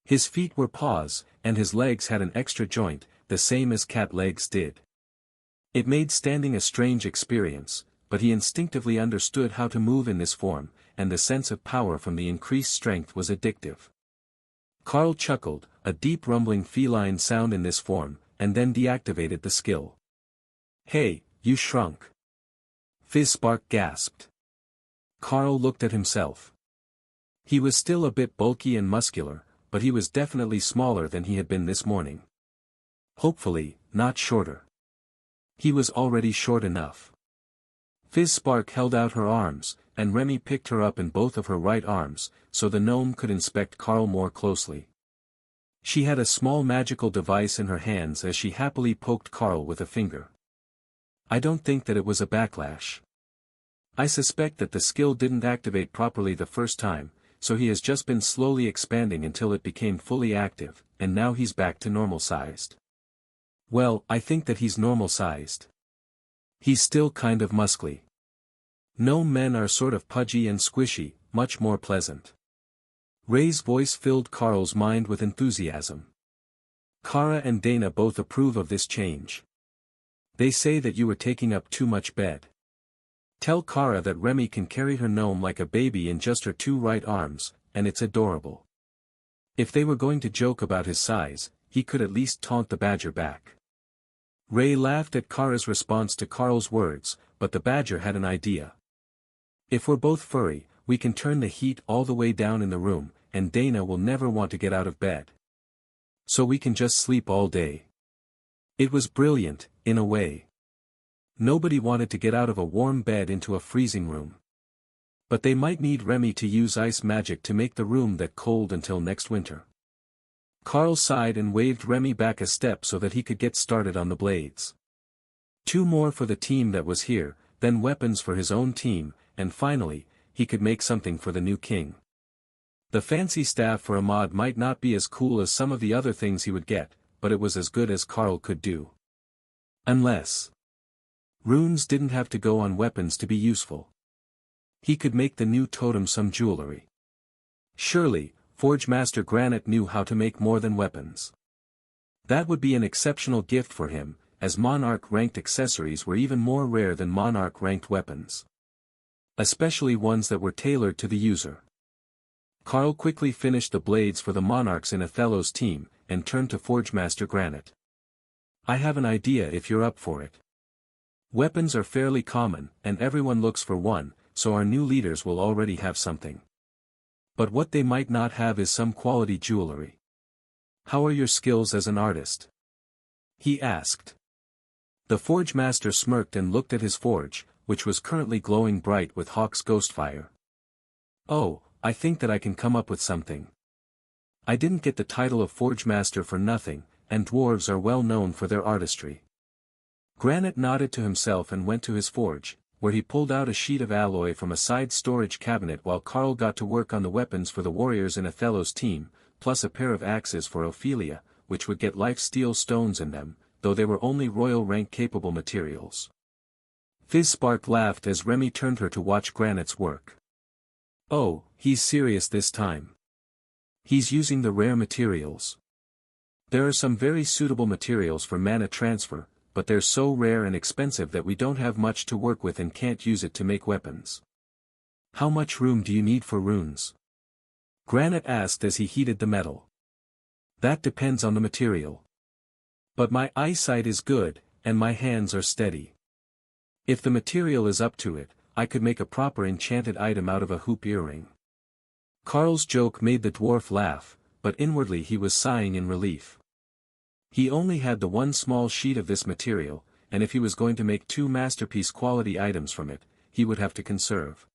His feet were paws, and his legs had an extra joint, the same as cat legs did. It made standing a strange experience, but he instinctively understood how to move in this form, and the sense of power from the increased strength was addictive. Carl chuckled, a deep rumbling feline sound in this form, and then deactivated the skill. "Hey, you shrunk." Fizzspark gasped. Carl looked at himself. He was still a bit bulky and muscular, but he was definitely smaller than he had been this morning. Hopefully, not shorter. He was already short enough. Fizzspark held out her arms, and Remy picked her up in both of her right arms, so the gnome could inspect Carl more closely. She had a small magical device in her hands as she happily poked Carl with a finger. "I don't think that it was a backlash. I suspect that the skill didn't activate properly the first time, so he has just been slowly expanding until it became fully active, and now he's back to normal-sized. Well, I think that he's normal-sized. He's still kind of muscly. Gnome men are sort of pudgy and squishy, much more pleasant. Ray's voice filled Carl's mind with enthusiasm. Kara and Dana both approve of this change. They say that you were taking up too much bed. Tell Kara that Remy can carry her gnome like a baby in just her 2 right arms, and it's adorable. If they were going to joke about his size, he could at least taunt the badger back. Ray laughed at Kara's response to Carl's words, but the badger had an idea. If we're both furry, we can turn the heat all the way down in the room, and Dana will never want to get out of bed. So we can just sleep all day. It was brilliant, in a way. Nobody wanted to get out of a warm bed into a freezing room. But they might need Remy to use ice magic to make the room that cold until next winter. Carl sighed and waved Remy back a step so that he could get started on the blades. 2 more for the team that was here, then weapons for his own team, and finally, he could make something for the new king. The fancy staff for Ahmad might not be as cool as some of the other things he would get, but it was as good as Carl could do. Unless runes didn't have to go on weapons to be useful. He could make the new totem some jewelry. Surely, Forge Master Granite knew how to make more than weapons. That would be an exceptional gift for him, as Monarch-ranked accessories were even more rare than Monarch-ranked weapons. Especially ones that were tailored to the user. Carl quickly finished the blades for the Monarchs in Othello's team, and turned to Forge Master Granite. I have an idea if you're up for it. Weapons are fairly common, and everyone looks for one, so our new leaders will already have something. But what they might not have is some quality jewelry. How are your skills as an artist? He asked. The Forge Master smirked and looked at his forge, which was currently glowing bright with Hawk's Ghostfire. Oh, I think that I can come up with something. I didn't get the title of Forge Master for nothing, and dwarves are well known for their artistry. Granite nodded to himself and went to his forge, where he pulled out a sheet of alloy from a side storage cabinet while Carl got to work on the weapons for the warriors in Othello's team, plus a pair of axes for Ophelia, which would get life-steal stones in them, though they were only royal rank-capable materials. Fizzspark laughed as Remy turned her to watch Granite's work. Oh, he's serious this time. He's using the rare materials. There are some very suitable materials for mana transfer, but they're so rare and expensive that we don't have much to work with and can't use it to make weapons. How much room do you need for runes? Granite asked as he heated the metal. That depends on the material. But my eyesight is good, and my hands are steady. If the material is up to it, I could make a proper enchanted item out of a hoop earring. Carl's joke made the dwarf laugh, but inwardly he was sighing in relief. He only had the 1 small sheet of this material, and if he was going to make 2 masterpiece quality items from it, he would have to conserve.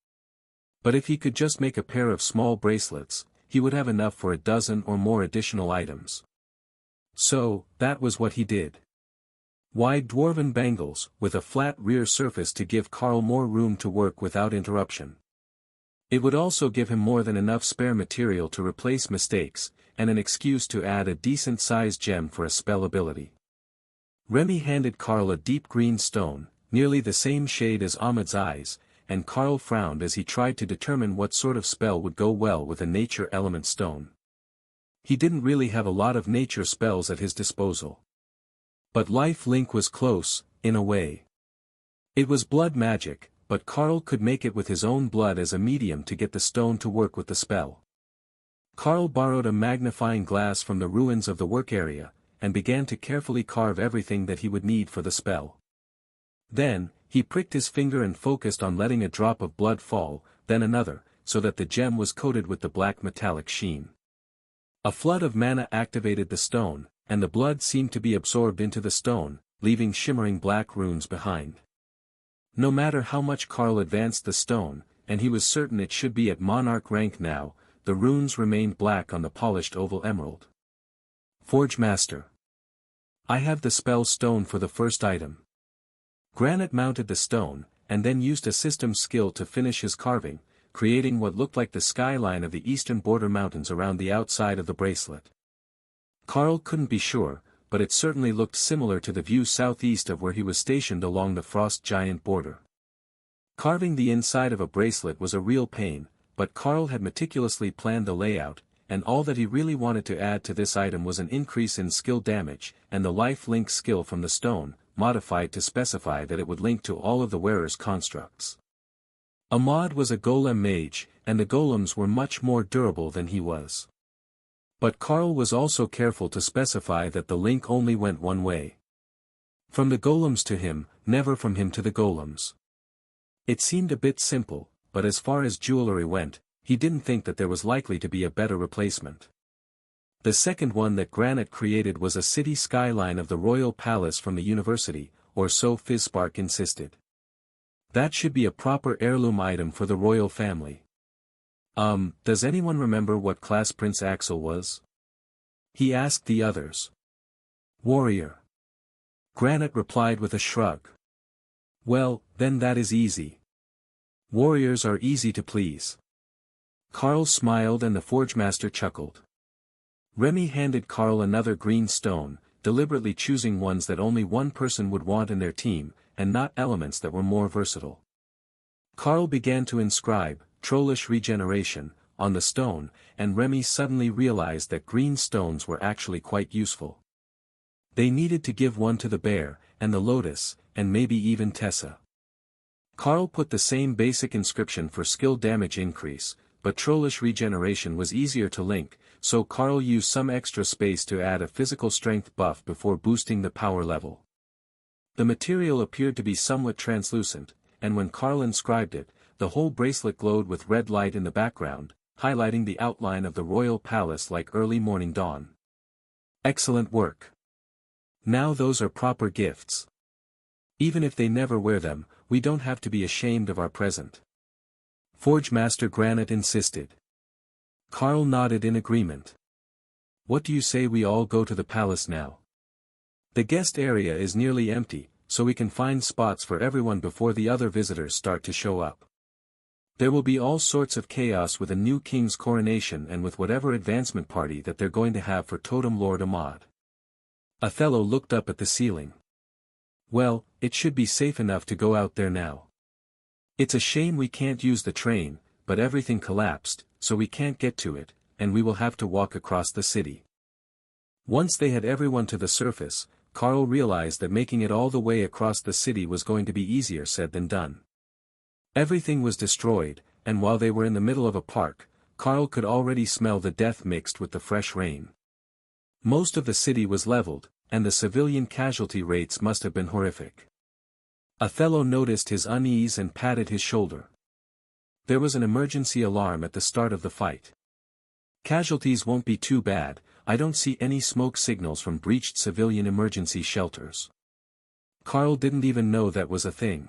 But if he could just make a pair of small bracelets, he would have enough for a dozen or more additional items. So, that was what he did. Wide dwarven bangles, with a flat rear surface to give Carl more room to work without interruption. It would also give him more than enough spare material to replace mistakes, and an excuse to add a decent-sized gem for a spell ability. Remy handed Carl a deep green stone, nearly the same shade as Ahmed's eyes, and Carl frowned as he tried to determine what sort of spell would go well with a nature element stone. He didn't really have a lot of nature spells at his disposal. But Life Link was close, in a way. It was blood magic, but Carl could make it with his own blood as a medium to get the stone to work with the spell. Carl borrowed a magnifying glass from the ruins of the work area, and began to carefully carve everything that he would need for the spell. Then, he pricked his finger and focused on letting a drop of blood fall, then another, so that the gem was coated with the black metallic sheen. A flood of mana activated the stone, and the blood seemed to be absorbed into the stone, leaving shimmering black runes behind. No matter how much Carl advanced the stone, and he was certain it should be at monarch rank now, the runes remained black on the polished oval emerald. Forge Master. I have the spell stone for the first item. Granite mounted the stone, and then used a system skill to finish his carving, creating what looked like the skyline of the eastern border mountains around the outside of the bracelet. Carl couldn't be sure, but it certainly looked similar to the view southeast of where he was stationed along the frost giant border. Carving the inside of a bracelet was a real pain, but Carl had meticulously planned the layout, and all that he really wanted to add to this item was an increase in skill damage, and the life link skill from the stone, modified to specify that it would link to all of the wearer's constructs. Ahmad was a golem mage, and the golems were much more durable than he was. But Carl was also careful to specify that the link only went one way. From the golems to him, never from him to the golems. It seemed a bit simple, but as far as jewelry went, he didn't think that there was likely to be a better replacement. The second one that Granite created was a city skyline of the royal palace from the university, or so Fizzspark insisted. That should be a proper heirloom item for the royal family. Does anyone remember what class Prince Axel was? He asked the others. Warrior. Granite replied with a shrug. Well, then that is easy. Warriors are easy to please. Carl smiled and the Forgemaster chuckled. Remy handed Carl another green stone, deliberately choosing ones that only one person would want in their team, and not elements that were more versatile. Carl began to inscribe, Trollish Regeneration, on the stone, and Remy suddenly realized that green stones were actually quite useful. They needed to give one to the bear, and the lotus, and maybe even Tessa. Carl put the same basic inscription for skill damage increase, but Trollish Regeneration was easier to link, so Carl used some extra space to add a physical strength buff before boosting the power level. The material appeared to be somewhat translucent, and when Carl inscribed it, the whole bracelet glowed with red light in the background, highlighting the outline of the royal palace like early morning dawn. Excellent work. Now those are proper gifts. Even if they never wear them, we don't have to be ashamed of our present. Forgemaster Granite insisted. Carl nodded in agreement. What do you say we all go to the palace now? The guest area is nearly empty, so we can find spots for everyone before the other visitors start to show up. There will be all sorts of chaos with a new king's coronation and with whatever advancement party that they're going to have for Totem Lord Ahmad. Othello looked up at the ceiling. Well, it should be safe enough to go out there now. It's a shame we can't use the train, but everything collapsed, so we can't get to it, and we will have to walk across the city. Once they had everyone to the surface, Carl realized that making it all the way across the city was going to be easier said than done. Everything was destroyed, and while they were in the middle of a park, Carl could already smell the death mixed with the fresh rain. Most of the city was leveled, and the civilian casualty rates must have been horrific. Othello noticed his unease and patted his shoulder. There was an emergency alarm at the start of the fight. Casualties won't be too bad, I don't see any smoke signals from breached civilian emergency shelters. Carl didn't even know that was a thing.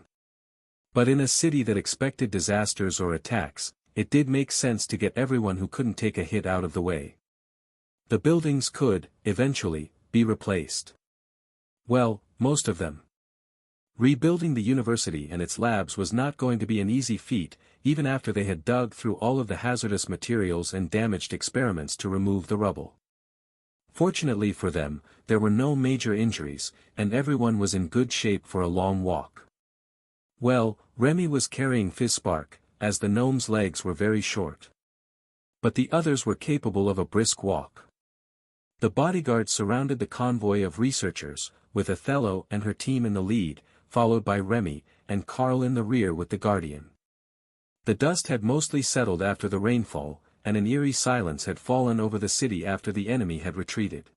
But in a city that expected disasters or attacks, it did make sense to get everyone who couldn't take a hit out of the way. The buildings could, eventually, be replaced. Well, most of them. Rebuilding the university and its labs was not going to be an easy feat, even after they had dug through all of the hazardous materials and damaged experiments to remove the rubble. Fortunately for them, there were no major injuries, and everyone was in good shape for a long walk. Well, Remy was carrying Fizzspark, as the gnome's legs were very short. But the others were capable of a brisk walk. The bodyguards surrounded the convoy of researchers, with Othello and her team in the lead, followed by Remy, and Carl in the rear with the Guardian. The dust had mostly settled after the rainfall, and an eerie silence had fallen over the city after the enemy had retreated.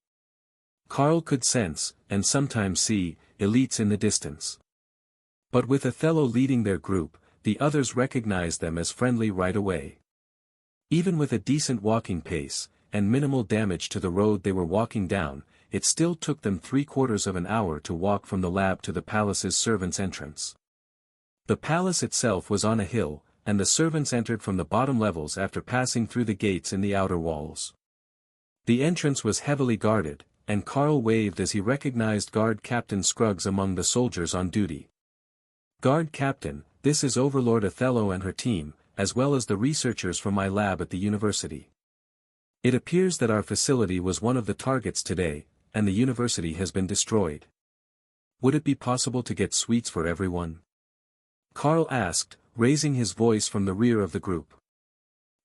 Carl could sense, and sometimes see, elites in the distance. But with Othello leading their group, the others recognized them as friendly right away. Even with a decent walking pace, and minimal damage to the road they were walking down, it still took them 3/4 of an hour to walk from the lab to the palace's servants' entrance. The palace itself was on a hill, and the servants entered from the bottom levels after passing through the gates in the outer walls. The entrance was heavily guarded, and Carl waved as he recognized Guard Captain Scruggs among the soldiers on duty. Guard Captain, this is Overlord Othello and her team, as well as the researchers from my lab at the university. It appears that our facility was one of the targets today, and the university has been destroyed. Would it be possible to get suites for everyone? Carl asked, raising his voice from the rear of the group.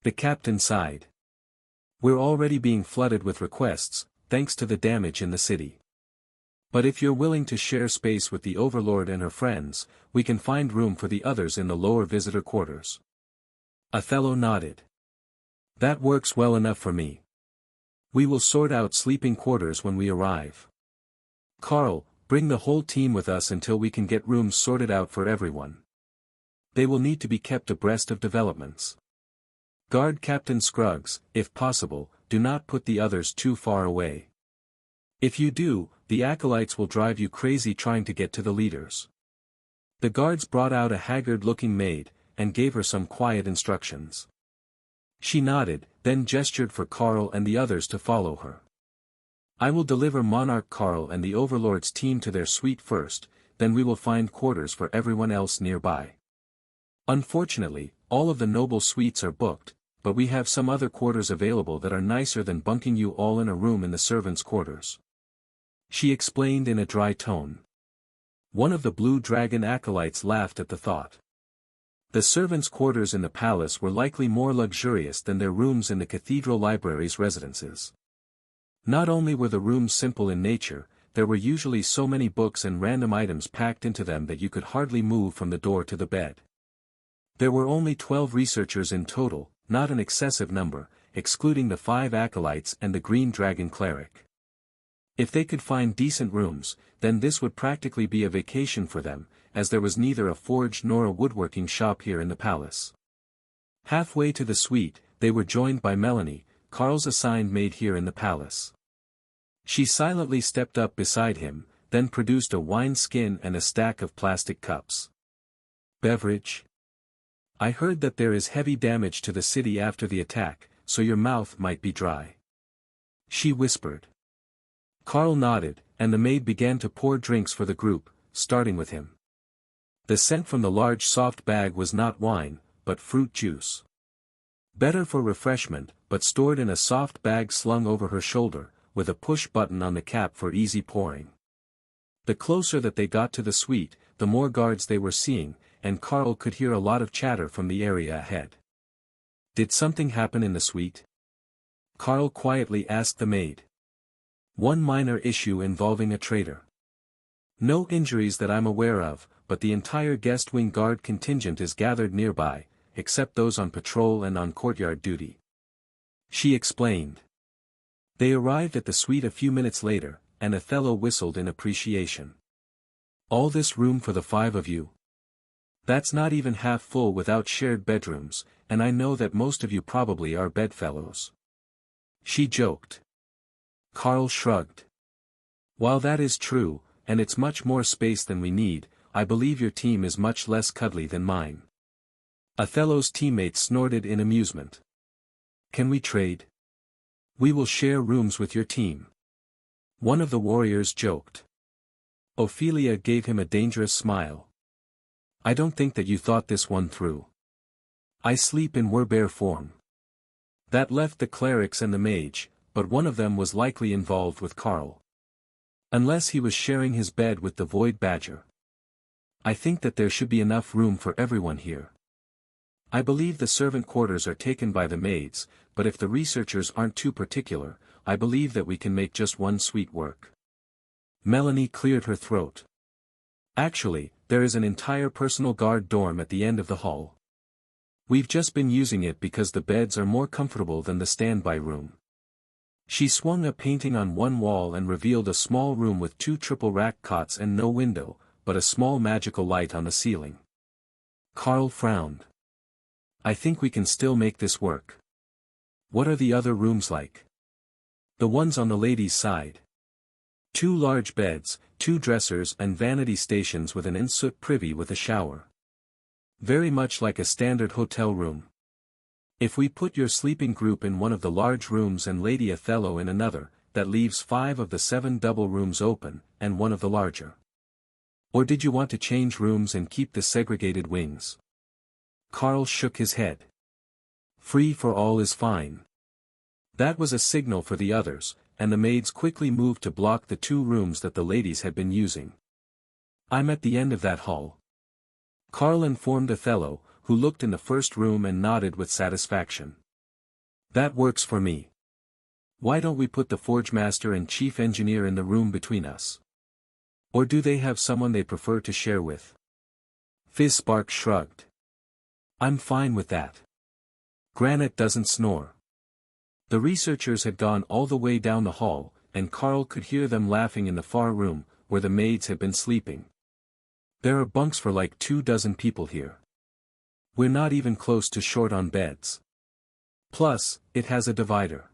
The captain sighed. We're already being flooded with requests, thanks to the damage in the city. But if you're willing to share space with the Overlord and her friends, we can find room for the others in the lower visitor quarters. Othello nodded. That works well enough for me. We will sort out sleeping quarters when we arrive. Carl, bring the whole team with us until we can get rooms sorted out for everyone. They will need to be kept abreast of developments. Guard Captain Scruggs, if possible, do not put the others too far away. If you do, the acolytes will drive you crazy trying to get to the leaders. The guards brought out a haggard-looking maid, and gave her some quiet instructions. She nodded, then gestured for Carl and the others to follow her. I will deliver Monarch Carl and the Overlord's team to their suite first, then we will find quarters for everyone else nearby. Unfortunately, all of the noble suites are booked, but we have some other quarters available that are nicer than bunking you all in a room in the servants' quarters. She explained in a dry tone. One of the Blue Dragon acolytes laughed at the thought. The servants' quarters in the palace were likely more luxurious than their rooms in the cathedral library's residences. Not only were the rooms simple in nature, there were usually so many books and random items packed into them that you could hardly move from the door to the bed. There were only 12 researchers in total, not an excessive number, excluding the 5 acolytes and the Green Dragon cleric. If they could find decent rooms, then this would practically be a vacation for them, as there was neither a forge nor a woodworking shop here in the palace. Halfway to the suite, they were joined by Melanie, Carl's assigned maid here in the palace. She silently stepped up beside him, then produced a wine skin and a stack of plastic cups. Beverage? I heard that there is heavy damage to the city after the attack, so your mouth might be dry. She whispered. Carl nodded, and the maid began to pour drinks for the group, starting with him. The scent from the large soft bag was not wine, but fruit juice. Better for refreshment, but stored in a soft bag slung over her shoulder, with a push button on the cap for easy pouring. The closer that they got to the suite, the more guards they were seeing, and Carl could hear a lot of chatter from the area ahead. Did something happen in the suite? Carl quietly asked the maid. One minor issue involving a traitor. No injuries that I'm aware of, but the entire guest wing guard contingent is gathered nearby, except those on patrol and on courtyard duty. She explained. They arrived at the suite a few minutes later, and Othello whistled in appreciation. All this room for the 5 of you? That's not even half full without shared bedrooms, and I know that most of you probably are bedfellows. She joked. Carl shrugged. While that is true, and it's much more space than we need, I believe your team is much less cuddly than mine. Othello's teammates snorted in amusement. Can we trade? We will share rooms with your team. One of the warriors joked. Ophelia gave him a dangerous smile. I don't think that you thought this one through. I sleep in werbear form. That left the clerics and the mage, but one of them was likely involved with Carl. Unless he was sharing his bed with the Void Badger. I think that there should be enough room for everyone here. I believe the servant quarters are taken by the maids, but if the researchers aren't too particular, I believe that we can make just one suite work. Melanie cleared her throat. Actually, there is an entire personal guard dorm at the end of the hall. We've just been using it because the beds are more comfortable than the standby room. She swung a painting on one wall and revealed a small room with 2 triple-rack cots and no window, but a small magical light on the ceiling. Carl frowned. I think we can still make this work. What are the other rooms like? The ones on the ladies' side. 2 large beds, 2 dressers and vanity stations with an ensuite privy with a shower. Very much like a standard hotel room. If we put your sleeping group in one of the large rooms and Lady Othello in another, that leaves 5 of the 7 double rooms open, and one of the larger. Or did you want to change rooms and keep the segregated wings? Carl shook his head. Free for all is fine. That was a signal for the others, and the maids quickly moved to block the 2 rooms that the ladies had been using. I'm at the end of that hall. Carl informed Othello, who looked in the first room and nodded with satisfaction. That works for me. Why don't we put the forge master and chief engineer in the room between us? Or do they have someone they prefer to share with? Fizzspark shrugged. I'm fine with that. Granite doesn't snore. The researchers had gone all the way down the hall, and Carl could hear them laughing in the far room, where the maids had been sleeping. There are bunks for like 24 people here. We're not even close to short on beds. Plus, it has a divider.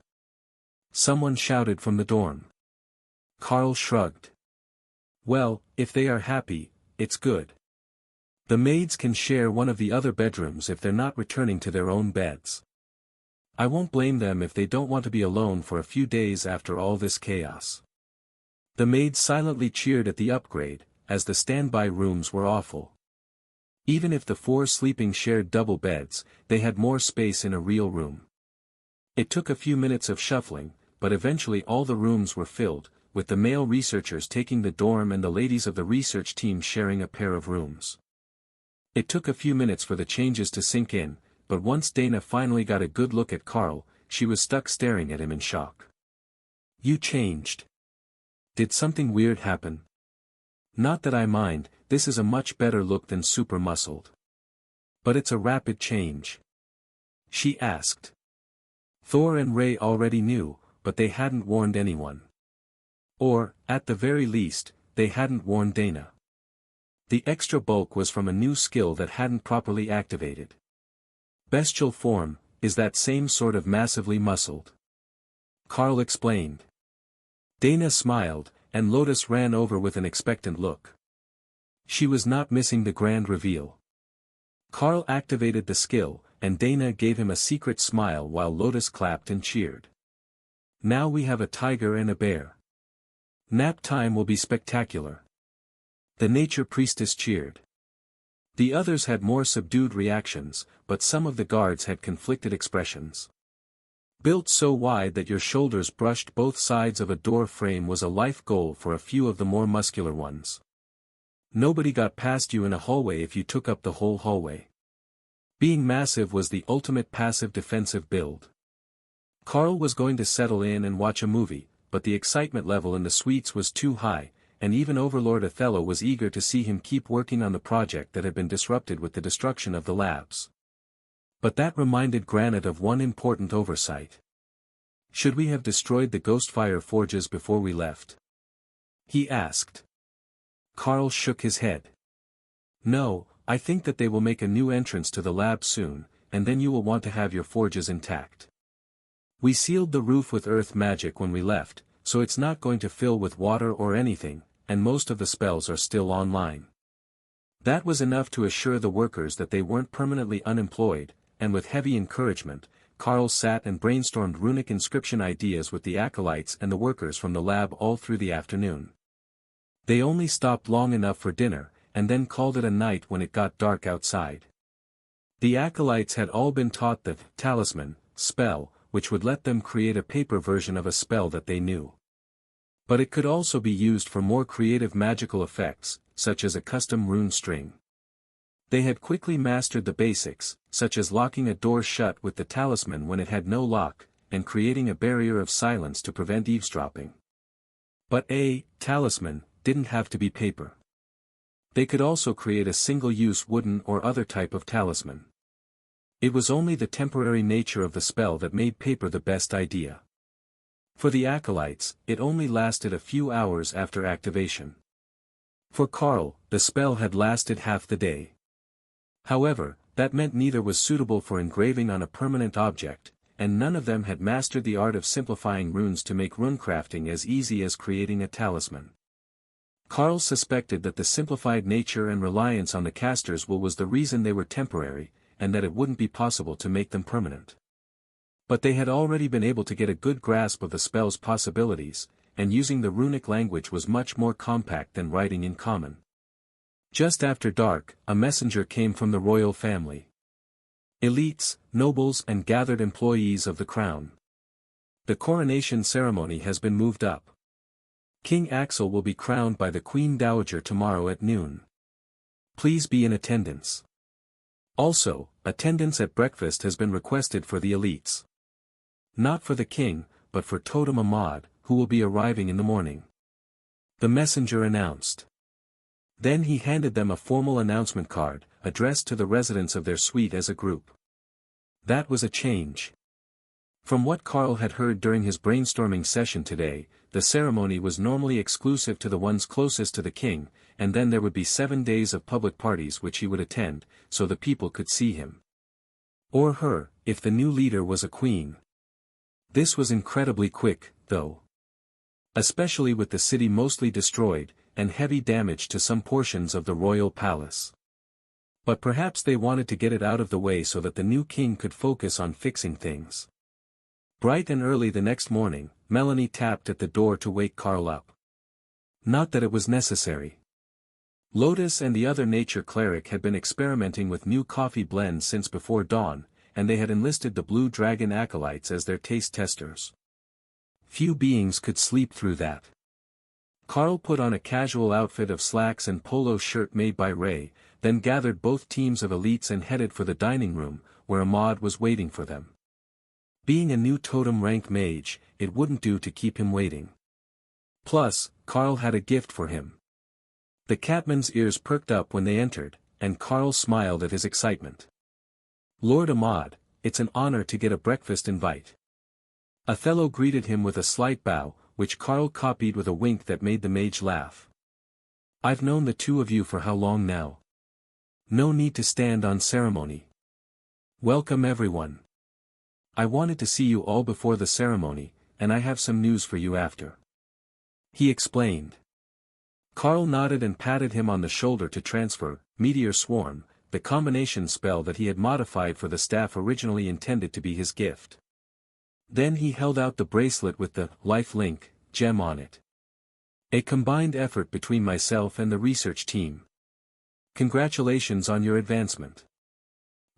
Someone shouted from the dorm. Carl shrugged. Well, if they are happy, it's good. The maids can share one of the other bedrooms if they're not returning to their own beds. I won't blame them if they don't want to be alone for a few days after all this chaos. The maids silently cheered at the upgrade, as the standby rooms were awful. Even if the 4 sleeping shared double beds, they had more space in a real room. It took a few minutes of shuffling, but eventually all the rooms were filled, with the male researchers taking the dorm and the ladies of the research team sharing a pair of rooms. It took a few minutes for the changes to sink in, but once Dana finally got a good look at Carl, she was stuck staring at him in shock. You changed. Did something weird happen? Not that I mind, this is a much better look than super muscled. But it's a rapid change. She asked. Thor and Ray already knew, but they hadn't warned anyone. Or, at the very least, they hadn't warned Dana. The extra bulk was from a new skill that hadn't properly activated. Bestial form, is that same sort of massively muscled. Carl explained. Dana smiled, and Lotus ran over with an expectant look. She was not missing the grand reveal. Carl activated the skill, and Dana gave him a secret smile while Lotus clapped and cheered. Now we have a tiger and a bear. Nap time will be spectacular. The nature priestess cheered. The others had more subdued reactions, but some of the guards had conflicted expressions. Built so wide that your shoulders brushed both sides of a door frame was a life goal for a few of the more muscular ones. Nobody got past you in a hallway if you took up the whole hallway. Being massive was the ultimate passive defensive build. Carl was going to settle in and watch a movie, but the excitement level in the suites was too high, and even Overlord Othello was eager to see him keep working on the project that had been disrupted with the destruction of the labs. But that reminded Granite of one important oversight. Should we have destroyed the Ghostfire forges before we left? He asked. Carl shook his head. No, I think that they will make a new entrance to the lab soon, and then you will want to have your forges intact. We sealed the roof with earth magic when we left, so it's not going to fill with water or anything, and most of the spells are still online. That was enough to assure the workers that they weren't permanently unemployed, and with heavy encouragement, Carl sat and brainstormed runic inscription ideas with the acolytes and the workers from the lab all through the afternoon. They only stopped long enough for dinner, and then called it a night when it got dark outside. The acolytes had all been taught the talisman spell, which would let them create a paper version of a spell that they knew. But it could also be used for more creative magical effects, such as a custom rune string. They had quickly mastered the basics, such as locking a door shut with the talisman when it had no lock, and creating a barrier of silence to prevent eavesdropping. But a talisman didn't have to be paper. They could also create a single-use wooden or other type of talisman. It was only the temporary nature of the spell that made paper the best idea. For the acolytes, it only lasted a few hours after activation. For Carl, the spell had lasted half the day. However, that meant neither was suitable for engraving on a permanent object, and none of them had mastered the art of simplifying runes to make runecrafting as easy as creating a talisman. Carl suspected that the simplified nature and reliance on the caster's will was the reason they were temporary, and that it wouldn't be possible to make them permanent. But they had already been able to get a good grasp of the spell's possibilities, and using the runic language was much more compact than writing in common. Just after dark, a messenger came from the royal family. Elites, nobles and gathered employees of the crown. The coronation ceremony has been moved up. King Axel will be crowned by the Queen Dowager tomorrow at noon. Please be in attendance. Also, attendance at breakfast has been requested for the elites. Not for the king, but for Totem Ahmad, who will be arriving in the morning. The messenger announced. Then he handed them a formal announcement card, addressed to the residents of their suite as a group. That was a change. From what Carl had heard during his brainstorming session today, the ceremony was normally exclusive to the ones closest to the king, and then there would be 7 days of public parties which he would attend, so the people could see him. Or her, if the new leader was a queen. This was incredibly quick, though. Especially with the city mostly destroyed, and heavy damage to some portions of the royal palace. But perhaps they wanted to get it out of the way so that the new king could focus on fixing things. Bright and early the next morning, Melanie tapped at the door to wake Carl up. Not that it was necessary. Lotus and the other nature cleric had been experimenting with new coffee blends since before dawn, and they had enlisted the Blue Dragon acolytes as their taste testers. Few beings could sleep through that. Carl put on a casual outfit of slacks and polo shirt made by Ray, then gathered both teams of elites and headed for the dining room, where Ahmad was waiting for them. Being a new totem rank mage, it wouldn't do to keep him waiting. Plus, Carl had a gift for him. The Catman's ears perked up when they entered, and Carl smiled at his excitement. Lord Ahmad, it's an honor to get a breakfast invite. Othello greeted him with a slight bow, which Carl copied with a wink that made the mage laugh. I've known the two of you for how long now? No need to stand on ceremony. Welcome everyone. I wanted to see you all before the ceremony, and I have some news for you after. He explained. Carl nodded and patted him on the shoulder to transfer Meteor Swarm, the combination spell that he had modified for the staff originally intended to be his gift. Then he held out the bracelet with the Life Link gem on it. A combined effort between myself and the research team. Congratulations on your advancement.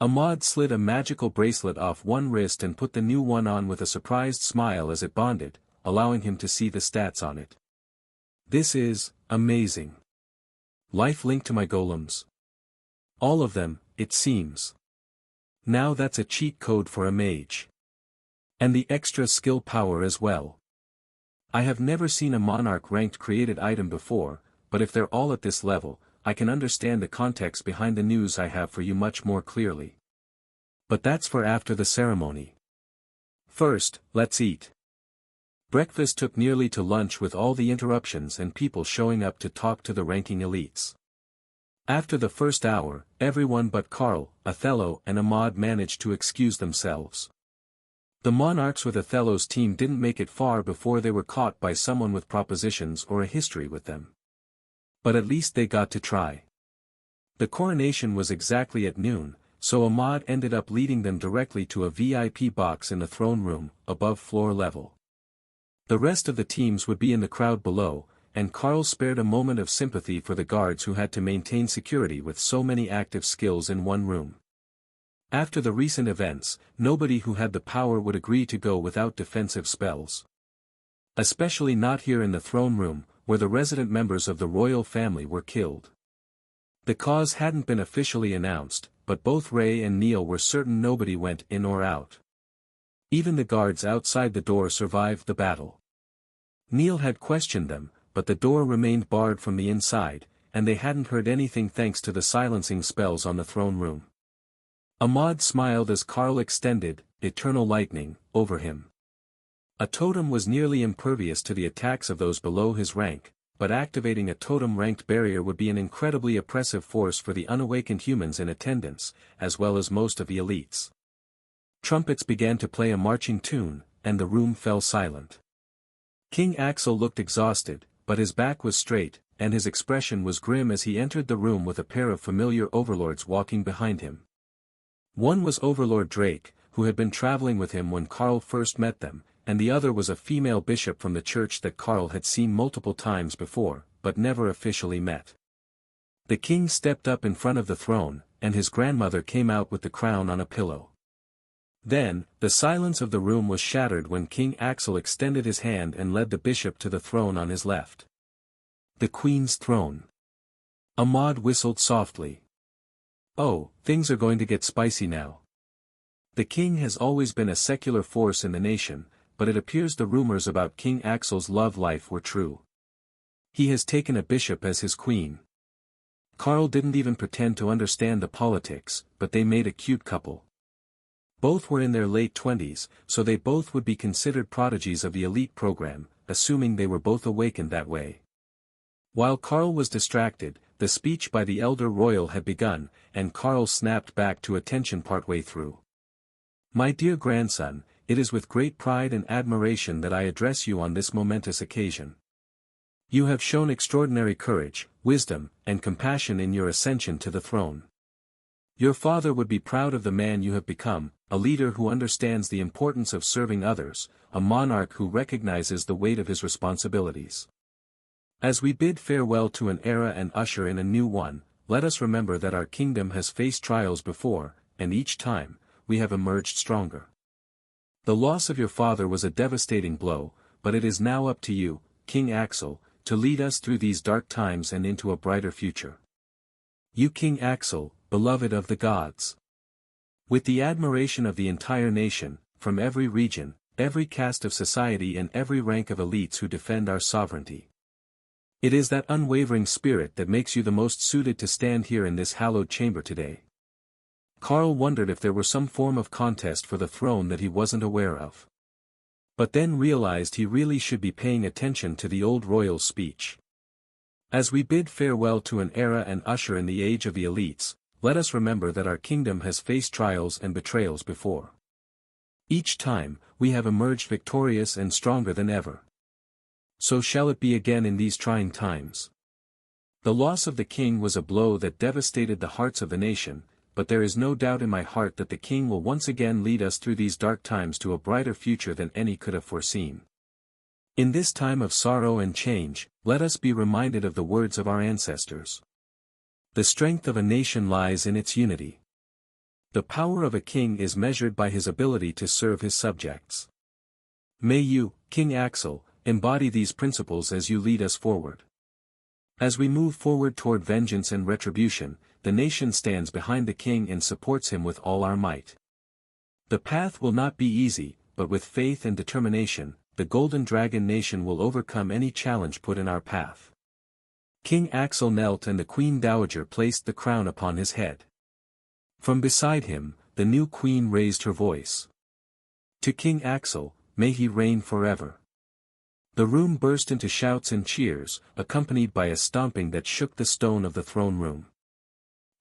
Ahmad slid a magical bracelet off one wrist and put the new one on with a surprised smile as it bonded, allowing him to see the stats on it. This is amazing. Life link to my golems. All of them, it seems. Now that's a cheat code for a mage. And the extra skill power as well. I have never seen a monarch ranked created item before, but if they're all at this level, I can understand the context behind the news I have for you much more clearly. But that's for after the ceremony. First, let's eat. Breakfast took nearly to lunch with all the interruptions and people showing up to talk to the ranking elites. After the first hour, everyone but Carl, Othello and Ahmad managed to excuse themselves. The monarchs with Othello's team didn't make it far before they were caught by someone with propositions or a history with them. But at least they got to try. The coronation was exactly at noon, so Ahmad ended up leading them directly to a VIP box in the throne room, above floor level. The rest of the teams would be in the crowd below, and Carl spared a moment of sympathy for the guards who had to maintain security with so many active skills in one room. After the recent events, nobody who had the power would agree to go without defensive spells. Especially not here in the throne room, where the resident members of the royal family were killed. The cause hadn't been officially announced, but both Ray and Neil were certain nobody went in or out. Even the guards outside the door survived the battle. Neil had questioned them, but the door remained barred from the inside, and they hadn't heard anything thanks to the silencing spells on the throne room. Ahmad smiled as Carl extended, Eternal Lightning, over him. A totem was nearly impervious to the attacks of those below his rank, but activating a totem-ranked barrier would be an incredibly oppressive force for the unawakened humans in attendance, as well as most of the elites. Trumpets began to play a marching tune, and the room fell silent. King Axel looked exhausted, but his back was straight, and his expression was grim as he entered the room with a pair of familiar overlords walking behind him. One was Overlord Drake, who had been traveling with him when Carl first met them, and the other was a female bishop from the church that Carl had seen multiple times before, but never officially met. The king stepped up in front of the throne, and his grandmother came out with the crown on a pillow. Then, the silence of the room was shattered when King Axel extended his hand and led the bishop to the throne on his left. The Queen's throne. Ahmad whistled softly. Oh, things are going to get spicy now. The king has always been a secular force in the nation, but it appears the rumors about King Axel's love life were true. He has taken a bishop as his queen. Karl didn't even pretend to understand the politics, but they made a cute couple. Both were in their late 20s, so they both would be considered prodigies of the elite program, assuming they were both awakened that way. While Karl was distracted, the speech by the elder royal had begun, and Karl snapped back to attention partway through. My dear grandson, it is with great pride and admiration that I address you on this momentous occasion. You have shown extraordinary courage, wisdom, and compassion in your ascension to the throne. Your father would be proud of the man you have become, a leader who understands the importance of serving others, a monarch who recognizes the weight of his responsibilities. As we bid farewell to an era and usher in a new one, let us remember that our kingdom has faced trials before, and each time, we have emerged stronger. The loss of your father was a devastating blow, but it is now up to you, King Axel, to lead us through these dark times and into a brighter future. You King Axel, beloved of the gods. With the admiration of the entire nation, from every region, every caste of society and every rank of elites who defend our sovereignty. It is that unwavering spirit that makes you the most suited to stand here in this hallowed chamber today. Karl wondered if there were some form of contest for the throne that he wasn't aware of. But then realized he really should be paying attention to the old royal's speech. As we bid farewell to an era and usher in the age of the elites, let us remember that our kingdom has faced trials and betrayals before. Each time, we have emerged victorious and stronger than ever. So shall it be again in these trying times. The loss of the king was a blow that devastated the hearts of the nation, but there is no doubt in my heart that the king will once again lead us through these dark times to a brighter future than any could have foreseen. In this time of sorrow and change, let us be reminded of the words of our ancestors. The strength of a nation lies in its unity. The power of a king is measured by his ability to serve his subjects. May you, King Axel, embody these principles as you lead us forward. As we move forward toward vengeance and retribution, the nation stands behind the king and supports him with all our might. The path will not be easy, but with faith and determination, the Golden Dragon Nation will overcome any challenge put in our path. King Axel knelt and the Queen Dowager placed the crown upon his head. From beside him, the new queen raised her voice. To King Axel, may he reign forever. The room burst into shouts and cheers, accompanied by a stomping that shook the stone of the throne room.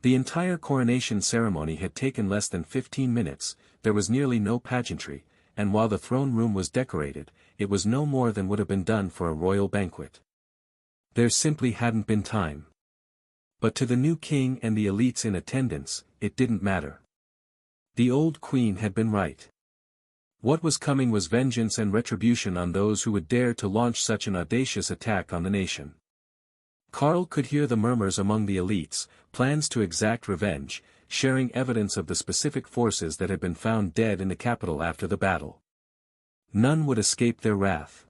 The entire coronation ceremony had taken less than 15 minutes, there was nearly no pageantry, and while the throne room was decorated, it was no more than would have been done for a royal banquet. There simply hadn't been time. But to the new king and the elites in attendance, it didn't matter. The old queen had been right. What was coming was vengeance and retribution on those who would dare to launch such an audacious attack on the nation. Karl could hear the murmurs among the elites, plans to exact revenge, sharing evidence of the specific forces that had been found dead in the capital after the battle. None would escape their wrath.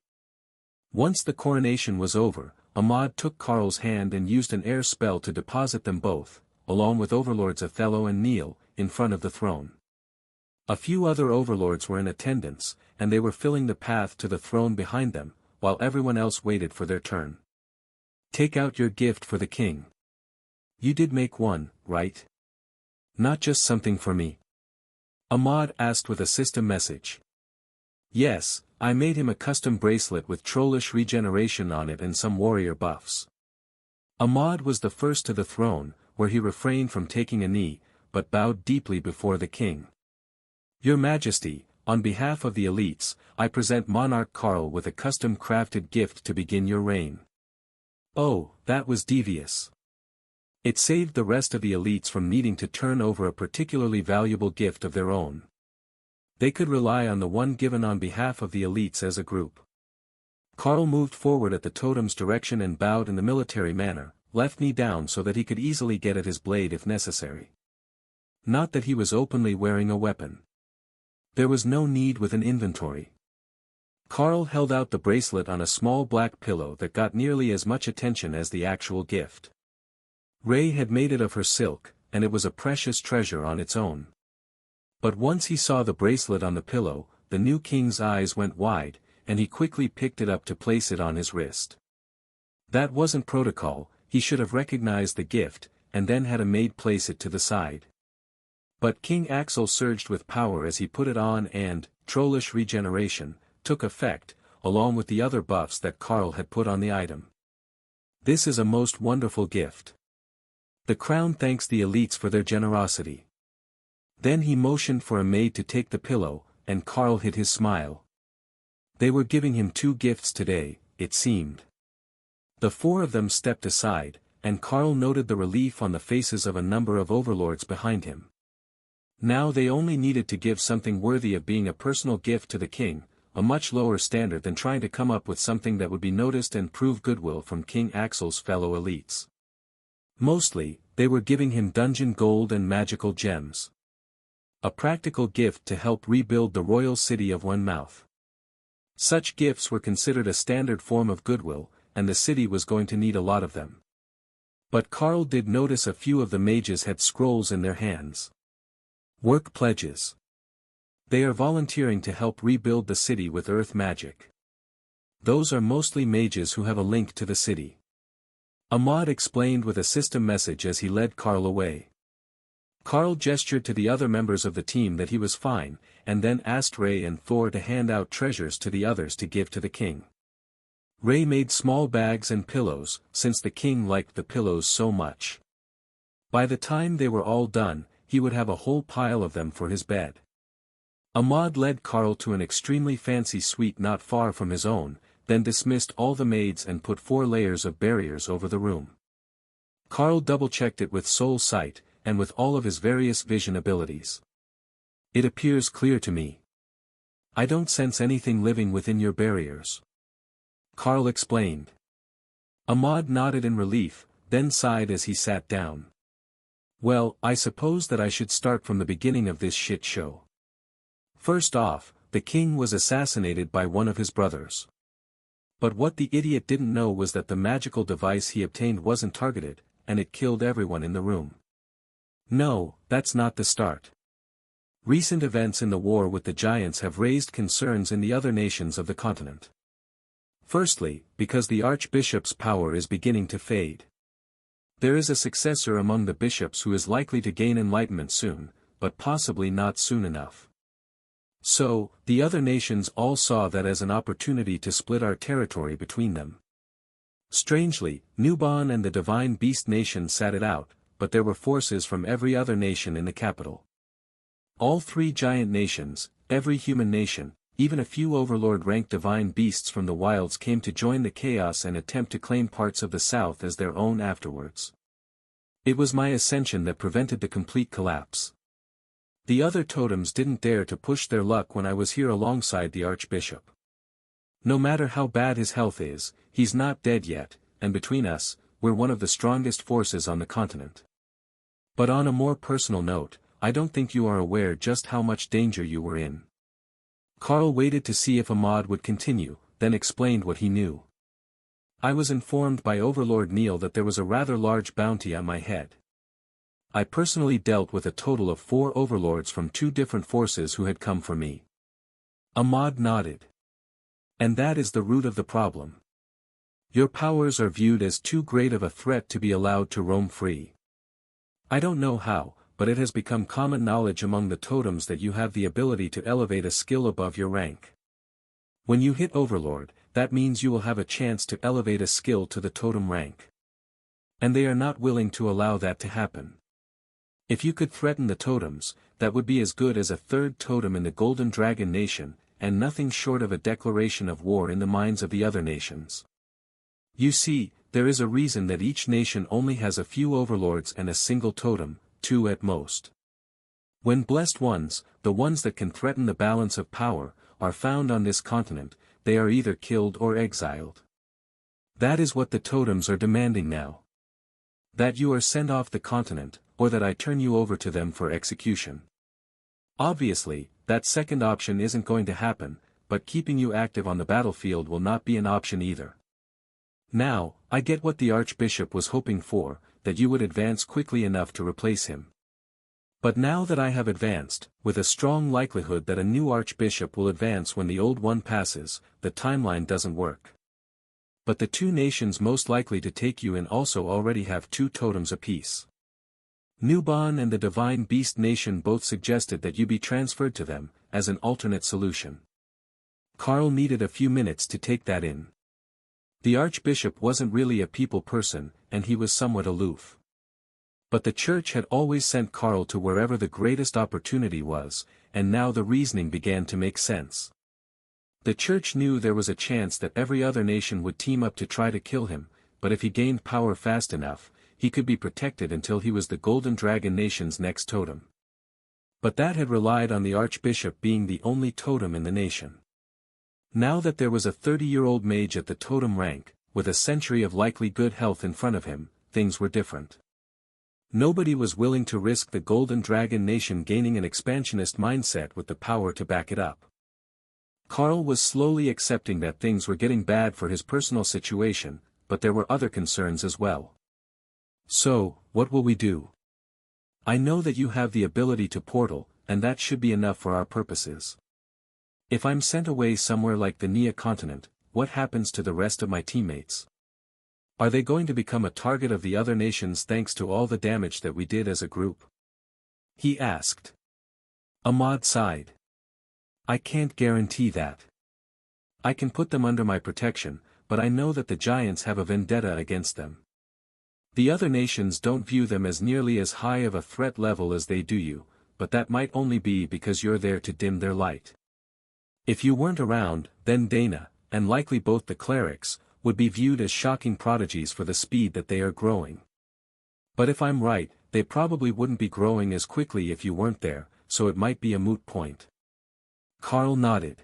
Once the coronation was over, Ahmad took Karl's hand and used an air spell to deposit them both, along with overlords Othello and Neil, in front of the throne. A few other overlords were in attendance, and they were filling the path to the throne behind them, while everyone else waited for their turn. Take out your gift for the king. You did make one, right? Not just something for me? Ahmad asked with a system message. Yes, I made him a custom bracelet with trollish regeneration on it and some warrior buffs. Ahmad was the first to the throne, where he refrained from taking a knee, but bowed deeply before the king. Your Majesty, on behalf of the elites, I present Monarch Karl with a custom-crafted gift to begin your reign. Oh, that was devious. It saved the rest of the elites from needing to turn over a particularly valuable gift of their own. They could rely on the one given on behalf of the elites as a group. Karl moved forward at the totem's direction and bowed in the military manner, left knee down so that he could easily get at his blade if necessary. Not that he was openly wearing a weapon. There was no need with an inventory. Carl held out the bracelet on a small black pillow that got nearly as much attention as the actual gift. Ray had made it of her silk, and it was a precious treasure on its own. But once he saw the bracelet on the pillow, the new king's eyes went wide, and he quickly picked it up to place it on his wrist. That wasn't protocol. He should have recognized the gift, and then had a maid place it to the side. But King Axel surged with power as he put it on and, trollish regeneration, took effect, along with the other buffs that Carl had put on the item. This is a most wonderful gift. The crown thanks the elites for their generosity. Then he motioned for a maid to take the pillow, and Carl hid his smile. They were giving him 2 gifts today, it seemed. The 4 of them stepped aside, and Carl noted the relief on the faces of a number of overlords behind him. Now they only needed to give something worthy of being a personal gift to the king, a much lower standard than trying to come up with something that would be noticed and prove goodwill from King Axel's fellow elites. Mostly, they were giving him dungeon gold and magical gems. A practical gift to help rebuild the royal city of One Mouth. Such gifts were considered a standard form of goodwill, and the city was going to need a lot of them. But Carl did notice a few of the mages had scrolls in their hands. Work pledges. They are volunteering to help rebuild the city with earth magic. Those are mostly mages who have a link to the city. Ahmad explained with a system message as he led Carl away. Carl gestured to the other members of the team that he was fine, and then asked Ray and Thor to hand out treasures to the others to give to the king. Ray made small bags and pillows, since the king liked the pillows so much. By the time they were all done, he would have a whole pile of them for his bed. Ahmad led Carl to an extremely fancy suite not far from his own, then dismissed all the maids and put 4 layers of barriers over the room. Carl double-checked it with soul sight, and with all of his various vision abilities. It appears clear to me. I don't sense anything living within your barriers. Carl explained. Ahmad nodded in relief, then sighed as he sat down. Well, I suppose that I should start from the beginning of this shit show. First off, the king was assassinated by one of his brothers. But what the idiot didn't know was that the magical device he obtained wasn't targeted, and it killed everyone in the room. No, that's not the start. Recent events in the war with the giants have raised concerns in the other nations of the continent. Firstly, because the archbishop's power is beginning to fade. There is a successor among the bishops who is likely to gain enlightenment soon, but possibly not soon enough. So, the other nations all saw that as an opportunity to split our territory between them. Strangely, Nuban and the Divine Beast nation sat it out, but there were forces from every other nation in the capital. All 3 giant nations, every human nation, even a few overlord-ranked divine beasts from the wilds came to join the chaos and attempt to claim parts of the south as their own afterwards. It was my ascension that prevented the complete collapse. The other totems didn't dare to push their luck when I was here alongside the archbishop. No matter how bad his health is, he's not dead yet, and between us, we're one of the strongest forces on the continent. But on a more personal note, I don't think you are aware just how much danger you were in. Carl waited to see if Ahmad would continue, then explained what he knew. I was informed by Overlord Neil that there was a rather large bounty on my head. I personally dealt with a total of 4 overlords from 2 different forces who had come for me. Ahmad nodded. And that is the root of the problem. Your powers are viewed as too great of a threat to be allowed to roam free. I don't know how, but it has become common knowledge among the totems that you have the ability to elevate a skill above your rank. When you hit Overlord, that means you will have a chance to elevate a skill to the totem rank. And they are not willing to allow that to happen. If you could threaten the totems, that would be as good as a 3rd totem in the Golden Dragon Nation, and nothing short of a declaration of war in the minds of the other nations. You see, there is a reason that each nation only has a few overlords and a single totem, 2 at most. When blessed ones, the ones that can threaten the balance of power, are found on this continent, they are either killed or exiled. That is what the totems are demanding now. That you are sent off the continent, or that I turn you over to them for execution. Obviously, that second option isn't going to happen, but keeping you active on the battlefield will not be an option either. Now, I get what the Archbishop was hoping for, that you would advance quickly enough to replace him. But now that I have advanced, with a strong likelihood that a new Archbishop will advance when the old one passes, the timeline doesn't work. But the two nations most likely to take you in also already have 2 totems apiece. Nuban and the Divine Beast Nation both suggested that you be transferred to them, as an alternate solution. Karl needed a few minutes to take that in. The Archbishop wasn't really a people person, and he was somewhat aloof. But the Church had always sent Karl to wherever the greatest opportunity was, and now the reasoning began to make sense. The Church knew there was a chance that every other nation would team up to try to kill him, but if he gained power fast enough, he could be protected until he was the Golden Dragon Nation's next totem. But that had relied on the Archbishop being the only totem in the nation. Now that there was a 30-year-old mage at the totem rank, with a century of likely good health in front of him, things were different. Nobody was willing to risk the Golden Dragon Nation gaining an expansionist mindset with the power to back it up. Karl was slowly accepting that things were getting bad for his personal situation, but there were other concerns as well. So, what will we do? I know that you have the ability to portal, and that should be enough for our purposes. If I'm sent away somewhere like the Nia continent, what happens to the rest of my teammates? Are they going to become a target of the other nations thanks to all the damage that we did as a group? He asked. Ahmad sighed. I can't guarantee that. I can put them under my protection, but I know that the giants have a vendetta against them. The other nations don't view them as nearly as high of a threat level as they do you, but that might only be because you're there to dim their light. If you weren't around, then Dana, and likely both the clerics, would be viewed as shocking prodigies for the speed that they are growing. But if I'm right, they probably wouldn't be growing as quickly if you weren't there, so it might be a moot point. Karl nodded.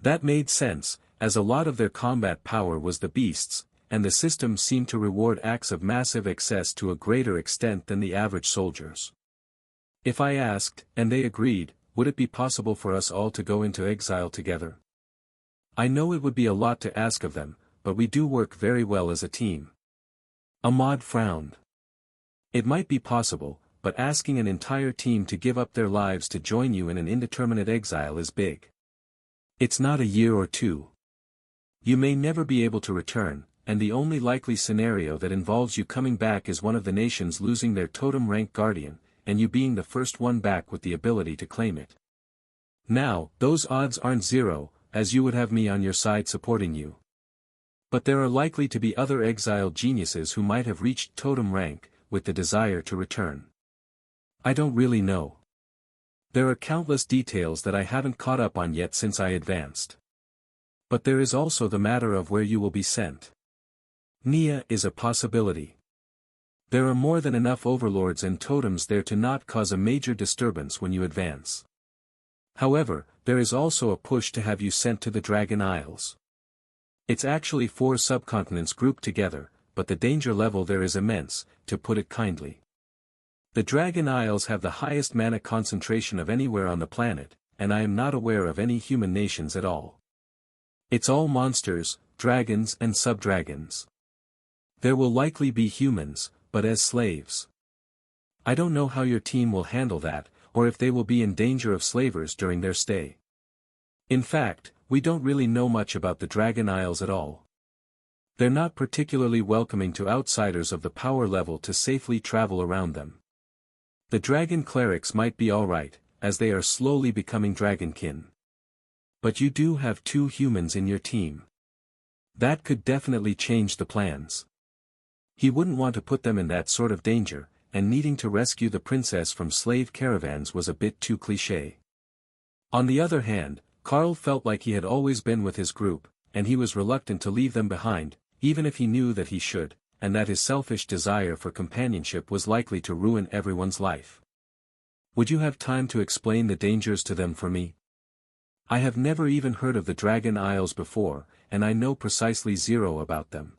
That made sense, as a lot of their combat power was the beasts, and the system seemed to reward acts of massive excess to a greater extent than the average soldiers. If I asked, and they agreed, would it be possible for us all to go into exile together? I know it would be a lot to ask of them, but we do work very well as a team. Ahmad frowned. It might be possible, but asking an entire team to give up their lives to join you in an indeterminate exile is big. It's not a year or 2. You may never be able to return, and the only likely scenario that involves you coming back is one of the nations losing their totem rank guardian, and you being the first one back with the ability to claim it. Now, those odds aren't 0, as you would have me on your side supporting you. But there are likely to be other exiled geniuses who might have reached totem rank, with the desire to return. I don't really know. There are countless details that I haven't caught up on yet since I advanced. But there is also the matter of where you will be sent. Nia is a possibility. There are more than enough overlords and totems there to not cause a major disturbance when you advance. However, there is also a push to have you sent to the Dragon Isles. It's actually 4 subcontinents grouped together, but the danger level there is immense, to put it kindly. The Dragon Isles have the highest mana concentration of anywhere on the planet, and I am not aware of any human nations at all. It's all monsters, dragons and sub-dragons. There will likely be humans, but as slaves. I don't know how your team will handle that, or if they will be in danger of slavers during their stay. In fact, we don't really know much about the Dragon Isles at all. They're not particularly welcoming to outsiders of the power level to safely travel around them. The dragon clerics might be alright, as they are slowly becoming dragonkin. But you do have 2 humans in your team. That could definitely change the plans. He wouldn't want to put them in that sort of danger, and needing to rescue the princess from slave caravans was a bit too cliché. On the other hand, Karl felt like he had always been with his group, and he was reluctant to leave them behind, even if he knew that he should, and that his selfish desire for companionship was likely to ruin everyone's life. Would you have time to explain the dangers to them for me? I have never even heard of the Dragon Isles before, and I know precisely 0 about them.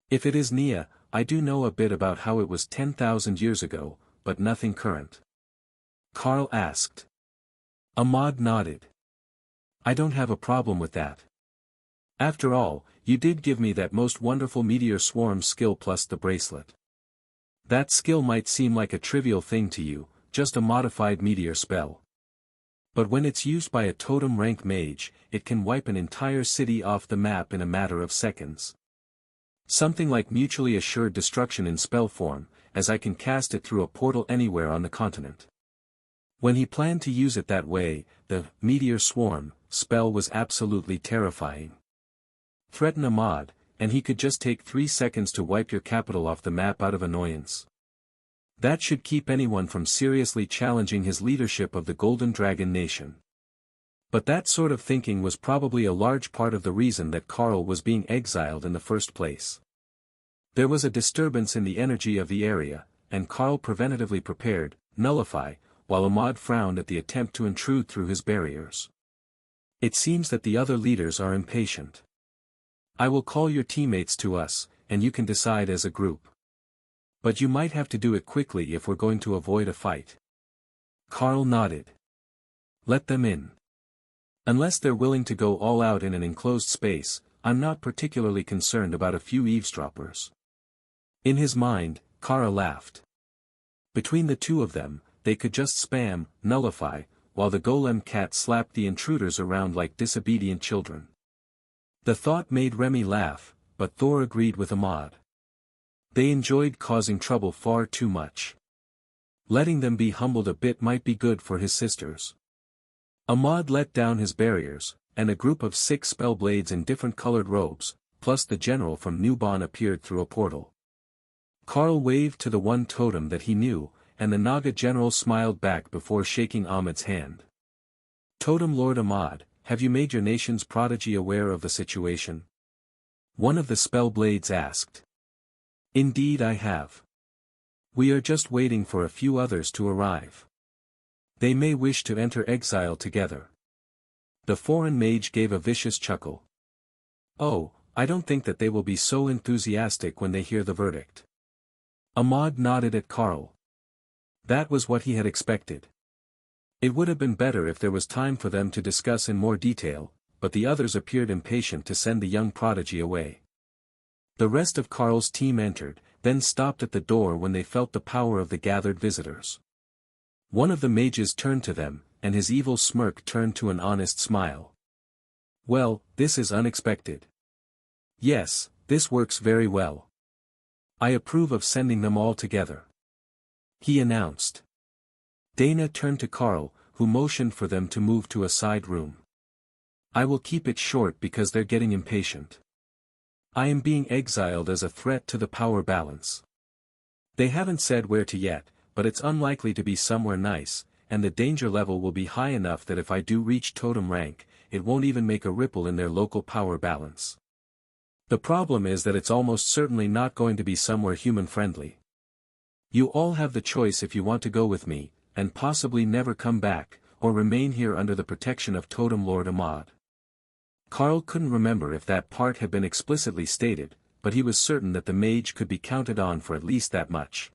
If it is Nia, I do know a bit about how it was 10,000 years ago, but nothing current. Carl asked. Ahmad nodded. I don't have a problem with that. After all, you did give me that most wonderful meteor swarm skill plus the bracelet. That skill might seem like a trivial thing to you, just a modified meteor spell. But when it's used by a totem rank mage, it can wipe an entire city off the map in a matter of seconds. Something like mutually assured destruction in spell form, as I can cast it through a portal anywhere on the continent. When he planned to use it that way, the meteor swarm spell was absolutely terrifying. Threaten Ahmad, and he could just take 3 seconds to wipe your capital off the map out of annoyance. That should keep anyone from seriously challenging his leadership of the Golden Dragon Nation. But that sort of thinking was probably a large part of the reason that Carl was being exiled in the first place. There was a disturbance in the energy of the area, and Carl preventatively prepared, nullify, while Ahmad frowned at the attempt to intrude through his barriers. It seems that the other leaders are impatient. I will call your teammates to us, and you can decide as a group. But you might have to do it quickly if we're going to avoid a fight. Carl nodded. Let them in. Unless they're willing to go all out in an enclosed space, I'm not particularly concerned about a few eavesdroppers. In his mind, Kara laughed. Between the two of them, they could just spam, nullify, while the golem cat slapped the intruders around like disobedient children. The thought made Remy laugh, but Thor agreed with Ahmad. They enjoyed causing trouble far too much. Letting them be humbled a bit might be good for his sisters. Ahmad let down his barriers, and a group of 6 spellblades in different colored robes, plus the general from Newbon appeared through a portal. Carl waved to the one totem that he knew, and the Naga general smiled back before shaking Ahmad's hand. Totem Lord Ahmad, have you made your nation's prodigy aware of the situation? One of the spellblades asked. Indeed I have. We are just waiting for a few others to arrive. They may wish to enter exile together. The foreign mage gave a vicious chuckle. Oh, I don't think that they will be so enthusiastic when they hear the verdict. Ahmad nodded at Carl. That was what he had expected. It would have been better if there was time for them to discuss in more detail, but the others appeared impatient to send the young prodigy away. The rest of Carl's team entered, then stopped at the door when they felt the power of the gathered visitors. One of the mages turned to them, and his evil smirk turned to an honest smile. Well, this is unexpected. Yes, this works very well. I approve of sending them all together. He announced. Dana turned to Carl, who motioned for them to move to a side room. I will keep it short because they're getting impatient. I am being exiled as a threat to the power balance. They haven't said where to yet, but it's unlikely to be somewhere nice, and the danger level will be high enough that if I do reach totem rank, it won't even make a ripple in their local power balance. The problem is that it's almost certainly not going to be somewhere human-friendly. You all have the choice if you want to go with me, and possibly never come back, or remain here under the protection of Totem Lord Ahmad. Carl couldn't remember if that part had been explicitly stated, but he was certain that the mage could be counted on for at least that much.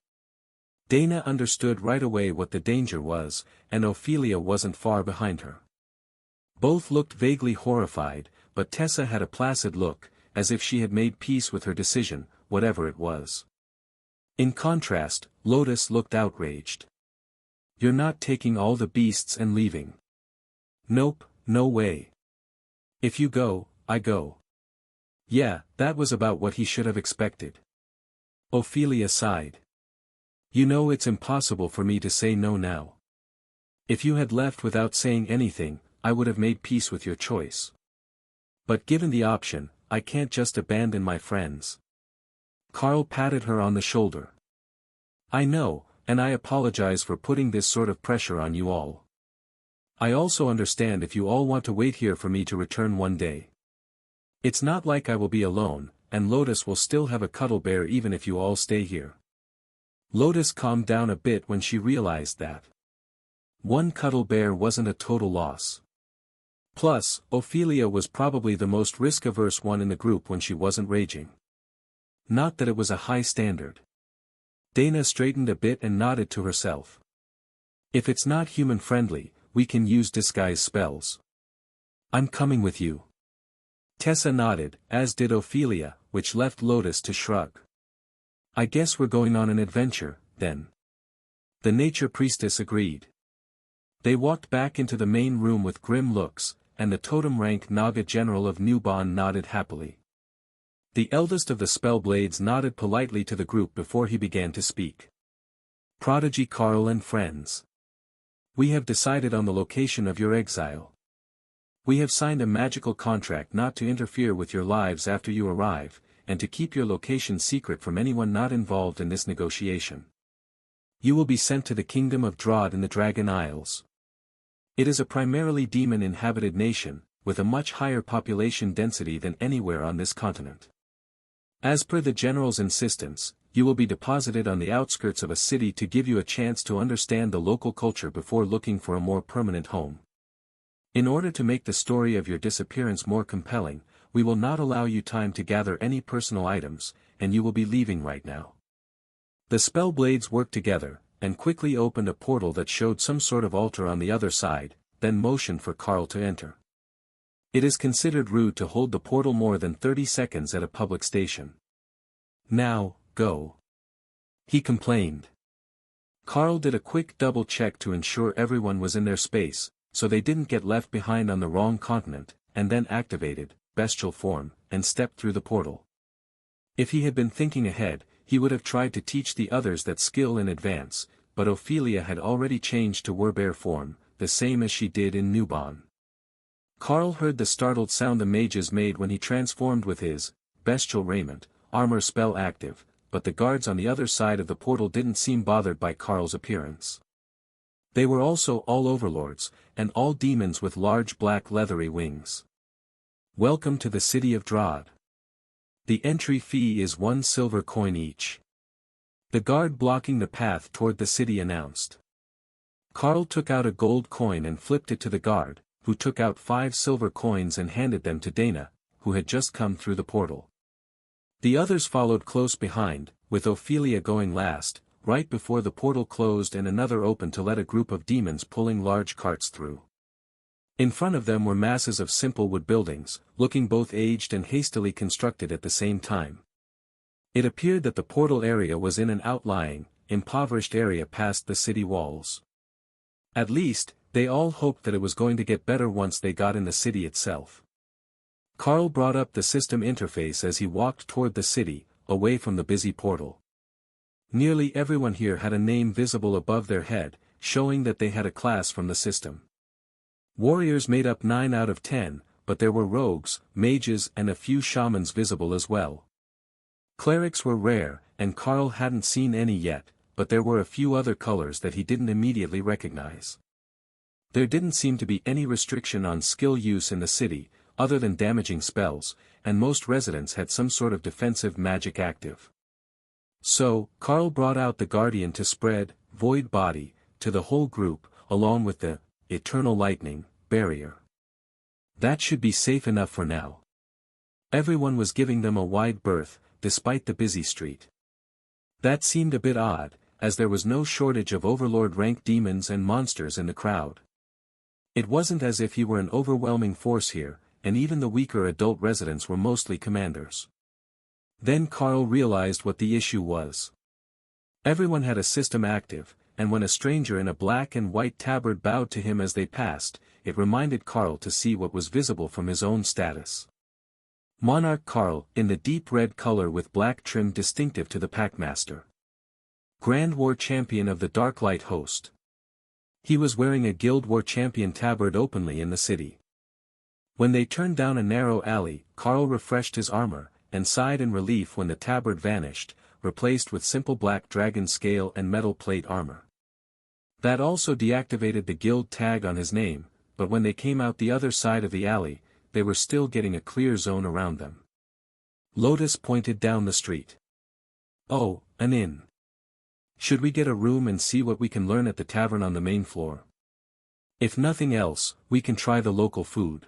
Dana understood right away what the danger was, and Ophelia wasn't far behind her. Both looked vaguely horrified, but Tessa had a placid look, as if she had made peace with her decision, whatever it was. In contrast, Lotus looked outraged. You're not taking all the beasts and leaving. Nope, no way. If you go, I go. Yeah, that was about what he should have expected. Ophelia sighed. You know it's impossible for me to say no now. If you had left without saying anything, I would have made peace with your choice. But given the option, I can't just abandon my friends. Carl patted her on the shoulder. I know, and I apologize for putting this sort of pressure on you all. I also understand if you all want to wait here for me to return one day. It's not like I will be alone, and Lotus will still have a cuddle bear even if you all stay here. Lotus calmed down a bit when she realized that. One cuddle bear wasn't a total loss. Plus, Ophelia was probably the most risk-averse one in the group when she wasn't raging. Not that it was a high standard. Dana straightened a bit and nodded to herself. If it's not human-friendly, we can use disguise spells. I'm coming with you. Tessa nodded, as did Ophelia, which left Lotus to shrug. I guess we're going on an adventure, then. The nature priestess agreed. They walked back into the main room with grim looks, and the totem-rank Naga general of Newbon nodded happily. The eldest of the Spellblades nodded politely to the group before he began to speak. Prodigy Carl and friends. We have decided on the location of your exile. We have signed a magical contract not to interfere with your lives after you arrive, and to keep your location secret from anyone not involved in this negotiation. You will be sent to the kingdom of Drod in the Dragon Isles. It is a primarily demon-inhabited nation, with a much higher population density than anywhere on this continent. As per the general's insistence, you will be deposited on the outskirts of a city to give you a chance to understand the local culture before looking for a more permanent home. In order to make the story of your disappearance more compelling, we will not allow you time to gather any personal items, and you will be leaving right now. The Spellblades worked together, and quickly opened a portal that showed some sort of altar on the other side, then motioned for Carl to enter. It is considered rude to hold the portal more than 30 seconds at a public station. Now, go. He complained. Carl did a quick double check to ensure everyone was in their space, so they didn't get left behind on the wrong continent, and then activated bestial form, and stepped through the portal. If he had been thinking ahead, he would have tried to teach the others that skill in advance, but Ophelia had already changed to werbear form, the same as she did in Newbon. Carl heard the startled sound the mages made when he transformed with his bestial raiment, armor spell active, but the guards on the other side of the portal didn't seem bothered by Carl's appearance. They were also all overlords, and all demons with large black leathery wings. Welcome to the city of Drod. The entry fee is 1 silver coin each. The guard blocking the path toward the city announced. Carl took out a gold coin and flipped it to the guard, who took out 5 silver coins and handed them to Dana, who had just come through the portal. The others followed close behind, with Ophelia going last, right before the portal closed and another opened to let a group of demons pulling large carts through. In front of them were masses of simple wood buildings, looking both aged and hastily constructed at the same time. It appeared that the portal area was in an outlying, impoverished area past the city walls. At least, they all hoped that it was going to get better once they got in the city itself. Carl brought up the system interface as he walked toward the city, away from the busy portal. Nearly everyone here had a name visible above their head, showing that they had a class from the system. Warriors made up 9 out of 10, but there were rogues, mages and a few shamans visible as well. Clerics were rare, and Carl hadn't seen any yet, but there were a few other colors that he didn't immediately recognize. There didn't seem to be any restriction on skill use in the city, other than damaging spells, and most residents had some sort of defensive magic active. So, Carl brought out the Guardian to spread, Void Body, to the whole group, along with the Eternal Lightning barrier. That should be safe enough for now. Everyone was giving them a wide berth, despite the busy street. That seemed a bit odd, as there was no shortage of overlord-rank demons and monsters in the crowd. It wasn't as if he were an overwhelming force here, and even the weaker adult residents were mostly commanders. Then Carl realized what the issue was. Everyone had a system active, and when a stranger in a black and white tabard bowed to him as they passed, it reminded Carl to see what was visible from his own status. Monarch Carl, in the deep red color with black trim distinctive to the Packmaster. Grand War Champion of the Darklight Host. He was wearing a Guild War Champion tabard openly in the city. When they turned down a narrow alley, Carl refreshed his armor, and sighed in relief when the tabard vanished, replaced with simple black dragon scale and metal plate armor. That also deactivated the guild tag on his name, but when they came out the other side of the alley, they were still getting a clear zone around them. Lotus pointed down the street. Oh, an inn. Should we get a room and see what we can learn at the tavern on the main floor? If nothing else, we can try the local food.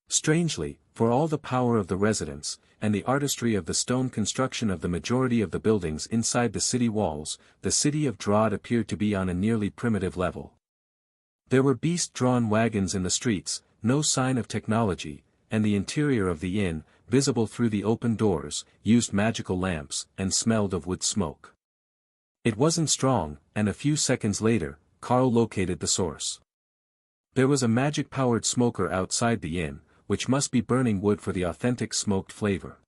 Strangely, For all the power of the residents, and the artistry of the stone construction of the majority of the buildings inside the city walls, the city of Drod appeared to be on a nearly primitive level. There were beast-drawn wagons in the streets, no sign of technology, and the interior of the inn, visible through the open doors, used magical lamps, and smelled of wood smoke. It wasn't strong, and a few seconds later, Carl located the source. There was a magic-powered smoker outside the inn, which must be burning wood for the authentic smoked flavor.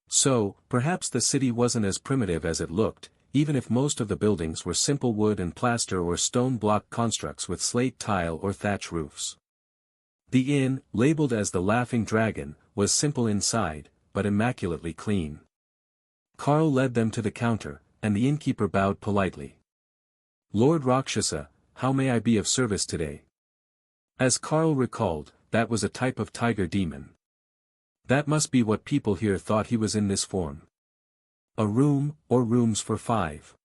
So, perhaps the city wasn't as primitive as it looked, even if most of the buildings were simple wood and plaster or stone block constructs with slate tile or thatch roofs. The inn, labeled as the Laughing Dragon, was simple inside, but immaculately clean. Carl led them to the counter, and the innkeeper bowed politely. "Lord Rakshasa, how may I be of service today?" As Carl recalled, that was a type of tiger demon. That must be what people here thought he was in this form. A room, or rooms for 5.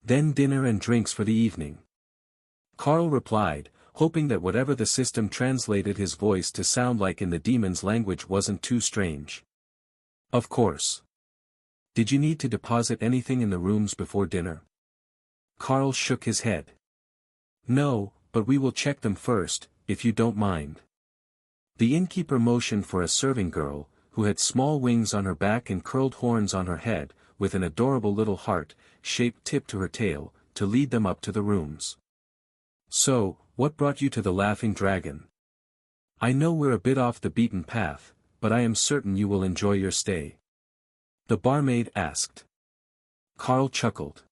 Then dinner and drinks for the evening. Carl replied, hoping that whatever the system translated his voice to sound like in the demon's language wasn't too strange. "Of course. Did you need to deposit anything in the rooms before dinner?" Carl shook his head. "No, but we will check them first, if you don't mind." The innkeeper motioned for a serving girl, who had small wings on her back and curled horns on her head, with an adorable little heart-shaped tip to her tail, to lead them up to the rooms. "So, what brought you to the Laughing Dragon? I know we're a bit off the beaten path, but I am certain you will enjoy your stay," the barmaid asked. Carl chuckled.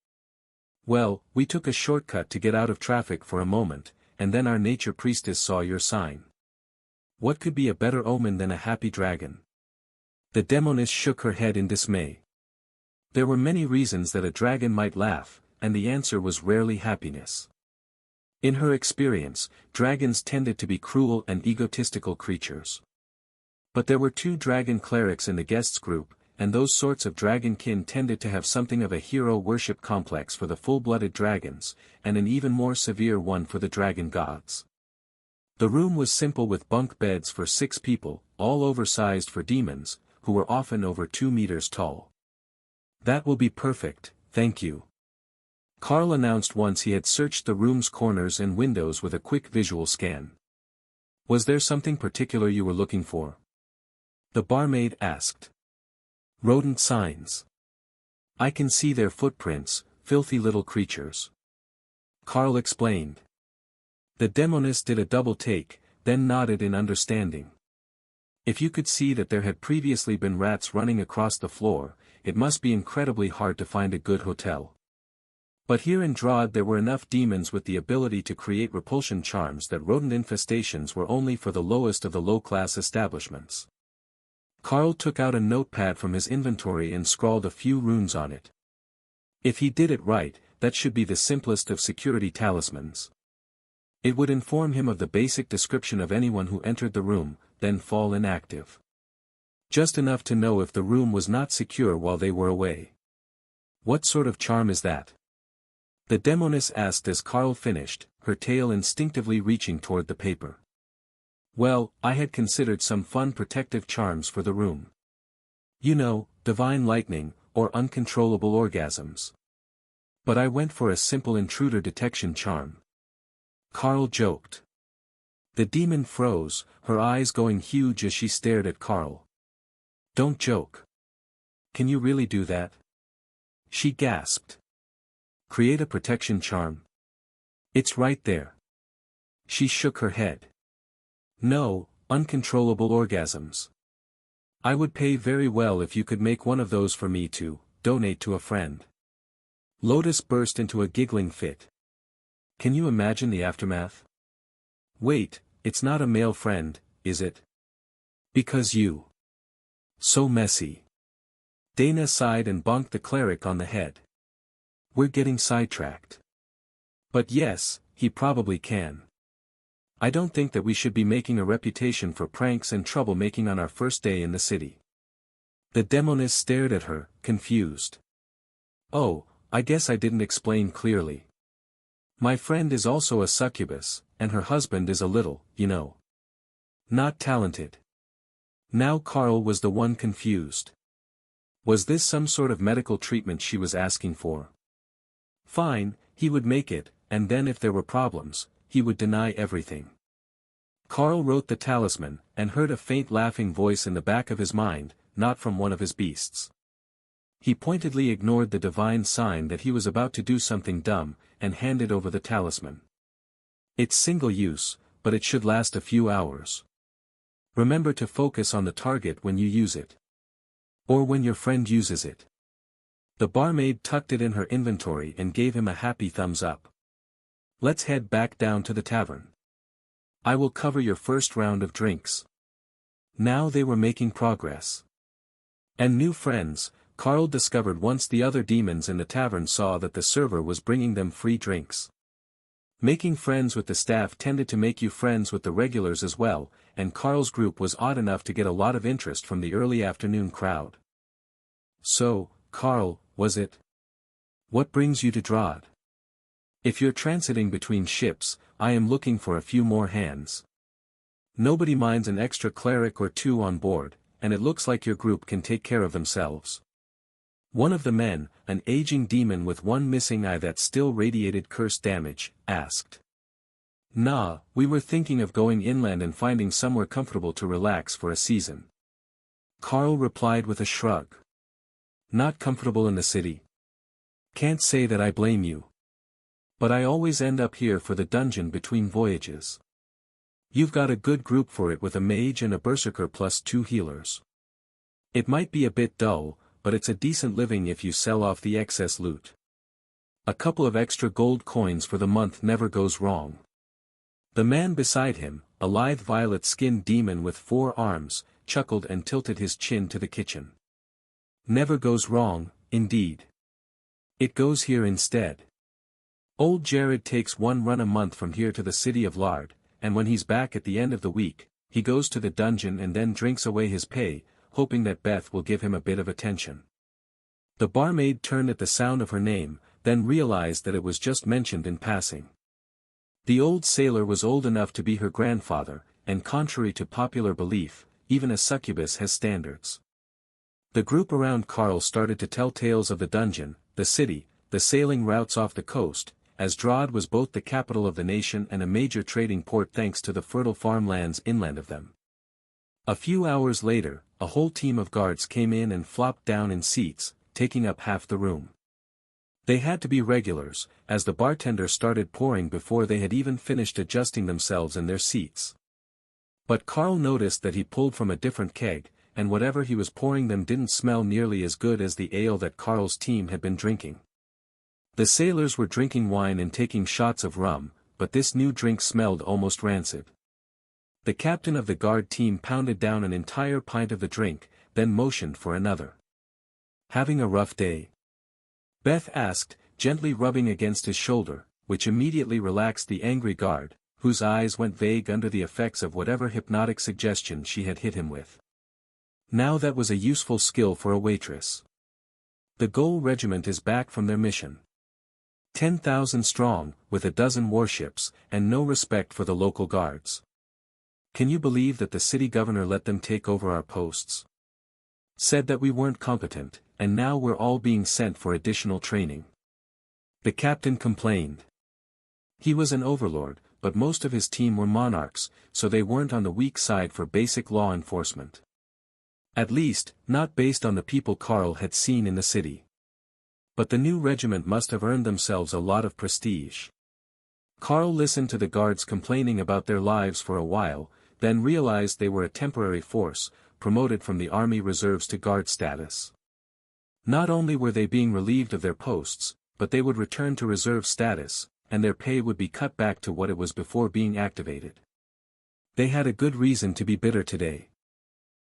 "Well, we took a shortcut to get out of traffic for a moment, and then our nature priestess saw your sign. What could be a better omen than a happy dragon?" The demoness shook her head in dismay. There were many reasons that a dragon might laugh, and the answer was rarely happiness. In her experience, dragons tended to be cruel and egotistical creatures. But there were 2 dragon clerics in the guests group, and those sorts of dragonkin tended to have something of a hero worship complex for the full-blooded dragons, and an even more severe one for the dragon gods. The room was simple with bunk beds for 6 people, all oversized for demons, who were often over 2 meters tall. "That will be perfect, thank you," Carl announced once he had searched the room's corners and windows with a quick visual scan. "Was there something particular you were looking for?" the barmaid asked. "Rodent signs. I can see their footprints, filthy little creatures," Carl explained. The demoness did a double take, then nodded in understanding. If you could see that there had previously been rats running across the floor, it must be incredibly hard to find a good hotel. But here in Drod there were enough demons with the ability to create repulsion charms that rodent infestations were only for the lowest of the low-class establishments. Carl took out a notepad from his inventory and scrawled a few runes on it. If he did it right, that should be the simplest of security talismans. It would inform him of the basic description of anyone who entered the room, then fall inactive. Just enough to know if the room was not secure while they were away. "What sort of charm is that?" the demoness asked as Carl finished, her tail instinctively reaching toward the paper. "Well, I had considered some fun protective charms for the room. You know, divine lightning, or uncontrollable orgasms. But I went for a simple intruder detection charm," Carl joked. The demon froze, her eyes going huge as she stared at Carl. "Don't joke. Can you really do that?" she gasped. "Create a protection charm? It's right there." She shook her head. "No, uncontrollable orgasms. I would pay very well if you could make one of those for me to donate to a friend." Lotus burst into a giggling fit. "Can you imagine the aftermath? Wait, it's not a male friend, is it? Because you. So messy." Dana sighed and bonked the cleric on the head. "We're getting sidetracked. But yes, he probably can. I don't think that we should be making a reputation for pranks and troublemaking on our first day in the city." The demoness stared at her, confused. "Oh, I guess I didn't explain clearly. My friend is also a succubus, and her husband is a little, not talented." Now Carl was the one confused. Was this some sort of medical treatment she was asking for? Fine, he would make it, and then if there were problems, he would deny everything. Carl wrote the talisman, and heard a faint laughing voice in the back of his mind, not from one of his beasts. He pointedly ignored the divine sign that he was about to do something dumb, and handed over the talisman. It's single use, but it should last a few hours. Remember to focus on the target when you use it. Or when your friend uses it. The barmaid tucked it in her inventory and gave him a happy thumbs up. Let's head back down to the tavern. I will cover your first round of drinks. Now they were making progress. And new friends, Carl discovered once the other demons in the tavern saw that the server was bringing them free drinks. Making friends with the staff tended to make you friends with the regulars as well, and Carl's group was odd enough to get a lot of interest from the early afternoon crowd. So, Carl, was it? What brings you to Drod? If you're transiting between ships, I am looking for a few more hands. Nobody minds an extra cleric or two on board, and it looks like your group can take care of themselves. One of the men, an aging demon with one missing eye that still radiated curse damage, asked. Nah, we were thinking of going inland and finding somewhere comfortable to relax for a season. Carl replied with a shrug. Not comfortable in the city? Can't say that I blame you. But I always end up here for the dungeon between voyages. You've got a good group for it with a mage and a berserker plus 2 healers. It might be a bit dull, but it's a decent living if you sell off the excess loot. A couple of extra gold coins for the month never goes wrong. The man beside him, a lithe violet-skinned demon with 4 arms, chuckled and tilted his chin to the kitchen. Never goes wrong, indeed. It goes here instead. Old Jared takes 1 run a month from here to the city of Lard, and when he's back at the end of the week, he goes to the dungeon and then drinks away his pay, hoping that Beth will give him a bit of attention. The barmaid turned at the sound of her name, then realized that it was just mentioned in passing. The old sailor was old enough to be her grandfather, and contrary to popular belief, even a succubus has standards. The group around Carl started to tell tales of the dungeon, the city, the sailing routes off the coast, as Drod was both the capital of the nation and a major trading port thanks to the fertile farmlands inland of them. A few hours later, a whole team of guards came in and flopped down in seats, taking up half the room. They had to be regulars, as the bartender started pouring before they had even finished adjusting themselves in their seats. But Carl noticed that he pulled from a different keg, and whatever he was pouring them didn't smell nearly as good as the ale that Carl's team had been drinking. The sailors were drinking wine and taking shots of rum, but this new drink smelled almost rancid. The captain of the guard team pounded down an entire pint of the drink, then motioned for another. Having a rough day? Beth asked, gently rubbing against his shoulder, which immediately relaxed the angry guard, whose eyes went vague under the effects of whatever hypnotic suggestion she had hit him with. Now that was a useful skill for a waitress. The Goal Regiment is back from their mission. 10,000 strong, with a dozen warships, and no respect for the local guards. Can you believe that the city governor let them take over our posts? Said that we weren't competent, and now we're all being sent for additional training. The captain complained. He was an overlord, but most of his team were monarchs, so they weren't on the weak side for basic law enforcement. At least, not based on the people Carl had seen in the city. But the new regiment must have earned themselves a lot of prestige. Carl listened to the guards complaining about their lives for a while, then realized they were a temporary force, promoted from the army reserves to guard status. Not only were they being relieved of their posts, but they would return to reserve status, and their pay would be cut back to what it was before being activated. They had a good reason to be bitter today.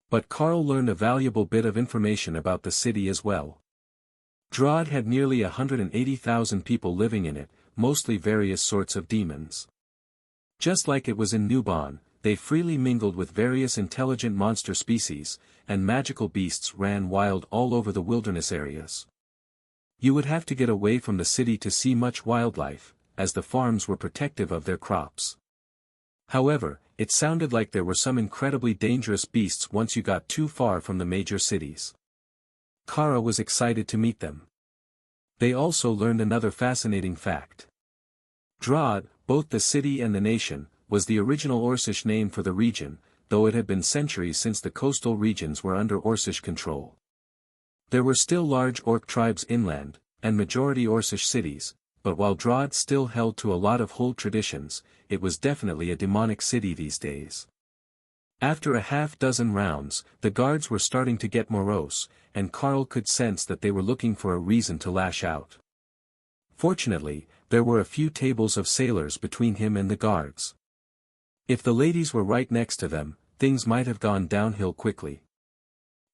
But Carl learned a valuable bit of information about the city as well. Drod had nearly 180,000 people living in it, mostly various sorts of demons. Just like it was in Nubon, they freely mingled with various intelligent monster species, and magical beasts ran wild all over the wilderness areas. You would have to get away from the city to see much wildlife, as the farms were protective of their crops. However, it sounded like there were some incredibly dangerous beasts once you got too far from the major cities. Kara was excited to meet them. They also learned another fascinating fact. Drod, both the city and the nation, was the original Orcish name for the region, though it had been centuries since the coastal regions were under Orcish control. There were still large Orc tribes inland, and majority Orcish cities, but while Drod still held to a lot of Hold traditions, it was definitely a demonic city these days. After a half-dozen rounds, the guards were starting to get morose, and Carl could sense that they were looking for a reason to lash out. Fortunately, there were a few tables of sailors between him and the guards. If the ladies were right next to them, things might have gone downhill quickly.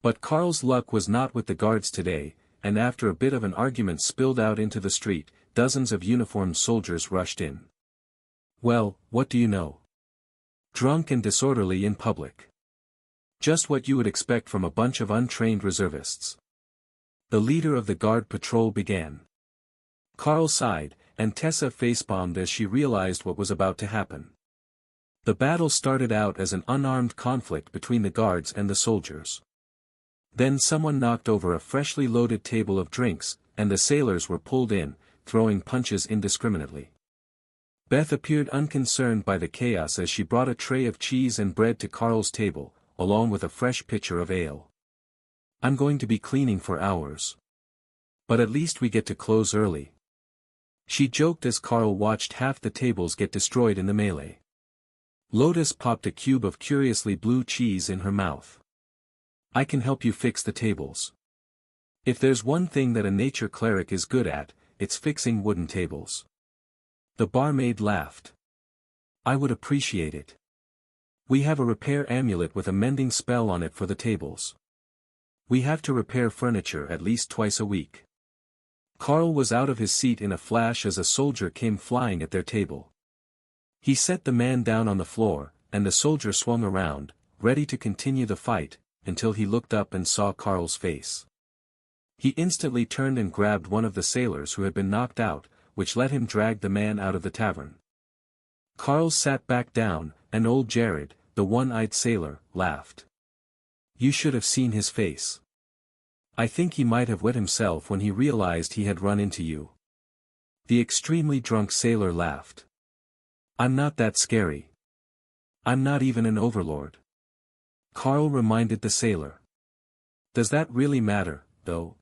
But Carl's luck was not with the guards today, and after a bit of an argument spilled out into the street, dozens of uniformed soldiers rushed in. Well, what do you know? Drunk and disorderly in public. Just what you would expect from a bunch of untrained reservists. The leader of the guard patrol began. Carl sighed, and Tessa facepalmed as she realized what was about to happen. The battle started out as an unarmed conflict between the guards and the soldiers. Then someone knocked over a freshly loaded table of drinks, and the sailors were pulled in, throwing punches indiscriminately. Beth appeared unconcerned by the chaos as she brought a tray of cheese and bread to Carl's table, along with a fresh pitcher of ale. I'm going to be cleaning for hours. But at least we get to close early. She joked as Carl watched half the tables get destroyed in the melee. Lotus popped a cube of curiously blue cheese in her mouth. I can help you fix the tables. If there's one thing that a nature cleric is good at, it's fixing wooden tables. The barmaid laughed. I would appreciate it. We have a repair amulet with a mending spell on it for the tables. We have to repair furniture at least twice a week. Carl was out of his seat in a flash as a soldier came flying at their table. He set the man down on the floor, and the soldier swung around, ready to continue the fight, until he looked up and saw Carl's face. He instantly turned and grabbed one of the sailors who had been knocked out, which let him drag the man out of the tavern. Carl sat back down, and old Jared, the one-eyed sailor, laughed. You should have seen his face. I think he might have wet himself when he realized he had run into you. The extremely drunk sailor laughed. I'm not that scary. I'm not even an overlord. Carl reminded the sailor. Does that really matter, though?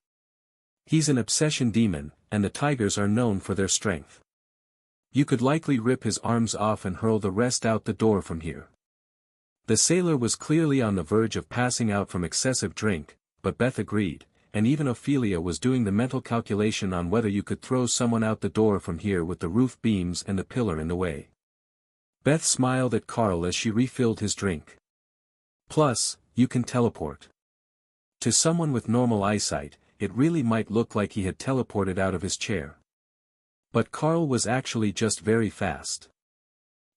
He's an obsession demon, and the tigers are known for their strength. You could likely rip his arms off and hurl the rest out the door from here. The sailor was clearly on the verge of passing out from excessive drink, but Beth agreed, and even Ophelia was doing the mental calculation on whether you could throw someone out the door from here with the roof beams and the pillar in the way. Beth smiled at Carl as she refilled his drink. Plus, you can teleport. To someone with normal eyesight, it really might look like he had teleported out of his chair. But Carl was actually just very fast.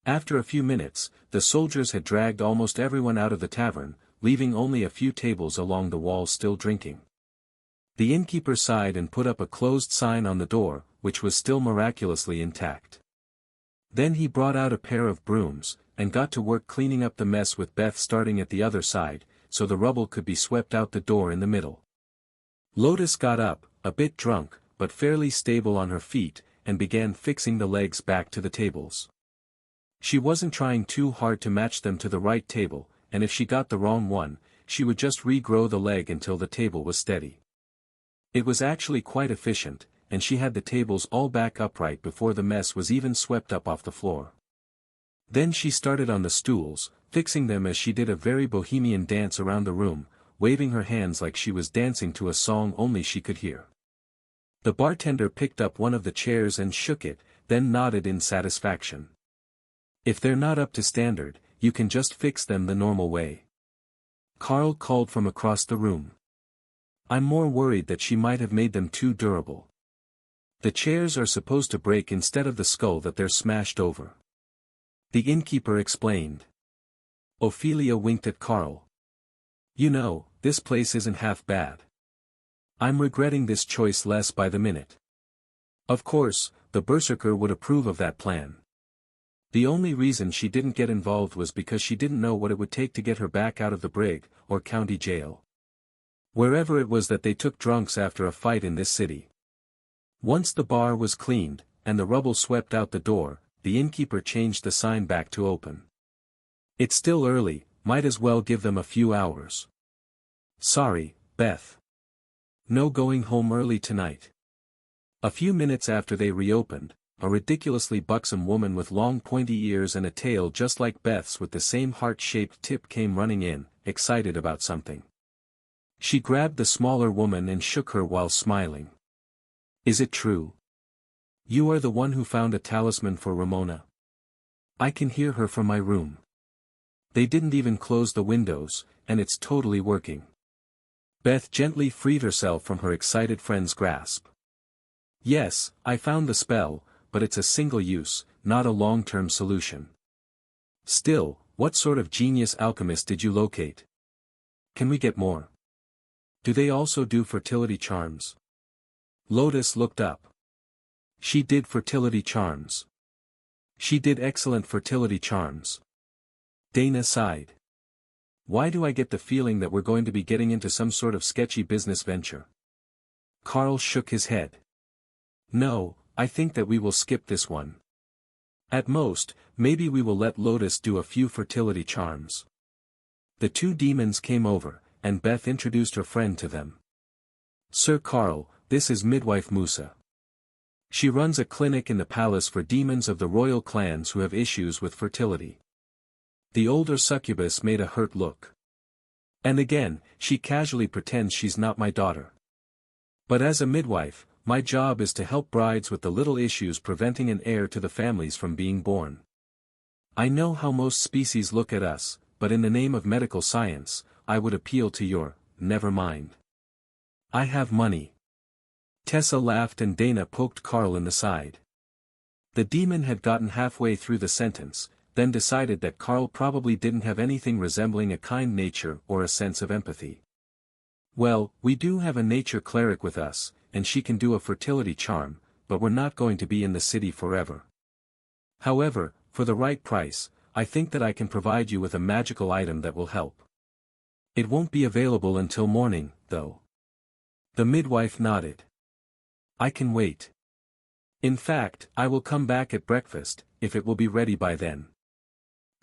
After a few minutes, the soldiers had dragged almost everyone out of the tavern, leaving only a few tables along the wall still drinking. The innkeeper sighed and put up a closed sign on the door, which was still miraculously intact. Then he brought out a pair of brooms, and got to work cleaning up the mess with Beth starting at the other side, so the rubble could be swept out the door in the middle. Lotus got up, a bit drunk, but fairly stable on her feet, and began fixing the legs back to the tables. She wasn't trying too hard to match them to the right table, and if she got the wrong one, she would just regrow the leg until the table was steady. It was actually quite efficient, and she had the tables all back upright before the mess was even swept up off the floor. Then she started on the stools, fixing them as she did a very bohemian dance around the room, waving her hands like she was dancing to a song only she could hear. The bartender picked up one of the chairs and shook it, then nodded in satisfaction. If they're not up to standard, you can just fix them the normal way. Carl called from across the room. I'm more worried that she might have made them too durable. The chairs are supposed to break instead of the skull that they're smashed over. The innkeeper explained. Ophelia winked at Carl. You know, this place isn't half bad. I'm regretting this choice less by the minute. Of course, the berserker would approve of that plan. The only reason she didn't get involved was because she didn't know what it would take to get her back out of the brig, or county jail. Wherever it was that they took drunks after a fight in this city. Once the bar was cleaned, and the rubble swept out the door, the innkeeper changed the sign back to open. It's still early, might as well give them a few hours. Sorry, Beth. No going home early tonight. A few minutes after they reopened, a ridiculously buxom woman with long pointy ears and a tail just like Beth's with the same heart-shaped tip came running in, excited about something. She grabbed the smaller woman and shook her while smiling. Is it true? You are the one who found a talisman for Ramona? I can hear her from my room. They didn't even close the windows, and it's totally working. Beth gently freed herself from her excited friend's grasp. Yes, I found the spell, but it's a single use, not a long-term solution. Still, what sort of genius alchemist did you locate? Can we get more? Do they also do fertility charms? Lotus looked up. She did fertility charms. She did excellent fertility charms. Dana sighed. Why do I get the feeling that we're going to be getting into some sort of sketchy business venture? Carl shook his head. No, I think that we will skip this one. At most, maybe we will let Lotus do a few fertility charms. The two demons came over, and Beth introduced her friend to them. Sir Carl, this is midwife Musa. She runs a clinic in the palace for demons of the royal clans who have issues with fertility. The older succubus made a hurt look. And again, she casually pretends she's not my daughter. But as a midwife, my job is to help brides with the little issues preventing an heir to the families from being born. I know how most species look at us, but in the name of medical science, I would appeal to your, never mind. I have money. Tessa laughed and Dana poked Carl in the side. The demon had gotten halfway through the sentence, then decided that Carl probably didn't have anything resembling a kind nature or a sense of empathy. Well, we do have a nature cleric with us, and she can do a fertility charm, but we're not going to be in the city forever. However, for the right price, I think that I can provide you with a magical item that will help. It won't be available until morning, though. The midwife nodded. I can wait. In fact, I will come back at breakfast, if it will be ready by then.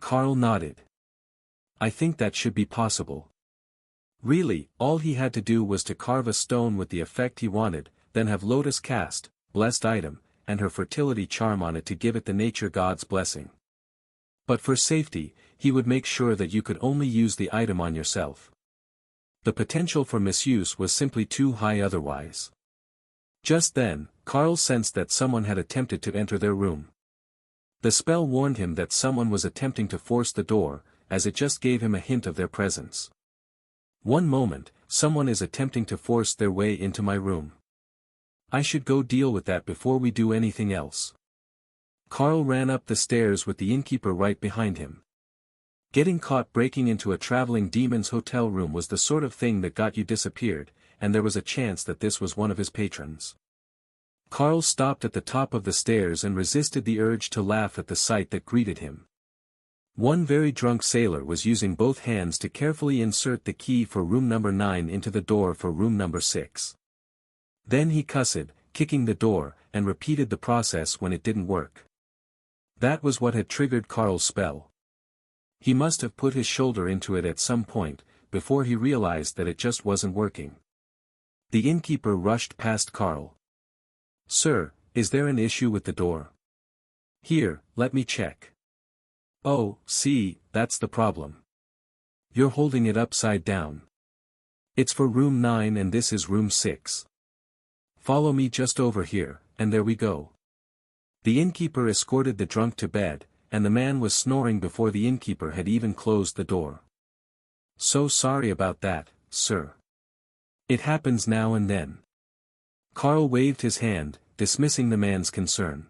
Carl nodded. I think that should be possible. Really, all he had to do was to carve a stone with the effect he wanted, then have Lotus cast, blessed item, and her fertility charm on it to give it the nature god's blessing. But for safety, he would make sure that you could only use the item on yourself. The potential for misuse was simply too high otherwise. Just then, Carl sensed that someone had attempted to enter their room. The spell warned him that someone was attempting to force the door, as it just gave him a hint of their presence. One moment, someone is attempting to force their way into my room. I should go deal with that before we do anything else. Carl ran up the stairs with the innkeeper right behind him. Getting caught breaking into a traveling demon's hotel room was the sort of thing that got you disappeared, and there was a chance that this was one of his patrons. Carl stopped at the top of the stairs and resisted the urge to laugh at the sight that greeted him. One very drunk sailor was using both hands to carefully insert the key for room number 9 into the door for room number 6. Then he cussed, kicking the door, and repeated the process when it didn't work. That was what had triggered Carl's spell. He must have put his shoulder into it at some point, before he realized that it just wasn't working. The innkeeper rushed past Carl. Sir, is there an issue with the door? Here, let me check. Oh, see, that's the problem. You're holding it upside down. It's for room 9 and this is room 6. Follow me just over here, and there we go. The innkeeper escorted the drunk to bed, and the man was snoring before the innkeeper had even closed the door. So sorry about that, sir. It happens now and then. Carl waved his hand, dismissing the man's concern.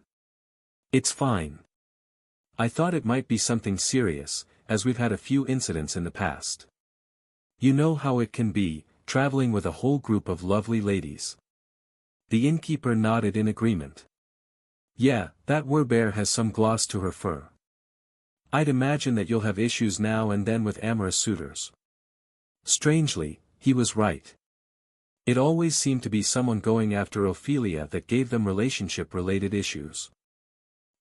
It's fine. I thought it might be something serious, as we've had a few incidents in the past. You know how it can be, traveling with a whole group of lovely ladies. The innkeeper nodded in agreement. Yeah, that werbear has some gloss to her fur. I'd imagine that you'll have issues now and then with amorous suitors. Strangely, he was right. It always seemed to be someone going after Ophelia that gave them relationship-related issues.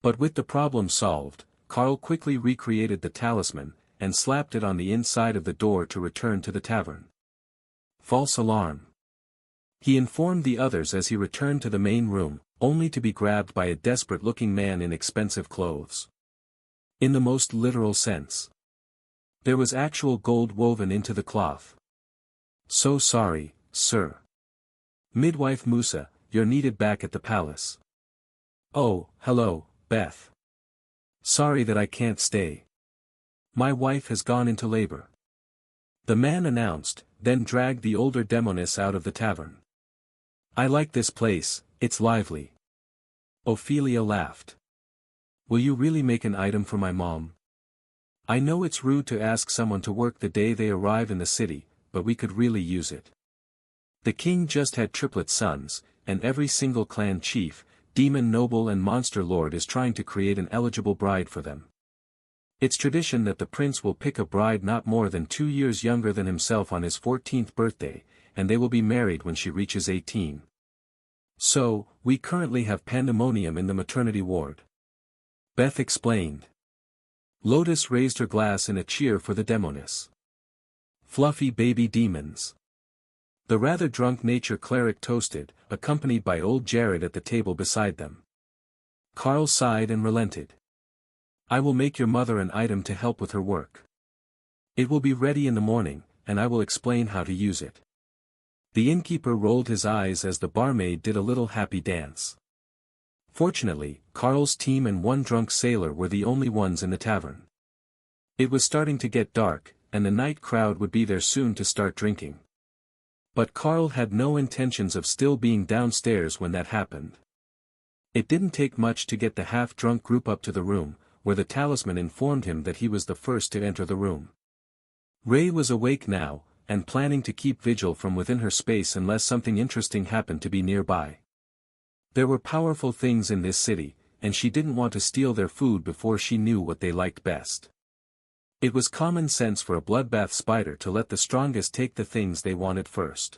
But with the problem solved, Carl quickly recreated the talisman, and slapped it on the inside of the door to return to the tavern. False alarm. He informed the others as he returned to the main room, only to be grabbed by a desperate-looking man in expensive clothes. In the most literal sense. There was actual gold woven into the cloth. "So sorry, sir. Midwife Musa, you're needed back at the palace." "Oh, hello, Beth. Sorry that I can't stay. My wife has gone into labor," the man announced, then dragged the older demoness out of the tavern. "I like this place, it's lively." Ophelia laughed. "Will you really make an item for my mom? I know it's rude to ask someone to work the day they arrive in the city, but we could really use it. The king just had triplet sons, and every single clan chief, demon noble and monster lord is trying to create an eligible bride for them. It's tradition that the prince will pick a bride not more than 2 years younger than himself on his 14th birthday, and they will be married when she reaches 18. So, we currently have pandemonium in the maternity ward," Beth explained. Lotus raised her glass in a cheer for the demoness. "Fluffy baby demons." The rather drunk nature cleric toasted, accompanied by old Jared at the table beside them. Carl sighed and relented. "I will make your mother an item to help with her work. It will be ready in the morning, and I will explain how to use it." The innkeeper rolled his eyes as the barmaid did a little happy dance. Fortunately, Carl's team and one drunk sailor were the only ones in the tavern. It was starting to get dark, and the night crowd would be there soon to start drinking. But Carl had no intentions of still being downstairs when that happened. It didn't take much to get the half-drunk group up to the room, where the talisman informed him that he was the first to enter the room. Ray was awake now, and planning to keep vigil from within her space unless something interesting happened to be nearby. There were powerful things in this city, and she didn't want to steal their food before she knew what they liked best. It was common sense for a bloodbath spider to let the strongest take the things they wanted first.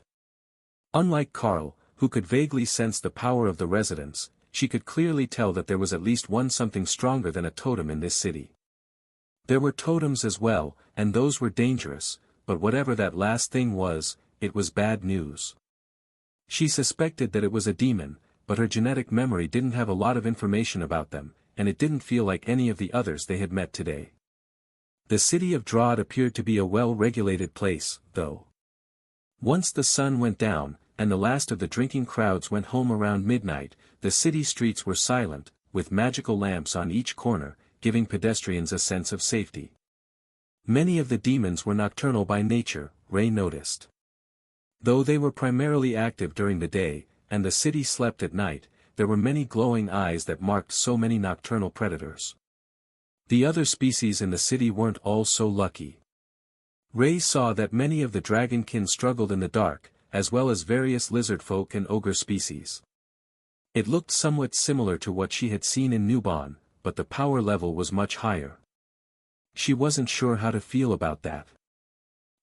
Unlike Carl, who could vaguely sense the power of the residents, she could clearly tell that there was at least one something stronger than a totem in this city. There were totems as well, and those were dangerous, but whatever that last thing was, it was bad news. She suspected that it was a demon, but her genetic memory didn't have a lot of information about them, and it didn't feel like any of the others they had met today. The city of Drod appeared to be a well-regulated place, though. Once the sun went down, and the last of the drinking crowds went home around midnight, the city streets were silent, with magical lamps on each corner, giving pedestrians a sense of safety. Many of the demons were nocturnal by nature, Ray noticed. Though they were primarily active during the day, and the city slept at night, there were many glowing eyes that marked so many nocturnal predators. The other species in the city weren't all so lucky. Ray saw that many of the dragonkin struggled in the dark, as well as various lizard folk and ogre species. It looked somewhat similar to what she had seen in Nubon, but the power level was much higher. She wasn't sure how to feel about that.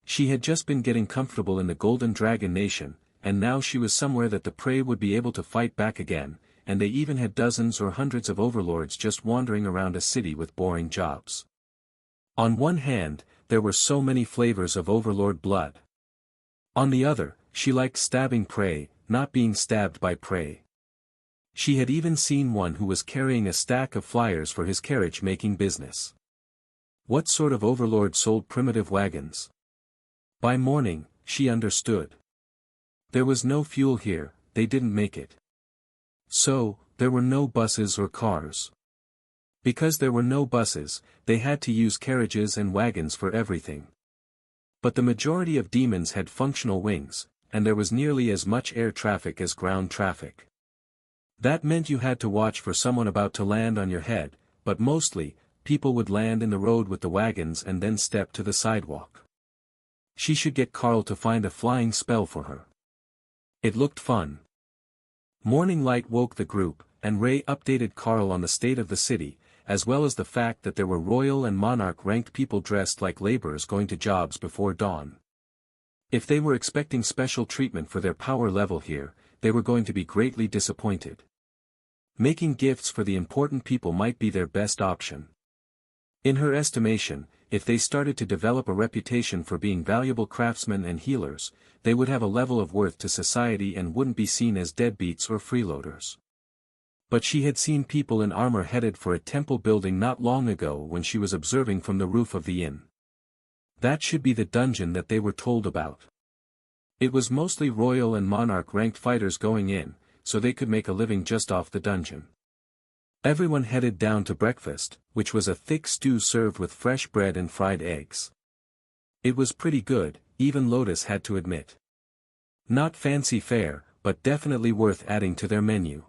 She had just been getting comfortable in the Golden Dragon Nation, and now she was somewhere that the prey would be able to fight back again, and they even had dozens or hundreds of overlords just wandering around a city with boring jobs. On one hand, there were so many flavors of overlord blood. On the other, she liked stabbing prey, not being stabbed by prey. She had even seen one who was carrying a stack of flyers for his carriage-making business. What sort of overlord sold primitive wagons? By morning, she understood. There was no fuel here, they didn't make it. So, there were no buses or cars. Because there were no buses, they had to use carriages and wagons for everything. But the majority of demons had functional wings, and there was nearly as much air traffic as ground traffic. That meant you had to watch for someone about to land on your head, but mostly, people would land in the road with the wagons and then step to the sidewalk. She should get Carl to find a flying spell for her. It looked fun. Morning light woke the group, and Ray updated Carl on the state of the city, as well as the fact that there were royal and monarch-ranked people dressed like laborers going to jobs before dawn. If they were expecting special treatment for their power level here, they were going to be greatly disappointed. Making gifts for the important people might be their best option. In her estimation, if they started to develop a reputation for being valuable craftsmen and healers, they would have a level of worth to society and wouldn't be seen as deadbeats or freeloaders. But she had seen people in armor headed for a temple building not long ago when she was observing from the roof of the inn. That should be the dungeon that they were told about. It was mostly royal and monarch-ranked fighters going in, so they could make a living just off the dungeon. Everyone headed down to breakfast, which was a thick stew served with fresh bread and fried eggs. It was pretty good, even Lotus had to admit. Not fancy fare, but definitely worth adding to their menu.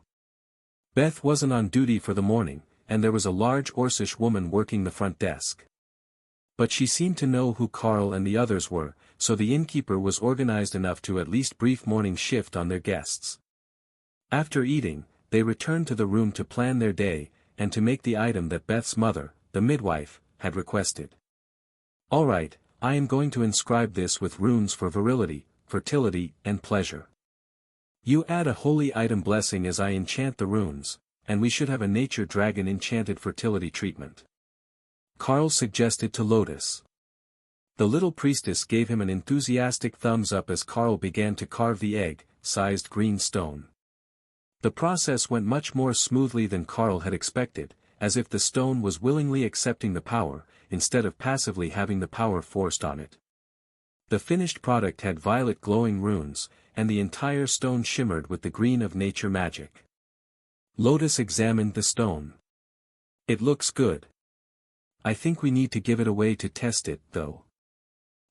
Beth wasn't on duty for the morning, and there was a large Orcish woman working the front desk. But she seemed to know who Carl and the others were, so the innkeeper was organized enough to at least brief morning shift on their guests. After eating, they returned to the room to plan their day, and to make the item that Beth's mother, the midwife, had requested. "All right, I am going to inscribe this with runes for virility, fertility, and pleasure. You add a holy item blessing as I enchant the runes, and we should have a nature dragon enchanted fertility treatment," Carl suggested to Lotus. The little priestess gave him an enthusiastic thumbs up as Carl began to carve the egg-sized green stone. The process went much more smoothly than Carl had expected, as if the stone was willingly accepting the power, instead of passively having the power forced on it. The finished product had violet glowing runes, and the entire stone shimmered with the green of nature magic. Lotus examined the stone. "It looks good. I think we need to give it away to test it, though.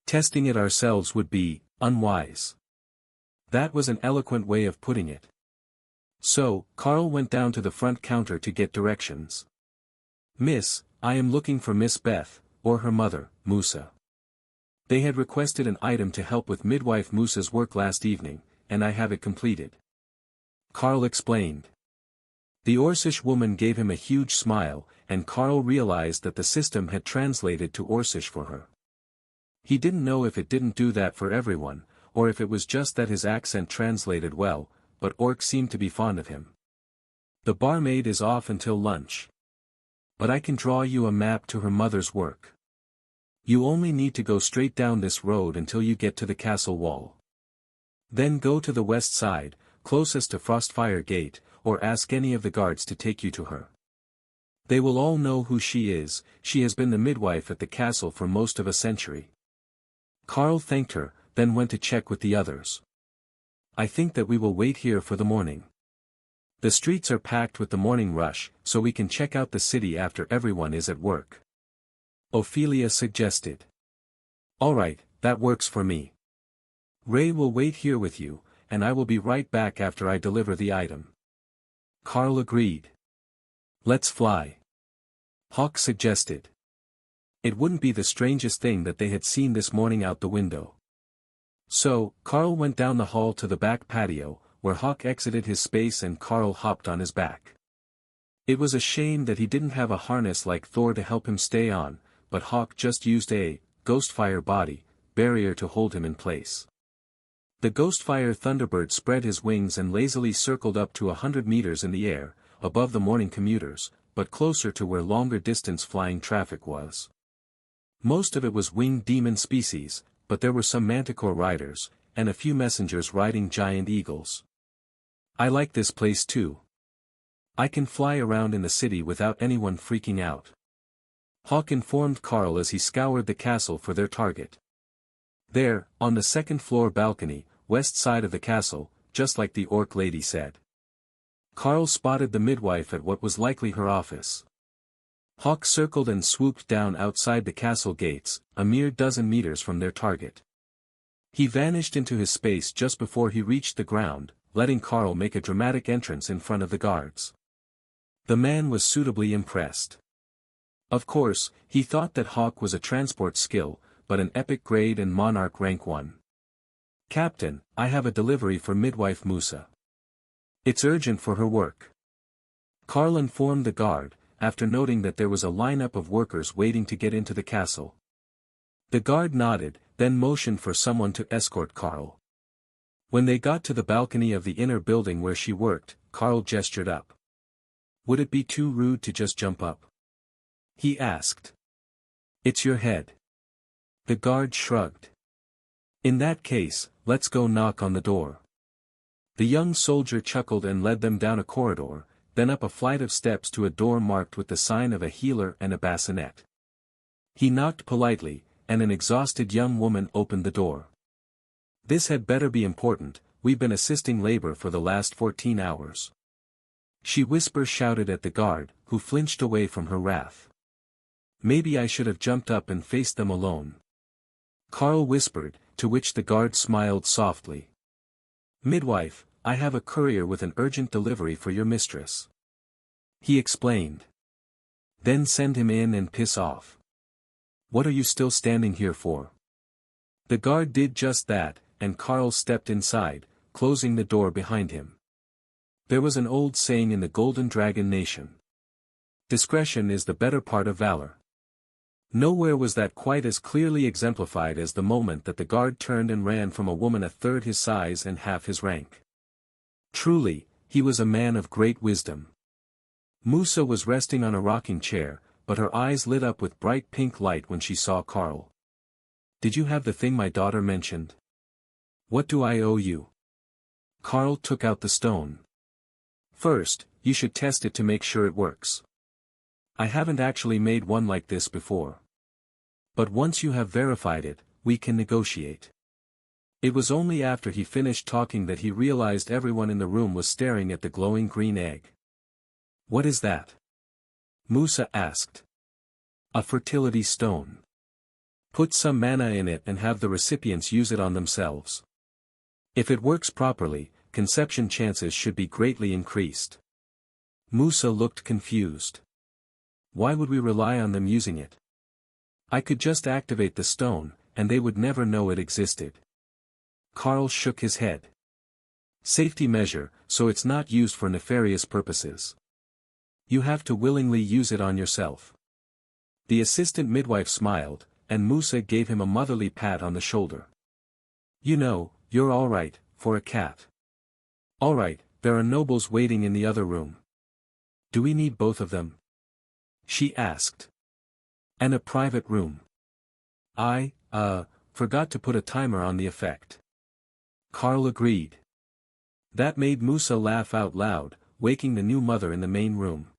Testing it ourselves would be unwise." That was an eloquent way of putting it. So, Carl went down to the front counter to get directions. "Miss, I am looking for Miss Beth, or her mother, Musa. They had requested an item to help with midwife Musa's work last evening, and I have it completed," Carl explained. The Orcish woman gave him a huge smile, and Carl realized that the system had translated to Orcish for her. He didn't know if it didn't do that for everyone, or if it was just that his accent translated well, but Orc seemed to be fond of him. "The barmaid is off until lunch. But I can draw you a map to her mother's work. You only need to go straight down this road until you get to the castle wall. Then go to the west side, closest to Frostfire Gate, or ask any of the guards to take you to her. They will all know who she is. She has been the midwife at the castle for most of a century." Carl thanked her, then went to check with the others. "I think that we will wait here for the morning. The streets are packed with the morning rush, so we can check out the city after everyone is at work," Ophelia suggested. "All right, that works for me. Ray will wait here with you, and I will be right back after I deliver the item." Carl agreed. "Let's fly," Hawk suggested. It wouldn't be the strangest thing that they had seen this morning out the window. So, Carl went down the hall to the back patio, where Hawk exited his space and Carl hopped on his back. It was a shame that he didn't have a harness like Thor to help him stay on, but Hawk just used a Ghostfire body barrier to hold him in place. The Ghostfire Thunderbird spread his wings and lazily circled up to 100 meters in the air, above the morning commuters, but closer to where longer-distance flying traffic was. Most of it was winged demon species, but there were some manticore riders, and a few messengers riding giant eagles. "I like this place too. I can fly around in the city without anyone freaking out," Hawk informed Carl as he scoured the castle for their target. There, on the second-floor balcony, west side of the castle, just like the Orc lady said. Carl spotted the midwife at what was likely her office. Hawk circled and swooped down outside the castle gates, a mere dozen meters from their target. He vanished into his space just before he reached the ground, letting Carl make a dramatic entrance in front of the guards. The man was suitably impressed. Of course, he thought that Hawk was a transport skill, but an epic grade and monarch rank 1. "Captain, I have a delivery for midwife Musa. It's urgent for her work," Carl informed the guard, after noting that there was a lineup of workers waiting to get into the castle. The guard nodded, then motioned for someone to escort Carl. When they got to the balcony of the inner building where she worked, Carl gestured up. "Would it be too rude to just jump up?" he asked. "It's your head." The guard shrugged. "In that case, let's go knock on the door." The young soldier chuckled and led them down a corridor, then up a flight of steps to a door marked with the sign of a healer and a bassinet. He knocked politely, and an exhausted young woman opened the door. "This had better be important, we've been assisting labor for the last 14 hours. She shouted at the guard, who flinched away from her wrath. "Maybe I should have jumped up and faced them alone," Carl whispered, to which the guard smiled softly. "Midwife, I have a courier with an urgent delivery for your mistress," he explained. "Then send him in and piss off. What are you still standing here for?" The guard did just that, and Carl stepped inside, closing the door behind him. There was an old saying in the Golden Dragon Nation. Discretion is the better part of valor. Nowhere was that quite as clearly exemplified as the moment that the guard turned and ran from a woman a third his size and half his rank. Truly, he was a man of great wisdom. Musa was resting on a rocking chair, but her eyes lit up with bright pink light when she saw Carl. "Did you have the thing my daughter mentioned? What do I owe you?" Carl took out the stone. "First, you should test it to make sure it works. I haven't actually made one like this before. But once you have verified it, we can negotiate." It was only after he finished talking that he realized everyone in the room was staring at the glowing green egg. "What is that?" Musa asked. "A fertility stone. Put some mana in it and have the recipients use it on themselves. If it works properly, conception chances should be greatly increased." Musa looked confused. "Why would we rely on them using it? I could just activate the stone, and they would never know it existed." Carl shook his head. "Safety measure, so it's not used for nefarious purposes. You have to willingly use it on yourself." The assistant midwife smiled, and Musa gave him a motherly pat on the shoulder. "You know, you're all right, for a cat." "All right, there are nobles waiting in the other room. Do we need both of them?" she asked. "And a private room. I forgot to put a timer on the effect." Carl agreed. That made Musa laugh out loud, waking the new mother in the main room.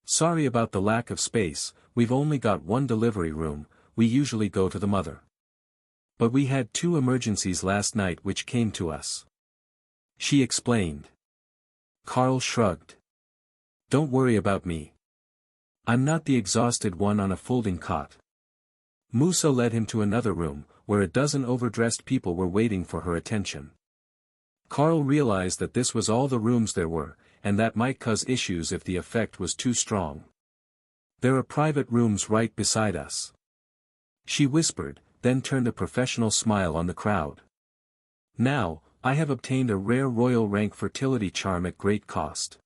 "Sorry about the lack of space, we've only got one delivery room, we usually go to the mother. But we had 2 emergencies last night which came to us," she explained. Carl shrugged. "Don't worry about me. I'm not the exhausted one on a folding cot." Musa led him to another room, where a dozen overdressed people were waiting for her attention. Carl realized that this was all the rooms there were, and that might cause issues if the effect was too strong. "There are private rooms right beside us," she whispered, then turned a professional smile on the crowd. "Now, I have obtained a rare royal rank fertility charm at great cost.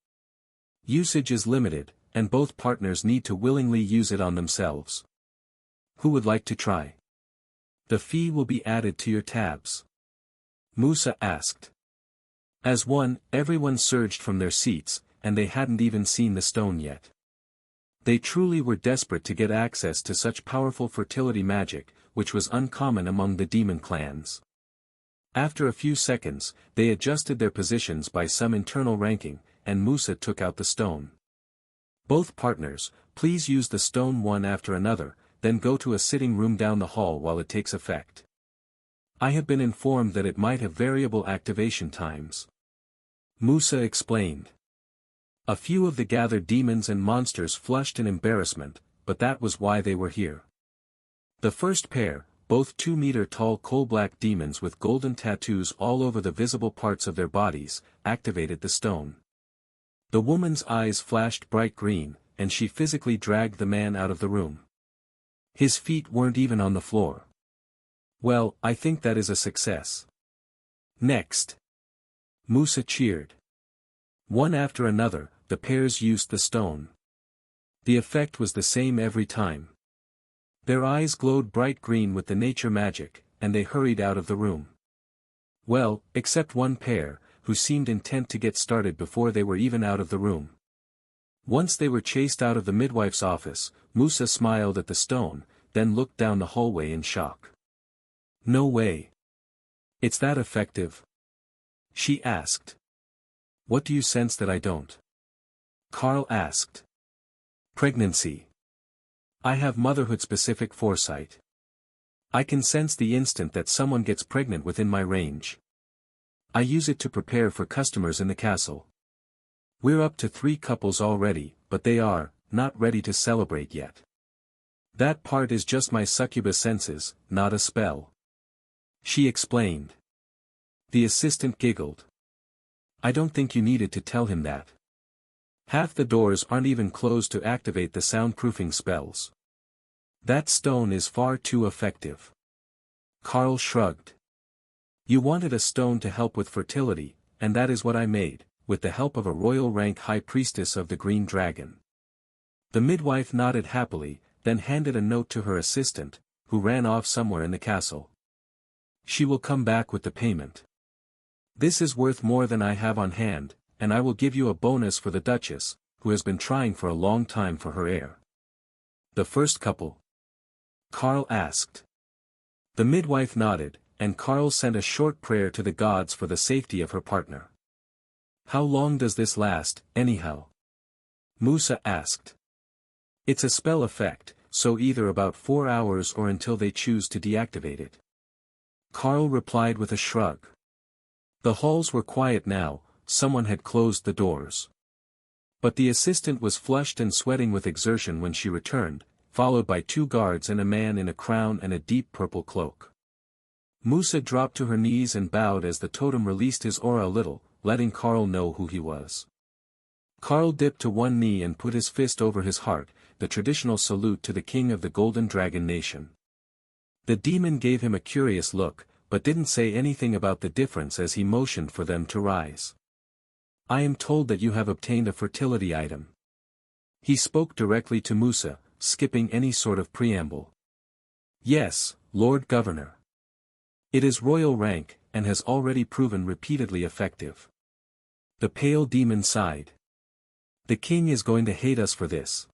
Usage is limited, and both partners need to willingly use it on themselves. Who would like to try? The fee will be added to your tabs." Musa asked. As one, everyone surged from their seats, and they hadn't even seen the stone yet. They truly were desperate to get access to such powerful fertility magic, which was uncommon among the demon clans. After a few seconds, they adjusted their positions by some internal ranking, and Musa took out the stone. "Both partners, please use the stone one after another, then go to a sitting room down the hall while it takes effect. I have been informed that it might have variable activation times," Musa explained. A few of the gathered demons and monsters flushed in embarrassment, but that was why they were here. The first pair, both 2-meter-tall coal-black demons with golden tattoos all over the visible parts of their bodies, activated the stone. The woman's eyes flashed bright green, and she physically dragged the man out of the room. His feet weren't even on the floor. "Well, I think that is a success. Next." Musa cheered. One after another, the pairs used the stone. The effect was the same every time. Their eyes glowed bright green with the nature magic, and they hurried out of the room. Well, except one pair, who seemed intent to get started before they were even out of the room. Once they were chased out of the midwife's office, Musa smiled at the stone, then looked down the hallway in shock. "No way. It's that effective?" she asked. "What do you sense that I don't?" Carl asked. "Pregnancy. I have motherhood-specific foresight. I can sense the instant that someone gets pregnant within my range. I use it to prepare for customers in the castle. We're up to 3 couples already, but they are not ready to celebrate yet. That part is just my succubus senses, not a spell," she explained. The assistant giggled. "I don't think you needed to tell him that. Half the doors aren't even closed to activate the soundproofing spells. That stone is far too effective." Carl shrugged. "You wanted a stone to help with fertility, and that is what I made, with the help of a royal rank high priestess of the Green Dragon." The midwife nodded happily, then handed a note to her assistant, who ran off somewhere in the castle. "She will come back with the payment. This is worth more than I have on hand, and I will give you a bonus for the Duchess, who has been trying for a long time for her heir." "The first couple?" Carl asked. The midwife nodded, and Carl sent a short prayer to the gods for the safety of her partner. "How long does this last, anyhow?" Musa asked. "It's a spell effect, so either about 4 hours or until they choose to deactivate it." Carl replied with a shrug. The halls were quiet now, someone had closed the doors. But the assistant was flushed and sweating with exertion when she returned, followed by 2 guards and a man in a crown and a deep purple cloak. Musa dropped to her knees and bowed as the totem released his aura a little, letting Carl know who he was. Carl dipped to one knee and put his fist over his heart, the traditional salute to the king of the Golden Dragon Nation. The demon gave him a curious look, but didn't say anything about the difference as he motioned for them to rise. "I am told that you have obtained a fertility item." He spoke directly to Musa, skipping any sort of preamble. "Yes, Lord Governor. It is royal rank, and has already proven repeatedly effective." The pale demon sighed. "The king is going to hate us for this.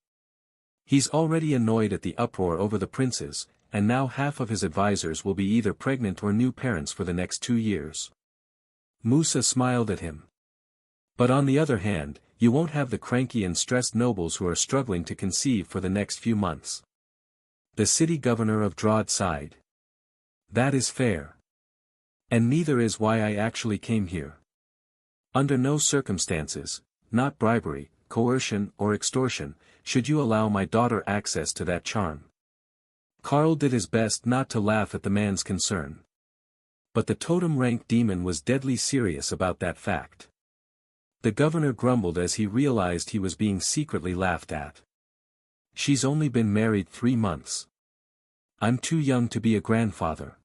He's already annoyed at the uproar over the princes, and now half of his advisors will be either pregnant or new parents for the next 2 years." Musa smiled at him. "But on the other hand, you won't have the cranky and stressed nobles who are struggling to conceive for the next few months." The city governor of Drod sighed. "That is fair. And neither is why I actually came here. Under no circumstances, not bribery, coercion or extortion, should you allow my daughter access to that charm." Carl did his best not to laugh at the man's concern. But the totem rank demon was deadly serious about that fact. The governor grumbled as he realized he was being secretly laughed at. "She's only been married 3 months. I'm too young to be a grandfather.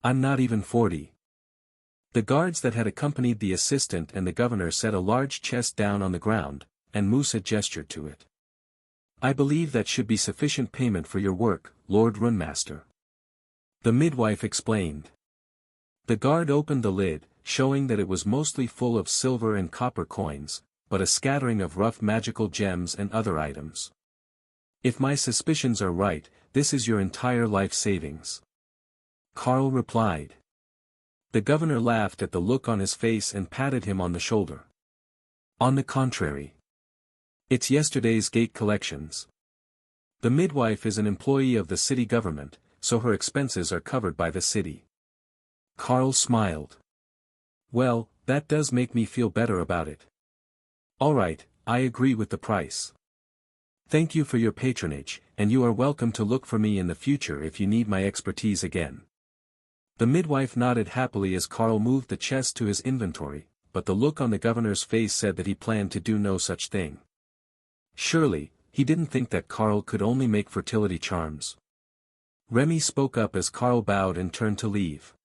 I'm not even 40. The guards that had accompanied the assistant and the governor set a large chest down on the ground, and Musa gestured to it. "I believe that should be sufficient payment for your work, Lord Runemaster," the midwife explained. The guard opened the lid, showing that it was mostly full of silver and copper coins, but a scattering of rough magical gems and other items. "If my suspicions are right, this is your entire life savings," Carl replied. The governor laughed at the look on his face and patted him on the shoulder. "On the contrary. It's yesterday's gate collections. The midwife is an employee of the city government, so her expenses are covered by the city." Carl smiled. "Well, that does make me feel better about it. All right, I agree with the price. Thank you for your patronage, and you are welcome to look for me in the future if you need my expertise again." The midwife nodded happily as Carl moved the chest to his inventory, but the look on the governor's face said that he planned to do no such thing. Surely, he didn't think that Carl could only make fertility charms. Remy spoke up as Carl bowed and turned to leave.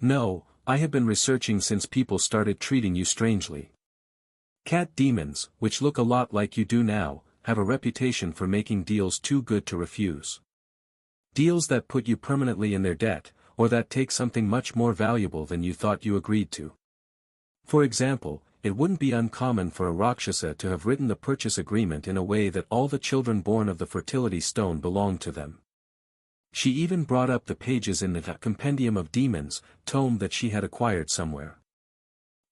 "No, I have been researching since people started treating you strangely. Cat demons, which look a lot like you do now, have a reputation for making deals too good to refuse. Deals that put you permanently in their debt, or that take something much more valuable than you thought you agreed to. For example, it wouldn't be uncommon for a Rakshasa to have written the purchase agreement in a way that all the children born of the fertility stone belonged to them. She even brought up the pages in the Compendium of Demons, tome that she had acquired somewhere.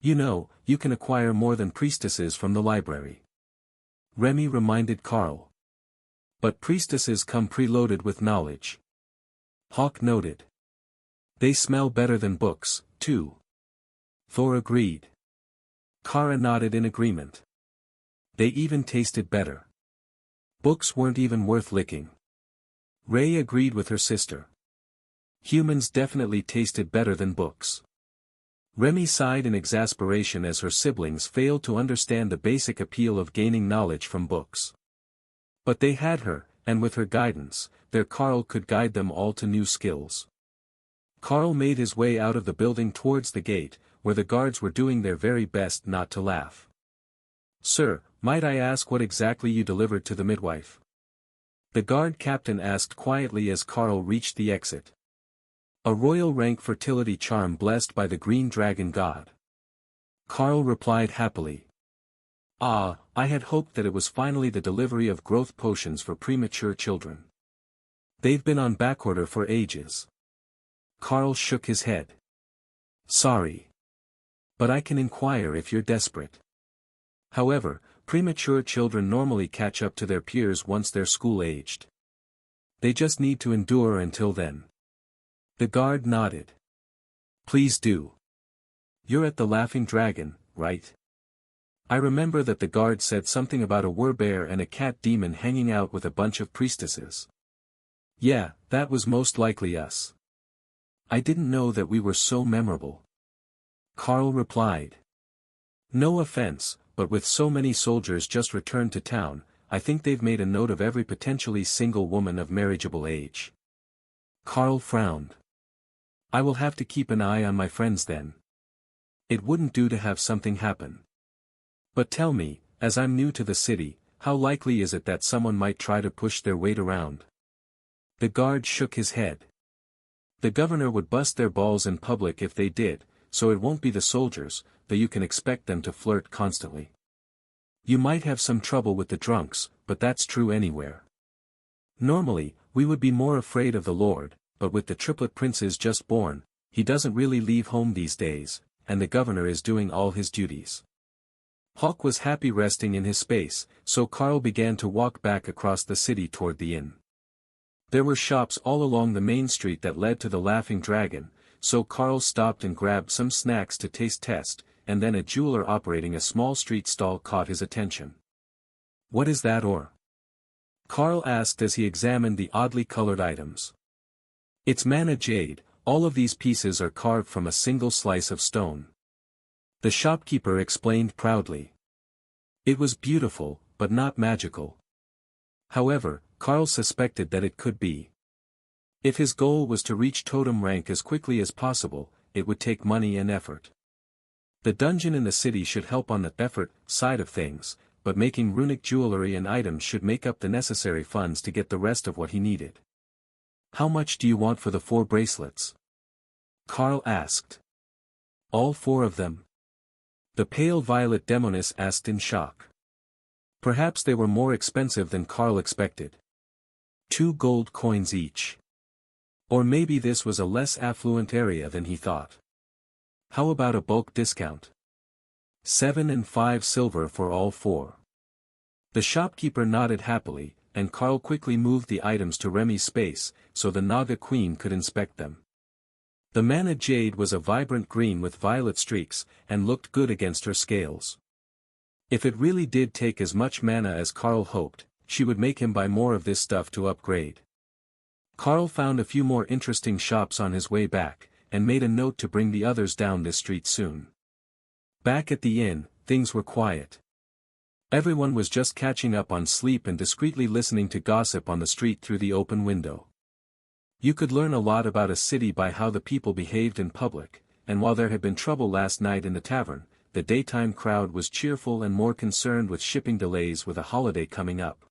You know, you can acquire more than priestesses from the library. Remy reminded Carl. But priestesses come preloaded with knowledge. Hawk noted. They smell better than books, too. Thor agreed. Kara nodded in agreement. They even tasted better. Books weren't even worth licking. Ray agreed with her sister. Humans definitely tasted better than books. Remy sighed in exasperation as her siblings failed to understand the basic appeal of gaining knowledge from books. But they had her, and with her guidance, their Carl could guide them all to new skills. Carl made his way out of the building towards the gate, where the guards were doing their very best not to laugh. "Sir, might I ask what exactly you delivered to the midwife?" The guard captain asked quietly as Carl reached the exit. "A royal rank fertility charm blessed by the green dragon god." Carl replied happily. "Ah, I had hoped that it was finally the delivery of growth potions for premature children. They've been on backorder for ages." Carl shook his head. "Sorry. But I can inquire if you're desperate. However, premature children normally catch up to their peers once they're school-aged. They just need to endure until then." The guard nodded. "Please do. You're at the Laughing Dragon, right? I remember that the guard said something about a werbear and a cat demon hanging out with a bunch of priestesses." "Yeah, that was most likely us. I didn't know that we were so memorable." Carl replied. "No offense, but with so many soldiers just returned to town, I think they've made a note of every potentially single woman of marriageable age." Carl frowned. "I will have to keep an eye on my friends then. It wouldn't do to have something happen. But tell me, as I'm new to the city, how likely is it that someone might try to push their weight around?" The guard shook his head. "The governor would bust their balls in public if they did, so it won't be the soldiers, though you can expect them to flirt constantly. You might have some trouble with the drunks, but that's true anywhere. Normally, we would be more afraid of the Lord, but with the triplet princes just born, he doesn't really leave home these days, and the governor is doing all his duties." Hawk was happy resting in his space, so Carl began to walk back across the city toward the inn. There were shops all along the main street that led to the Laughing Dragon, so Carl stopped and grabbed some snacks to taste test, and then a jeweler operating a small street stall caught his attention. "What is that ore?" Carl asked as he examined the oddly colored items. "It's mana jade, all of these pieces are carved from a single slice of stone." The shopkeeper explained proudly. It was beautiful, but not magical. However, Carl suspected that it could be. If his goal was to reach totem rank as quickly as possible, it would take money and effort. The dungeon in the city should help on the effort side of things, but making runic jewelry and items should make up the necessary funds to get the rest of what he needed. "How much do you want for the 4 bracelets?" Carl asked. "All 4 of them?" The pale violet demoness asked in shock. Perhaps they were more expensive than Carl expected. 2 gold coins each. Or maybe this was a less affluent area than he thought. How about a bulk discount? 7 and 5 silver for all 4. The shopkeeper nodded happily, and Carl quickly moved the items to Remy's space, so the Naga Queen could inspect them. The mana jade was a vibrant green with violet streaks, and looked good against her scales. If it really did take as much mana as Carl hoped, she would make him buy more of this stuff to upgrade. Carl found a few more interesting shops on his way back, and made a note to bring the others down this street soon. Back at the inn, things were quiet. Everyone was just catching up on sleep and discreetly listening to gossip on the street through the open window. You could learn a lot about a city by how the people behaved in public, and while there had been trouble last night in the tavern, the daytime crowd was cheerful and more concerned with shipping delays with a holiday coming up.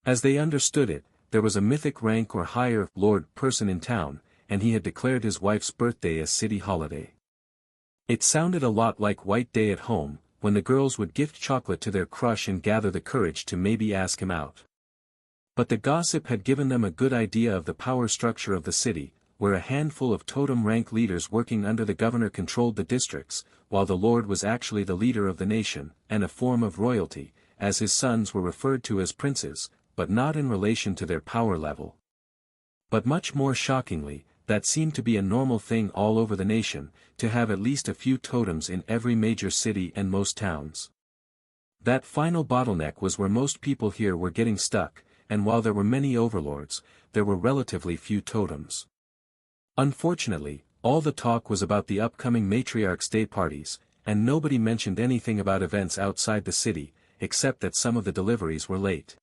As they understood it, there was a mythic rank or higher lord person in town, and he had declared his wife's birthday a city holiday. It sounded a lot like White Day at home, when the girls would gift chocolate to their crush and gather the courage to maybe ask him out. But the gossip had given them a good idea of the power structure of the city, where a handful of totem rank leaders working under the governor controlled the districts, while the lord was actually the leader of the nation, and a form of royalty, as his sons were referred to as princes, but not in relation to their power level. But much more shockingly, that seemed to be a normal thing all over the nation, to have at least a few totems in every major city and most towns. That final bottleneck was where most people here were getting stuck, and while there were many overlords, there were relatively few totems. Unfortunately, all the talk was about the upcoming matriarch's day parties, and nobody mentioned anything about events outside the city, except that some of the deliveries were late.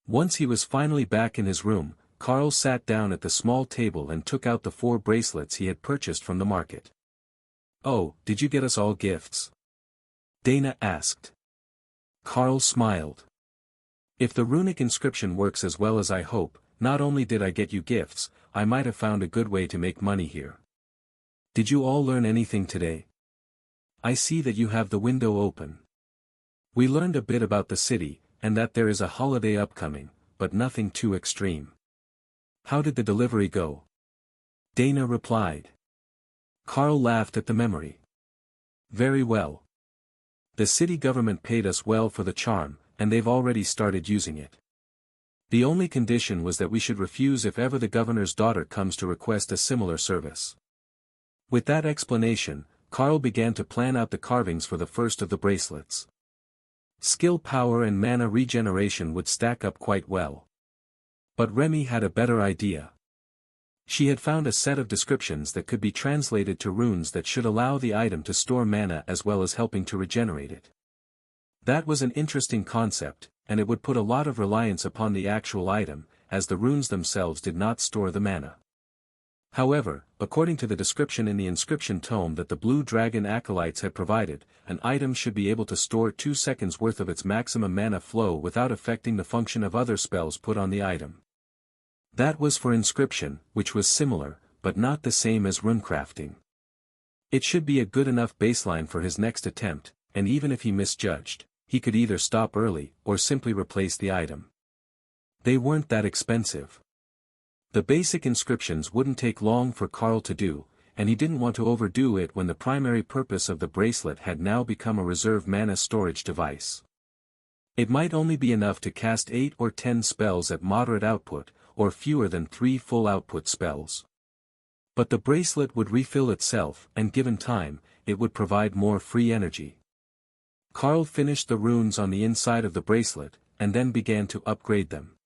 Once he was finally back in his room, Carl sat down at the small table and took out the 4 bracelets he had purchased from the market. "Oh, did you get us all gifts?" Dana asked. Carl smiled. "If the runic inscription works as well as I hope, not only did I get you gifts, I might have found a good way to make money here. Did you all learn anything today? I see that you have the window open. We learned a bit about the city, and that there is a holiday upcoming, but nothing too extreme. How did the delivery go?" Dana replied. Carl laughed at the memory. "Very well. The city government paid us well for the charm, and they've already started using it. The only condition was that we should refuse if ever the governor's daughter comes to request a similar service." With that explanation, Carl began to plan out the carvings for the first of the bracelets. Skill power and mana regeneration would stack up quite well. But Remy had a better idea. She had found a set of descriptions that could be translated to runes that should allow the item to store mana as well as helping to regenerate it. That was an interesting concept, and it would put a lot of reliance upon the actual item, as the runes themselves did not store the mana. However, according to the description in the inscription tome that the Blue Dragon acolytes had provided, an item should be able to store 2 seconds worth of its maximum mana flow without affecting the function of other spells put on the item. That was for inscription, which was similar, but not the same as runecrafting. It should be a good enough baseline for his next attempt, and even if he misjudged, he could either stop early, or simply replace the item. They weren't that expensive. The basic inscriptions wouldn't take long for Carl to do, and he didn't want to overdo it when the primary purpose of the bracelet had now become a reserve mana storage device. It might only be enough to cast 8 or 10 spells at moderate output, or fewer than 3 full output spells. But the bracelet would refill itself, and given time, it would provide more free energy. Carl finished the runes on the inside of the bracelet, and then began to upgrade them.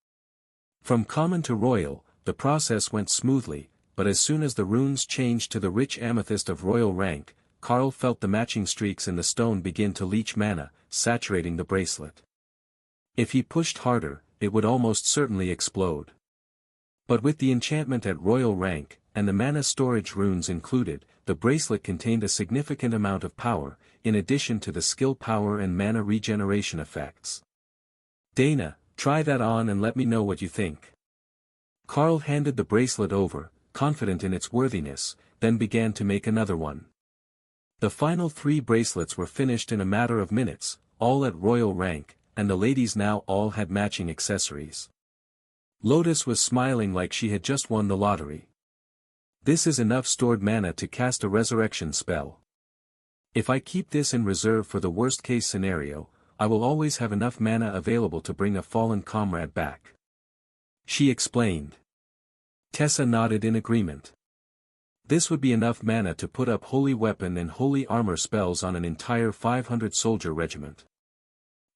From common to royal, the process went smoothly, but as soon as the runes changed to the rich amethyst of royal rank, Carl felt the matching streaks in the stone begin to leach mana, saturating the bracelet. If he pushed harder, it would almost certainly explode. But with the enchantment at royal rank, and the mana storage runes included, the bracelet contained a significant amount of power, in addition to the skill power and mana regeneration effects. "Dana, try that on and let me know what you think." Carl handed the bracelet over, confident in its worthiness, then began to make another one. The final 3 bracelets were finished in a matter of minutes, all at royal rank, and the ladies now all had matching accessories. Lotus was smiling like she had just won the lottery. "This is enough stored mana to cast a resurrection spell. If I keep this in reserve for the worst-case scenario, I will always have enough mana available to bring a fallen comrade back," she explained. Tessa nodded in agreement. This would be enough mana to put up holy weapon and holy armor spells on an entire 500-soldier regiment.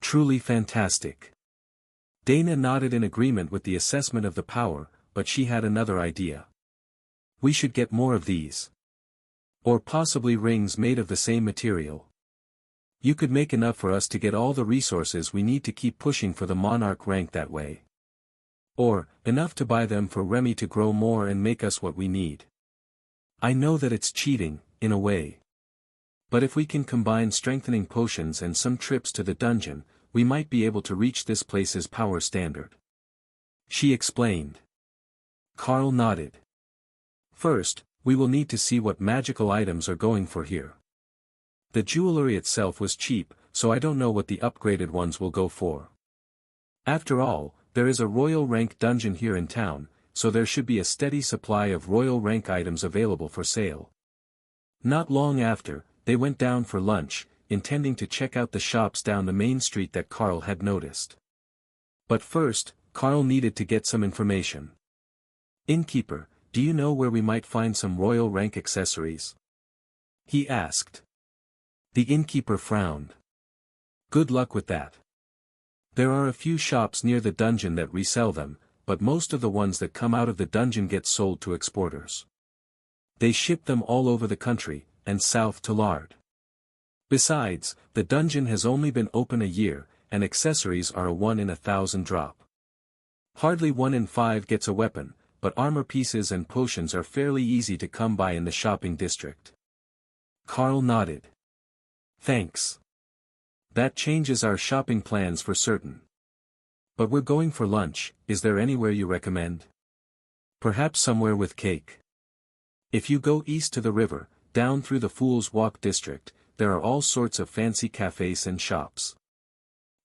Truly fantastic. Dana nodded in agreement with the assessment of the power, but she had another idea. "We should get more of these. Or possibly rings made of the same material. You could make enough for us to get all the resources we need to keep pushing for the monarch rank that way. Or, enough to buy them for Remy to grow more and make us what we need. I know that it's cheating, in a way. But if we can combine strengthening potions and some trips to the dungeon, we might be able to reach this place's power standard. She explained. Carl nodded. First, we will need to see what magical items are going for here. The jewelry itself was cheap, so I don't know what the upgraded ones will go for. After all, there is a royal rank dungeon here in town, so there should be a steady supply of royal rank items available for sale. Not long after, they went down for lunch, intending to check out the shops down the main street that Carl had noticed. But first, Carl needed to get some information. Innkeeper, do you know where we might find some royal rank accessories? He asked. The innkeeper frowned. Good luck with that. There are a few shops near the dungeon that resell them, but most of the ones that come out of the dungeon get sold to exporters. They ship them all over the country, and south to Lard. Besides, the dungeon has only been open a year, and accessories are a 1 in 1,000 drop. Hardly 1 in 5 gets a weapon, but armor pieces and potions are fairly easy to come by in the shopping district. Carl nodded. Thanks. That changes our shopping plans for certain. But we're going for lunch, is there anywhere you recommend? Perhaps somewhere with cake. If you go east to the river, down through the Fool's Walk district, there are all sorts of fancy cafes and shops.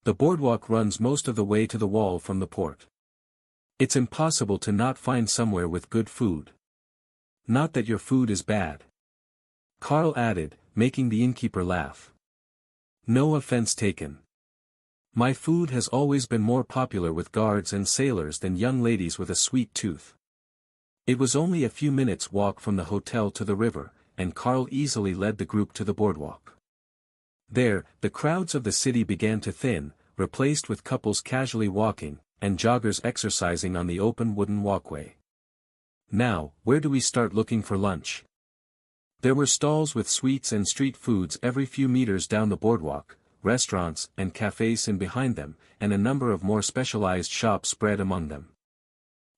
The boardwalk runs most of the way to the wall from the port. It's impossible to not find somewhere with good food. Not that your food is bad. Carl added, making the innkeeper laugh. No offense taken. My food has always been more popular with guards and sailors than young ladies with a sweet tooth. It was only a few minutes' walk from the hotel to the river, and Carl easily led the group to the boardwalk. There, the crowds of the city began to thin, replaced with couples casually walking, and joggers exercising on the open wooden walkway. Now, where do we start looking for lunch? There were stalls with sweets and street foods every few meters down the boardwalk, restaurants and cafes in behind them, and a number of more specialized shops spread among them.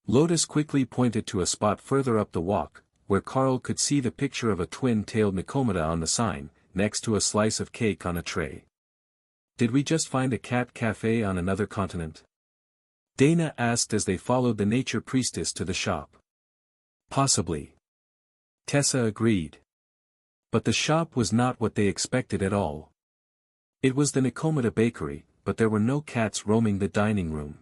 Lotus quickly pointed to a spot further up the walk, where Carl could see the picture of a twin-tailed Nicomedia on the sign, next to a slice of cake on a tray. Did we just find a cat cafe on another continent? Dana asked as they followed the nature priestess to the shop. Possibly. Tessa agreed. But the shop was not what they expected at all. It was the Nicomedia bakery, but there were no cats roaming the dining room.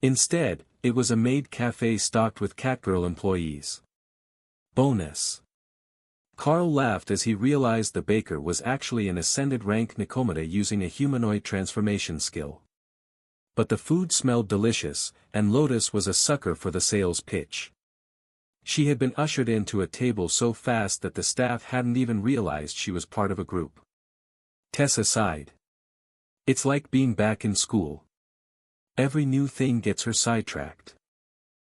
Instead, it was a maid cafe stocked with catgirl employees. Bonus. Carl laughed as he realized the baker was actually an ascended rank Nicomedia using a humanoid transformation skill. But the food smelled delicious, and Lotus was a sucker for the sales pitch. She had been ushered into a table so fast that the staff hadn't even realized she was part of a group. Tessa sighed. It's like being back in school. Every new thing gets her sidetracked.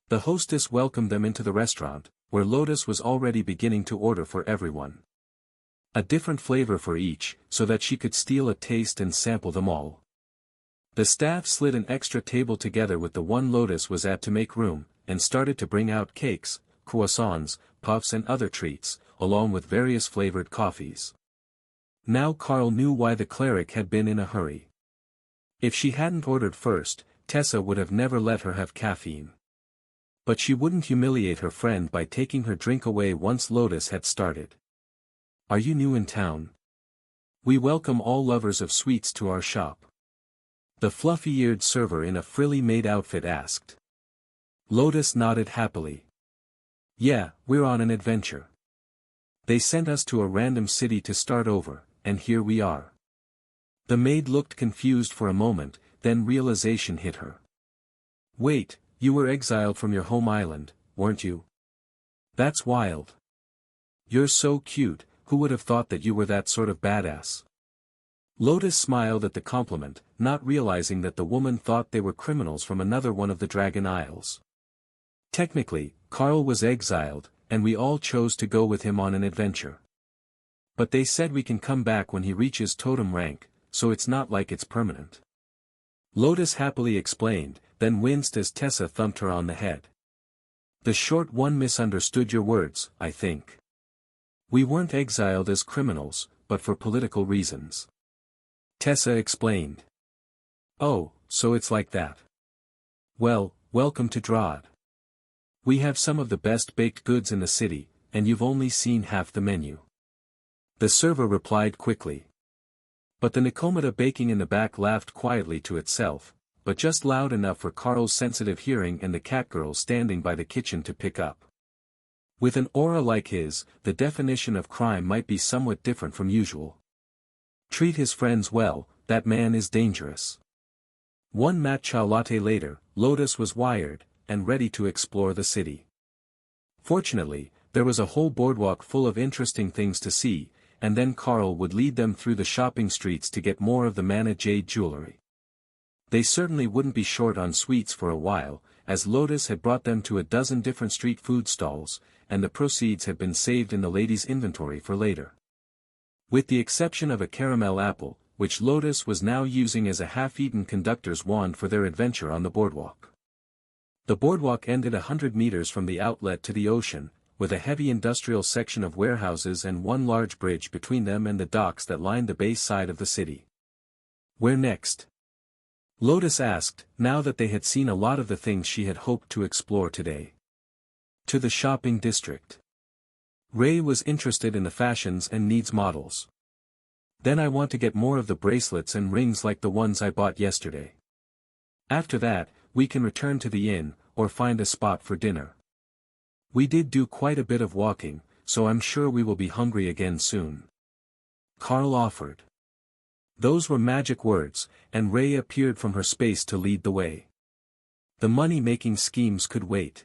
The hostess welcomed them into the restaurant, where Lotus was already beginning to order for everyone. A different flavor for each, so that she could steal a taste and sample them all. The staff slid an extra table together with the one Lotus was at to make room, and started to bring out cakes, croissants, puffs and other treats, along with various flavored coffees. Now Carl knew why the cleric had been in a hurry. If she hadn't ordered first, Tessa would have never let her have caffeine. But she wouldn't humiliate her friend by taking her drink away once Lotus had started. Are you new in town? We welcome all lovers of sweets to our shop. The fluffy-eared server in a frilly-made outfit asked. Lotus nodded happily. Yeah, we're on an adventure. They sent us to a random city to start over, and here we are. The maid looked confused for a moment, then realization hit her. Wait, you were exiled from your home island, weren't you? That's wild. You're so cute, who would have thought that you were that sort of badass? Lotus smiled at the compliment, not realizing that the woman thought they were criminals from another one of the Dragon Isles. Technically, Carl was exiled, and we all chose to go with him on an adventure. But they said we can come back when he reaches totem rank, so it's not like it's permanent. Lotus happily explained, then winced as Tessa thumped her on the head. The short one misunderstood your words, I think. We weren't exiled as criminals, but for political reasons. Tessa explained. Oh, so it's like that. Well, welcome to Drod. We have some of the best baked goods in the city, and you've only seen half the menu. The server replied quickly. But the Nikomata baking in the back laughed quietly to itself, but just loud enough for Carl's sensitive hearing and the catgirl standing by the kitchen to pick up. With an aura like his, the definition of crime might be somewhat different from usual. Treat his friends well, that man is dangerous. One matcha latte later, Lotus was wired, and ready to explore the city. Fortunately, there was a whole boardwalk full of interesting things to see, and then Carl would lead them through the shopping streets to get more of the Mana Jade jewelry. They certainly wouldn't be short on sweets for a while, as Lotus had brought them to a dozen different street food stalls, and the proceeds had been saved in the ladies' inventory for later. With the exception of a caramel apple, which Lotus was now using as a half-eaten conductor's wand for their adventure on the boardwalk. The boardwalk ended 100 meters from the outlet to the ocean, with a heavy industrial section of warehouses and one large bridge between them and the docks that lined the bay side of the city. Where next? Lotus asked, now that they had seen a lot of the things she had hoped to explore today. To the shopping district. Ray was interested in the fashions and needs models. Then I want to get more of the bracelets and rings like the ones I bought yesterday. After that, we can return to the inn, or find a spot for dinner. We did do quite a bit of walking, so I'm sure we will be hungry again soon. Carl offered. Those were magic words, and Ray appeared from her space to lead the way. The money-making schemes could wait.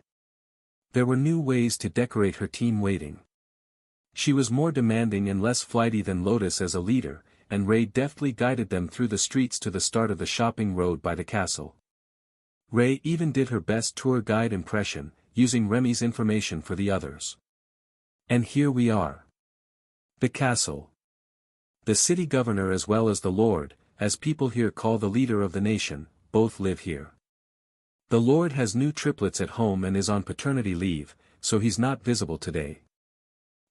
There were new ways to decorate her team waiting. She was more demanding and less flighty than Lotus as a leader, and Ray deftly guided them through the streets to the start of the shopping road by the castle. Ray even did her best tour guide impression, using Remy's information for the others. And here we are. The castle. The city governor as well as the lord, as people here call the leader of the nation, both live here. The lord has new triplets at home and is on paternity leave, so he's not visible today.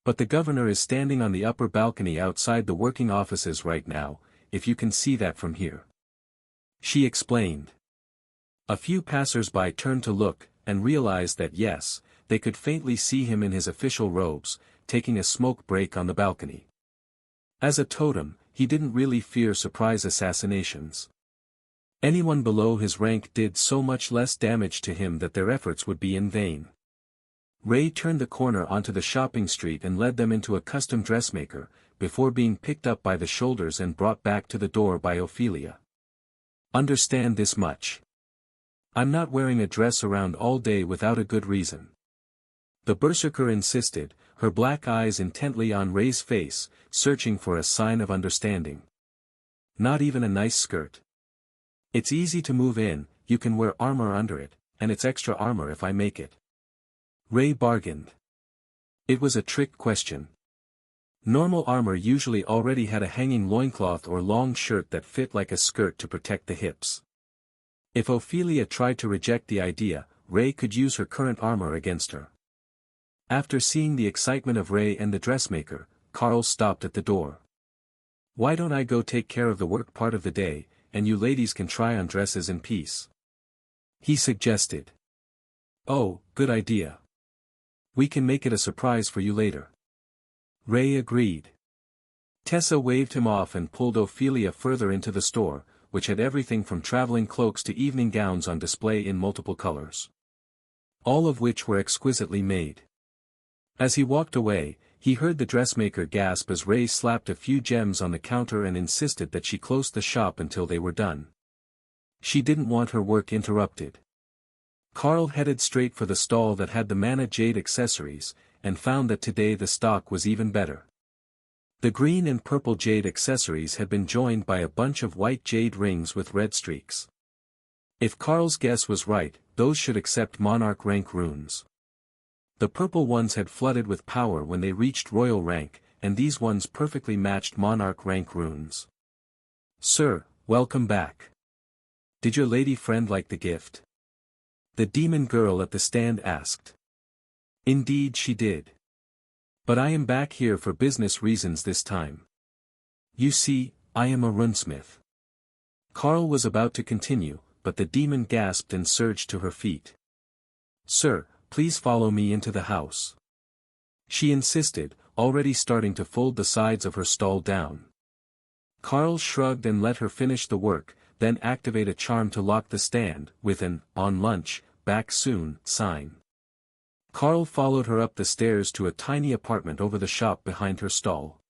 But the governor is standing on the upper balcony outside the working offices right now, if you can see that from here. She explained. A few passers-by turned to look, and realized that yes, they could faintly see him in his official robes, taking a smoke break on the balcony. As a totem, he didn't really fear surprise assassinations. Anyone below his rank did so much less damage to him that their efforts would be in vain. Ray turned the corner onto the shopping street and led them into a custom dressmaker, before being picked up by the shoulders and brought back to the door by Ophelia. Understand this much. I'm not wearing a dress around all day without a good reason. The berserker insisted, her black eyes intently on Ray's face, searching for a sign of understanding. Not even a nice skirt. It's easy to move in, you can wear armor under it, and it's extra armor if I make it. Ray bargained. It was a trick question. Normal armor usually already had a hanging loincloth or long shirt that fit like a skirt to protect the hips. If Ophelia tried to reject the idea, Ray could use her current armor against her. After seeing the excitement of Ray and the dressmaker, Carl stopped at the door. Why don't I go take care of the work part of the day, and you ladies can try on dresses in peace? He suggested. Oh, good idea. We can make it a surprise for you later. Ray agreed. Tessa waved him off and pulled Ophelia further into the store, which had everything from traveling cloaks to evening gowns on display in multiple colors. All of which were exquisitely made. As he walked away, he heard the dressmaker gasp as Ray slapped a few gems on the counter and insisted that she close the shop until they were done. She didn't want her work interrupted. Carl headed straight for the stall that had the Mana Jade accessories, and found that today the stock was even better. The green and purple jade accessories had been joined by a bunch of white jade rings with red streaks. If Carl's guess was right, those should accept monarch rank runes. The purple ones had flooded with power when they reached royal rank, and these ones perfectly matched monarch rank runes. Sir, welcome back. Did your lady friend like the gift? The demon girl at the stand asked. Indeed she did. But I am back here for business reasons this time. You see, I am a runesmith. Carl was about to continue, but the demon gasped and surged to her feet. Sir, please follow me into the house. She insisted, already starting to fold the sides of her stall down. Carl shrugged and let her finish the work, then activate a charm to lock the stand, with an, "On lunch, back soon," sign. Carl followed her up the stairs to a tiny apartment over the shop behind her stall.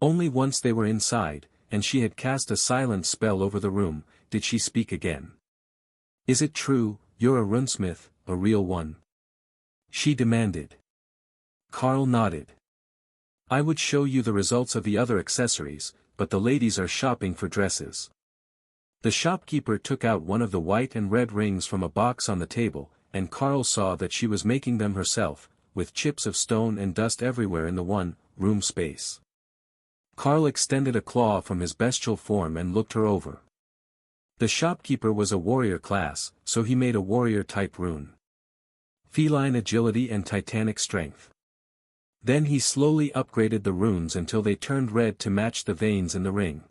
Only once they were inside, and she had cast a silent spell over the room, did she speak again. "Is it true, you're a runesmith, a real one?" she demanded. Carl nodded. "I would show you the results of the other accessories, but the ladies are shopping for dresses." The shopkeeper took out one of the white and red rings from a box on the table, and Carl saw that she was making them herself, with chips of stone and dust everywhere in the one-room space. Carl extended a claw from his bestial form and looked her over. The shopkeeper was a warrior class, so he made a warrior-type rune. Feline agility and titanic strength. Then he slowly upgraded the runes until they turned red to match the veins in the ring.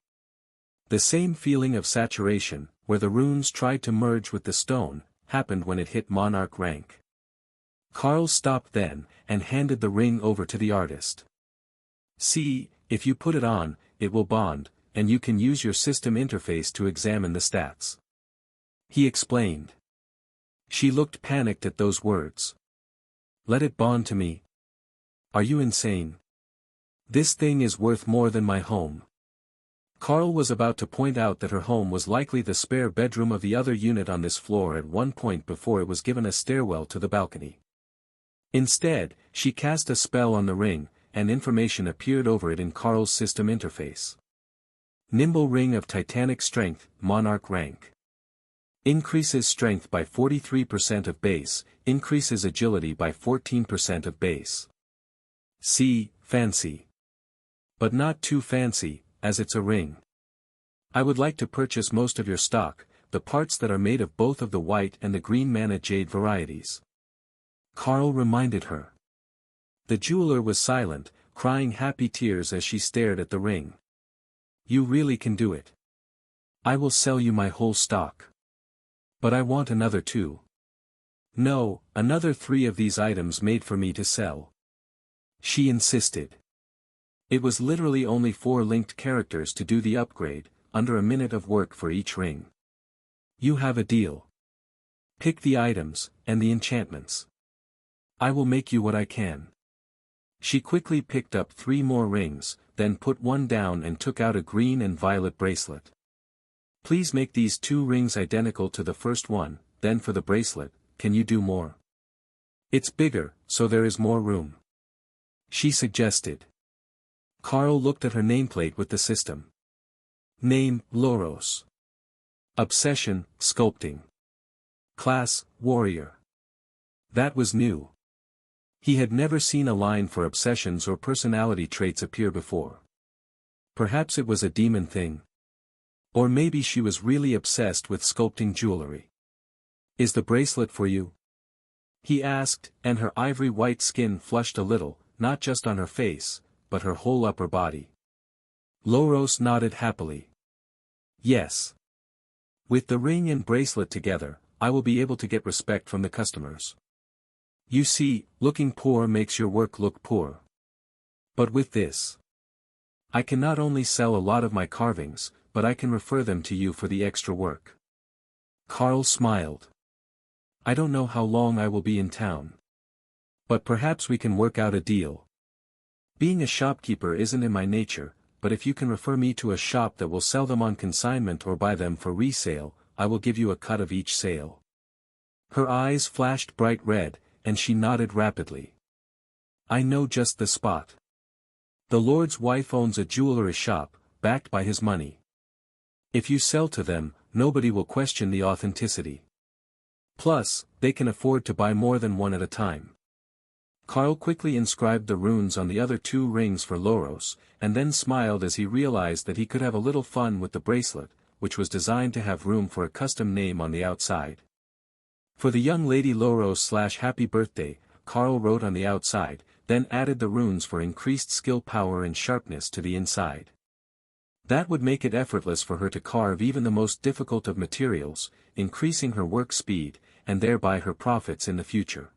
The same feeling of saturation, where the runes tried to merge with the stone, happened when it hit monarch rank. Carl stopped then, and handed the ring over to the artist. "See, if you put it on, it will bond, and you can use your system interface to examine the stats," he explained. She looked panicked at those words. "Let it bond to me? Are you insane? This thing is worth more than my home." Carl was about to point out that her home was likely the spare bedroom of the other unit on this floor at one point before it was given a stairwell to the balcony. Instead, she cast a spell on the ring, and information appeared over it in Carl's system interface. Nimble ring of titanic strength, monarch rank. Increases strength by 43% of base, increases agility by 14% of base. See, fancy. But not too fancy, as it's a ring. I would like to purchase most of your stock, the parts that are made of both of the white and the green mana jade varieties. Carl reminded her. The jeweler was silent, crying happy tears as she stared at the ring. "You really can do it. I will sell you my whole stock. But I want another 2. No, another 3 of these items made for me to sell," she insisted. It was literally only 4 linked characters to do the upgrade, under a minute of work for each ring. "You have a deal. Pick the items, and the enchantments. I will make you what I can." She quickly picked up 3 more rings, then put one down and took out a green and violet bracelet. "Please make these 2 rings identical to the first one, then for the bracelet, can you do more? It's bigger, so there is more room," she suggested. Carl looked at her nameplate with the system. Name, Loros. Obsession, sculpting. Class, warrior. That was new. He had never seen a line for obsessions or personality traits appear before. Perhaps it was a demon thing. Or maybe she was really obsessed with sculpting jewelry. "Is the bracelet for you?" he asked, and her ivory white skin flushed a little, not just on her face, but her whole upper body. Loros nodded happily. "Yes. With the ring and bracelet together, I will be able to get respect from the customers. You see, looking poor makes your work look poor. But with this, I can not only sell a lot of my carvings, but I can refer them to you for the extra work." Carl smiled. "I don't know how long I will be in town. But perhaps we can work out a deal. Being a shopkeeper isn't in my nature, but if you can refer me to a shop that will sell them on consignment or buy them for resale, I will give you a cut of each sale." Her eyes flashed bright red, and she nodded rapidly. "I know just the spot. The Lord's wife owns a jewelry shop, backed by his money. If you sell to them, nobody will question the authenticity. Plus, they can afford to buy more than one at a time." Carl quickly inscribed the runes on the other 2 rings for Loros, and then smiled as he realized that he could have a little fun with the bracelet, which was designed to have room for a custom name on the outside. For the young lady Loros/Happy Birthday, Carl wrote on the outside, then added the runes for increased skill power and sharpness to the inside. That would make it effortless for her to carve even the most difficult of materials, increasing her work speed, and thereby her profits in the future.